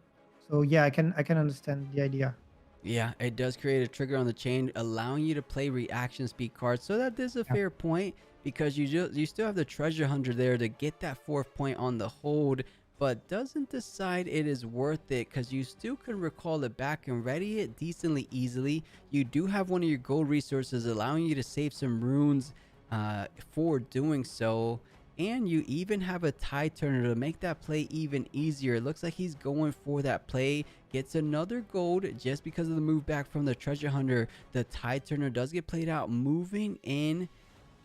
B: So yeah, I can understand the idea.
A: Yeah, it does create a trigger on the chain, allowing you to play reaction speed cards. So that is a
B: Yeah.
A: fair point because you still have the treasure hunter there to get that 4th point on the hold, but doesn't decide it is worth it because you still can recall it back and ready it decently easily. You do have one of your gold resources allowing you to save some runes for doing so. And you even have a tide turner to make that play even easier. It looks like he's going for that play. Gets another gold just because of the move back from the treasure hunter. The tide turner does get played out, moving in,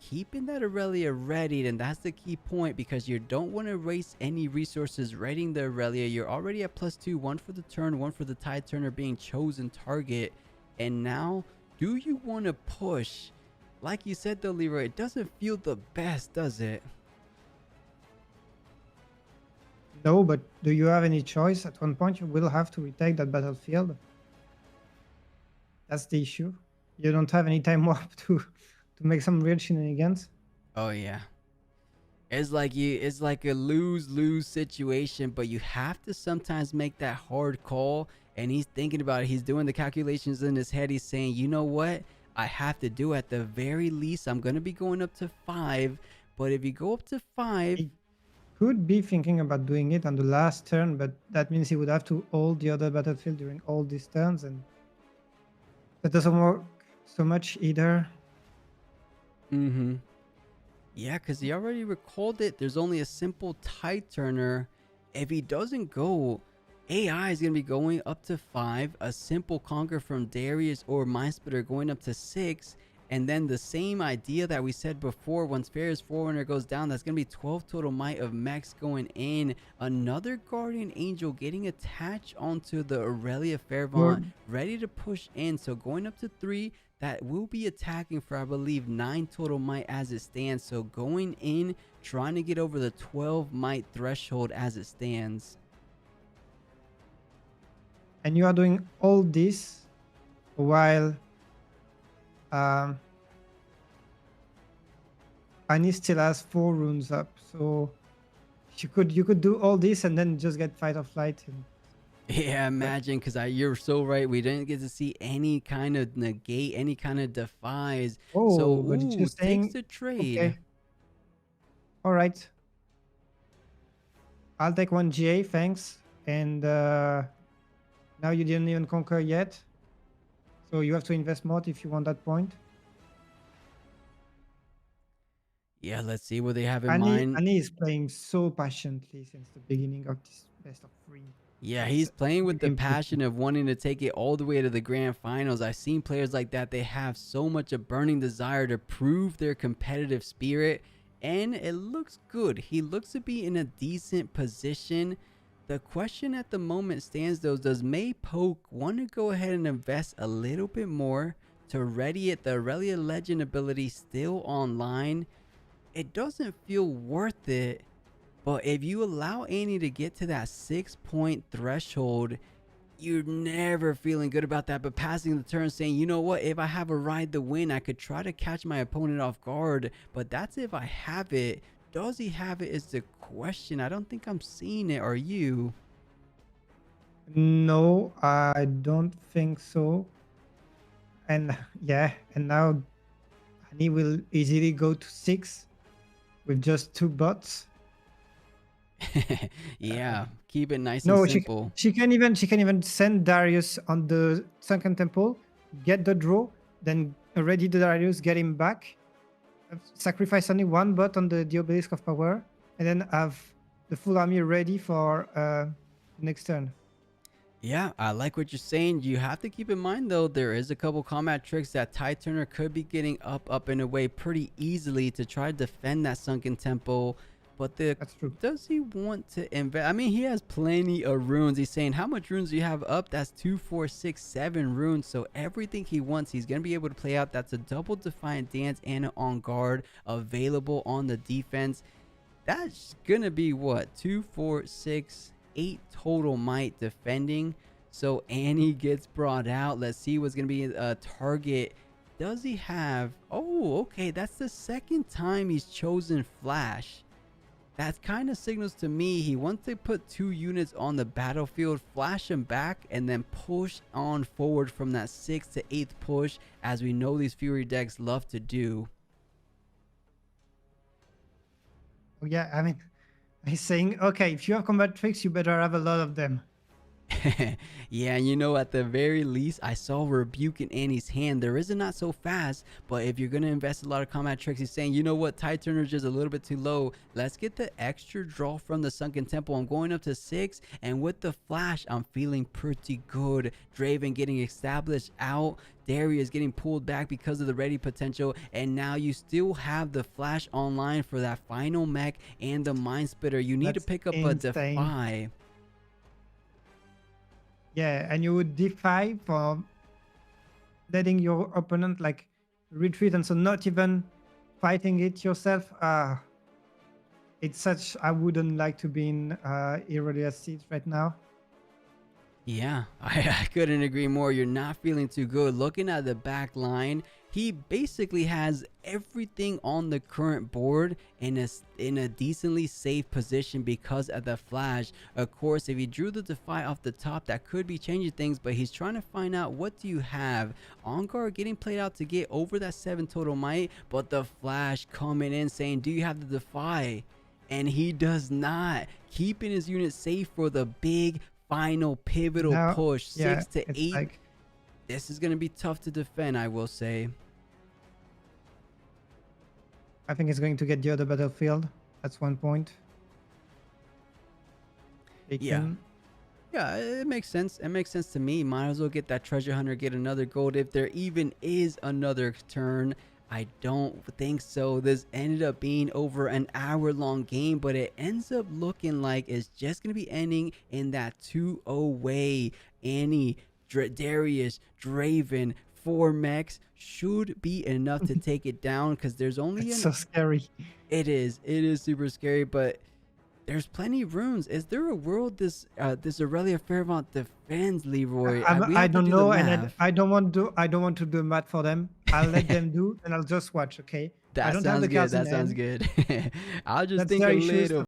A: keeping that Aurelia readied, and that's the key point because you don't want to waste any resources readying the Aurelia. You're already at +2, one for the turn, one for the tide turner being chosen target. And now, do you want to push? Like you said though, Leroy, it doesn't feel the best, does it?
B: No, but do you have any choice? At one point, you will have to retake that battlefield. That's the issue. You don't have any time warp to make some real shenanigans.
A: Oh yeah. It's like a lose-lose situation, but you have to sometimes make that hard call. And he's thinking about it. He's doing the calculations in his head. He's saying, you know what? I have to do at the very least. I'm going to be going up to 5. But if you go up to 5,
B: He could be thinking about doing it on the last turn, but that means he would have to hold the other battlefield during all these turns, and that doesn't work so much either.
A: mm-hmm. Yeah, because he already recalled it. There's only a simple tide turner. If he doesn't go, AI is going to be going up to 5. A simple conquer from Darius or Mindsplitter going up to 6. And then the same idea that we said before, once Fair's Forerunner goes down, that's going to be 12 total might of mechs going in. Another Guardian Angel getting attached onto the Aurelia Fairvaunt, ready to push in. So going up to 3, that will be attacking for, I believe, 9 total might as it stands. So going in, trying to get over the 12 might threshold as it stands.
B: And you are doing all this while Annie still has 4 runes up, so you could do all this and then just get fight or flight. And
A: yeah, imagine, because you're so right. We didn't get to see any kind of negate, any kind of defies. So,
B: but it's
A: ooh,
B: just
A: takes
B: saying,
A: the trade.
B: okay, all right, I'll take 1 GA, thanks. And now you didn't even conquer yet, so you have to invest more if you want that point.
A: Yeah, let's see what they have in mind.
B: Annie is playing so passionately since the beginning of this best of 3.
A: Yeah,
B: It's
A: he's playing with the
B: really
A: passion of wanting to take it all the way to the grand finals. I've seen players like that. They have so much a burning desire to prove their competitive spirit, and it looks good. He looks to be in a decent position. The question at the moment stands though, does Maypoke want to go ahead and invest a little bit more to ready it? The Aurelia Legend ability still online. It doesn't feel worth it. But if you allow Annie to get to that 6-point threshold, you're never feeling good about that. But passing the turn saying, you know what, if I have a ride the win, I could try to catch my opponent off guard. But that's if I have it. Does he have it is the question. I don't think I'm seeing it. Are you?
B: No, I don't think so. And yeah, and now Annie will easily go to 6 with just 2 bots.
A: Yeah, keep it nice
B: No,
A: and simple.
B: she can even send Darius on the Sunken Temple, get the draw, then ready the Darius, get him back, sacrifice only 1 bot on the Obelisk of Power, and then have the full army ready for next turn.
A: Yeah, I like what you're saying. You have to keep in mind though, there is a couple combat tricks that Tide Turner could be getting up and away pretty easily to try to defend that Sunken Temple. But
B: That's true.
A: does he want to invest? I mean, he has plenty of runes. He's saying, how much runes do you have up? That's 2, 4, 6, 7 runes. So everything he wants, he's going to be able to play out. That's a double Defiant Dance and an On Guard available on the defense. That's going to be what? 2, 4, 6, 8 total might defending. So Annie gets brought out. Let's see what's going to be a target. Does he have... Oh, okay. That's the second time he's chosen Flash. That kind of signals to me he wants to put 2 units on the battlefield, flash them back, and then push on forward from that 6th to 8th push, as we know these Fury decks love to do.
B: Yeah, I mean, he's saying, okay, if you have combat tricks, you better have a lot of them.
A: Yeah, you know, at the very least, I saw Rebuke in Annie's hand. There is a not so fast, but if you're going to invest a lot of combat tricks, he's saying, you know what, Tide Turner's just a little bit too low. Let's get the extra draw from the Sunken Temple. I'm going up to 6, and with the Flash, I'm feeling pretty good. Draven getting established out. Darius getting pulled back because of the ready potential, and now you still have the Flash online for that final mech and the Mind Splitter. You need to pick up a Defy.
B: Yeah, and you would defy for letting your opponent like retreat, and so not even fighting it yourself. It's such... I wouldn't like to be in Irelia's seat right now.
A: Yeah, I couldn't agree more. You're not feeling too good. Looking at the back line, he basically has everything on the current board in a decently safe position because of the Flash. Of course, if he drew the Defy off the top, that could be changing things, but he's trying to find out, what do you have? On guard getting played out to get over that 7 total might, but the Flash coming in saying, do you have the Defy? And he does not, keeping his unit safe for the big final pivotal push. 6 to 8.
B: Like,
A: this is going to be tough to defend, I will say.
B: I think it's going to get the other battlefield. That's one point.
A: Yeah, it makes sense. It makes sense to me. Might as well get that treasure hunter, get another gold if there even is another turn. I don't think so. This ended up being over an hour-long game, but it ends up looking like it's just going to be ending in that 2-0 way. Annie, Darius, Draven, 4 mechs should be enough to take it down, because there's only...
B: It's so scary.
A: It is super scary, but there's plenty of runes. Is there a world this Aurelia Fairmont defends, Leroy?
B: I don't know, and I don't want to do math for them. I'll let them do, and I'll just watch. Okay.
A: That
B: I don't
A: sounds
B: have the
A: good. That sounds
B: hand.
A: good. I'll just
B: That's
A: think
B: their
A: a
B: issues.
A: little.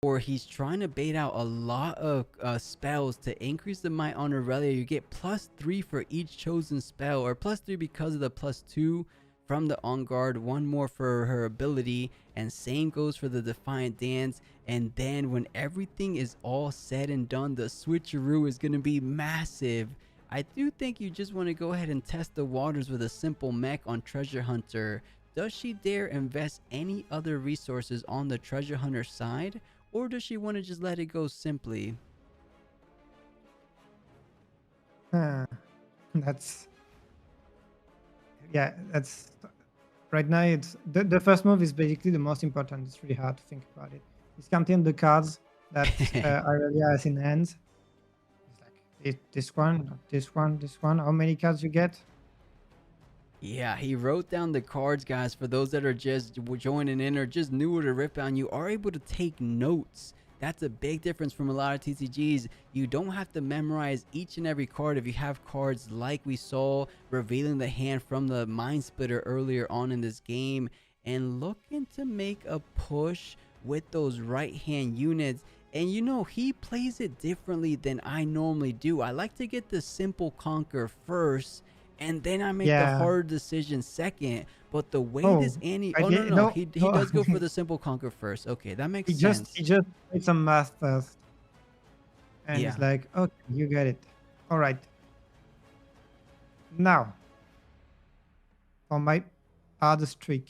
A: Or he's trying to bait out a lot of spells to increase the might on Aurelia. You get +3 for each chosen spell, or +3 because of the +2 from the On Guard, 1 more for her ability, and same goes for the Defiant Dance. And then when everything is all said and done, the switcheroo is going to be massive. I do think you just want to go ahead and test the waters with a simple mech on Treasure Hunter. Does she dare invest any other resources on the Treasure Hunter side? Or does she want to just let it go simply?
B: That's... Yeah, that's right now it's the first move is basically the most important. It's really hard to think about it. He's counting the cards that Aurelia has in hand. It's like this one, this one, this one. How many cards you get?
A: Yeah, he wrote down the cards, guys. For those that are just joining in or just newer to Riftbound, you are able to take notes. That's a big difference from a lot of TCGs. You don't have to memorize each and every card if you have cards like we saw revealing the hand from the Mind Splitter earlier on in this game, and looking to make a push with those right hand units. And you know, he plays it differently than I normally do. I like to get the simple conquer first, and then I make the hard decision second. But the way this Annie, no, he does go for the simple conquer first. Okay, that makes sense.
B: He just played some math first, and he's like, okay, you get it. All right. Now, for my hardest trick.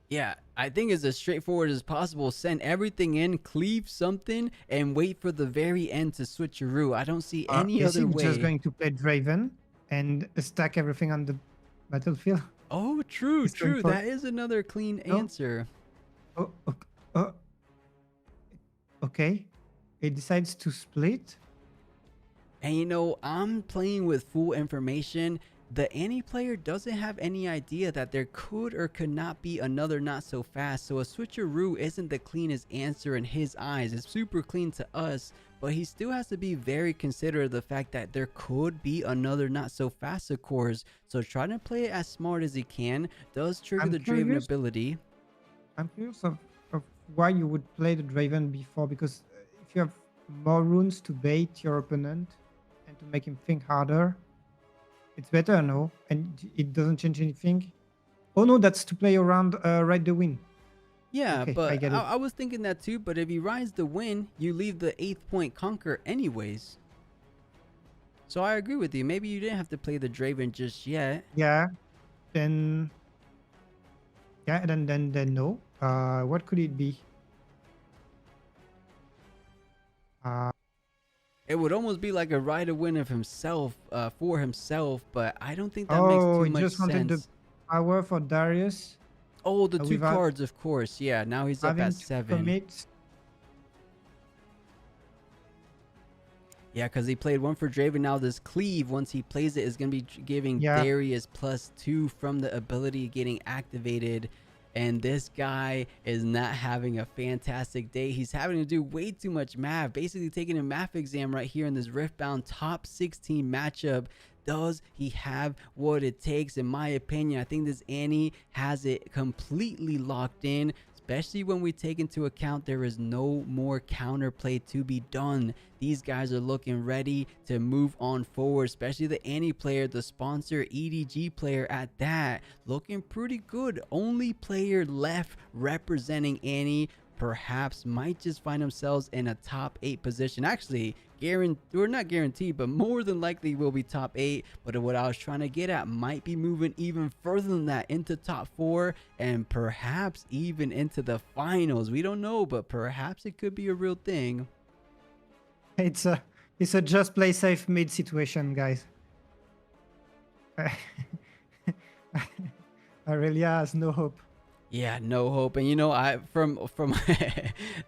A: Yeah, I think it's as straightforward as possible. Send everything in, cleave something, and wait for the very end to switcheroo. I don't see any other way.
B: Just going to play Draven and stack everything on the battlefield.
A: Oh, true. That is another clean answer.
B: Okay. He decides to split.
A: And you know, I'm playing with full information. The Annie player doesn't have any idea that there could or could not be another not so fast. So a switcheroo isn't the cleanest answer in his eyes. It's super clean to us, but he still has to be very considerate of the fact that there could be another not so fast, of course. So trying to play it as smart as he can does trigger the Draven ability.
B: I'm curious of why you would play the Draven before, because if you have more runes to bait your opponent and to make him think harder, it's better, no? And it doesn't change anything. Oh no, that's to play around Ride the Wind.
A: Yeah, okay, but I was thinking that too. But if he rides the win, you leave the 8th point conquer anyways. So I agree with you. Maybe you didn't have to play the Draven just yet.
B: Yeah. Then no. What could it be?
A: It would almost be like a ride to win of himself, for himself, but I don't think that makes too much sense. Oh, he just wanted the
B: power for Darius.
A: Oh, the 2 cards, of course. Yeah, now he's up at 7. Yeah, because he played 1 for Draven. Now this cleave, once he plays it, is going to be giving Darius +2 from the ability getting activated. And this guy is not having a fantastic day. He's having to do way too much math. Basically taking a math exam right here in this Riftbound top 16 matchup. Does he have what it takes? In my opinion, I think this Annie has it completely locked in, especially when we take into account there is no more counterplay to be done. These guys are looking ready to move on forward, especially the Annie player, the sponsor EDG player at that. Looking pretty good. Only player left representing Annie. Perhaps might just find themselves in a top 8 position. Actually, we're not guaranteed, but more than likely will be top 8. But what I was trying to get at might be moving even further than that into top 4 and perhaps even into the finals. We don't know, but perhaps it could be a real thing.
B: It's a just play safe mid situation, guys. Aurelia has no hope.
A: Yeah, no hope. And you know, from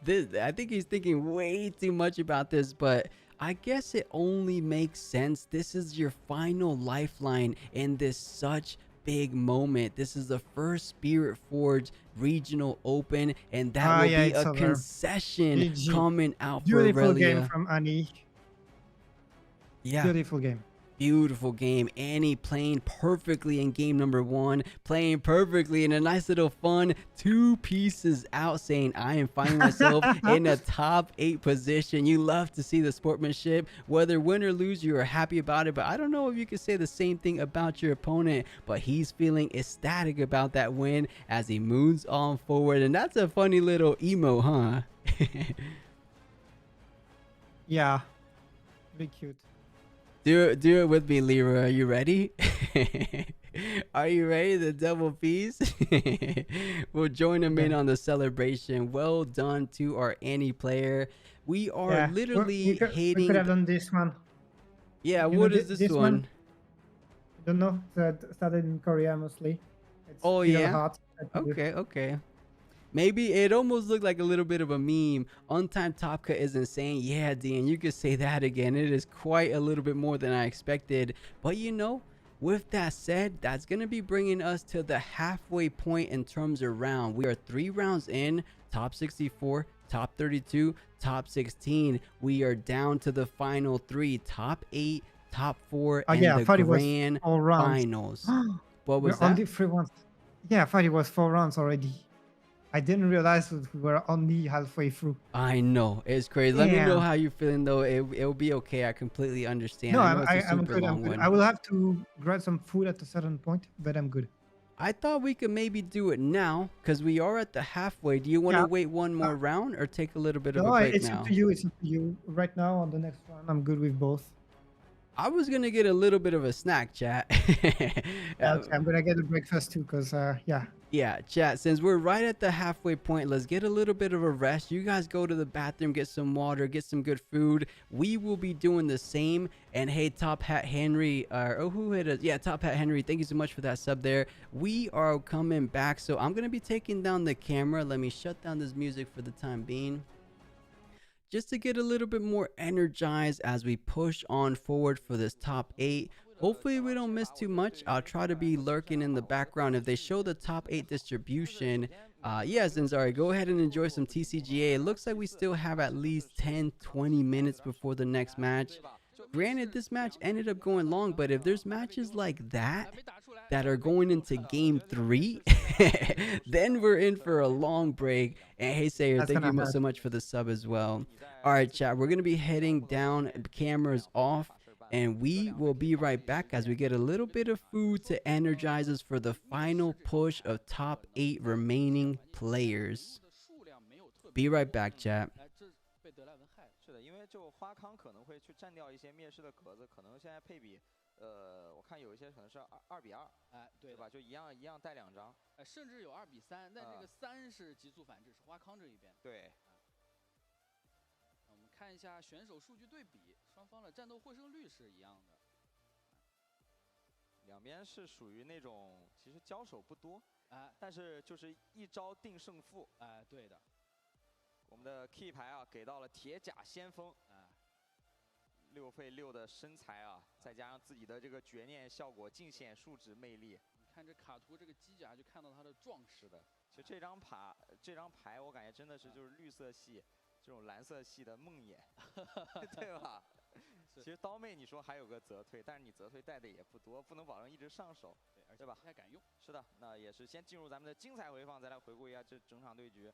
A: this, I think he's thinking way too much about this, but I guess it only makes sense. This is your final lifeline in this such big moment. This is the first Spiritforged Regional Open, and that will be a concession coming out for Aurelia.
B: Beautiful game from Annie.
A: Yeah.
B: Beautiful game.
A: Beautiful game. Annie playing perfectly in game number 1, playing perfectly in a nice little fun 2 pieces out, saying I am finding myself in a top 8 position. You love to see the sportsmanship. Whether win or lose, you are happy about it, but I don't know if you can say the same thing about your opponent, but he's feeling ecstatic about that win as he moves on forward. And that's a funny little emo, huh?
B: Yeah, very cute.
A: Do it with me, Leroy. Are you ready? Are you ready? The double piece. We'll join him in on the celebration. Well done to our Annie player. We are literally hating.
B: We could have done this one.
A: Yeah, what is this one?
B: I don't know. That started in Korea mostly. It's
A: Oh
B: still
A: yeah.
B: hot.
A: Okay. Okay. Maybe it almost looked like a little bit of a meme. Untimed top cut is insane. Yeah, Dean, you could say that again. It is quite a little bit more than I expected. But with that said, that's going to be bringing us to the halfway point in terms of round. We are 3 rounds in, top 64, top 32, top 16. We are down to the final 3, top 8, top 4,
B: Oh
A: and
B: yeah, I
A: the
B: thought it was
A: grand
B: 4 rounds.
A: finals. What
B: We're
A: was that?
B: only 3 rounds. Yeah, I thought it was 4 rounds already. I didn't realize that we were only halfway through.
A: I know, it's crazy. Let me know
B: Yeah.
A: how you're feeling though. It'll be okay. I completely understand.
B: No,
A: I know it's a
B: I'm
A: super
B: good. I'm
A: long
B: good.
A: one.
B: I will have to grab some food at a certain point, but I'm good.
A: I thought we could maybe do it now because we are at the halfway. Do you want to
B: Yeah.
A: wait one more round or take a little bit of a
B: No,
A: break
B: it's up
A: now?
B: to you. It's up to you. Right now, on the next round, I'm good with both.
A: I was gonna get a little bit of a snack, chat.
B: Yeah, okay, I'm gonna get a breakfast too, cause yeah.
A: Yeah, chat, since we're right at the halfway point, let's get a little bit of a rest. You guys go to the bathroom, get some water, get some good food. We will be doing the same. And hey, Top Hat Henry, who hit us? Yeah, Top Hat Henry, thank you so much for that sub there. We are coming back, so I'm gonna be taking down the camera. Let me shut down this music for the time being, just to get a little bit more energized as we push on forward for this top 8. Hopefully we don't miss too much. I'll try to be lurking in the background. If they show the top 8 distribution, yeah, Zinzari, go ahead and enjoy some TCGA. It looks like we still have at least 10-20 minutes before the next match. Granted, this match ended up going long, but if there's matches like that are going into game 3, then we're in for a long break. And hey, Sayer, thank you so much for the sub as well. All right, chat, we're going to be heading down, cameras off, and we will be right back as we get a little bit of food to energize us for the final push of top 8 remaining players. Be right back, chat.
C: 是的，因为就花康可能会去占掉一些灭世的格子，可能现在配比，我看有一些可能是2比2，
D: 哎，对
C: 吧？就一样带2张，
D: 甚至有2比3，但这个3是急速反制，是花康这一边。
C: 对。
D: 我们看一下选手数据对比，双方的战斗获胜率是一样的。
C: 两边是属于那种其实交手不多，但是就是一招定胜负，
D: 对的。
C: 我们的 key 牌啊，给到了铁甲先锋，6费6的身材啊，再加上自己的这个绝念效果，尽显数值魅力。
D: 你看这卡图这个机甲，就看到它的壮实的。
C: 其实这张牌，我感觉真的是就是绿色系这种蓝色系的梦魇，对吧？其实刀妹你说还有个泽退，但是你泽退带的也不多，不能保证一直上手，对吧？
D: 不太敢用。
C: 是的，那也是先进入咱们的精彩回放，再来回顾一下这整场对局。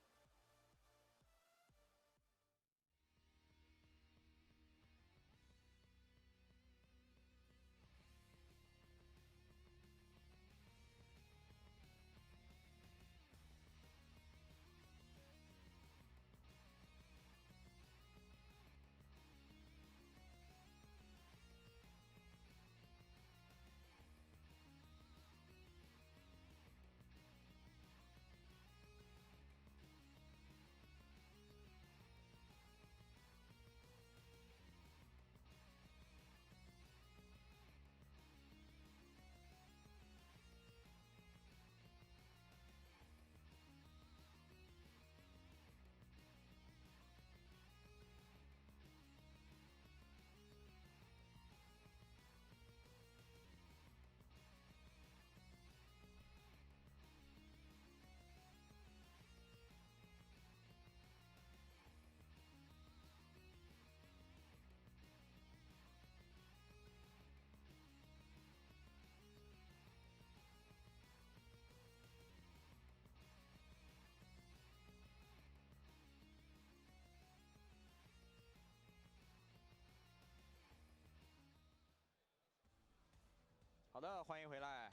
C: 好的，欢迎回来。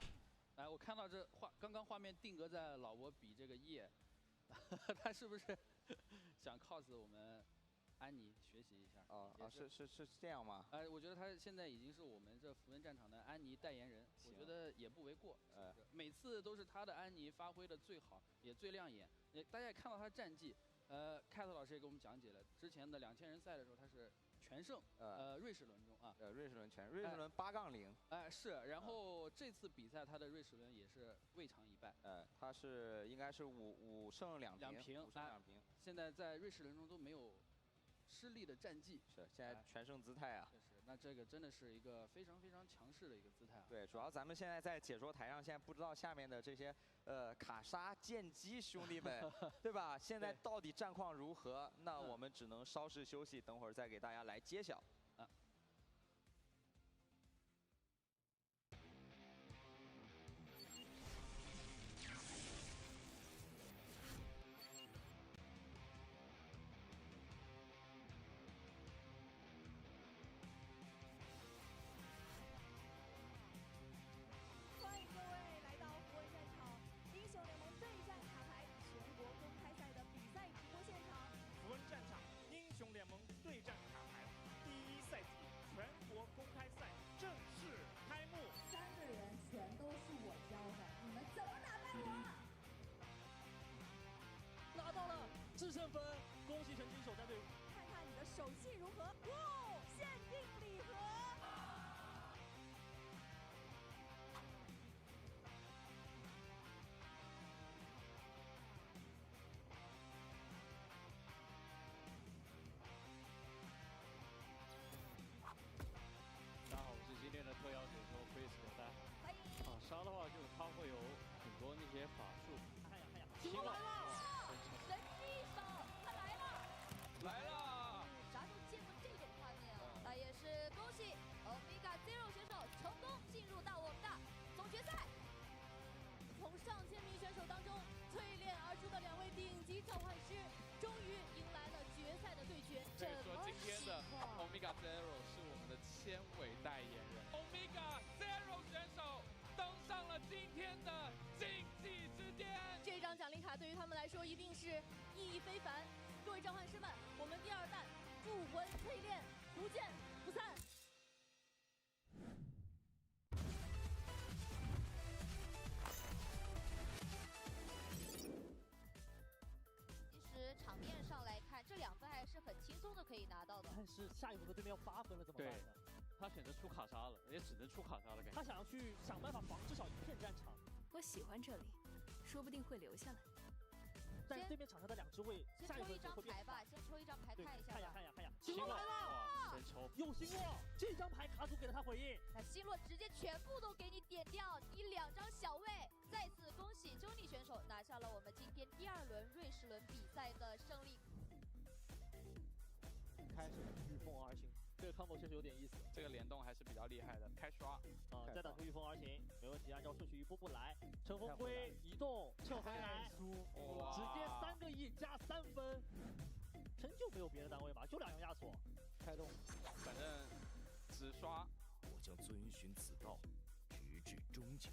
D: 我看到这刚刚画面定格在老伯比这个叶，他是不是想 cos 我们安妮学习一下？
C: 是这样吗？
D: 我觉得他现在已经是我们这福文战场的安妮代言人，我觉得也不为过。每次都是他的安妮发挥的最好，也最亮眼。大家也看到他战绩，凯特老师也给我们讲解了，之前的2000人赛的时候他是全胜，瑞士轮中啊，
C: 瑞士轮8-0，
D: 是，然后这次比赛他的瑞士轮也是未尝一败，
C: 他应该是5胜2平，
D: 现在在瑞士轮中都没有失利的战绩，
C: 是现在全胜姿态啊，
D: 确实，那这个真的是一个非常非常强势的一个姿态啊，
C: 对，主要咱们现在在解说台上，现在不知道下面的这些卡莎、剑姬兄弟们，对吧？现在到底战况如何？那我们只能稍事休息，等会儿再给大家来揭晓。
E: 欢迎各位来到湖人战场，英雄联盟对战卡牌全国公开赛的比赛直播现场。
F: 湖人战场英雄联盟对战卡牌第1赛季全国公开赛正式开幕。
G: 3个人全都是我教的，你们怎么打败我？
F: 拿到了制胜分，恭喜神经手战队！
E: 看看你的手气如何？哇，限定礼盒！
F: 大家好，我是今天的特邀解说 Chris 9丹。
E: 欢迎。
F: 卡莎的话，就是他会有很多那些法术。看呀，
E: 情况来了！神机手，他来了！
C: 来了！
E: 啥时候见过这种画面啊？那也是恭喜Omega Zero 选手成功进入到我们的总决赛。从上千名选手当中淬炼而出的2位顶级召唤师，终于迎来了决赛的对决。
H: 可以说今天的 Omega Zero 是我们的千尾代言人。Omega Zero 选手登上了今天的竞技之巅。
E: 这张奖励卡对于他们来说一定是意义非凡。各位召唤师们，我们第2弹铸魂淬炼，不见不散。其实场面上来看，这2分还是很轻松的可以拿到的。
F: 但是下一回合对面要8分了，怎么办呢？
H: 他选择出卡莎了，也只能出卡莎了，感觉。
F: 他想要去想办法防至少1片战场。
I: 我喜欢这里，说不定会留下来。
F: 但是对面场上的2只会下一回合会变。
E: 先抽一张牌吧，先抽一张牌看一下。
F: 看呀，星落来了！
H: 先抽，
F: 有星落，这张牌卡组给了他回应。
E: 那星落直接全部都给你点掉，你2张小位。再次恭喜周丽选手拿下了我们今天第2轮瑞士轮比赛的胜利。
F: 开始御风而行，这个 combo 确实有点意思。
H: 这个联动还是比较厉害的，开刷
F: 再打出御风而行，没问题，按照顺序一步步来。乘风龟移动撤回来，直接3个亿加3分，真就没有别的单位吧？就2样亚索，开动，
H: 反正直刷。
J: 我将遵循此道，直至终结。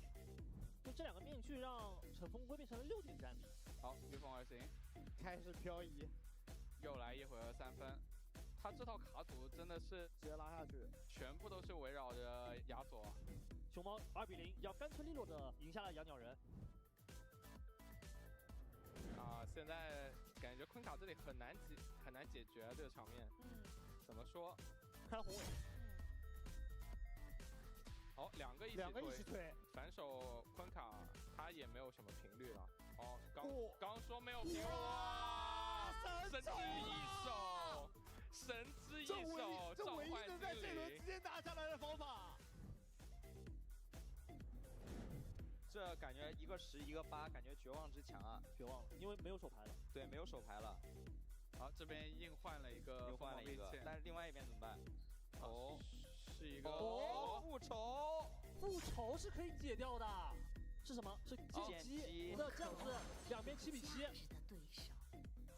F: 就这2个面具让乘风龟变成了6点战力。
H: 好，御风而行，
F: 开始漂移，
H: 又来1回合3分。他这套卡组真的是
F: 直接拉下去，
H: 全部都是围绕着亚索。
F: 熊猫2比0，要干脆利落的赢下了养鸟人。
H: 现在感觉昆卡这里很难解决这个场面。怎么说？
F: 开红尾。
H: 好，2个一起推，反手昆卡他也没有什么频率了。刚说没有频率，哇！神之一手，神之一手，
F: 这唯一能在这轮直接拿下来的方法。
C: 这感觉一个10，一个8，感觉绝望之强啊！
F: 绝望了，因为没有手牌了。
C: 对，没有手牌了。
H: 好，这边硬换了一个，
C: 但是另外一边怎么办？
H: 是一个
C: 复仇，
F: 复仇是可以解掉的。是什么？是剑姬。那这样子2边7比7。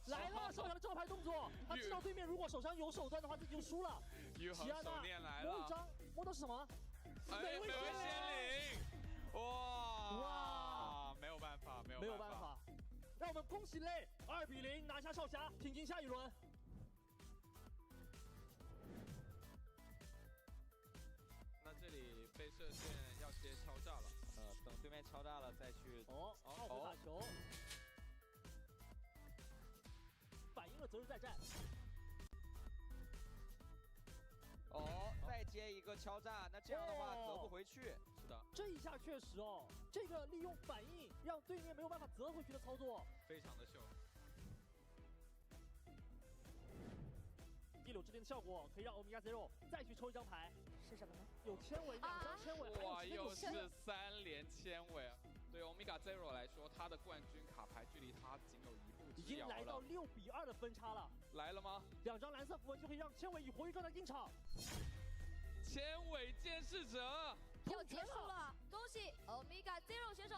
F: 来了，手上的招牌动作，他知道对面如果手上有手段的话，自己就输了。
H: 奇安娜
F: 摸一张，摸到是什么？
H: 美味仙灵。哇！没有办法。
F: 让我们恭喜雷2比0拿下少侠，挺进下一轮。
H: 那这里被射线要接敲诈了。
C: 等对面敲诈了再去。
F: 奥普打球，反映了择日再战。
C: 敲诈，那这样的话折不回去。
H: 是的，
F: 这一下确实哦，这个利用反应让对面没有办法折回去的操作，
H: 非常的秀。
F: 第六之间的效果可以让欧米伽 Zero 再去抽一张牌，
E: 是什么呢？
F: 有千尾，2张千尾，
H: 哇，又是3连千尾。对 Omega Zero 来说，他的冠军卡牌距离他仅有1步之遥了，
F: 已经来到6比2的分差了。
H: 来了吗
F: ？2张蓝色符文就可以让千尾以活跃状态进场。
H: 千尾监视者
E: 要结束了，恭喜 Omega Zero 选手。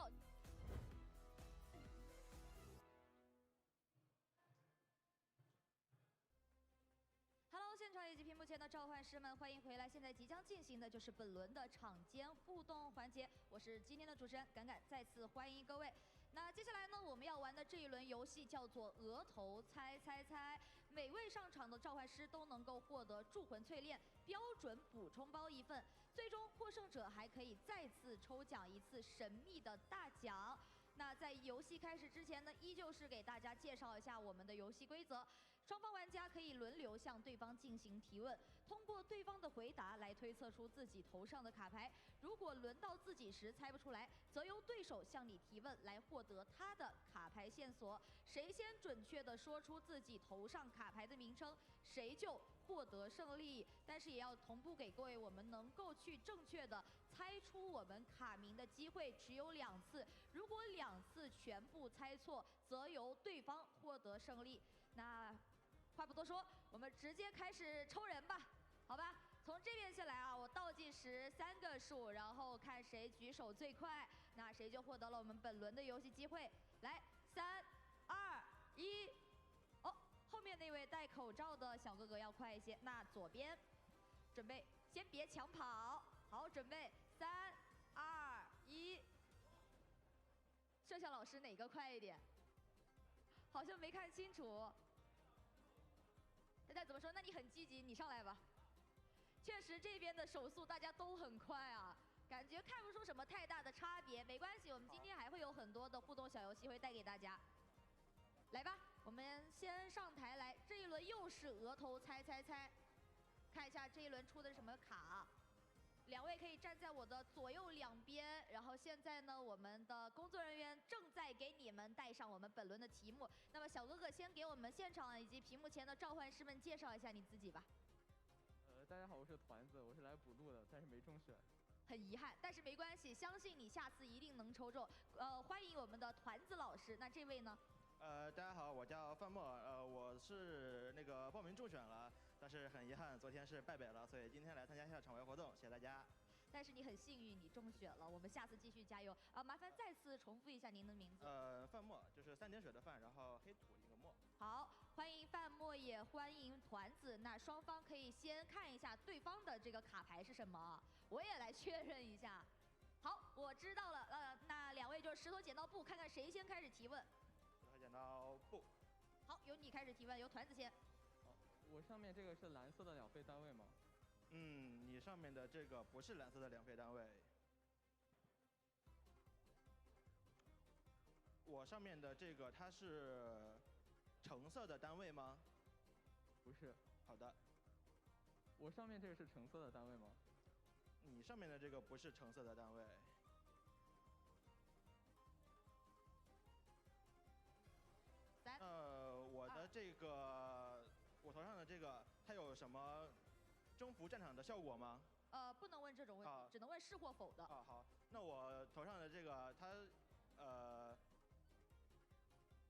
E: Hello， 现场以及屏幕前的召唤师们，欢迎回来！现在即将进行的就是本轮的场间互动环节，我是今天的主持人敢敢，再次欢迎各位。那接下来呢，我们要玩的这一轮游戏叫做额头猜猜猜，每位上场的召唤师都能够获得铸魂淬炼标准补充包1份，最终获胜者还可以再次抽奖1次神秘的大奖。那在游戏开始之前呢，依旧是给大家介绍一下我们的游戏规则。双方玩家可以轮流向对方进行提问，通过对方的回答来推测出自己头上的卡牌。如果轮到自己时猜不出来，则由对手向你提问来获得他的卡牌线索。谁先准确地说出自己头上卡牌的名称，谁就获得胜利。但是也要同步给各位，我们能够去正确的猜出我们卡名的机会只有2次，如果2次全部猜错，则由对方获得胜利。那话不多说，我们直接开始抽人吧，好吧？从这边先来啊，我倒计时3个数，然后看谁举手最快，那谁就获得了我们本轮的游戏机会。来，3、2、1，哦，后面那位戴口罩的小哥哥要快一些。那左边，准备，先别抢跑，好，准备，3、2、1。摄像老师哪个快一点？好像没看清楚。大家怎么说？那你很积极，你上来吧。确实这边的手速大家都很快啊，感觉看不出什么太大的差别。没关系，我们今天还会有很多的互动小游戏会带给大家。来吧，我们先上台来，这一轮又是额头猜猜猜，看一下这一轮出的是什么卡。2位可以站在我的左右2边，然后现在呢，我们的工作人员正在给你们带上我们本轮的题目。那么小哥哥先给我们现场以及屏幕前的召唤师们介绍一下你自己吧。
K: 大家好，我是团子，我是来补录的，但是没中选。
E: 很遗憾，但是没关系，相信你下次一定能抽中。欢迎我们的团子老师。那这位呢？
L: 大家好，我叫范墨，我是那个报名中选了，但是很遗憾，昨天是败北了，所以今天来参加一下场外活动，谢谢大家。
E: 但是你很幸运，你中选了，我们下次继续加油啊！麻烦再次重复一下您的名字。
L: 范墨，就是3点水的范，然后黑土一个墨。
E: 好，欢迎范墨，也欢迎团子。那双方可以先看一下对方的这个卡牌是什么，我也来确认一下。好，我知道了，那2位就是石头剪刀布，看看谁先开始提问。
L: 石头剪刀布。
E: 好，由你开始提问，由团子先。
K: 好，我上面这个是蓝色的2费单位吗？
L: 你上面的这个不是蓝色的2费单位。我上面的这个它是橙色的单位吗？
K: 不是。
L: 好的。
K: 我上面这个是橙色的单位吗？
L: 你上面的这个不是橙色的单位。我的这个，我头上的这个，它有什么征服战场的效果吗？
E: 不能问这种问题，只能问是或否的。
L: 好，那我头上的这个，它，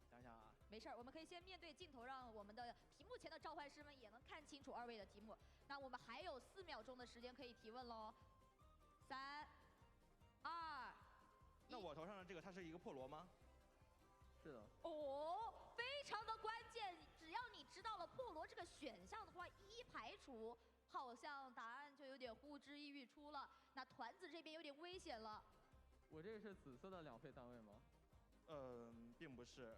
L: 想想啊。
E: 没事儿，我们可以先面对镜头，让我们的屏幕前的召唤师们也能看清楚2位的题目。那我们还有4秒钟的时间可以提问喽。3、2、1。
L: 那我头上的这个，它是一个破锣吗？
K: 是的。
E: 哦，非常的关键，只要你知道了破锣这个选项的话，一排除，好像答案就有点呼之欲出了。那团子这边有点危险了。
K: 我这个是紫色的2费单位吗？
L: 并不是。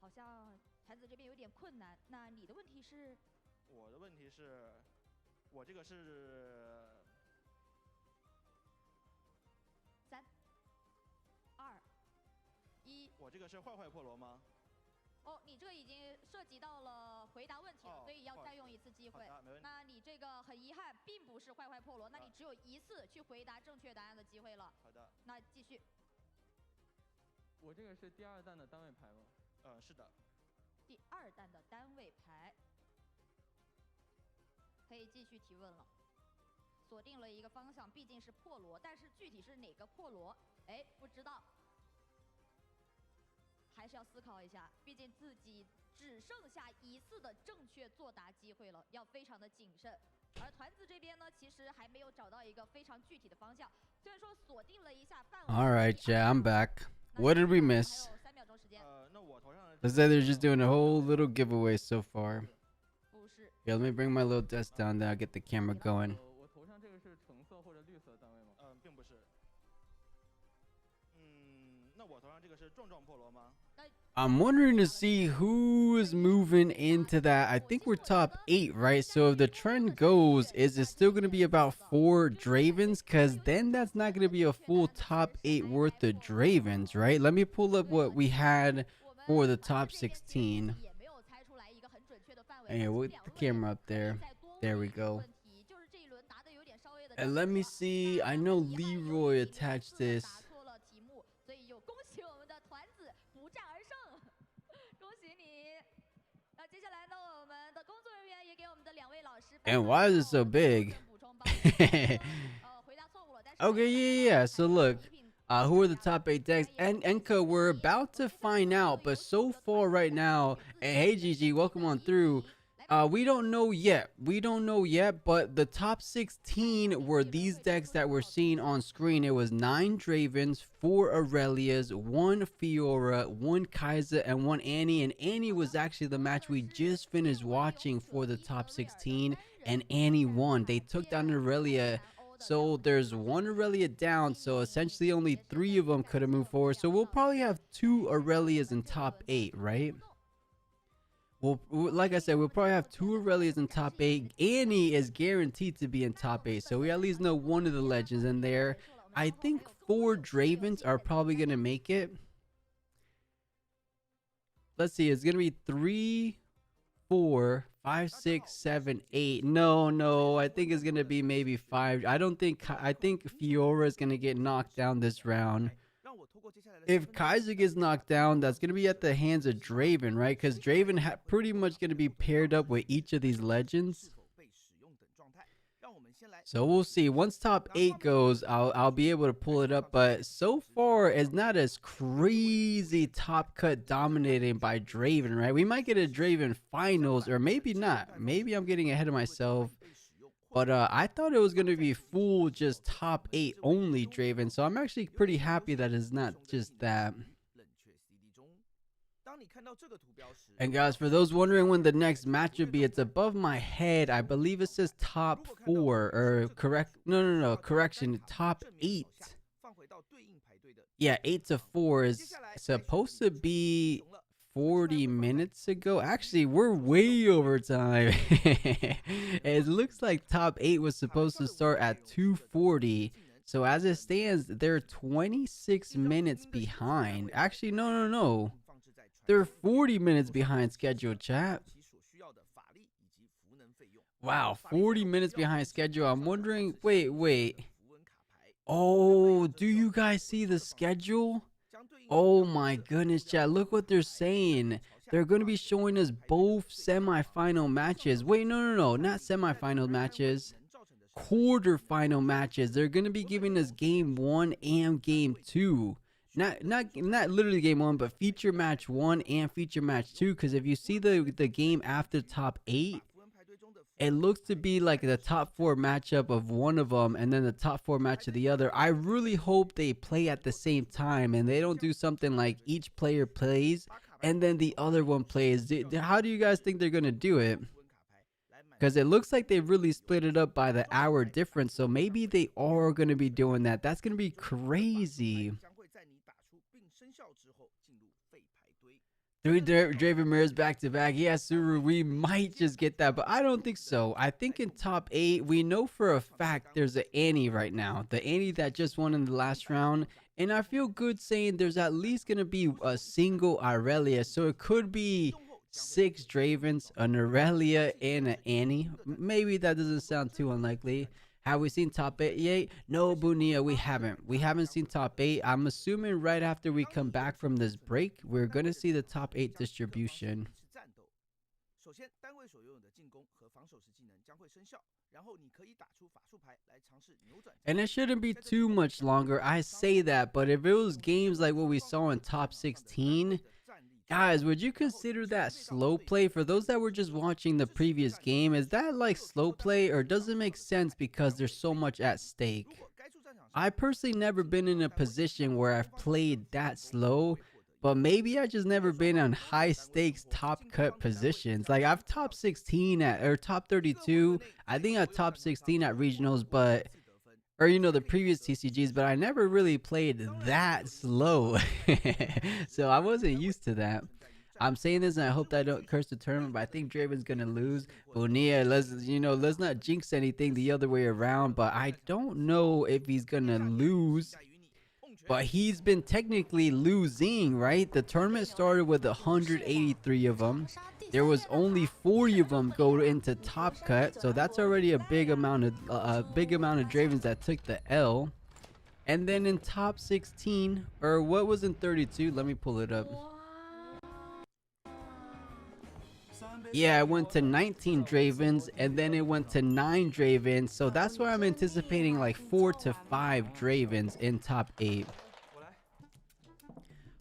E: 好像团子这边有点困难。那你的问题是？
L: 我的问题是，我这个是
E: 3、2、1。
L: 我这个是坏破锣吗？
E: 哦，你这个已经涉及到了回答问题了，所以要再用1次机会。
L: 好的，没问题。
E: 那你这个很很遗憾，并不是坏坏破锣，那你只有一次去回答正确答案的机会了。
L: 好的。
E: 那继续。
K: 我这个是第2弹的单位牌吗？
L: 是的。
E: 第2弹的单位牌，可以继续提问了。锁定了一个方向，毕竟是破锣，但是具体是哪个破锣，哎，不知道。还是要思考一下，毕竟自己只剩下一次的正确作答机会了，要非常的谨慎。而团子这边呢，其实还没有找到一个非常具体的方向，虽然说锁定了一下范围。
A: All right, yeah, I'm back. What did we miss? Looks like they're just doing a whole little giveaway so far. Yeah, let me bring my little desk down there. I'll get the camera going.
K: 我头上这个是橙色或者绿色单位吗？
L: 并不是。那我头上这个是壮壮破锣吗？
A: I'm wondering to see who is moving into that. I think we're top 8, right? So if the trend goes, is it still going to be about 4 Dravens? Because then that's not going to be a full top 8 worth of Dravens, right? Let me pull up what we had for the top 16. Hey, we'll get the camera up there. There we go. And let me see. I know Leroy attached this. And why is it so big? Okay, yeah. So look, who are the top 8 decks? And Enka, we're about to find out, but so far right now, and hey GG, welcome on through. We don't know yet. But the top 16 were these decks that we're seeing on screen. It was 9 Dravens, 4 Aurelias, 1 Fiora, 1 Kaiser, and 1 Annie. And Annie was actually the match we just finished watching for the top 16, and Annie won. They took down Aurelia. So there's 1 Aurelia down, so essentially only 3 of them could have moved forward. So we'll probably have 2 Aurelias in top 8, right? Well, like I said, we'll probably have 2 Aurelias in top 8. Annie is guaranteed to be in top 8, so we at least know 1 of the legends in there. I think 4 Dravens are probably going to make it. Let's see, it's going to be 3, 4, 5, 6, 7, 8. No, I think it's going to be maybe 5. I think Fiora is going to get knocked down this round. If Kaiser gets knocked down, that's going to be at the hands of Draven, right? Because Draven pretty much going to be paired up with each of these legends. So we'll see. Once top 8 goes, I'll be able to pull it up. But so far, it's not as crazy top cut dominating by Draven, right? We might get a Draven finals, or maybe not. Maybe I'm getting ahead of myself. But I thought it was going to be full just top 8 only Draven. So I'm actually pretty happy that it's not just that. And guys, for those wondering when the next match would be, it's above my head. I believe it says top 4 or correct. No, correction. Top 8. Yeah, 8 to 4 is supposed to be 40 minutes ago. Actually, we're way over time. It looks like top 8 was supposed to start at 2:40. So as it stands, they're 26 minutes behind. Actually, no. They're 40 minutes behind schedule, chat. Wow, 40 minutes behind schedule. I'm wondering, wait. Oh, do you guys see the schedule? Oh my goodness, chat. Look what they're saying. They're going to be showing us both semifinal matches. Wait, no. Not semifinal matches. Quarterfinal matches. They're going to be giving us game 1 and game 2. Not literally game 1, but feature match 1 and feature match 2. Because if you see the game after top 8, it looks to be like the top 4 matchup of one of them and then the top 4 match of the other. I really hope they play at the same time and they don't do something like each player plays and then the other one plays. How do you guys think they're going to do it? Because it looks like they really split it up by the hour difference. So maybe they are going to be doing that. That's going to be crazy. 3 Draven mirrors back to back. Yeah, Suru, we might just get that, but I don't think so. I think in top 8, we know for a fact there's an Annie right now. The Annie that just won in the last round. And I feel good saying there's at least going to be a single Aurelia. So it could be 6 Dravens, an Aurelia, and an Annie. Maybe that doesn't sound too unlikely. Have we seen top 8 yet? No, Bunia, we haven't. We haven't seen top 8. I'm assuming right after we come back from this break, we're going to see the top 8 distribution. And it shouldn't be too much longer. I say that, but if it was games like what we saw in top 16, guys, would you consider that slow play? For those that were just watching the previous game, is that like slow play, or does it make sense because there's so much at stake? I personally never been in a position where I've played that slow, but maybe I just never been on high stakes top cut positions. Like I've top 16 at, or top 32. I think I top 16 at regionals, but, or you know, the previous TCGs, but I never really played that slow. So I wasn't used to that. I'm saying this and I hope that I don't curse the tournament, but I think Draven's gonna lose. Bonilla, let's not jinx anything the other way around, but I don't know if he's gonna lose. But he's been technically losing, right? The tournament started with 183 of them. There was only 40 of them go into top cut, so that's already a big amount of Dravens that took the L. And then in top 16, or what was in 32? Let me pull it up. Yeah, it went to 19 Dravens, and then it went to 9 Dravens. So that's why I'm anticipating like 4 to 5 Dravens in top 8.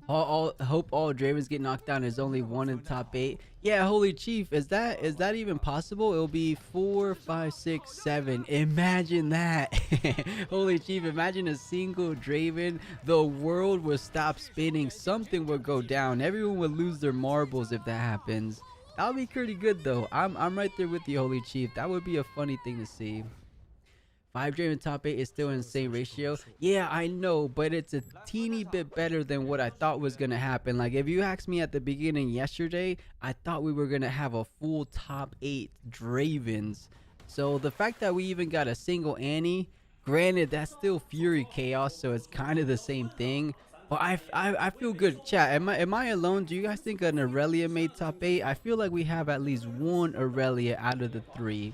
A: Hope all Dravens get knocked down. There's only 1 in top 8. Yeah, Holy Chief, is that even possible? It'll be 4, 5, 6, 7. Imagine that. Holy Chief, imagine a single Draven. The world would stop spinning. Something would go down. Everyone would lose their marbles if that happens. That'll be pretty good though. I'm right there with you, Holy Chief. That would be a funny thing to see. 5 Draven top 8 is still an insane ratio. Yeah, I know, but it's a teeny bit better than what I thought was gonna happen. Like if you asked me at the beginning yesterday, I thought we were gonna have a full top 8 Dravens. So the fact that we even got a single Annie, granted that's still Fury Chaos, so it's kind of the same thing. But I feel good. Chat, am I alone? Do you guys think an Aurelia made top 8? I feel like we have at least 1 Aurelia out of the 3.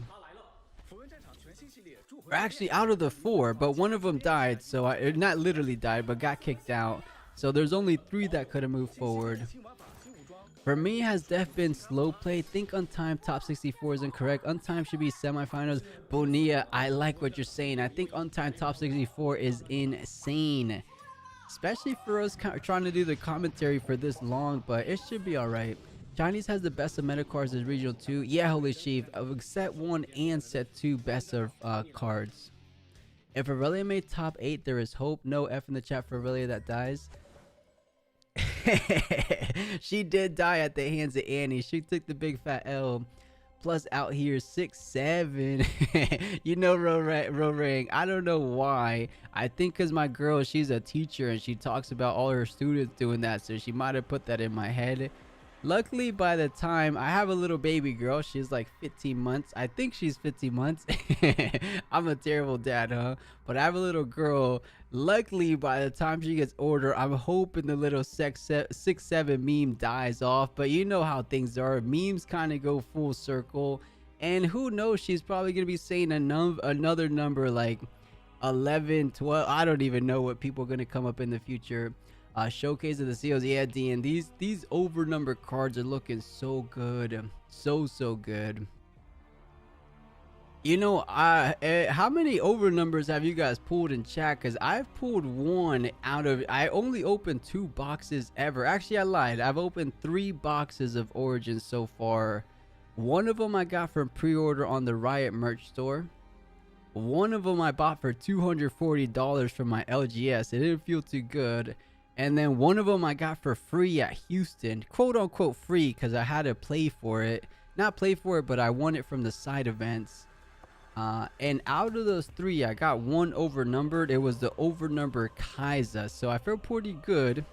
A: Or actually out of the 4, but 1 of them died. So not literally died, but got kicked out. So there's only 3 that could have moved forward. For me, has Def been slow play? Think Untimed top 64 is incorrect. Untimed should be semifinals. Bonilla, I like what you're saying. I think Untimed top 64 is insane. Especially for us trying to do the commentary for this long, but it should be alright. Chinese has the best of meta cards as regional 2. Yeah, Holy Chief. Set 1 and set 2 best of cards. If Aurelia made top 8, there is hope. No F in the chat for Aurelia that dies. She did die at the hands of Annie. She took the big fat L. Plus out here 6, 7. You know, Rorang, I don't know why. I think because my girl, she's a teacher and she talks about all her students doing that, so she might have put that in my head. Luckily, by the time I have a little baby girl, she's like 15 months. I think she's 15 months. I'm a terrible dad, huh? But I have a little girl. Luckily, by the time she gets older, I'm hoping the little 6-7 meme dies off. But you know how things are. Memes kind of go full circle. And who knows, she's probably going to be saying another number like 11, 12. I don't even know what people are going to come up in the future. Showcase of the seals. Yeah, Dean, these over number cards are looking so good. So good. You know, how many over numbers have you guys pulled in chat? Because I've pulled 1 out of, I only opened 2 boxes ever. Actually, I lied. I've opened 3 boxes of Origins so far. 1 of them I got from pre-order on the Riot merch store. 1 of them I bought for $240 from my LGS. It didn't feel too good. And then 1 of them I got for free at Houston. Quote unquote free, because I had to play for it. Not play for it, but I won it from the side events. And out of those 3, I got 1 overnumbered. It was the overnumbered Kaiza. So I feel pretty good.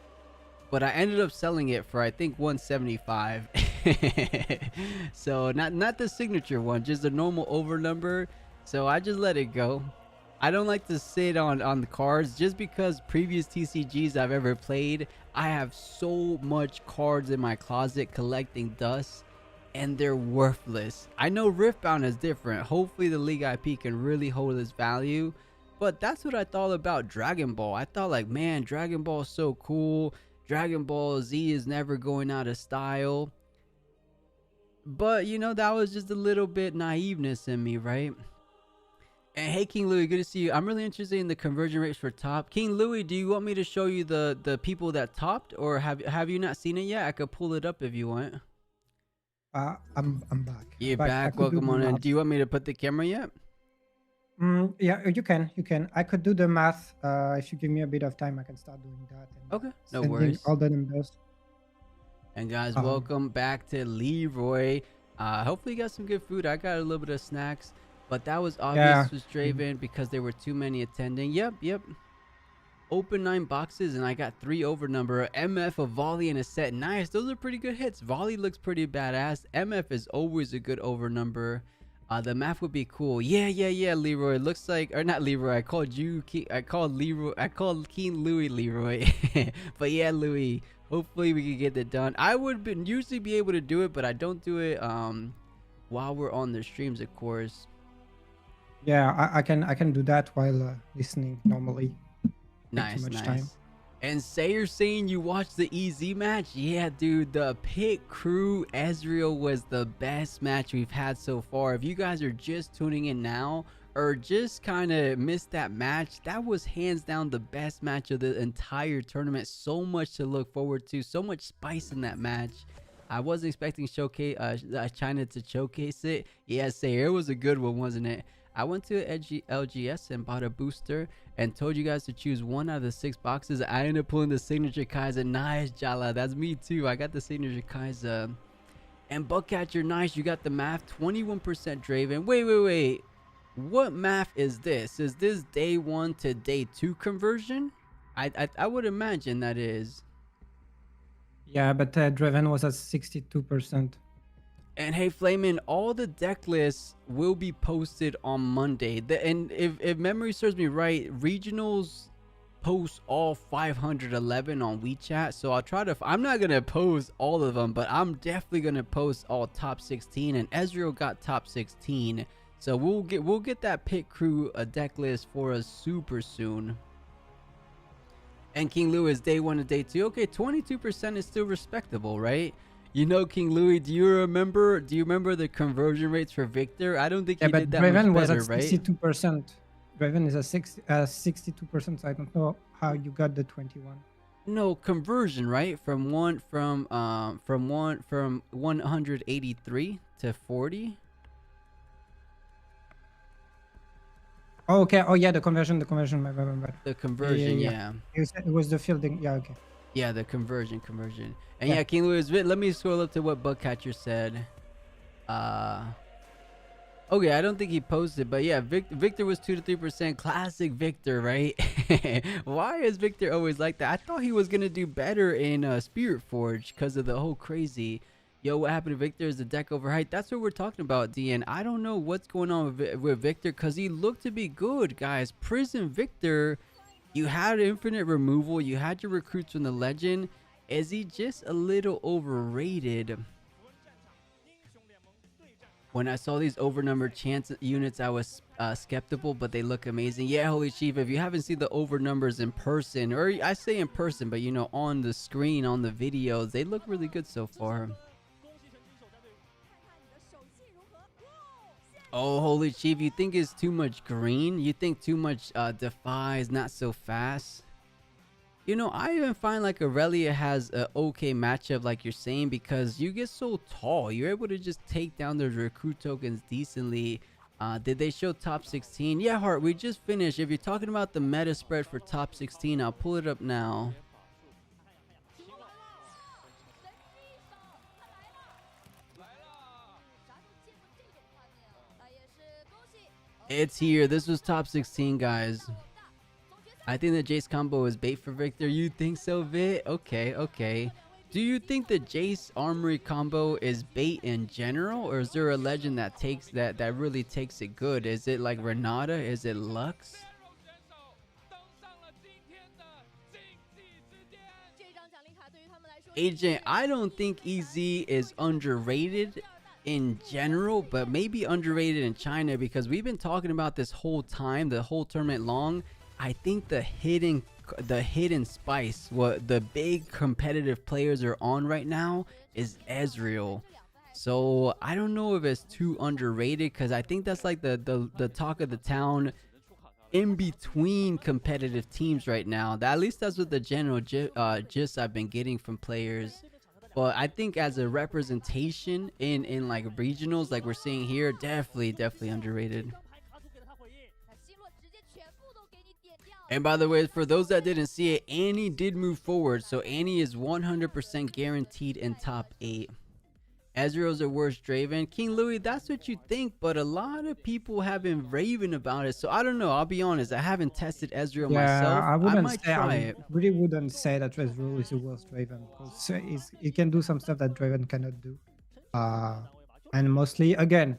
A: But I ended up selling it for, I think, $175. So not the signature one, just the normal overnumber. So I just let it go. I don't like to sit on the cards just because previous TCGs I've ever played, I have so much cards in my closet collecting dust, and they're worthless. I know Riftbound is different. Hopefully the League IP can really hold its value, but that's what I thought about Dragon Ball. I thought like, man, Dragon Ball is so cool. Dragon Ball Z is never going out of style. But you know, that was just a little bit naiveness in me, right? And hey, King Louis, good to see you. I'm really interested in the conversion rates for top. King Louis, do you want me to show you the people that topped, or have you not seen it yet? I could pull it up if you want.
B: I'm back.
A: You're back. Welcome on in. Do you want me to put the camera yet?
B: Yeah, you can. I could do the math. If you give me a bit of time, I can start doing that. And
A: okay, no worries.
B: All the numbers.
A: And guys, welcome back to Leroy. Hopefully you got some good food. I got a little bit of snacks, but that was obvious was Draven because there were too many attending. Yep. Open 9 boxes and I got 3 over number. MF, a volley, and a set. Nice. Those are pretty good hits. Volley looks pretty badass. MF is always a good over number. The math would be cool. Yeah, Leroy. Looks like, or not Leroy. I called King Louis Leroy. But yeah, Louis. Hopefully we can get it done. I would usually be able to do it, but I don't do it while we're on the streams, of course.
B: Yeah, I can do that while listening normally.
A: Nice. And say you're saying you watched the EZ match? Yeah, dude, the Pit Crew Ezreal was the best match we've had so far. If you guys are just tuning in now or just kind of missed that match, that was hands down the best match of the entire tournament. So much to look forward to, so much spice in that match. I wasn't expecting China to showcase it. Yeah, Sayer, it was a good one, wasn't it? I went to LGS and bought a booster and told you guys to choose 1 out of the 6 boxes. I ended up pulling the signature Kaiser. Nice, Jala. That's me too. I got the signature Kaiser. And Buckcatcher, nice. You got the math. 21% Draven. Wait. What math is this? Is this day 1 to day 2 conversion? I would imagine that is.
B: Yeah, but Draven was at 62%.
A: And hey, Flamin', all the deck lists will be posted on Monday. And if memory serves me right, regionals post all 511 on WeChat. So I'll try to. I'm not gonna post all of them, but I'm definitely gonna post all top 16. And Ezreal got top 16, so we'll get that Pit Crew deck list for us super soon. And King Louis, day 1 to day 2. Okay, 22% is still respectable, right? You know, King Louis, do you remember the conversion rates for Victor? I don't think he did that
B: Draven
A: much better,
B: was at 62%. Draven is at 62%. So I don't know how you got the 21.
A: No, conversion, right? From 183 to 40.
B: Oh, okay. Oh yeah, the conversion. My bad.
A: The conversion, yeah.
B: It was the fielding. Yeah, okay.
A: Yeah, the conversion. And yeah, King Louis, let me scroll up to what Bugcatcher said. Okay, I don't think he posted, but yeah, Victor was 2 to 3%. Classic Victor, right? Why is Victor always like that? I thought he was gonna do better in Spiritforged because of the whole crazy. Yo, what happened to Victor? Is the deck overhyped? That's what we're talking about, DN. I don't know what's going on with Victor because he looked to be good, guys. Prison Victor, you had infinite removal. You had your recruits from the legend. Is he just a little overrated? When I saw these overnumbered chance units, I was skeptical, but they look amazing. Yeah, Holy Chief, if you haven't seen the over numbers in person, or I say in person, but you know, on the screen, on the videos, they look really good so far. Oh, Holy Chief, you think it's too much green? You think too much Defies, not so fast? You know, I even find like Aurelia has an okay matchup like you're saying because you get so tall. You're able to just take down those recruit tokens decently. Did they show top 16? Yeah, Hart, we just finished. If you're talking about the meta spread for top 16, I'll pull it up now. It's here. This was top 16, guys. I think the Jace combo is bait for Victor. You think so, Vit? Okay. Do you think the Jace Armory combo is bait in general, or is there a legend that takes that really takes it good? Is it like Renata? Is it Lux? Agent, I don't think EZ is underrated in general, but maybe underrated in China, because we've been talking about this whole time, the whole tournament long. I think the hidden spice, what the big competitive players are on right now, is Ezreal. So I don't know if it's too underrated, because I think that's like the talk of the town in between competitive teams right now. At least that's what the general gist I've been getting from players. But I think as a representation in like regionals, like we're seeing here, definitely underrated. And by the way, for those that didn't see it, Annie did move forward, so Annie is 100% guaranteed in top 8. Ezreal's the worst Draven. King Louis, that's what you think, but a lot of people have been raving about it. So I don't know. I'll be honest. I haven't tested Ezreal myself. I might try it.
B: Really wouldn't say that Ezreal is the worst Draven, because he can do some stuff that Draven cannot do. And mostly, again,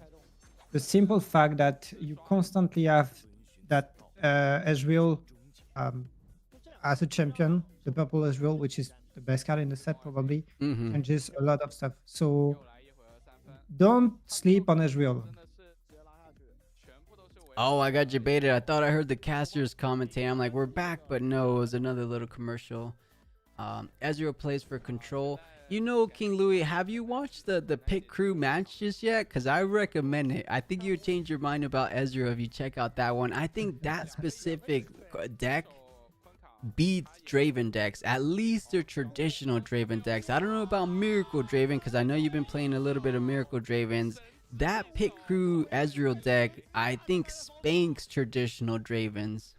B: the simple fact that you constantly have that Ezreal as a champion, the purple Ezreal, which is the best card in the set probably, changes a lot of stuff. So don't sleep on Ezreal.
A: Oh, I got debated. I thought I heard the casters commentate. I'm like, we're back, but no, it was another little commercial. Ezreal plays for control. You know, King Louis, have you watched the Pit Crew match just yet? Because I recommend it. I think you'll change your mind about Ezreal if you check out that one. I think that specific deck beats Draven decks, at least the traditional Draven decks. I don't know about Miracle Draven, because I know you've been playing a little bit of Miracle Dravens. That Pit Crew Ezreal deck, I think, spanks traditional Dravens.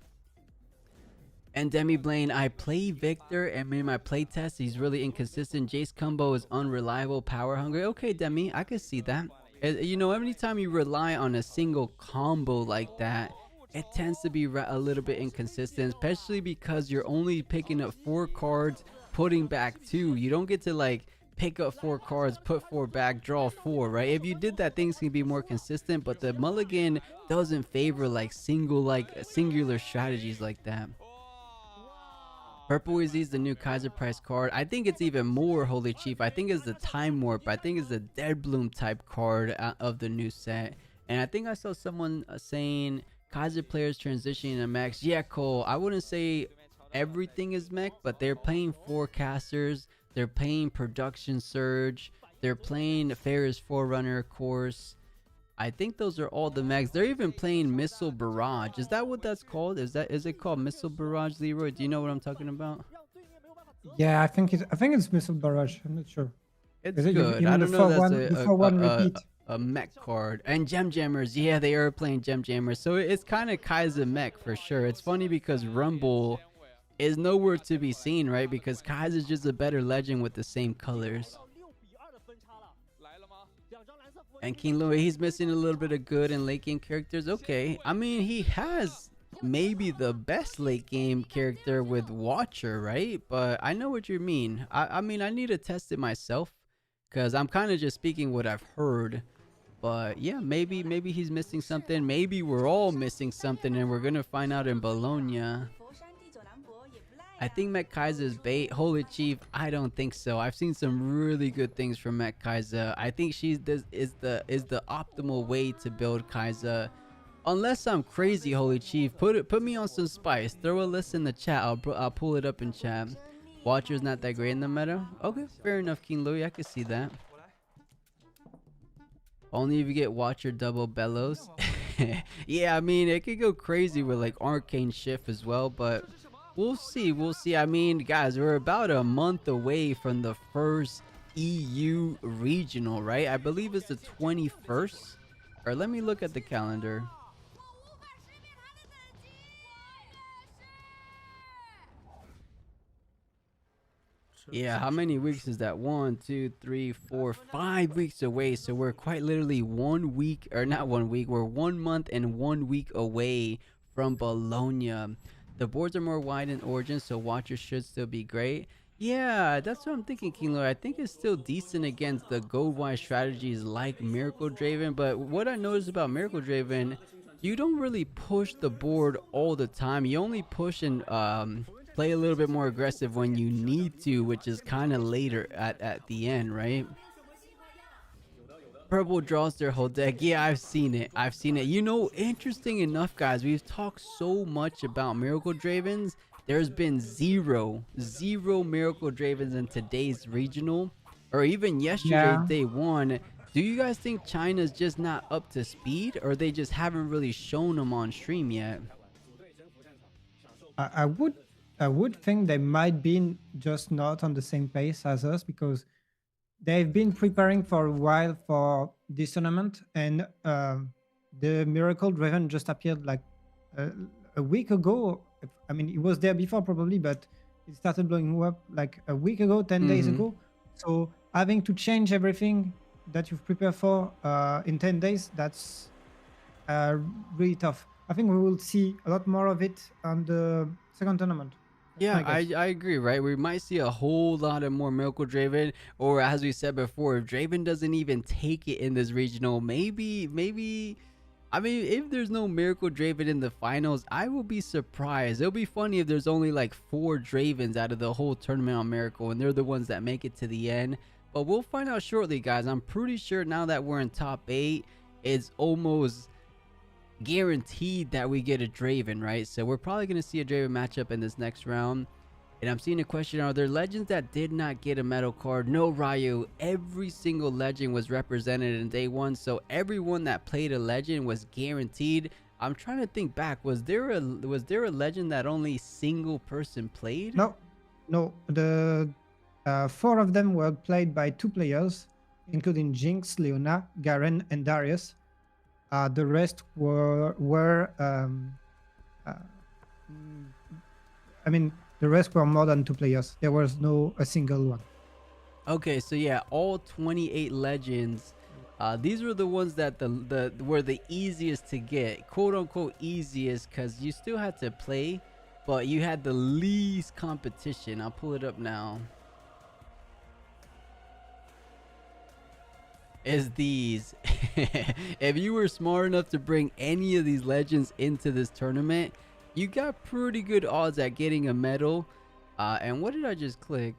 A: And Demi Blaine, I play Victor, and in my playtest, he's really inconsistent. Jace combo is unreliable, power hungry. Okay, Demi, I can see that. You know, anytime you rely on a single combo like that, it tends to be a little bit inconsistent, especially because you're only picking up 4 cards, putting back 2. You don't get to like pick up 4 cards, put 4 back, draw 4, right? If you did that, things can be more consistent, but the mulligan doesn't favor like singular strategies like that. Purple is the new Kaiser Price card. I think it's even more Holy Chief. I think it's the Time Warp. I think it's the Dead Bloom type card of the new set. And I think I saw someone saying Kaiser players transitioning to mechs. Yeah, Cole, I wouldn't say everything is mech, but they're playing Forecasters, they're playing Production Surge, they're playing Ferris Forerunner course. I think those are all the mechs. They're even playing Missile Barrage. Is that what that's called? Is it called Missile Barrage, Leroy? Do you know what I'm talking about?
B: Yeah, I think it's Missile Barrage. I'm not sure.
A: It's good. I don't know. That's a mech card. And Gem Jammers, yeah, they are playing Gem Jammers, so it's kind of Kaiser mech for sure. It's funny because Rumble is nowhere to be seen, right? Because Kaiser's just a better legend with the same colors. And King Louis, he's missing a little bit of good and late game characters. Okay, I mean, he has maybe the best late game character with Watcher, right? But I know what you mean. I mean, I need to test it myself, because I'm kind of just speaking what I've heard. But yeah, maybe he's missing something. Maybe we're all missing something, and we're gonna find out in Bologna. I think Mech Kaiser's bait. Holy Chief, I don't think so. I've seen some really good things from Mech Kaiser. I think is the optimal way to build Kaiser. Unless I'm crazy, Holy Chief, put me on some spice. Throw a list in the chat. I'll pull it up in chat. Watcher's not that great in the meta. Okay, fair enough, King Louis. I can see that. Only if you get Watcher double bellows. Yeah, I mean, it could go crazy with like Arcane Shift as well, but we'll see. I mean, guys, we're about a month away from the first EU regional, right? I believe it's the 21st. Or let me look at the calendar. Yeah, how many weeks is that? 1, 2, 3, 4, 5 weeks away. So we're quite literally 1 week, or not 1 week, we're 1 month and 1 week away from Bologna. The boards are more wide in Origin, so Watcher should still be great. Yeah, that's what I'm thinking, King Lord. I think it's still decent against the gold-wise strategies like Miracle Draven. But what I noticed about Miracle Draven, you don't really push the board all the time. You only push in play a little bit more aggressive when you need to, which is kind of later at the end, right? Purple draws their whole deck. Yeah, I've seen it. You know, interesting enough, guys, we've talked so much about Miracle Dravens. There's been zero Miracle Dravens in today's regional, or even yesterday, day one. Do you guys think China's just not up to speed, or they just haven't really shown them on stream yet?
B: I would think they might be just not on the same pace as us, because they've been preparing for a while for this tournament, and the Miracle Draven just appeared like a week ago. I mean, it was there before probably, but it started blowing up like a week ago, 10 days ago. So having to change everything that you've prepared for in 10 days, that's really tough. I think we will see a lot more of it on the second tournament.
A: Yeah, I agree, right? We might see a whole lot of more Miracle Draven, or as we said before, if Draven doesn't even take it in this regional, maybe, I mean, if there's no Miracle Draven in the finals, I will be surprised. It'll be funny if there's only like 4 Dravens out of the whole tournament on Miracle, and they're the ones that make it to the end. But we'll find out shortly, guys. I'm pretty sure now that we're in top 8, it's almost guaranteed that we get a Draven, right? So we're probably going to see a Draven matchup in this next round. And I'm seeing a question: are there legends that did not get a medal card? No, Ryu. Every single legend was represented in day one, so everyone that played a legend was guaranteed. I'm trying to think back. Was there a legend that only single person played?
B: No. The 4 of them were played by 2 players, including Jinx, Leona, Garen, and Darius. The rest were the rest were more than 2 players. There was a single one.
A: Okay, so yeah, all 28 legends. These were the ones that were the easiest to get, quote unquote easiest, because you still had to play, but you had the least competition. I'll pull it up now. Is these. If you were smart enough to bring any of these legends into this tournament, you got pretty good odds at getting a medal. And what did I just click?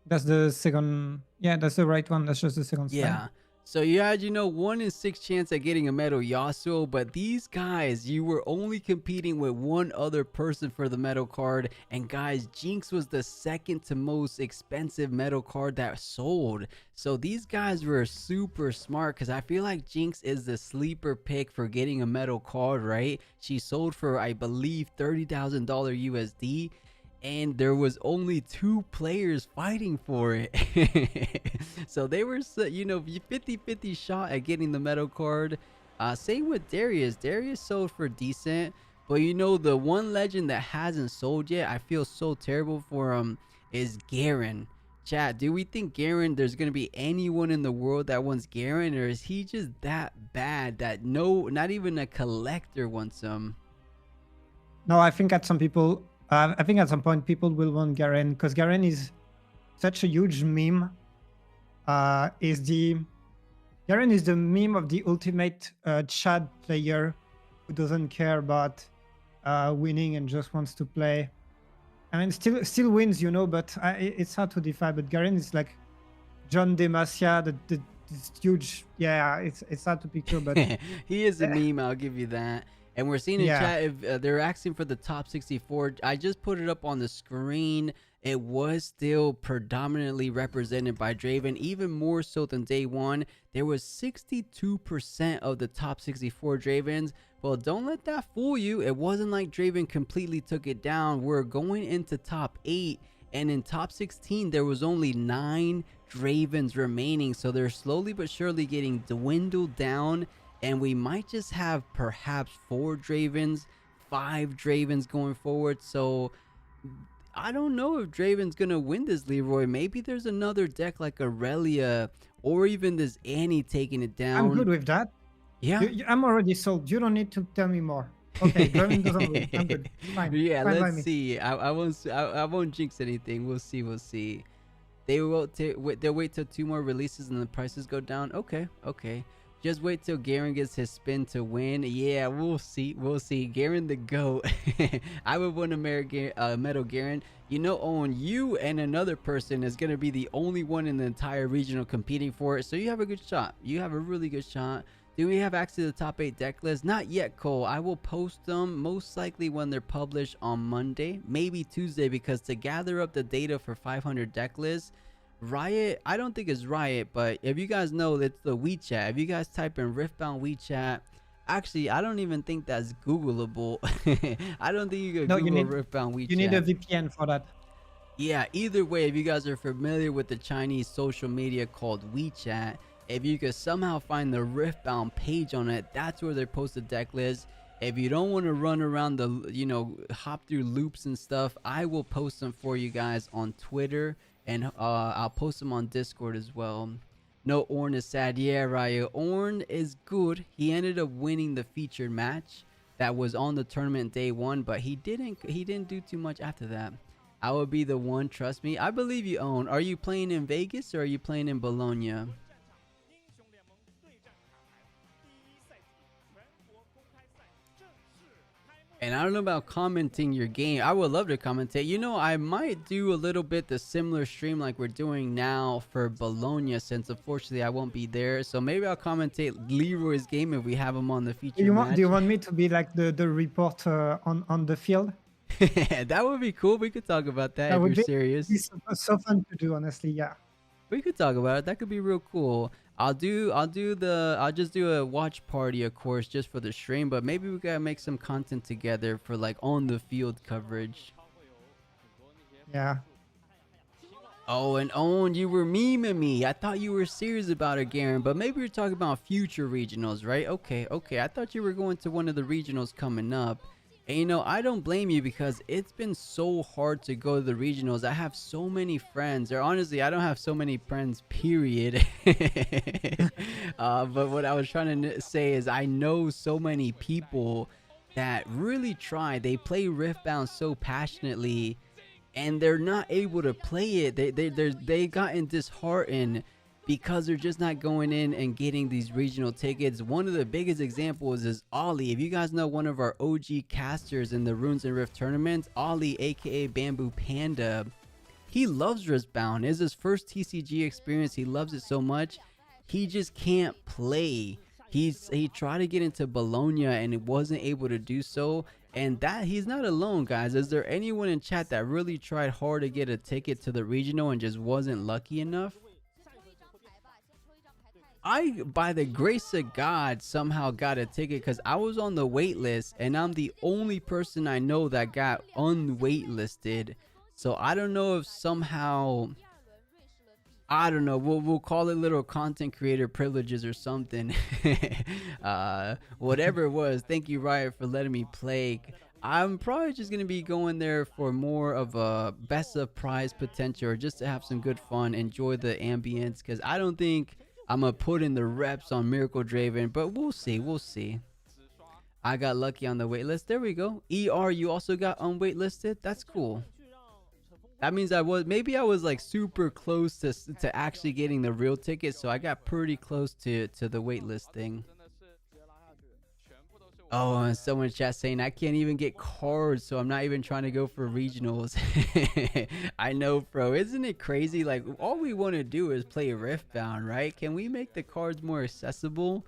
B: That's the second. Yeah, that's the right one. That's just the second.
A: Yeah. So you had, 1 in 6 chance at getting a medal, Yasuo, but these guys, you were only competing with one other person for the medal card, and guys, Jinx was the second to most expensive medal card that sold. So these guys were super smart, because I feel like Jinx is the sleeper pick for getting a medal card, right? She sold for, I believe, $30,000 USD. And there was only 2 players fighting for it. So they were, 50-50 shot at getting the medal card. Same with Darius. Darius sold for decent. But the one legend that hasn't sold yet, I feel so terrible for him, is Garen. Chat, do we think Garen, there's going to be anyone in the world that wants Garen? Or is he just that bad that not even a collector wants him?
B: No, I think at some point people will want Garen, because Garen is such a huge meme. Garen is the meme of the ultimate Chad player who doesn't care about winning and just wants to play. I mean, still wins, but it's hard to define. But Garen is like John Demacia, this huge. Yeah, it's hard to picture, but
A: he is a meme. I'll give you that. And we're seeing in chat if they're asking for the top 64. I just put it up on the screen. It was still predominantly represented by Draven, even more so than day one. There was 62% of the top 64 Dravens. Well, don't let that fool you. It wasn't like Draven completely took it down. We're going into top 8, and in top 16, there was only 9 Dravens remaining. So they're slowly but surely getting dwindled down. And we might just have perhaps 4 Dravens, 5 Dravens going forward. So I don't know if Draven's going to win this, Leroy. Maybe there's another deck like Aurelia or even this Annie taking it down.
B: I'm good with that.
A: Yeah.
B: I'm already sold. You don't need to tell me more. Okay, Draven doesn't win. I'm good. Fine.
A: Yeah,
B: Fine
A: let's see. I won't jinx anything. We'll see. They'll wait till 2 more releases and the prices go down. Okay. Just wait till Garen gets his spin to win. Yeah, we'll see. We'll see. Garen the GOAT. I would win a medal, Garen. You know, Owen, you and another person is going to be the only one in the entire regional competing for it. So you have a good shot. You have a really good shot. Do we have access to the top 8 deck list? Not yet, Cole. I will post them most likely when they're published on Monday, maybe Tuesday, because to gather up the data for 500 deck lists, Riot, I don't think it's Riot, but if you guys know, it's the WeChat. If you guys type in Riftbound WeChat, actually, I don't even think that's Googleable. I don't think you can Google Riftbound WeChat.
B: You need a VPN for that.
A: Yeah, either way, if you guys are familiar with the Chinese social media called WeChat, if you could somehow find the Riftbound page on it, that's where they post the deck list. If you don't want to run around the, you know, hop through loops and stuff, I will post them for you guys on Twitter. And I'll post them on Discord as well. No, Orn is sad. Yeah, Raya. Orn is good. He ended up winning the featured match that was on the tournament day 1, but he didn't do too much after that. I will be the one. Trust me. I believe you, Own. Are you playing in Vegas or are you playing in Bologna? And I don't know about commenting your game. I would love to commentate. You know, I might do a little bit the similar stream like we're doing now for Bologna, since unfortunately I won't be there. So maybe I'll commentate Leroy's game if we have him on the feature match.
B: Do you want me to be like the reporter on the field?
A: That would be cool. We could talk about that if you're serious.
B: It's so fun to do, honestly. Yeah.
A: We could talk about it. That could be real cool. I'll just do a watch party, of course, just for the stream, but maybe we gotta make some content together for like on the field coverage.
B: Yeah.
A: Oh, and Owen, you were memeing me. I thought you were serious about it, Garen, but maybe you're talking about future regionals, right? Okay. I thought you were going to one of the regionals coming up. And you know, I don't blame you because it's been so hard to go to the regionals. I have so many friends, or honestly, I don't have so many friends, period. But what I was trying to say is I know so many people that really try. They play Riftbound so passionately, and they're not able to play it. They gotten disheartened because they're just not going in and getting these regional tickets. One of the biggest examples is Ollie. If you guys know one of our OG casters in the Runes and Rift tournaments, Ollie, aka Bamboo Panda, he loves Riftbound. It's his first TCG experience. He loves it so much. He just can't play. He tried to get into Bologna and it wasn't able to do so. And that he's not alone, guys. Is there anyone in chat that really tried hard to get a ticket to the regional and just wasn't lucky enough? I, by the grace of God, somehow got a ticket because I was on the wait list and I'm the only person I know that got unwaitlisted. So I don't know if somehow, I don't know, we'll call it little content creator privileges or something. Whatever it was, thank you, Riot, for letting me play. I'm probably just going to be going there for more of a best of prize potential, or just to have some good fun, enjoy the ambience, because I don't think I'm going to put in the reps on Miracle Draven, but we'll see. I got lucky on the waitlist. There we go. ER, you also got unwaitlisted? That's cool. That means maybe I was like super close to actually getting the real ticket, so I got pretty close to the waitlist thing. Oh, and someone in chat saying I can't even get cards, so I'm not even trying to go for regionals. I know, bro. Isn't it crazy? Like, all we want to do is play Riftbound, right? Can we make the cards more accessible?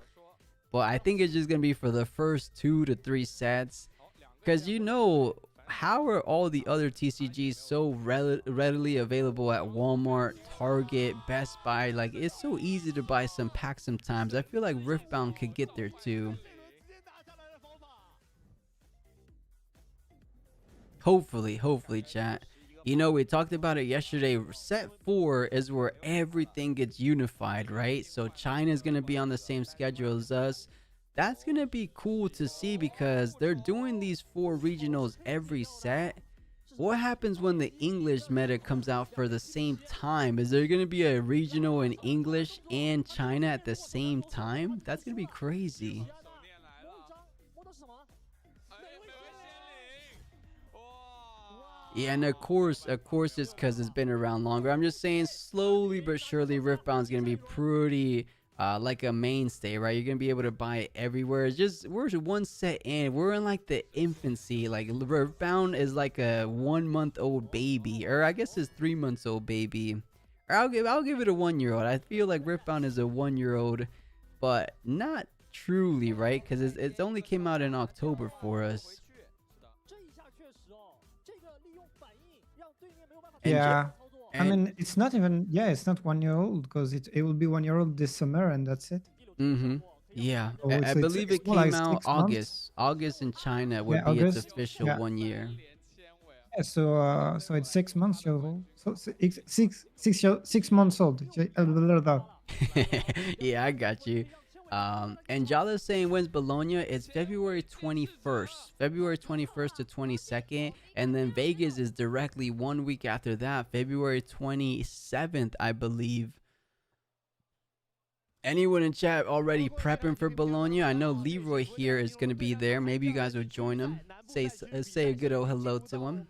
A: Well, I think it's just going to be for the first 2 to 3 sets. Because, you know, how are all the other TCGs so readily available at Walmart, Target, Best Buy? Like, it's so easy to buy some packs sometimes. I feel like Riftbound could get there too. Hopefully, chat. You know, we talked about it yesterday. Set 4 is where everything gets unified, right? So China's going to be on the same schedule as us. That's going to be cool to see because they're doing these 4 regionals every set. What happens when the English meta comes out for the same time? Is there going to be a regional in English and China at the same time? That's going to be crazy. Yeah, and of course it's because it's been around longer. I'm just saying, slowly but surely, Riftbound's going to be pretty like a mainstay, right? You're gonna be able to buy it everywhere. It's just we're one set in. We're in like the infancy. Like Riftbound is like a 1-month-old baby, or I guess it's 3 months old baby. Or I'll give it a 1-year-old. I feel like Riftbound is a 1-year-old, but not truly, right? Because it's only came out in October for us.
B: Yeah. I mean, it's not even, yeah, it's not 1 year old because it will be 1 year old this summer and that's it.
A: Yeah.
B: So
A: I believe it
B: more like
A: came out
B: 6 months.
A: August in China would
B: Yeah,
A: be its
B: August.
A: official
B: Yeah.
A: 1 year.
B: Yeah, so it's 6 months old. So 6 months old.
A: Yeah, I got you. And Jala's saying when's Bologna? It's February 21st. February 21st to 22nd. And then Vegas is directly 1 week after that, February 27th, I believe. Anyone in chat already prepping for Bologna? I know Leroy here is going to be there. Maybe you guys will join him. Say a good old hello to him.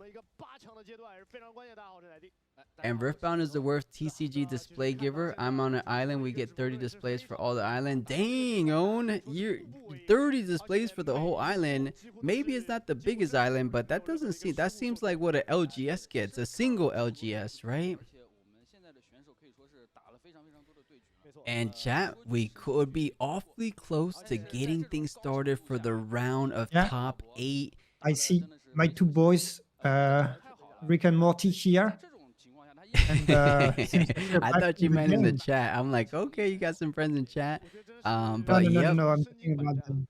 A: And Riftbound is the worst TCG display giver. I'm on an island. We get 30 displays for all the island. Dang, Own. You're 30 displays for the whole island. Maybe it's not the biggest island, but that doesn't seem, that seems like what an LGS gets. A single LGS, right? And chat, we could be awfully close to getting things started for the round of top 8.
B: I see my two boys, Rick and Morty here. And,
A: I thought you meant in the chat. I'm like, okay, you got some friends in chat. But
B: no, I'm thinking about them.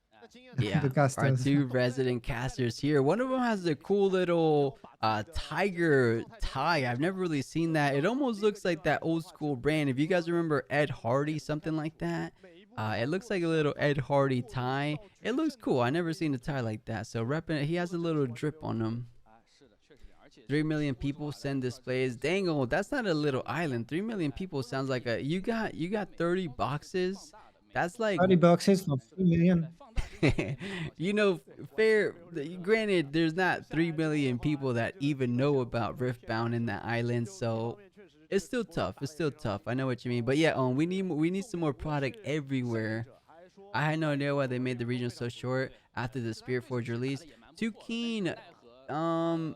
A: Yeah,
B: The
A: our
B: casters.
A: 2 resident casters here. One of them has a cool little tiger tie. I've never really seen that. It almost looks like that old school brand. If you guys remember Ed Hardy, something like that. It looks like a little Ed Hardy tie. It looks cool. I never seen a tie like that. So repping it, he has a little drip on him. 3 million people send displays. Dang, oh, that's not a little island. 3 million people sounds like a you got 30 boxes. That's like
B: 30 boxes for 3 million.
A: You know, fair. Granted, there's not 3 million people that even know about Riftbound in that island, so it's still tough. It's still tough. I know what you mean, but yeah, we need some more product everywhere. I had no idea why they made the region so short after the Spiritforged release. Too keen.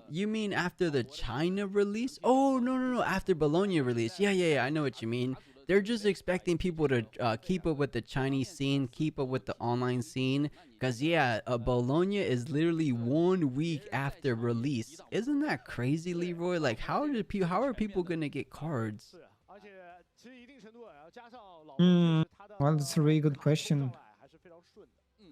A: You mean after the China release? Oh, no, after Bologna release. Yeah, I know what you mean. They're just expecting people to keep up with the Chinese scene, keep up with the online scene. Because, yeah, Bologna is literally 1 week after release. Isn't that crazy, Leroy? Like, how are people going to get cards?
B: Well, that's a really good question.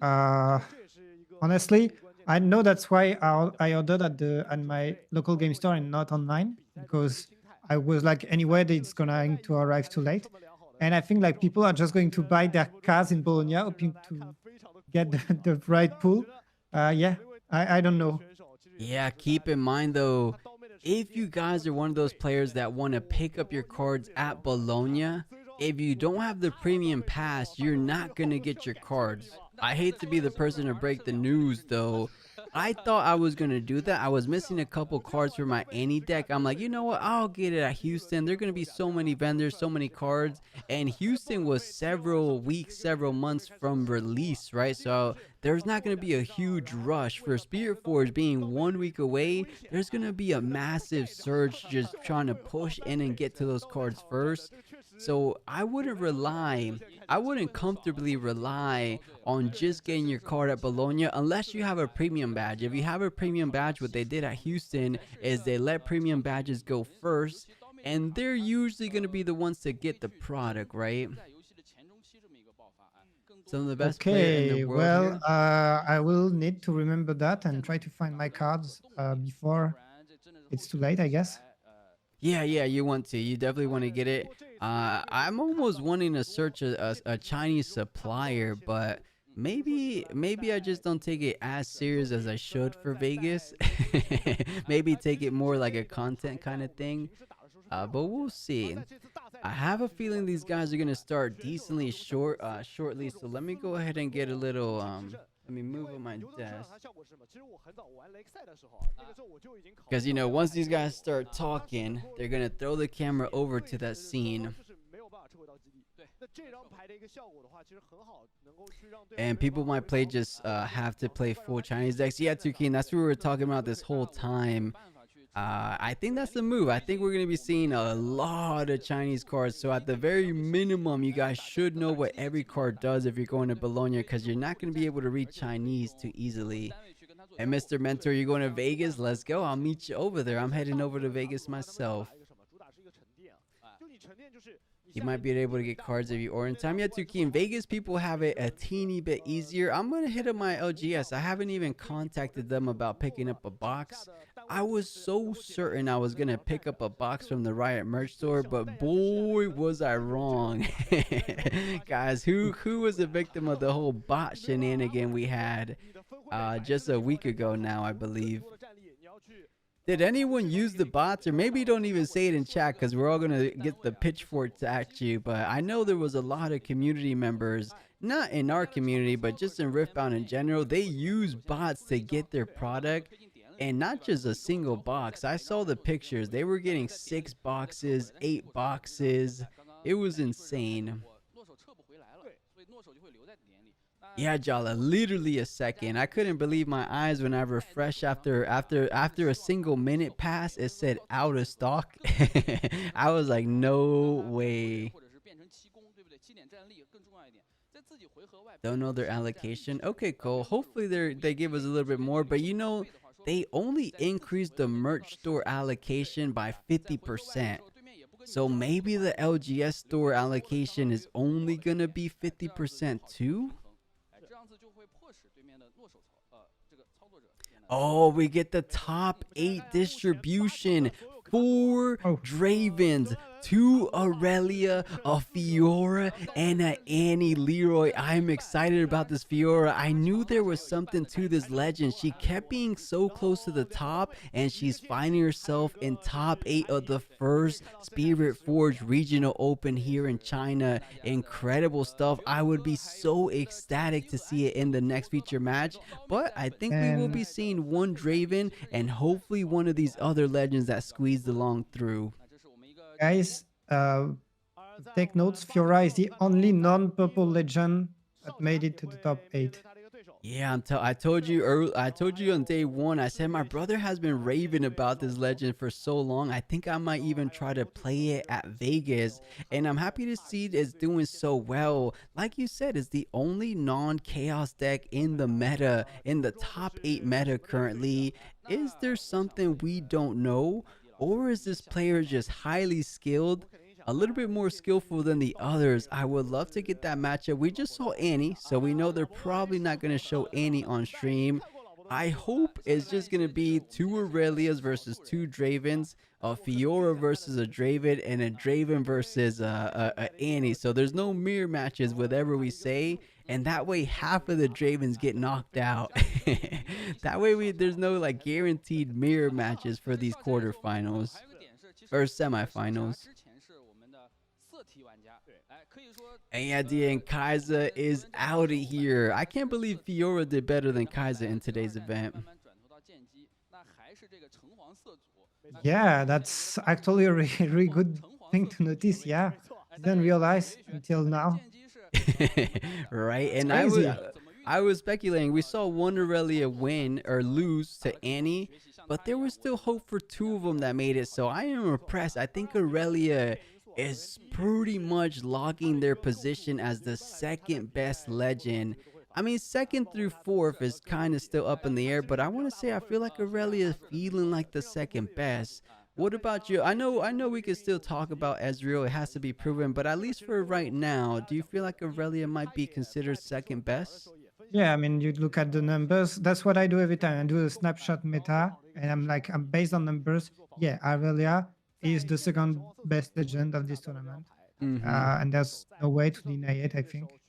B: Honestly, I know that's why I ordered at my local game store and not online, because I was like, anyway, it's going to arrive too late. And I think like people are just going to buy their cars in Bologna, hoping to get the right pool. Yeah, I don't know.
A: Yeah, keep in mind though, if you guys are one of those players that want to pick up your cards at Bologna, if you don't have the premium pass, you're not going to get your cards. I hate to be the person to break the news though. I thought I was going to do that. I was missing a couple cards for my Any deck. I'm like, you know what? I'll get it at Houston. There are going to be so many vendors, so many cards. And Houston was several weeks, several months from release, right? So there's not going to be a huge rush. For Spiritforged being 1 week away, there's going to be a massive surge just trying to push in and get to those cards first. So I wouldn't comfortably rely on just getting your card at Bologna unless you have a premium badge. If you have a premium badge, what they did at Houston is they let premium badges go first, and they're usually going to be the ones to get the product, right? Some of the best players in the world.
B: Well,
A: here.
B: I will need to remember that and try to find my cards before it's too late, I guess.
A: Yeah, you want to. You definitely want to get it. I'm almost wanting to search a Chinese supplier, but maybe I just don't take it as serious as I should for Vegas. Maybe take it more like a content kind of thing. But we'll see. I have a feeling these guys are gonna start decently shortly. So let me go ahead and get a little let me move on my desk. Because, you know, once these guys start talking, they're going to throw the camera over to that scene. And people might play just have to play full Chinese decks. Yeah, Tukeen, that's what we were talking about this whole time. I think that's the move. I think we're going to be seeing a lot of Chinese cards. So at the very minimum, you guys should know what every card does if you're going to Bologna, because you're not going to be able to read Chinese too easily. And Mr. Mentor, you're going to Vegas? Let's go. I'll meet you over there. I'm heading over to Vegas myself. You might be able to get cards if you order in time. Yeah, Tuki, in Vegas, people have it a teeny bit easier. I'm going to hit up my LGS. I haven't even contacted them about picking up a box. I was so certain I was going to pick up a box from the Riot merch store, but boy, was I wrong. Guys, who was a victim of the whole bot shenanigan we had just a week ago now, I believe. Did anyone use the bots? Or maybe don't even say it in chat, because we're all going to get the pitchforks at you. But I know there was a lot of community members, not in our community, but just in Riftbound in general. They use bots to get their product, and not just a single box. I saw the pictures. They were getting 6 boxes, 8 boxes. It was insane. Yeah, Jala, literally a second. I couldn't believe my eyes when I refreshed after a single minute pass. It said out of stock. I was like, no way. Don't know their allocation. Okay, cool. Hopefully they give us a little bit more, but you know, they only increased the merch store allocation by 50%. So maybe the LGS store allocation is only gonna be 50% too? Oh, we get the top 8 distribution. 4 Dravens, 2 Aurelia, a Fiora, and a Annie Leroy. I'm excited about this Fiora. I knew there was something to this legend. She kept being so close to the top, and she's finding herself in top 8 of the first Spiritforged Regional Open here in China. Incredible stuff. I would be so ecstatic to see it in the next feature match, but I think we will be seeing 1 Draven and hopefully one of these other legends that squeezed along through.
B: Guys, take notes. Fiora is the only non-purple legend that made it to the top 8.
A: Yeah, I told you on day 1. I said my brother has been raving about this legend for so long. I think I might even try to play it at Vegas, and I'm happy to see it's doing so well. Like you said, it's the only non-chaos deck in the meta, in the top 8 meta currently. Is there something we don't know, or is this player just highly skilled? A little bit more skillful than the others. I would love to get that matchup. We just saw Annie, so we know they're probably not going to show Annie on stream. I hope it's just going to be 2 Aurelias versus 2 Dravens, a Fiora versus a Draven, and a Draven versus a Annie. So there's no mirror matches, whatever we say, and that way half of the Dravens get knocked out. That way there's no like guaranteed mirror matches for these quarterfinals or semifinals. And Kaiser is out of here. I can't believe Fiora did better than Kaiser in today's event.
B: Yeah, that's actually a really good thing to notice. Yeah, I didn't realize until now.
A: Right, and I was speculating. We saw 1 Aurelia win or lose to Annie, but there was still hope for 2 of them that made it. So I am impressed. I think Aurelia is pretty much locking their position as the 2nd best legend. I mean, 2nd through 4th is kind of still up in the air, but I want to say I feel like Aurelia is feeling like the 2nd best. What about you? I know we could still talk about Ezreal. It has to be proven, but at least for right now, do you feel like Aurelia might be considered 2nd best?
B: Yeah, I mean, you look at the numbers. That's what I do every time. I do a snapshot meta, and I'm based on numbers. Yeah, Aurelia is the 2nd best legend of this tournament. And there's no way to deny it, I think.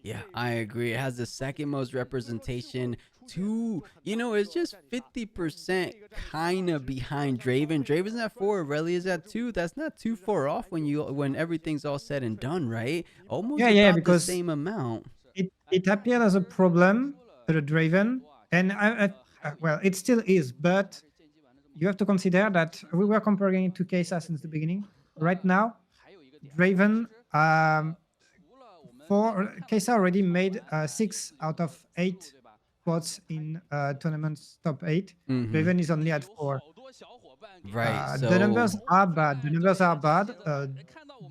A: Yeah, I agree. It has the 2nd most representation. It's just 50% kind of behind Draven. Draven's at 4, Aurelia's at 2. That's not too far off when everything's all said and done, right? Almost about
B: because
A: the same amount.
B: It appeared as a problem for the Draven, and well, it still is, but you have to consider that we were comparing it to Kesa since the beginning. Right now, Draven For Kesa already made 6 out of 8 spots in tournaments top 8. Draven is only at 4.
A: Right.
B: The
A: So
B: numbers are bad. The numbers are bad,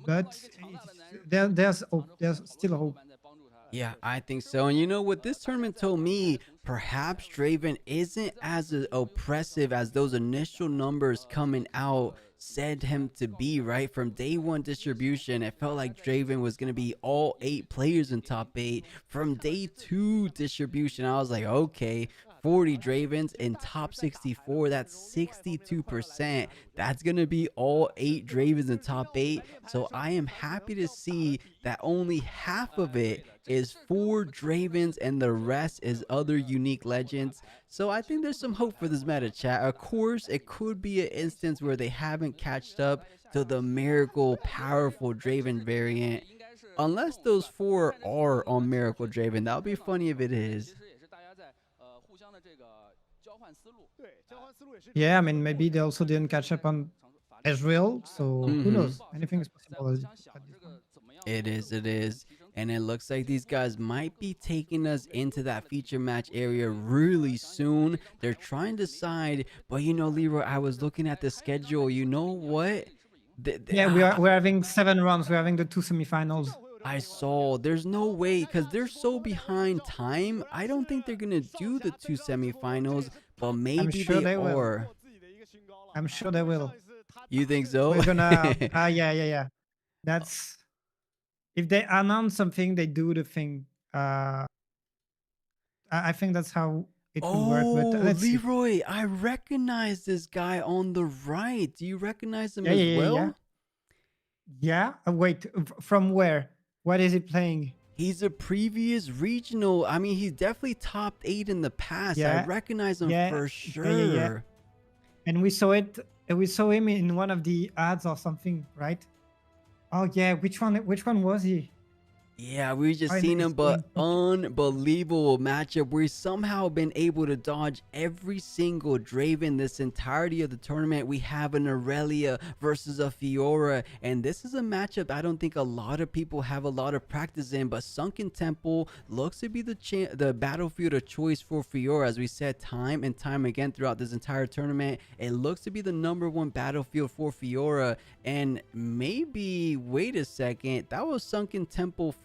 B: but there's still hope.
A: yeah, I think so. And you know what this tournament told me? Perhaps Draven isn't as oppressive as those initial numbers coming out said him to be, right? From day one distribution, it felt like Draven was going to be all 8 players in top 8. From day 2 distribution, I was like, okay, 40 Dravens in top 64, that's 62%. That's going to be all 8 Dravens in top 8. So I am happy to see that only half of it is 4 Dravens and the rest is other unique legends. So I think there's some hope for this meta, chat. Of course, it could be an instance where they haven't catched up to the miracle powerful Draven variant. Unless those 4 are on Miracle Draven. That would be funny if it is.
B: Yeah, I mean, maybe they also didn't catch up on Ezreal, so who knows? Anything is possible at this point.
A: It is. And it looks like these guys might be taking us into that feature match area really soon. They're trying to decide, but you know, Leroy, I was looking at the schedule. You know what?
B: Yeah, we're having 7 rounds. We're having the 2 semifinals.
A: I saw there's no way because they're so behind time. I don't think they're gonna do the 2 semifinals, but maybe they are.
B: I'm sure they will.
A: You think so?
B: We're gonna yeah. That's if they announce something, they do the thing. I think that's how it will work. But let's
A: Leroy, I recognize this guy on the right. Do you recognize him as well?
B: Yeah. Wait, from where? What is he playing?
A: He's a previous regional. I mean, he's definitely top 8 in the past. I recognize him for sure.
B: Yeah. And we saw it. We saw him in one of the ads or something, right? Oh yeah, which one was he?
A: Yeah, we just seen him, but unbelievable matchup. We've somehow been able to dodge every single Draven this entirety of the tournament. We have an Aurelia versus a Fiora, and this is a matchup I don't think a lot of people have a lot of practice in, but Sunken Temple looks to be the battlefield of choice for Fiora. As we said time and time again throughout this entire tournament, it looks to be the #1 battlefield for Fiora. And maybe, wait a second, that was Sunken Temple for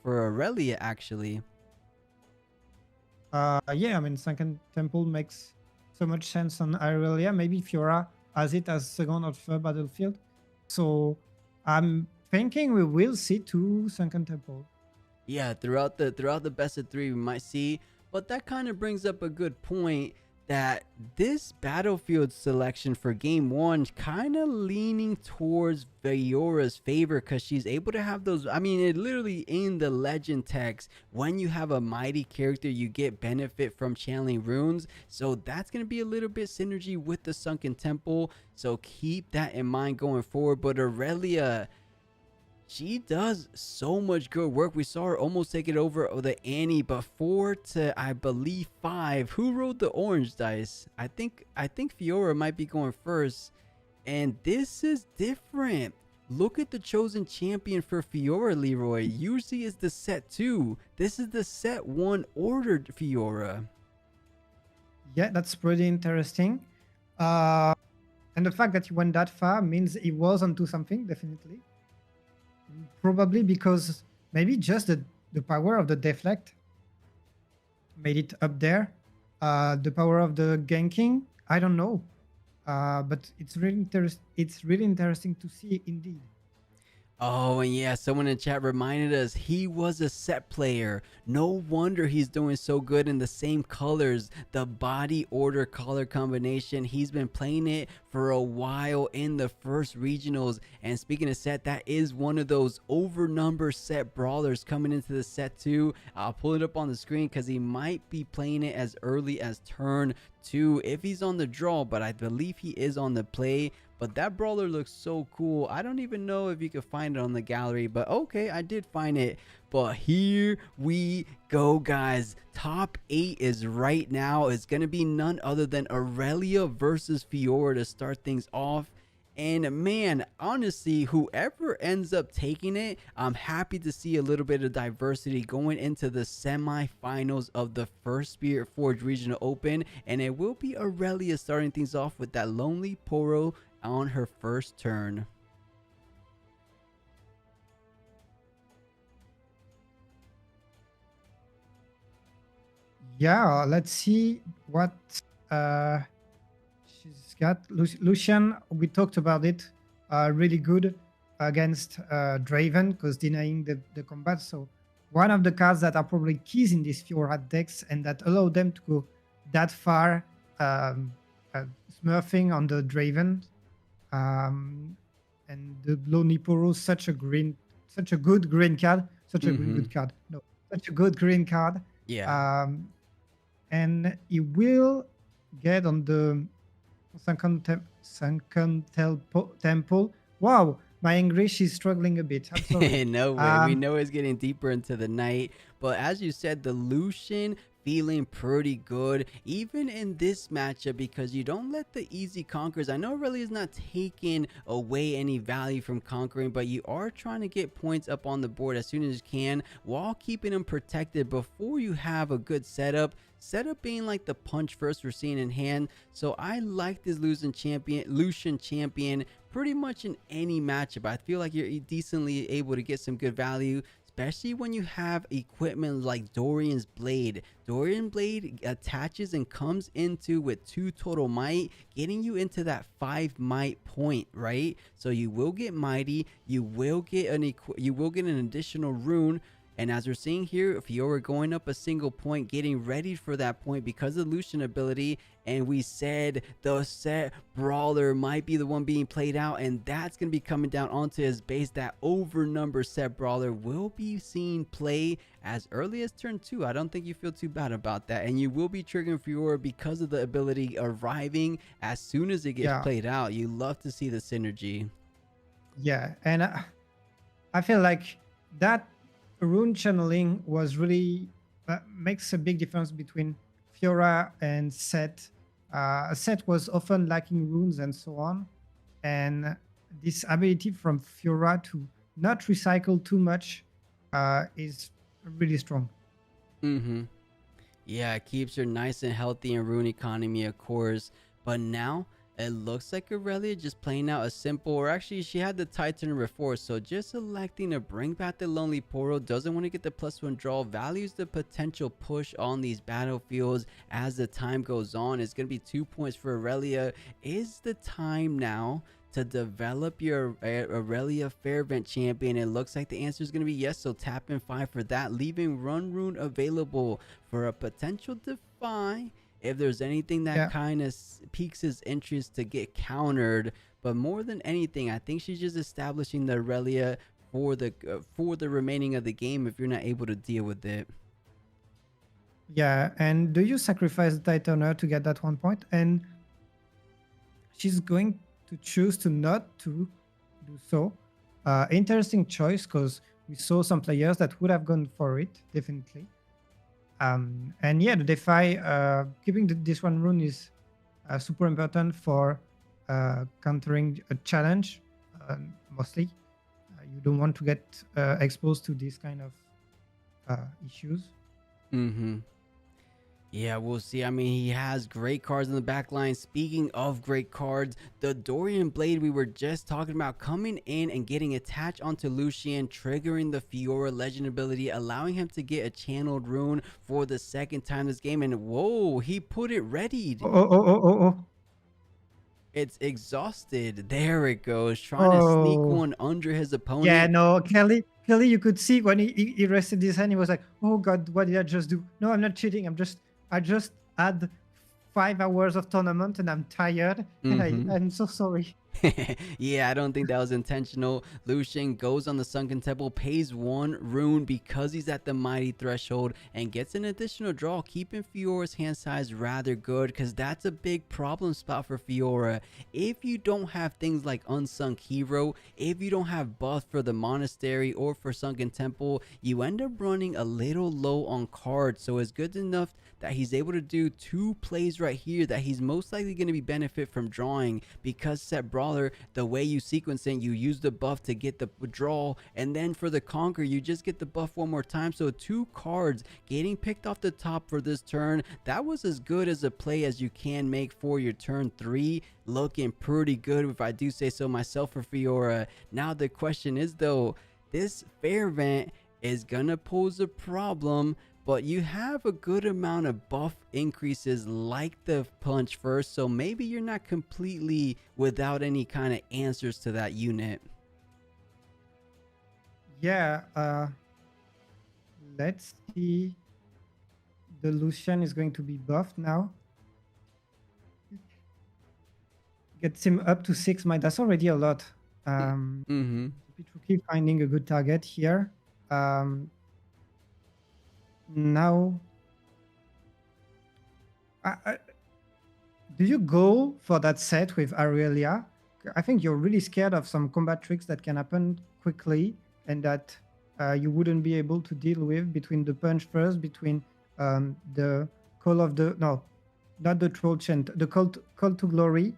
A: Aurelia actually.
B: Yeah, I mean, Sunken Temple makes so much sense on Aurelia. Maybe Fiora has it as second or third battlefield. So I'm thinking we will see 2 Sunken Temple.
A: Yeah, throughout the best of 3 we might see, but that kind of brings up a good point that this battlefield selection for game 1 kind of leaning towards Fiora's favor because she's able to have those. I mean, it literally in the legend text, when you have a mighty character, you get benefit from channeling runes. So that's going to be a little bit synergy with the Sunken Temple. So keep that in mind going forward. But Aurelia, she does so much good work. We saw her almost take it over the Annie, but 4 to, I believe, 5. Who rolled the orange dice? I think Fiora might be going first. And this is different. Look at the chosen champion for Fiora, Leroy. Usually is the set 2. This is the set 1 ordered Fiora.
B: Yeah, that's pretty interesting. And the fact that he went that far means he was onto something, definitely. Probably because maybe just the power of the deflect made it up there. The power of the ganking, I don't know. But it's really interesting to see indeed.
A: Oh, and yeah, someone in chat reminded us he was a set player. No wonder he's doing so good in the same colors. The body order color combination. He's been playing it for a while in the first regionals. And speaking of set, that is one of those over number set brawlers coming into the set 2. I'll pull it up on the screen because he might be playing it as early as turn 2 if he's on the draw, but I believe he is on the play. But that brawler looks so cool. I don't even know if you could find it on the gallery, but okay, I did find it. But here we go, guys. Top 8 is right now. It's going to be none other than Aurelia versus Fiora to start things off. And man, honestly, whoever ends up taking it, I'm happy to see a little bit of diversity going into the semifinals of the first Spiritforged Regional Open. And it will be Aurelia starting things off with that Lonely Poro on her first turn.
B: Yeah, let's see what she's got. Lucian, we talked about it. Really good against Draven because denying the combat. So one of the cards that are probably keys in this Fiora decks and that allow them to go that far, smurfing on the Draven. And the Lonely Poro, such a good green card. Such a good card. No, such a good green card.
A: Yeah.
B: And he will get on the sunken temple. Wow, my English is struggling a bit. I'm sorry.
A: No way. We know it's getting deeper into the night. But as you said, the Lucian feeling pretty good even in this matchup because you don't let the easy conquerors. I know really is not taking away any value from conquering, but you are trying to get points up on the board as soon as you can while keeping them protected before you have a good setup being like the punch first we're seeing in hand. So I like this Lucian champion pretty much in any matchup. I feel like you're decently able to get some good value, especially when you have equipment like Dorian's Blade. Dorian Blade attaches and comes into with 2 total might, getting you into that 5 might point, right? So you will get mighty, you will get an additional rune. And as we're seeing here, Fiora going up a single point, getting ready for that point because of Lucian ability. And we said the set brawler might be the one being played out, and that's going to be coming down onto his base. That overnumber set brawler will be seen play as early as turn 2. I don't think you feel too bad about that. And you will be triggering Fiora because of the ability arriving as soon as it gets played out. You love to see the synergy.
B: Yeah, and I feel like that rune channeling was really makes a big difference between Fiora and Set. Set was often lacking runes and so on, and this ability from Fiora to not recycle too much is really strong.
A: Yeah, it keeps her nice and healthy in rune economy, of course. But now it looks like Aurelia just playing out a simple, or actually she had the Titan before, so just electing to bring back the Lonely Poro. Doesn't want to get the +1 draw, values the potential push on these battlefields as the time goes on. It's going to be 2 points for Aurelia. Is the time now to develop your Aurelia Fairvent champion? It looks like the answer is going to be yes, so tap in 5 for that, leaving run rune available for a potential defy if there's anything that kind of piques his interest to get countered. But more than anything, I think she's just establishing the Aurelia for the remaining of the game if you're not able to deal with it.
B: Yeah, and do you sacrifice the Titaner to get that 1 point? And she's going to choose to not to do so. Interesting choice, because we saw some players that would have gone for it, definitely. And yeah, the Defy, keeping this 1 rune is super important for countering a challenge, mostly. You don't want to get exposed to this kind of issues.
A: Yeah, we'll see. I mean, he has great cards in the back line. Speaking of great cards, the Dorian Blade we were just talking about coming in and getting attached onto Lucian, triggering the Fiora legend ability, allowing him to get a channeled rune for the 2nd time this game. And whoa, he put it ready. It's exhausted. There it goes. Trying to sneak one under his opponent.
B: Yeah, no, Kelly, you could see when he rested his hand, he was like, oh God, what did I just do? No, I'm not cheating. I just had 5 hours of tournament and I'm tired. And I'm so sorry.
A: Yeah, I don't think that was intentional. Lucian goes on the Sunken Temple, pays 1 rune because he's at the mighty threshold, and gets an additional draw, keeping Fiora's hand size rather good, because that's a big problem spot for Fiora. If you don't have things like Unsung Hero, if you don't have buff for the Monastery or for Sunken Temple, you end up running a little low on cards. So it's good enough that he's able to do 2 plays right here that he's most likely going to be benefit from drawing, because Set brawler, the way you sequence it, you use the buff to get the draw, and then for the conquer, you just get the buff one more time. So 2 cards getting picked off the top for this turn. That was as good as a play as you can make for your turn 3. Looking pretty good, if I do say so myself, for Fiora. Now the question is though, this fair event is gonna pose a problem, but you have a good amount of buff increases like the punch first, so maybe you're not completely without any kind of answers to that unit.
B: Yeah, let's see. The Lucian is going to be buffed now. Gets him up to 6 might. That's already a lot. Be tricky finding a good target here. Now, do you go for that set with Aurelia? I think you're really scared of some combat tricks that can happen quickly and that you wouldn't be able to deal with between the punch first, between the call of the, no, not the troll chant, the call to glory.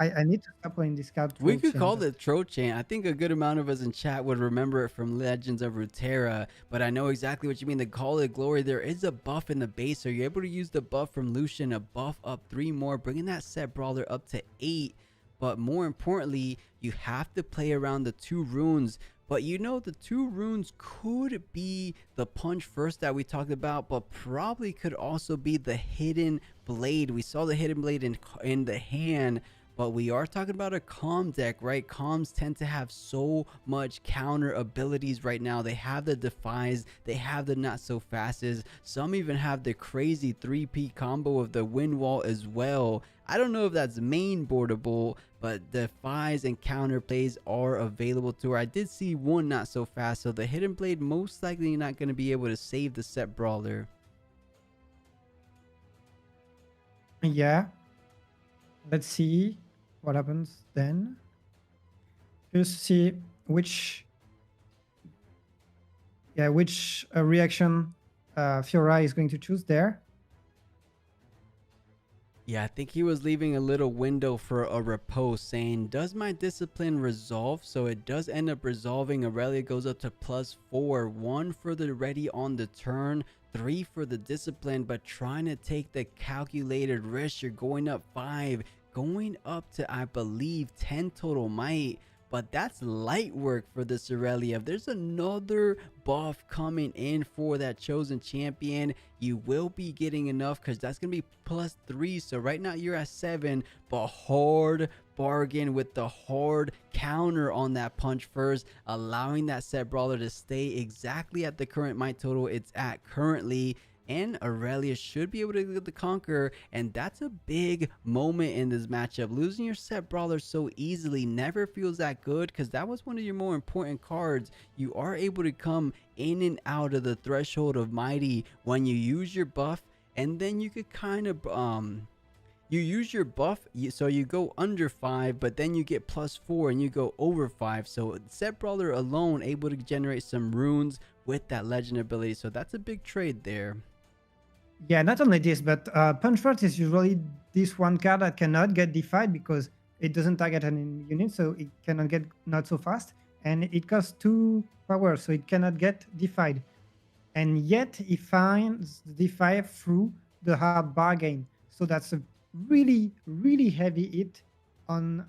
B: I need to stop playing this card.
A: We could call it Troll Chant. I think a good amount of us in chat would remember it from Legends of Runeterra, but I know exactly what you mean. The Call of Glory, there is a buff in the base, so you're able to use the buff from Lucian, a buff up 3 more, bringing that set brawler up to 8. But more importantly, you have to play around the 2 runes. But you know, the 2 runes could be the punch first that we talked about, but probably could also be the hidden blade. We saw the hidden blade in the hand, but we are talking about a calm deck, right? Calms tend to have so much counter abilities right now. They have the defies, they have the not so fastest. Some even have the crazy 3P combo of the wind wall as well. I don't know if that's main boardable, but defies and counter plays are available to her. I did see one not so fast, so the hidden blade most likely not going to be able to save the set brawler.
B: Yeah. Let's see what happens then. Just see which reaction Fiora is going to choose there.
A: Yeah, I think he was leaving a little window for a repose, saying, does my discipline resolve? So it does end up resolving. Aurelia goes up to +4, 1 for the ready on the turn, 3 for the discipline, but trying to take the calculated risk. You're going up 5, going up to, I believe, 10 total might. But that's light work for this Aurelia. If there's another buff coming in for that chosen champion, you will be getting enough, because that's going to be +3. So right now you're at 7, but hard bargain with the hard counter on that punch first, allowing that set brawler to stay exactly at the current might total it's at currently. And Aurelia should be able to get the conquer, and that's a big moment in this matchup. Losing your set brawler so easily never feels that good, because that was one of your more important cards. You are able to come in and out of the threshold of mighty when you use your buff, and then you could kind of you use your buff, so you go under 5, but then you get +4 and you go over 5. So set brawler alone able to generate some runes with that legend ability, so that's a big trade there.
B: Yeah, not only this, but punch first is usually this one card that cannot get defied because it doesn't target an unit, so it cannot get not so fast, and it costs 2 power, so it cannot get defied. And yet he finds defy through the hard bargain, so that's a really, really heavy hit on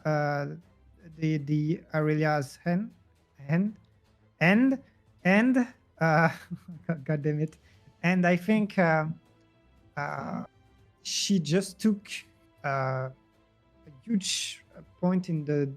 B: the Aurelia's hand, and God damn it, and I think. She just took a huge point in the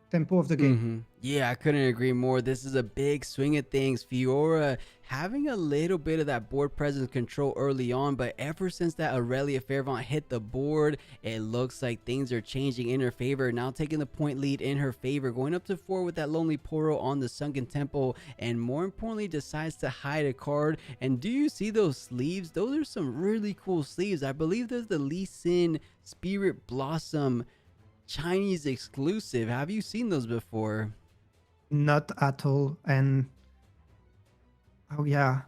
B: tempo of the game.
A: Yeah, I couldn't agree more. This is a big swing of things. Fiora having a little bit of that board presence control early on, but ever since that Aurelia Fairvant hit the board, it looks like things are changing in her favor. Now taking the point lead in her favor, going up to 4 with that Lonely Poro on the Sunken Temple, and more importantly decides to hide a card. And do you see those sleeves? Those are some really cool sleeves. I believe there's the Lee Sin Spirit Blossom Chinese exclusive. Have you seen those before?
B: Not at all. And oh yeah,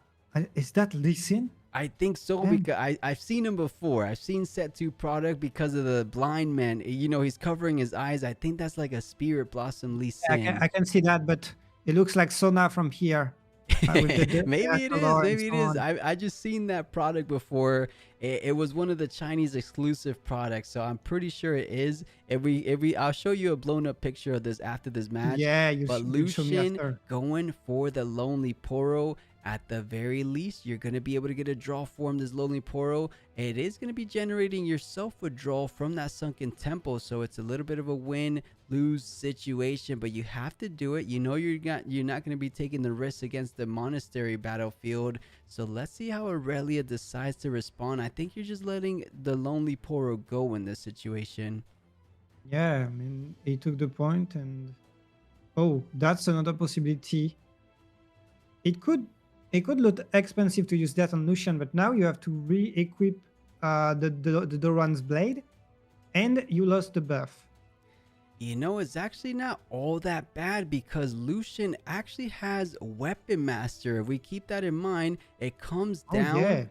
B: is that Lee Sin?
A: I think so
B: Yeah.
A: because I've seen him before. I've seen set 2 product because of the blind man. You know, he's covering his eyes. I think that's like a Spirit Blossom Lee
B: I
A: Sin.
B: can see that, but it looks like Sona from here. With the
A: Maybe it is.
B: color and
A: Maybe it
B: so
A: is.
B: on.
A: I just seen that product before. It was one of the Chinese exclusive products, so I'm pretty sure it is. I'll show you a blown up picture of this after this match.
B: Yeah,
A: But
B: you'll show me
A: Lucian
B: after.
A: going for the Lonely Poro. At the very least, you're going to be able to get a draw from this Lonely Poro. It is going to be generating yourself a draw from that Sunken Temple, so it's a little bit of a win-lose situation, but you have to do it. You know you're not going to be taking the risk against the Monastery battlefield, so let's see how Aurelia decides to respond. I think you're just letting the Lonely Poro go in this situation.
B: Yeah, I mean, he took the point, and oh, that's another possibility. It could look expensive to use that on Lucian, but now you have to re-equip the Doran's blade, and you lost the buff.
A: You know, it's actually not all that bad because Lucian actually has Weapon Master. If we keep that in mind, it comes down.
B: Yeah.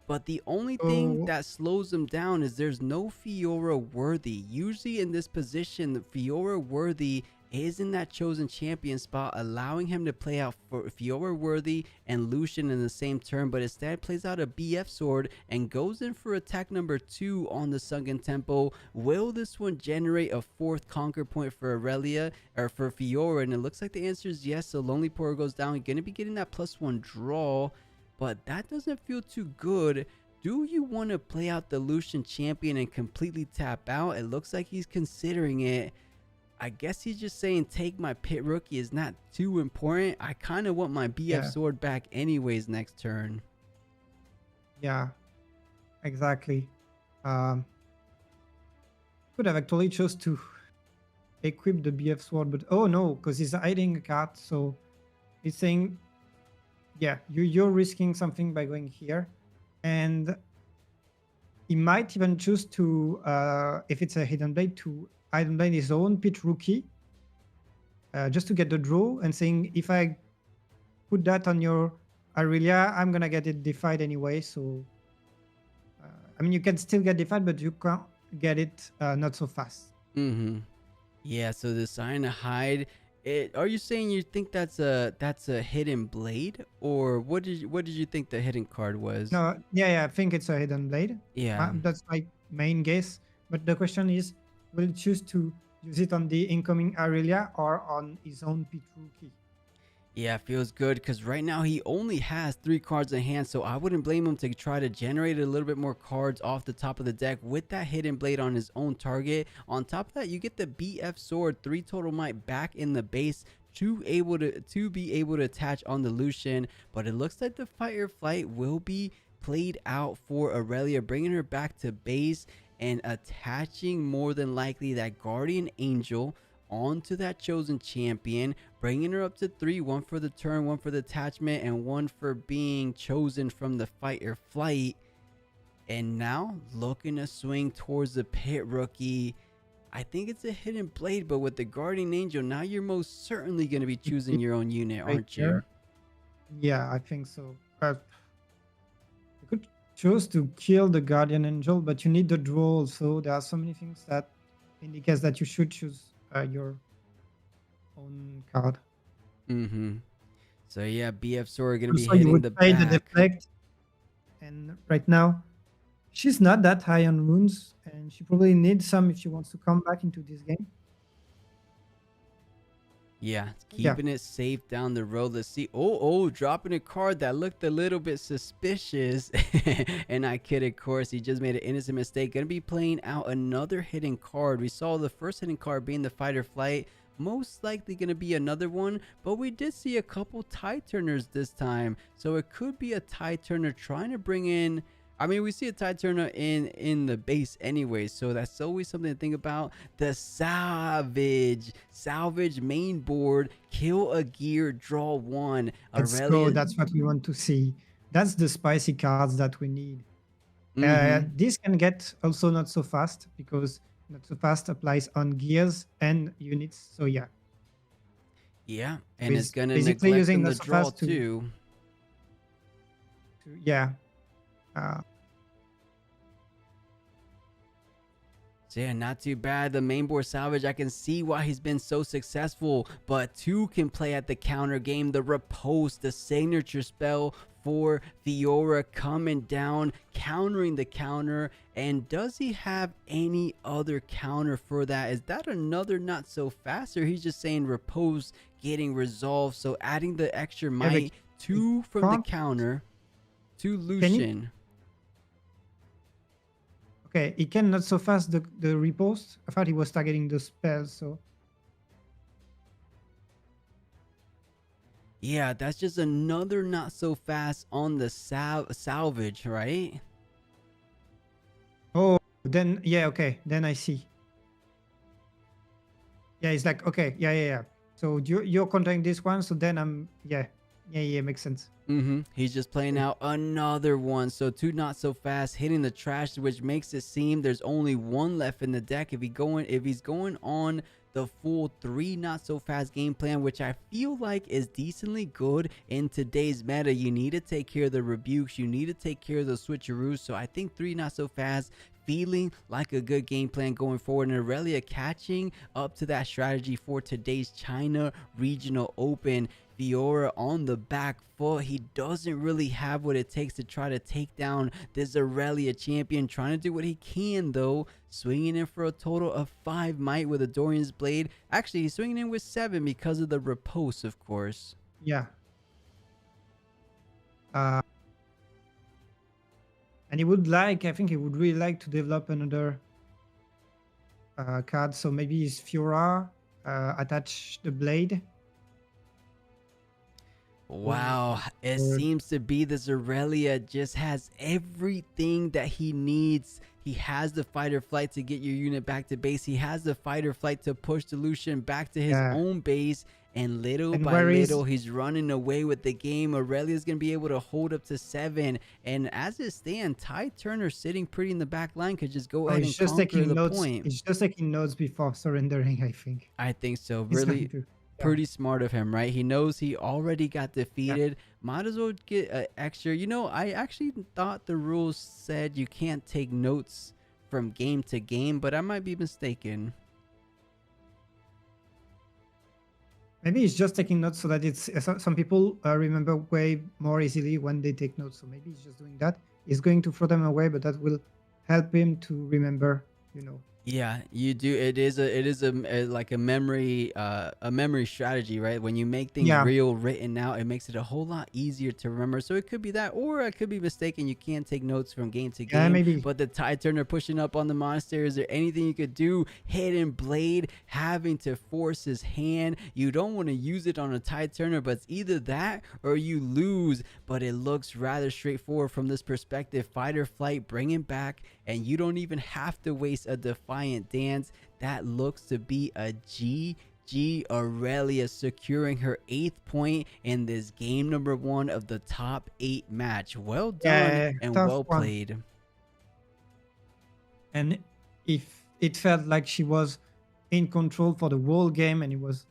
A: But the only thing that slows him down is there's no Fiora worthy. Usually in this position, the Fiora worthy is in that chosen champion spot, allowing him to play out for Fiora worthy and Lucian in the same turn, but instead plays out a BF sword and goes in for attack number 2 on the Sunken Temple. Will this one generate a 4th conquer point for Aurelia or for Fiora? And it looks like the answer is yes. So Lonely Poro goes down. You're going to be getting that +1 draw, but that doesn't feel too good. Do you want to play out the Lucian champion and completely tap out? It looks like he's considering it. I guess he's just saying take my pit rookie is not too important. I kind of want my BF sword back anyways next turn.
B: Yeah, exactly. Could have actually chose to equip the BF sword, but oh no, because he's hiding a card, so he's saying, yeah, you're risking something by going here, and he might even choose to, if it's a hidden blade, to hidden blade his own pit rookie, just to get the draw, and saying if I put that on your Aurelia, I'm gonna get it defied anyway. So, I mean, you can still get defied, but you can't get it not so fast.
A: Yeah. So the sign to hide. Are you saying you think that's a hidden blade, or what did you think the hidden card was?
B: No, yeah, I think it's a hidden blade.
A: Yeah,
B: that's my main guess. But the question is, will he choose to use it on the incoming Aurelia or on his own pit rookie?
A: Yeah, feels good because right now he only has 3 cards in hand, so I wouldn't blame him to try to generate a little bit more cards off the top of the deck with that hidden blade on his own target. On top of that, you get the BF sword, 3 total might back in the base to be able to attach on the Lucian. But it looks like the fight or flight will be played out for Aurelia, bringing her back to base and attaching more than likely that Guardian Angel onto that chosen champion, bringing her up to 3, 1 for the turn, 1 for the attachment, and 1 for being chosen from the fight or flight. And now looking to swing towards the pit rookie. I think it's a hidden blade, but with the Guardian Angel, now you're most certainly going to be choosing your own unit, aren't you?
B: Yeah, I think so. You could choose to kill the Guardian Angel, but you need the draw also. There are so many things that indicates that you should choose your own card.
A: So yeah, BF sword going to be
B: Also, you
A: hitting
B: would
A: the
B: pay the
A: back.
B: deflect, and right now she's not that high on runes, and she probably needs some if she wants to come back into this game.
A: Yeah, keeping it safe down the road. Let's see. Oh, dropping a card that looked a little bit suspicious. And I kid, of course. He just made an innocent mistake. Going to be playing out another hidden card. We saw the first hidden card being the fight or flight. Most likely going to be another one. But we did see a couple tide turners this time. So it could be a tide turner trying to bring in... I mean, we see a tide turner in the base anyway, so that's always something to think about. The salvage main board, kill a gear, draw 1.
B: Let's go. That's what we want to see. That's the spicy cards that we need. This can get also not so fast, because not so fast applies on gears and units. So yeah.
A: Yeah, and it's gonna
B: basically
A: neglect
B: using
A: the
B: not so
A: draw
B: fast
A: too.
B: Yeah. Uh,
A: So yeah, not too bad. The main board salvage, I can see why he's been so successful, but 2 can play at the counter game. The riposte, the signature spell for Fiora coming down, countering the counter. And does he have any other counter for that? Is that another not so fast, or he's just saying riposte getting resolved? So adding the extra might, 2 from the counter to Lucian.
B: Okay, he can not so fast the riposte. I thought he was targeting the spells, so.
A: Yeah, that's just another not so fast on the salvage, right?
B: Oh, then, yeah, okay, then I see. Yeah, it's like, okay, yeah. So you're countering this one, so then I'm, yeah, makes sense.
A: He's just playing out another one. So 2 not so fast, hitting the trash, which makes it seem there's only 1 left in the deck. If he's going on the full 3 not so fast game plan, which I feel like is decently good in today's meta. You need to take care of the rebukes, you need to take care of the switcheroos. So I think 3 not so fast feeling like a good game plan going forward, and Aurelia catching up to that strategy for today's China Regional Open. Fiora on the back foot. He doesn't really have what it takes to try to take down this Aurelia champion. Trying to do what he can though. Swinging in for a total of 5 might with a Dorian's Blade. Actually, he's swinging in with 7 because of the riposte, of course.
B: Yeah. And he would I think he would really like to develop another card. So maybe his Fiora, attach the blade.
A: Wow, it seems to be this Aurelia just has everything that he needs. He has the fight or flight to get your unit back to base. He has the fight or flight to push the Lucian back to his own base. And little by little, he's running away with the game. Aurelia's going to be able to hold up to 7. And as it stands, Ty Turner sitting pretty in the back line could just go ahead and conquer the point.
B: He's just taking notes before surrendering, I think.
A: I think so. Really pretty smart of him, right? He knows he already got defeated. Might as well get an extra. You know, I actually thought the rules said you can't take notes from game to game, but I might be mistaken.
B: Maybe he's just taking notes so that it's some people remember way more easily when they take notes. So maybe he's just doing that. He's going to throw them away, but that will help him to remember, you know.
A: Yeah, you do. It is a like a memory strategy, right? When you make things real written out, it makes it a whole lot easier to remember. So it could be that, or I could be mistaken. You can't take notes from game to game.
B: Maybe.
A: But the Tide Turner pushing up on the monastery, is there anything you could do? Hidden Blade, having to force his hand. You don't want to use it on a Tide Turner, but it's either that or you lose. But it looks rather straightforward from this perspective. Fight or flight, bring him back, and you don't even have to waste a Defiant Dance. That looks to be a GG. Aurelia securing her 8th point in this game number 1 of the top 8 match. Well done and well played.
B: And if it felt like she was in control for the whole game, and it was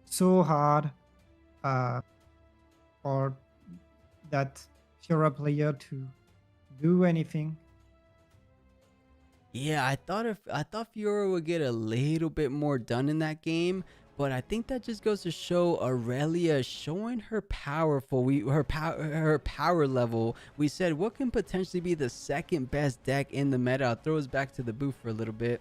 B: so hard for that Fiora player to do anything.
A: Yeah, I thought Fiora would get a little bit more done in that game, but I think that just goes to show Aurelia showing her her power level. We said what can potentially be the second best deck in the meta. I'll throw us back to the booth for a little bit.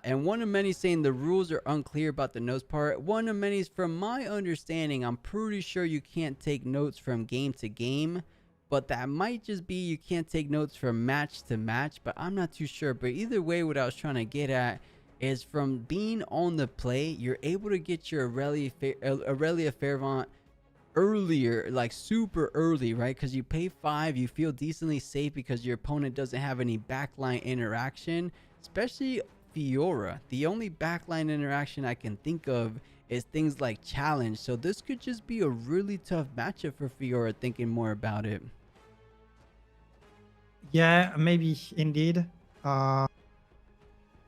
A: And one of many saying the rules are unclear about the notes part. One of many's, from my understanding, I'm pretty sure you can't take notes from game to game. But that might just be you can't take notes from match to match, but I'm not too sure. But either way, what I was trying to get at is from being on the play, you're able to get your Aurelia Fairvant earlier, like super early, right? Because you pay 5, you feel decently safe because your opponent doesn't have any backline interaction, especially Fiora. The only backline interaction I can think of is things like challenge. So this could just be a really tough matchup for Fiora, thinking more about it.
B: Yeah, maybe indeed. And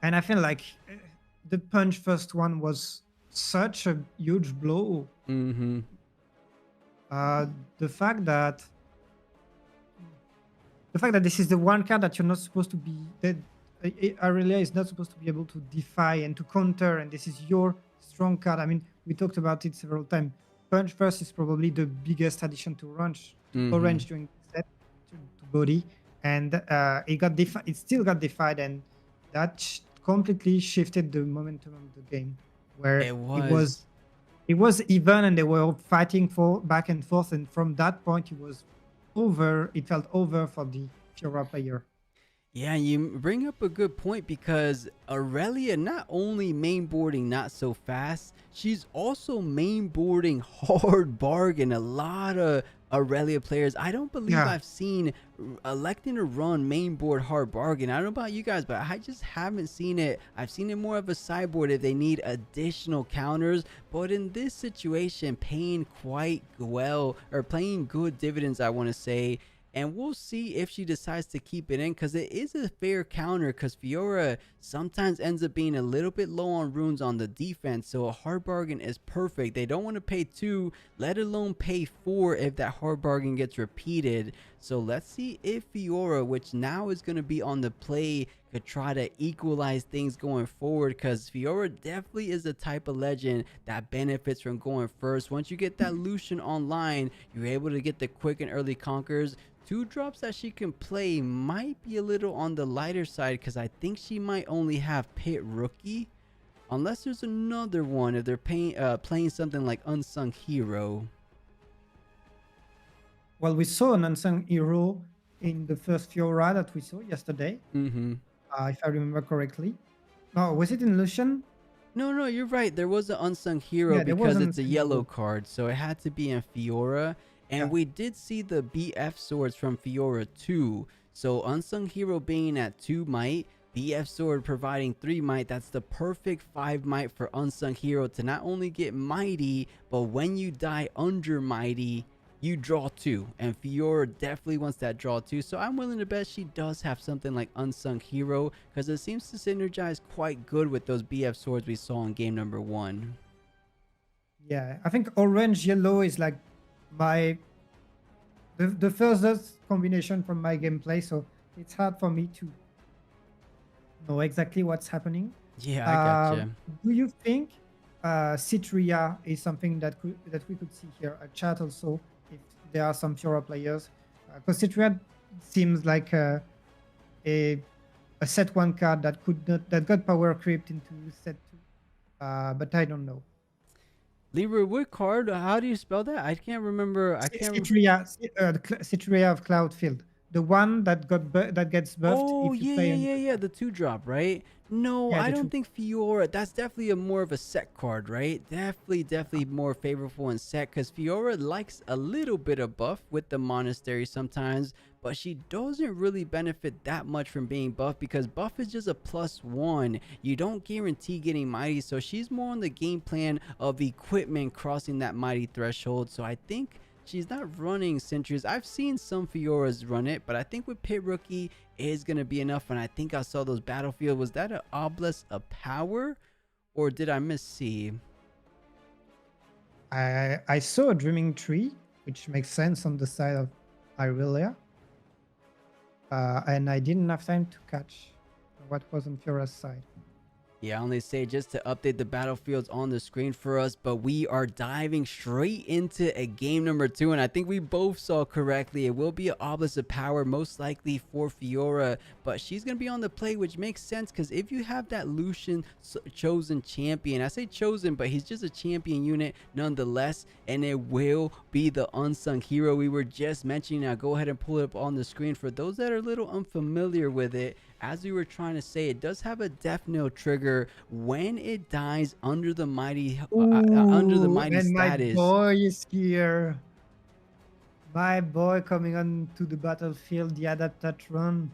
B: I feel like the punch first one was such a huge blow.
A: Mm-hmm.
B: The fact that the fact that this is the one card that you're not supposed to be that Aurelia is not supposed to be able to defy and to counter, and this is your strong card. I mean, we talked about it several times. Punch first is probably the biggest addition to Orange during the set to body, and it still got defied, and that completely shifted the momentum of the game, where it was even, and they were fighting for back and forth, and from that point it was over. It felt over for the Fiora player.
A: Yeah, you bring up a good point, because Aurelia not only mainboarding not so fast, she's also mainboarding hard bargain. A lot of Aurelia players, I don't believe I've seen electing to run mainboard hard bargain. I don't know about you guys, but I just haven't seen it. I've seen it more of a sideboard if they need additional counters, but in this situation, paying quite well, or playing good dividends, I want to say. And we'll see if she decides to keep it in, because it is a fair counter, because Fiora sometimes ends up being a little bit low on runes on the defense. So a hard bargain is perfect. They don't want to pay 2, let alone pay 4 if that hard bargain gets repeated. So let's see if Fiora, which now is going to be on the play, could try to equalize things going forward, because Fiora definitely is the type of legend that benefits from going first. Once you get that Lucian online, you're able to get the quick and early conquers. 2 drops that she can play might be a little on the lighter side, because I think she might only have Pit Rookie, unless there's another one if they're playing something like Unsung Hero.
B: Well, we saw an Unsung Hero in the first Fiora that we saw yesterday, if I remember correctly. No, was it in Lucian?
A: No, you're right. There was an Unsung Hero because it's a yellow card, so it had to be in Fiora. And we did see the BF swords from Fiora too. So Unsung Hero being at 2 might, BF sword providing 3 might. That's the perfect 5 might for Unsung Hero to not only get mighty, but when you die under mighty, you draw 2. And Fiora definitely wants that draw 2. So I'm willing to bet she does have something like Unsung Hero, because it seems to synergize quite good with those BF swords we saw in game number 1.
B: Yeah, I think orange yellow is like the furthest combination from my gameplay, so it's hard for me to know exactly what's happening.
A: Yeah, I gotcha.
B: Do you think Citria is something that we could see here at chat also, if there are some Fiora players? Because Citria seems like a set 1 card that got power creeped into set 2, but I don't know.
A: Leroy, what card? How do you spell that? I can't remember.
B: Citria of Cloudfield, the one that gets buffed.
A: Oh, yeah, the 2-drop, right? No, I don't think Fiora. That's definitely more of a set card, right? Definitely more favorable in set, because Fiora likes a little bit of buff with the monastery sometimes, but she doesn't really benefit that much from being buff, because buff is just a +1. You don't guarantee getting mighty, so she's more on the game plan of equipment crossing that mighty threshold. So I think she's not running Sentries. I've seen some Fioras run it, but I think with Pit Rookie is going to be enough. And I think I saw those Battlefield. Was that an Obelisk of Power, or did I miss-see?
B: I saw a Dreaming Tree, which makes sense on the side of Aurelia. And I didn't have time to catch what was on Fiora's side.
A: Yeah, I only say just to update the battlefields on the screen for us, but we are diving straight into a game number 2, and I think we both saw correctly. It will be an Obelisk of Power, most likely for Fiora, but she's going to be on the play, which makes sense, because if you have that Lucian chosen champion, I say chosen, but he's just a champion unit nonetheless, and it will be the Unsung Hero we were just mentioning. Now go ahead and pull it up on the screen for those that are a little unfamiliar with it. As we were trying to say, it does have a death knell trigger when it dies under the mighty status.
B: My boy is here. My boy coming on to the battlefield, the Adaptatron.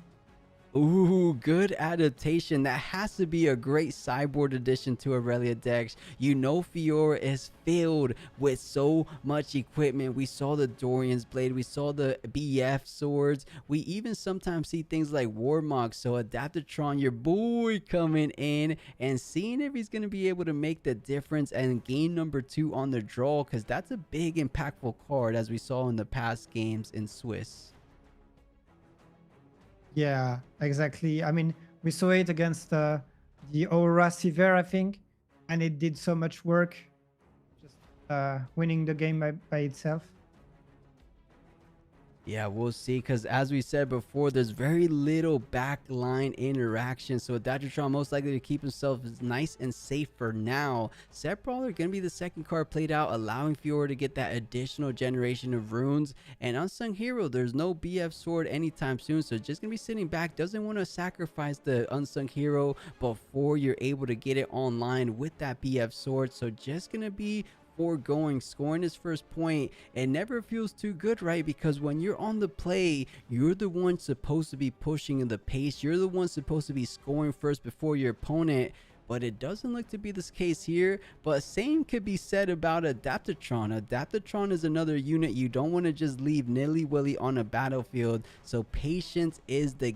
A: Ooh, good adaptation. That has to be a great sideboard addition to Aurelia decks. You know Fiora is filled with so much equipment. We saw the Dorian's Blade. We saw the BF swords. We even sometimes see things like Warmog. So Adaptatron, your boy, coming in and seeing if he's going to be able to make the difference and game number 2 on the draw, because that's a big impactful card as we saw in the past games in Swiss.
B: Yeah, exactly. I mean, we saw it against the Aura Silver, I think, and it did so much work, just winning the game by itself.
A: Yeah, we'll see. Because as we said before, there's very little backline interaction. So Datratron most likely to keep himself nice and safe for now. Set Brawler going to be the second card played out, allowing Fiora to get that additional generation of runes. And Unsung Hero, there's no BF Sword anytime soon. So just going to be sitting back. Doesn't want to sacrifice the Unsung Hero before you're able to get it online with that BF Sword. So just going to be foregoing scoring his first point. It never feels too good, right? Because when you're on the play, you're the one supposed to be pushing in the pace. You're the one supposed to be scoring first before your opponent. But it doesn't look to be this case here. But same could be said about Adaptatron. Adaptatron is another unit you don't want to just leave nilly-willy on a battlefield. So patience is the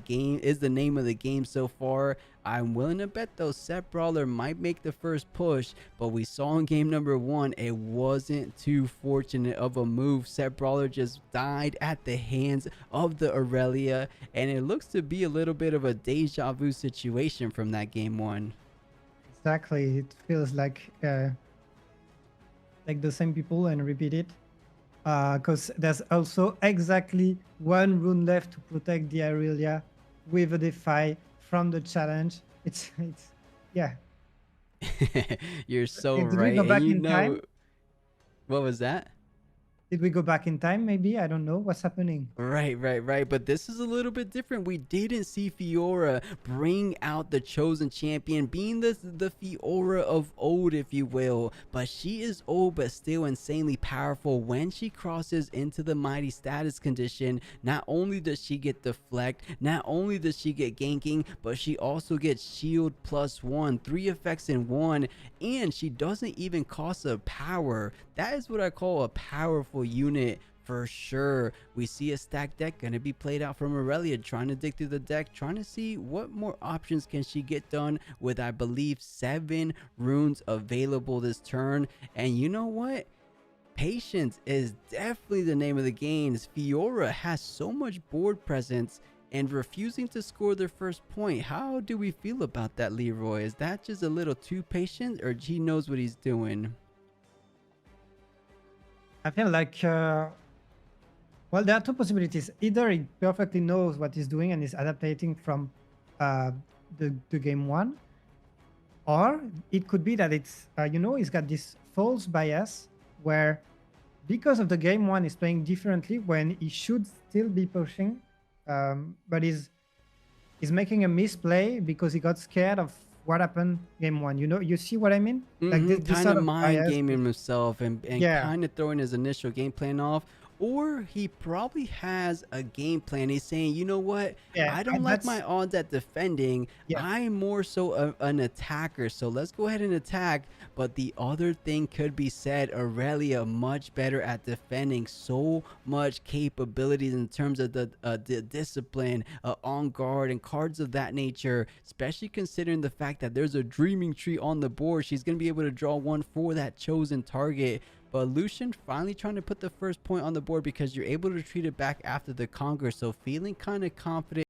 A: name of the game so far. I'm willing to bet though Set Brawler might make the first push, but we saw in game number 1 it wasn't too fortunate of a move. Set Brawler just died at the hands of the Aurelia, and it looks to be a little bit of a deja vu situation from that game 1.
B: Exactly, it feels like the same people and repeat it. Because there's also exactly one rune left to protect the Aurelia with a defy from the challenge. It's yeah.
A: You're so
B: Did we
A: right.
B: go
A: And
B: back
A: you
B: in
A: know,
B: time?
A: what was that?
B: Did we go back in time? Maybe, I don't know what's happening.
A: Right. But this is a little bit different. We didn't see Fiora bring out the chosen champion, being the Fiora of old, if you will. But she is old, but still insanely powerful. When she crosses into the mighty status condition, not only does she get deflect, not only does she get ganking, but she also gets shield +1, 3 effects in one, and she doesn't even cost a power. That is what I call a powerful unit. For sure. We see a stacked deck going to be played out from Aurelia, trying to dig through the deck, trying to see what more options can she get done with, I believe, 7 runes available this turn. And you know what? Patience is definitely the name of the game. Fiora has so much board presence and refusing to score their first point. How do we feel about that, Leroy? Is that just a little too patient, or he knows what he's doing?
B: I feel like well, there are two possibilities. Either he perfectly knows what he's doing and is adapting from the game 1, or it could be that it's he's got this false bias where, because of the game 1, he's playing differently when he should still be pushing, but he's making a misplay because he got scared of what happened game 1. You see what I mean? Like this
A: Kind
B: sort
A: of
B: of
A: mind
B: bias.
A: gaming himself and
B: Yeah.
A: kind of throwing his initial game plan off. Or he probably has a game plan. He's saying, you know what?
B: Yeah,
A: I don't like my odds at defending.
B: Yeah.
A: I'm more so an attacker. So let's go ahead and attack. But the other thing could be said, Aurelia much better at defending. So much capabilities in terms of the discipline, on guard, and cards of that nature. Especially considering the fact that there's a Dreaming Tree on the board. She's going to be able to draw one for that chosen target. But Lucian finally trying to put the first point on the board because you're able to treat it back after the conquer. So feeling kind of confident.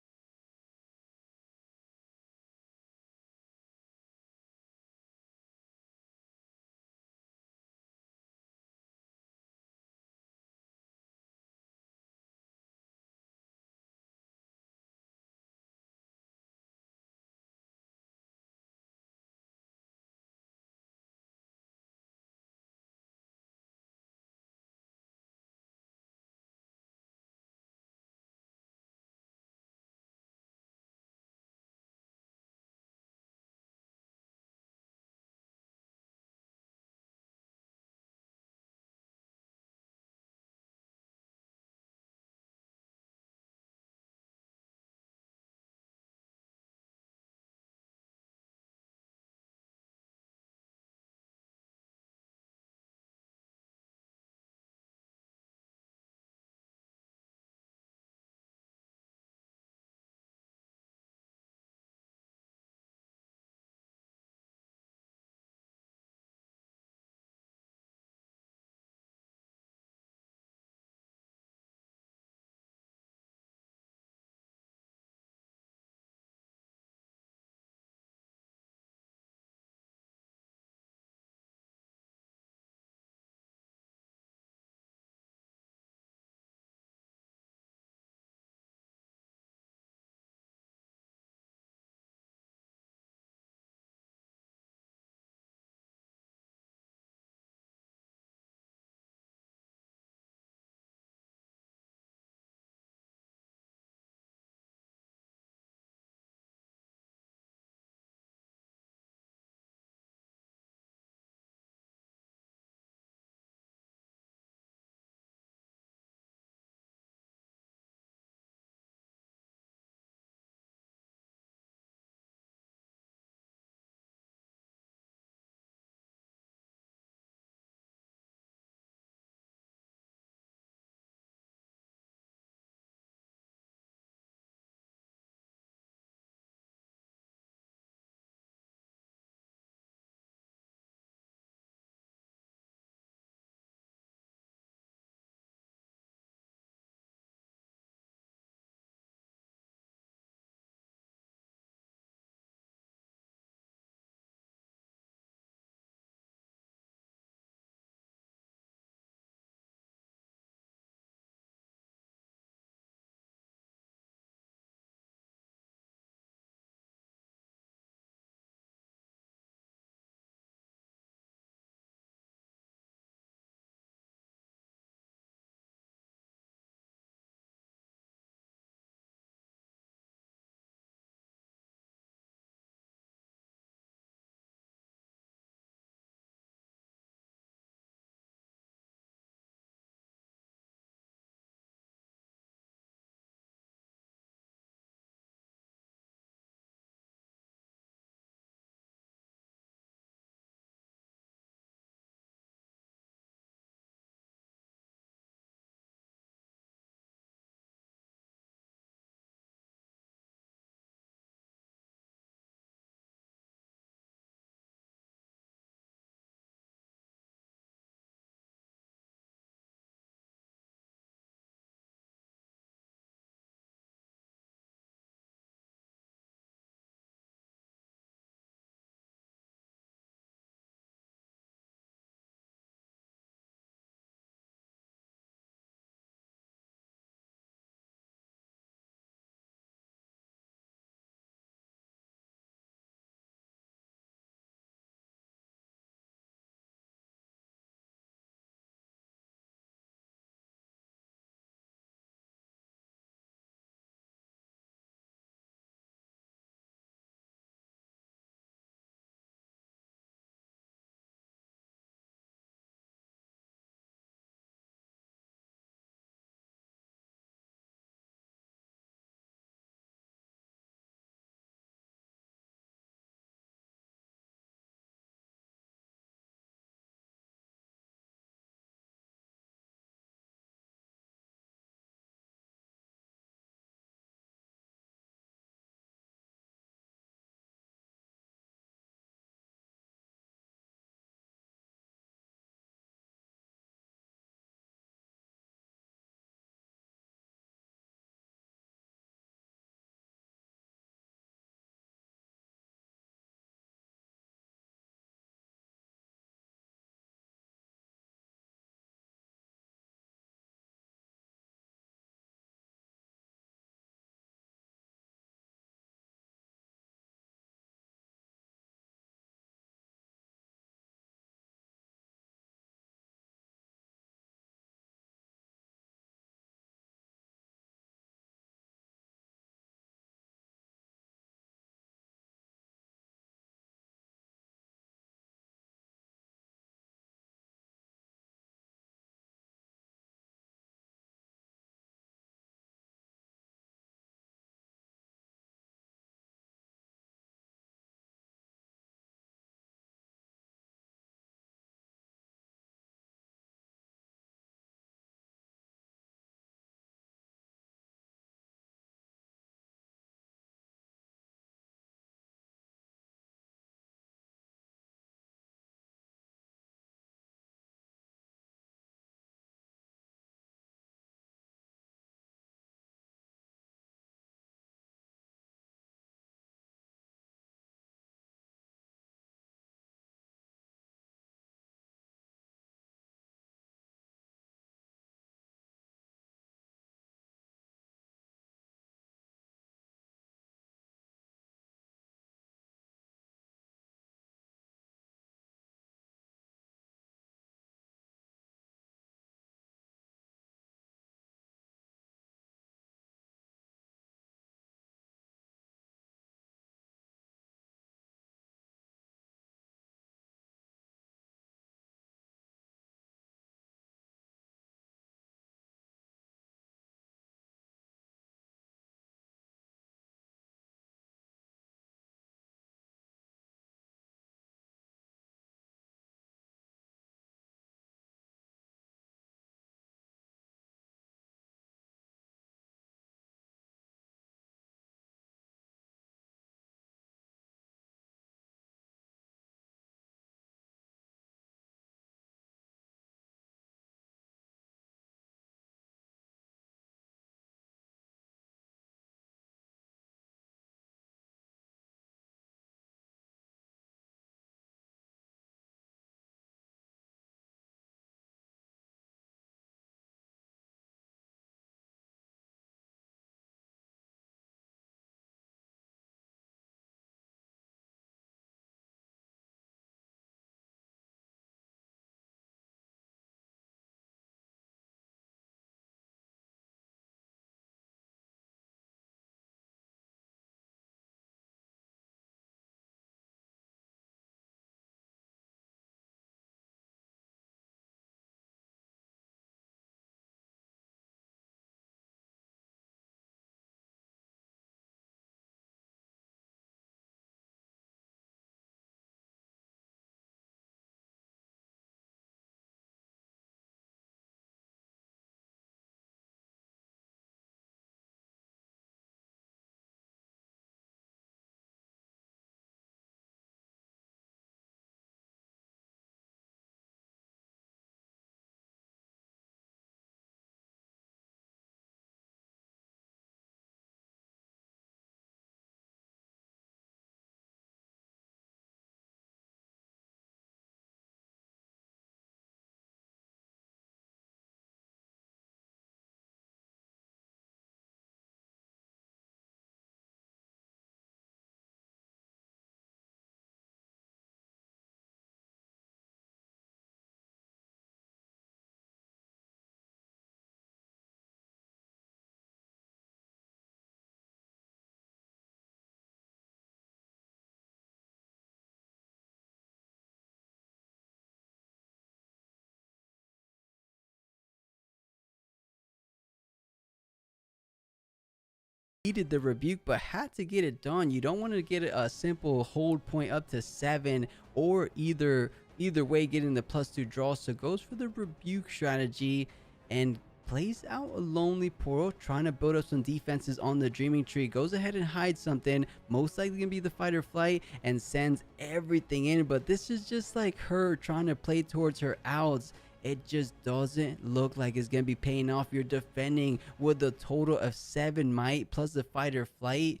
A: needed the rebuke but had to get it done. You don't want to get a simple hold point up to 7 or either way getting the +2 draw, so goes for the rebuke strategy and plays out a Lonely Portal, trying to build up some defenses on the Dreaming Tree. Goes ahead and hides something, most likely gonna be the fight or flight, and sends everything in. But this is just like her trying to play towards her outs. It just doesn't look like it's gonna be paying off. You're defending with a total of 7 might plus the fight or flight.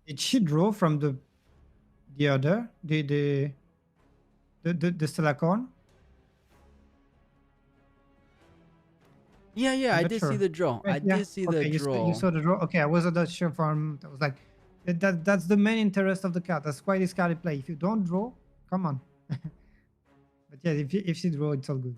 B: Did she draw from the other the Stellar Corn?
A: Yeah, I did see the draw. I did see the draw.
B: You saw the draw. Okay, I wasn't that sure from. I was like, that's the main interest of the card. That's why this card is play. If you don't draw, come on. But yeah, if she draw, it's all good.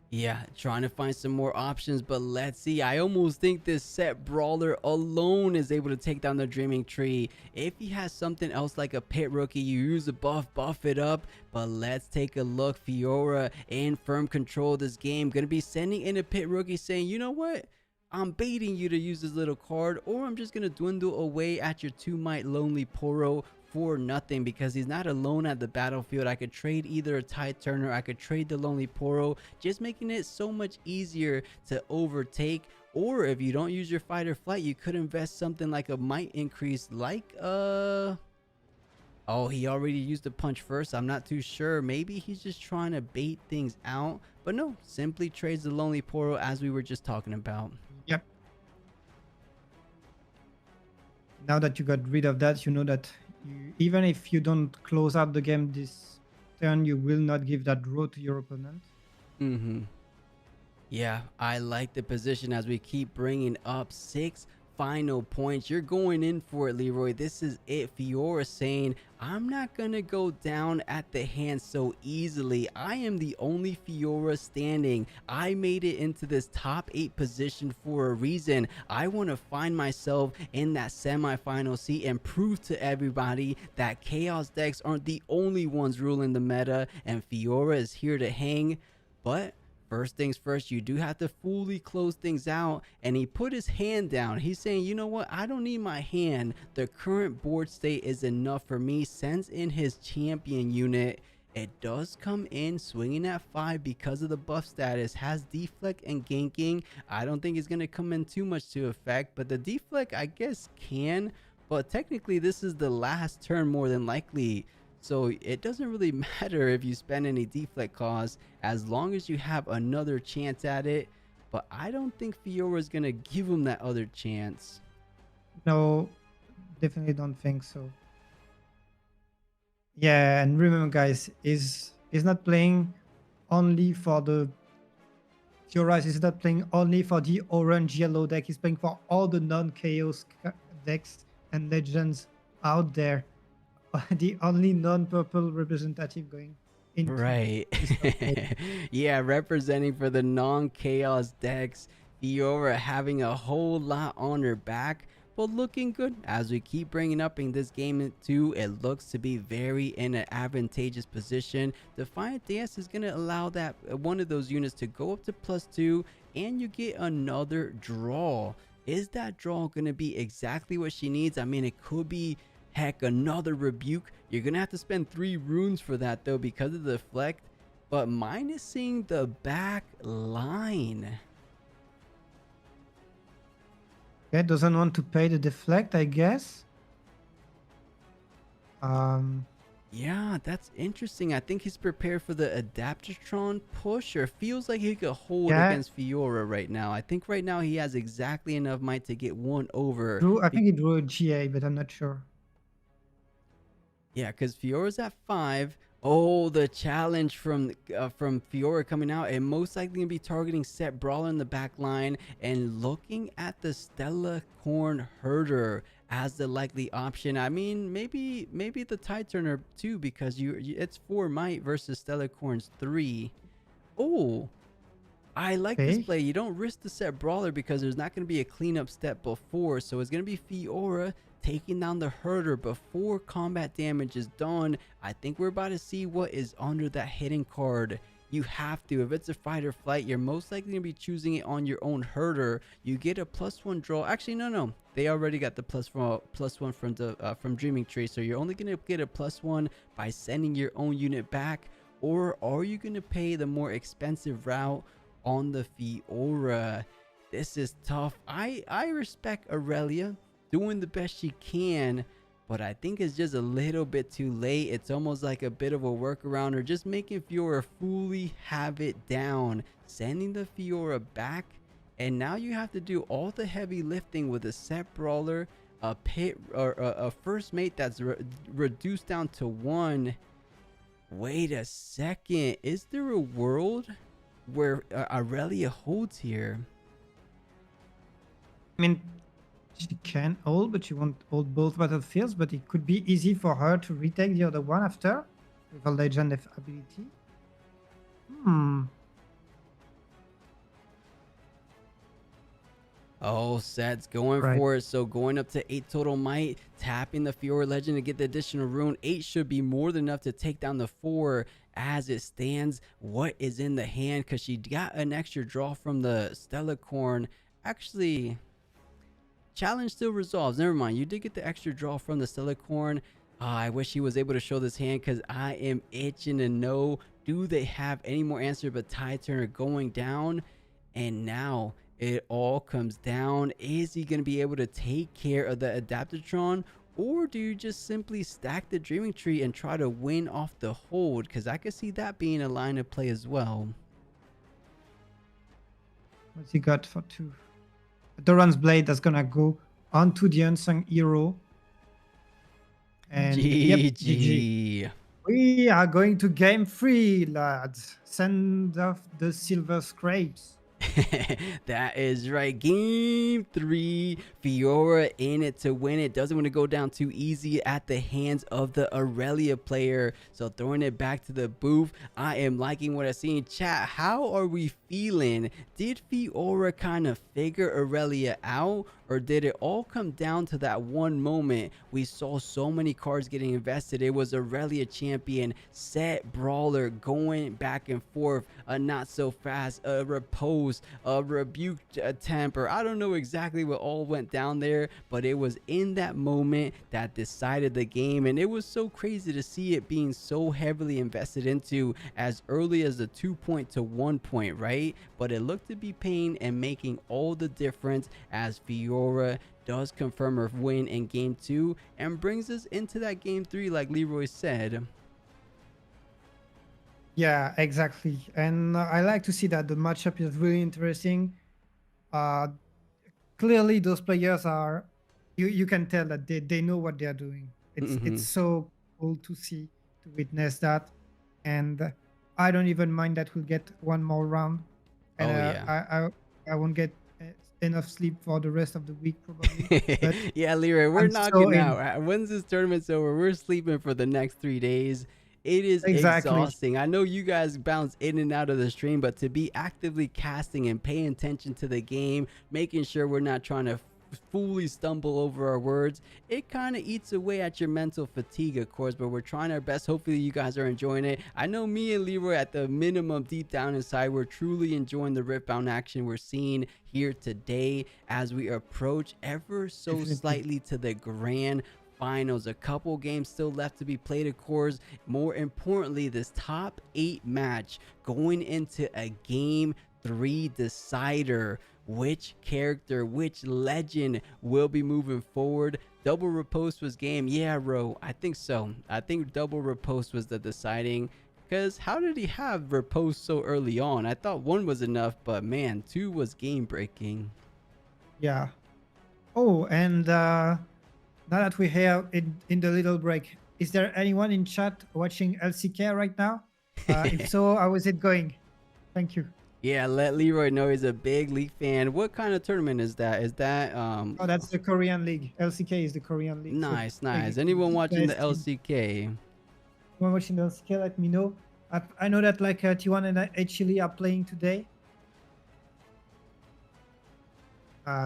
A: Yeah, trying to find some more options, but let's see. I almost think this set brawler alone is able to take down the Dreaming Tree. If he has something else like a pit rookie, you use a buff it up. But let's take a look. Fiora in firm control of this game, gonna be sending in a pit rookie saying, you know what, I'm baiting you to use this little card, or I'm just gonna dwindle away at your 2 might Lonely Portal for nothing, because he's not alone at the battlefield. I could trade either a Tide Turner, I could trade the Lonely Portal, just making it so much easier to overtake. Or if you don't use your fight or flight, you could invest something like a might increase, like oh, he already used the punch first. I'm not too sure. Maybe he's just trying to bait things out, but no, simply trades the Lonely Portal as we were just talking about.
B: Yep. Now that you got rid of that, you know that even if you don't close out the game this turn, you will not give that draw to your opponent.
A: Yeah, I like the position as we keep bringing up 6 final points. You're going in for it, Leroy. This is it. Fiora saying, I'm not gonna go down at the hand so easily. I am the only Fiora standing. I made it into this top 8 position for a reason. I want to find myself in that semi-final seat and prove to everybody that Chaos decks aren't the only ones ruling the meta, and Fiora is here to hang. But first things first, you do have to fully close things out, and he put his hand down. He's saying, you know what, I don't need my hand. The current board state is enough for me. Sends in his champion unit. It does come in swinging at 5 because of the buff status. Has deflect and ganking. I don't think it's going to come in too much to effect, but the deflect I guess can. But technically this is the last turn more than likely. So it doesn't really matter if you spend any deflect costs as long as you have another chance at it. But I don't think Fiora is going to give him that other chance.
B: No, definitely don't think so. Yeah, and remember guys, is not playing only for the Fiora is not playing only for the orange yellow deck. He's playing for all the non-chaos decks and legends out there. The only non-purple representative going into
A: right. Yeah, representing for the non-chaos decks. Fiora having a whole lot on her back, but looking good as we keep bringing up in this game too. It looks to be very in an advantageous position. Defiant DS is going to allow that one of those units to go up to +2, and you get another draw. Is that draw going to be exactly what she needs? I mean, it could be, heck, another rebuke. You're gonna have to spend 3 runes for that though because of the deflect, but minusing the back line.
B: Yeah, doesn't want to pay the deflect, I guess.
A: Yeah, that's interesting. I think he's prepared for the Adaptatron push, or feels like he could hold against Fiora right now. I think right now he has exactly enough might to get one over.
B: I think he drew a GA, but I'm not sure.
A: Yeah, because Fiora's at 5. Oh, the challenge from Fiora coming out, and most likely gonna be targeting Set Brawler in the back line and looking at the Stella Corn Herder as the likely option. I mean, maybe the Tide Turner too, because it's 4 might versus Stella Corn's 3. Oh, I like this play. You don't risk the Set Brawler because there's not going to be a cleanup step before, so it's going to be Fiora taking down the Herder before combat damage is done. I think we're about to see what is under that hidden card. you have to. If it's a fight or flight, you're most likely going to be choosing it on your own herder. You get a +1 draw. Actually, no. They already got the +1 from Dreaming Tree. So you're only going to get a +1 by sending your own unit back. Or are you going to pay the more expensive route on the Fiora? This is tough. I respect Aurelia doing the best she can, but I think it's just a little bit too late. It's almost like a bit of a workaround, or just making Fiora fully have it down, sending the Fiora back, and now you have to do all the heavy lifting with a set brawler, a pit, or a first mate that's reduced down to 1. Wait a second, is there a world where Aurelia holds here?
B: I mean, she can hold, but she won't hold both battlefields. But it could be easy for her to retake the other one after with a legend ability.
A: Oh, Set's going for it. So going up to 8 total might, tapping the Fiora legend to get the additional rune. 8 should be more than enough to take down the 4 as it stands. What is in the hand? Because she got an extra draw from the Stellacorn. Actually, challenge still resolves. Never mind. You did get the extra draw from the Stellacorn. I wish he was able to show this hand, because I am itching to know, do they have any more answer? But Tide Turner going down, and now it all comes down. Is he going to be able to take care of the Adaptatron, or do you just simply stack the Dreaming Tree and try to win off the hold? Because I could see that being a line of play as well.
B: What's he got for 2? Doran's Blade that's gonna go onto the unsung hero. And
A: GG.
B: Yep, we are going to game 3, lads. Send off the silver scrapes.
A: That is right. Game 3. Fiora in it to win it. Doesn't want to go down too easy at the hands of the Aurelia player. So throwing it back to the booth. I am liking what I see in chat. How are we feeling? Did Fiora kind of figure Aurelia out, or did it all come down to that one moment? We saw so many cards getting invested. It was Aurelia champion, set brawler, going back and forth, a not so fast, a repose, a rebuke temper. I don't know exactly what all went down there, but it was in that moment that decided the game. And it was so crazy to see it being so heavily invested into as early as the 2 point to 1 point, right? But it looked to be paying and making all the difference as Fiora does confirm her win in game 2 and brings us into that game 3, like Leroy said.
B: Yeah, exactly. And I like to see that the matchup is really interesting. Clearly, those players are, you can tell that they know what they are doing. It's so cool to see, to witness that. And I don't even mind that we'll get one more round. And I won't get enough sleep for the rest of the week, probably. But
A: yeah, Leroy, we're knocking out. Once this tournament's over, we're sleeping for the next 3 days. It is exhausting. I know you guys bounce in and out of the stream, but to be actively casting and paying attention to the game, making sure we're not trying to fully stumble over our words, it kind of eats away at your mental fatigue, of course, but we're trying our best. Hopefully you guys are enjoying it. I know me and Leroy, at the minimum, deep down inside, we're truly enjoying the Riftbound action we're seeing here today as we approach ever so slightly to the grand finals. A couple games still left to be played, of course. More importantly, this top 8 match going into a game 3 decider. Which character, which legend will be moving forward? Double Riposte was game. Yeah, Ro, I think so. I think Double Riposte was the deciding, because how did he have Riposte so early on? I thought 1 was enough, but man, 2 was game breaking.
B: Yeah. Oh, and now that we're here in the little break, is there anyone in chat watching LCK right now? If so, how is it going? Thank you.
A: Yeah, let Leroy know he's a big league fan. What kind of tournament is that? Is that
B: Oh, that's the Korean league. LCK is the Korean league.
A: Nice, so nice. Anyone watching the LCK?
B: Anyone watching the LCK, let me know. I know that like T1 and Chile are playing today.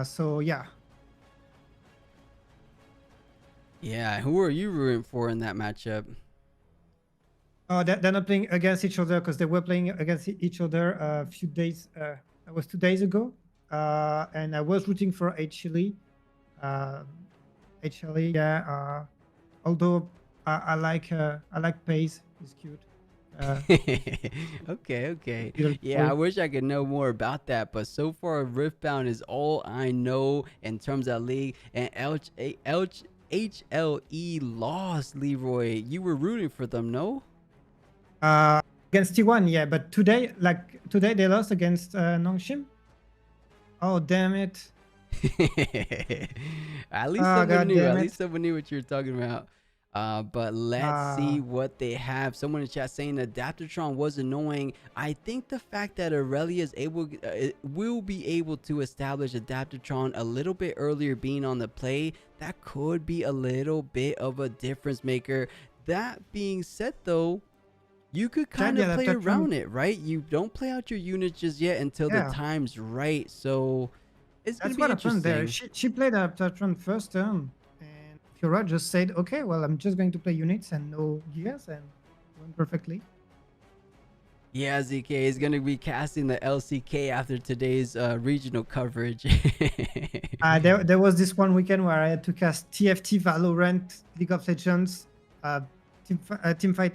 B: So yeah.
A: Yeah, who are you rooting for in that matchup?
B: Oh, they're not playing against each other because they were playing against each other a few days. It was 2 days ago, and I was rooting for HLE. HLE, yeah. Although I like Pace. He's cute.
A: Okay. Yeah, I wish I could know more about that, but so far Riftbound is all I know in terms of league. And HLE lost, Leroy. You were rooting for them, no?
B: Against T1, yeah, but today they lost against Nongshim. Oh, damn it.
A: At least someone knew. At least someone knew what you were talking about. But let's see what they have. Someone in chat saying Adaptatron was annoying. I think the fact that Aurelia is will be able to establish Adaptatron a little bit earlier being on the play, that could be a little bit of a difference maker. That being said though, you could kind of play around it, right? You don't play out your units just yet until the time's right. So it's going to be interesting.
B: There. She played Adaptatron first turn. Fiora just said, okay, well, I'm just going to play units and no gears, and went perfectly.
A: Yeah, ZK is going to be casting the LCK after today's regional coverage.
B: There was this one weekend where I had to cast TFT, Valorant, League of Legends, Teamfight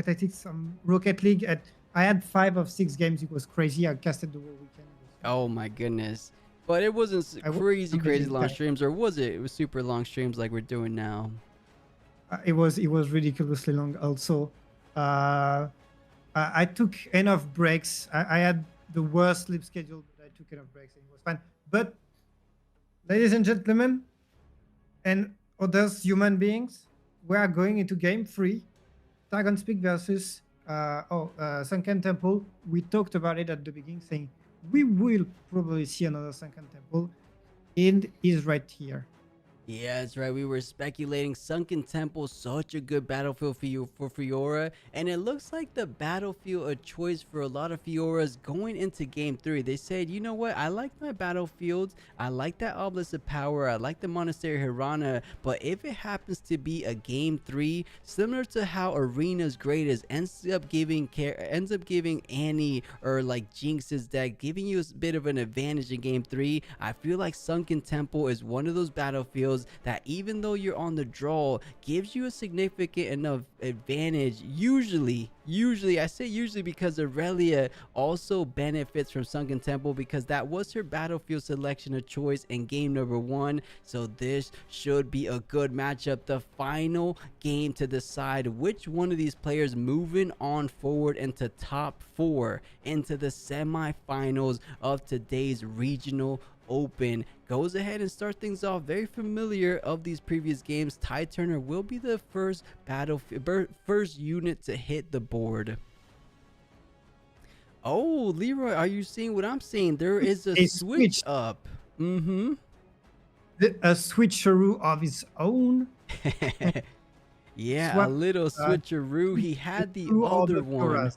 B: Tactics, Rocket League. I had 5 of 6 games. It was crazy. I casted the whole weekend.
A: Oh my goodness. But it wasn't crazy long streams, or was it? It was super long streams like we're doing now.
B: It was ridiculously long also. I took enough breaks. I had the worst sleep schedule, but I took enough breaks and it was fine. But ladies and gentlemen, and others human beings, we are going into game 3. Dragonspeak versus Sunken Temple. We talked about it at the beginning, saying we will probably see another Sunken Temple, and is right here.
A: Yeah, that's right. We were speculating Sunken Temple, such a good battlefield for Fiora, and it looks like the battlefield a choice for a lot of Fioras going into game 3. They said, you know what, I like my battlefields, I like that Obelisk of Power, I like the Monastery Hirana, but if it happens to be a game 3, similar to how Arena's Greatest ends up giving Annie or like Jinx's deck, giving you a bit of an advantage in game 3, I feel like Sunken Temple is one of those battlefields that even though you're on the draw, gives you a significant enough advantage. Usually I say usually because Aurelia also benefits from Sunken Temple because that was her battlefield selection of choice in game number 1. So this should be a good matchup, the final game to decide which one of these players moving on forward into top 4 into the semifinals of today's regional open. Goes ahead and start things off. Very familiar of these previous games. Ty Turner will be the first unit to hit the board. Oh, Leroy, are you seeing what I'm seeing? There is a switch up. A
B: switcheroo of his own.
A: Yeah, a little switcheroo. He had the other one.
B: It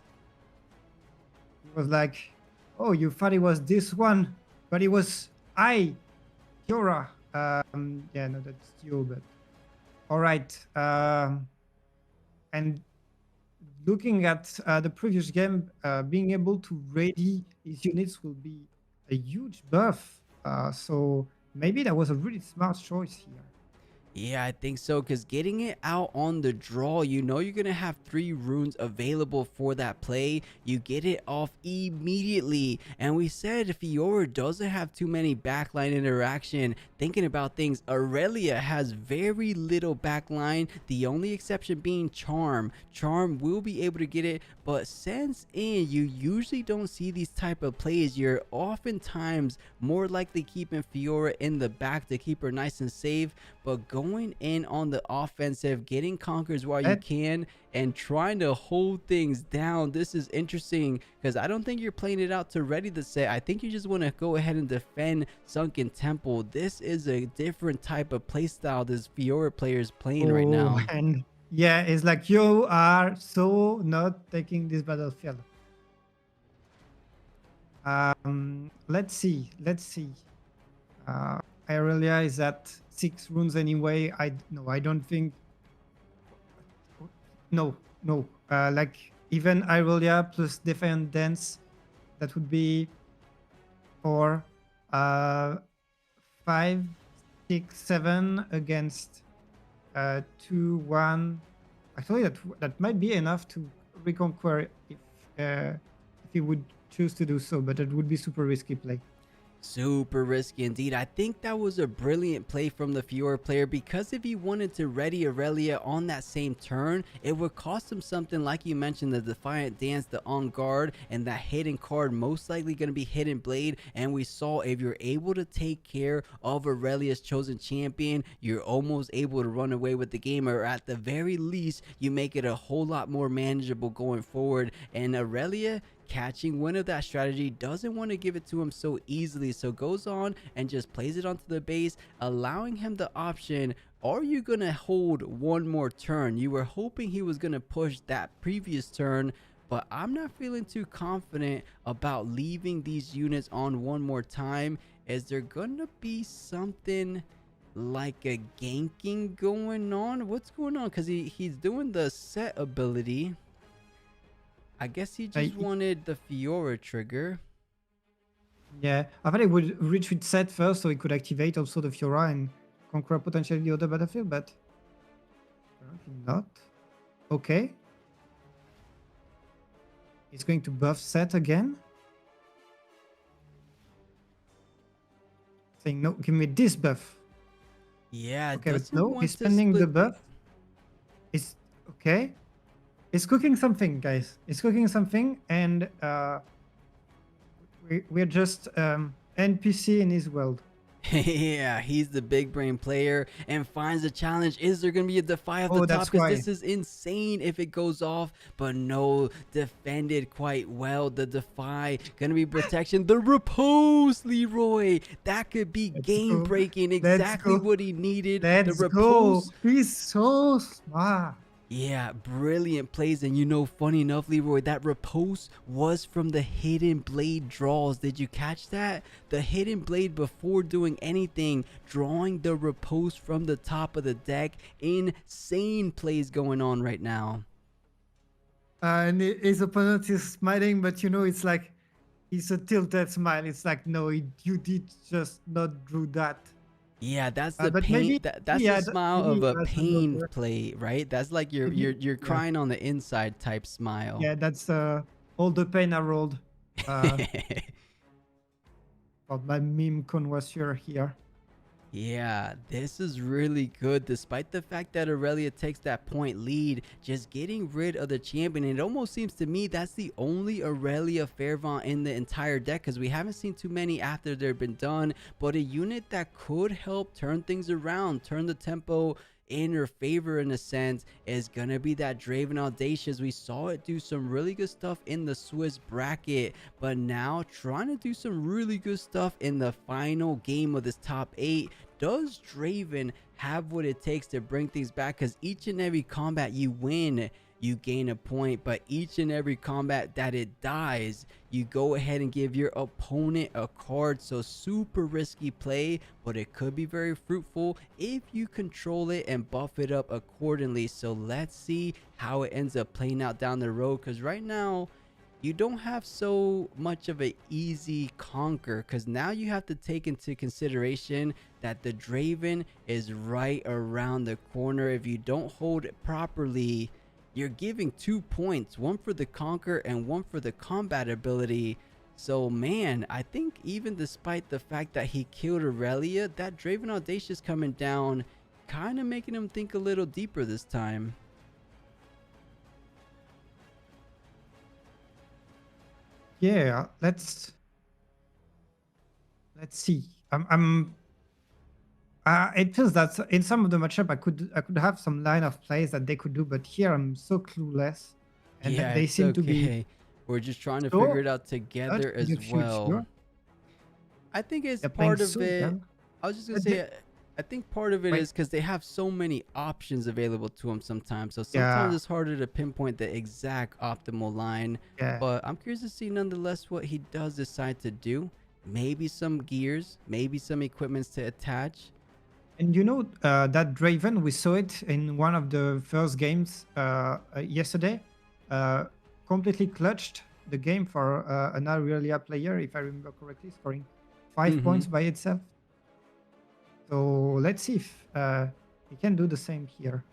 B: was like, oh, you thought it was this one, but it was Fiora. Yeah, no, that's you, but all right. And looking at the previous game, being able to ready his units will be a huge buff. So maybe that was a really smart choice here.
A: Yeah, I think so, because getting it out on the draw, you know you're going to have 3 runes available for that play. You get it off immediately. And we said Fiora doesn't have too many backline interaction. Thinking about things, Aurelia has very little backline. The only exception being Charm. Charm will be able to get it, but since you usually don't see these type of plays. You're oftentimes more likely keeping Fiora in the back to keep her nice and safe, but going in on the offensive, getting conquers while you can, and trying to hold things down. This is interesting because I don't think you're playing it out to ready the set. I think you just want to go ahead and defend Sunken Temple. This is a different type of playstyle this Fiora player is playing right now.
B: And yeah, it's like you are so not taking this battlefield. Let's see. Aurelia is at 6 runes anyway. I don't think. No, no. Like even Irolia plus Defiant Dance, that would be 4, 5, 6, 7 against 2, 1. Actually, that might be enough to reconquer if he would choose to do so, but it would be super risky play.
A: Super risky indeed. I think that was a brilliant play from the Fiora player, because if he wanted to ready Aurelia on that same turn, it would cost him something like you mentioned, the Defiant Dance, the On Guard, and that hidden card, most likely going to be Hidden Blade. And we saw if you're able to take care of Aurelia's chosen champion, you're almost able to run away with the game, or at the very least, you make it a whole lot more manageable going forward. And Aurelia, catching wind of that strategy, doesn't want to give it to him so easily, so goes on and just plays it onto the base, allowing him the option. Are you gonna hold one more turn? You were hoping he was gonna push that previous turn, but I'm not feeling too confident about leaving these units on one more time. Is there gonna be something like a ganking going on? What's going on? Because he's doing the set ability. I guess he just wanted the Fiora trigger.
B: Yeah, I thought he would retreat set first so he could activate also the Fiora and conquer potentially the other battlefield, but apparently not. Okay. He's going to buff set again. Saying, no, give me this buff.
A: Yeah,
B: okay, but no, he's spending the buff. It's okay. It's cooking something, guys. It's cooking something, and we're just NPC in his world.
A: Yeah, he's the big brain player and finds a challenge. Is there going to be a Defy off the top? Because this is insane if it goes off. But no, defended quite well. The Defy going to be protection. The Repose, Leroy. That could be game breaking. Exactly what he needed.
B: Let's
A: the Repose.
B: Go. He's so smart.
A: Yeah, brilliant plays. And you know, funny enough, Leroy, that Repose was from the Hidden Blade draws. Did you catch that? The Hidden Blade, before doing anything, drawing the Repose from the top of the deck. Insane plays going on right now.
B: And his opponent is smiling, but you know, it's like, it's a tilted smile. It's like, no, you did just not do that.
A: Yeah, that's the pain. That's the smile of a pain play, right? That's like you're crying on the inside type smile.
B: Yeah, that's all the pain I rolled. My meme connoisseur here.
A: Yeah, this is really good, despite the fact that Aurelia takes that point lead, just getting rid of the champion. It almost seems to me that's the only Aurelia Fairvant in the entire deck, because we haven't seen too many after they've been done, but a unit that could help turn things around, turn the tempo in her favor in a sense, is gonna be that Draven Audacious. We saw it do some really good stuff in the Swiss bracket, but now trying to do some really good stuff in the final game of this top 8. Does Draven have what it takes to bring things back? Because each and every combat you win, you gain a point, but each and every combat that it dies, you go ahead and give your opponent a card. So super risky play, but it could be very fruitful if you control it and buff it up accordingly. So let's see how it ends up playing out down the road, because right now you don't have so much of an easy conquer, because now you have to take into consideration that the Draven is right around the corner. If you don't hold it properly, you're giving 2 points, one for the conquer and one for the combat ability. So man, I think even despite the fact that he killed Aurelia, that Draven Audacious coming down, kind of making him think a little deeper this time.
B: Yeah, let's see. It feels that in some of the matchup I could have some line of plays that they could do, but here I'm so clueless, and
A: yeah,
B: they seem to be.
A: We're just trying to figure it out together as well.
B: Sure.
A: I think it's part of it.
B: Yeah.
A: I was just gonna say, I think part of it is because they have so many options available to them sometimes. So sometimes it's harder to pinpoint the exact optimal line.
B: Yeah.
A: But I'm curious to see nonetheless what he does decide to do. Maybe some gears, maybe some equipments to attach.
B: And that Draven, we saw it in one of the first games yesterday. Completely clutched the game for an Aurelia player, if I remember correctly, scoring 5 points by itself. So let's see if he can do the same here.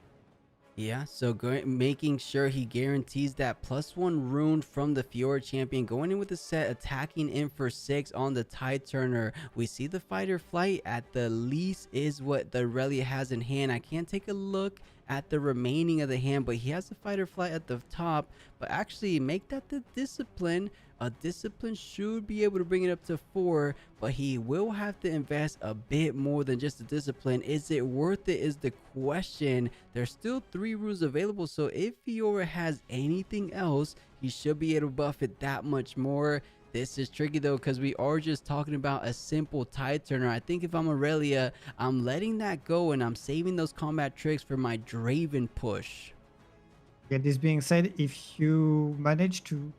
A: Yeah, so making sure he guarantees that +1 rune from the Fiora champion, going in with the set, attacking in for 6 on the Tide Turner. We see the fighter flight at the least is what the Aurelia has in hand. I can't take a look at the remaining of the hand, but he has the fighter flight at the top. But actually make that the discipline. A discipline should be able to bring it up to 4, but he will have to invest a bit more than just a discipline. Is it worth it is the question. There's still 3 runes available, so if Fiora has anything else, he should be able to buff it that much more. This is tricky though, because we are just talking about a simple Tide Turner. I think if I'm Aurelia, I'm letting that go and I'm saving those combat tricks for my Draven push.
B: Yeah, this being said, if you manage to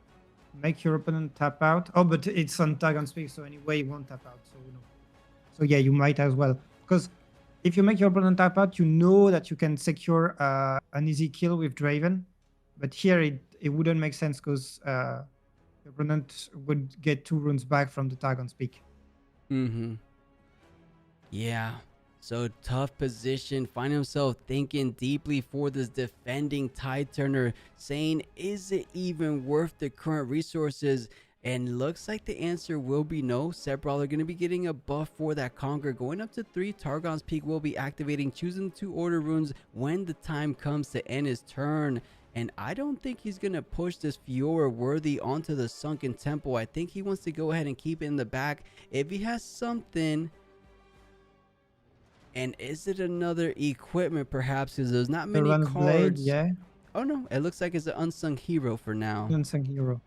B: make your opponent tap out. Oh, but it's on tag on speak, so anyway, you won't tap out. So yeah, you might as well. Because if you make your opponent tap out, you know that you can secure an easy kill with Draven. But here, it wouldn't make sense because your opponent would get 2 runes back from the tag on speak.
A: Yeah. So tough position, find himself thinking deeply for this defending Tide Turner, saying, is it even worth the current resources? And looks like the answer will be no. Set Brawler going to be getting a buff for that Conquer. Going up to 3, Targon's Peak will be activating, choosing 2 order runes when the time comes to end his turn. And I don't think he's going to push this Fiora worthy onto the Sunken Temple. I think he wants to go ahead and keep it in the back. If he has something... And is it another equipment perhaps? Because there's not many cards.
B: Blade, yeah.
A: Oh no, it looks like it's an unsung hero for now.
B: Unsung hero.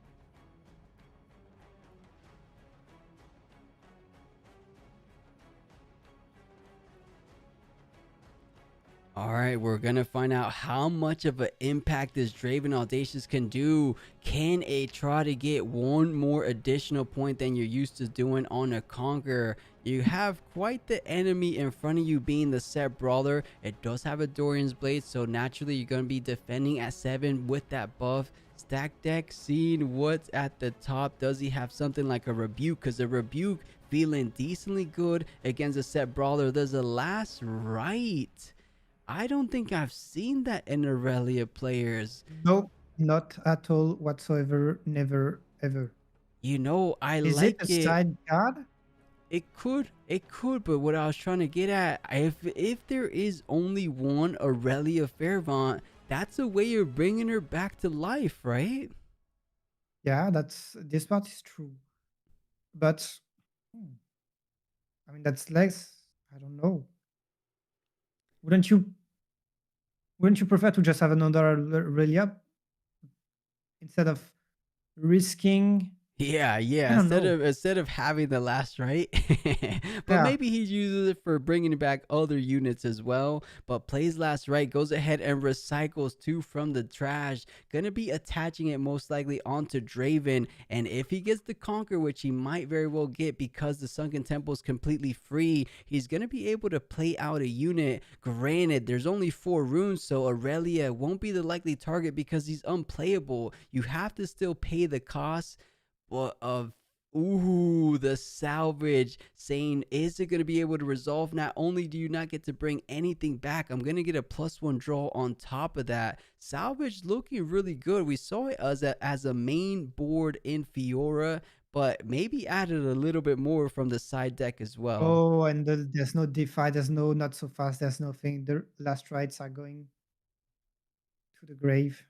A: All right, we're going to find out how much of an impact this Draven Audacious can do. Can it try to get one more additional point than you're used to doing on a Conqueror? You have quite the enemy in front of you being the Set Brawler. It does have a Dorian's Blade, so naturally you're going to be defending at 7 with that buff. Stack deck, seeing what's at the top. Does he have something like a Rebuke? Because a Rebuke feeling decently good against a Set Brawler. There's a Last Right. I don't think I've seen that in Aurelia players.
B: No, not at all whatsoever. Never, ever.
A: I
B: Is
A: like
B: it a side card?
A: It could, but what I was trying to get at, if there is only one Aurelia Fairvant, that's a way of bringing her back to life, right?
B: Yeah, this part is true. But, I mean, that's less, I don't know. Wouldn't you prefer to just have another Aurelia instead of risking?
A: Yeah. Instead of having the Last Right, but
B: Yeah.
A: maybe he uses it for bringing back other units as well. But plays Last Right, goes ahead and recycles 2 from the trash. Gonna be attaching it most likely onto Draven, and if he gets the Conquer, which he might very well get because the Sunken Temple is completely free, he's gonna be able to play out a unit. Granted, there's only 4 runes, so Aurelia won't be the likely target because he's unplayable. You have to still pay the cost. But the salvage, saying, is it going to be able to resolve? Not only do you not get to bring anything back, I'm going to get a +1 draw on top of that. Salvage looking really good. We saw it as a main board in Fiora, but maybe added a little bit more from the side deck as well.
B: Oh, and there's no Defy, there's no Not So Fast, there's nothing. The Last Rights are going to the grave.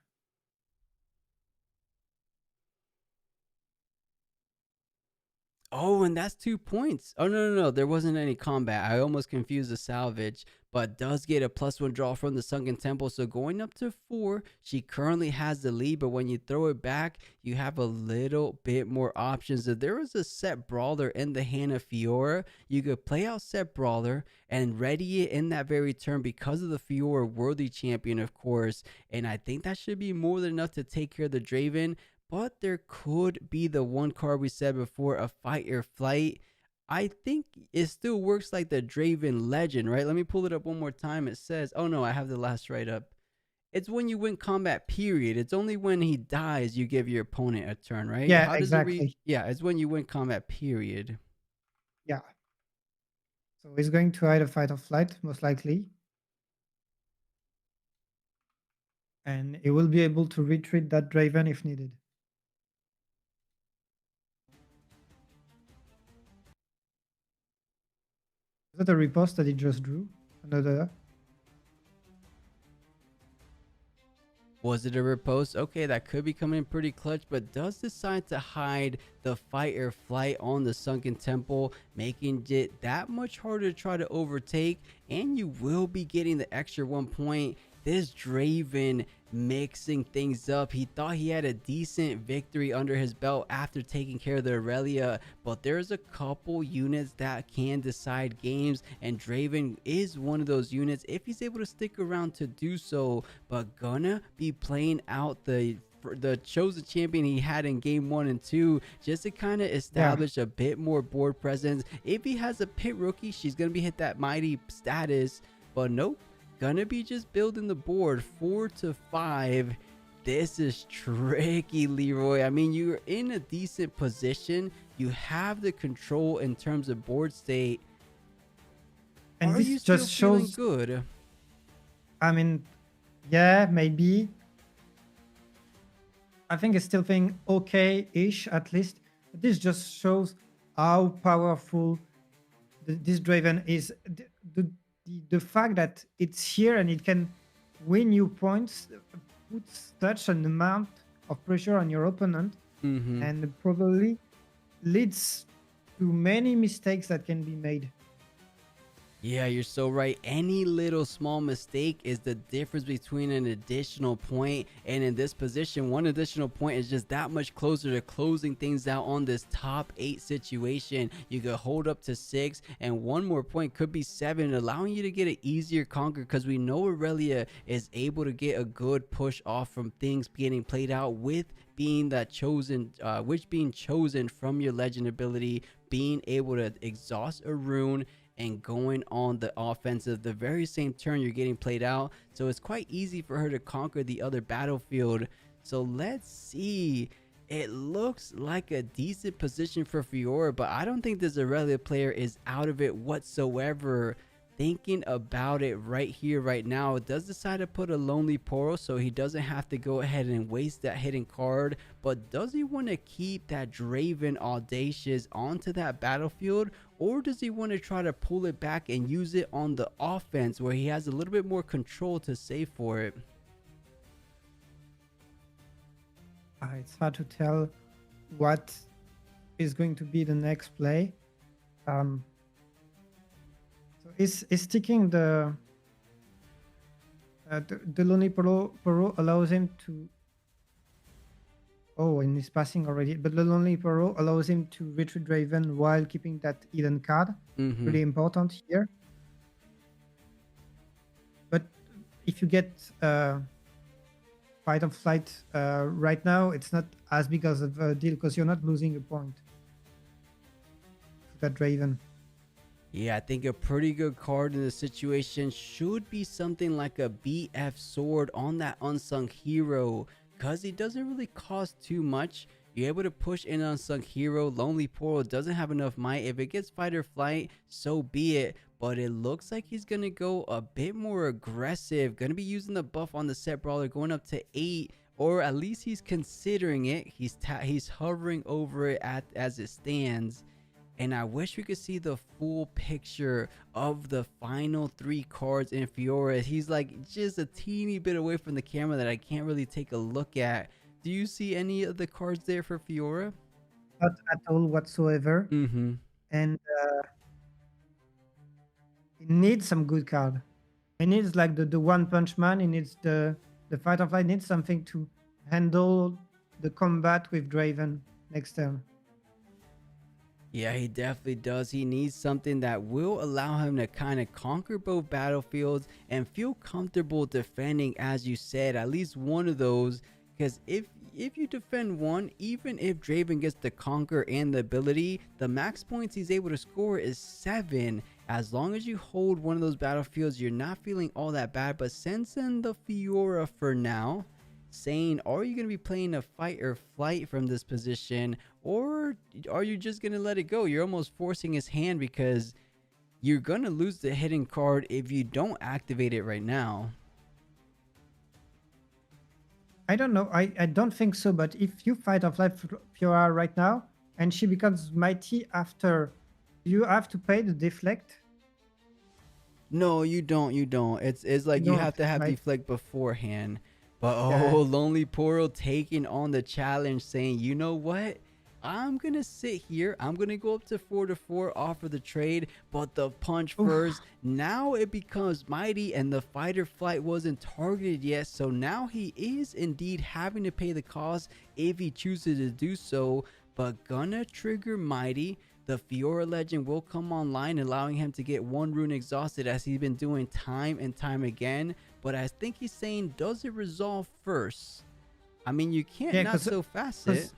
A: Oh, and that's 2 points. Oh, no. There wasn't any combat. I almost confused the salvage, but does get a +1 draw from the Sunken Temple. So going up to 4, she currently has the lead, but when you throw it back, you have a little bit more options. If there was a Set Brawler in the hand of Fiora, you could play out Set Brawler and ready it in that very turn because of the Fiora worthy champion, of course. And I think that should be more than enough to take care of the Draven. But there could be the one card we said before, a Fight or Flight. I think it still works like the Draven Legend, right? Let me pull it up one more time. It says, oh no, I have the last right up. It's when you win combat, period. It's only when he dies you give your opponent a turn, right?
B: Yeah,
A: How does it read?
B: exactly.
A: Yeah, it's when you win combat, period.
B: Yeah. So he's going to either fight or flight, most likely. And he will be able to retreat that Draven if needed. Is that a riposte that he just drew? Another?
A: Was it a riposte? Okay, that could be coming pretty clutch, but does decide to hide the fight or flight on the Sunken Temple, making it that much harder to try to overtake, and you will be getting the extra 1 point. This Draven mixing things up. He thought he had a decent victory under his belt after taking care of the Aurelia, but there's a couple units that can decide games, and Draven is one of those units if he's able to stick around to do so. But gonna be playing out the chosen champion he had in game 1 and 2 just to kind of establish a bit more board presence. If he has a pit rookie, she's gonna be hit that mighty status, but nope, gonna be just building the board 4 to 5. This is tricky, Leroy. I mean, you're in a decent position, you have the control in terms of board state,
B: and
A: are
B: this
A: you still
B: just
A: feeling
B: shows
A: good?
B: I mean, yeah, maybe. I think it's still feeling okay-ish at least. But this just shows how powerful this Draven is. The fact that it's here and it can win you points puts such an amount of pressure on your opponent, and probably leads to many mistakes that can be made.
A: Yeah, you're so right. Any little small mistake is the difference between an additional point, and in this position, one additional point is just that much closer to closing things out on this top 8 situation. You could hold up to 6, and one more point could be 7, allowing you to get an easier conquer, because we know Aurelia is able to get a good push off from things getting played out with being that chosen, which being chosen from your legend ability, being able to exhaust a rune and going on the offensive the very same turn you're getting played out. So it's quite easy for her to conquer the other battlefield. So let's see. It looks like a decent position for Fiora, but I don't think this Aurelia player is out of it whatsoever. Thinking about it right here, right now, it does decide to put a Lonely Poro so he doesn't have to go ahead and waste that hidden card. But does he want to keep that Draven Audacious onto that battlefield, or does he want to try to pull it back and use it on the offense where he has a little bit more control to save for it?
B: It's hard to tell what is going to be the next play. So is sticking the Lonely Poro allows him to. Oh, and he's passing already. But the Lonely Poro allows him to retreat Draven while keeping that hidden card. Really important here. But if you get fight or flight right now, it's not as big as a deal because you're not losing a point to that Draven.
A: Yeah, I think a pretty good card in the situation should be something like a BF Sword on that Unsung Hero, because he doesn't really cost too much. You're able to push in Unsung Hero. Lonely Portal doesn't have enough might. If it gets fight or flight, so be it. But it looks like he's going to go a bit more aggressive. Going to be using the buff on the set brawler, going up to 8. Or at least he's considering it. He's hovering over it as it stands. And I wish we could see the full picture of the final 3 cards in Fiora. He's like just a teeny bit away from the camera that I can't really take a look at. Do you see any of the cards there for Fiora?
B: Not at all whatsoever.
A: And
B: he needs some good card. He needs like the One Punch Man. He needs the Fight or Flight. He needs something to handle the combat with Draven next turn.
A: Yeah, he definitely does. He needs something that will allow him to kind of conquer both battlefields and feel comfortable defending, as you said, at least one of those. Because if if you defend one, even if Draven gets the conquer and the ability, the max points he's able to score is 7. As long as you hold one of those battlefields, you're not feeling all that bad. But sends in the Fiora for now, saying, are you going to be playing a fight or flight from this position, or are you just going to let it go? You're almost forcing his hand because you're going to lose the hidden card if you don't activate it right now.
B: I don't know. I don't think so. But if you fight or flight Fiora right now and she becomes mighty after, you have to pay the deflect.
A: No, you don't. You don't. It's like you have to have deflect beforehand. But Lonely Portal taking on the challenge, saying, you know what? I'm gonna sit here. I'm gonna go up to 4-4, offer the trade, but the punch first. Now it becomes mighty, and the fighter flight wasn't targeted yet. So now he is indeed having to pay the cost if he chooses to do so. But gonna trigger mighty. The Fiora legend will come online, allowing him to get 1 rune exhausted, as he's been doing time and time again. But I think he's saying, does it resolve first? I mean, you can't not so fast it.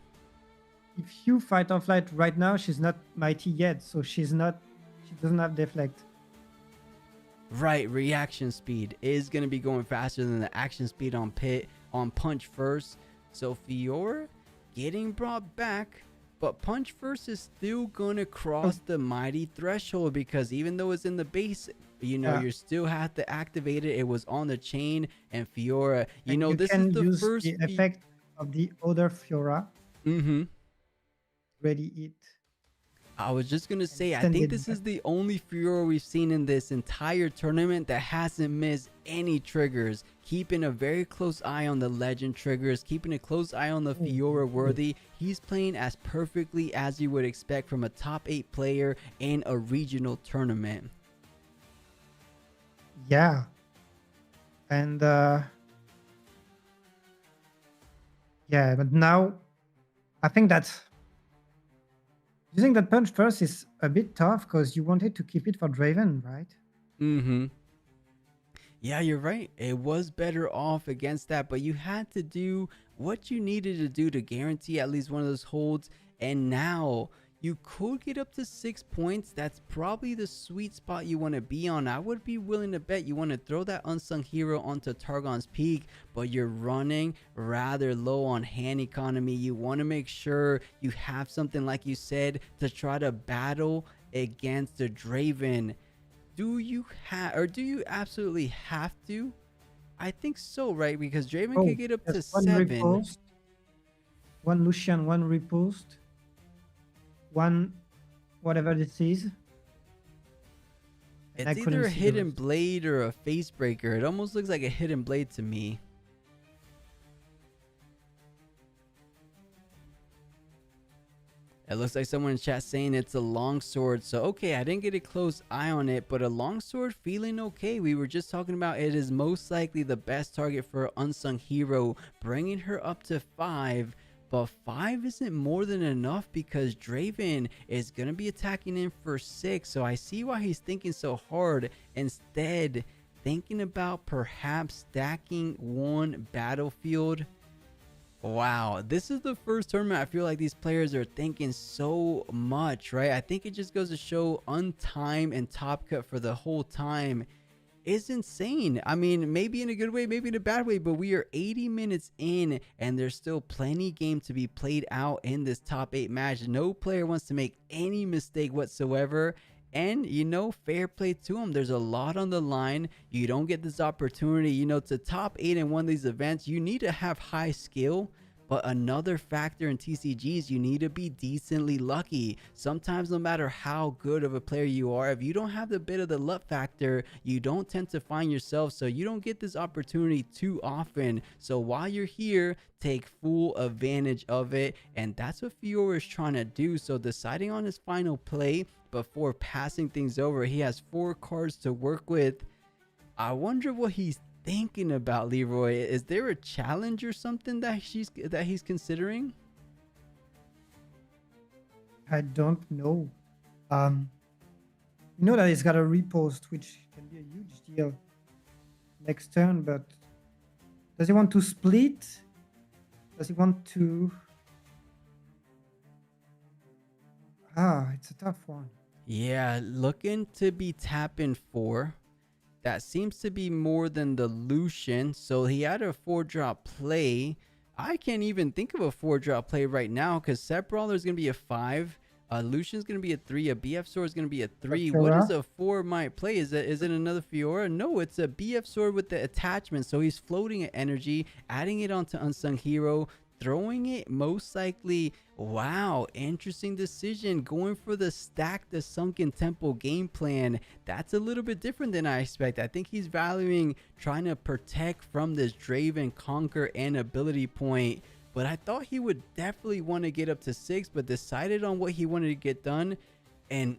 B: If you fight or flight right now, she's not mighty yet, so she doesn't have deflect.
A: Right, reaction speed is going to be going faster than the action speed on punch first. So Fiora getting brought back, but punch first is still going to cross the mighty threshold, because even though it's in the base, you know, you still have to activate it. It was on the chain, and Fiora, you know, this is the first
B: the effect of the other Fiora. Ready it.
A: I was just gonna say, I think this is the only Fiora we've seen in this entire tournament that hasn't missed any triggers, keeping a very close eye on the legend triggers, keeping a close eye on the Fiora worthy. He's playing as perfectly as you would expect from a top 8 player in a regional tournament.
B: Yeah. And yeah, but now I think that's using that punch first is a bit tough, because you wanted to keep it for Draven, right?
A: Yeah, you're right. It was better off against that, but you had to do what you needed to do to guarantee at least one of those holds. And now you could get up to 6 points. That's probably the sweet spot you want to be on. I would be willing to bet you want to throw that unsung hero onto Targon's Peak, but you're running rather low on hand economy. You want to make sure you have something, like you said, to try to battle against the Draven. Do you absolutely have to? I think so, right? Because Draven could get up to 7.
B: One Lucian, one riposte. One, whatever this is.
A: It's either a hidden blade or a face breaker. It almost looks like a hidden blade to me. It looks like someone in chat saying it's a longsword. So, okay, I didn't get a close eye on it, but a longsword feeling okay. We were just talking about it is most likely the best target for an unsung hero, bringing her up to 5. But 5 isn't more than enough, because Draven is going to be attacking in for 6. So I see why he's thinking so hard. Instead, thinking about perhaps stacking 1 battlefield. Wow, this is the first tournament I feel like these players are thinking so much, right? I think it just goes to show Untime and Top Cut for the whole time is insane. I mean, maybe in a good way, maybe in a bad way, but we are 80 minutes in and there's still plenty game to be played out in this top 8 match. No player wants to make any mistake whatsoever. And, you know, fair play to him. There's a lot on the line. You don't get this opportunity, you know, to top 8 in one of these events. You need to have high skill. But another factor in TCGs, you need to be decently lucky. Sometimes no matter how good of a player you are, if you don't have the bit of the luck factor, you don't tend to find yourself. So you don't get this opportunity too often. So while you're here, take full advantage of it. And that's what Fiora is trying to do. So deciding on his final play before passing things over, he has 4 cards to work with. I wonder what he's thinking about, Leroy. Is there a challenge or something that he's considering?
B: I don't know. You know that he's got a repost, which can be a huge deal next turn, but does he want to split Does he want to? It's a tough one.
A: Yeah, looking to be tapping 4. That seems to be more than the Lucian. So he had a 4-drop play. I can't even think of a 4-drop play right now because Set Brawler is going to be a 5. Lucian's going to be a 3. A BF Sword is going to be a 3. What is a 4 might play? Is it another Fiora? No, it's a BF Sword with the attachment. So he's floating at energy, adding it onto Unsung Hero, throwing it most likely. Wow, interesting decision, going for the stack the Sunken Temple game plan. That's a little bit different than I expect. I think he's valuing trying to protect from this Draven Conquer and ability point, but I thought he would definitely want to get up to 6, but decided on what he wanted to get done. And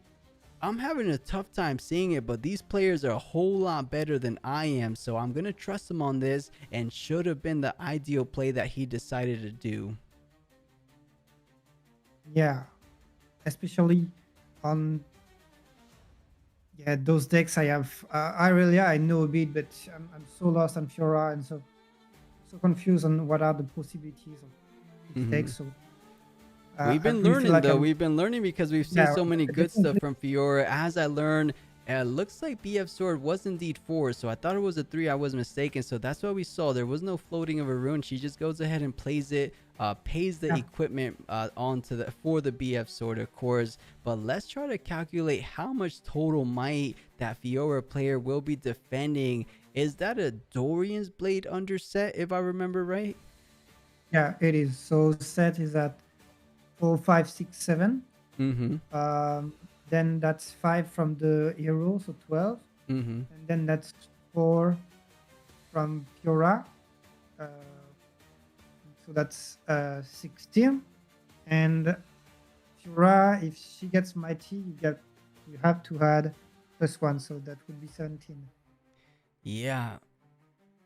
A: I'm having a tough time seeing it, but these players are a whole lot better than I am, so I'm gonna trust him on this, and should have been the ideal play that he decided to do.
B: Yeah, especially on those decks I have. I know a bit, but I'm so lost on Fiora and so confused on what are the possibilities of each deck. So
A: we've been learning like though. We've been learning because we've seen so many good stuff from Fiora. As I learned, looks like BF Sword was indeed 4, so I thought it was a 3. I was mistaken, so that's what we saw. There was no floating of a rune. She just goes ahead and plays it, pays the equipment onto for the BF Sword, of course. But let's try to calculate how much total might that Fiora player will be defending. Is that a Dorian's Blade under Set, if I remember right?
B: Yeah, it is. So Set is at 4, 5, 6, 7. Then that's 5 from the hero, so 12. And then that's 4 from Fiora. So that's 16. And Fiora, if she gets mighty, you have to add +1, so that would be 17.
A: Yeah.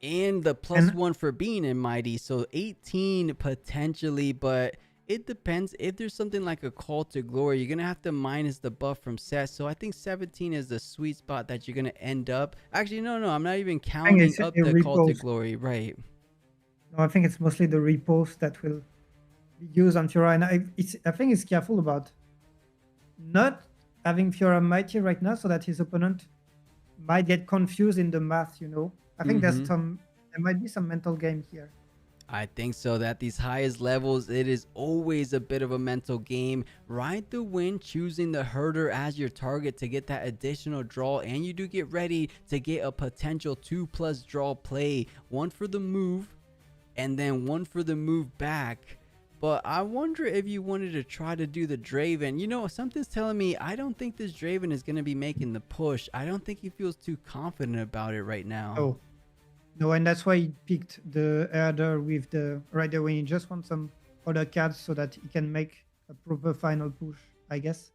A: And the +1 for being in mighty, so 18 potentially, but it depends. If there's something like a Call to Glory, you're gonna have to minus the buff from Set. So I think 17 is the sweet spot that you're gonna end up. Actually, no, I'm not even counting up the Call to Glory, right?
B: No, I think it's mostly the repost that will be used on Fiora, and I think it's careful about not having Fiora mighty right now, so that his opponent might get confused in the math. I think there might be some mental game here.
A: I think so. At these highest levels, it is always a bit of a mental game. Ride the wind, choosing the herder as your target to get that additional draw, and you do get ready to get a potential 2+ draw play. 1 for the move, and then 1 for the move back. But I wonder if you wanted to try to do the Draven. Something's telling me I don't think this Draven is going to be making the push. I don't think he feels too confident about it right now.
B: No, and that's why he picked the herder with the Rider when he just wants some other cards so that he can make a proper final push, I guess.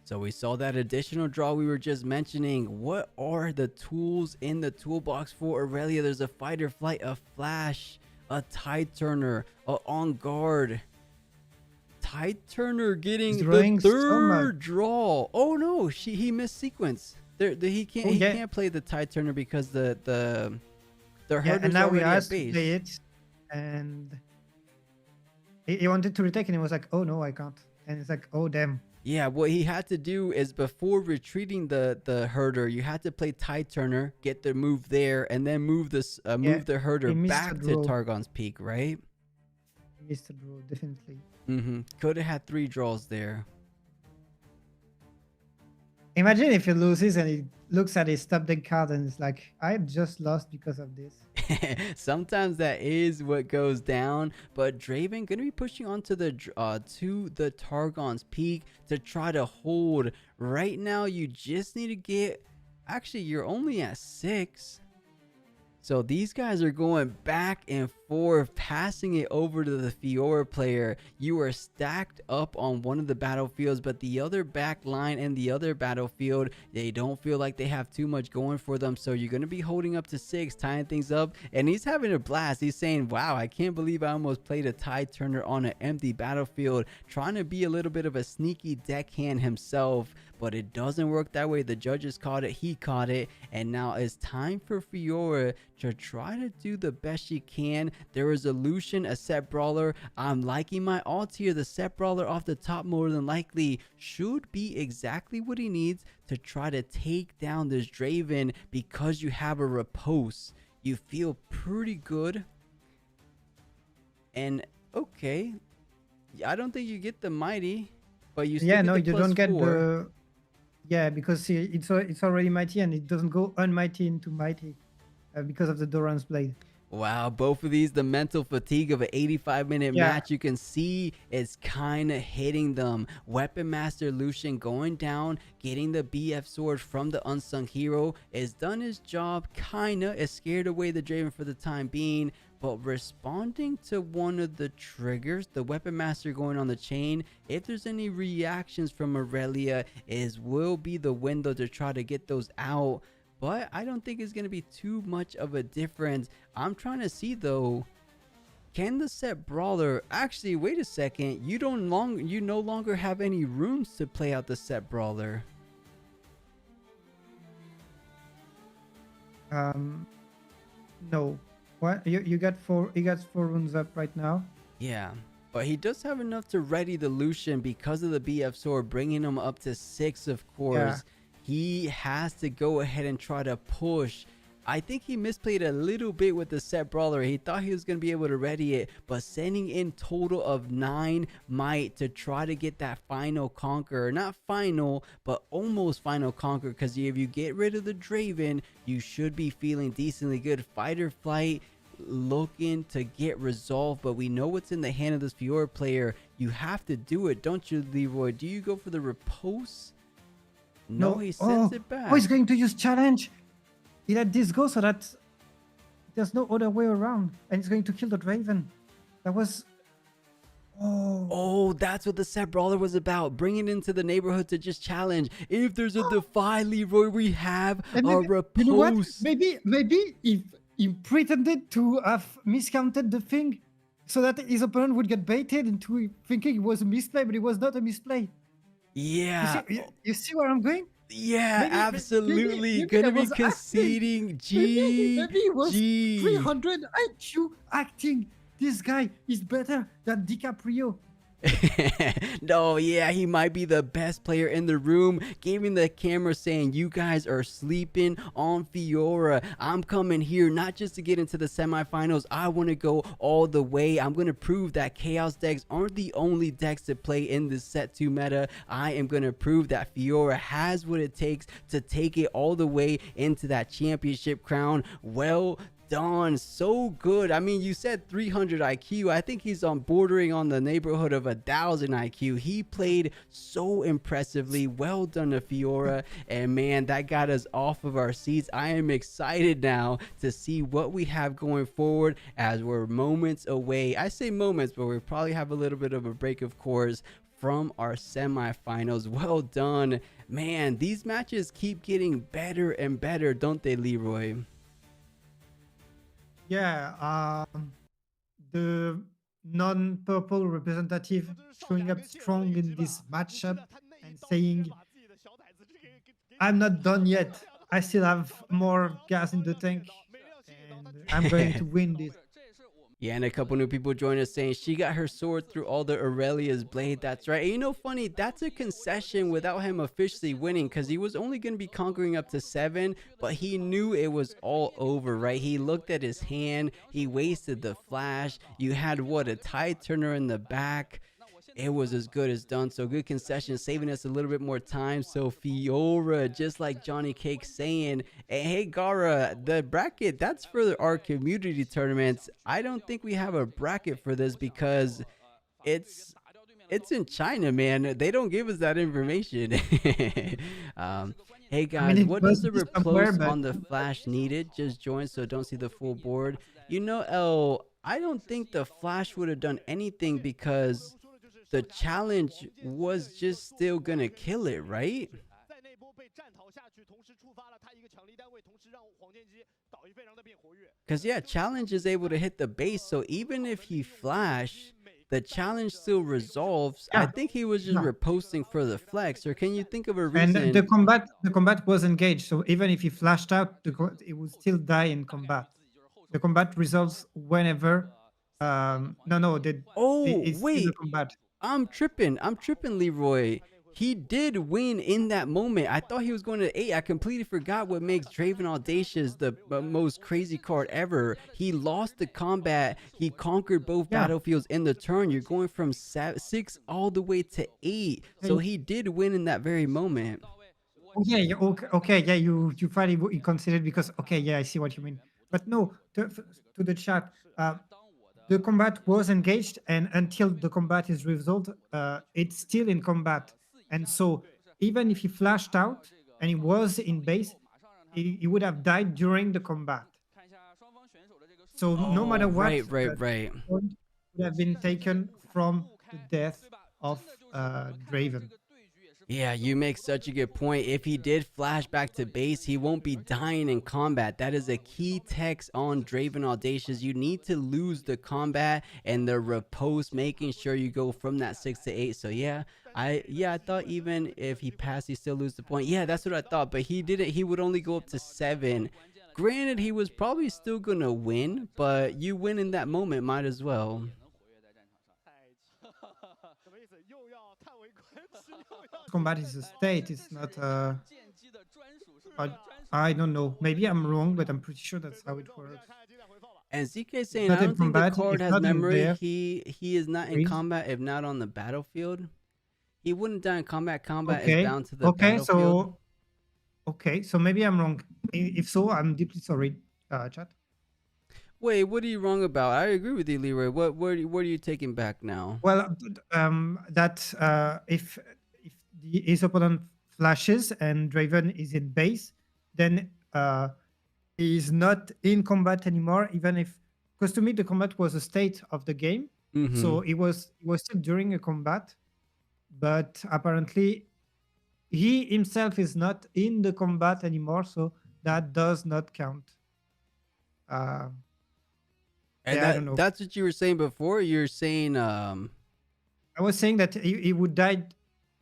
A: So we saw that additional draw we were just mentioning. What are the tools in the toolbox for Aurelia? There's a Fight or Flight, a Flash, a Tide Turner, a On Guard. Tide Turner getting the 3rd draw. Oh no, he missed sequence. He can't play the Tide Turner because the herder's
B: and now
A: already
B: we
A: at
B: asked
A: base.
B: To play it, and he wanted to retake, and he was like, "Oh no, I can't." And it's like, "Oh damn."
A: Yeah, what he had to do is before retreating the herder, you had to play Tide Turner, get the move there, and then move the herder back to Targon's Peak, right?
B: He missed the draw, definitely.
A: Could have had 3 draws there.
B: Imagine if he loses and he looks at his top deck card and it's like, I just lost because of this.
A: Sometimes that is what goes down, but Draven gonna be pushing onto the Targon's Peak to try to hold. Right now, you just need to get. Actually, you're only at 6. So these guys are going back and forth, passing it over to the Fiora player. You are stacked up on one of the battlefields, but the other back line and the other battlefield, they don't feel like they have too much going for them. So you're going to be holding up to 6, tying things up. And he's having a blast. He's saying, wow, I can't believe I almost played a Tide Turner on an empty battlefield. Trying to be a little bit of a sneaky deckhand himself. But it doesn't work that way. The judges caught it. He caught it. And now it's time for Fiora to try to do the best she can. There is a Lucian, a set brawler. I'm liking my ult here. The set brawler off the top more than likely should be exactly what he needs to try to take down this Draven, because you have a riposte. You feel pretty good. And okay, I don't think you get the mighty, but you still
B: Yeah,
A: get
B: no,
A: the
B: you
A: plus
B: don't get
A: 4.
B: the. Yeah, because it's already mighty and it doesn't go unmighty into mighty because of the Doran's blade.
A: Wow, both of these, the mental fatigue of an 85-minute match, you can see it's kind of hitting them. Weapon Master Lucian going down, getting the BF sword from the unsung hero, has done his job, kind of, has scared away the Draven for the time being, but responding to one of the triggers, the Weapon Master going on the chain, if there's any reactions from Aurelia, will be the window to try to get those out. But I don't think it's going to be too much of a difference. I'm trying to see though, can the set brawler actually, wait a second, you no longer have any rooms to play out the set brawler.
B: No. What you got he got 4 runes up right now.
A: Yeah, but he does have enough to ready the Lucian because of the BF sword, bringing him up to 6, of course.
B: Yeah.
A: He has to go ahead and try to push. I think he misplayed a little bit with the set brawler. He thought he was going to be able to ready it, but sending in total of 9 might to try to get that final conquer. Not final, but almost final conquer, because if you get rid of the Draven, you should be feeling decently good. Fight or flight looking to get resolved, but we know what's in the hand of this Fiora player. You have to do it, don't you, Leroy? Do you go for the riposte? No, he sends it back.
B: Oh, he's going to use challenge. He let this go so that there's no other way around, and he's going to kill the Draven. That was.
A: Oh, that's what the set brawler was about. Bringing it into the neighborhood to just challenge. If there's a defy, Leroy, we have a riposte.
B: You know what? Maybe if he pretended to have miscounted the thing, so that his opponent would get baited into thinking it was a misplay, but it was not a misplay.
A: Yeah.
B: You see where I'm going?
A: Yeah, absolutely.
B: Maybe
A: Gonna be conceding.
B: Maybe it was 300 IQ acting. This guy is better than DiCaprio.
A: No, yeah, he might be the best player in the room, giving the camera saying, you guys are sleeping on Fiora. I'm coming here not just to get into the semifinals. I want to go all the way. I'm going to prove that Chaos decks aren't the only decks to play in this set 2 meta. I am going to prove that Fiora has what it takes to take it all the way into that championship crown. Well done, so good. I mean, you said 300 IQ. I think he's on bordering on the neighborhood of 1,000 IQ. He played so impressively. Well done to Fiora, and man, that got us off of our seats. I am excited now to see what we have going forward, as we're moments away. I say moments, but we probably have a little bit of a break, of course, from our semifinals. Well done, man. These matches keep getting better and better, don't they, Leroy?
B: Yeah, the non-purple representative showing up strong in this matchup and saying, I'm not done yet. I still have more gas in the tank and I'm going to win this.
A: Yeah, and a couple new people joined us saying she got her sword through all the Aurelia's blade. That's right. And you know, funny, that's a concession without him officially winning, because he was only going to be conquering up to 7, but he knew it was all over, right? He looked at his hand. He wasted the flash. You had, what, a tide turner in the back. It was as good as done. So good concession, saving us a little bit more time. So Fiora, just like Johnny Cake saying, hey Gara, the bracket, that's for our community tournaments. I don't think we have a bracket for this because it's in China, man. They don't give us that information. Hey guys, what does the repost on the flash needed? Just join so don't see the full board. You know, L, I don't think the flash would have done anything because the challenge was just still gonna kill it, right? Because yeah, challenge is able to hit the base, so even if he flash, the challenge still resolves. Yeah. I think he was just reposting for the flex, or can you think of a reason?
B: And the combat was engaged, so even if he flashed out, it would still die in combat. the combat resolves whenever. No,
A: Oh,
B: it's still a
A: wait.
B: combat.
A: I'm tripping, Leroy. He did win in that moment. I thought he was going to 8. I completely forgot what makes Draven Audacious the most crazy card ever. He lost the combat. He conquered both
B: Yeah.
A: battlefields in the turn. You're going from 6 all the way to 8. So he did win in that very moment.
B: Oh, yeah, okay, yeah, you finally considered because okay, yeah, I see what you mean. But no, to the chat, the combat was engaged, and until the combat is resolved, it's still in combat. And so even if he flashed out and he was in base, he would have died during the combat. So no matter what,
A: Right.
B: the point would have been taken from the death of Draven.
A: Yeah, you make such a good point. If he did flash back to base, he won't be dying in combat. That is a key text on Draven Audacious. You need to lose the combat and the riposte, making sure you go from that 6 to 8. So yeah, I thought even if he passed, he still lose the point. Yeah, that's what I thought. But he didn't. He would only go up to 7. Granted, he was probably still gonna win, but you win in that moment, might as well.
B: Combat is a state. It's not I don't know. Maybe I'm wrong, but I'm pretty sure that's how it works.
A: And ZK saying,
B: Not
A: I
B: in
A: don't think the
B: combat,
A: card
B: it's
A: has
B: not in
A: memory.
B: there.
A: He is not in
B: Freeze.
A: combat if not on the battlefield. He wouldn't die in combat. Combat
B: Okay.
A: is down to the
B: Okay,
A: battlefield.
B: so maybe I'm wrong. If so, I'm deeply sorry, chat.
A: Wait, what are you wrong about? I agree with you, Leroy. What are you taking back now?
B: Well, that if his opponent flashes and Draven is in base, then he is not in combat anymore. Even if, because to me the combat was a state of the game, so it was still during a combat, but apparently he himself is not in the combat anymore, so that does not count.
A: And
B: yeah, I don't know.
A: that's what you were saying before. You're saying
B: I was saying that he would die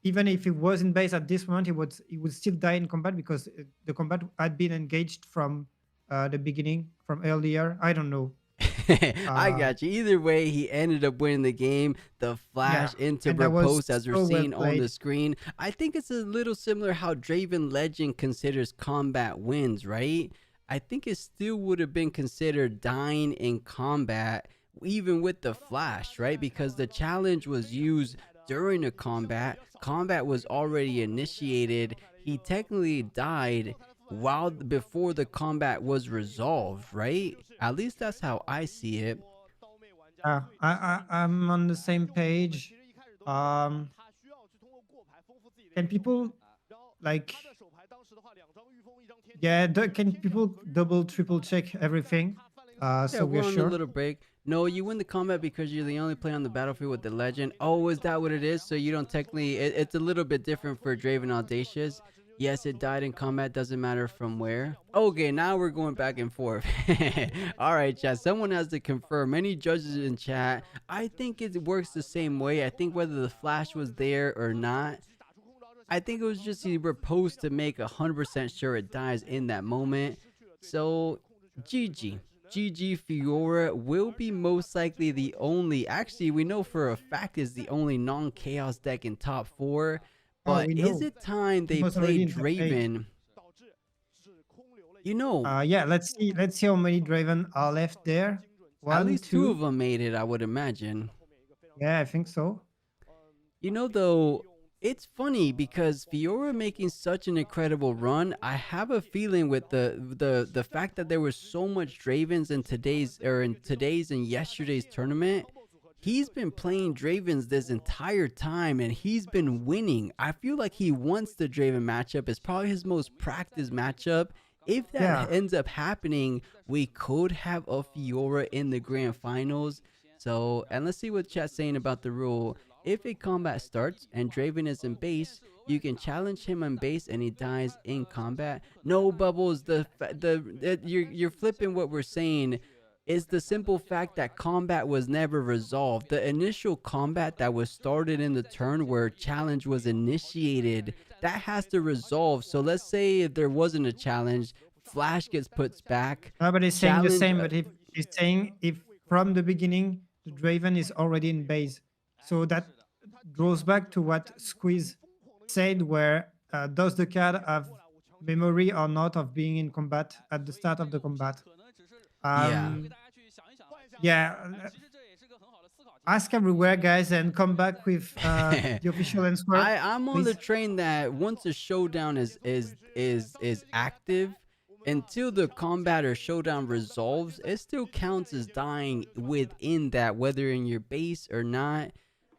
B: even if he was in base at this moment. He would still die in combat because the combat had been engaged from the beginning, from earlier. I don't know.
A: I got you. Either way, he ended up winning the game. The flash into riposte, as we're seeing on the screen. I think it's a little similar how Draven Legend considers combat wins, right? I think it still would have been considered dying in combat, even with the flash, right? Because the challenge was used during the combat. Combat was already initiated. He technically died before the combat was resolved, right? At least that's how I see it.
B: I'm on the same page. Can people can people double, triple check everything? So
A: we're on
B: sure.
A: a little break. No, you win the combat because you're the only player on the battlefield with the legend. Oh, is that what it is? So you don't technically... It's a little bit different for Draven Audacious. Yes, it died in combat. Doesn't matter from where. Okay, now we're going back and forth. All right, chat. Someone has to confirm. Many judges in chat. I think it works the same way. I think whether the flash was there or not, I think it was just he riposted to make 100% sure it dies in that moment. So, GG. GG Fiora will be most likely the only... Actually, we know for a fact is the only non-chaos deck in top 4. But is it time they play Draven? You know...
B: yeah, let's see how many Draven are left there.
A: At least 2 of them made it, I would imagine.
B: Yeah, I think so.
A: You know, though... It's funny because Fiora making such an incredible run. I have a feeling with the fact that there was so much Dravens in today's and yesterday's tournament. He's been playing Dravens this entire time and he's been winning. I feel like he wants the Draven matchup. It's probably his most practiced matchup. If that ends up happening, we could have a Fiora in the grand finals. So, and let's see what chat's saying about the rule. If a combat starts and Draven is in base, you can challenge him on base and he dies in combat. No, Bubbles, you're flipping what we're saying. Is the simple fact that combat was never resolved. The initial combat that was started in the turn where challenge was initiated, that has to resolve. So let's say if there wasn't a challenge, flash gets put back.
B: No, but it's saying the same. But is saying if from the beginning the Draven is already in base. So that goes back to what Squeeze said, where does the card have memory or not of being in combat at the start of the combat?
A: Yeah.
B: Yeah. Ask everywhere, guys, and come back with the official answer.
A: I'm on the
B: please.
A: train that once a showdown is active, until the combat or showdown resolves, it still counts as dying within that, whether in your base or not.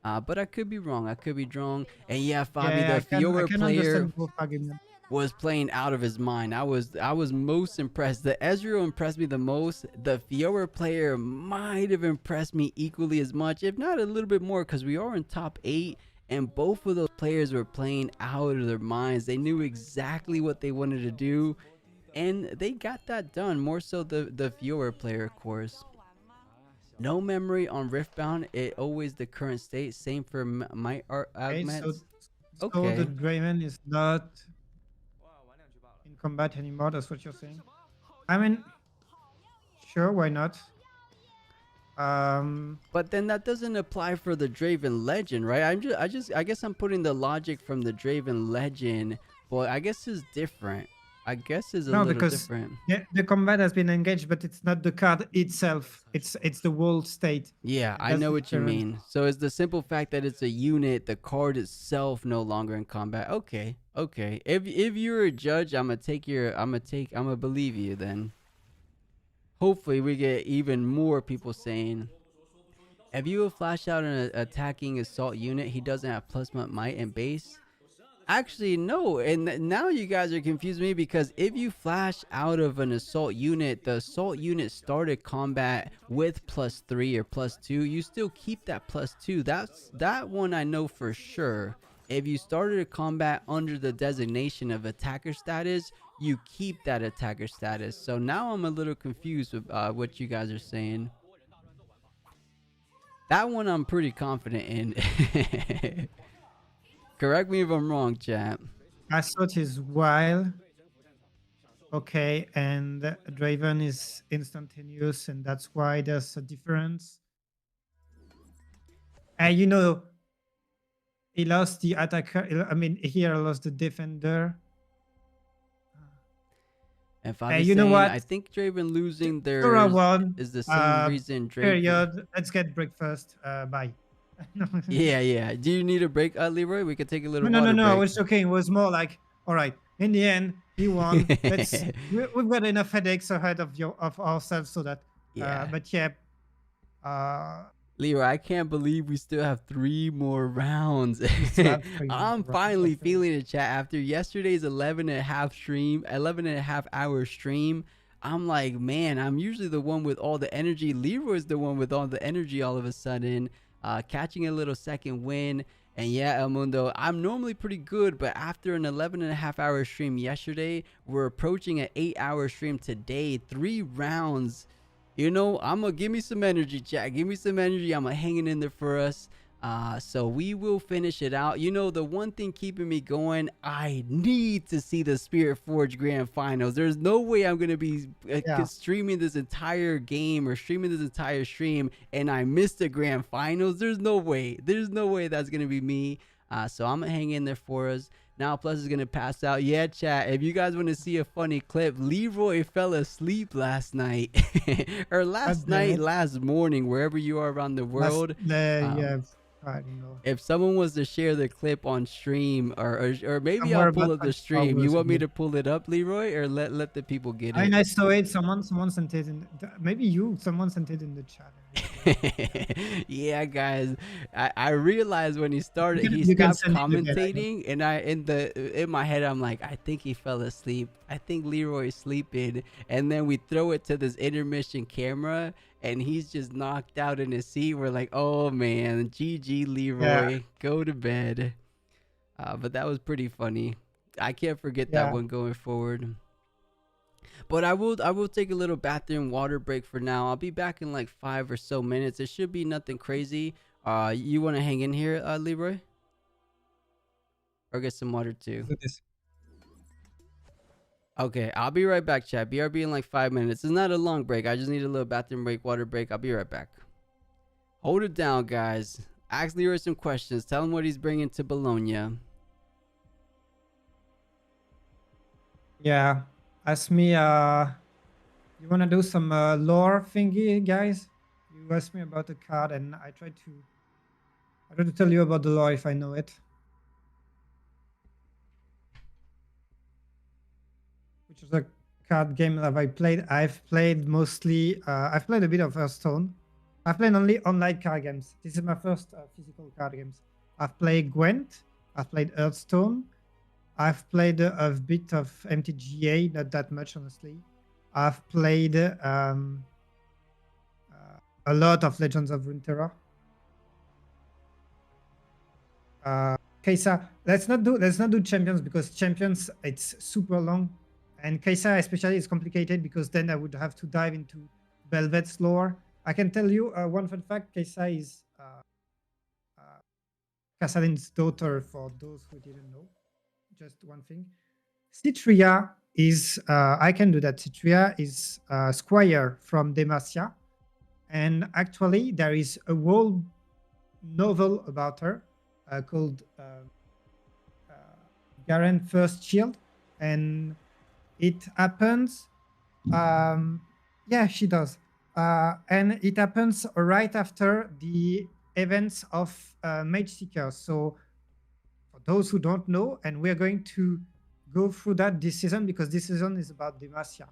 A: But I could be wrong. I could be wrong. And yeah, Fabi,
B: Yeah,
A: the Fiora
B: I can
A: player
B: understand both arguments.
A: was playing out of his mind. I was most impressed. The Ezreal impressed me the most. The Fiora player might have impressed me equally as much, if not a little bit more, because we are in top 8, and both of those players were playing out of their minds. They knew exactly what they wanted to do, and they got that done. More so the Fiora player, of course. No memory on Riftbound. It always the current state. Same for my arguments.
B: So
A: Okay.
B: the Draven is not in combat anymore. That's what you're saying. I mean, sure, why not?
A: But then that doesn't apply for the Draven Legend, right? I guess I'm putting the logic from the Draven Legend, but I guess it's different. I guess it's a little different.
B: The combat has been engaged, but it's not the card itself. It's the world state.
A: Yeah, I know what you mean. So it's the simple fact that it's a unit, the card itself no longer in combat. Okay. If you're a judge, I'm gonna believe you then. Hopefully we get even more people saying, if you will flash out an attacking assault unit, he doesn't have plus might and base. Actually, no. And now you guys are confusing me, because if you flash out of an assault unit, the assault unit started combat with +3 or +2. You still keep that +2. That one I know for sure. If you started a combat under the designation of attacker status, you keep that attacker status. So now I'm a little confused with what you guys are saying. That one I'm pretty confident in. Correct me if I'm wrong, chat.
B: Assault is wild. Okay, and Draven is instantaneous, and that's why there's a difference. And you know, he lost the attacker. I mean, here lost the defender.
A: If I'm
B: you know what?
A: I think Draven losing there is the same reason Draven.
B: Period. Let's get breakfast. Bye.
A: Yeah. Do you need a break, Leroy? We could take a little.
B: No.
A: break.
B: I was joking. It was more like, all right. In the end, he won. We've got enough headaches ahead of ourselves, so that.
A: Yeah.
B: But yeah.
A: Leroy, I can't believe we still have 3 more rounds. I'm finally feeling it, chat. After yesterday's 11.5 hour stream, I'm like, man, I'm usually the one with all the energy. Leroy's the one with all the energy all of a sudden. Catching a little second win. And yeah, El Mundo, I'm normally pretty good, but after an 11.5 hour stream yesterday, we're approaching an 8-hour stream today. 3 rounds. You know, I'm gonna give me some energy, chat. Give me some energy. I'm hanging in there for us. So we will finish it out. You know, the one thing keeping me going, I need to see the Spiritforged Grand Finals. There's no way I'm gonna be streaming this entire game or streaming this entire stream and I missed the Grand Finals. There's no way. There's no way that's gonna be me. So I'm gonna hang in there for us. Now Plus is gonna pass out. Yeah, chat, if you guys want to see a funny clip, Leroy fell asleep last night or last morning, wherever you are around the world.
B: I don't know.
A: If someone was to share the clip on stream, or maybe I'll pull up the stream. You want me to pull it up, Leroy, or let the people get it?
B: I saw it. Someone sent it in. Maybe you. Someone sent it in the chat.
A: Yeah, guys. I realized when he started, he stopped commentating, and in my head, I'm like, I think he fell asleep. I think Leroy's sleeping, and then we throw it to this intermission camera. And he's just knocked out in his seat. We're like, oh man, GG Leroy, go to bed. But that was pretty funny. I can't forget that one going forward. But I will take a little bathroom water break for now. I'll be back in like 5 or so minutes. It should be nothing crazy. You want to hang in here, Leroy? Or get some water too? Okay, I'll be right back, chat. BRB in like 5 minutes. It's not a long break. I just need a little bathroom break, water break. I'll be right back. Hold it down, guys. Ask Leroy some questions. Tell him what he's bringing to Bologna.
B: Yeah. Ask me, you want to do some lore thingy, guys? You asked me about the card, and I try to tell you about the lore if I know it. Which is a card game that I played. I've played mostly, I've played a bit of Hearthstone. I've played only online card games. This is my first physical card games. I've played Gwent. I've played Hearthstone. I've played a bit of MTGA, not that much, honestly. I've played a lot of Legends of Runeterra. Kaisa, let's not do champions because champions it's super long, and Kaisa especially is complicated because then I would have to dive into Velvet's lore. I can tell you one fun fact: Kaisa is Kassadin's daughter. For those who didn't know, just one thing. Citria is I can do that. Citria is Squire from Demacia, and actually there is a whole novel about her called Garen First Shield, and it happens. Yeah, she does, and it happens right after the events of Mage Seeker. So, for those who don't know, and we're going to go through that this season because this season is about Demacia.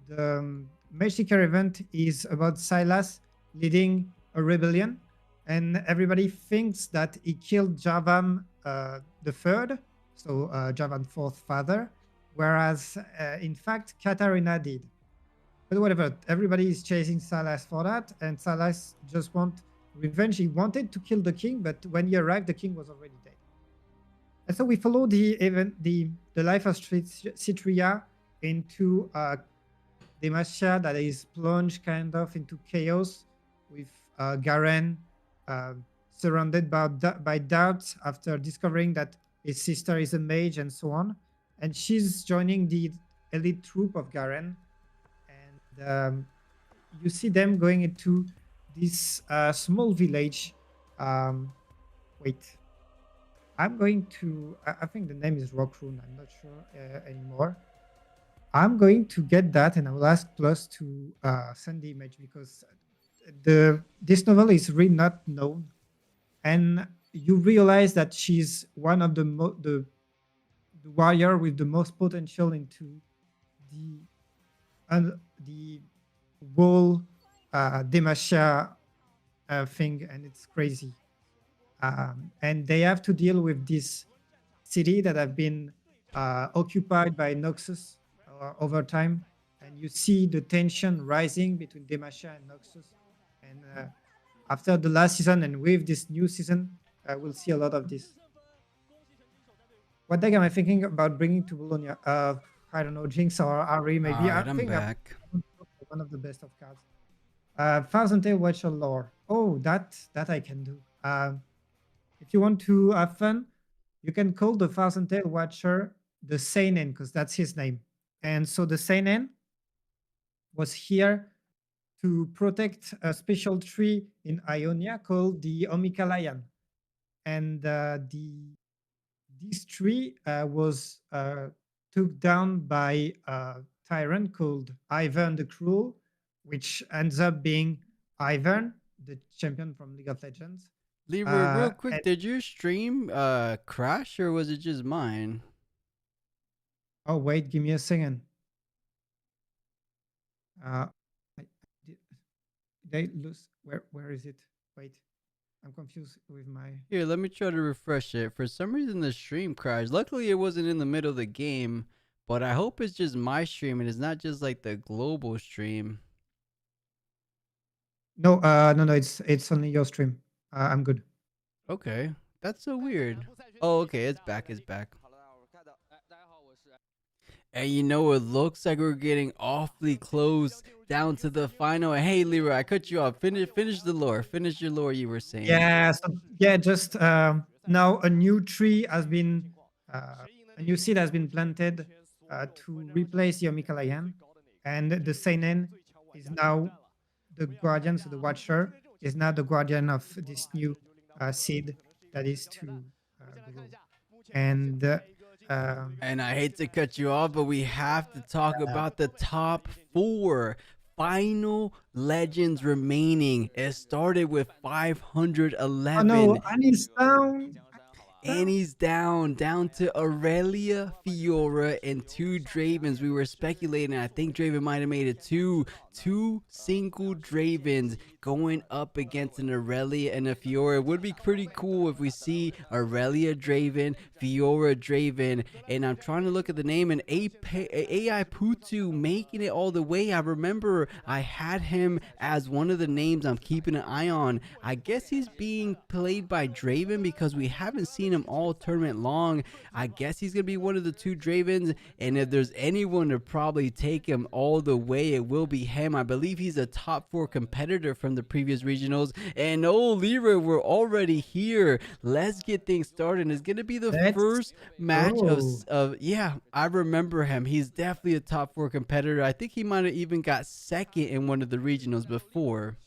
B: The Mage Seeker event is about Silas leading a rebellion, and everybody thinks that he killed Javan the third, so Javan's fourth father, whereas in fact Katarina did. But whatever, everybody is chasing Silas for that, and Silas just wants revenge. He wanted to kill the king, but when he arrived, the king was already dead. And so we follow the event, the life of Citria into Demacia that is plunged kind of into chaos with Garen surrounded by doubts after discovering that his sister is a mage and so on. And she's joining the elite troop of Garen. And you see them going into this small village. Wait. I'm going to, I think the name is Rockrune. I'm not sure anymore. I'm going to get that, and I will ask Plus to send the image because this novel is really not known, and you realize that she's one of the warrior with the most potential into the whole Demacia thing, and it's crazy. And they have to deal with this city that have been occupied by Noxus over time, and you see the tension rising between Demacia and Noxus. And after the last season and with this new season, we'll see a lot of this. What deck am I thinking about bringing to Bologna? I don't know, Jinx or Ari, maybe.
A: Alright, I'm back.
B: One of the best of cards. Thousand Tail Watcher lore. Oh, that I can do. If you want to have fun, you can call the Thousand Tail Watcher the Seinen, because that's his name. And so the Seinen was here to protect a special tree in Ionia called the Omicalayan. And this tree was took down by a tyrant called Ivern the Cruel, which ends up being Ivern, the champion from League of Legends.
A: Leroy, real quick, did your stream crash or was it just mine?
B: Oh, wait, give me a second. They lose. Where is it? Wait, I'm confused with my.
A: Here, let me try to refresh it. For some reason, the stream crashed. Luckily, it wasn't in the middle of the game, but I hope it's just my stream and it's not just like the global stream.
B: No, no, it's only your stream. I'm good.
A: Okay, that's so weird. Oh, okay, it's back. And you know, it looks like we're getting awfully close down to the final. Hey, Leroy, I cut you off. Finish the lore. Finish your lore you were saying.
B: Yeah, so, yeah, just now a new tree has been, a new seed has been planted to replace the Omega Lion, and the Seinen is now the guardian, so the Watcher is now the guardian of this new seed that is to grow. And
A: And I hate to cut you off, but we have to talk about the top 4 final legends remaining. It started with 511.
B: Oh no, and he's down.
A: And he's down to Aurelia, Fiora, and 2 Dravens. We were speculating. I think Draven might have made it 2 single Dravens going up against an Aurelia and a Fiora. It would be pretty cool if we see Aurelia Draven, Fiora Draven, and I'm trying to look at the name, and AI Putu making it all the way. I remember I had him as one of the names I'm keeping an eye on. I guess he's being played by Draven because we haven't seen him all tournament long. I guess he's gonna be one of the 2 Dravens, and if there's anyone to probably take him all the way, it will be him. I believe he's a top 4 competitor from the previous regionals. And oh, Leroy, we're already here. Let's get things started. It's gonna be the first match of yeah, I remember him. He's definitely a top 4 competitor. I think he might have even got second in one of the regionals before.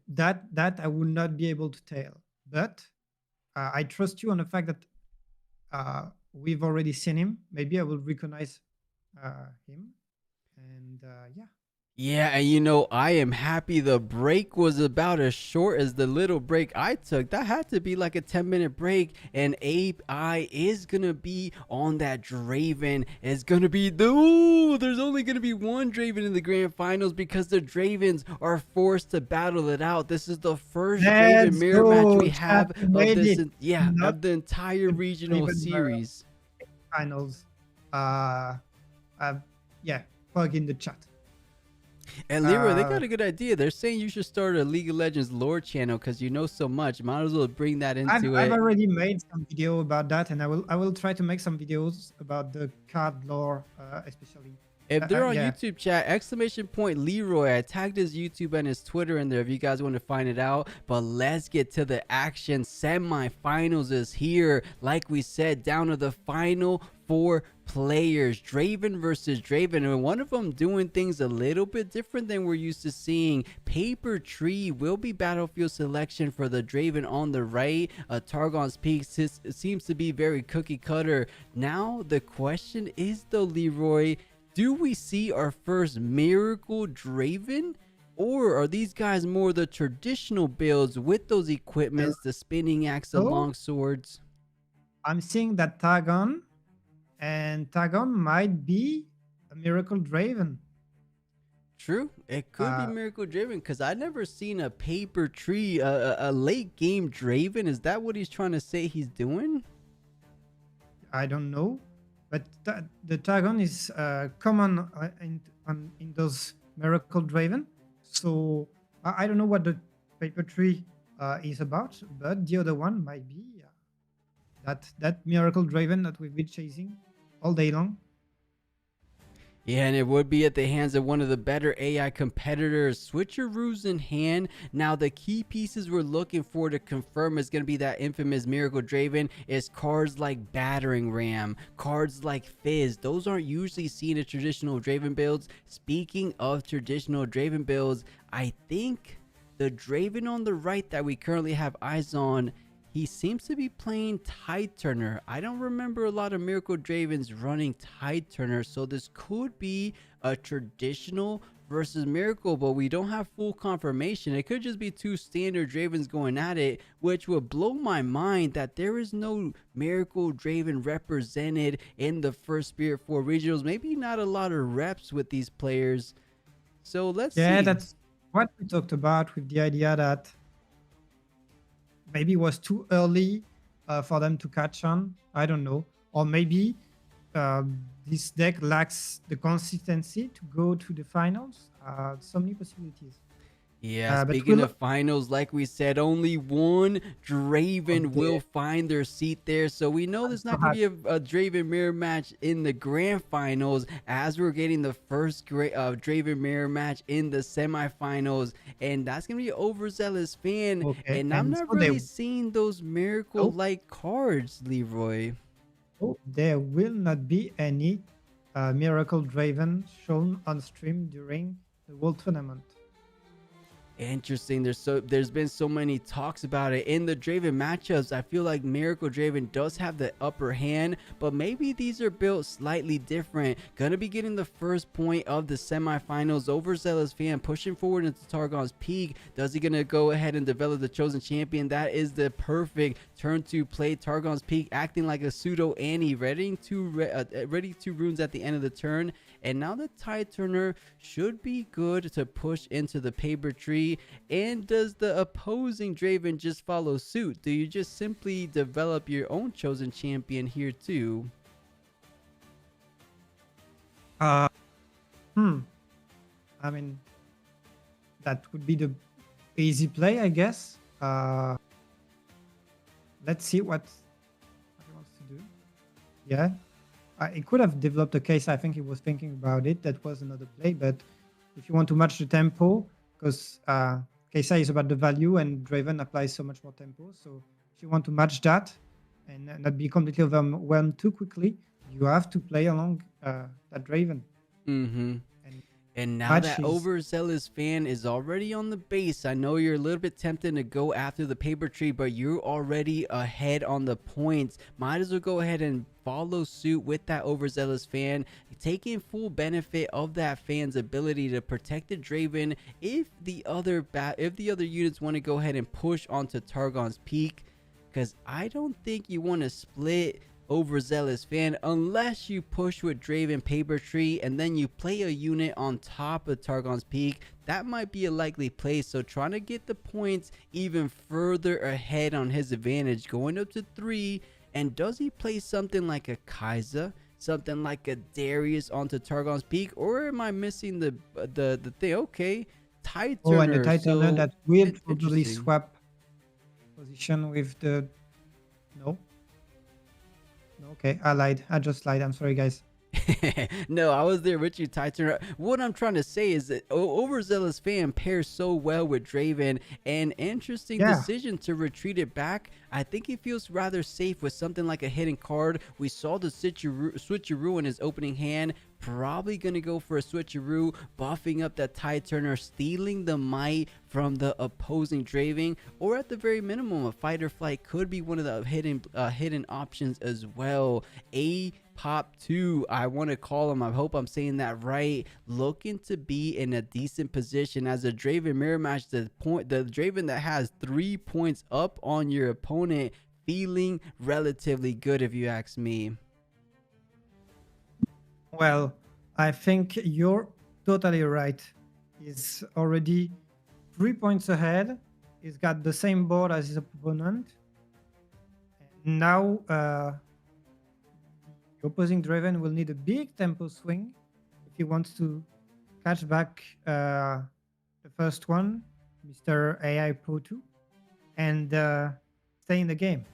B: That I would not be able to tell, but I trust you on the fact that we've already seen him. Maybe I will recognize him, and yeah.
A: Yeah, and you know, I am happy the break was about as short as the little break I took. That had to be like a 10-minute break, and AI is gonna be on that Draven. It's gonna be there's only gonna be 1 Draven in the grand finals because the Dravens are forced to battle it out. This is the first Draven mirror match we have of this, of the entire regional series.
B: Finals. Yeah, plug in the chat.
A: And Leroy, they got a good idea. They're saying you should start a League of Legends lore channel because you know so much. Might as well bring that into it.
B: I've already made some video about that, and I will try to make some videos about the card lore, especially.
A: If they're on YouTube chat, !Leroy. I tagged his YouTube and his Twitter in there if you guys want to find it out. But let's get to the action. Semi-finals is here. Like we said, down to the final 4 players, Draven versus Draven, and one of them doing things a little bit different than we're used to seeing. Paper Tree will be battlefield selection for the Draven on the right. Targon's Peak seems to be very cookie cutter. Now the question is though, Leroy, do we see our first Miracle Draven? Or are these guys more the traditional builds with those equipments, the spinning axe, the long swords?
B: I'm seeing that Targon, and Targon might be a Miracle Draven.
A: True, it could be Miracle Draven because I've never seen a Paper Tree, a late game Draven. Is that what he's trying to say he's doing?
B: I don't know, but the Targon is common in those Miracle Draven. So I don't know what the Paper Tree is about, but the other one might be that Miracle Draven that we've been chasing all day long.
A: Yeah, and it would be at the hands of one of the better AI competitors. Switcheroos in hand. Now, the key pieces we're looking for to confirm is going to be that infamous Miracle Draven is cards like Battering Ram, cards like Fizz. Those aren't usually seen in traditional Draven builds. Speaking of traditional Draven builds, I think the Draven on the right that we currently have eyes on, he seems to be playing Tide Turner. I don't remember a lot of Miracle Dravens running Tide Turner, so this could be a traditional versus Miracle, but we don't have full confirmation. It could just be 2 standard Dravens going at it, which would blow my mind that there is no Miracle Draven represented in the first Spiritforged regionals. Maybe not a lot of reps with these players. So let's see.
B: Yeah, that's what we talked about with the idea that maybe it was too early for them to catch on. I don't know. Or maybe this deck lacks the consistency to go to the finals. So many possibilities.
A: Yeah, speaking of finals, like we said, only 1 Draven will find their seat there. So we know there's not going to be a Draven mirror match in the grand finals, as we're getting the first Draven mirror match in the semifinals. And that's going to be an overzealous fan. And I'm not really seeing those miracle-like cards, Leroy.
B: tempo, there will not be any Miracle Draven shown on stream during the World Tournament.
A: Interesting. There's been so many talks about it in the Draven matchups. I feel like Miracle Draven does have the upper hand, but maybe these are built slightly different. Gonna be getting the first point of the semifinals. Overzealous Fan pushing forward into Targon's Peak. Does he gonna go ahead and develop the chosen champion? That is the perfect turn to play. Targon's Peak acting like a pseudo Annie, ready two runes at the end of the turn. And now the Tide Turner should be good to push into the paper tree. And does the opposing Draven just follow suit? Do you just simply develop your own chosen champion here too?
B: I mean, that would be the easy play, I guess. Let's see what he wants to do. Yeah. He could have developed a case. I think he was thinking about it. That was another play. But if you want to match the tempo, because Kaisa is about the value and Draven applies so much more tempo. So if you want to match that and not be completely overwhelmed too quickly, you have to play along that Draven.
A: And now that Overzealous Fan is already on the base, I know you're a little bit tempted to go after the paper tree, but you're already ahead on the points. Might as well go ahead and follow suit with that Overzealous Fan, taking full benefit of that fan's ability to protect the Draven if the other units want to go ahead and push onto Targon's Peak, because I don't think you want to split Overzealous Fan unless you push with Draven Paper Tree and then you play a unit on top of Targon's Peak. That might be a likely play. So trying to get the points even further ahead on his advantage, going up to 3. And does he play something like a Kaisa, something like a Darius onto Targon's Peak, or am I missing the thing? Okay, Tide Turner.
B: Oh, and the Tide Turner that will probably swap position with the Okay, I lied. I just lied. I'm sorry, guys.
A: No, I was there with you, Tide Turner. What I'm trying to say is that Overzealous Fan pairs so well with Draven. An interesting decision to retreat it back. I think he feels rather safe with something like a hidden card. We saw the switcheroo in his opening hand. Probably going to go for a switcheroo, buffing up that Tide Turner, stealing the might from the opposing Draven, or at the very minimum, a fight or flight could be one of the hidden options as well. Pop 2, I want to call him. I hope I'm saying that right. Looking to be in a decent position as a Draven mirror match. The Draven that has 3 points up on your opponent, feeling relatively good, if you ask me.
B: Well, I think you're totally right. He's already 3 points ahead. He's got the same board as his opponent. And now, the opposing Draven will need a big tempo swing if he wants to catch back the first one, Mr. AI Pro 2, and stay in the game.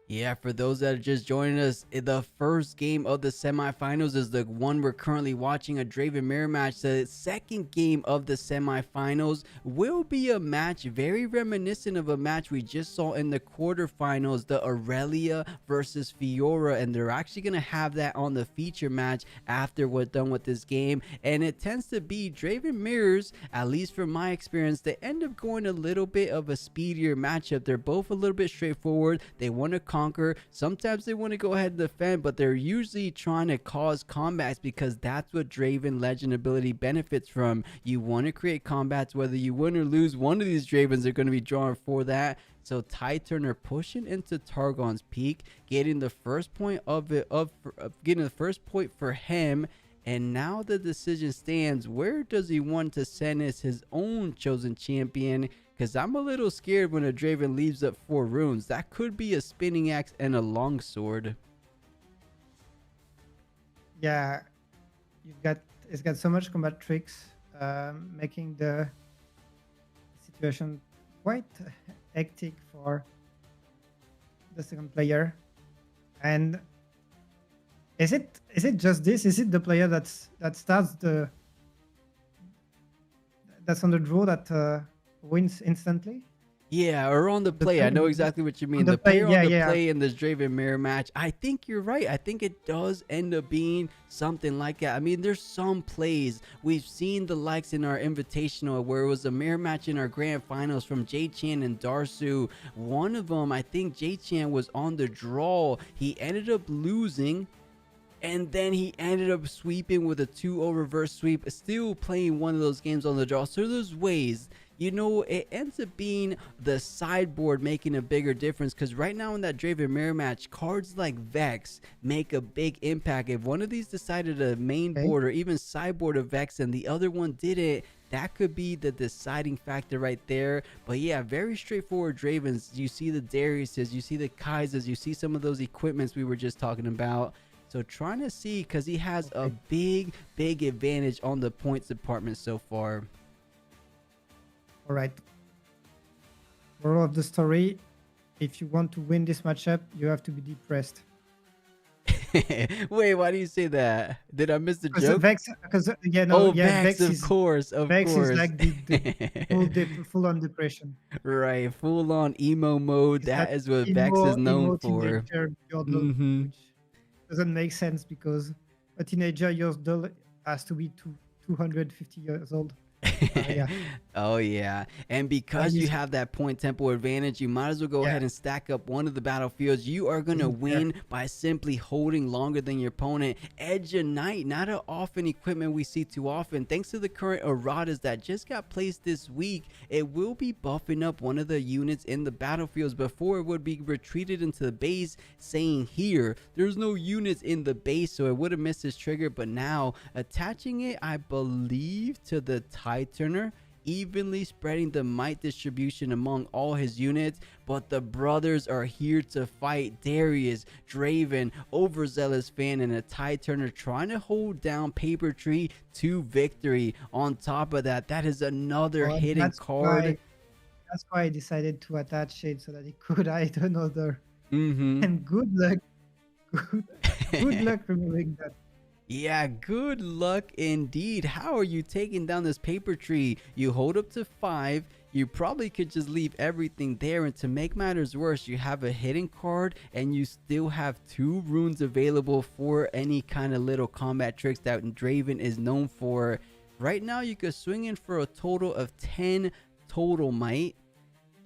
A: Yeah, for those that are just joining us, the first game of the semifinals is the one we're currently watching, a Draven mirror match. The second game of the semifinals will be a match very reminiscent of a match we just saw in the quarterfinals, the Aurelia versus Fiora, and they're actually going to have that on the feature match after we're done with this game. And it tends to be Draven mirrors, at least from my experience, they end up going a little bit of a speedier matchup. They're both a little bit straightforward. They want to conquer. Sometimes they want to go ahead and defend, but they're usually trying to cause combats because that's what Draven Legend ability benefits from. You want to create combats, whether you win or lose. One of these Dravens are going to be drawn for that. So Tide Turner pushing into Targon's Peak, getting the first point getting the first point for him. And now the decision stands. Where does he want to send his own chosen champion? Because I'm a little scared when a Draven leaves up 4 runes. That could be a spinning axe and a longsword.
B: Yeah, it's got so much combat tricks, making the situation quite hectic for the second player. And is it just this? Is it the player that starts that's on the draw that wins instantly?
A: Yeah, or on the play. I know exactly what you mean.
B: the
A: The
B: play,
A: player
B: yeah,
A: on the
B: yeah.
A: play in this Draven mirror match. I think you're right. I think it does end up being something like that. I mean, there's some plays we've seen the likes in our invitational where it was a mirror match in our grand finals from Jay Chan and Darsu. One of them, I think Jay Chan was on the draw. He ended up losing. And then he ended up sweeping with a 2-0 reverse sweep, still playing one of those games on the draw. So there's ways, you know, it ends up being the sideboard making a bigger difference, because right now in that Draven mirror match, cards like Vex make a big impact. If one of these decided a main board or even sideboard a Vex and the other one didn't, that could be the deciding factor right there. But yeah, very straightforward Dravens. You see the Dariuses, you see the Kaisers, you see some of those equipments we were just talking about. So trying to see, because he has a big advantage on the points department so far.
B: All right. Moral of the story, if you want to win this matchup, you have to be depressed.
A: Wait, why do you say that? Did I miss the joke?
B: Vex, because yeah, no,
A: oh,
B: yeah,
A: Vex,
B: Vex
A: of course.
B: Vex is like the full-on depression.
A: Right, full-on emo mode. That is what Vex is known for.
B: Which doesn't make sense because a teenager years old has to be 250 years old. Yeah.
A: Oh yeah, and because you have that point tempo advantage, you might as well go ahead and stack up one of the battlefields. You are gonna win by simply holding longer than your opponent. Edge of Night, not an often equipment we see too often. Thanks to the current erratas that just got placed this week, it will be buffing up one of the units in the battlefields. Before, it would be retreated into the base, saying here there's no units in the base, so it would have missed this trigger. But now attaching it, I believe, to the Tide Turner, evenly spreading the might distribution among all his units. But the brothers are here to fight. Darius, Draven, Overzealous Fan, and a Tide Turner trying to hold down Paper Tree to victory. On top of that, that is another hidden card.
B: That's why I decided to attach it, so that he could hide another. And good luck. Good luck removing that.
A: Yeah, good luck indeed. How are you taking down this Paper Tree? You hold up to 5. You probably could just leave everything there, and to make matters worse, you have a hidden card and you still have 2 runes available for any kind of little combat tricks that Draven is known for. Right now you could swing in for a total of 10 total might,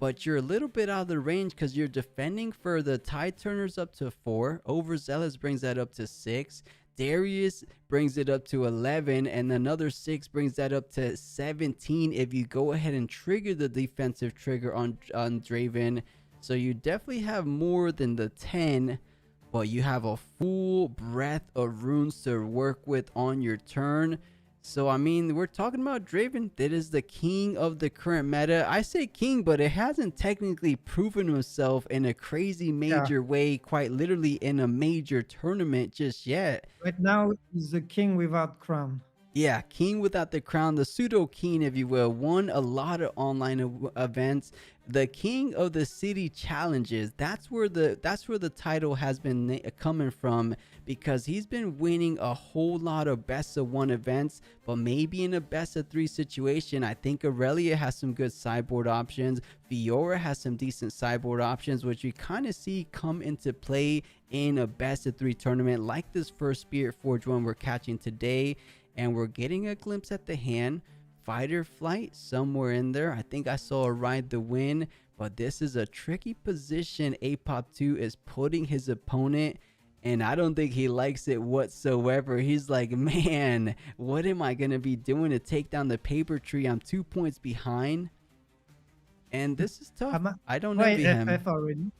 A: but you're a little bit out of the range because you're defending for the Tide Turners up to 4. Overzealous brings that up to 6. Darius brings it up to 11, and another 6 brings that up to 17 if you go ahead and trigger the defensive trigger on Draven. So you definitely have more than the 10, but you have a full breadth of runes to work with on your turn. So, I mean, we're talking about Draven. That is the king of the current meta. I say king, but it hasn't technically proven himself in a crazy major way, quite literally in a major tournament just yet.
B: Right now, he's the king without crown.
A: Yeah, king without the crown, the pseudo king, if you will. Won a lot of online events. The king of the city challenges. That's where the title has been coming from, because he's been winning a whole lot of best of 1 events, but maybe in a best of 3 situation. I think Aurelia has some good sideboard options. Fiora has some decent sideboard options, which we kind of see come into play in a best of 3 tournament like this first Spiritforged one we're catching today. And we're getting a glimpse at the hand. Fight or flight somewhere in there. I think I saw a ride the win, but this is a tricky position Apop2 is putting his opponent, and I don't think he likes it whatsoever. He's like, man, what am I going to be doing to take down the Paper Tree? I'm 2 points behind, and this is tough. I don't know him.
B: FF already.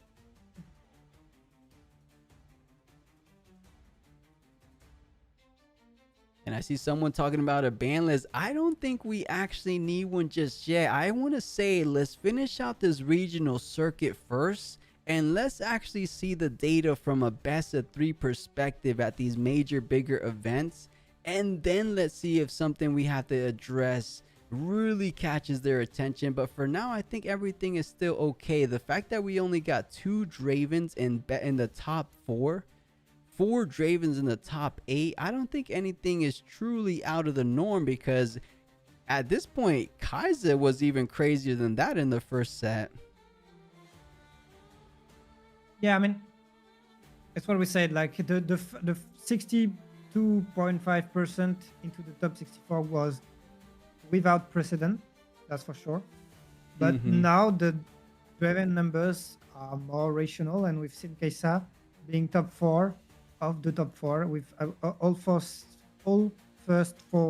A: And I see someone talking about a ban list. I don't think we actually need one just yet. I want to say let's finish out this regional circuit first, and let's actually see the data from a best of 3 perspective at these major bigger events, and then let's see if something we have to address really catches their attention. But for now, I think everything is still okay. The fact that we only got 2 Dravens in the top 4 Dravens in the top 8, I don't think anything is truly out of the norm, because at this point Kaiser was even crazier than that in the first set.
B: Yeah, I mean, it's what we said. Like the 62.5% into the top 64 was without precedent. That's for sure. But now the Draven numbers are more rational, and we've seen Kesa being top 4 of the top 4 with all first 4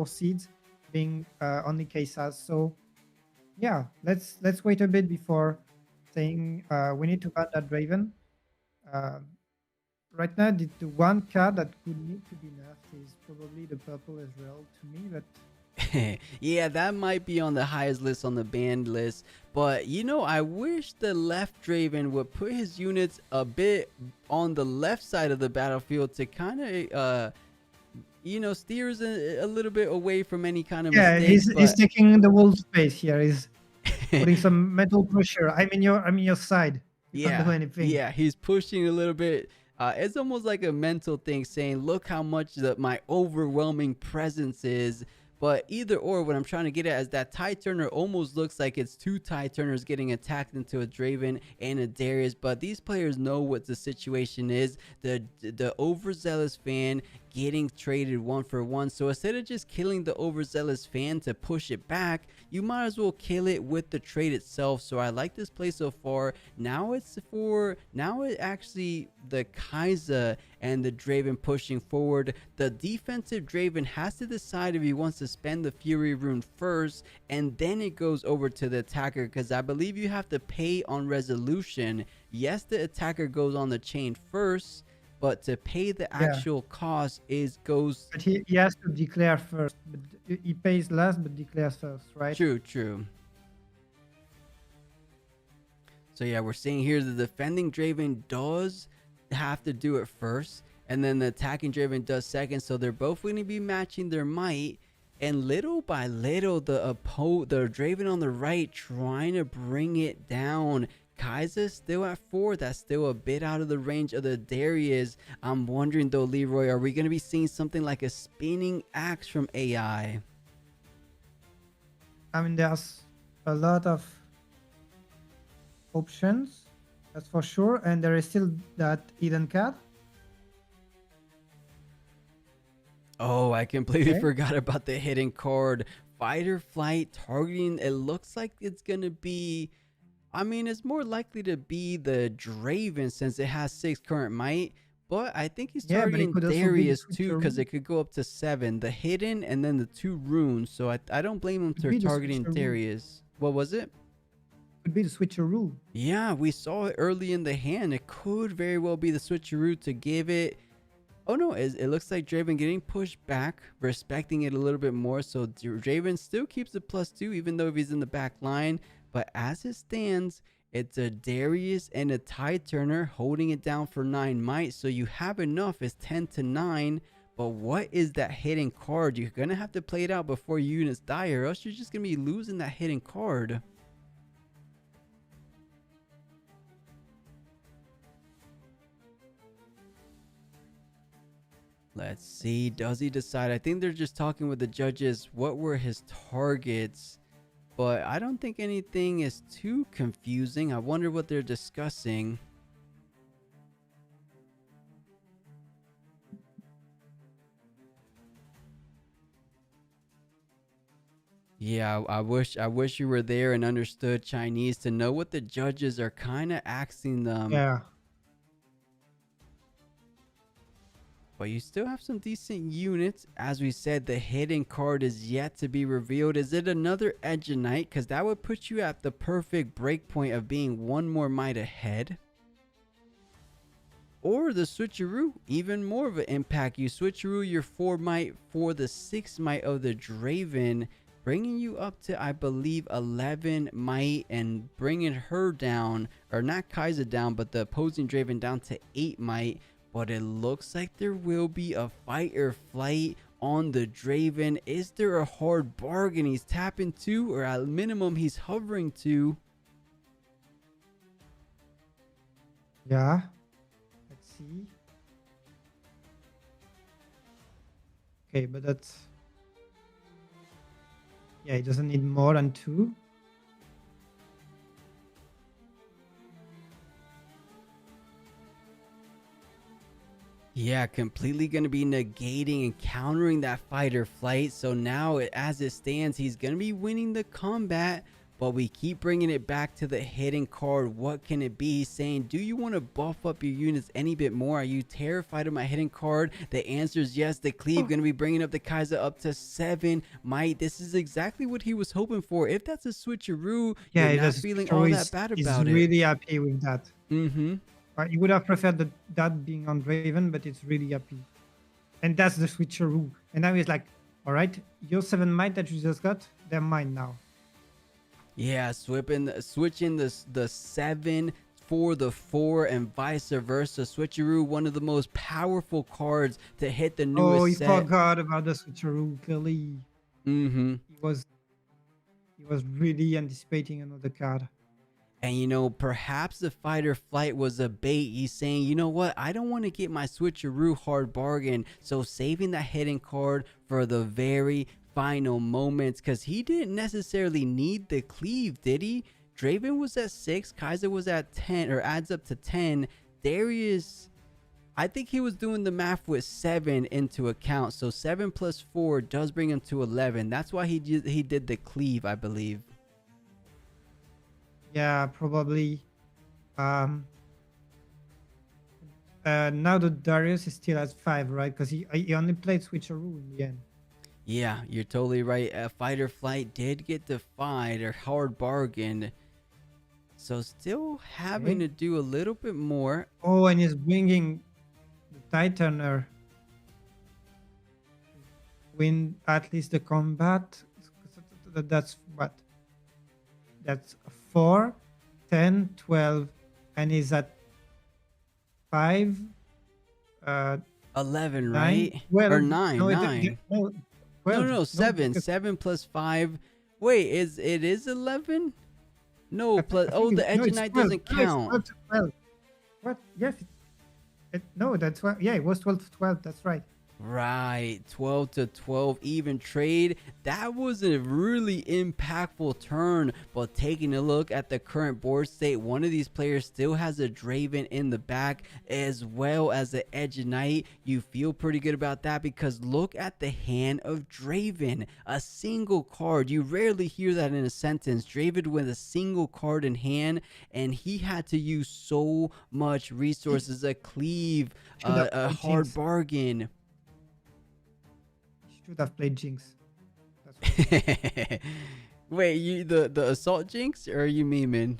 B: seeds being only Kesas. So yeah, let's wait a bit before saying we need to ban that Draven. Right now, the one card that could need to be nerfed is probably the purple Ezreal to me, but
A: yeah, that might be on the highest list on the banned list. But you know, I wish the left Draven would put his units a bit on the left side of the battlefield to kind of you know, steers a little bit away from any kind of mistakes.
B: He's taking the whole space here. He's putting some mental pressure. I'm in your side. You can't do anything.
A: Yeah, he's pushing a little bit. It's almost like a mental thing, saying, "Look how much my overwhelming presence is." But either or, what I'm trying to get at is that Tide Turner almost looks like it's 2 Tide Turners getting attacked into a Draven and a Darius. But these players know what the situation is. The overzealous fan getting traded 1 for 1. So instead of just killing the overzealous fan to push it back, you might as well kill it with the trade itself. So I like this play so far. Now it actually the Kai'Sa and the Draven pushing forward. The defensive Draven has to decide if he wants to spend the Fury rune first, and then it goes over to the attacker, because I believe you have to pay on resolution. Yes, the attacker goes on the chain first, but to pay the actual cost goes.
B: But he has to declare first. But he pays last, but declares first, right?
A: True. So yeah, we're seeing here the defending Draven does have to do it first, and then the attacking Draven does second. So they're both going to be matching their might, and little by little, the Draven on the right trying to bring it down. Kai'Sa still at 4. That's still a bit out of the range of the Darius. I'm wondering though, Leroy, are we going to be seeing something like a spinning axe from AI?
B: I mean, there's a lot of options, that's for sure, and there is still that hidden card.
A: Oh, I completely forgot about the hidden card. Fight or flight targeting. It looks like it's going to be, I mean, it's more likely to be the Draven since it has 6 current might, but I think he's targeting Darius too, because it could go up to 7. The hidden and then the 2 runes. So I don't blame him for targeting Darius. What was it?
B: Could be the switcheroo.
A: Yeah, we saw it early in the hand. It could very well be the switcheroo to give it. Oh no, it looks like Draven getting pushed back, respecting it a little bit more. So Draven still keeps the +2 even though he's in the back line. But as it stands, it's a Darius and a Tide Turner holding it down for 9 might. So you have enough. It's 10-9. But what is that hidden card? You're going to have to play it out before units die, or else you're just going to be losing that hidden card. Let's see. Does he decide? I think they're just talking with the judges. What were his targets? But I don't think anything is too confusing. I wonder what they're discussing. Yeah, I wish you were there and understood Chinese to know what the judges are kind of asking them.
B: Yeah.
A: But you still have some decent units. As we said, the hidden card is yet to be revealed. Is it another Edge of Night? Because that would put you at the perfect breakpoint of being 1 more might ahead. Or the switcheroo, even more of an impact. You switcheroo your 4 might for the 6 might of the Draven, bringing you up to, I believe, 11 might and bringing her down, or not Kai'Sa down, but the opposing Draven down to 8 might. But it looks like there will be a fight or flight on the Draven. Is there a hard bargain he's tapping to, or at minimum he's hovering to?
B: Yeah. Let's see. Okay, but that's... Yeah, he doesn't need more than 2.
A: Yeah, completely going to be negating and countering that fight or flight. So now, as it stands, he's going to be winning the combat. But we keep bringing it back to the hidden card. What can it be? Saying, do you want to buff up your units any bit more? Are you terrified of my hidden card? The answer is yes. The cleave going to be bringing up the Kaiser up to 7 might. This is exactly what he was hoping for. If that's a switcheroo,
B: Yeah,
A: you're not feeling all that bad about it.
B: He's really happy with that.
A: Mm-hmm.
B: He would have preferred that being on Draven, but it's really happy. And that's the switcheroo. And now he's like, all right, your 7 might that you just got, they're mine now.
A: Yeah, switching the 7 for the 4 and vice versa. Switcheroo, one of the most powerful cards to hit the newest set.
B: Oh, he forgot about the switcheroo, clearly.
A: Mm-hmm.
B: He was really anticipating another card.
A: And, you know, perhaps the fight or flight was a bait. He's saying, you know what? I don't want to get my switcheroo hard bargain. So saving that hidden card for the very final moments, because he didn't necessarily need the cleave, did he? Draven was at 6. Kaiser was at 10, or adds up to 10. Darius, I think he was doing the math with 7 into account. So 7 plus 4 does bring him to 11. That's why he did the cleave, I believe.
B: Yeah, probably. Now the Darius is still at 5, right? Because he only played switcheroo in the end.
A: Yeah, you're totally right. Fight or flight did get defied or hard bargain. So still having to do a little bit more.
B: Oh, and he's bringing the Titaner. Win at least the combat. That's what? That's 4, 10, 12, and he's at 5.
A: 11,
B: 9,
A: right?
B: 12.
A: Or 9,
B: no,
A: 9.
B: 12.
A: No, 7.
B: Because
A: 7 plus 5. Wait, it is 11? No, plus the edge of night doesn't count.
B: 12 to 12. What? Yes. No, that's what. Yeah, it was 12 to 12. That's right.
A: Right, 12 to 12 even trade. That was a really impactful turn. But taking a look at the current board state, one of these players still has a Draven in the back as well as the Edge of Night. You feel pretty good about that because look at the hand of Draven. A single card. You rarely hear that in a sentence. Draven with a single card in hand, and he had to use so much resources. A cleave, a hard bargain.
B: Should have played Jinx.
A: That's Wait, you the assault Jinx, or are you memeing?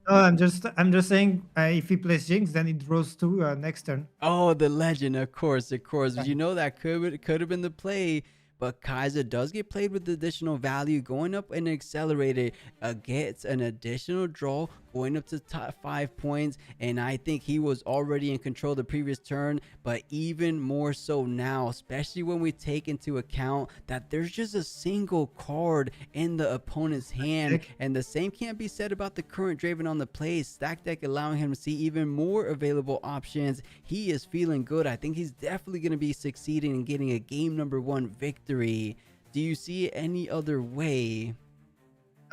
B: No, I'm just saying if he plays Jinx, then he draws 2 next turn.
A: Oh, the legend, of course.
B: Yeah.
A: You know that could have been the play. But Kaiser does get played with additional value, going up and accelerated, gets an additional draw, going up to top 5 points. And I think he was already in control the previous turn, but even more so now, especially when we take into account that there's just a single card in the opponent's hand. And the same can't be said about the current Draven on the play. Stack deck allowing him to see even more available options. He is feeling good. I think he's definitely going to be succeeding in getting a game number 1 victory. Do you see it any other way?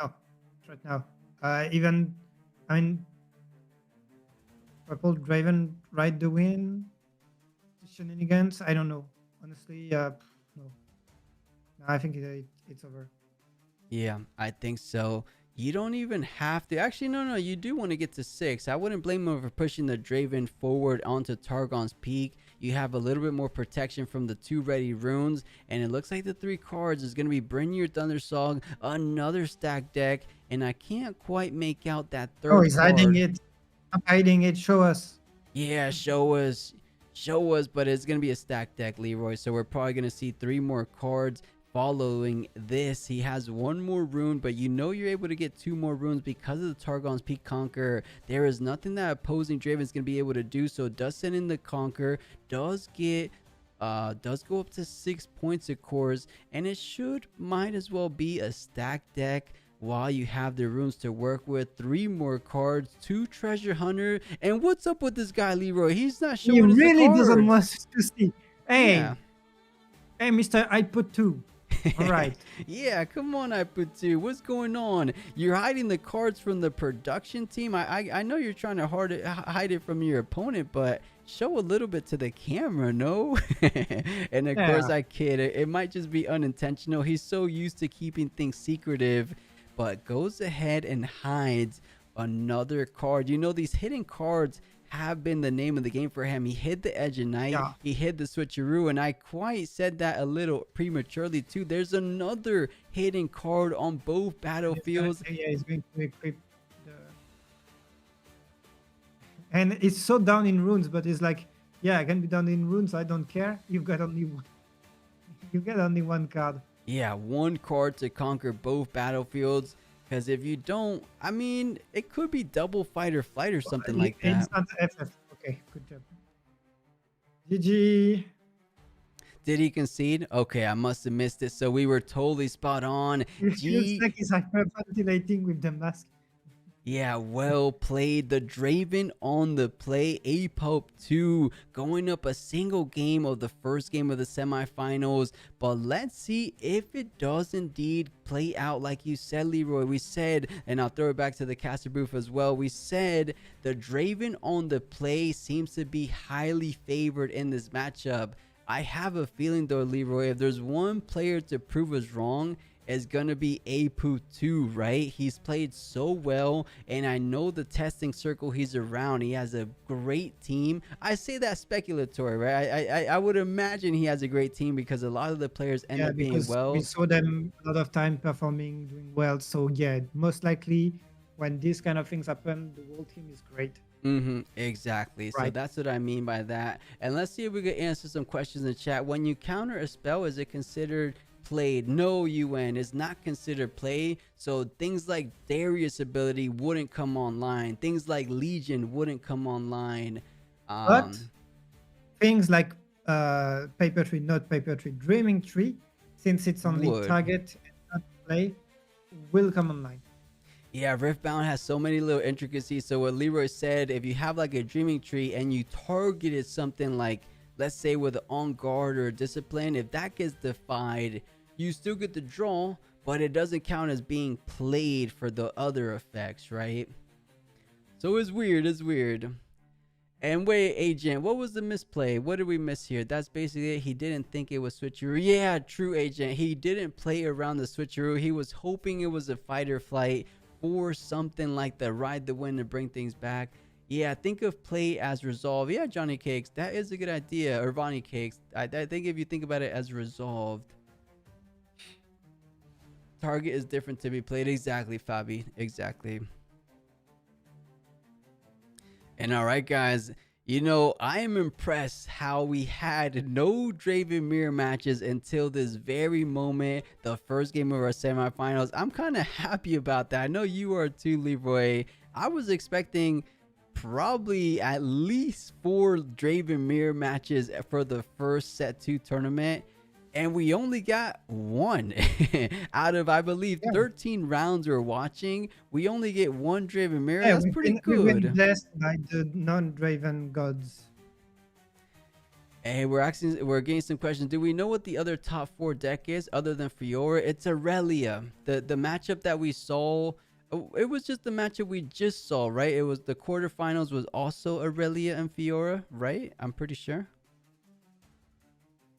B: No, right now. Purple Draven ride the win. Shenanigans. I don't know. Honestly, no. I think it's over.
A: Yeah, I think so. You don't even have to. Actually, no. You do want to get to 6. I wouldn't blame him for pushing the Draven forward onto Targon's Peak. You have a little bit more protection from the 2 ready runes. And it looks like the 3 cards is going to be Brynir Thundersong, another stack deck. And I can't quite make out that 3rd card.
B: Oh, he's hiding it. I'm hiding it. Show us.
A: Yeah, show us. But it's going to be a stack deck, Leroy. So we're probably going to see 3 more cards. Following this, he has 1 more rune, but you know you're able to get 2 more runes because of the Targon's Peak Conqueror. There is nothing that opposing Draven is going to be able to do, so it does send in the Conqueror, does go up to 6 points of course, and it might as well be a stack deck while you have the runes to work with. 3 more cards, 2 Treasure Hunter, and what's up with this guy, Leroy? He's not showing us
B: He really
A: the
B: doesn't
A: cards.
B: want to see. Hey, Hey, mister, I put 2. All right.
A: Yeah, come on, I put two. What's going on? You're hiding the cards from the production team. I know you're trying to hide it from your opponent, but show a little bit to the camera, no? And of course, I kid. It might just be unintentional. He's so used to keeping things secretive, but goes ahead and hides another card. You know, these hidden cards have been the name of the game for him. He hid the Edge of Night, he hid the switcheroo, and I quite said that a little prematurely too. There's another hidden card on both battlefields.
B: He's going to equip the... And it's so down in runes, but it's like, yeah, I can be down in runes, I don't care. You've got only one. You get only one card.
A: Yeah, one card to conquer both battlefields. Because if you don't, I mean, it could be double fight or flight or something like that.
B: FF. Okay, good job. GG.
A: Did he concede? Okay, I must have missed it. So we were totally spot on.
B: It feels like he's hyperventilating with the mask.
A: Yeah, well played. The Draven on the play. A-Pope 2 going up a single game of the first game of the semifinals. But let's see if it does indeed play out like you said, Leroy. We said, and I'll throw it back to the caster booth as well. We said the Draven on the play seems to be highly favored in this matchup. I have a feeling though, Leroy, if there's one player to prove us wrong, is gonna be Apu 2, right? He's played so well, and I know the testing circle he's around, he has a great team. I say that speculatory, right? I would imagine he has a great team because a lot of the players end up being well.
B: We saw them a lot of time performing, doing well. So yeah, most likely when these kind of things happen, the whole team is great.
A: Exactly.
B: Right.
A: So that's what I mean by that. And let's see if we can answer some questions in the chat. When you counter a spell, is it considered played? No, UN is not considered play. So things like Darius ability wouldn't come online. Things like Legion wouldn't come online.
B: But things like Paper Tree, not Paper Tree, Dreaming Tree, since it's only target and not play, will come online.
A: Yeah, Riftbound has so many little intricacies. So what Leroy said, if you have like a Dreaming Tree and you targeted something like, let's say with an On Guard or Discipline, if that gets defied, you still get the draw, but it doesn't count as being played for the other effects, right? So it's weird, it's weird. And wait, Agent, what was the misplay? What did we miss here? That's basically it. He didn't think it was switcheroo. Yeah, true, Agent. He didn't play around the switcheroo. He was hoping it was a fight or flight or something like the ride the wind to bring things back. Yeah, think of play as resolve. Yeah, Johnny Cakes, that is a good idea. Or Vonnie Cakes, I think if you think about it as resolved, target is different to be played. Exactly, Fabi, exactly. And all right, guys, you know, I am impressed how we had no Draven mirror matches until this very moment, the first game of our semifinals. I'm kind of happy about that. I know you are too, Leroy. I was expecting probably at least 4 Draven mirror matches for the first set 2 tournament, and we only got 1 out of, I believe, 13 rounds we're watching. We only get 1 Draven mirror. That's pretty good.
B: We've been blessed by the non-Draven gods.
A: Hey, we're getting some questions. Do we know what the other top 4 deck is other than Fiora? It's Aurelia. The matchup that we saw, it was just the matchup we just saw, right? It was the quarterfinals was also Aurelia and Fiora, right? I'm pretty sure.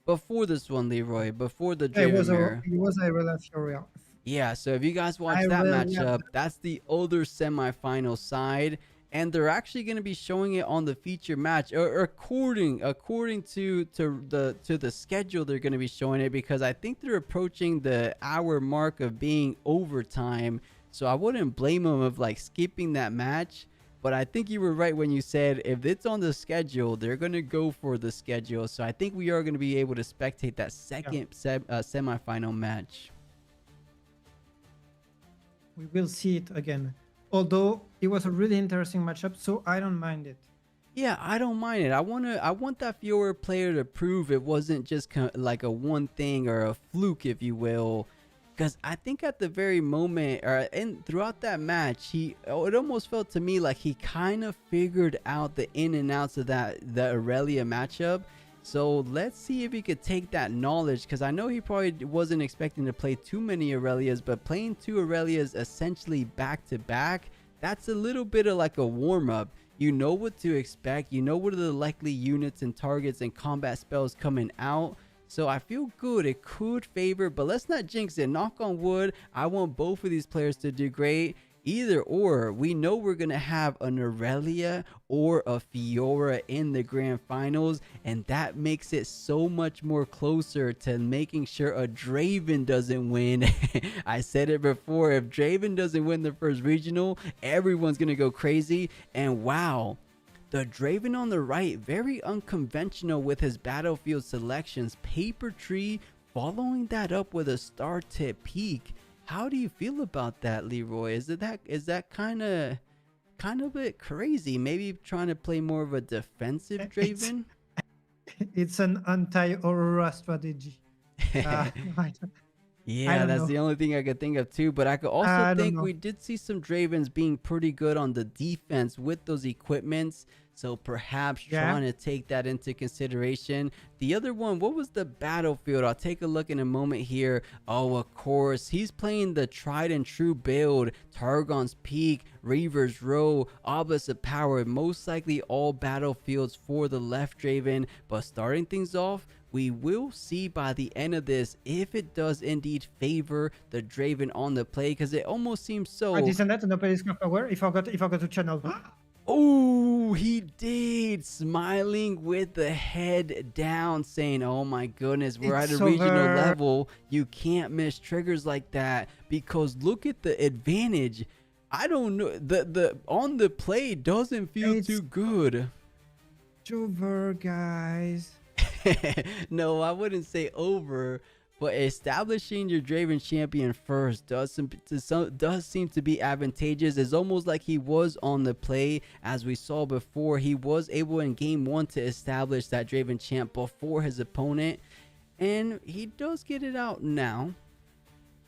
A: Before this one, Leroy, before the Draven mirror.
B: It was Aurelia Fiora.
A: Yeah, so if you guys watch that matchup, that's the other semifinal side, and they're actually going to be showing it on the feature match, or according to the schedule, they're going to be showing it, because I think they're approaching the hour mark of being overtime. So I wouldn't blame them of like skipping that match. But I think you were right when you said if it's on the schedule, they're going to go for the schedule. So I think we are going to be able to spectate that second semifinal match.
B: We will see it again. Although it was a really interesting matchup, so I don't mind it.
A: Yeah, I don't mind it. I want that Fiora player to prove it wasn't just like a one thing or a fluke, if you will. Because I think at the very moment, and throughout that match, it almost felt to me like he kind of figured out the in and outs of the Aurelia matchup. So let's see if he could take that knowledge, because I know he probably wasn't expecting to play too many Aurelias, but playing 2 Aurelias essentially back to back, that's a little bit of like a warm-up. You know what to expect, you know what are the likely units and targets and combat spells coming out. So I feel good, it could favor, but let's not jinx it. Knock on wood, I want both of these players to do great. Either or, we know we're gonna have an Aurelia or a Fiora in the grand finals, and that makes it so much more closer to making sure a Draven doesn't win. I said it before, if Draven doesn't win the first regional, everyone's gonna go crazy. And wow, the Draven on the right, very unconventional with his battlefield selections. Paper Tree following that up with a star tip peak. How do you feel about that, Leroy? Is that kind of a bit crazy? Maybe trying to play more of a defensive Draven?
B: It's an anti-Aurora strategy.
A: Yeah, that's the only thing I could think of too. But I could also think we did see some Dravens being pretty good on the defense with those equipments. So perhaps trying to take that into consideration. The other one, what was the battlefield? I'll take a look in a moment here. Oh, of course, he's playing the tried and true build. Targon's Peak, Reaver's Row, Obelisk of Power. Most likely all battlefields for the left Draven. But starting things off, we will see by the end of this if it does indeed favor the Draven on the play, because it almost seems so.
B: Isn't that an Obelisk of Power? If I got to channel.
A: Oh, he did, smiling with the head down, saying, oh my goodness, we're at a regional level. You can't miss triggers like that, because look at the advantage. I don't know, the on the play doesn't feel too good.
B: It's over, guys.
A: No, I wouldn't say over, but establishing your Draven champion first does seem to be advantageous. It's almost like he was on the play. As we saw before, he was able in game 1 to establish that Draven champ before his opponent, and he does get it out now.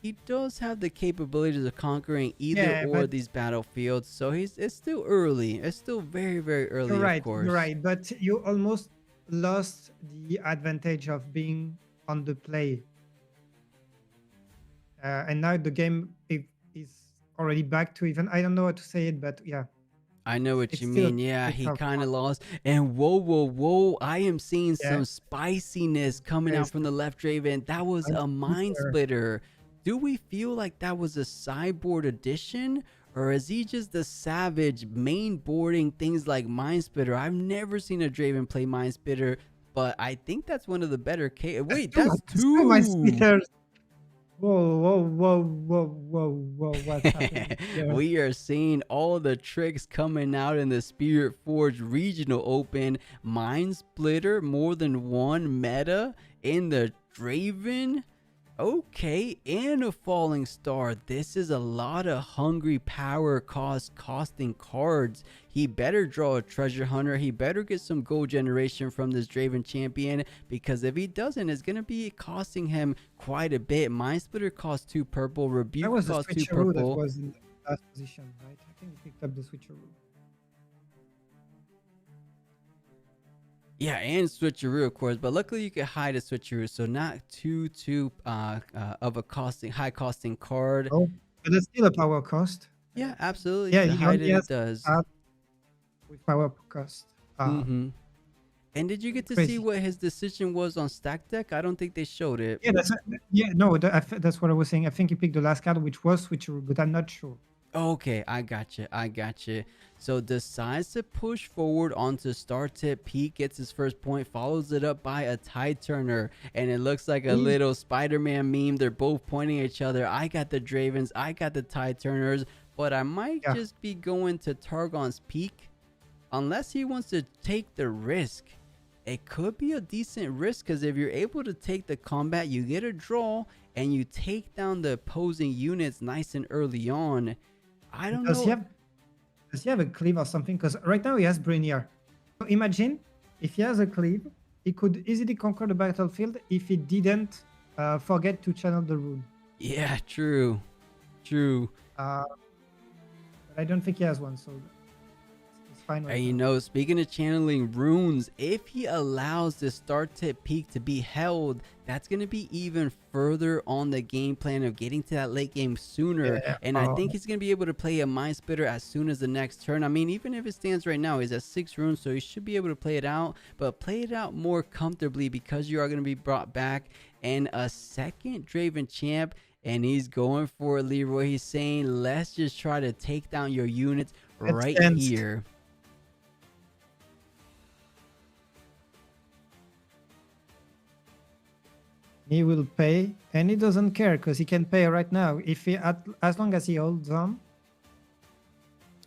A: He does have the capabilities of conquering either or these battlefields, so it's still early. It's still very, very early, of course.
B: You're right, but you almost lost the advantage of being on the play. And now the game is already back to even, I don't know how to say it, but yeah.
A: I know what you mean. Yeah, he kind of lost. And whoa, I am seeing some spiciness coming out from the left Draven. That was a mind splitter. Do we feel like that was a sideboard addition? Or is he just the savage main boarding things like Mind Splitter? I've never seen a Draven play Mind Splitter, but I think that's one of the better cases. Wait, that's 2
B: Mind Splitters. Whoa, what's happening?
A: We are seeing all the tricks coming out in the Spiritforged Regional Open. Mind Splitter, more than one meta in the Draven. Okay, and a falling star. This is a lot of hungry power costing cards. He better draw a treasure hunter. He better get some gold generation from this Draven champion, because if he doesn't, it's going to be costing him quite a bit. Mind Splitter costs 2 purple. Rebuke costs 2 purple.
B: That was in the last position, right? I think he picked up the switcheroo.
A: Yeah, and switcheroo, of course, but luckily you can hide a switcheroo, so not too of a high costing card.
B: Oh, but it's still a power cost.
A: Yeah, absolutely.
B: Yeah,
A: it does.
B: With power cost.
A: And did you get to see what his decision was on stack deck? I don't think they showed it.
B: Yeah, that's what I was saying. I think he picked the last card, which was switcheroo, but I'm not sure.
A: Okay, I got you. So decides to push forward onto star tip. Pete gets his first point, follows it up by a tide turner, and it looks like a little Spider-Man meme. They're both pointing at each other. I got the Dravens, I got the tide turners, but I might just be going to Targon's Peak unless he wants to take the risk. It could be a decent risk, because if you're able to take the combat, you get a draw and you take down the opposing units nice and early on. I don't know.
B: Does he have a cleave or something? Because right now he has Brainier. So imagine if he has a cleave, he could easily conquer the battlefield if he didn't forget to channel the rune.
A: Yeah, true.
B: But I don't think he has one, so it's fine right
A: And you
B: now.
A: know, speaking of channeling runes, if he allows the start tip peak to be held, that's going to be even further on the game plan of getting to that late game sooner.
B: Yeah.
A: And I think he's going to be able to play a Mind Splitter as soon as the next turn. I mean, even if it stands right now, he's at 6 runes, so he should be able to play it out, but play it out more comfortably because you are going to be brought back. And a second Draven champ, and he's going for it, Leroy. He's saying, let's just try to take down your units right here.
B: He will pay, and he doesn't care because he can pay right now. If he, as long as he holds on,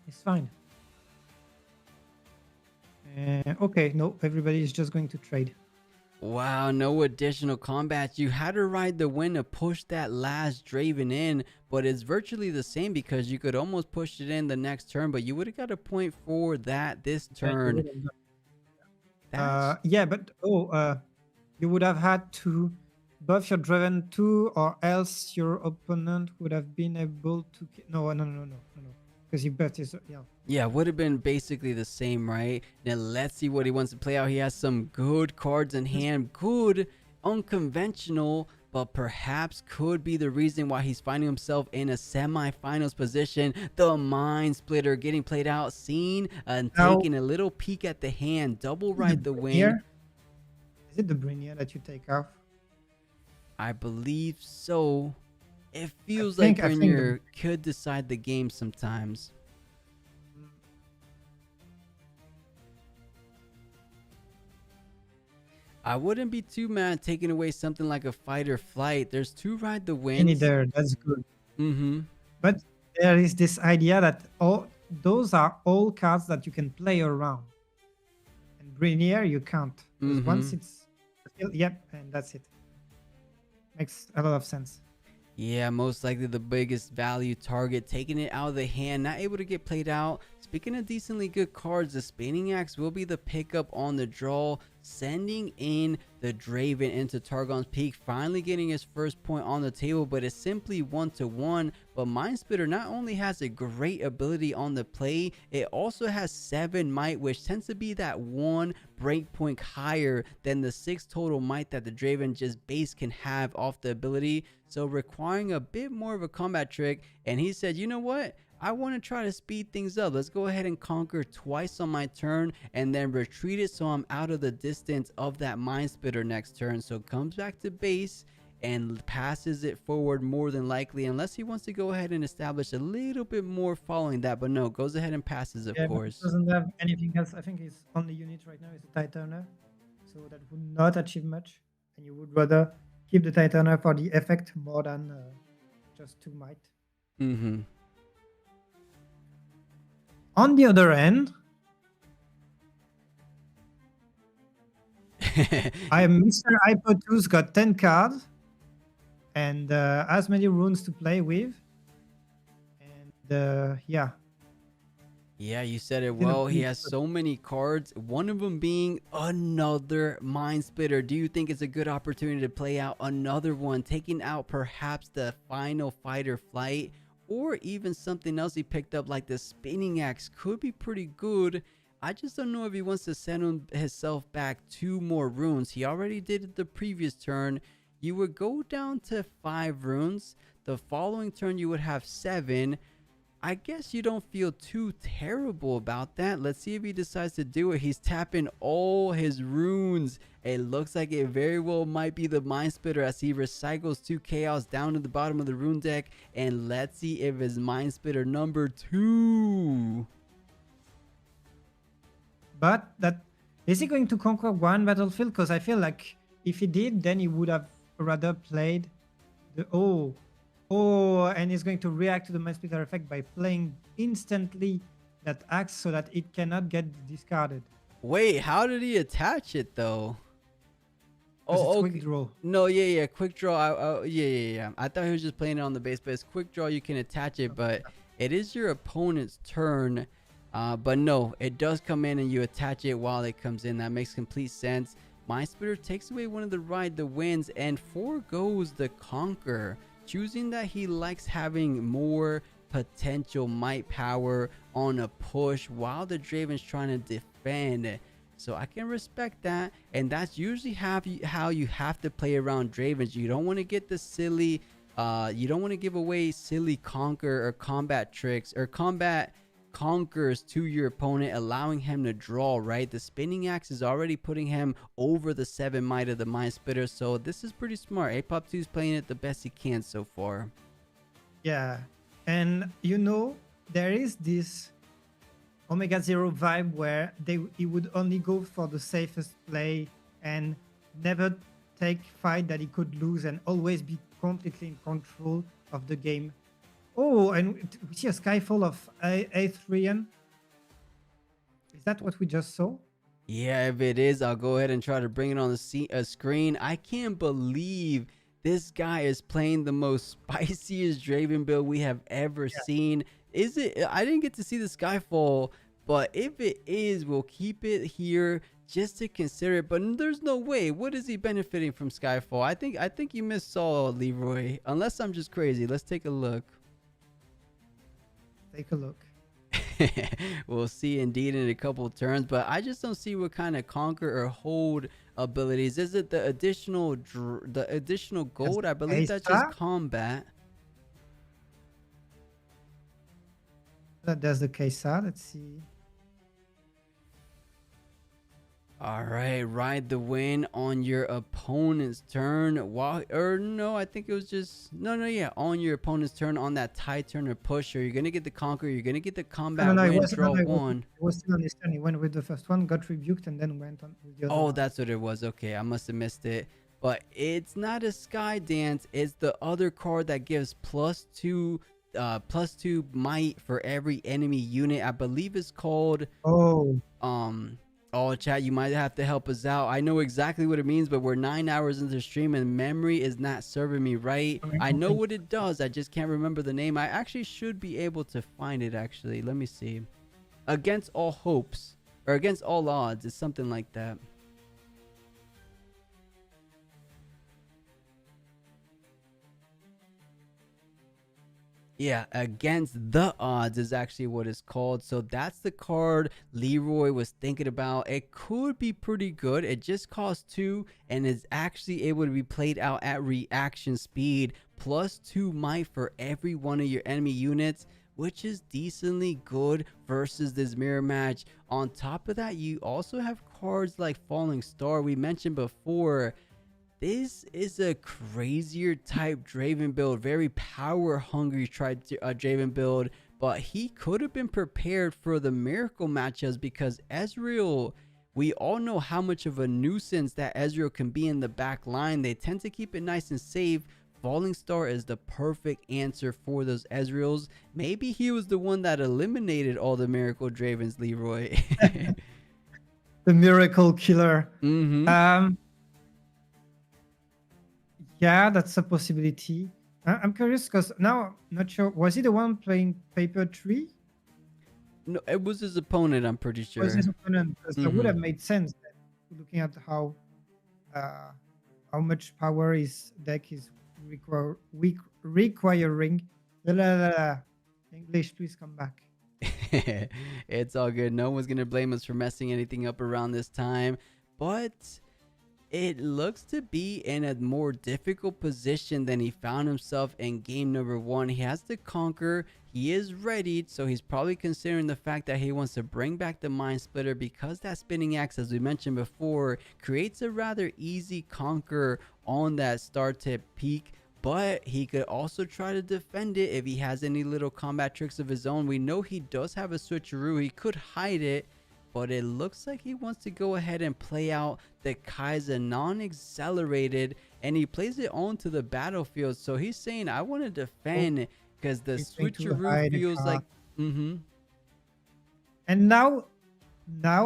B: it's fine. Okay, no, everybody is just going to trade.
A: Wow, no additional combats. You had to ride the wind to push that last Draven in, but it's virtually the same because you could almost push it in the next turn, but you would have got a point for that this turn.
B: Yeah, but you would have had to buff your Draven too, or else your opponent would have been able to. No, because he buffed his.
A: Yeah, would have been basically the same, right? Now let's see what he wants to play out. He has some good cards in hand, good, unconventional, but perhaps could be the reason why he's finding himself in a semifinals position. The Mind Splitter getting played out, seen and taking a little peek at the hand. Double ride the win.
B: Is it the Brinier that you take off?
A: I believe so. It feels like Brinier could decide the game sometimes. I wouldn't be too mad taking away something like a fight or flight. There's 2 ride the wins.
B: There, that's good. But there is this idea that those are all cards that you can play around. And Brinier, you can't. Because once it's... Yep, and that's it. Makes a lot of sense.
A: Yeah, most likely the biggest value target, taking it out of the hand, not able to get played out. Speaking of decently good cards, the Spinning Axe will be the pickup on the draw, sending in the Draven into Targon's Peak, finally getting his first point on the table, but it's simply 1-1. But Mind Splitter not only has a great ability on the play, it also has 7 might, which tends to be that 1 breakpoint higher than the 6 total might that the Draven just base can have off the ability, so requiring a bit more of a combat trick. And he said, you know what? I want to try to speed things up. Let's go ahead and conquer twice on my turn and then retreat it so I'm out of the distance of that Mind Splitter next turn. So comes back to base and passes it forward more than likely, unless he wants to go ahead and establish a little bit more following that. But no, goes ahead and passes, of course.
B: Doesn't have anything else. I think his only unit right now is the Titaner, so that would not achieve much, and you would rather keep the Titaner for the effect more than just 2 might. On the other end, Mr. Hypo2's got 10 cards and as many runes to play with. And yeah, you
A: said it well. He has so many cards, one of them being another Mind Splitter. Do you think it's a good opportunity to play out another one, taking out perhaps the final fight or flight? Or even something else he picked up like the Spinning Axe could be pretty good. I just don't know if he wants to send himself back 2 more runes. He already did it the previous turn. You would go down to 5 runes. The following turn you would have 7. I guess you don't feel too terrible about that. Let's see if he decides to do it. He's tapping all his runes. It looks like it very well might be the Mind Splitter as he recycles 2 Chaos down to the bottom of the rune deck. And let's see if it's Mind Splitter number 2.
B: But is he going to conquer 1 battlefield? Because I feel like if he did, then he would have rather played the... and he's going to react to the Mind Splitter effect by playing instantly that axe so that it cannot get discarded.
A: Wait, how did he attach it though?
B: Quick draw.
A: No, quick draw. Yeah. I thought he was just playing it on the base, but it's quick draw. You can attach it, but it is your opponent's turn. But no, it does come in and you attach it while it comes in. That makes complete sense. Mind Splitter takes away one of the ride the wins and forgoes the conquer, choosing that he likes having more potential might power on a push while the Draven's trying to defend. So I can respect that, and that's usually how you have to play around Dravens. You don't want to get the silly, you don't want to give away silly conquer or combat tricks or combat conquers to your opponent, allowing him to draw, right? The spinning axe is already putting him over the 7 might of the Mind Splitter, so this is pretty smart. Apop2 is playing it the best he can so far.
B: Yeah, and you know, there is this Omega Zero vibe where he would only go for the safest play and never take fight that he could lose and always be completely in control of the game. Oh, and we see a Skyfall of A3N. Is that what we just saw?
A: Yeah, if it is, I'll go ahead and try to bring it on the screen. I can't believe this guy is playing the most spiciest Draven build we have ever seen. Is it? I didn't get to see the Skyfall, but if it is, we'll keep it here just to consider it. But there's no way. What is he benefiting from Skyfall? I think you missaw Leroy, unless I'm just crazy. Let's take a look.
B: Take a look.
A: We'll see indeed in a couple of turns, but I just don't see what kind of conquer or hold abilities. Is it the additional gold? I believe that's just combat.
B: That's the case. Let's see.
A: All right, ride the win on your opponent's turn. No, I think it was just on your opponent's turn on that tie turn or push. Or you're gonna get the conquer. You're gonna get the combat win. Draw one.
B: It was still on his turn. He went with the first one, got rebuked, and then went on with the other.
A: Oh, that's what it was. Okay, I must have missed it. But it's not a Sky Dance. It's the other card that gives +2 might for every enemy unit. I believe it's called. Oh, chat, you might have to help us out. I know exactly what it means, but we're 9 hours into the stream and memory is not serving me right. I know what it does. I just can't remember the name. I actually should be able to find it, actually. Let me see. Against all hopes, or against all odds. It's something like that. Yeah, against the odds is actually what it's called. So that's the card Leroy was thinking about. It could be pretty good. It just costs 2 and is actually able to be played out at reaction speed. +2 might for every one of your enemy units, which is decently good versus this mirror match. On top of that, you also have cards like Falling Star. We mentioned before, this is a crazier type Draven build, very power hungry Draven build, but he could have been prepared for the miracle matchups because Ezreal, we all know how much of a nuisance that Ezreal can be in the back line. They tend to keep it nice and safe. Falling Star is the perfect answer for those Ezreals. Maybe he was the one that eliminated all the miracle Dravens, Leroy.
B: The miracle killer. Yeah, that's a possibility. I'm curious because now I'm not sure. Was he the one playing Paper Tree?
A: No, it was his opponent, I'm pretty sure.
B: It was his opponent, because that would have made sense looking at how much power his deck is requiring. English, please come back.
A: It's all good. No one's gonna blame us for messing anything up around this time, but it looks to be in a more difficult position than he found himself in game number 1. He has to conquer. He is ready, so he's probably considering the fact that he wants to bring back the Mind Splitter because that spinning axe, as we mentioned before, creates a rather easy conquer on that star tip peak. But he could also try to defend it if he has any little combat tricks of his own. We know he does have a switcheroo. He could hide it, but it looks like he wants to go ahead and play out the Kaiser non-accelerated, and he plays it onto the battlefield. So he's saying, I want to defend because the switcheroo feels like... And
B: now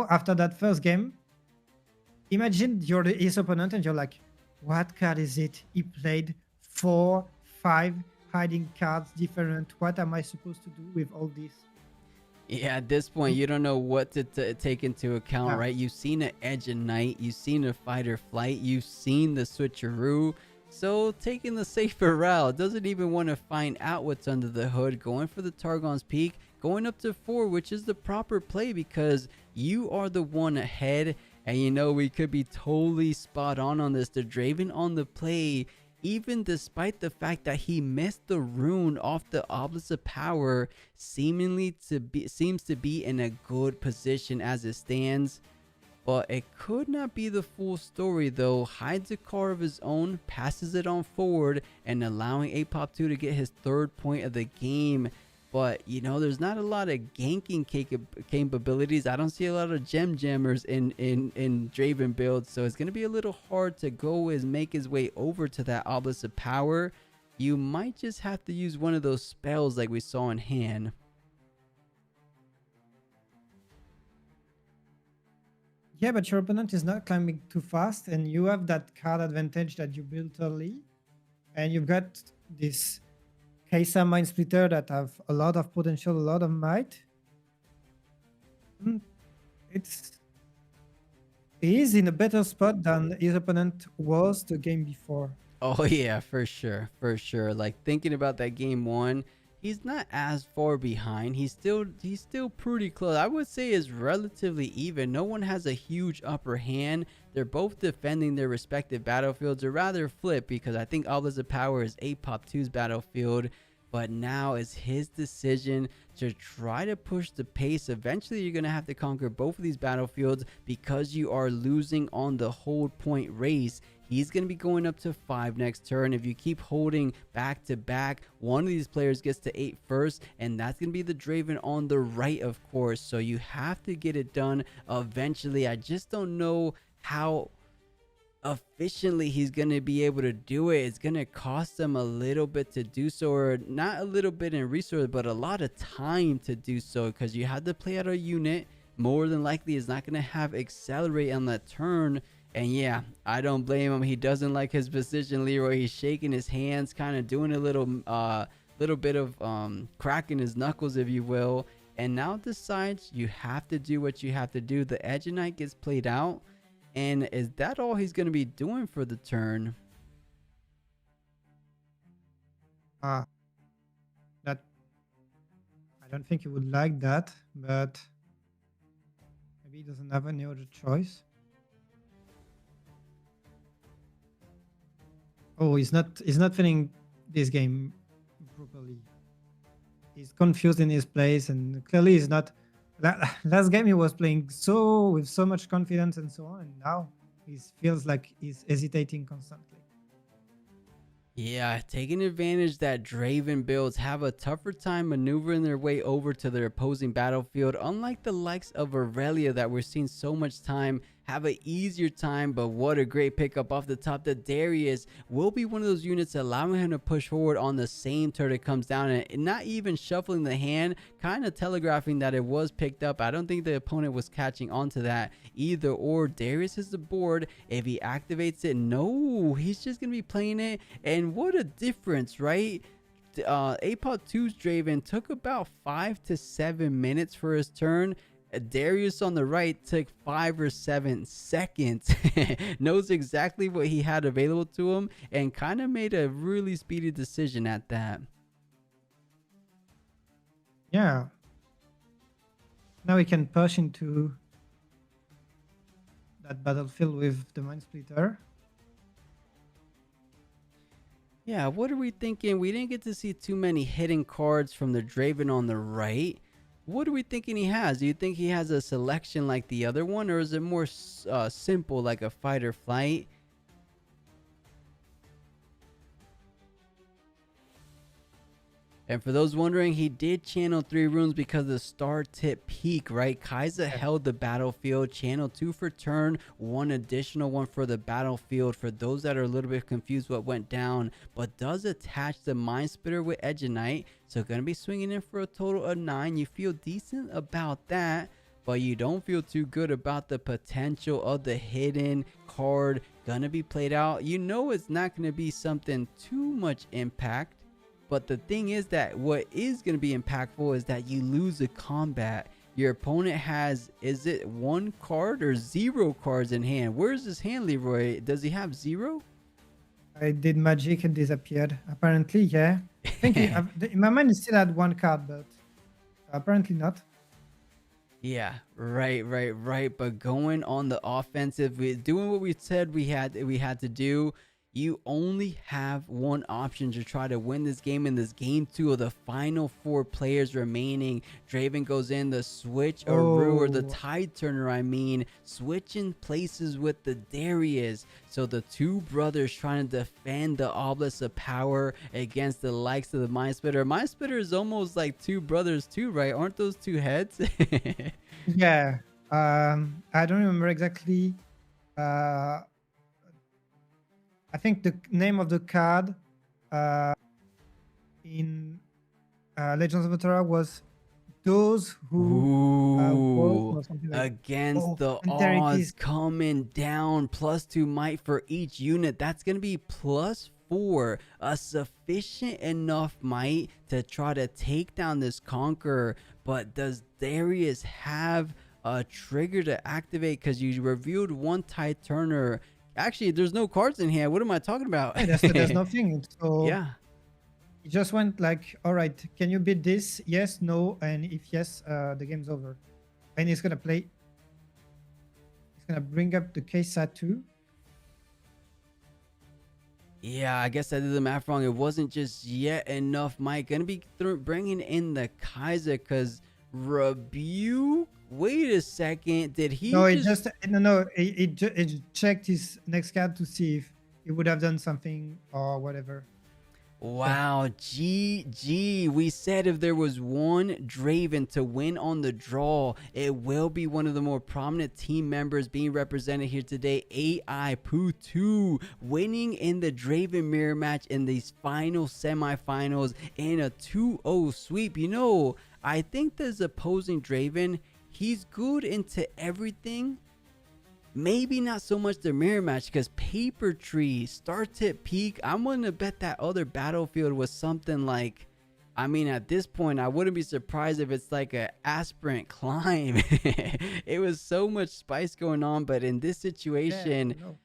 B: after that first game, imagine you're his opponent and you're like, what card is it? He played 4, 5 hiding cards different. What am I supposed to do with all this?
A: Yeah, at this point, you don't know what to take into account, right? You've seen an Edge of Night, you've seen a Fight or Flight, you've seen the switcheroo. So taking the safer route, doesn't even want to find out what's under the hood, going for the Targon's Peak, going up to 4, which is the proper play because you are the one ahead. And you know, we could be totally spot on this. The Draven on the play, even despite the fact that he missed the rune off the Obelisk of Power, seems to be in a good position as it stands. But it could not be the full story though. Hides a card of his own, passes it on forward, and allowing Apop2 to get his 3rd point of the game. But, you know, there's not a lot of ganking capabilities. I don't see a lot of gem jammers in Draven builds. So it's going to be a little hard to make his way over to that Obelisk of Power. You might just have to use one of those spells like we saw in Han.
B: Yeah, but your opponent is not climbing too fast. And you have that card advantage that you built early. And you've got this Kaisa Mind Splitter that have a lot of potential, a lot of might. He is in a better spot than his opponent was the game before.
A: Oh yeah, for sure. Like thinking about that game 1, he's not as far behind. He's still pretty close. I would say is relatively even. No one has a huge upper hand. They're both defending their respective battlefields, or rather flip, because I think Obelisk of Power is Apop2's battlefield. But now is his decision to try to push the pace. Eventually, you're going to have to conquer both of these battlefields because you are losing on the hold point race. He's going to be going up to 5 next turn. If you keep holding back to back, one of these players gets to 8 first, and that's going to be the Draven on the right, of course. So you have to get it done eventually. I just don't know how efficiently he's going to be able to do it. It's going to cost them a little bit to do so, or not a little bit in resource, but a lot of time to do so, because you have to play out a unit. More than likely is not going to have accelerate on that turn. And yeah, I don't blame him. He doesn't like his position, Leroy. He's shaking his hands, kind of doing a little bit of cracking his knuckles, if you will. And now decides you have to do what you have to do. The Edge Knight gets played out. And is that all he's going to be doing for the turn?
B: That I don't think he would like that, but maybe he doesn't have any other choice. Oh, he's not feeling this game properly. He's confused in his place, and clearly he's not. Last game he was playing with so much confidence and so on, and now he feels like he's hesitating constantly.
A: Yeah, taking advantage that Draven builds have a tougher time maneuvering their way over to their opposing battlefield, unlike the likes of Aurelia that we're seeing so much time have an easier time. But what a great pickup off the top. That Darius will be one of those units allowing him to push forward on the same turn it comes down, and not even shuffling the hand, kind of telegraphing that it was picked up. I don't think the opponent was catching on to that either, or Darius is the board. If he activates it, no, he's just gonna be playing it. And what a difference, right? Apop2's Draven took about 5 to 7 minutes for his turn. Darius on the right took 5 or 7 seconds. Knows exactly what he had available to him, and kind of made a really speedy decision at that.
B: Yeah. Now we can push into that battlefield with the Mind Splitter.
A: Yeah, what are we thinking? We didn't get to see too many hidden cards from the Draven on the right. What are we thinking he has? Do you think he has a selection like the other one, or is it more simple like a fight or flight? And for those wondering, he did channel 3 runes because of the star tip peak, right? Kaisa held the battlefield, channel 2 for turn, 1 additional one for the battlefield. For those that are a little bit confused what went down, but does attach the Mind Splitter with Edge Knight. So going to be swinging in for a total of 9. You feel decent about that, but you don't feel too good about the potential of the hidden card going to be played out. You know it's not going to be something too much impact. But the thing is that what is going to be impactful is that you lose a combat. Your opponent has, is it 1 card or 0 cards in hand? Where's his hand, Leroy? Does he have 0?
B: I did magic and disappeared. Apparently, yeah. I think in my mind he still had 1 card, but Apparently not.
A: Yeah, right. But going on the offensive, doing what we said we had to do. You only have one option to try to win this game. In this game 2 of the final 4 players remaining, Draven goes in the switch or the tide turner. I mean, switching places with the Darius. So the two brothers trying to defend the Obelisk of Power against the likes of the Mind Splitter. Mind Splitter is almost like two brothers too, right? Aren't those two heads?
B: Yeah. I don't remember exactly. I think the name of the card in Legends of Otara was those who or something like
A: against the
B: and there it
A: odds
B: is.
A: coming down. +2 might for each unit. That's gonna be +4, a sufficient enough might to try to take down this Conqueror. But does Darius have a trigger to activate? Because you revealed one Tide Turner. Actually, there's no cards in here. What am I talking about?
B: Yeah, there's nothing. So
A: yeah,
B: he just went like, all right, can you beat this? Yes, no, and if yes, the game's over. And he's gonna play. He's gonna bring up the Kesa too.
A: yeah, I guess I did the math wrong. It wasn't just yet enough. Mike gonna be bringing in the Kaiser because Rebuke. Wait a second. Did he?
B: No, it checked his next card to see if he would have done something or whatever.
A: Wow, GG. We said if there was one Draven to win on the draw, it will be one of the more prominent team members being represented here today. AI Poo 2 winning in the Draven mirror match in these final semifinals in a 2-0 sweep. You know, I think this opposing Draven, he's good into everything. Maybe not so much the mirror match, because Paper Tree, Star Tip Peak, I'm willing to bet that other battlefield was something like, I mean, at this point, I wouldn't be surprised if it's like a aspirant climb. It was so much spice going on, but in this situation,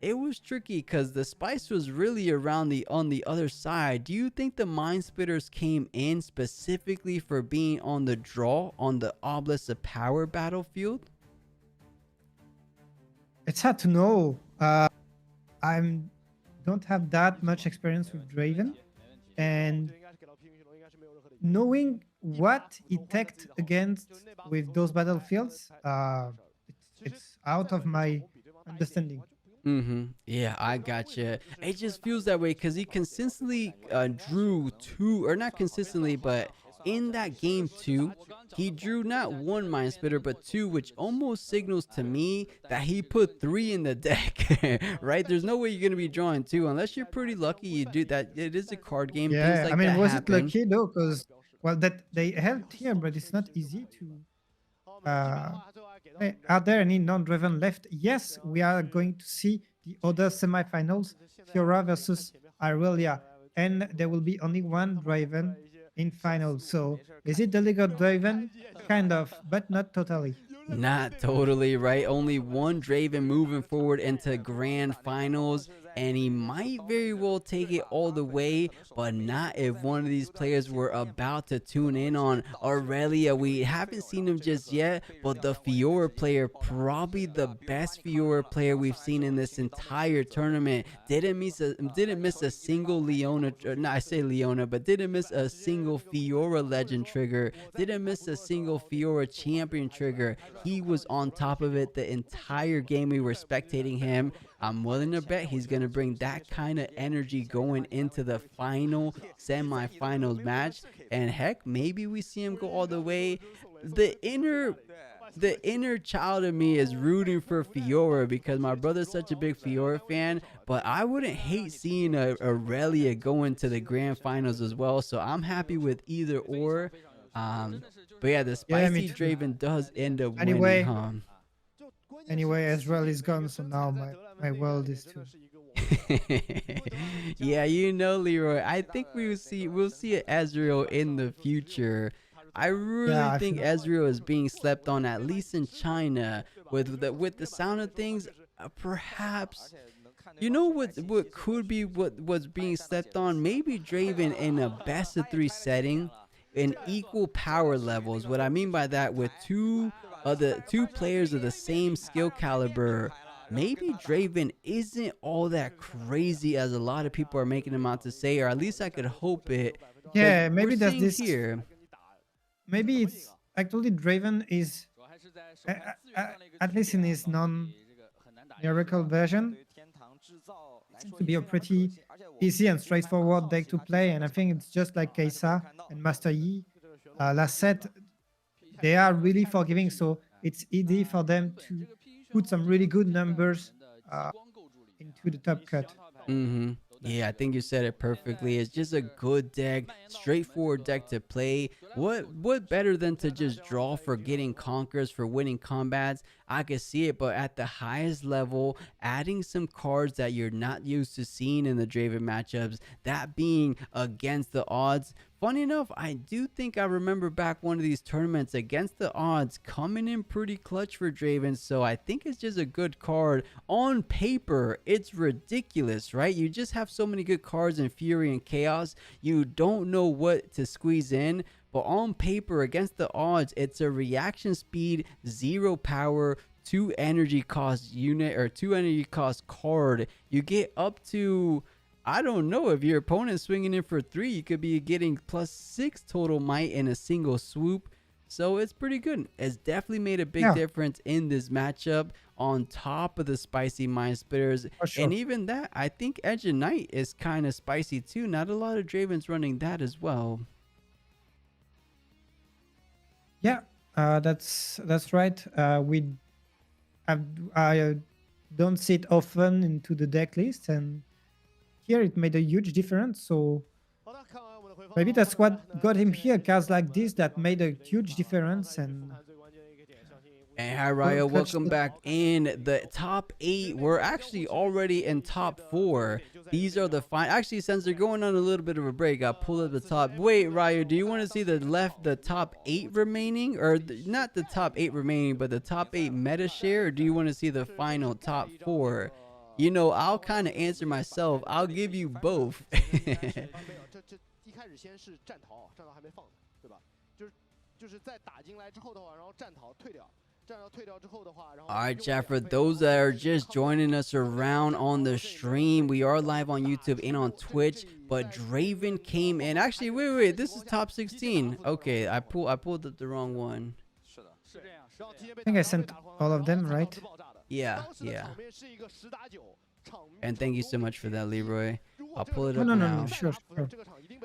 A: it was tricky because the spice was really around on the other side. Do you think the Mind Splitters came in specifically for being on the draw on the Obelisk of Power battlefield?
B: It's hard to know. I don't have that much experience with Draven, and knowing what it teched against with those battlefields, it's out of my understanding.
A: Yeah, I gotcha. It just feels that way because he consistently drew two, or not consistently, but in that game 2, he drew not one Mind Splitter but 2, which almost signals to me that he put 3 in the deck. Right? There's no way you're gonna be drawing 2 unless you're pretty lucky. You do that. It is a card game.
B: Yeah,
A: Things like
B: I mean,
A: that
B: was
A: happen.
B: it lucky though? Because that they helped here, but it's not easy to. Are there any non-Draven left? Yes, we are going to see the other semifinals, Fiora versus Irelia, and there will be only one Draven in final. So is it the League of Draven? Kind of, but not totally.
A: Not totally, right? Only one Draven moving forward into grand finals, and he might very well take it all the way, but not if one of these players we're about to tune in on. Aurelia, we haven't seen him just yet, but the Fiora player, probably the best Fiora player we've seen in this entire tournament. Didn't miss a single Leona, no, I say Leona, but didn't miss a single Fiora legend trigger. Didn't miss a single Fiora champion trigger. He was on top of it the entire game we were spectating him. I'm willing to bet he's going to bring that kind of energy going into the final semifinals match. And heck, maybe we see him go all the way. The inner child of me is rooting for Fiora because my brother's such a big Fiora fan, but I wouldn't hate seeing Aurelia go into the grand finals as well. So I'm happy with either or. But yeah, the spicy Draven does end up winning, huh?
B: Anyway, Ezreal is gone, so now my world is too.
A: Yeah, you know, Leroy, I think we'll see Ezreal in the future. I really think Ezreal is being slept on, at least in China. With the sound of things, perhaps. You know what could be what's being slept on? Maybe Draven in a best of 3 setting. in equal power levels. What I mean by that, with two players of the same skill caliber, maybe Draven isn't all that crazy as a lot of people are making him out to say, or at least I could hope it.
B: Yeah, maybe there's this.
A: Here.
B: Maybe it's actually Draven is, at least in his non-miracle version, seems to be a pretty easy and straightforward deck to play, and I think it's just like Kaisa and Master Yi last set. They are really forgiving, so it's easy for them to put some really good numbers into the top cut.
A: Yeah, I think you said it perfectly. It's just a good deck, straightforward deck to play. What better than to just draw for getting conquers, for winning combats? I could see it, but at the highest level, adding some cards that you're not used to seeing in the Draven matchups, that being against the odds. Funny enough, I do think I remember back one of these tournaments against the odds coming in pretty clutch for Draven, so I think it's just a good card. On paper, it's ridiculous, right? You just have so many good cards in Fury and Chaos, you don't know what to squeeze in. But on paper, against the odds, it's a reaction speed, 0 power, 2 energy cost unit, or 2 energy cost card. You get up to, I don't know, if your opponent's swinging in for 3, you could be getting +6 total might in a single swoop. So it's pretty good. It's definitely made a big difference in this matchup, on top of the spicy Mind Splitters. Sure. And even that, I think Edge of Night is kind of spicy too. Not a lot of Dravens running that as well.
B: Yeah, that's right. I don't see it often into the deck list, and here it made a huge difference. So maybe that's what got him here. Cards like this that made a huge difference. And
A: hi Ryo, welcome back in. The top 8, we're actually already in top 4. These are the actually, since they're going on a little bit of a break, I'll pull up the top. Wait, Ryo, do you want to see the top 8 remaining, or not the top 8 remaining, but the top 8 meta share, or do you want to see the final top 4? You know, I'll kind of answer myself. I'll give you both. Alright, chat, for those that are just joining us around on the stream, we are live on YouTube and on Twitch, but Draven came in. Actually, wait, this is top 16. Okay, I pulled up the wrong one.
B: I think I sent all of them, right?
A: Yeah. And thank you so much for that, Leroy. I'll pull it up
B: now.
A: No,
B: sure.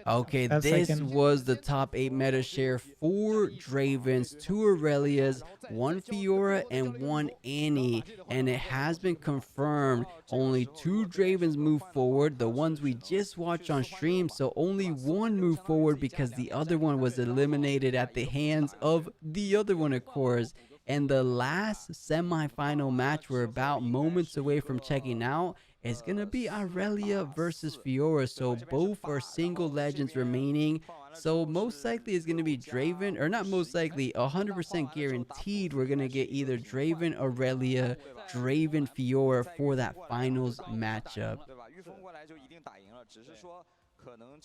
A: Okay, this was the top 8 meta share: 4 Dravens, 2 Aurelias, 1 Fiora, and 1 Annie. And it has been confirmed only 2 Dravens move forward, the ones we just watched on stream. So only 1 moved forward because the other one was eliminated at the hands of the other one, of course. And the last semi-final match we're about moments away from checking out is going to be Aurelia versus Fiora. So both are single legends remaining. So most likely it's going to be Draven, or not most likely, 100% guaranteed we're going to get either Draven Aurelia, Draven Fiora for that finals matchup.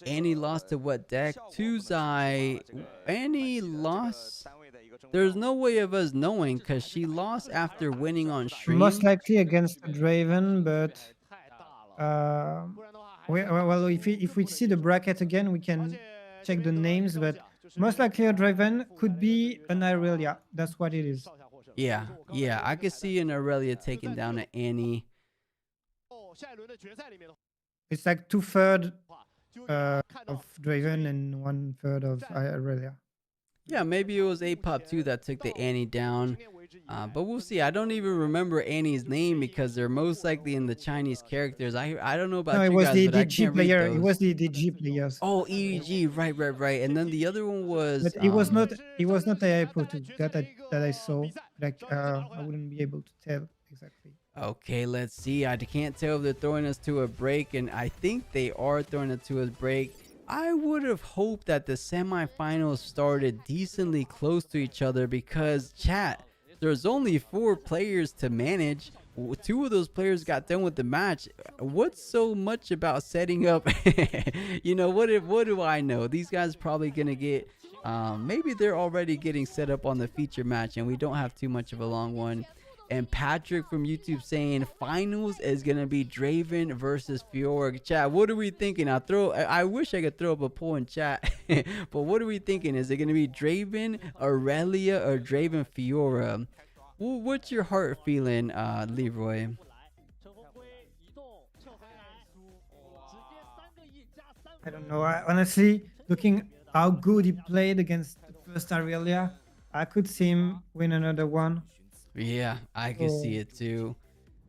A: Annie lost to what deck? Tuzai. Annie lost. There's no way of us knowing because she lost after winning on stream.
B: Most likely against Draven, but well, if we see the bracket again, we can check the names. But most likely a Draven could be an Aurelia. That's what it is.
A: Yeah, I could see an Aurelia taking down an Annie.
B: It's like 2/3 of Draven and 1/3 of Aurelia.
A: Yeah, maybe it was Apop2 that took the Annie down. But we'll see. I don't even remember Annie's name because they're most likely in the Chinese characters. I don't know about you guys, but I can't read those.
B: It was the EDG players.
A: Oh, EDG, right. And then the other one was.
B: But it was not. It was not Apop2 that I saw. Like I wouldn't be able to tell exactly.
A: Okay, let's see. I can't tell if they're throwing us to a break, and I think they are throwing it to a break. I would have hoped that the semifinals started decently close to each other because, chat, there's only 4 players to manage. 2 of those players got done with the match. What's so much about setting up? You know, what do I know? These guys are probably going to get Maybe they're already getting set up on the feature match and we don't have too much of a long one. And Patrick from YouTube saying finals is gonna be Draven versus Fiora. Chat, what are we thinking? I wish I could throw up a poll in chat, but what are we thinking? Is it gonna be Draven, Aurelia, or Draven Fiora? What's your heart feeling, Leroy?
B: I don't know. Honestly, looking how good he played against the first Aurelia, I could see him win another one.
A: Yeah, I can see it too.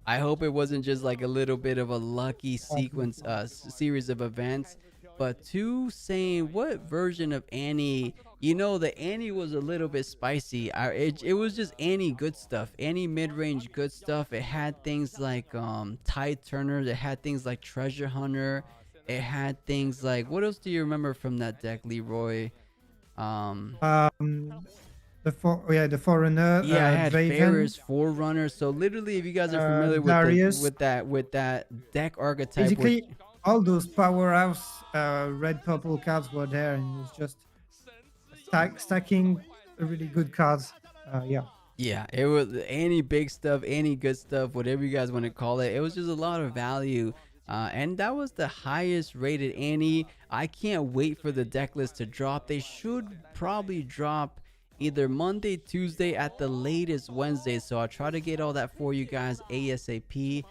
A: I hope it wasn't just like a little bit of a lucky series of events. But to saying what version of Annie, you know, the Annie was a little bit spicy. It was just Annie good stuff, Annie mid-range good stuff. It had things like Tide Turners, it had things like Treasure Hunter, it had things like, what else do you remember from that deck, Leroy?
B: The Forerunner.
A: Yeah, I had
B: Draven,
A: Ferris, Forerunner. So literally, if you guys are familiar with that deck archetype,
B: basically all those powerhouse red purple cards were there, and it was just stacking really good cards.
A: Yeah, it was any big stuff, any good stuff, whatever you guys want to call it. It was just a lot of value. And that was the highest rated Annie. I can't wait for the deck list to drop. They should probably drop either Monday, Tuesday, at the latest Wednesday. So I'll try to get all that for you guys ASAP.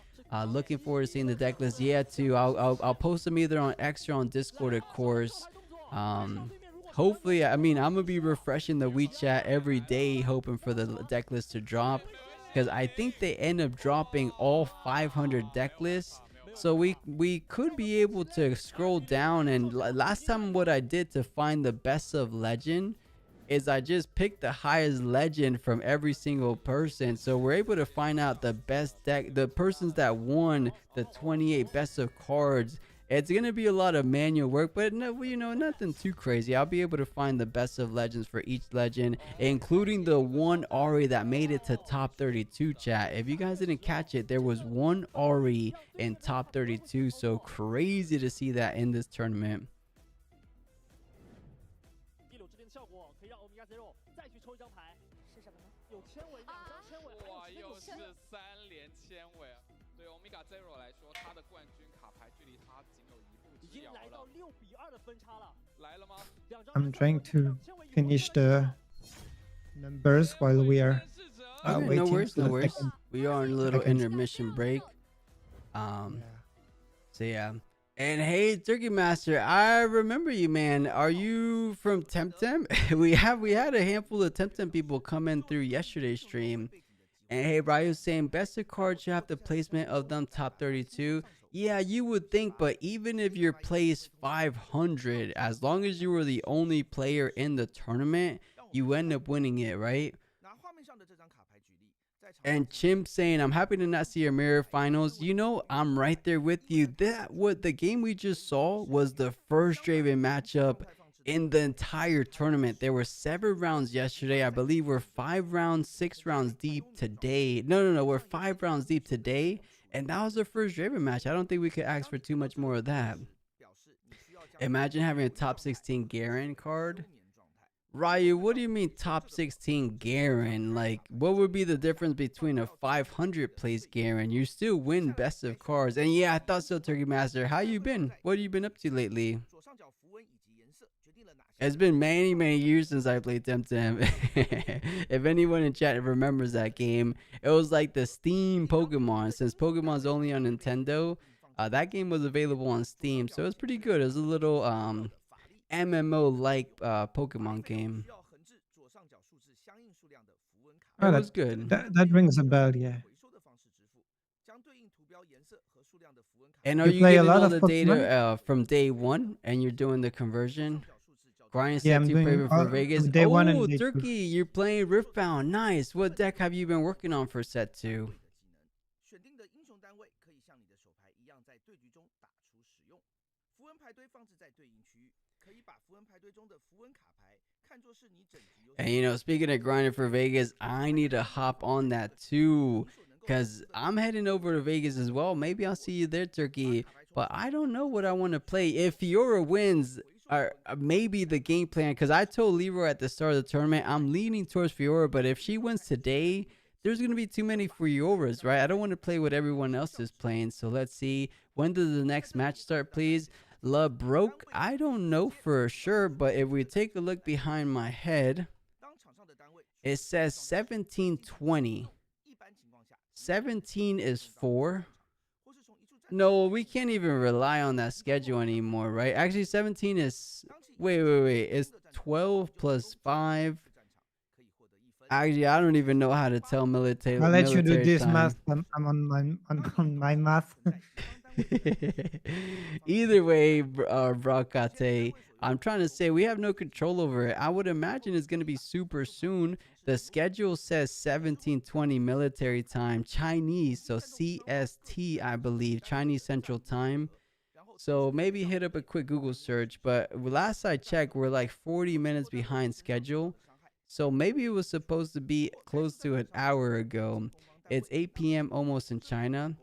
A: Looking forward to seeing the deck list. Yeah, too. I'll post them either on X or on Discord, of course. Hopefully, I mean, I'm gonna be refreshing the WeChat every day, hoping for the deck list to drop, because I think they end up dropping all 500 deck lists. So we could be able to scroll down, and last time what I did to find the best of legend is I just picked the highest legend from every single person. So we're able to find out the best deck, the persons that won the 28 best of cards. It's going to be a lot of manual work, but no, you know, nothing too crazy. I'll be able to find the best of legends for each legend, including the one Ari that made it to top 32, chat. If you guys didn't catch it, there was one Ari in top 32. So crazy to see that in this tournament.
B: I'm trying to finish the numbers while we are waiting.
A: No worries. We are in a little intermission break. So yeah. And hey, Turkey Master, I remember you, man. Are you from Temtem? we had a handful of Temtem people come in through yesterday's stream. And hey, Ryo's saying best of cards should have the placement of them top 32. Yeah, you would think, but even if you're placed 500, as long as you were the only player in the tournament, you end up winning it, right? And Chimp saying, I'm happy to not see your mirror finals. You know, I'm right there with you. What the game we just saw was the first Draven matchup in the entire tournament. There were 7 rounds yesterday. I believe we're 5 rounds, 6 rounds deep today. No, we're 5 rounds deep today. And that was the first Draven match. I don't think we could ask for too much more of that. Imagine having a top 16 Garen card. Ryu, what do you mean top 16 Garen? Like, what would be the difference between a 500 place Garen? You still win best of cards. And yeah, I thought so, Turkey Master. How you been? What have you been up to lately? It's been many years since I played Temtem. If anyone in chat remembers that game, it was like the Steam Pokemon. Since Pokemon's only on Nintendo, that game was available on Steam, so it was pretty good. It was a little MMO-like Pokemon game. It was good.
B: That rings a bell, yeah.
A: And are you getting all the data from day one, and you're doing the conversion? Grinding set 2 favorite for Vegas.
B: Day one
A: oh,
B: and
A: Turkey, you're playing Riftbound. Nice. What deck have you been working on for set 2? And you know, speaking of grinding for Vegas, I need to hop on that too, because I'm heading over to Vegas as well. Maybe I'll see you there, Turkey. But I don't know what I want to play. If Fiora wins, or maybe the game plan, because I told Leroy at the start of the tournament I'm leaning towards Fiora, but if she wins today, there's gonna be too many Fioras, right? I don't want to play what everyone else is playing. So let's see, when does the next match start, please? La broke, I don't know for sure, but if we take a look behind my head, it says 17:20. 17 is 4. No, we can't even rely on that schedule anymore, right? Actually, 17 is... Wait. It's 12 plus 5. Actually, I don't even know how to tell military.
B: I'll let you do this
A: time.
B: math. I'm on my math.
A: Either way, Brocate, I'm trying to say we have no control over it. I would imagine it's going to be super soon. The schedule says 17:20 military time, Chinese, so CST, I believe, Chinese Central Time. So maybe hit up a quick Google search. But last I checked, we're like 40 minutes behind schedule. So maybe it was supposed to be close to an hour ago. It's 8 p.m. almost in China.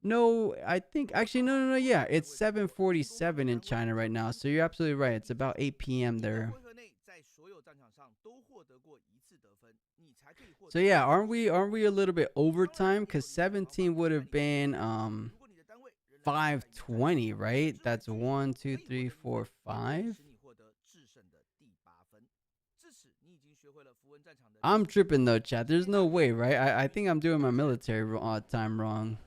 A: No, I think actually no. Yeah, it's 7:47 in China right now. So you're absolutely right. It's about 8 p.m. there. So yeah, aren't we a little bit overtime? Because 17 would have been 5:20, right? That's 1, 2, 3, 4, 5. I'm tripping though, chat. There's no way, right? I think I'm doing my military time wrong.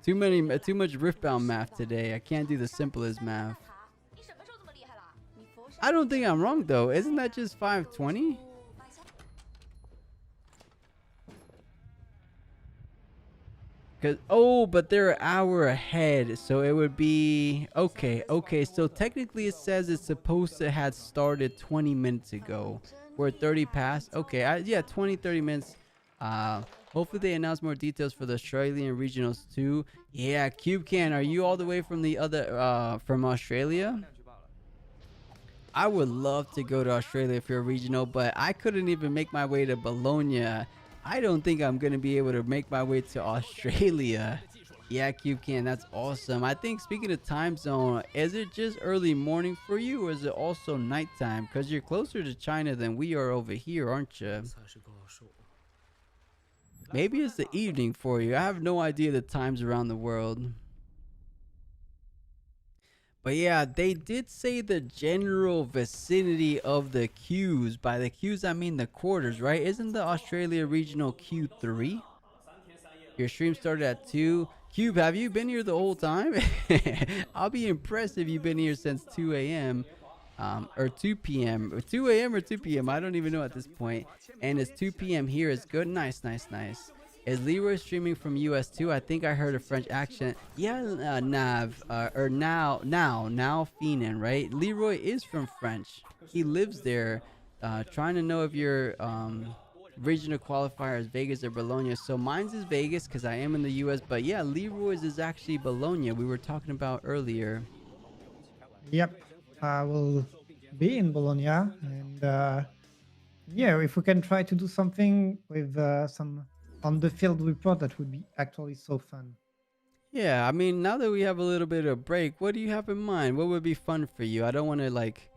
A: Too much Riftbound math today. I can't do the simplest math. I don't think I'm wrong though. Isn't that just 5:20? But they're an hour ahead, so it would be okay. So technically it says it's supposed to have started 20 minutes ago. We're 30 past. Okay, yeah, 20-30 minutes. Hopefully they announce more details for the Australian regionals too. Yeah, CubeCan, are you all the way from the other from Australia? I would love to go to Australia for a regional, but I couldn't even make my way to Bologna. I don't think I'm gonna be able to make my way to Australia. Yeah, CubeCan, that's awesome. I think speaking of time zone, is it just early morning for you, or is it also nighttime? Because you're closer to China than we are over here, aren't you? Maybe it's the evening for you. I have no idea the times around the world. But yeah, they did say the general vicinity of the queues. By the queues, I mean the quarters, right? Isn't the Australia Regional Q3? Your stream started at 2. Cube, have you been here the whole time? I'll be impressed if you've been here since 2 a.m. Or 2 p.m. 2 a.m. or 2 p.m. I don't even know at this point. And it's 2 p.m. here. It's good. Nice. Is Leroy streaming from US too? I think I heard a French accent. Yeah, Nav, or now Finan, right? Leroy is from French. He lives there. Trying to know if your regional qualifier is Vegas or Bologna. So mine's is Vegas because I am in the US. But yeah, Leroy's is actually Bologna. We were talking about earlier.
B: Yep, I will be in Bologna, and yeah, if we can try to do something with some on the field report, that would be actually so fun.
A: Yeah, I mean, now that we have a little bit of a break, what do you have in mind? What would be fun for you? I don't want to like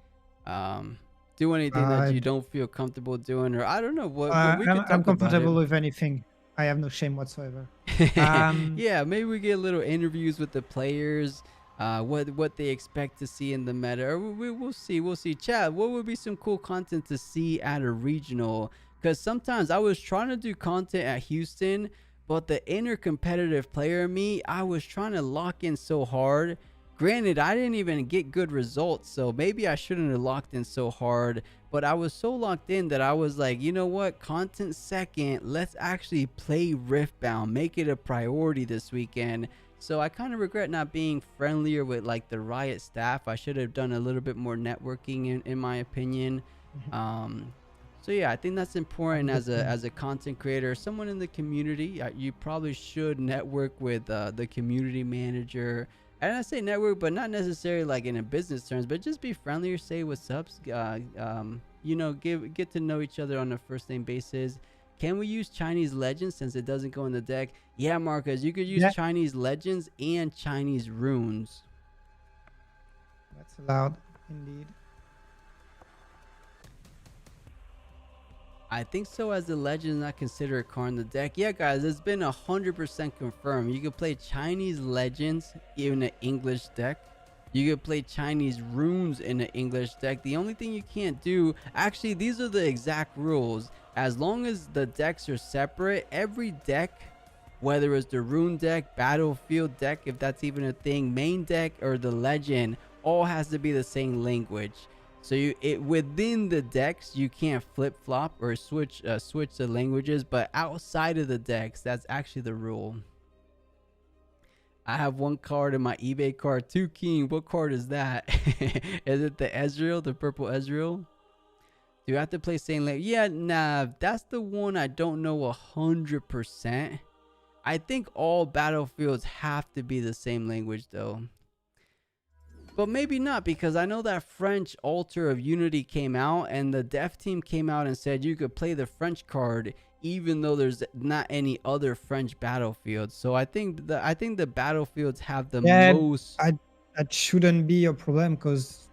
A: do anything that you don't feel comfortable doing, or I don't know what we could talk
B: I'm comfortable
A: about
B: with anything. I have no shame whatsoever.
A: Yeah, maybe we get little interviews with the players, what they expect to see in the meta, or we'll see. Chad, what would be some cool content to see at a regional? Because sometimes I was trying to do content at Houston, but the inner competitive player in me, I was trying to lock in so hard. Granted, I didn't even get good results, so maybe I shouldn't have locked in so hard. But I was so locked in that I was like, you know what? Content second. Let's actually play Riftbound. Make it a priority this weekend. So I kind of regret not being friendlier with like the Riot staff. I should have done a little bit more networking in my opinion. So yeah, I think that's important as a content creator, someone in the community. You probably should network with the community manager. And I say network, but not necessarily like in a business terms, but just be friendlier, say what's up, you know, get to know each other on a first name basis. Can we use Chinese legends since it doesn't go in the deck? Yeah, Marcus, you could use Chinese legends and Chinese runes.
B: It's allowed, indeed.
A: I think so, as the legend is not considered a card in the deck. Yeah, guys, it's been 100% confirmed. You can play Chinese legends in an English deck. You can play Chinese runes in an English deck. The only thing you can't do, actually, these are the exact rules. As long as the decks are separate, every deck, whether it's the rune deck, battlefield deck, if that's even a thing, main deck, or the legend, all has to be the same language. So within the decks, you can't flip flop or switch the languages, but outside of the decks, that's actually the rule. I have one card in my eBay card, 2 King. What card is that? Is it the Ezreal, the purple Ezreal? Do you have to play same language? Yeah, nah, that's the one I don't know 100%. I think all battlefields have to be the same language though. But maybe not, because I know that French Altar of Unity came out and the dev team came out and said you could play the French card even though there's not any other French battlefields. So I think the battlefields have the most.
B: That shouldn't be a problem, because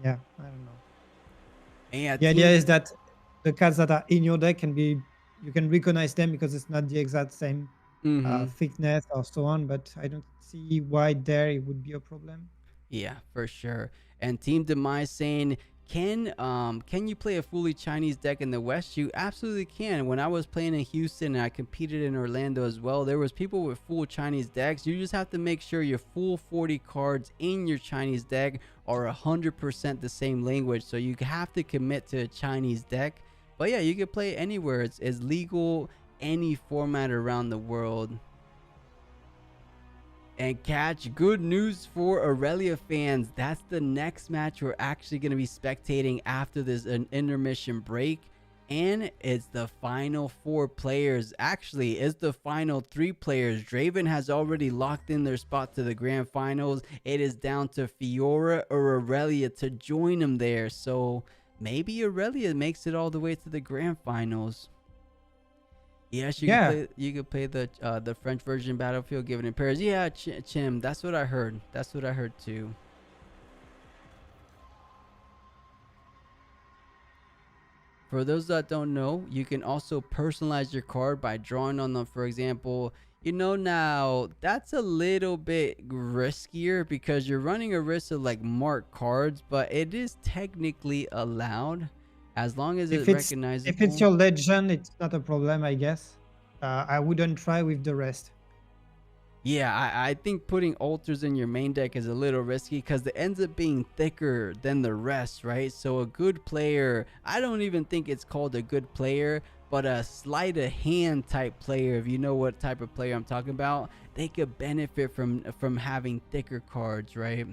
B: yeah, I don't know.
A: Yeah,
B: the idea is that the cards that are in your deck can be, you can recognize them because it's not the exact same thickness or so on, but I don't see why there it would be a problem.
A: Yeah, for sure. And Team Demise saying, can you play a fully Chinese deck in the West? You absolutely can. When I was playing in Houston and I competed in Orlando as well, there was people with full Chinese decks. You just have to make sure your full 40 cards in your Chinese deck are 100% the same language. So you have to commit to a Chinese deck. But yeah, you can play anywhere. It's legal any format around the world. And catch, good news for Aurelia fans. That's the next match we're actually going to be spectating after this intermission break. And it's the final 4 players. Actually, it's the final 3 players. Draven has already locked in their spot to the grand finals. It is down to Fiora or Aurelia to join them there. So maybe Aurelia makes it all the way to the grand finals. Yes, you could play the French version Battlefield given in pairs. Yeah, Chim, that's what I heard. That's what I heard too. For those that don't know, you can also personalize your card by drawing on them. For example, you know, now that's a little bit riskier because you're running a risk of like marked cards, but it is technically allowed. As long as it's recognizable.
B: If it's your legend, it's not a problem, I guess. I wouldn't try with the rest.
A: Yeah, I think putting altars in your main deck is a little risky because it ends up being thicker than the rest, right? So a good player, I don't even think it's called a good player, but a sleight of hand type player, if you know what type of player I'm talking about, they could benefit from having thicker cards, right?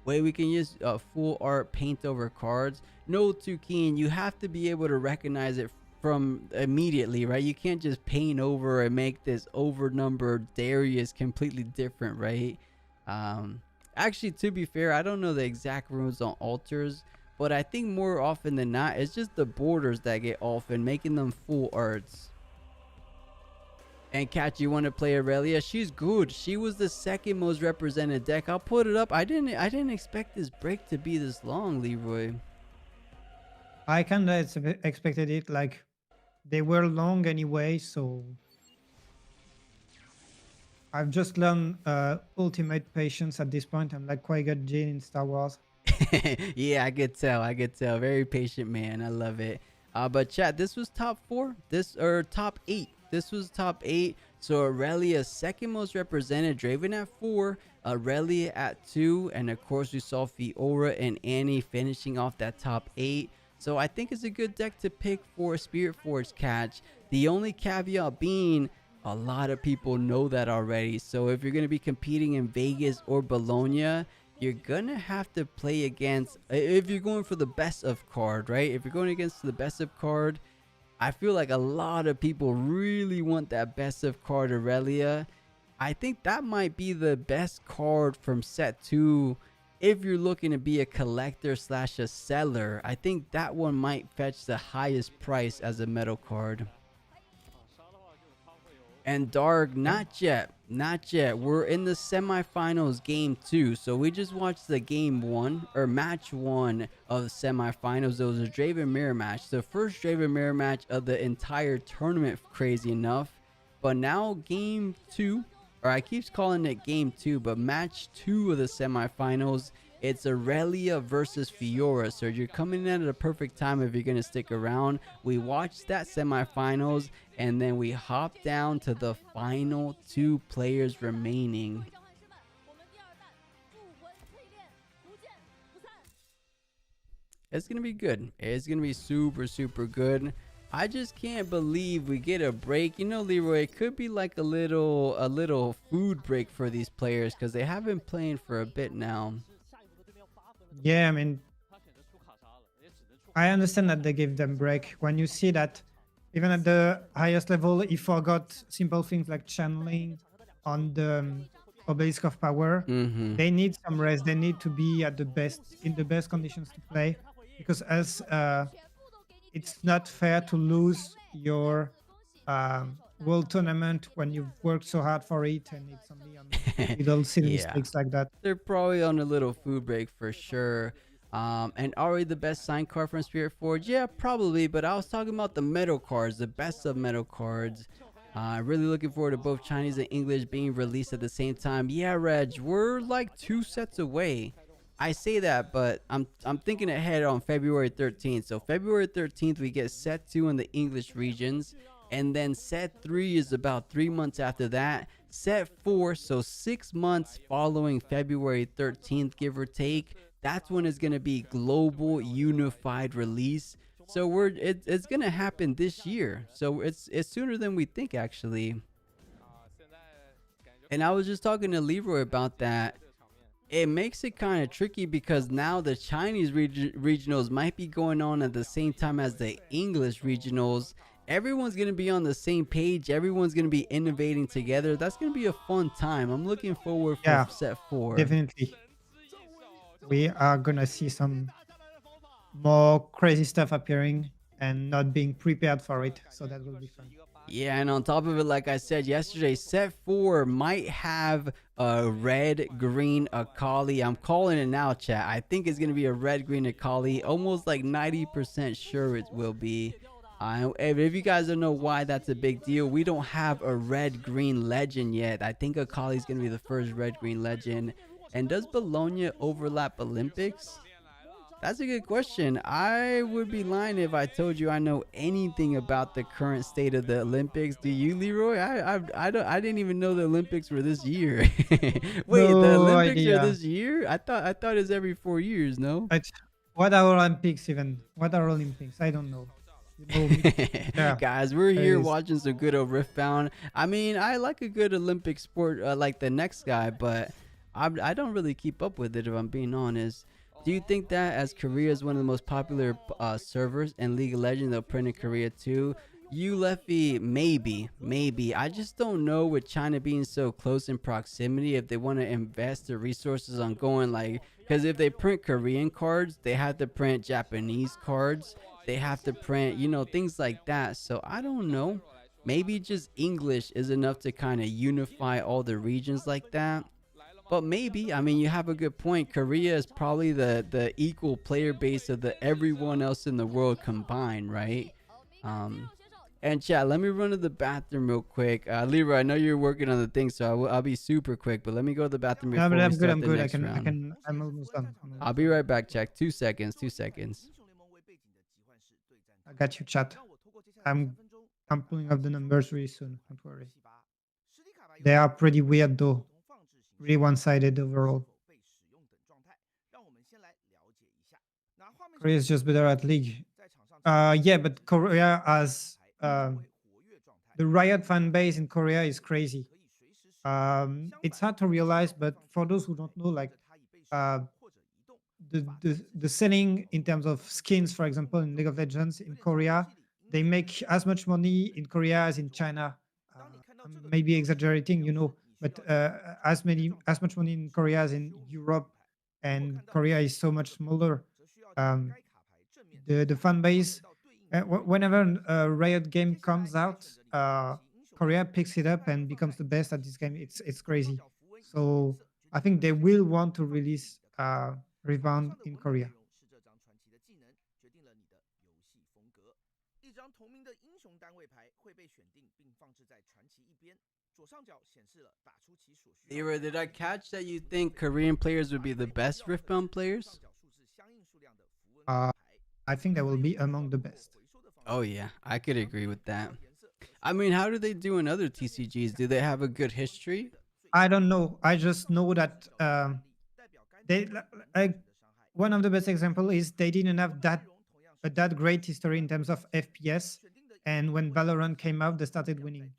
A: Way we can use full art paint over cards. No, too keen. You have to be able to recognize it from immediately, right? You can't just paint over and make this overnumbered Darius completely different, right? Actually, to be fair, I don't know the exact rules on altars, but I think more often than not, it's just the borders that get off and making them full arts. And Kat, you want to play Aurelia? She's good. She was the second most represented deck. I'll put it up. I didn't expect this break to be this long, Leroy.
B: I kind of expected it. Like, they were long anyway, so I've just learned ultimate patience at this point. I'm like Qui-Gon Jinn in Star Wars.
A: Yeah, I could tell. Very patient man. I love it. But chat, this was top 4. Top 8. This was top 8. So Aurelia second most represented, Draven at 4, Aurelia at 2, and of course we saw Fiora and Annie finishing off that top 8. So I think it's a good deck to pick for Spiritforged catch. The only caveat being, a lot of people know that already. So if you're going to be competing in Vegas or Bologna, you're going to have to play against, if you're going for the best of card, right? If you're going against the best of card, I feel like a lot of people really want that best of card Aurelia. I think that might be the best card from set 2 if you're looking to be a collector / a seller. I think that one might fetch the highest price as a metal card. And Dark, not yet. Not yet. We're in the semifinals game 2. So we just watched the game 1 or match 1 of the semifinals. It was a Draven mirror match. The first Draven mirror match of the entire tournament, crazy enough. But now game 2, or I keep calling it game 2, but match 2 of the semifinals. It's Aurelia versus Fiora. So you're coming in at a perfect time if you're going to stick around. We watched that semifinals, and then we hop down to the final 2 players remaining. It's going to be good. It's going to be super, super good. I just can't believe we get a break. You know, Leroy, it could be like a little food break for these players because they have been playing for a bit now.
B: Yeah, I mean, I understand that they give them break. When you see that even at the highest level, he forgot simple things like channeling on the obelisk of power. They need some rest. They need to be at the best, in the best conditions to play, because as it's not fair to lose your world tournament when you've worked so hard for it, and it's only on little silly mistakes like that.
A: They're probably on a little food break for sure. And already the best sign card from Spiritforged? Yeah, probably, but I was talking about the metal cards, the best of metal cards. Really looking forward to both Chinese and English being released at the same time. Yeah, Reg, we're like 2 sets away. I say that, but I'm thinking ahead on February 13th. So February 13th, we get set 2 in the English regions. And then set 3 is about 3 months after that. Set 4, so 6 months following February 13th, give or take. That's when it's going to be global unified release. So it's going to happen this year. So it's sooner than we think, actually. And I was just talking to Leroy about that. It makes it kind of tricky because now the Chinese regionals might be going on at the same time as the English regionals. Everyone's going to be on the same page. Everyone's going to be innovating together. That's going to be a fun time. I'm looking forward for set 4.
B: Definitely. We are going to see some more crazy stuff appearing and not being prepared for it. So that will be fun.
A: Yeah, and on top of it, like I said yesterday, set 4 might have a red-green Akali. I'm calling it now, chat. I think it's going to be a red-green Akali. Almost like 90% sure it will be. If you guys don't know why that's a big deal, we don't have a red-green legend yet. I think Akali's going to be the first red-green legend. And does Bologna overlap Olympics? That's a good question. I would be lying if I told you I know anything about the current state of the Olympics. Do you, Leroy? I didn't even know the Olympics were this year. Wait,
B: no
A: the Olympics
B: idea.
A: are this year? I thought it was every 4 years, no?
B: What are Olympics even? What are Olympics? I don't know.
A: Guys, we're here watching some good old Riftbound. I mean, I like a good Olympic sport like the next guy, but I don't really keep up with it, if I'm being honest. Do you think that as Korea is one of the most popular servers in League of Legends, they'll print in Korea too? You, Leffy, maybe. I just don't know, with China being so close in proximity, if they want to invest the resources on going like, because if they print Korean cards, they have to print Japanese cards. They have to print, you know, things like that. So I don't know. Maybe just English is enough to kind of unify all the regions like that. But maybe, I mean, you have a good point. Korea is probably the equal player base of the everyone else in the world combined, right? And chat, let me run to the bathroom real quick. Leroy, I know you're working on the thing, so I'll be super quick. But let me go to the bathroom before we start the next round.
B: I'm almost done.
A: I'll be right back, chat. 2 seconds.
B: I got you, chat. I'm pulling up the numbers really soon. Don't worry. They are pretty weird though. Really one-sided overall. Korea is just better at League. Yeah, but Korea has the Riot fan base in Korea is crazy. It's hard to realize, but for those who don't know, like the selling in terms of skins, for example, in League of Legends in Korea, they make as much money in Korea as in China. Maybe exaggerating, you know, but as much money in Korea as in Europe, and Korea is so much smaller. The fan base, whenever a Riot game comes out, Korea picks it up and becomes the best at this game, it's crazy. So I think they will want to release Rebound in Korea.
J: 一张同名的英雄单位牌会被选定并放置在传奇一边，左上角显示了打出其所需。
A: Leroy, did I catch that you think Korean players would be the best Riftbound players?
B: I think they will be among the best.
A: Oh yeah, I could agree with that. I mean, how do they do in other TCGs? Do they have a good history?
B: I don't know. I just know that they like one of the best example is they didn't have that great history in terms of FPS, and when Valorant came out, they started winning.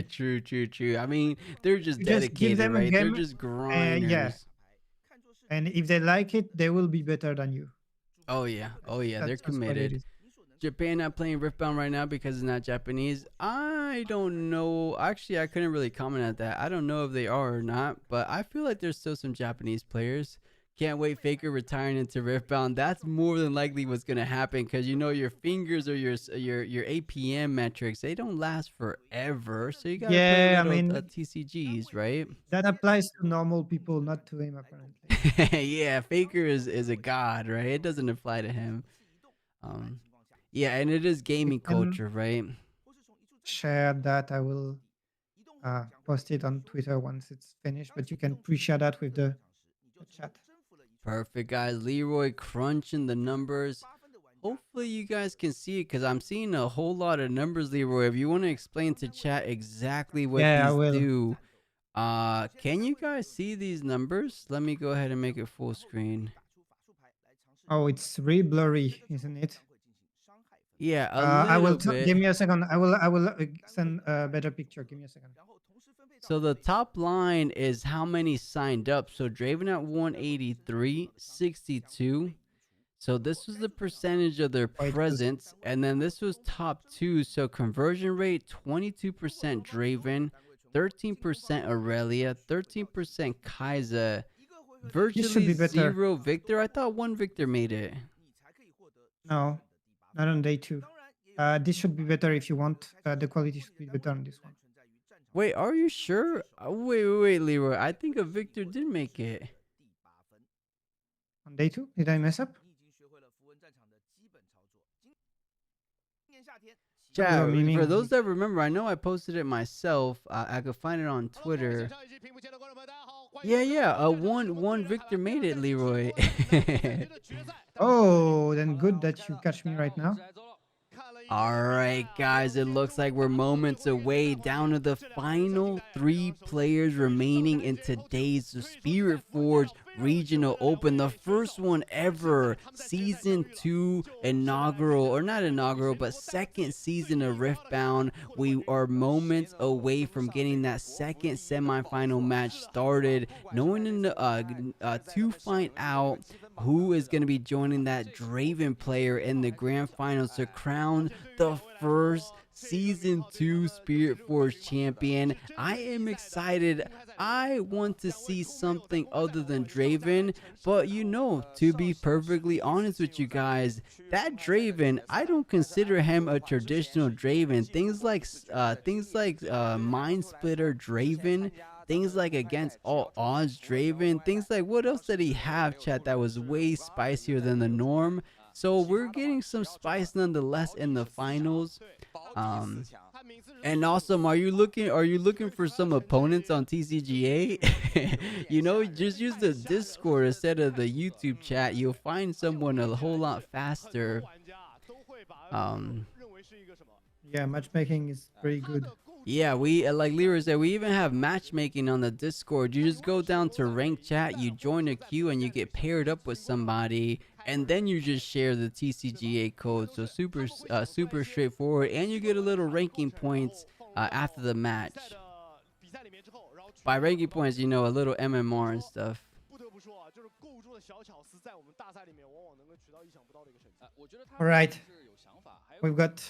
A: True. I mean, they're just
B: You just give
A: dedicated,
B: them a
A: right?
B: game,
A: They're just grinders.
B: yeah. And if they like it, they will be better than you.
A: Oh yeah, they're
B: That's just what it
A: committed.
B: is.
A: Japan not playing Riftbound right now because it's not Japanese. I don't know. Actually, I couldn't really comment on that. I don't know if they are or not, but I feel like there's still some Japanese players. Can't wait Faker retiring into Riftbound. That's more than likely what's gonna happen, because you know your fingers or your APM metrics, they don't last forever. So you gotta play little TCGs, right?
B: That applies to normal people, not to him apparently.
A: Yeah, Faker is a god, right? It doesn't apply to him. Yeah, and it is gaming culture, right?
B: Share that. I will post it on Twitter once it's finished, but you can pre-share that with the chat.
A: Perfect, guys. Leroy crunching the numbers. Hopefully you guys can see it, because I'm seeing a whole lot of numbers, Leroy. If you want to explain to chat exactly what these do. Can you guys see these numbers? Let me go ahead and make it full screen.
B: Oh, it's really blurry, isn't it?
A: Yeah,
B: I will give me a second. I will send a better picture. Give me a second.
A: So the top line is how many signed up. So Draven at 183, 62. So this was the percentage of their presence, and then this was top 2. So conversion rate 22% Draven, 13% Aurelia, 13% Kaiser, virtually 0 Victor. I thought 1 Victor made it.
B: No, not on day 2. This should be better if you want. The quality should be better on this one.
A: Wait, are you sure? Wait, Leroy. I think a Victor did make it.
B: On day 2? Did I mess up?
A: Chat, for those that remember, I know I posted it myself. I could find it on Twitter. Yeah. One Victor made it, Leroy.
B: Oh, then good that you catch me right now.
A: All right, guys, it looks like we're moments away down to the final 3 players remaining in today's Spiritforged Regional Open, the first one ever, season 2 inaugural, or not inaugural, but second season of Riftbound. We are moments away from getting that second semifinal match started, knowing to find out who is going to be joining that Draven player in the grand finals to crown the first season 2 Spiritforged champion. I am excited. I want to see something other than Draven, but to be perfectly honest with you guys, that Draven, I don't consider him a traditional Draven. Things like Mind Splitter Draven, things like Against All Odds Draven, things like, what else did he have, chat, that was way spicier than the norm? So we're getting some spice nonetheless in the finals. And also, are you looking for some opponents on TCGA? Just use the Discord instead of the YouTube chat. You'll find someone a whole lot faster.
B: Yeah, matchmaking is pretty good.
A: Yeah, we, like Leroy said, we even have matchmaking on the Discord. You just go down to ranked chat, you join a queue, and you get paired up with somebody, and then you just share the TCGA code. So super straightforward, and you get a little ranking points after the match. By ranking points, a little MMR and stuff.
B: All right, we've got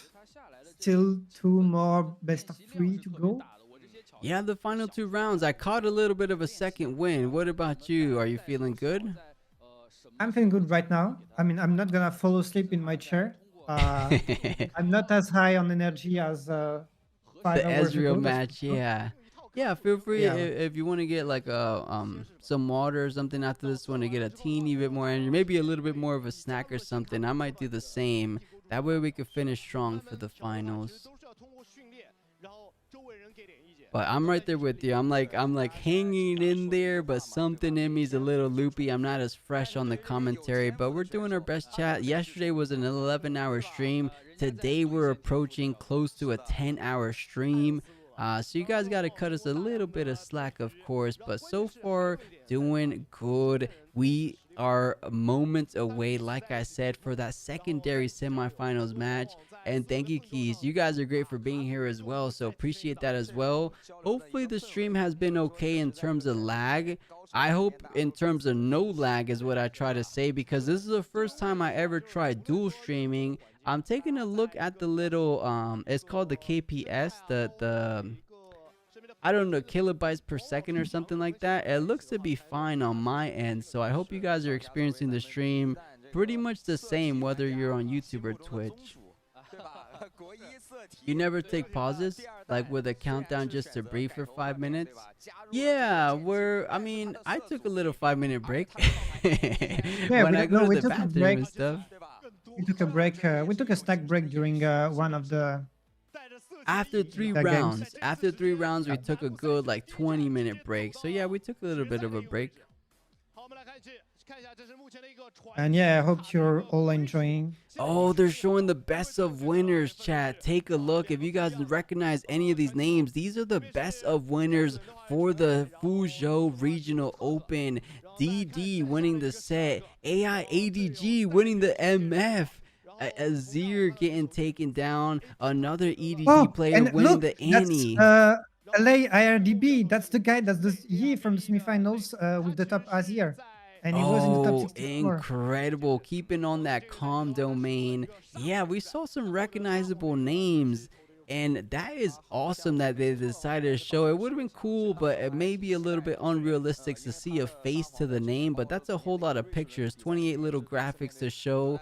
B: still 2 more best of 3 to go.
A: Yeah, the final 2 rounds. I caught a little bit of a second win. What about you? Are you feeling good?
B: I'm feeling good right now. I mean, I'm not gonna fall asleep in my chair. I'm not as high on energy as 5
A: The
B: hours
A: Ezreal
B: ago.
A: match, yeah. Yeah, feel free
B: Yeah.
A: if you want to get like some water or something after this one to get a teeny bit more energy, maybe a little bit more of a snack or something. I might do the same. That way we could finish strong for the finals. But I'm right there with you. I'm like hanging in there, but something in me is a little loopy. I'm not as fresh on the commentary, but we're doing our best, chat. Yesterday was an 11-hour stream. Today we're approaching close to a 10-hour stream. So you guys got to cut us a little bit of slack, of course, but so far doing good. We are moments away, like I said, for that secondary semifinals match. And thank you, Keys. You guys are great for being here as well, so appreciate that as well. Hopefully the stream has been okay in terms of lag. I hope in terms of no lag is what I try to say, because this is the first time I ever tried dual streaming. I'm taking a look at the little it's called the KPS, the I don't know, kilobytes per second or something like that. It looks to be fine on my end, so I hope you guys are experiencing the stream pretty much the same whether you're on YouTube or Twitch. You never take pauses, like with a countdown just to breathe for 5 minutes? Yeah, I took a little 5-minute break when I go to the bathroom and stuff.
B: We took a break. We took a snack break during one of the.
A: After three rounds, we took a good like 20-minute break. So yeah, we took a little bit of a break.
B: And yeah, I hope you're all enjoying.
A: Oh, they're showing the best of winners, chat. Take a look. If you guys recognize any of these names, these are the best of winners for the Fuzhou Regional Open. DD winning the set. AI ADG winning the MF. Azir getting taken down. Another EDG player winning the Annie.
B: That's LA IRDB. That's the guy. That's the Yi from the semifinals with the top Azir. And he was in the top 64.
A: Incredible. Keeping on that calm domain. Yeah, we saw some recognizable names. And that is awesome that they decided to show. It would have been cool, but it may be a little bit unrealistic to see a face to the name. But that's a whole lot of pictures. 28 little graphics to show.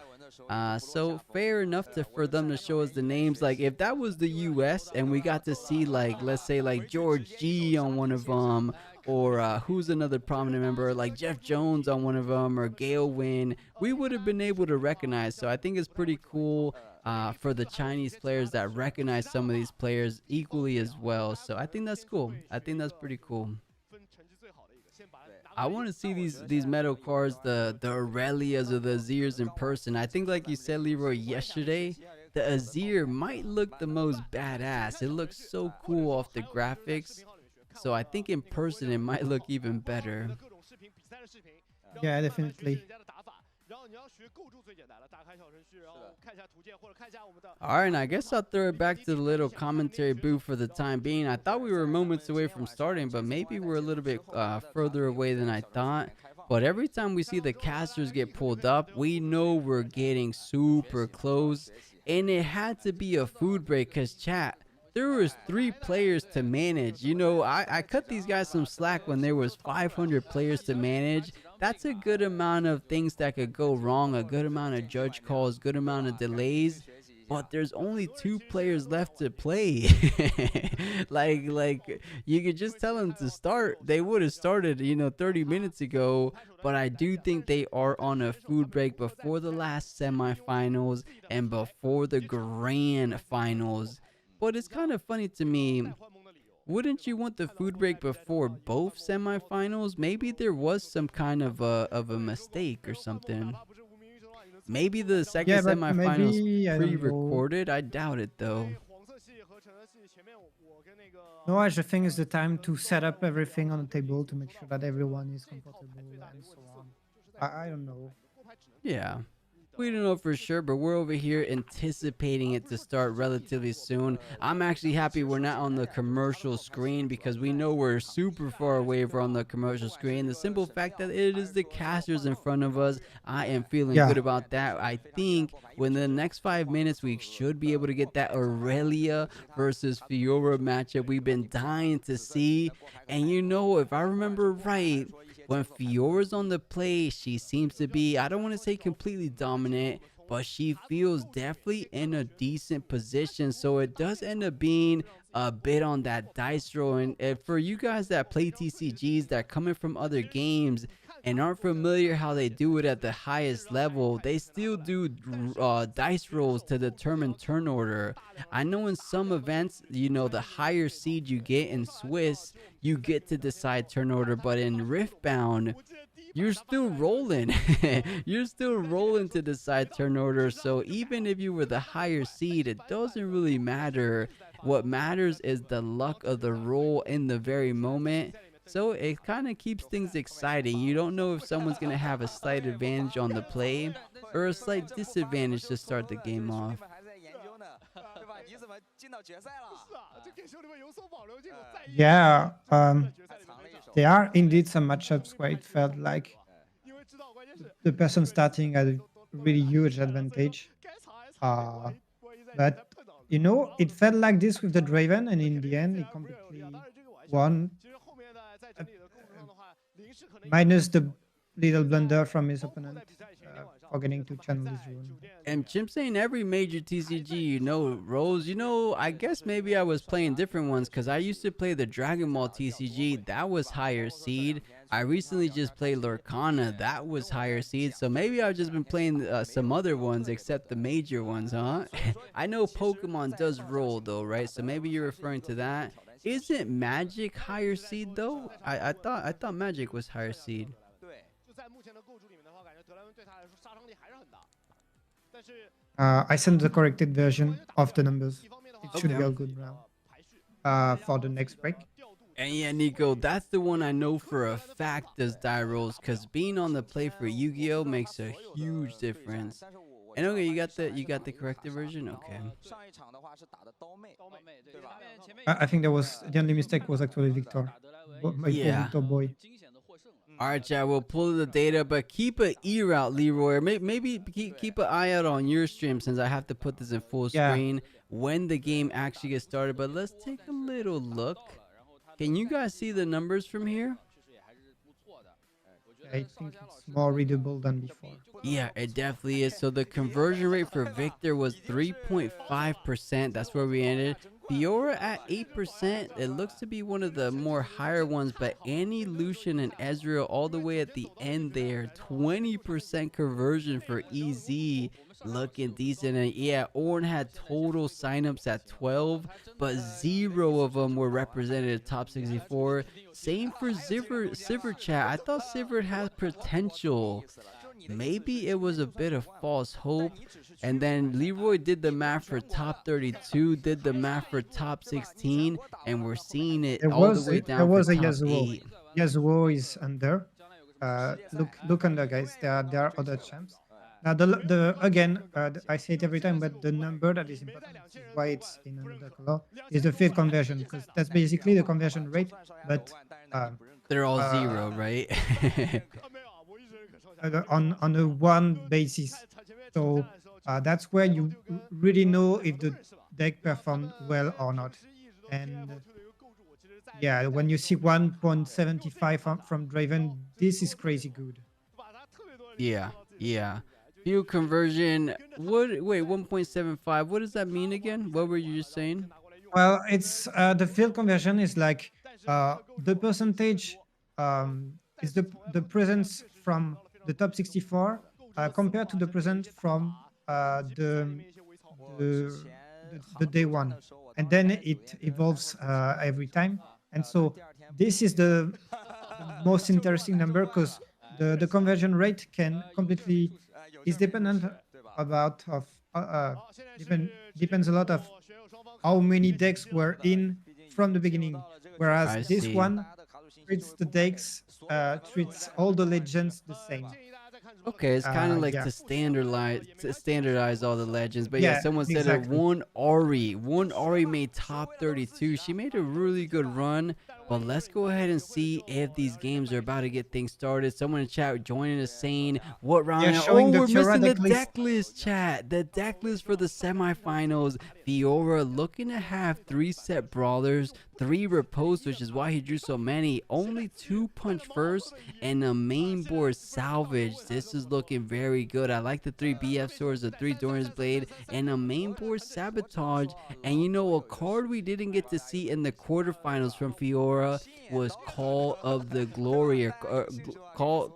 A: So fair enough for them to show us the names. Like if that was the US and we got to see like, let's say like George G on one of them, or who's another prominent member like Jeff Jones on one of them, or Gale Win, we would have been able to recognize. So I think it's pretty cool for the Chinese players that recognize some of these players equally as well. So I think that's cool. I think that's pretty cool. I want to see these metal cards, the Aurelias or the Azirs in person. I think like you said, Leroy, yesterday, the Azir might look the most badass. It looks so cool off the graphics. So I think in person it might look even better.
B: Yeah, definitely.
A: Alright, and I guess I'll throw it back to the little commentary booth for the time being. I thought we were moments away from starting, but maybe we're a little bit further away than I thought. But every time we see the casters get pulled up, we know we're getting super close. And it had to be a food break, because chat, there was 3 players to manage. You know, I cut these guys some slack when there was 500 players to manage. That's a good amount of things that could go wrong, a good amount of judge calls, good amount of delays. But there's only 2 players left to play. like you could just tell them to start. They would have started, 30 minutes ago. But I do think they are on a food break before the last semifinals and before the grand finals. But it's kind of funny to me. Wouldn't you want the food break before both semifinals? Maybe there was some kind of a mistake or something. Maybe the second semifinals pre-recorded. I doubt it though.
B: No, I just think it's the time to set up everything on the table to make sure that everyone is comfortable and so on. I don't know.
A: Yeah. We don't know for sure, but we're over here anticipating it to start relatively soon. I'm actually happy we're not on the commercial screen, because we know we're super far away from the commercial screen. The simple fact that it is the casters in front of us, I am feeling good about that. I think within the next 5 minutes, we should be able to get that Aurelia versus Fiora matchup we've been dying to see. And if I remember right, when Fiora's on the play, she seems to be, I don't want to say completely dominant, but she feels definitely in a decent position. So it does end up being a bit on that dice roll. And for you guys that play TCGs that coming from other games and aren't familiar how they do it at the highest level, they still do dice rolls to determine turn order. I know in some events, you know, the higher seed you get in Swiss, you get to decide turn order, but in Riftbound, you're still rolling. You're still rolling to decide turn order. So even if you were the higher seed, it doesn't really matter. What matters is the luck of the roll in the very moment. So it kind of keeps things exciting. You don't know if someone's going to have a slight advantage on the play or a slight disadvantage to start the game off.
B: Yeah, there are indeed some matchups where it felt like the person starting had a really huge advantage. But, you know, it felt like this with the Draven, and in the end, he completely won. Minus the little blunder from his opponent, forgetting to channel his rune.
A: And Jim saying every major TCG, you know, Rose, you know, I guess maybe I was playing different ones because I used to play the Dragon Ball TCG. That was higher seed. I recently just played Lorcana. That was higher seed. So maybe I've just been playing some other ones except the major ones, huh? I know Pokemon does roll though, right? So maybe you're referring to that. Isn't Magic higher seed though? I thought Magic was higher seed.
B: I sent the corrected version of the numbers. It should be all good now for the next break.
A: And yeah, Nico, that's the one I know for a fact does die rolls, because being on the play for Yu-Gi-Oh makes a huge difference. And okay, you got the corrected version? Okay.
B: I think there was the only mistake was actually Victor.
A: Yeah.
B: Victor boy.
A: All right, chat, we'll pull the data, but keep an ear out, Leroy. Maybe keep an eye out on your stream since I have to put this in full screen when the game actually gets started. But let's take a little look. Can you guys see the numbers from here?
B: I think it's more readable than before.
A: Yeah, it definitely is. So the conversion rate for Victor was 3.5%. That's where we ended. Fiora at 8%. It looks to be one of the more higher ones, but Annie, Lucian, and Ezreal all the way at the end there. 20% conversion for EZ. Looking decent. And yeah, Ornn had total signups at 12, but 0 of them were represented at top 64. Same for Sivert chat. I thought Sivert had potential. Maybe it was a bit of false hope. And then Leroy did the math for top 32, did the math for top 16, and we're seeing it all the way down.
B: There was
A: for
B: a
A: top
B: Yasuo.
A: 8.
B: Yasuo is under. Look under, guys. There are other champs. Now I say it every time, but the number that is important, which is why it's in another color, is the field conversion, because that's basically the conversion rate. But
A: they're all 0, right?
B: on a one basis. So that's where you really know if the deck performed well or not. And yeah, when you see 1.75 from Draven, this is crazy good.
A: Yeah. Field conversion. Wait, 1.75. What does that mean again? What were you just saying?
B: Well, it's the field conversion is like the percentage is the presence from the top 64 compared to the presence from the day one, and then it evolves every time. And so this is the most interesting number, because the conversion rate can completely is dependent about of depends a lot of how many decks were in from the beginning, whereas this one treats the decks treats all the legends the same.
A: Okay, it's kind of like to standardize all the legends. But yeah, someone said it. One Ori made top 32. She made a really good run. But let's go ahead and see if these games are about to get things started. Someone in chat joining us saying what round?
B: We're
A: missing the deck list, chat. The deck list for the semifinals. Fiora looking to have 3 set brawlers, 3 riposte, which is why he drew so many. Only 2 punch first and a main board salvage. This is looking very good. I like the 3 BF swords, the 3 Doran's blade, and a main board sabotage. And you know, a card we didn't get to see in the quarterfinals from Fiora was Call of the Glory, or Call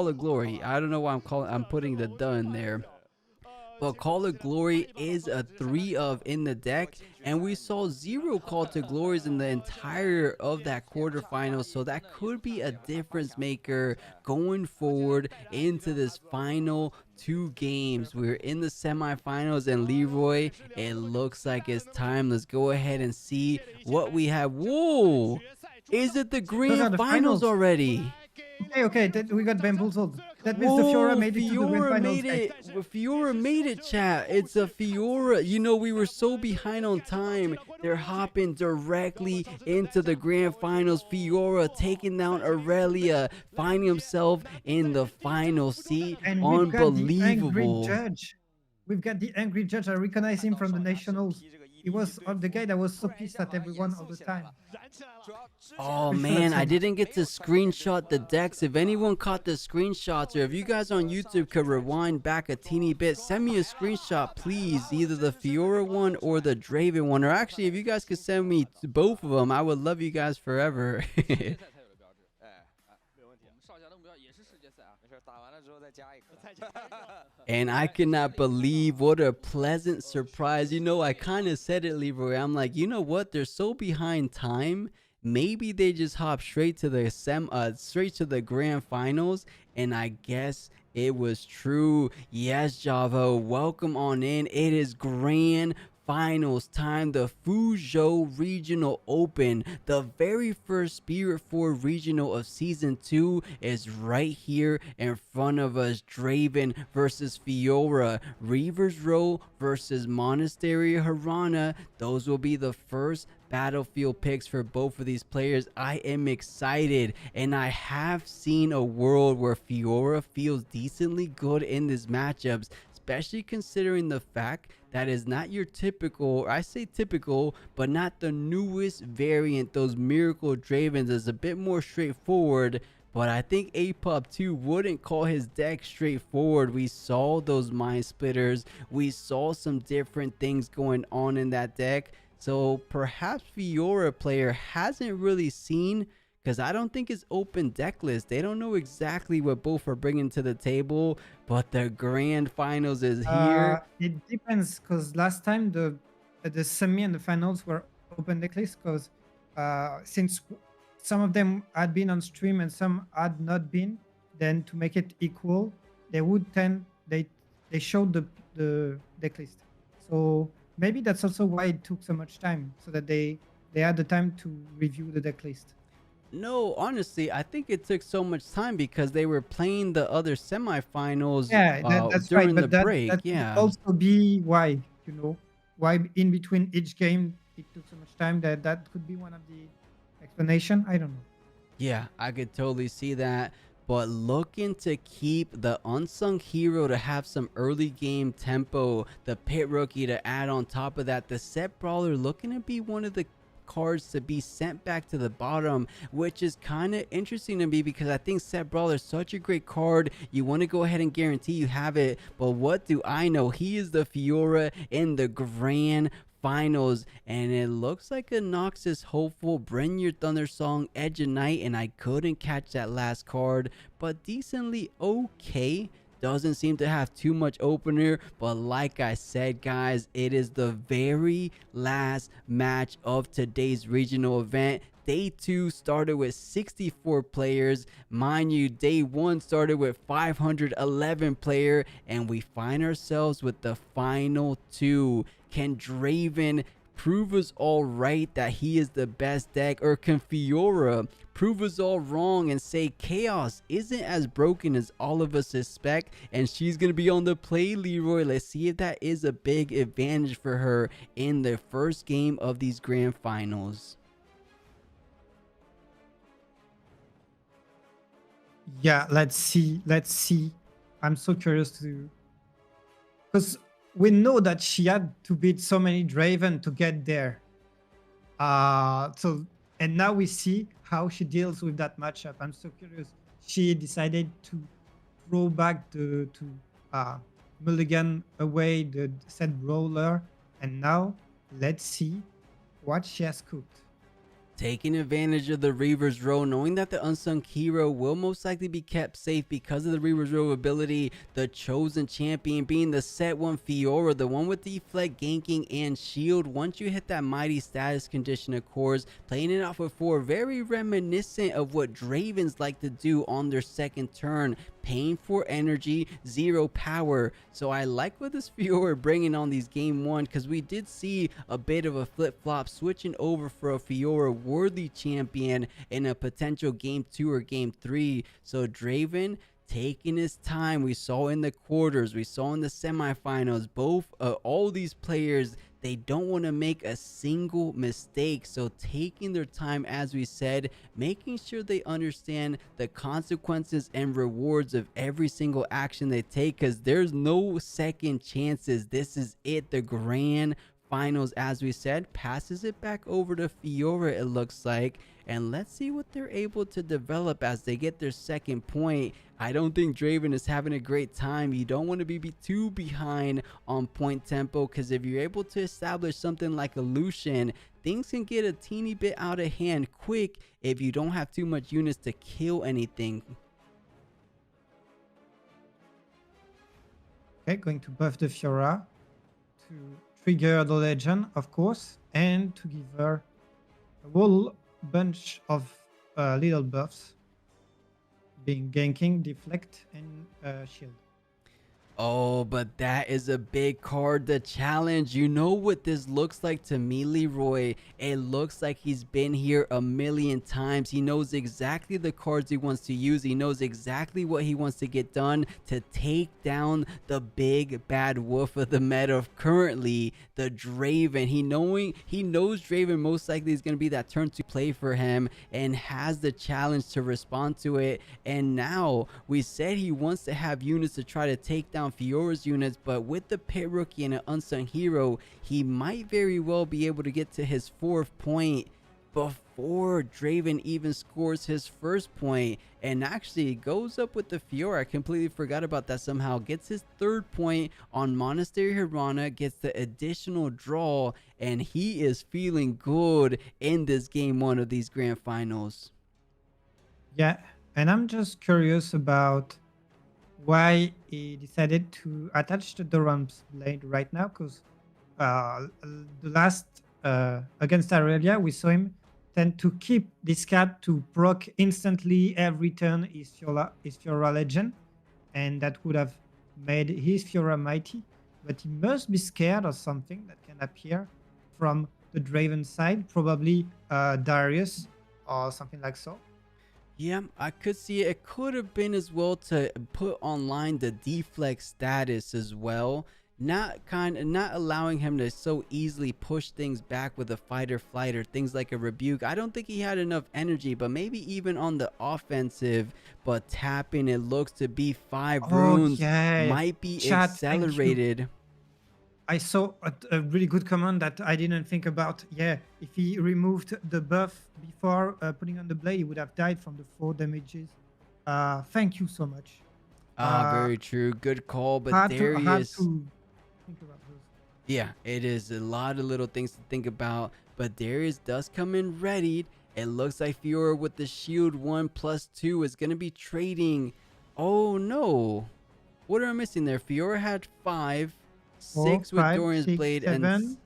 A: of Glory. I don't know why I'm putting the "the" in there. But Call of Glory is a 3 of in the deck, and we saw 0 Call to Glories in the entire of that quarterfinal, so that could be a difference maker going forward into this final 2 games. We're in the semifinals, and Leroy, it looks like it's time. Let's go ahead and see what we have. Whoa! Is it the grand finals already?
B: Okay, we got bamboozled. That means the Fiora made it to the grand finals.
A: Fiora made it, chat. It's a Fiora. You know, we were so behind on time. They're hopping directly into the grand finals. Fiora taking down Aurelia, finding himself in the final seat.
B: And
A: unbelievable.
B: We've got the angry judge. I recognize him from the nationals. He was the guy that was so pissed at everyone all the time.
A: Oh man, I didn't get to screenshot the decks. If anyone caught the screenshots, or if you guys on YouTube could rewind back a teeny bit, send me a screenshot, please. Either the Fiora one or the Draven one. Or actually, if you guys could send me both of them, I would love you guys forever. And I cannot believe what a pleasant surprise. You know, I kind of said it, Leroy. I'm like, you know what? They're so behind time. Maybe they just hop straight to the grand finals. And I guess it was true. Yes, Javo, welcome on in. It is grand finals time. The Fuzhou Regional Open, the very first Spiritforged regional of season 2, is right here in front of us. Draven versus Fiora, Reaver's Row versus Monastery Harana. Those will be the first battlefield picks for both of these players. I am excited, and I have seen a world where Fiora feels decently good in these matchups, especially considering the fact that is not your typical, I say typical, but not the newest variant. Those Miracle Dravens is a bit more straightforward, but I think APUP 2 wouldn't call his deck straightforward. We saw those Mind Splitters. We saw some different things going on in that deck. So perhaps Fiora player hasn't really seen, because I don't think it's open deck list. They don't know exactly what both are bringing to the table, but the grand finals is here.
B: It depends, because last time the semi and the finals were open deck list, because since some of them had been on stream and some had not been, then to make it equal, they showed the deck list. So maybe that's also why it took so much time, so that they had the time to review the deck list.
A: No, honestly, I think it took so much time because they were playing the other semifinals
B: that's
A: during
B: right,
A: the break.
B: That
A: Yeah.
B: could also be why, why in between each game it took so much time. That could be one of the explanation. I don't know.
A: Yeah, I could totally see that. But looking to keep the unsung hero to have some early game tempo, the pit rookie to add on top of that, the set brawler looking to be one of the cards to be sent back to the bottom, which is kind of interesting to me because I think Set Brawler is such a great card. You want to go ahead and guarantee you have it, but what do I know? He is the Fiora in the grand finals, and it looks like a Noxus hopeful, Bring Your Thunder Song, Edge of Night, and I couldn't catch that last card, but decently okay. Doesn't seem to have too much opener, but like I said, guys, it is the very last match of today's regional event. Day 2 started with 64 players. Mind you, day 1 started with 511 player, and we find ourselves with the final 2. Can Draven prove us all right that he is the best deck, or can Fiora prove us all wrong and say Chaos isn't as broken as all of us suspect, and she's gonna be on the play, Leroy? Let's see if that is a big advantage for her in the first game of these grand finals.
B: Yeah, let's see. I'm so curious to, because we know that she had to beat so many Draven to get there. So and now we see how she deals with that matchup. I'm so curious. She decided to throw back to mulligan away the set brawler, and now let's see what she has cooked.
A: Taking advantage of the Reaver's Row, knowing that the unsung hero will most likely be kept safe because of the Reaver's Row ability, the chosen champion being the set 1 Fiora, the one with deflect, ganking, and shield. Once you hit that mighty status condition, of course, playing it off of 4, very reminiscent of what Dravens like to do on their second turn, paying for energy, 0 power. So I like what this Fiora bringing on these game 1, because we did see a bit of a flip-flop switching over for a Fiora worthy champion in a potential game 2 or game 3. So Draven taking his time. We saw in the quarters, we saw in the semifinals, both all these players, they don't want to make a single mistake. So taking their time, as we said, making sure they understand the consequences and rewards of every single action they take, because there's no second chances. This is it, the grand finals. As we said, passes it back over to Fiora, it looks like, and let's see what they're able to develop as they get their second point. I don't think Draven is having a great time. You don't want to be too behind on point tempo, because if you're able to establish something like a Lucian, things can get a teeny bit out of hand quick if you don't have too much units to kill anything.
B: Okay, going to buff the Fiora to trigger the legend, of course, and to give her a whole bunch of little buffs, being ganking, deflect, and shield.
A: Oh, but that is a big card, the challenge. You know what this looks like to me, Leroy? It looks like he's been here a million times. He knows exactly the cards he wants to use. He knows exactly what he wants to get done to take down the big bad wolf of the meta currently, the Draven. He knows Draven most likely is going to be that turn to play for him, and has the challenge to respond to it. And now we said he wants to have units to try to take down Fiora's units, but with the pit rookie and an unsung hero, he might very well be able to get to his 4th point before Draven even scores his 1st point, and actually goes up with the Fiora. I completely forgot about that. Somehow gets his 3rd point on Monastery Hirana, gets the additional draw, and he is feeling good in this game 1 of these grand finals.
B: Yeah, and I'm just curious about why he decided to attach the Doran's blade right now, because the last against Aurelia, we saw him tend to keep this cat to proc instantly every turn his Fiora legend, and that would have made his Fiora mighty. But he must be scared of something that can appear from the Draven side, probably Darius or something like so.
A: Yeah, I could see it. It could have been as well to put online the deflect status as well. Not allowing him to so easily push things back with a fight or flight or things like a rebuke. I don't think he had enough energy, but maybe even on the offensive, but tapping, it looks to be 5 runes, might be accelerated.
B: I saw a really good command that I didn't think about. Yeah, if he removed the buff before putting on the blade, he would have died from the 4 damages. Thank you so much.
A: Very true. Good call. But Darius...
B: think about those.
A: Yeah, it is a lot of little things to think about. But Darius does come in readied. It looks like Fiora with the shield 1+2 is going to be trading. Oh, no. What am I missing there? Fiora had 5. 6 with Dorian's blade, 7. And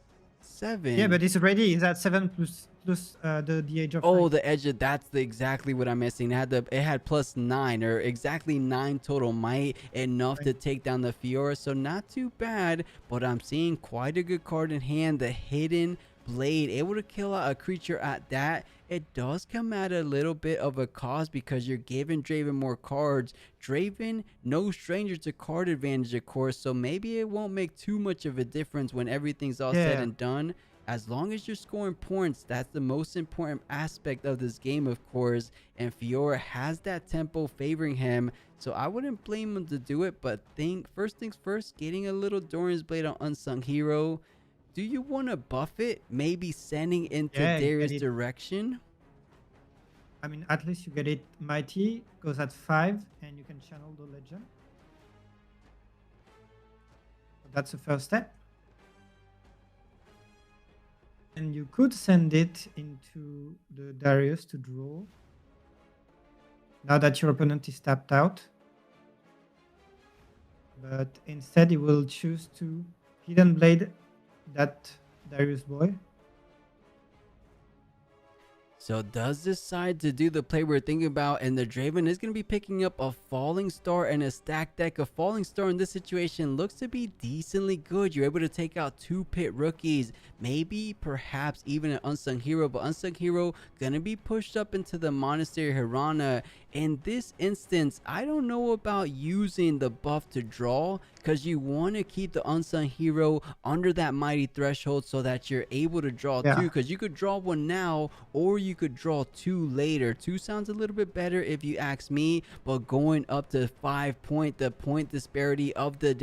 A: 7.
B: Yeah, but it's ready. It's at 7 plus the edge of.
A: Oh, the edge of, that's exactly what I'm missing. It had +9, or exactly 9 total might, enough to take down the Fiora. So not too bad, but I'm seeing quite a good card in hand. The hidden blade, able to kill out a creature at that. It does come at a little bit of a cost, because you're giving Draven more cards. Draven, no stranger to card advantage, of course, so maybe it won't make too much of a difference when everything's all said and done. As long as you're scoring points, that's the most important aspect of this game, of course, and Fiora has that tempo favoring him, so I wouldn't blame him to do it. But first things first, getting a little Dorian's blade on unsung hero. do you want to buff it? Maybe sending into Darius' direction?
B: I mean, at least you get it mighty, goes at 5, and you can channel the legend. So that's the first step. And you could send it into the Darius to draw. Now that your opponent is tapped out. But instead he will choose to Hidden Blade that Darius boy.
A: So does decide to do the play we're thinking about, and the Draven is going to be picking up a Falling Star and a stack deck. A Falling Star in this situation looks to be decently good. You're able to take out 2 pit rookies, maybe perhaps even an Unsung Hero, but Unsung Hero going to be pushed up into the Monastery Hirana. In this instance, I don't know about using the buff to draw, because you want to keep the Unsung Hero under that mighty threshold so that you're able to draw 2, because you could draw 1 now or you could draw 2 later. 2 sounds a little bit better if you ask me, but going up to 5 point, the point disparity of the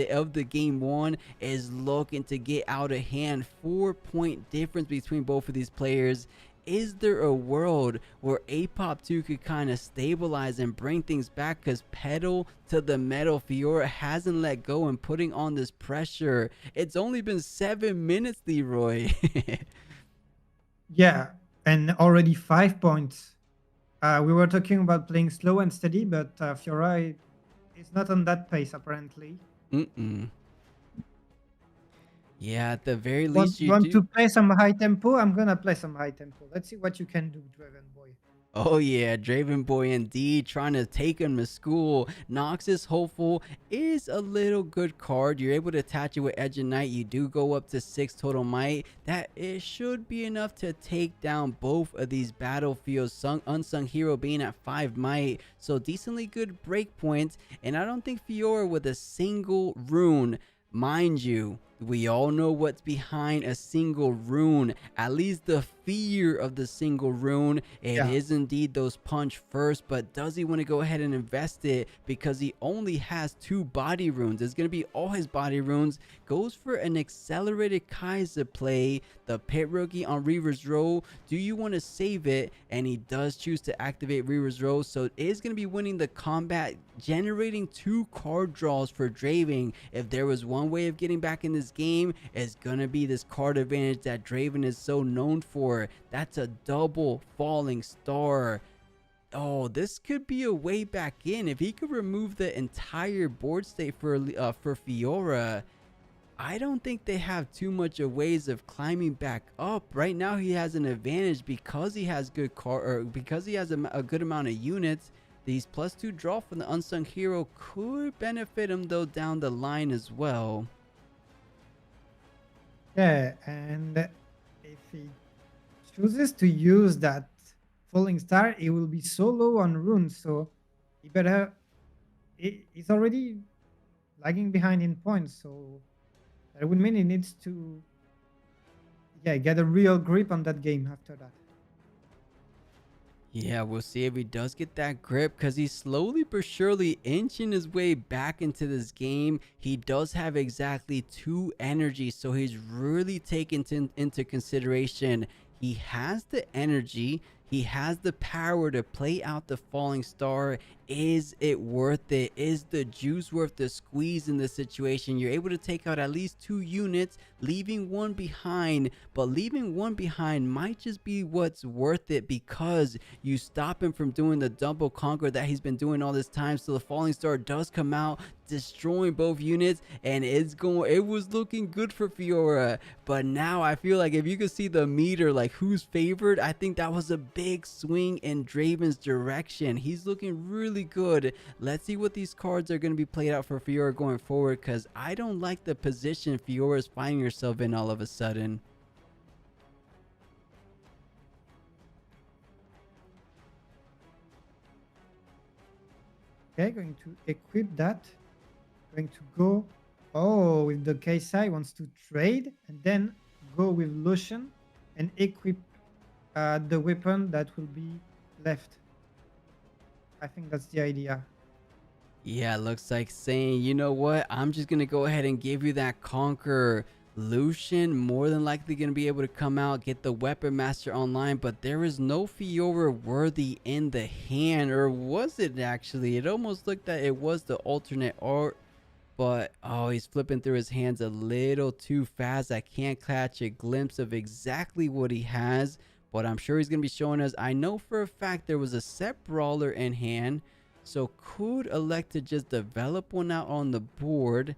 A: game 1 is looking to get out of hand. 4-point difference between both of these players. Is there a world where Apop 2 could kind of stabilize and bring things back? Because pedal to the metal, Fiora hasn't let go and putting on this pressure. It's only been 7 minutes, Leroy.
B: Yeah, and already 5 points. We were talking about playing slow and steady, but Fiora is not on that pace apparently.
A: Yeah, at the very least
B: you want to play some high tempo? I'm gonna play some high tempo. Let's see what you can do, Draven boy.
A: Oh yeah, Draven boy indeed, trying to take him to school. Noxus Hopeful is a little good card. You're able to attach it with Edge of Night. You do go up to 6 total might. That it should be enough to take down both of these battlefields. Unsung Hero being at 5 might, so decently good breakpoints. And I don't think Fiora with a single rune, mind you, we all know what's behind a single rune, at least the fear of the single rune. It is indeed those punch first, but does he want to go ahead and invest it because he only has 2 body runes? It's going to be all his body runes. Goes for an accelerated Kaiser play, the pit rookie on Reaver's Row. Do you want to save it? And he does choose to activate Reaver's Row, so it is going to be winning the combat, generating 2 card draws for Draven. If there was one way of getting back in this game, it's gonna be this card advantage that Draven is so known for. That's a double Falling Star. Oh, this could be a way back in if he could remove the entire board state for Fiora. I don't think they have too much of ways of climbing back up. Right now he has an advantage because he has good because he has a good amount of units. These +2 draw from the Unsung Hero could benefit him though down the line as well.
B: Yeah, and if he chooses to use that Falling Star, it will be so low on runes, so he better. He's already lagging behind in points, so that would mean he needs to, get a real grip on that game after that.
A: Yeah, we'll see if he does get that grip, because he's slowly but surely inching his way back into this game. He does have exactly 2 energy, so he's really taken into consideration. He has the energy, he has the power to play out the Falling Star. Is it worth it? Is the juice worth the squeeze in this situation? You're able to take out at least 2 units, leaving 1 behind, but leaving 1 behind might just be what's worth it, because you stop him from doing the double conquer that he's been doing all this time. So the Falling Star does come out, destroying both units, and it was looking good for Fiora. But now I feel like if you could see the meter, like who's favored, I think that was a big swing in Draven's direction. He's looking really good. Let's see what these cards are going to be played out for Fiora going forward, because I don't like the position Fiora is finding herself in all of a sudden.
B: Okay, going to equip that. Going to go with the Keisai, wants to trade and then go with Lucian and equip the weapon that will be left. I think that's the idea.
A: Yeah, looks like saying, you know what, I'm just gonna go ahead and give you that conquer. Lucian more than likely going to be able to come out, get the Weapon Master online, but there is no Fiora worthy in the hand, or was it actually? It almost looked that it was the alternate art, but oh, he's flipping through his hands a little too fast. I can't catch a glimpse of exactly what he has, but I'm sure he's going to be showing us. I know for a fact there was a set brawler in hand, so could elect to just develop one out on the board,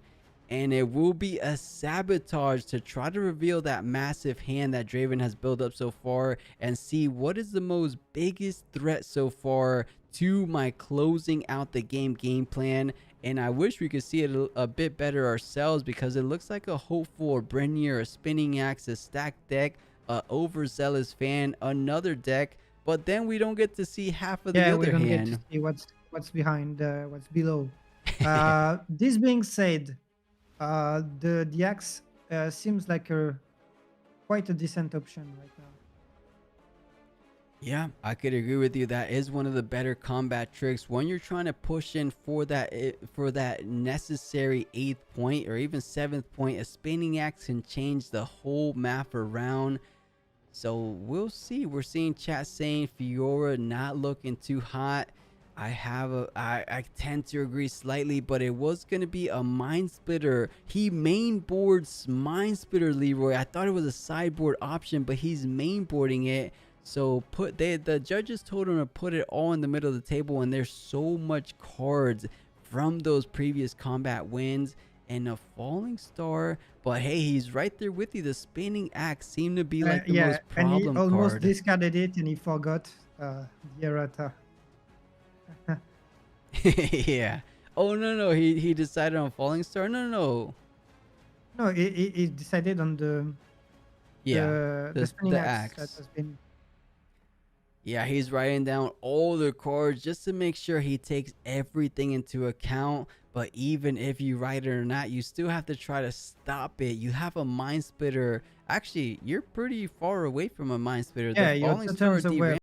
A: and it will be a sabotage to try to reveal that massive hand that Draven has built up so far and see what is the most biggest threat so far to my closing out the game plan. And I wish we could see it a bit better ourselves, because it looks like a hopeful, a Brenier, a spinning axe, a stacked deck, a overzealous fan, another deck, but then we don't get to see half of the
B: Yeah,
A: other
B: we don't get
A: hand.
B: to see what's behind, what's below. This being said, the axe seems like quite a decent option right now.
A: Yeah, I could agree with you. That is one of the better combat tricks when you're trying to push in for that necessary 8th point or even 7th point. A spinning axe can change the whole map around. So we'll see. We're seeing chat saying Fiora not looking too hot. I tend to agree slightly, but it was going to be a Mind Splitter. He main boards Mind Splitter, Leroy. I thought it was a sideboard option, but he's mainboarding it. So the judges told him to put it all in the middle of the table, and there's so much cards from those previous combat wins and a falling star. But hey, he's right there with you. The spinning axe seemed to be like the most problem
B: and he almost
A: card.
B: discarded it, and he forgot the errata.
A: Yeah. Oh no, he decided on falling star. No.
B: No, he decided on the spinning axe that has been.
A: Yeah, he's writing down all the cards just to make sure he takes everything into account. But even if you write it or not, you still have to try to stop it. You have a Mind Splitter. Actually, you're pretty far away from a Mind Splitter.
B: Yeah,
A: The
B: you're
A: falling
B: 2
A: star
B: turns away.
A: derailed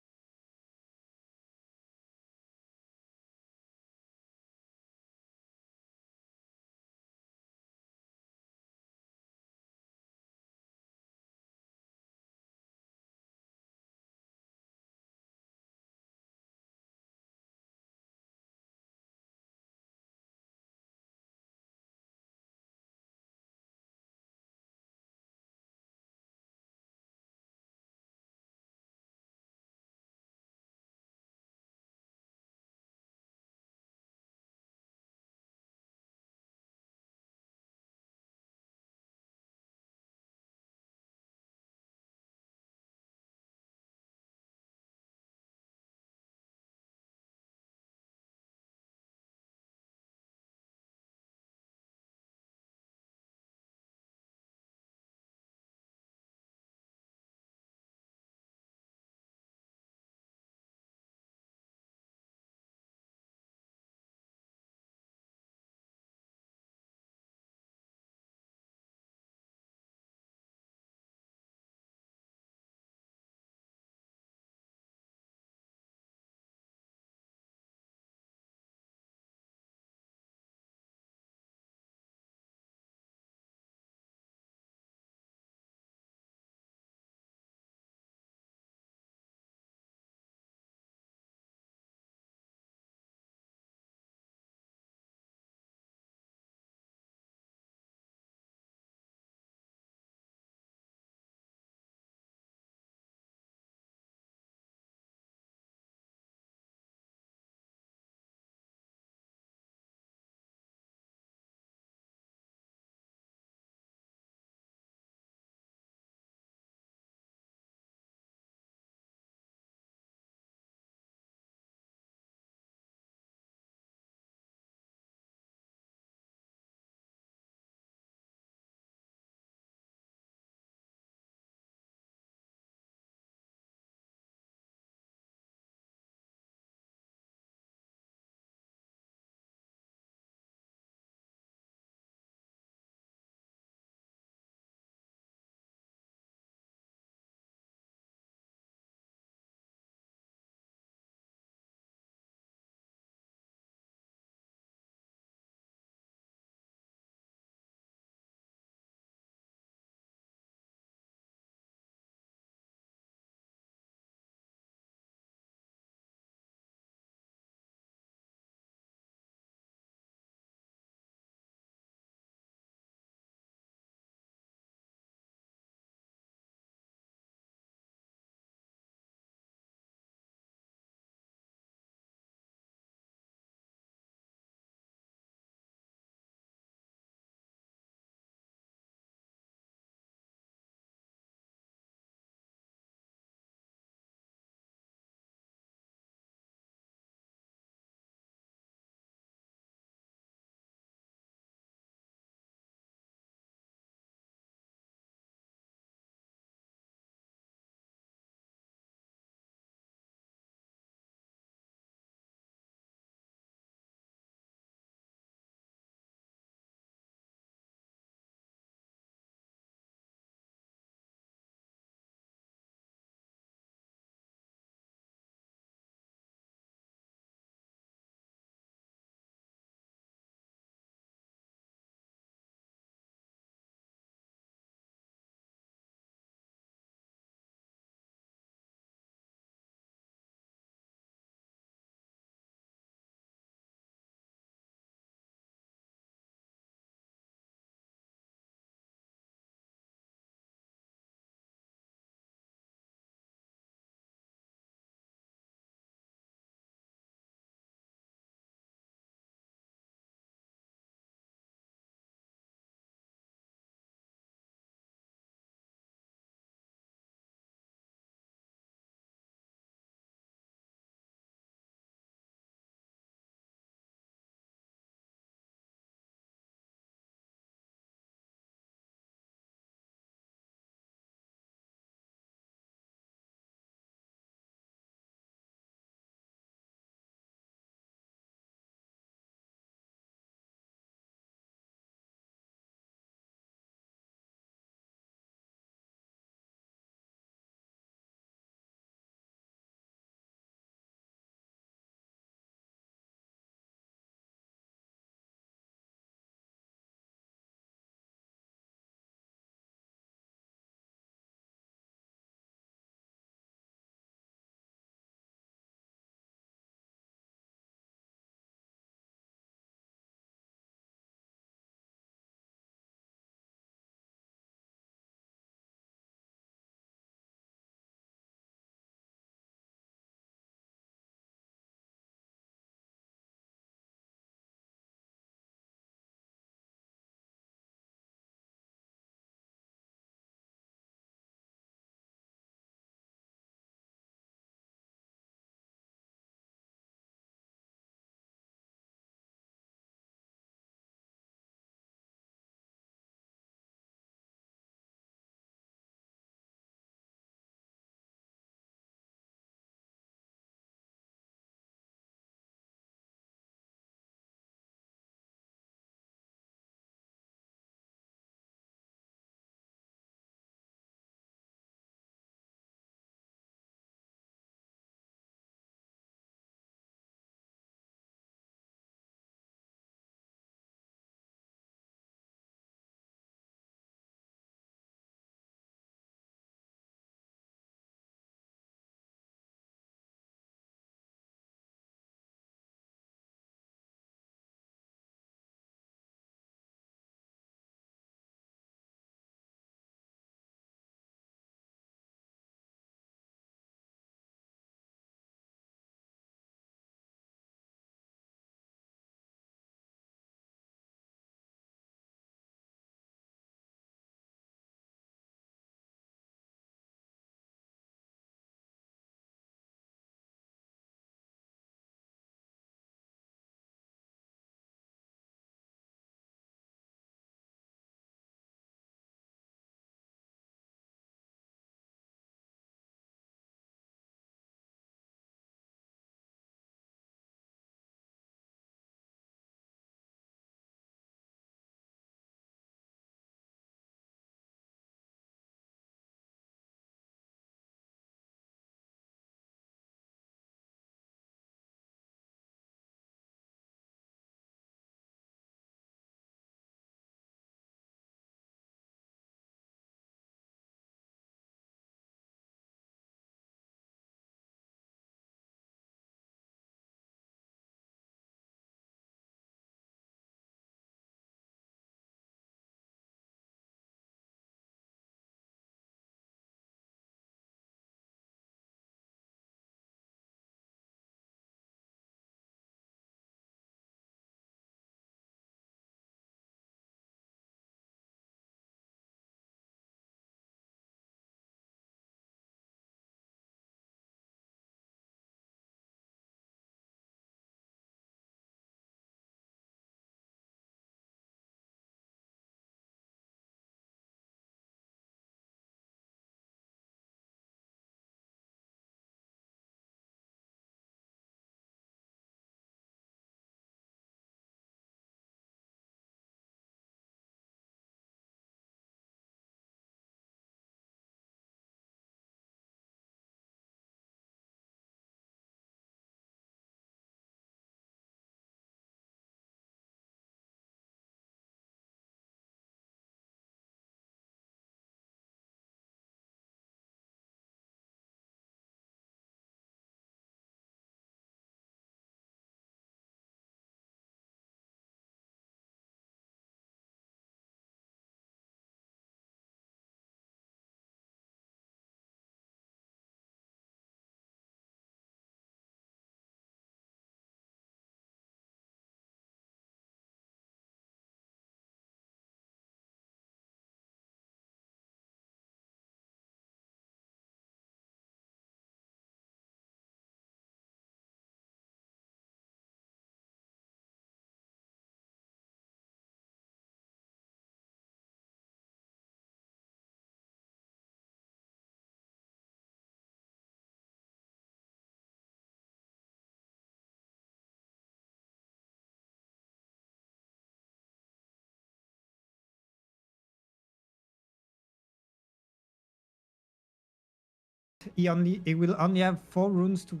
B: he will only have 4 runes to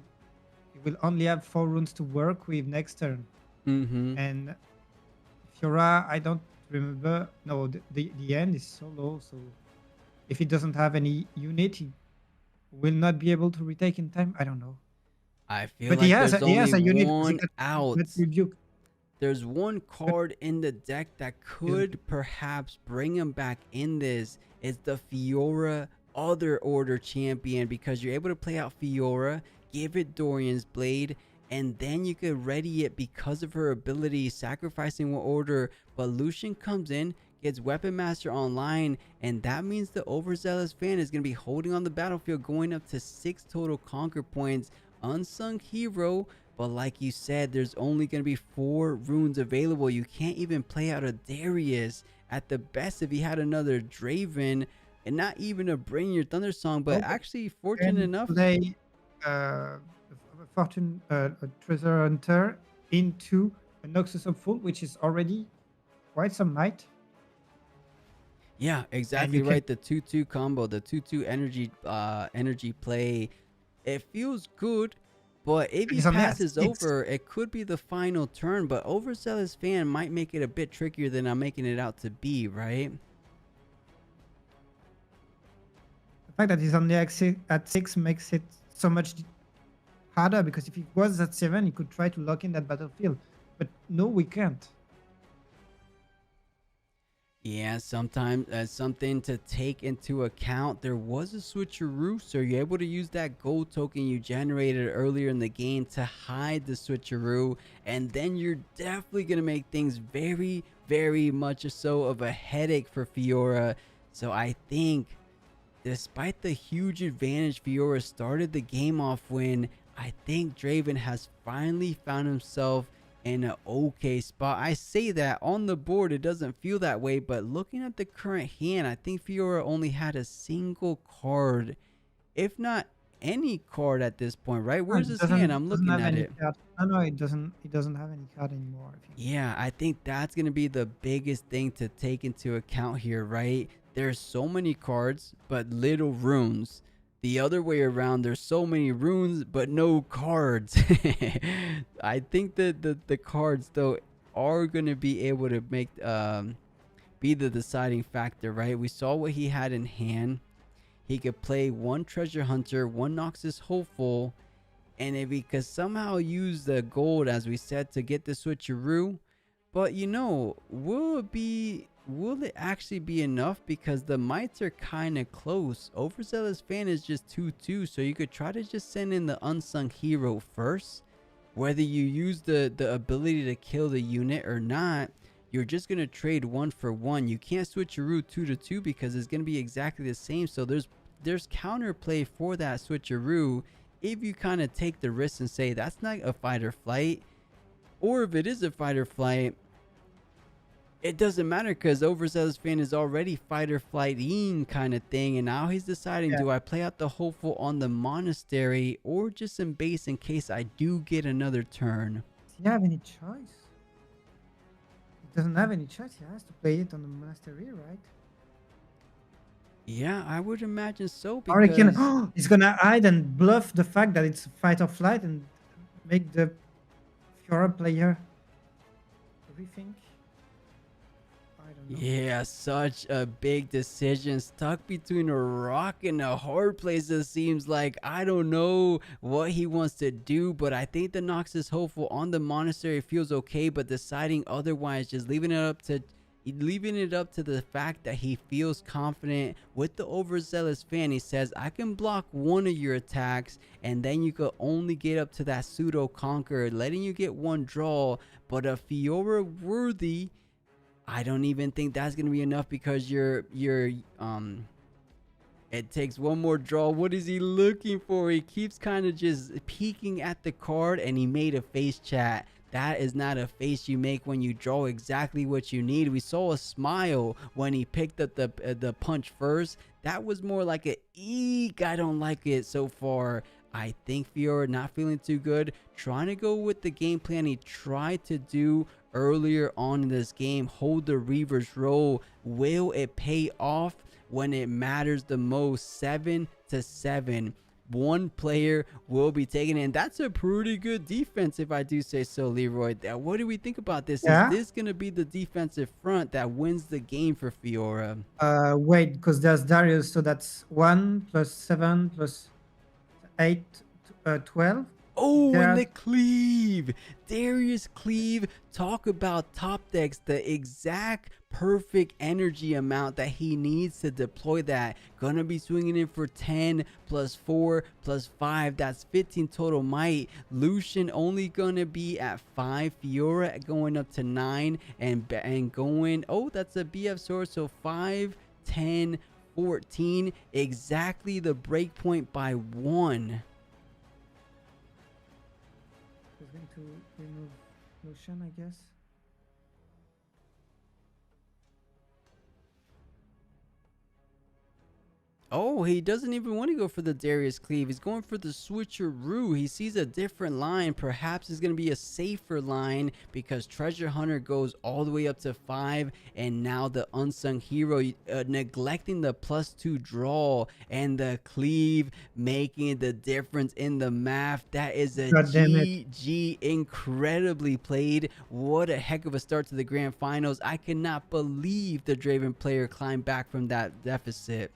B: work with next turn. And Fiora, I don't remember. No, the end is so low, so if he doesn't have any unit, he will not be able to retake in time. I don't know.
A: I feel
B: But
A: like
B: he has
A: there's
B: a
A: only
B: unit.
A: one out.
B: Rebuke.
A: There's one card in the deck that could perhaps bring him back in this. It's the Fiora Other Order champion, because you're able to play out Fiora, give it Dorian's Blade, and then you could ready it because of her ability, sacrificing one order. But Lucian comes in, gets Weapon Master online, and that means the Overzealous fan is going to be holding on the battlefield, going up to 6 total conquer points. Unsung hero, but like you said, there's only going to be 4 runes available. You can't even play out a Darius. At the best, if he had another Draven, and not even a Bring Your Thunder Song, but actually fortunate enough,
B: play Treasure Hunter into a Noxus of Full, which is already quite some might.
A: Yeah, exactly right. The 2-2 combo, the 2-2 energy play, it feels good. But if he passes over, it could be the final turn. But Overzealous fan might make it a bit trickier than I'm making it out to be, right?
B: The fact that he's only at 6 makes it so much harder, because if he was at 7, he could try to lock in that battlefield. But no, we can't.
A: Yeah, sometimes something to take into account. There was a switcheroo, so you're able to use that gold token you generated earlier in the game to hide the switcheroo, and then you're definitely going to make things very, very much so of a headache for Fiora. So I think, despite the huge advantage Fiora started the game off when, I think Draven has finally found himself in an okay spot. I say that on the board it doesn't feel that way, but looking at the current hand, I think Fiora only had a single card, if not any card at this point, right? Where's his hand? I'm looking at it.
B: No, it doesn't have any card anymore.
A: Yeah, I think that's gonna be the biggest thing to take into account here, right? There's so many cards but little runes. The other way around, there's so many runes but no cards. I think that the cards though are gonna be able to make be the deciding factor, right? We saw what he had in hand. He could play 1 Treasure Hunter, 1 Noxus Hopeful, and if he could somehow use the gold, as we said, to get the switcheroo. But you know, will it actually be enough? Because the mites are kind of close. Overzealous fan is just 2-2, so you could try to just send in the Unsung Hero first. Whether you use the ability to kill the unit or not, you're just going to trade 1 for 1. You can't switcheroo 2-2 because it's going to be exactly the same. So there's counterplay for that switcheroo if you kind of take the risk and say that's not a fight or flight. Or if it is a fight or flight, it doesn't matter because Overzealous fan is already fight or flighting kind of thing, and now he's deciding, do I play out the hopeful on the monastery or just in base in case I do get another turn?
B: Does he have any choice? He doesn't have any choice. He has to play it on the monastery, right?
A: Yeah, I would imagine so.
B: Or he can, he's gonna hide and bluff the fact that it's fight or flight and make the Fiora player rethink.
A: Yeah, such a big decision, stuck between a rock and a hard place. It seems like, I don't know what he wants to do, but I think the Noxus Hopeful on the monastery feels okay, but deciding otherwise, just leaving it up to the fact that he feels confident with the Overzealous fan. He says, I can block 1 of your attacks, and then you could only get up to that pseudo conquer, letting you get 1 draw. But a Fiora worthy, I don't even think that's gonna be enough, because it takes 1 more draw. What is he looking for? He keeps kind of just peeking at the card, and he made a face chat. That is not a face you make when you draw exactly what you need. We saw a smile when he picked up the punch first. That was more like a eek, I don't like it so far. I think Fiora not feeling too good, trying to go with the game plan he tried to do earlier on in this game, hold the Reaver's role. Will it pay off when it matters the most? 7-7. one player will be taking it. And that's a pretty good defense, if I do say so, Leroy. What do we think about this?
B: Yeah.
A: Is this going to be the defensive front that wins the game for Fiora?
B: Wait, because there's Darius, so that's 1 plus 7 plus 8, 12.
A: Oh, and the cleave. Darius cleave. Talk about top decks. The exact perfect energy amount that he needs to deploy that. Gonna be swinging in for 10 plus 4 plus 5. That's 15 total might. Lucian only gonna be at 5. Fiora going up to 9. And going... Oh, that's a BF sword. So 5, 10, 14. Exactly the break point by 1.
B: Going to remove Lucian, I guess.
A: Oh, he doesn't even want to go for the Darius cleave. He's going for the switcheroo. He sees a different line. Perhaps it's going to be a safer line because Treasure Hunter goes all the way up to 5. And now the unsung hero neglecting the +2 draw and the cleave making the difference in the math. That is a GG. Incredibly played. What a heck of a start to the grand finals. I cannot believe the Draven player climbed back from that deficit.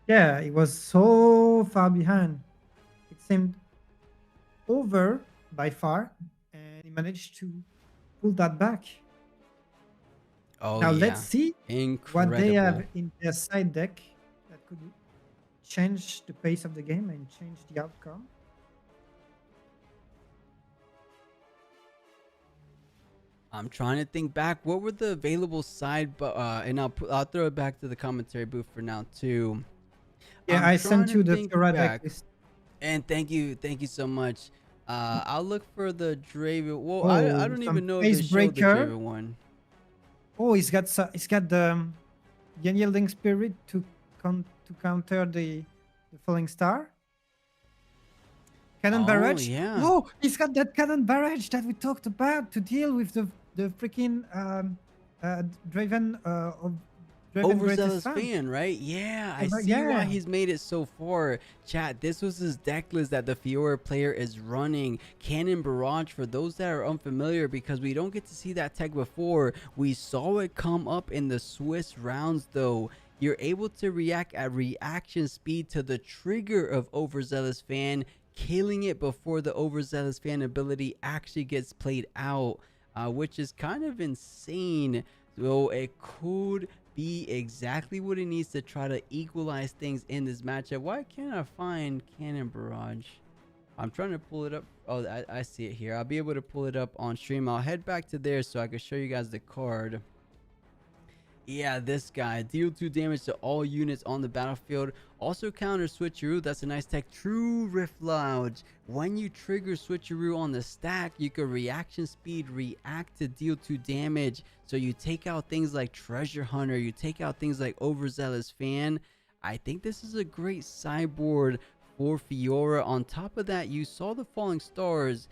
B: Yeah, it was so far behind. It seemed over by far, and he managed to pull that back.
A: Oh,
B: now
A: yeah.
B: let's see
A: Incredible.
B: what they have in their side deck that could change the pace of the game and change the outcome.
A: I'm trying to think back. What were the available side? And I'll throw it back to the commentary booth for now too.
B: Yeah, I sent you the Fiora deck list.
A: And thank you so much. I'll look for the Draven. Well, I don't even know if they showed the Draven one.
B: Oh, he's got the Unyielding Spirit to counter the Falling Star. Cannon Barrage.
A: Yeah.
B: Oh, he's got that Cannon Barrage that we talked about to deal with the freaking Draven of
A: Overzealous fan, right? Yeah, I see why he's made it so far. Chat, this was his deck list that the Fiora player is running. Cannon Barrage, for those that are unfamiliar, because we don't get to see that tech before. We saw it come up in the Swiss rounds, though. You're able to react at reaction speed to the trigger of Overzealous fan, killing it before the Overzealous fan ability actually gets played out, which is kind of insane. So it could be exactly what it needs to try to equalize things in this matchup. Why can't I find Cannon Barrage? I'm trying to pull it up. Oh, I see it here. I'll be able to pull it up on stream. I'll head back to there so I can show you guys the card. Yeah, this guy. Deal 2 damage to all units on the battlefield. Also counter switcheroo. That's a nice tech. True Rift Lodge. When you trigger switcheroo on the stack, you can reaction speed react to deal 2 damage. So you take out things like Treasure Hunter. You take out things like Overzealous Fan. I think this is a great sideboard for Fiora. On top of that, you saw the Falling Stars.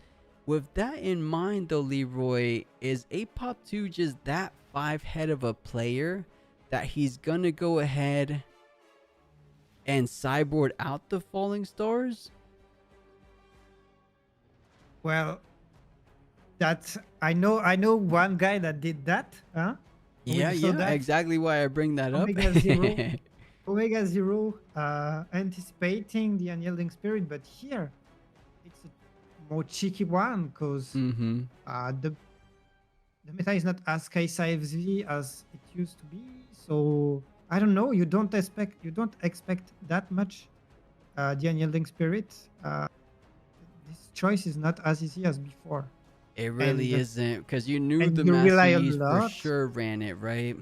A: With that in mind, though, Leroy, is Apop 2 just that 5-head of a player that he's gonna go ahead and sideboard out the Falling Stars?
B: Well, that's I know one guy that did that, huh?
A: Yeah, exactly why I bring that up.
B: Omega Zero anticipating the Unyielding Spirit, but here it's a more cheeky one because the meta is not as KSIFZ as it used to be. So I don't know. You don't expect that much the Unyielding Spirit. This choice is not as easy as before.
A: It really isn't, because you knew the Master Yi for sure ran it, right?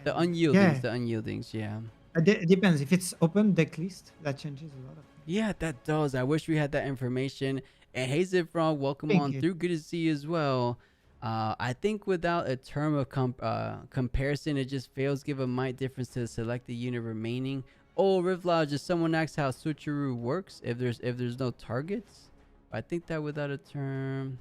A: The unyieldings, yeah.
B: It depends. If it's open deck list, that changes a lot of things.
A: Yeah, that does. I wish we had that information. And hey Zifron, welcome on through. Good to see you as well. I think without a term of comparison, it just fails give a might difference to the selected unit remaining. Oh, Rift Lodge, if someone asks how switcheroo works, if there's no targets, I think that without a term.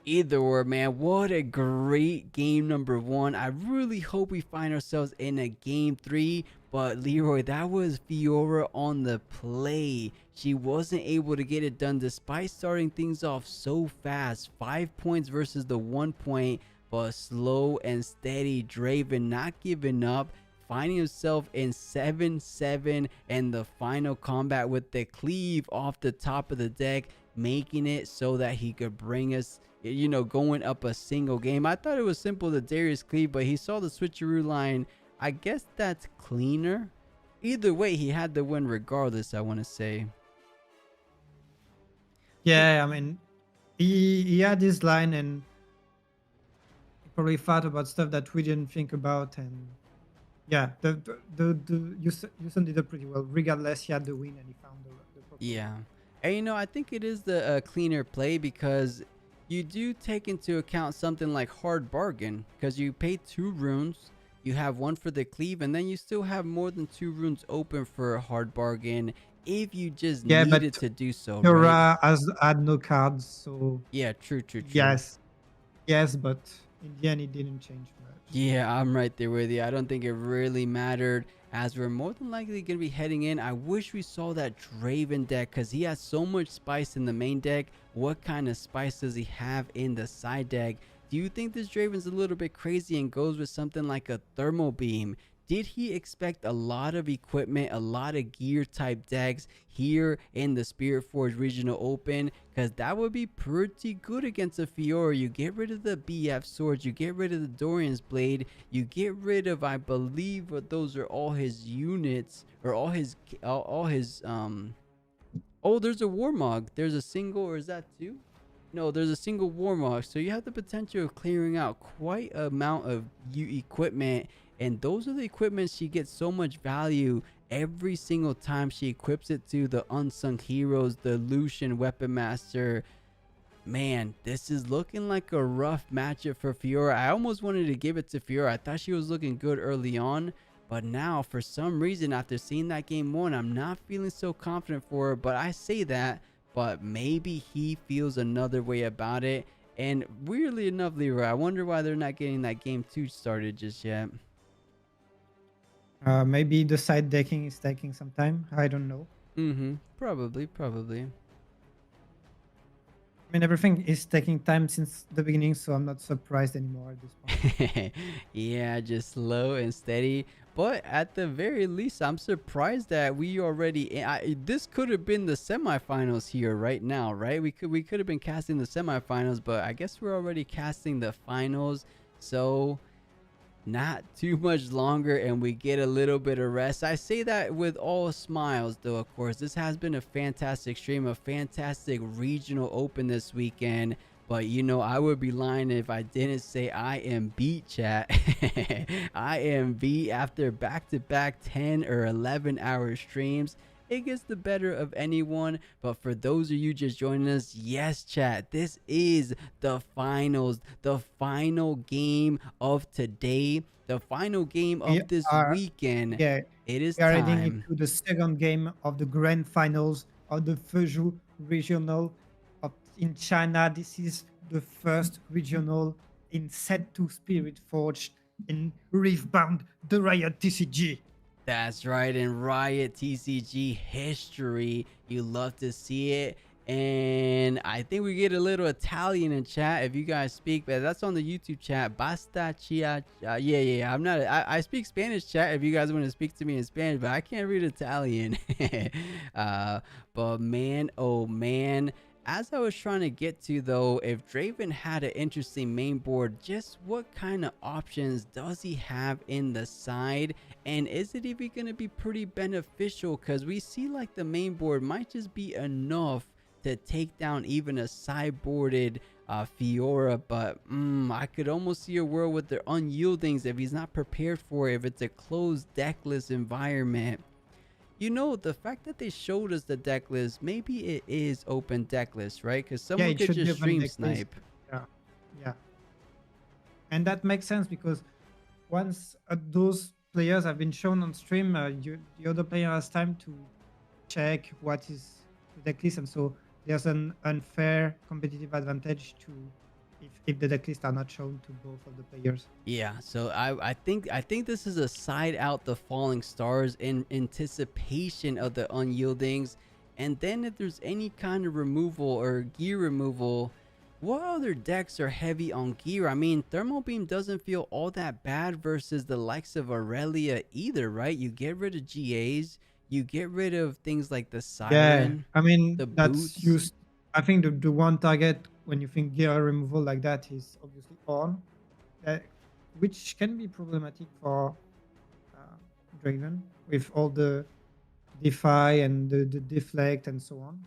A: Either or, man. What a great game number one. I really hope we find ourselves in a game three. But Leroy, that was Fiora on the play. She wasn't able to get it done despite starting things off so fast. 5 points versus the 1 point, but slow and steady. Draven not giving up, finding himself in 7-7 and the final combat with the cleave off the top of the deck, making it so that he could bring us, you know, going up a single game. I thought it was simple to Darius cleave, but he saw the switcheroo line. I guess that's cleaner. Either way, he had the win regardless, I want to say.
B: Yeah, I mean, he had his line and he probably thought about stuff that we didn't think about. And yeah, Houston did it pretty well. Regardless, he had the win and he found the proper
A: Yeah. And you know, I think it is the cleaner play because you do take into account something like hard bargain because you pay 2 runes. You have 1 for the cleave, and then you still have more than 2 runes open for a hard bargain if you just needed to do so.
B: Fiora had no cards, so
A: yeah, true.
B: Yes, but in the end, it didn't change much.
A: Yeah, I'm right there with you. I don't think it really mattered as we're more than likely going to be heading in. I wish we saw that Draven deck because he has so much spice in the main deck. What kind of spice does he have in the side deck? Do you think this Draven's a little bit crazy and goes with something like a thermal beam? Did he expect a lot of equipment, a lot of gear type decks here in the Spiritforged Regional Open? Because that would be pretty good against a Fiora. You get rid of the BF swords, you get rid of the Dorian's blade, you get rid of, I believe, those are all his units, or all his oh, there's a Warmog. There's a single, or is that 2? No, there's a single Warmog. So you have the potential of clearing out quite an amount of equipment. And those are the equipment she gets so much value every single time she equips it to the unsung heroes, the Lucian Weapon Master. Man, this is looking like a rough matchup for Fiora. I almost wanted to give it to Fiora. I thought she was looking good early on. But now, for some reason, after seeing that game 1, I'm not feeling so confident for her. But I say that, but maybe he feels another way about it. And weirdly enough, Leroy, I wonder why they're not getting that game 2 started just yet.
B: Maybe the side decking is taking some time. I don't know.
A: Probably.
B: I mean, everything is taking time since the beginning, so I'm not surprised anymore at this point.
A: Yeah, just slow and steady. But at the very least, I'm surprised that we already... this could have been the semifinals here right now, right? We could have been casting the semifinals, but I guess we're already casting the finals. So... not too much longer and we get a little bit of rest. I say that with all smiles though. Of course, this has been a fantastic stream, a fantastic regional open this weekend, but you know, I would be lying if I didn't say I am beat, chat. I am beat after back-to-back 10 or 11 hour streams. It gets the better of anyone. But for those of you just joining us, yes, chat, this is the finals, the final game of today, the final game of this weekend.
B: Yeah,
A: it is
B: we are
A: time.
B: heading into the second game of the grand finals of the Fuzhou Regional in China. This is the first regional in set 2 Spiritforged in Riftbound, the Riot TCG.
A: That's right, in Riot TCG history. You love to see it. And I think we get a little Italian in chat if you guys speak, but that's on the YouTube chat. Basta chia. Yeah. I speak Spanish, chat, if you guys want to speak to me in Spanish, but I can't read Italian. But man, oh man. As I was trying to get to though, if Draven had an interesting main board, just what kind of options does he have in the side? And is it even going to be pretty beneficial? Because we see like the main board might just be enough to take down even a sideboarded Fiora. But I could almost see a world with their unyieldings if he's not prepared for it, if it's a closed deckless environment. You know, the fact that they showed us the deck list, maybe it is open deck list, right? Because someone could just stream snipe.
B: Yeah. And that makes sense because once those players have been shown on stream, the other player has time to check what is the deck list. And so there's an unfair competitive advantage to if the decklists are not shown to both of the players.
A: Yeah, so I think this is a side out the falling stars in anticipation of the unyieldings, and then if there's any kind of removal or gear removal, what other decks are heavy on gear? I mean, Thermal Beam doesn't feel all that bad versus the likes of Aurelia either, right? You get rid of GAs, you get rid of things like the
B: Yeah,
A: Siren,
B: I mean
A: the
B: that's
A: boots.
B: used. I think the one target when you think gear removal like that is obviously on, which can be problematic for Draven with all the defy and the deflect and so on.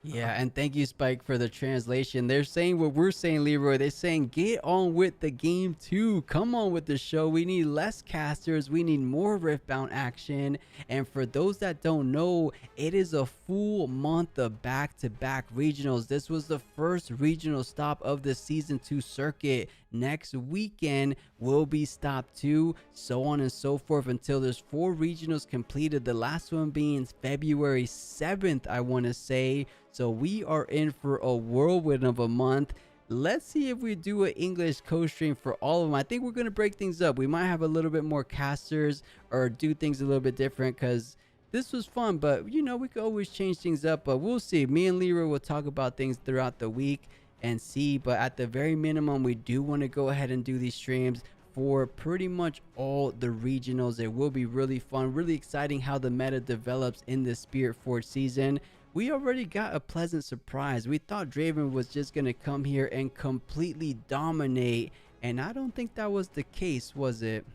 A: Yeah, and thank you, Spike, for the translation. They're saying what we're saying, Leroy. They're saying, get on with the game too. Come on with the show. We need less casters. We need more Riftbound action. And for those that don't know, it is a full month of back-to-back regionals. This was the first regional stop of the Season 2 circuit. Next weekend will be stop 2, so on and so forth until there's 4 regionals completed. The last one being February 7th, I want to say. So we are in for a whirlwind of a month. Let's see if we do an English co-stream for all of them. I think we're going to break things up. We might have a little bit more casters or do things a little bit different because this was fun. But, you know, we could always change things up. But we'll see. Me and Leroy will talk about things throughout the week and see. But at the very minimum, we do want to go ahead and do these streams for pretty much all the regionals. It will be really fun, really exciting how the meta develops in this Spiritforged season. We already got a pleasant surprise. We thought Draven was just going to come here and completely dominate, and I don't think that was the case, was it?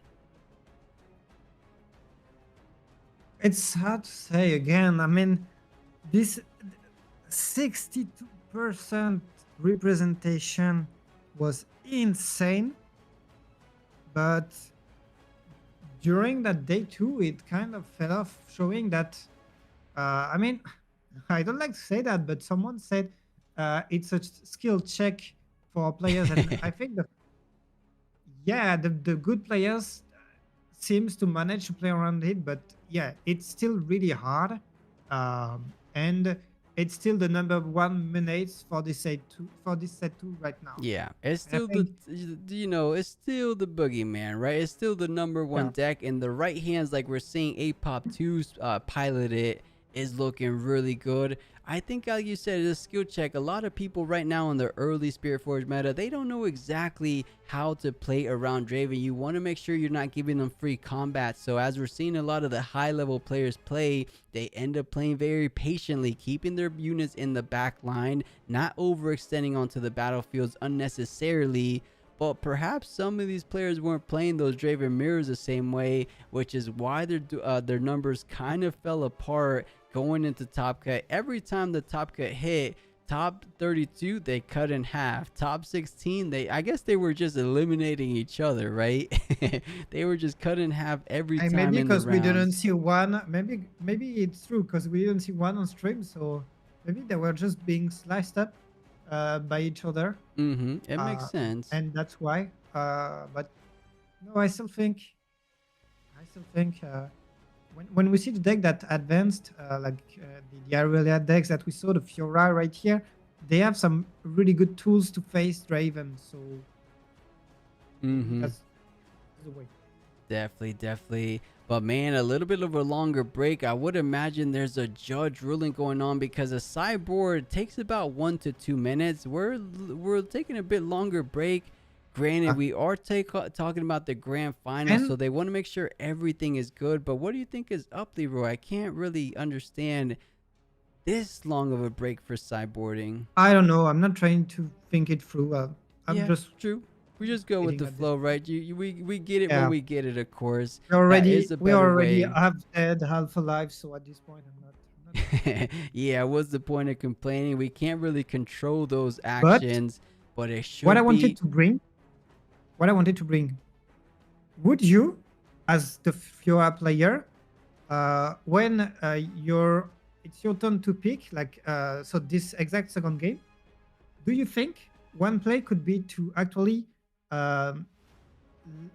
B: It's hard to say again. I mean, this 62% representation was insane, but during that day 2, it kind of fell off, showing that, I mean, I don't like to say that, but someone said it's a skill check for players, and I think that, yeah, the good players seems to manage to play around it, but yeah, it's still really hard, and it's still the number 1 minutes for this set 2 right now.
A: Yeah, it's still the, you know, it's still the boogeyman, right? It's still the number 1 deck, and the right hands, like we're seeing Apop 2's pilot it, is looking really good. I think, like you said, it's a skill check. A lot of people right now in the early Spiritforged meta, they don't know exactly how to play around Draven. You want to make sure you're not giving them free combat. So as we're seeing a lot of the high level players play, they end up playing very patiently, keeping their units in the back line, not overextending onto the battlefields unnecessarily. But perhaps some of these players weren't playing those Draven mirrors the same way, which is why their numbers kind of fell apart going into Top Cut. Every time the Top Cut hit, top 32, they cut in half. Top 16, I guess they were just eliminating each other, right? They were just cut in half every time.
B: Maybe
A: because
B: we didn't see one. Maybe it's true because we didn't see one on stream. So maybe they were just being sliced up by each other.
A: It makes sense,
B: and that's why. But no, I still think. When we see the deck that advanced, like the Aurelia decks that we saw, the Fiora right here, they have some really good tools to face Draven. So that's the way.
A: Definitely. But man, a little bit of a longer break. I would imagine there's a judge ruling going on because a sideboard takes about 1 to 2 minutes. We're taking a bit longer break. Granted, we are talking about the grand final, so they want to make sure everything is good. But what do you think is up, Leroy? I can't really understand this long of a break for sideboarding.
B: I don't know. I'm not trying to think it through. I'm just
A: true. We just go with the flow, right? We get it when we get it, of course.
B: We already have dead, half alive, so at this point I'm not
A: yeah, what's the point of complaining? We can't really control those actions, but it should
B: what I wanted to bring. Would you, as the Fiora player, when it's your turn to pick, like so this exact second game, do you think one play could be to actually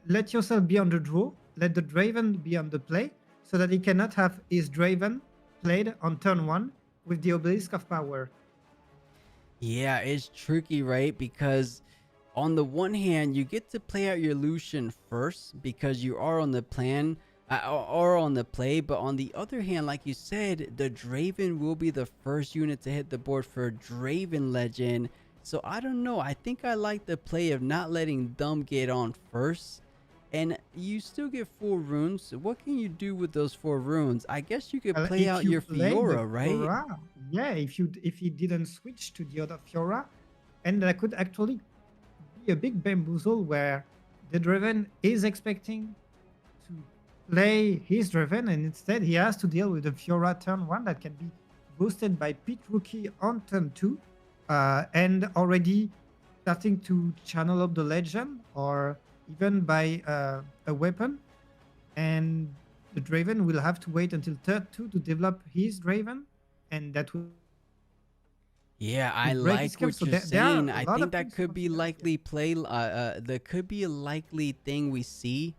B: let yourself be on the draw, let the Draven be on the play, so that he cannot have his Draven played on turn 1 with the Obelisk of Power?
A: Yeah, it's tricky, right? Because on the one hand, you get to play out your Lucian first because you are on the plan or on the play, but on the other hand, like you said, the Draven will be the first unit to hit the board for Draven Legend. So I don't know. I think I like the play of not letting them get on first. And you still get 4 runes. What can you do with those 4 runes? I guess you could play out your Fiora, right?
B: Fiora, yeah, if he didn't switch to the other Fiora, and that could actually be a big bamboozle where the Draven is expecting to play his Draven, and instead he has to deal with the Fiora turn 1 that can be boosted by Pit Rookie on turn 2, and already starting to channel up the legend or even by a weapon, and the Draven will have to wait until turn 2 to develop his Draven, and that will
A: Yeah, I
B: break his
A: like
B: camp.
A: what
B: So
A: you're
B: there are
A: saying.
B: a
A: I
B: lot
A: think
B: of
A: that
B: things to
A: could be
B: consider here.
A: likely that could be a likely thing we see.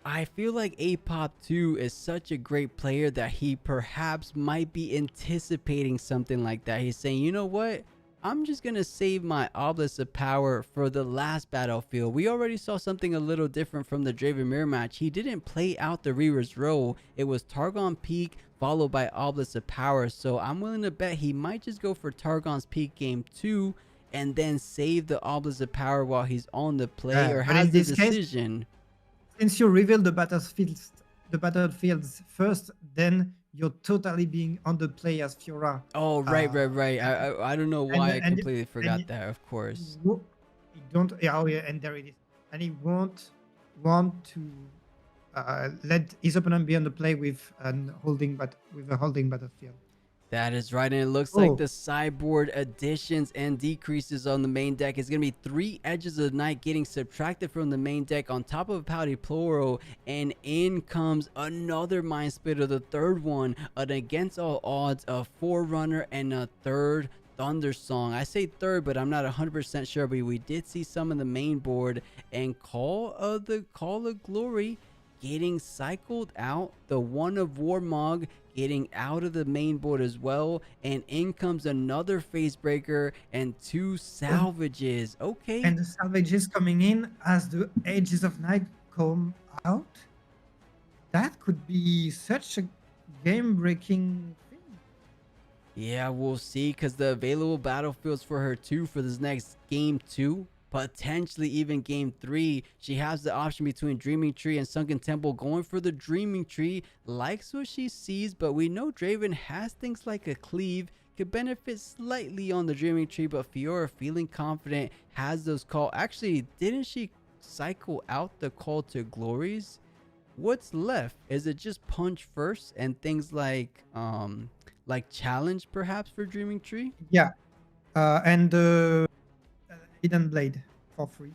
A: I feel like Apop 2 is such a great player that he perhaps might be anticipating something like that. He's saying, you know what? I'm just going to save my Obelisk of Power for the last battlefield. We already saw something a little different from the Draven Mirror match. He didn't play out the Reaver's role. It was Targon Peak followed by Obelisk of Power. So I'm willing to bet he might just go for Targon's Peak game 2 and then save the Obelisk of Power while he's on the play or
B: But
A: has
B: in
A: the
B: this case,
A: decision.
B: since you reveal the battlefields first, then you're totally being on the play as Fiora.
A: Oh, right. I don't know why I completely forgot
B: and
A: that, of course.
B: you don't, yeah, oh yeah, and there it is. And he won't want to let his opponent be on the play with a holding battlefield.
A: That is right, and it looks like
B: Oh.
A: the sideboard additions and decreases on the main deck is going to be 3 Edges of the Night getting subtracted from the main deck on top of a Pouty Plural, and in comes another Mind Splitter, the third one, an Against All Odds, a Forerunner, and a third Thunder Song. I say third, but I'm not 100% sure, but we did see some of the main board, and Call of Glory getting cycled out, the One of Warmog getting out of the main board as well, and in comes another Face Breaker and 2 Salvages. Okay.
B: And the Salvages coming in as the Edges of Night come out. That could be such a game-breaking thing.
A: Yeah, we'll see, because the available battlefields for her too for this next game 2, potentially even game 3, she has the option between Dreaming Tree and Sunken Temple. Going for the Dreaming Tree, likes what she sees, but we know Draven has things like a Cleave, could benefit slightly on the Dreaming Tree, but Fiora feeling confident, has those call. Actually, didn't she cycle out the Call to Glories? What's left? Is it just Punch first and things like Challenge perhaps for Dreaming Tree?
B: Yeah, and the Hidden Blade for free.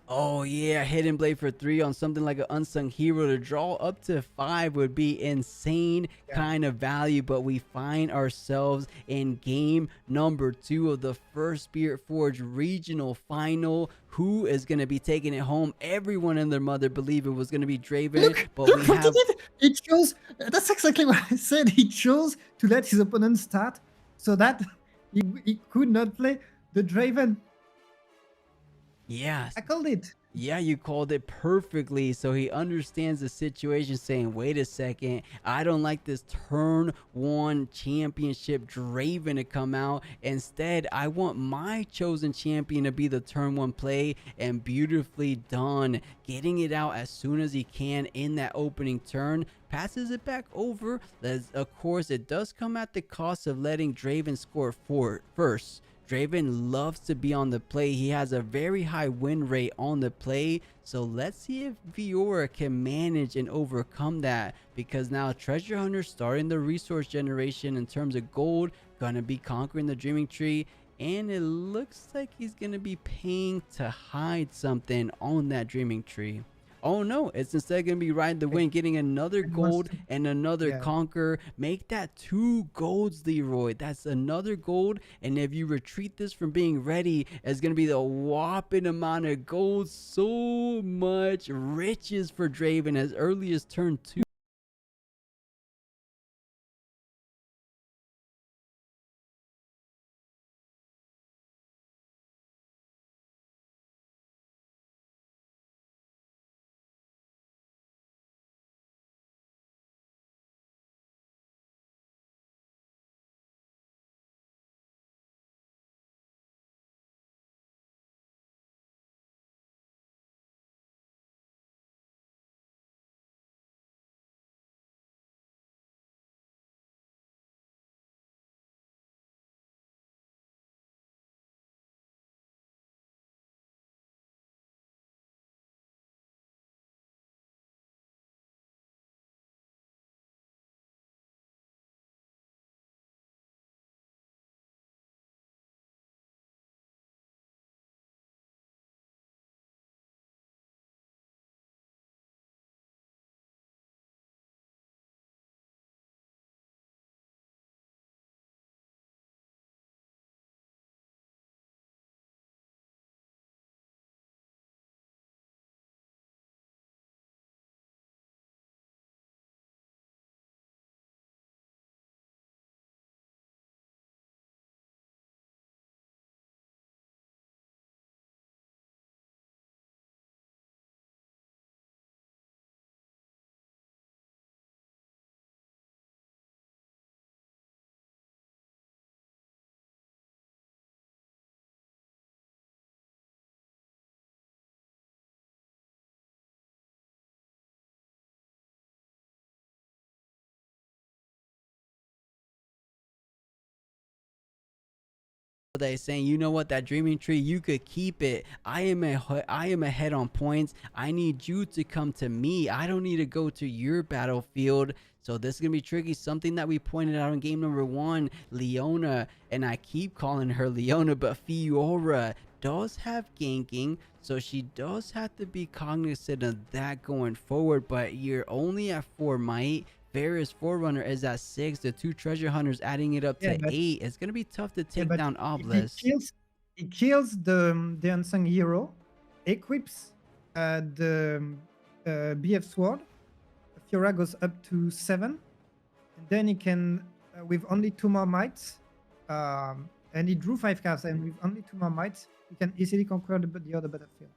A: Oh yeah, Hidden Blade for 3 on something like an Unsung Hero to draw up to 5 would be insane kind of value, but we find ourselves in game number 2 of the first Spiritforged regional final. Who is going to be taking it home? Everyone and their mother believe it was going to be Draven, but
B: Look
A: we
B: what
A: have...
B: he did! He chose, that's exactly what I said, he chose to let his opponent start so that he could not play the Draven.
A: Yeah,
B: I called it.
A: Yeah, you called it perfectly. So he understands the situation, saying, wait a second, I don't like this turn 1 championship Draven to come out. Instead, I want my chosen champion to be the turn 1 play, and beautifully done. Getting it out as soon as he can in that opening turn. Passes it back over. As, of course, it does come at the cost of letting Draven score first. Draven loves to be on the play. He has a very high win rate on the play. So let's see if Fiora can manage and overcome that, because now Treasure Hunter starting the resource generation in terms of gold, gonna be conquering the Dreaming Tree, and it looks like he's gonna be paying to hide something on that Dreaming Tree. Oh no, it's instead going to be riding the wind, getting another gold and another conquer. Make that 2 golds, Leroy. That's another gold. And if you retreat this from being ready, it's going to be the whopping amount of gold. So much riches for Draven as early as turn 2. They saying, you know what, that dreaming tree, you could keep it. I am ahead on points. I need you to come to me. I don't need to go to your battlefield. So this is gonna be tricky. Something that we pointed out in game number 1, Leona, and I keep calling her Leona, but Fiora does have ganking, so she does have to be cognizant of that going forward. But you're only at 4 might. Varus Forerunner is at 6. The 2 treasure hunters adding it up to 8. It's gonna be tough to take down Obelisk.
B: He kills the unsung hero, equips the BF sword. Fiora goes up to 7, and then he can with only 2 more mites, and he drew 5 cards, and with only 2 more mites, he can easily conquer the other battlefield.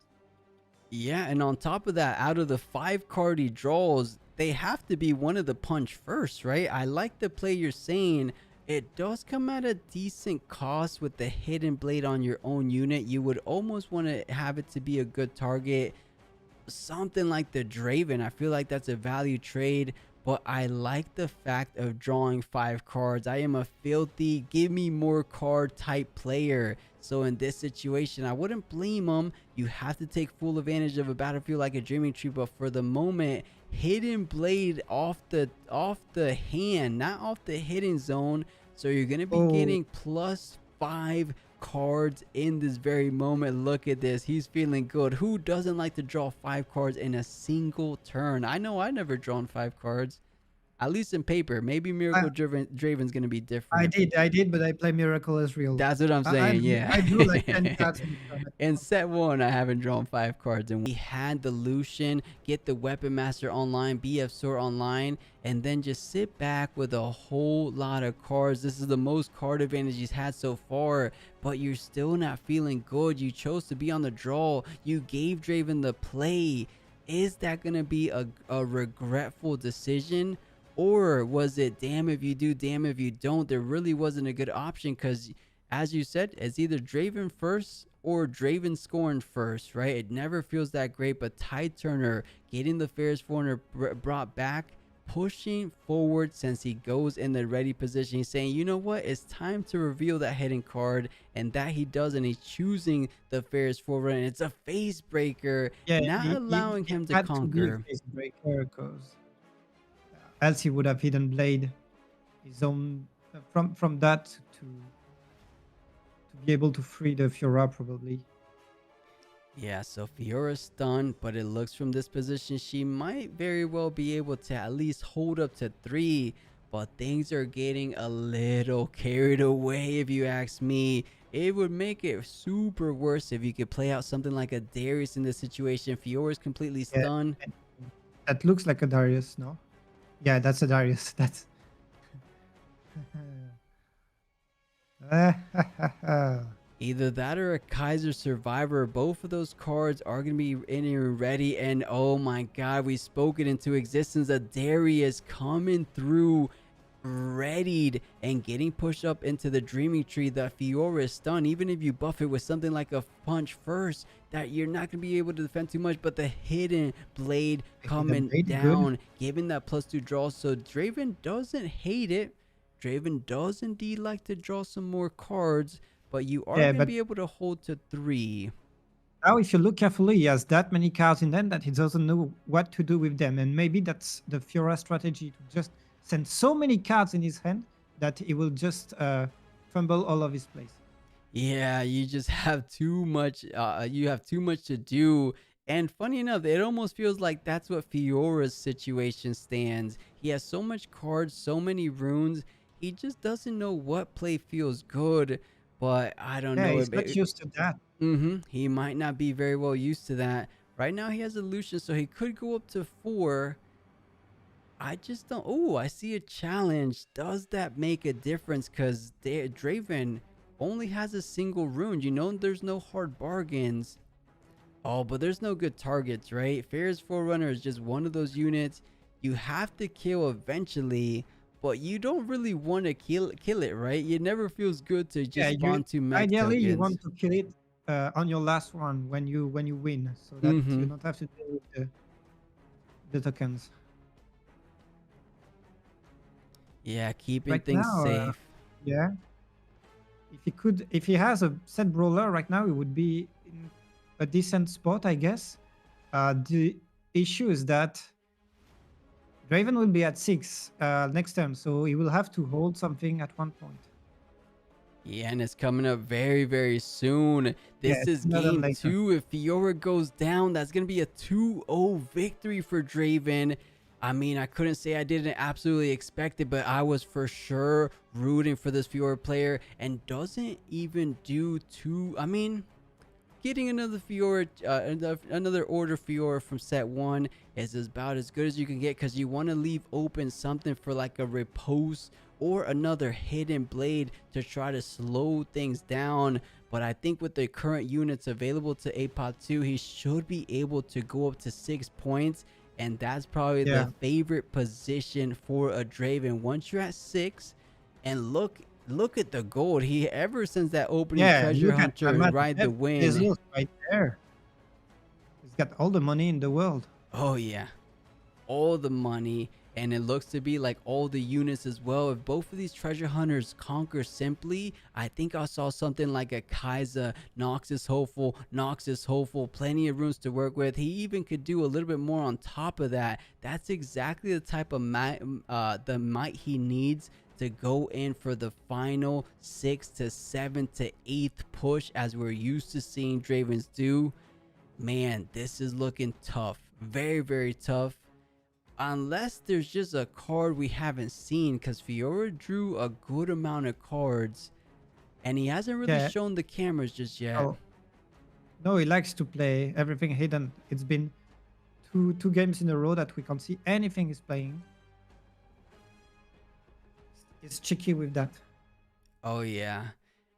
A: Yeah, and on top of that, out of the 5 card he draws, they have to be one of the punch first, right? I like the play you're saying. It does come at a decent cost with the hidden blade on your own unit. You would almost want to have it to be a good target. Something like the Draven, I feel like that's a value trade, but I like the fact of drawing 5 cards. I am a filthy, give me more card type player. So in this situation, I wouldn't blame him. You have to take full advantage of a battlefield like a Dreaming Tree, but for the moment, hidden blade off the hand, not off the hidden zone. So you're gonna be getting +5 cards in this very moment. Look at this, he's feeling good. Who doesn't like to draw 5 cards in a single turn? I know I never drawn 5 cards, at least in paper. Maybe Miracle Draven's gonna be different.
B: I did, but I play Miracle as real.
A: That's what I'm saying. Yeah,
B: I drew like 10 cards
A: in set 1. I haven't drawn 5 cards, and we had the Lucian get the Weapon Master online, BF Sword online, and then just sit back with a whole lot of cards. This is the most card advantage he's had so far, but you're still not feeling good. You chose to be on the draw. You gave Draven the play. Is that gonna be a regretful decision? Or was it damn if you do, damn if you don't? There really wasn't a good option, because as you said, it's either Draven first or Draven scoring first, right? It never feels that great. But Tide Turner getting the Ferris Forerunner brought back, pushing forward since he goes in the ready position. He's saying, you know what, it's time to reveal that hidden card, and that he does, and he's choosing the Ferris Forerunner. And it's a face breaker, not allowing him to conquer.
B: Face breaker, because else he would have hidden blade his own from that to be able to free the Fiora probably.
A: Yeah, so Fiora's stunned, but it looks from this position she might very well be able to at least hold up to 3, but things are getting a little carried away if you ask me. It would make it super worse if you could play out something like a Darius in this situation. Fiora's completely stunned.
B: That looks like a Darius, no? Yeah, that's a Darius. That's
A: either that or a Kaiser Survivor. Both of those cards are going to be in here ready. And oh my god, we spoke it into existence. A Darius coming through, readied, and getting pushed up into the Dreaming Tree. The Fiora is stunned. Even if you buff it with something like a punch first, that you're not going to be able to defend too much. But the hidden blade coming down, giving that +2 draw. So Draven doesn't hate it. Draven does indeed like to draw some more cards, but you are going to be able to hold to 3.
B: Now, if you look carefully, he has that many cards in hand that he doesn't know what to do with them. And maybe that's the Fiora strategy, to just send so many cards in his hand that he will just fumble all of his plays.
A: Yeah, you just have too much. You have too much to do. And funny enough, it almost feels like that's what Fiora's situation stands. He has so much cards, so many runes. He just doesn't know what play feels good. But I don't know.
B: He's not used to that.
A: He might not be very well used to that. Right now he has a Lucian, so he could go up to 4. I just don't. Oh, I see a challenge. Does that make a difference? Because Draven only has a single rune. You know, there's no hard bargains. Oh, but there's no good targets, right? Ferris Forerunner is just one of those units you have to kill eventually, but you don't really want to kill it, right? It never feels good to just spawn 2 mech
B: ideally
A: tokens.
B: You want to kill it on your last one when you win, so that you don't have to deal with the tokens.
A: Yeah, keeping things safe.
B: Yeah. if he has a set brawler right now, he would be in a decent spot, I guess. The issue is that Draven will be at 6 next turn, so he will have to hold something at one point.
A: Yeah, and it's coming up very, very soon. This
B: it's
A: is
B: another
A: game
B: later.
A: 2. If Fiora goes down, that's going to be a 2-0 victory for Draven. I mean, I couldn't say I didn't absolutely expect it, but I was for sure rooting for this Fiora player, and doesn't even do too... I mean, getting another Fiora, another order Fiora from set 1 is about as good as you can get, because you want to leave open something for like a riposte or another hidden blade to try to slow things down. But I think with the current units available to APOP 2, he should be able to go up to 6 points, and that's probably the favorite position for a Draven. Once you're at 6, and look at the gold. He, ever since that opening treasure hunter ride the wind,
B: right there. He's got all the money in the world.
A: Oh yeah, all the money. And it looks to be like all the units as well. If both of these treasure hunters conquer simply, I think I saw something like a Kaiser. Nox is hopeful, plenty of runes to work with. He even could do a little bit more on top of that. That's exactly the type of might he needs to go in for the final 6 to 7 to 8th push, as we're used to seeing Dravens do. Man, this is looking tough. Very, very tough. Unless there's just a card we haven't seen, because Fiora drew a good amount of cards and he hasn't really shown the cameras just yet.
B: No, he likes to play everything hidden. It's been two games in a row that we can't see anything he's playing. It's tricky with that.
A: Oh yeah,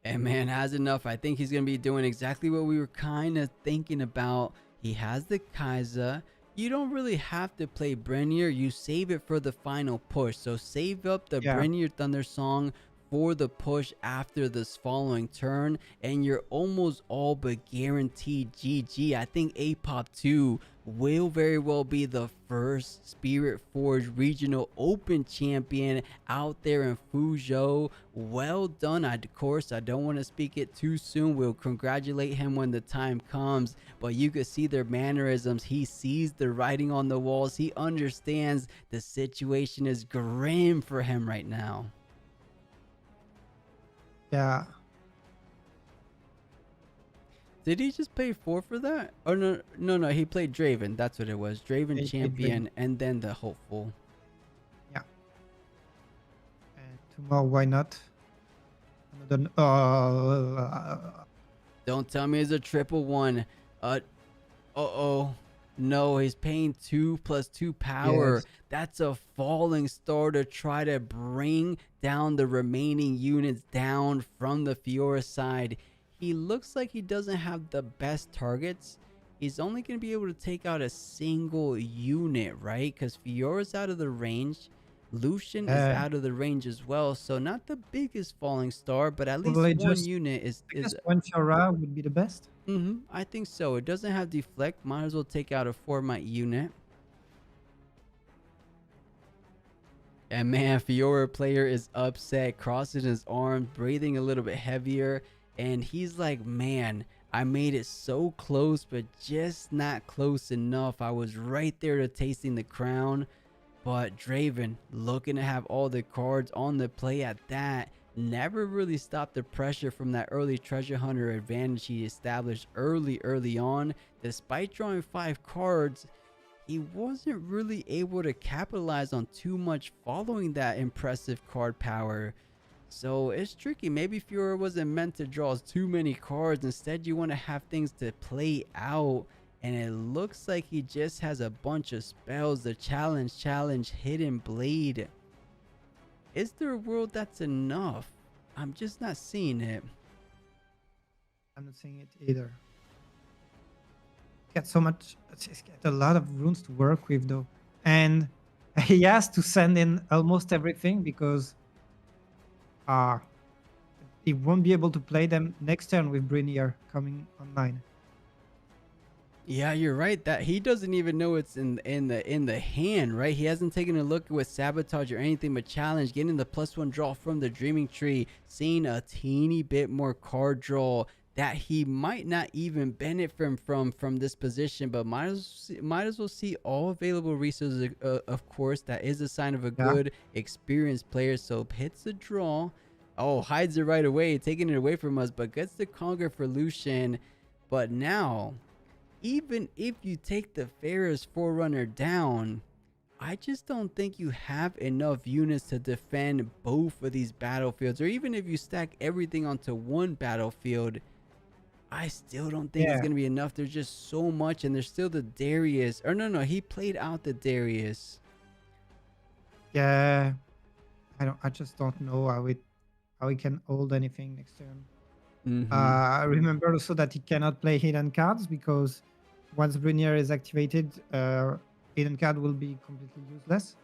A: and man, has enough. I think he's gonna be doing exactly what we were kind of thinking about. He has the Kaiser. You don't really have to play Brenier. You save it for the final push. So save up the Brenier Thunder Song for the push after this following turn, and you're almost all but guaranteed GG. I think APOP 2 will very well be the first Spiritforged Regional Open champion out there in Fuzhou. Well done. Of course, I don't want to speak it too soon. We'll congratulate him when the time comes, but you can see their mannerisms. He sees the writing on the walls. He understands the situation is grim for him right now.
B: Yeah.
A: Did he just play 4 for that? Or no, he played Draven. That's what it was. Draven champion and then the hopeful.
B: Yeah. And 2 more, why not? Another,
A: Don't tell me it's a 111. Uh-oh. No, he's paying 2 plus 2 power. Yes. That's a falling star to try to bring down the remaining units down from the Fiora side. He looks like he doesn't have the best targets. He's only going to be able to take out a single unit, right? Because Fiora's out of the range. Lucian is out of the range as well. So not the biggest falling star, but at least one unit is
B: one Fiora would be the best.
A: I think so. It doesn't have deflect. Might as well take out a 4-might unit. And man, Fiora player is upset, crossing his arms, breathing a little bit heavier. And he's like, man, I made it so close, but just not close enough. I was right there to tasting the crown. But Draven, looking to have all the cards on the play at that, never really stopped the pressure from that early treasure hunter advantage he established early on. Despite drawing 5 cards, he wasn't really able to capitalize on too much following that impressive card power. So it's tricky. Maybe Fiora wasn't meant to draw too many cards. Instead, you want to have things to play out. And it looks like he just has a bunch of spells. The challenge, hidden blade. Is there a world that's enough? I'm just not seeing it.
B: I'm not seeing it either. Got so much. He's got a lot of runes to work with though. And he has to send in almost everything because he won't be able to play them next turn with Brenier coming online.
A: Yeah, you're right. That he doesn't even know it's in the hand, right? He hasn't taken a look with sabotage or anything but challenge, getting the +1 draw from the dreaming tree, seeing a teeny bit more card draw that he might not even benefit from this position, but might as well see all available resources. Of course, that is a sign of a good, experienced player. So hits the draw. Oh, hides it right away, taking it away from us, but gets the conquer for Lucian. But now, even if you take the Pharaoh's Forerunner down, I just don't think you have enough units to defend both of these battlefields. Or even if you stack everything onto one battlefield, I still don't think it's going to be enough. There's just so much, and there's still the Darius. Or no, he played out the Darius.
B: Yeah, I just don't know how he can hold anything next turn. I remember also that he cannot play hidden cards because once Brunier is activated, hidden card will be completely useless.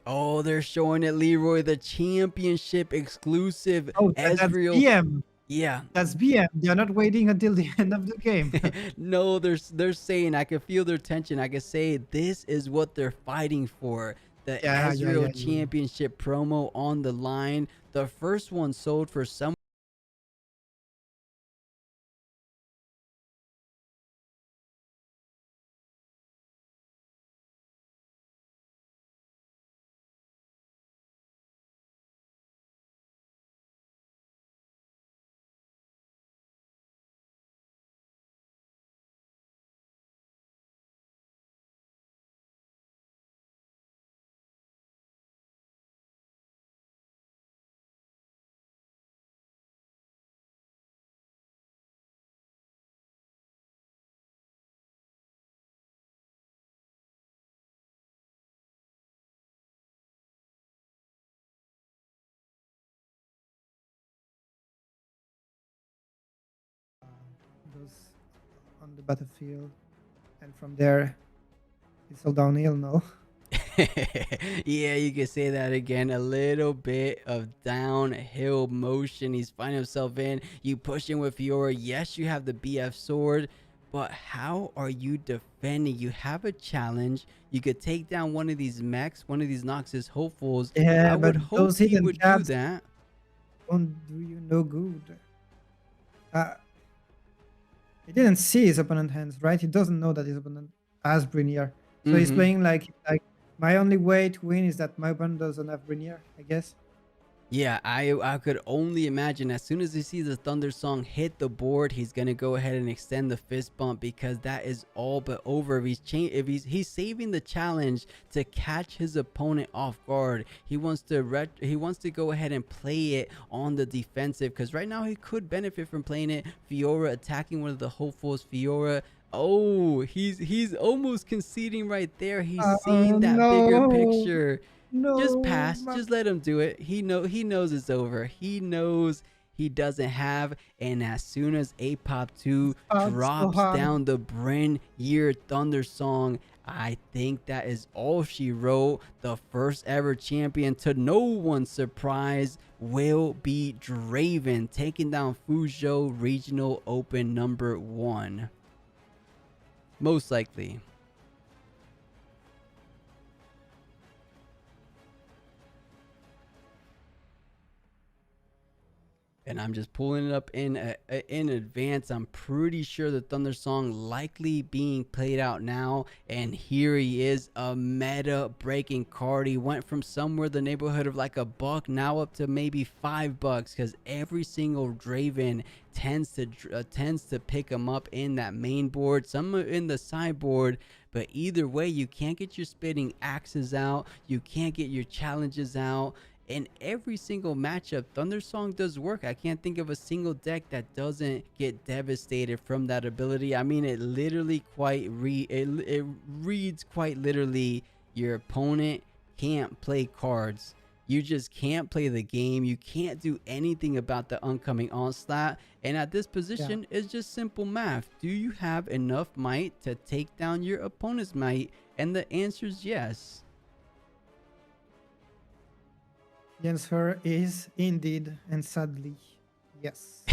A: Oh, they're showing it, Leroy, the championship exclusive.
B: Oh, that's BM.
A: Yeah,
B: that's BM. They're not waiting until the end of the game.
A: No, they're saying, I can feel their tension. I can say this is what they're fighting for. The Ezreal championship promo on the line. The first one sold for some.
B: Goes on the battlefield, and from there it's all downhill. No.
A: Yeah, you can say that again. A little bit of downhill motion. He's finding himself in. You push in with Fiora. Yes, you have the BF sword, but how are you defending? You have a challenge. You could take down one of these mechs, one of these Noxus hopefuls.
B: Yeah,
A: I would hope he would do that.
B: Don't do you no good. He didn't see his opponent hands, right? He doesn't know that his opponent has Brunier. So he's playing like my only way to win is that my opponent doesn't have Brunier, I guess.
A: Yeah, I could only imagine as soon as he sees the Thunder Song hit the board, he's gonna go ahead and extend the fist bump, because that is all but over. If he's saving the challenge to catch his opponent off guard. He wants to go ahead and play it on the defensive, because right now he could benefit from playing it. Fiora attacking one of the hopefuls. Fiora. Oh, he's almost conceding right there. He's seeing that bigger picture.
B: No,
A: just pass. Just let him do it. He knows it's over. He knows he doesn't have. And as soon as Apop 2 drops down the Brynir Thunder Song, I think that is all she wrote. The first ever champion, to no one's surprise, will be Draven, taking down Fuzhou Regional Open #1. Most likely. And I'm just pulling it up in advance. I'm pretty sure the Thunder Song likely being played out now. And here he is, a meta breaking card. He went from somewhere the neighborhood of like $1 now up to maybe $5, because every single Draven tends to pick him up in that main board, some in the sideboard. But either way, you can't get your spitting axes out. You can't get your challenges out. In every single matchup, Thunder Song does work. I can't think of a single deck that doesn't get devastated from that ability. I mean, it literally it reads quite literally, your opponent can't play cards. You just can't play the game. You can't do anything about the oncoming onslaught. And at this position, it's just simple math. Do you have enough might to take down your opponent's might? And the answer is yes.
B: The answer is indeed and sadly Yes.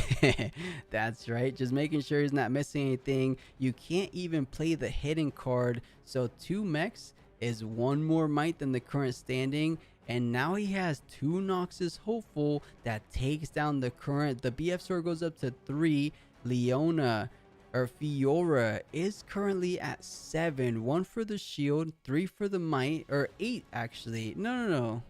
A: That's right. Just making sure he's not missing anything. You can't even play the hidden card. So 2 mechs is 1 more might than the current standing. And now he has 2 Noxus Hopeful that takes down the current. The BF score goes up to 3. Leona or Fiora is currently at 7. 1 for the shield, 3 for the might, or 8 actually. No.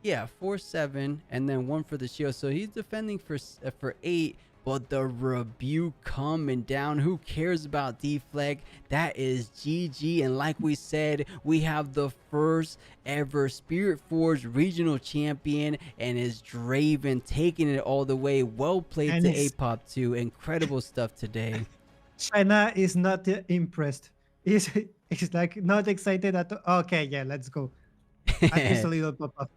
A: Yeah, 4, 7, and then 1 for the shield. So he's defending for 8. But the rebuke coming down. Who cares about deflect? That is GG. And like we said, we have the first ever Spiritforged regional champion, and is Draven taking it all the way. Well played
B: And
A: to
B: it's-
A: Apop too. Incredible stuff today.
B: China is not impressed. He's like not excited at all. Okay, yeah, let's go. At least a little pop-up.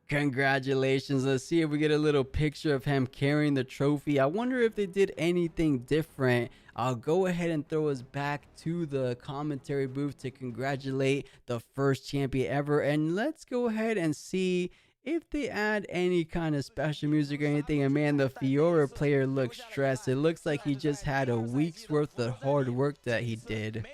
A: Congratulations. Let's see if we get a little picture of him carrying the trophy. I wonder if they did anything different. I'll go ahead and throw us back to the commentary booth to congratulate the first champion ever. And let's go ahead and see if they add any kind of special music or anything. And man, the Fiora player looks stressed. It looks like he just had a week's worth of hard work that he did.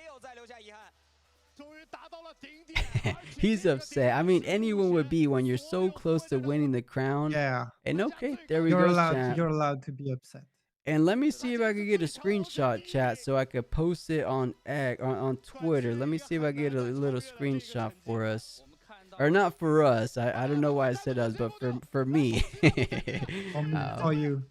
A: He's upset. I mean, anyone would be when you're so close to winning the crown.
B: Yeah.
A: And okay, there we
B: You're
A: go,
B: allowed.
A: chat.
B: You're allowed to be upset.
A: And let me see if I can get a screenshot, chat, so I could post it on Twitter. Let me see if I get a little screenshot for us. Or not for us. I don't know why I said us, but for me.
B: For you.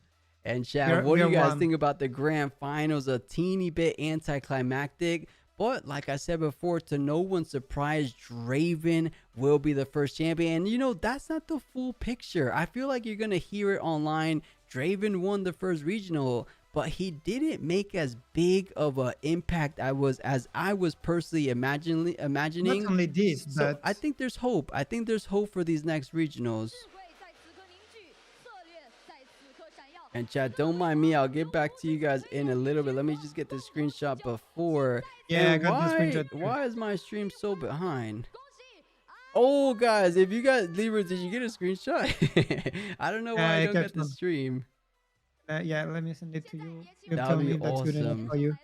A: And chat, what do you guys think about the grand finals? A teeny bit anticlimactic. But like I said before, to no one's surprise, Draven will be the first champion. And you know, that's not the full picture. I feel like you're going to hear it online. Draven won the first regional, but he didn't make as big of an impact as I was personally imagining.
B: Not only this,
A: So
B: but
A: I think there's hope. I think there's hope for these next regionals. And chat, don't mind me. I'll get back to you guys in a little bit. Let me just get the screenshot before.
B: Yeah,
A: And
B: I got the screenshot too.
A: why is my stream so behind? Oh, guys, if you got Libra, did you get a screenshot? I don't know why I don't get the stream.
B: yeah, let me send it to you. You
A: That
B: tell
A: would
B: me
A: be
B: that's good enough
A: awesome.
B: for you.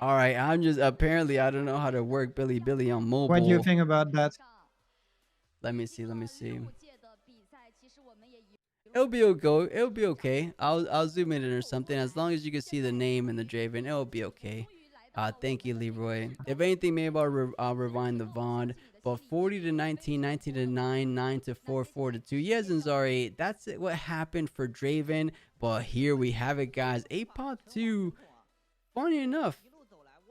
A: All right, I'm just apparently I don't know how to work Billy on mobile.
B: What do you think about that?
A: Let me see. It'll be okay. It'll be okay. I'll zoom in or something. As long as you can see the name and the Draven, it'll be okay. Thank you, Leroy. If anything, maybe I'll rewind the VOD. But 40 to 19, 19 to 9, 9 to 4, 4 to 2. Yes, and Zari, that's it, what happened for Draven. But here we have it, guys. Apop 2, funny enough,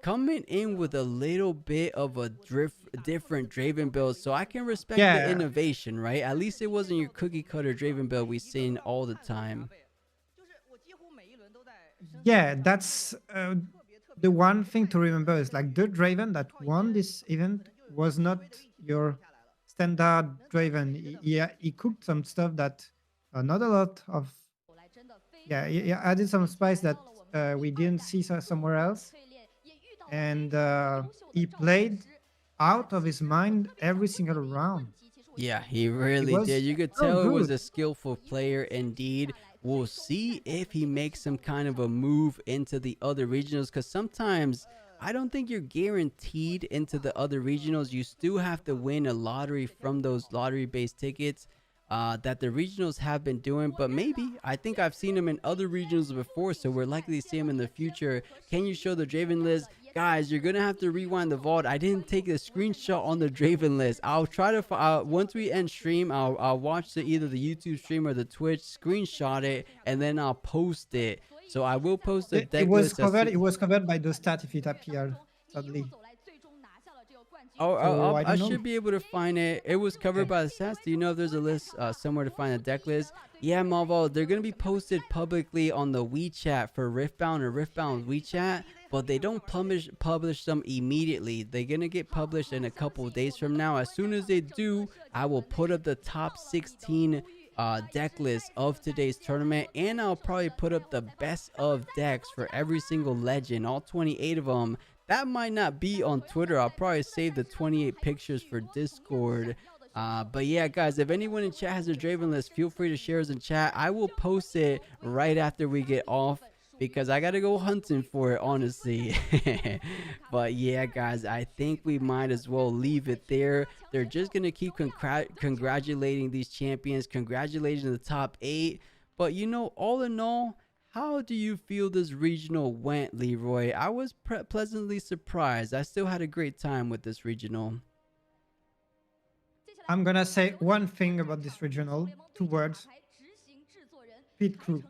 A: coming in with a little bit of a different Draven build. So I can respect the innovation, right? At least it wasn't your cookie cutter Draven build we've seen all the time.
B: Yeah, that's the one thing to remember is like the Draven that won this event was not your standard Draven. He cooked some stuff that not a lot of. Yeah, he added some spice that we didn't see somewhere else, and he played out of his mind every single round.
A: Yeah, he really did. You could tell he was a skillful player indeed. We'll see if he makes some kind of a move into the other regionals, because sometimes I don't think you're guaranteed into the other regionals. You still have to win a lottery from those lottery-based tickets that the regionals have been doing. But maybe, I think I've seen him in other regionals before, so we're likely to see him in the future. Can you show the Draven list? Guys, you're going to have to rewind the VOD. I didn't take a screenshot on the Draven list. I'll try to, once we end stream, I'll watch either the YouTube stream or the Twitch, screenshot it, and then I'll post it. So I will post the deck list.
B: It was covered by the stat if it appeared, sadly.
A: Oh, I should be able to find it. It was covered by the stats. Do you know if there's a list somewhere to find the deck list? Yeah, Marvel, they're going to be posted publicly on the WeChat for Riftbound or Riftbound WeChat, but they don't publish them immediately. They're going to get published in a couple of days from now. As soon as they do, I will put up the top 16 deck list of today's tournament, and I'll probably put up the best of decks for every single legend, all 28 of them. That might not be on Twitter. I'll probably save the 28 pictures for Discord. But yeah, guys, if anyone in chat has a Draven list, feel free to share us in chat. I will post it right after we get off, because I gotta go hunting for it, honestly. But yeah, guys, I think we might as well leave it there. They're just gonna keep congratulating these champions, congratulating the top 8. But you know, all in all, how do you feel this regional went, Leroy? I was pleasantly surprised. I still had a great time with this regional.
B: I'm gonna say one thing about this regional, 2 words: pit crew.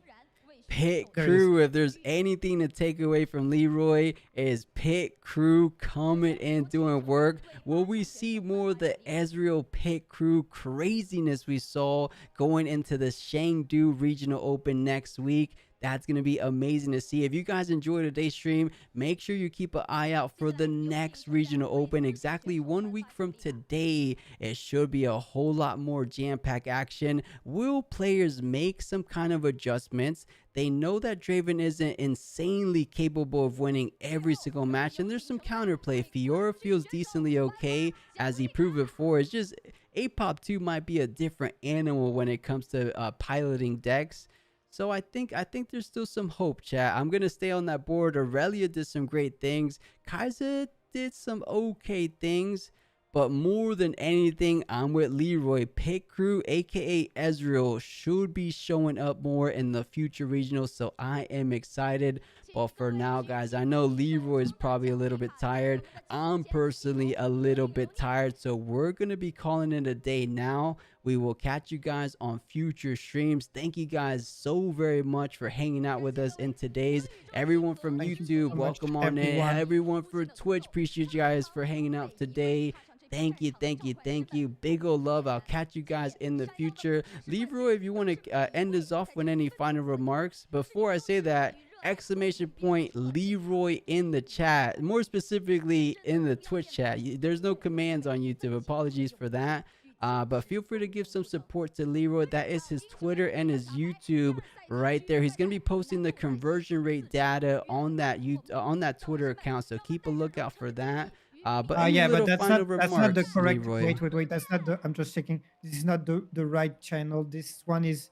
A: Pit crew. If there's anything to take away from Leroy, is pit crew coming in doing work. Will we see more of the Ezreal pit crew craziness we saw going into the Chengdu Regional Open next week? That's going to be amazing to see. If you guys enjoyed today's stream, make sure you keep an eye out for the next Regional Open. Exactly 1 week from today, it should be a whole lot more jam-packed action. Will players make some kind of adjustments? They know that Draven isn't insanely capable of winning every single match, and there's some counterplay. Fiora feels decently okay, as he proved before. It's just Apop 2 might be a different animal when it comes to piloting decks. So I think there's still some hope, chat. I'm going to stay on that board. Aurelia did some great things. Kaiser did some okay things. But more than anything, I'm with Leroy. Pit crew, aka Ezreal, should be showing up more in the future regionals. So I am excited. But for now, guys, I know Leroy is probably a little bit tired. I'm personally a little bit tired. So we're going to be calling it a day now. We will catch you guys on future streams. Thank you guys so very much for hanging out with us in today's. Everyone from YouTube, welcome on in. Everyone for Twitch, appreciate you guys for hanging out today. Thank you, thank you, thank you. Big ol' love. I'll catch you guys in the future. Leroy, if you want to end us off with any final remarks. Before I say that, exclamation point Leroy in the chat. More specifically in the Twitch chat. There's no commands on YouTube. Apologies for that. But feel free to give some support to Leroy. That is his Twitter and his YouTube right there. He's going to be posting the conversion rate data on that Twitter account. So keep a lookout for that.
B: Yeah, but that's not the correct.
A: Leroy.
B: Wait. That's not the. I'm just checking. This is not the right channel. This one is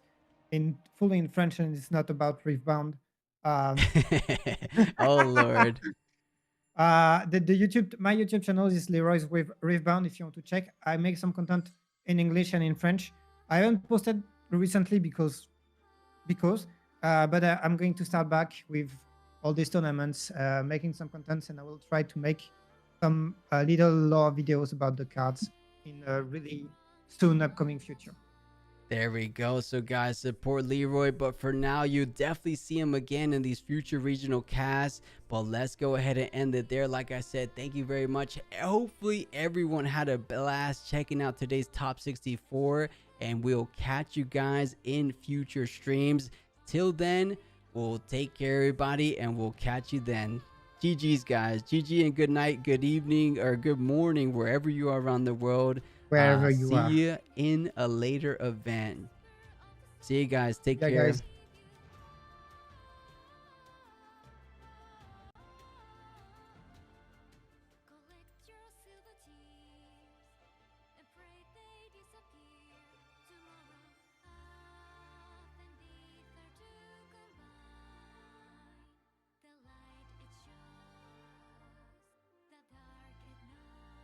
B: fully in French, and it's not about Riftbound.
A: Oh Lord.
B: My YouTube channel is Leroy's with Riftbound. If you want to check, I make some content in English and in French. I haven't posted recently because, but I'm going to start back with all these tournaments, making some contents, and I will try to make some little lore videos about the cards in a really soon upcoming future.
A: There we go. So guys, support Leroy, but for now you definitely see him again in these future regional casts. But let's go ahead and end it there. Like I said, thank you very much. Hopefully everyone had a blast checking out today's top 64, and we'll catch you guys in future streams. Till then, we'll take care everybody, and we'll catch you then. GG's guys. GG and good night, good evening, or good morning wherever you are around the world.
B: Wherever you are.
A: See you in a later event. See you guys. Take care.
B: Guys.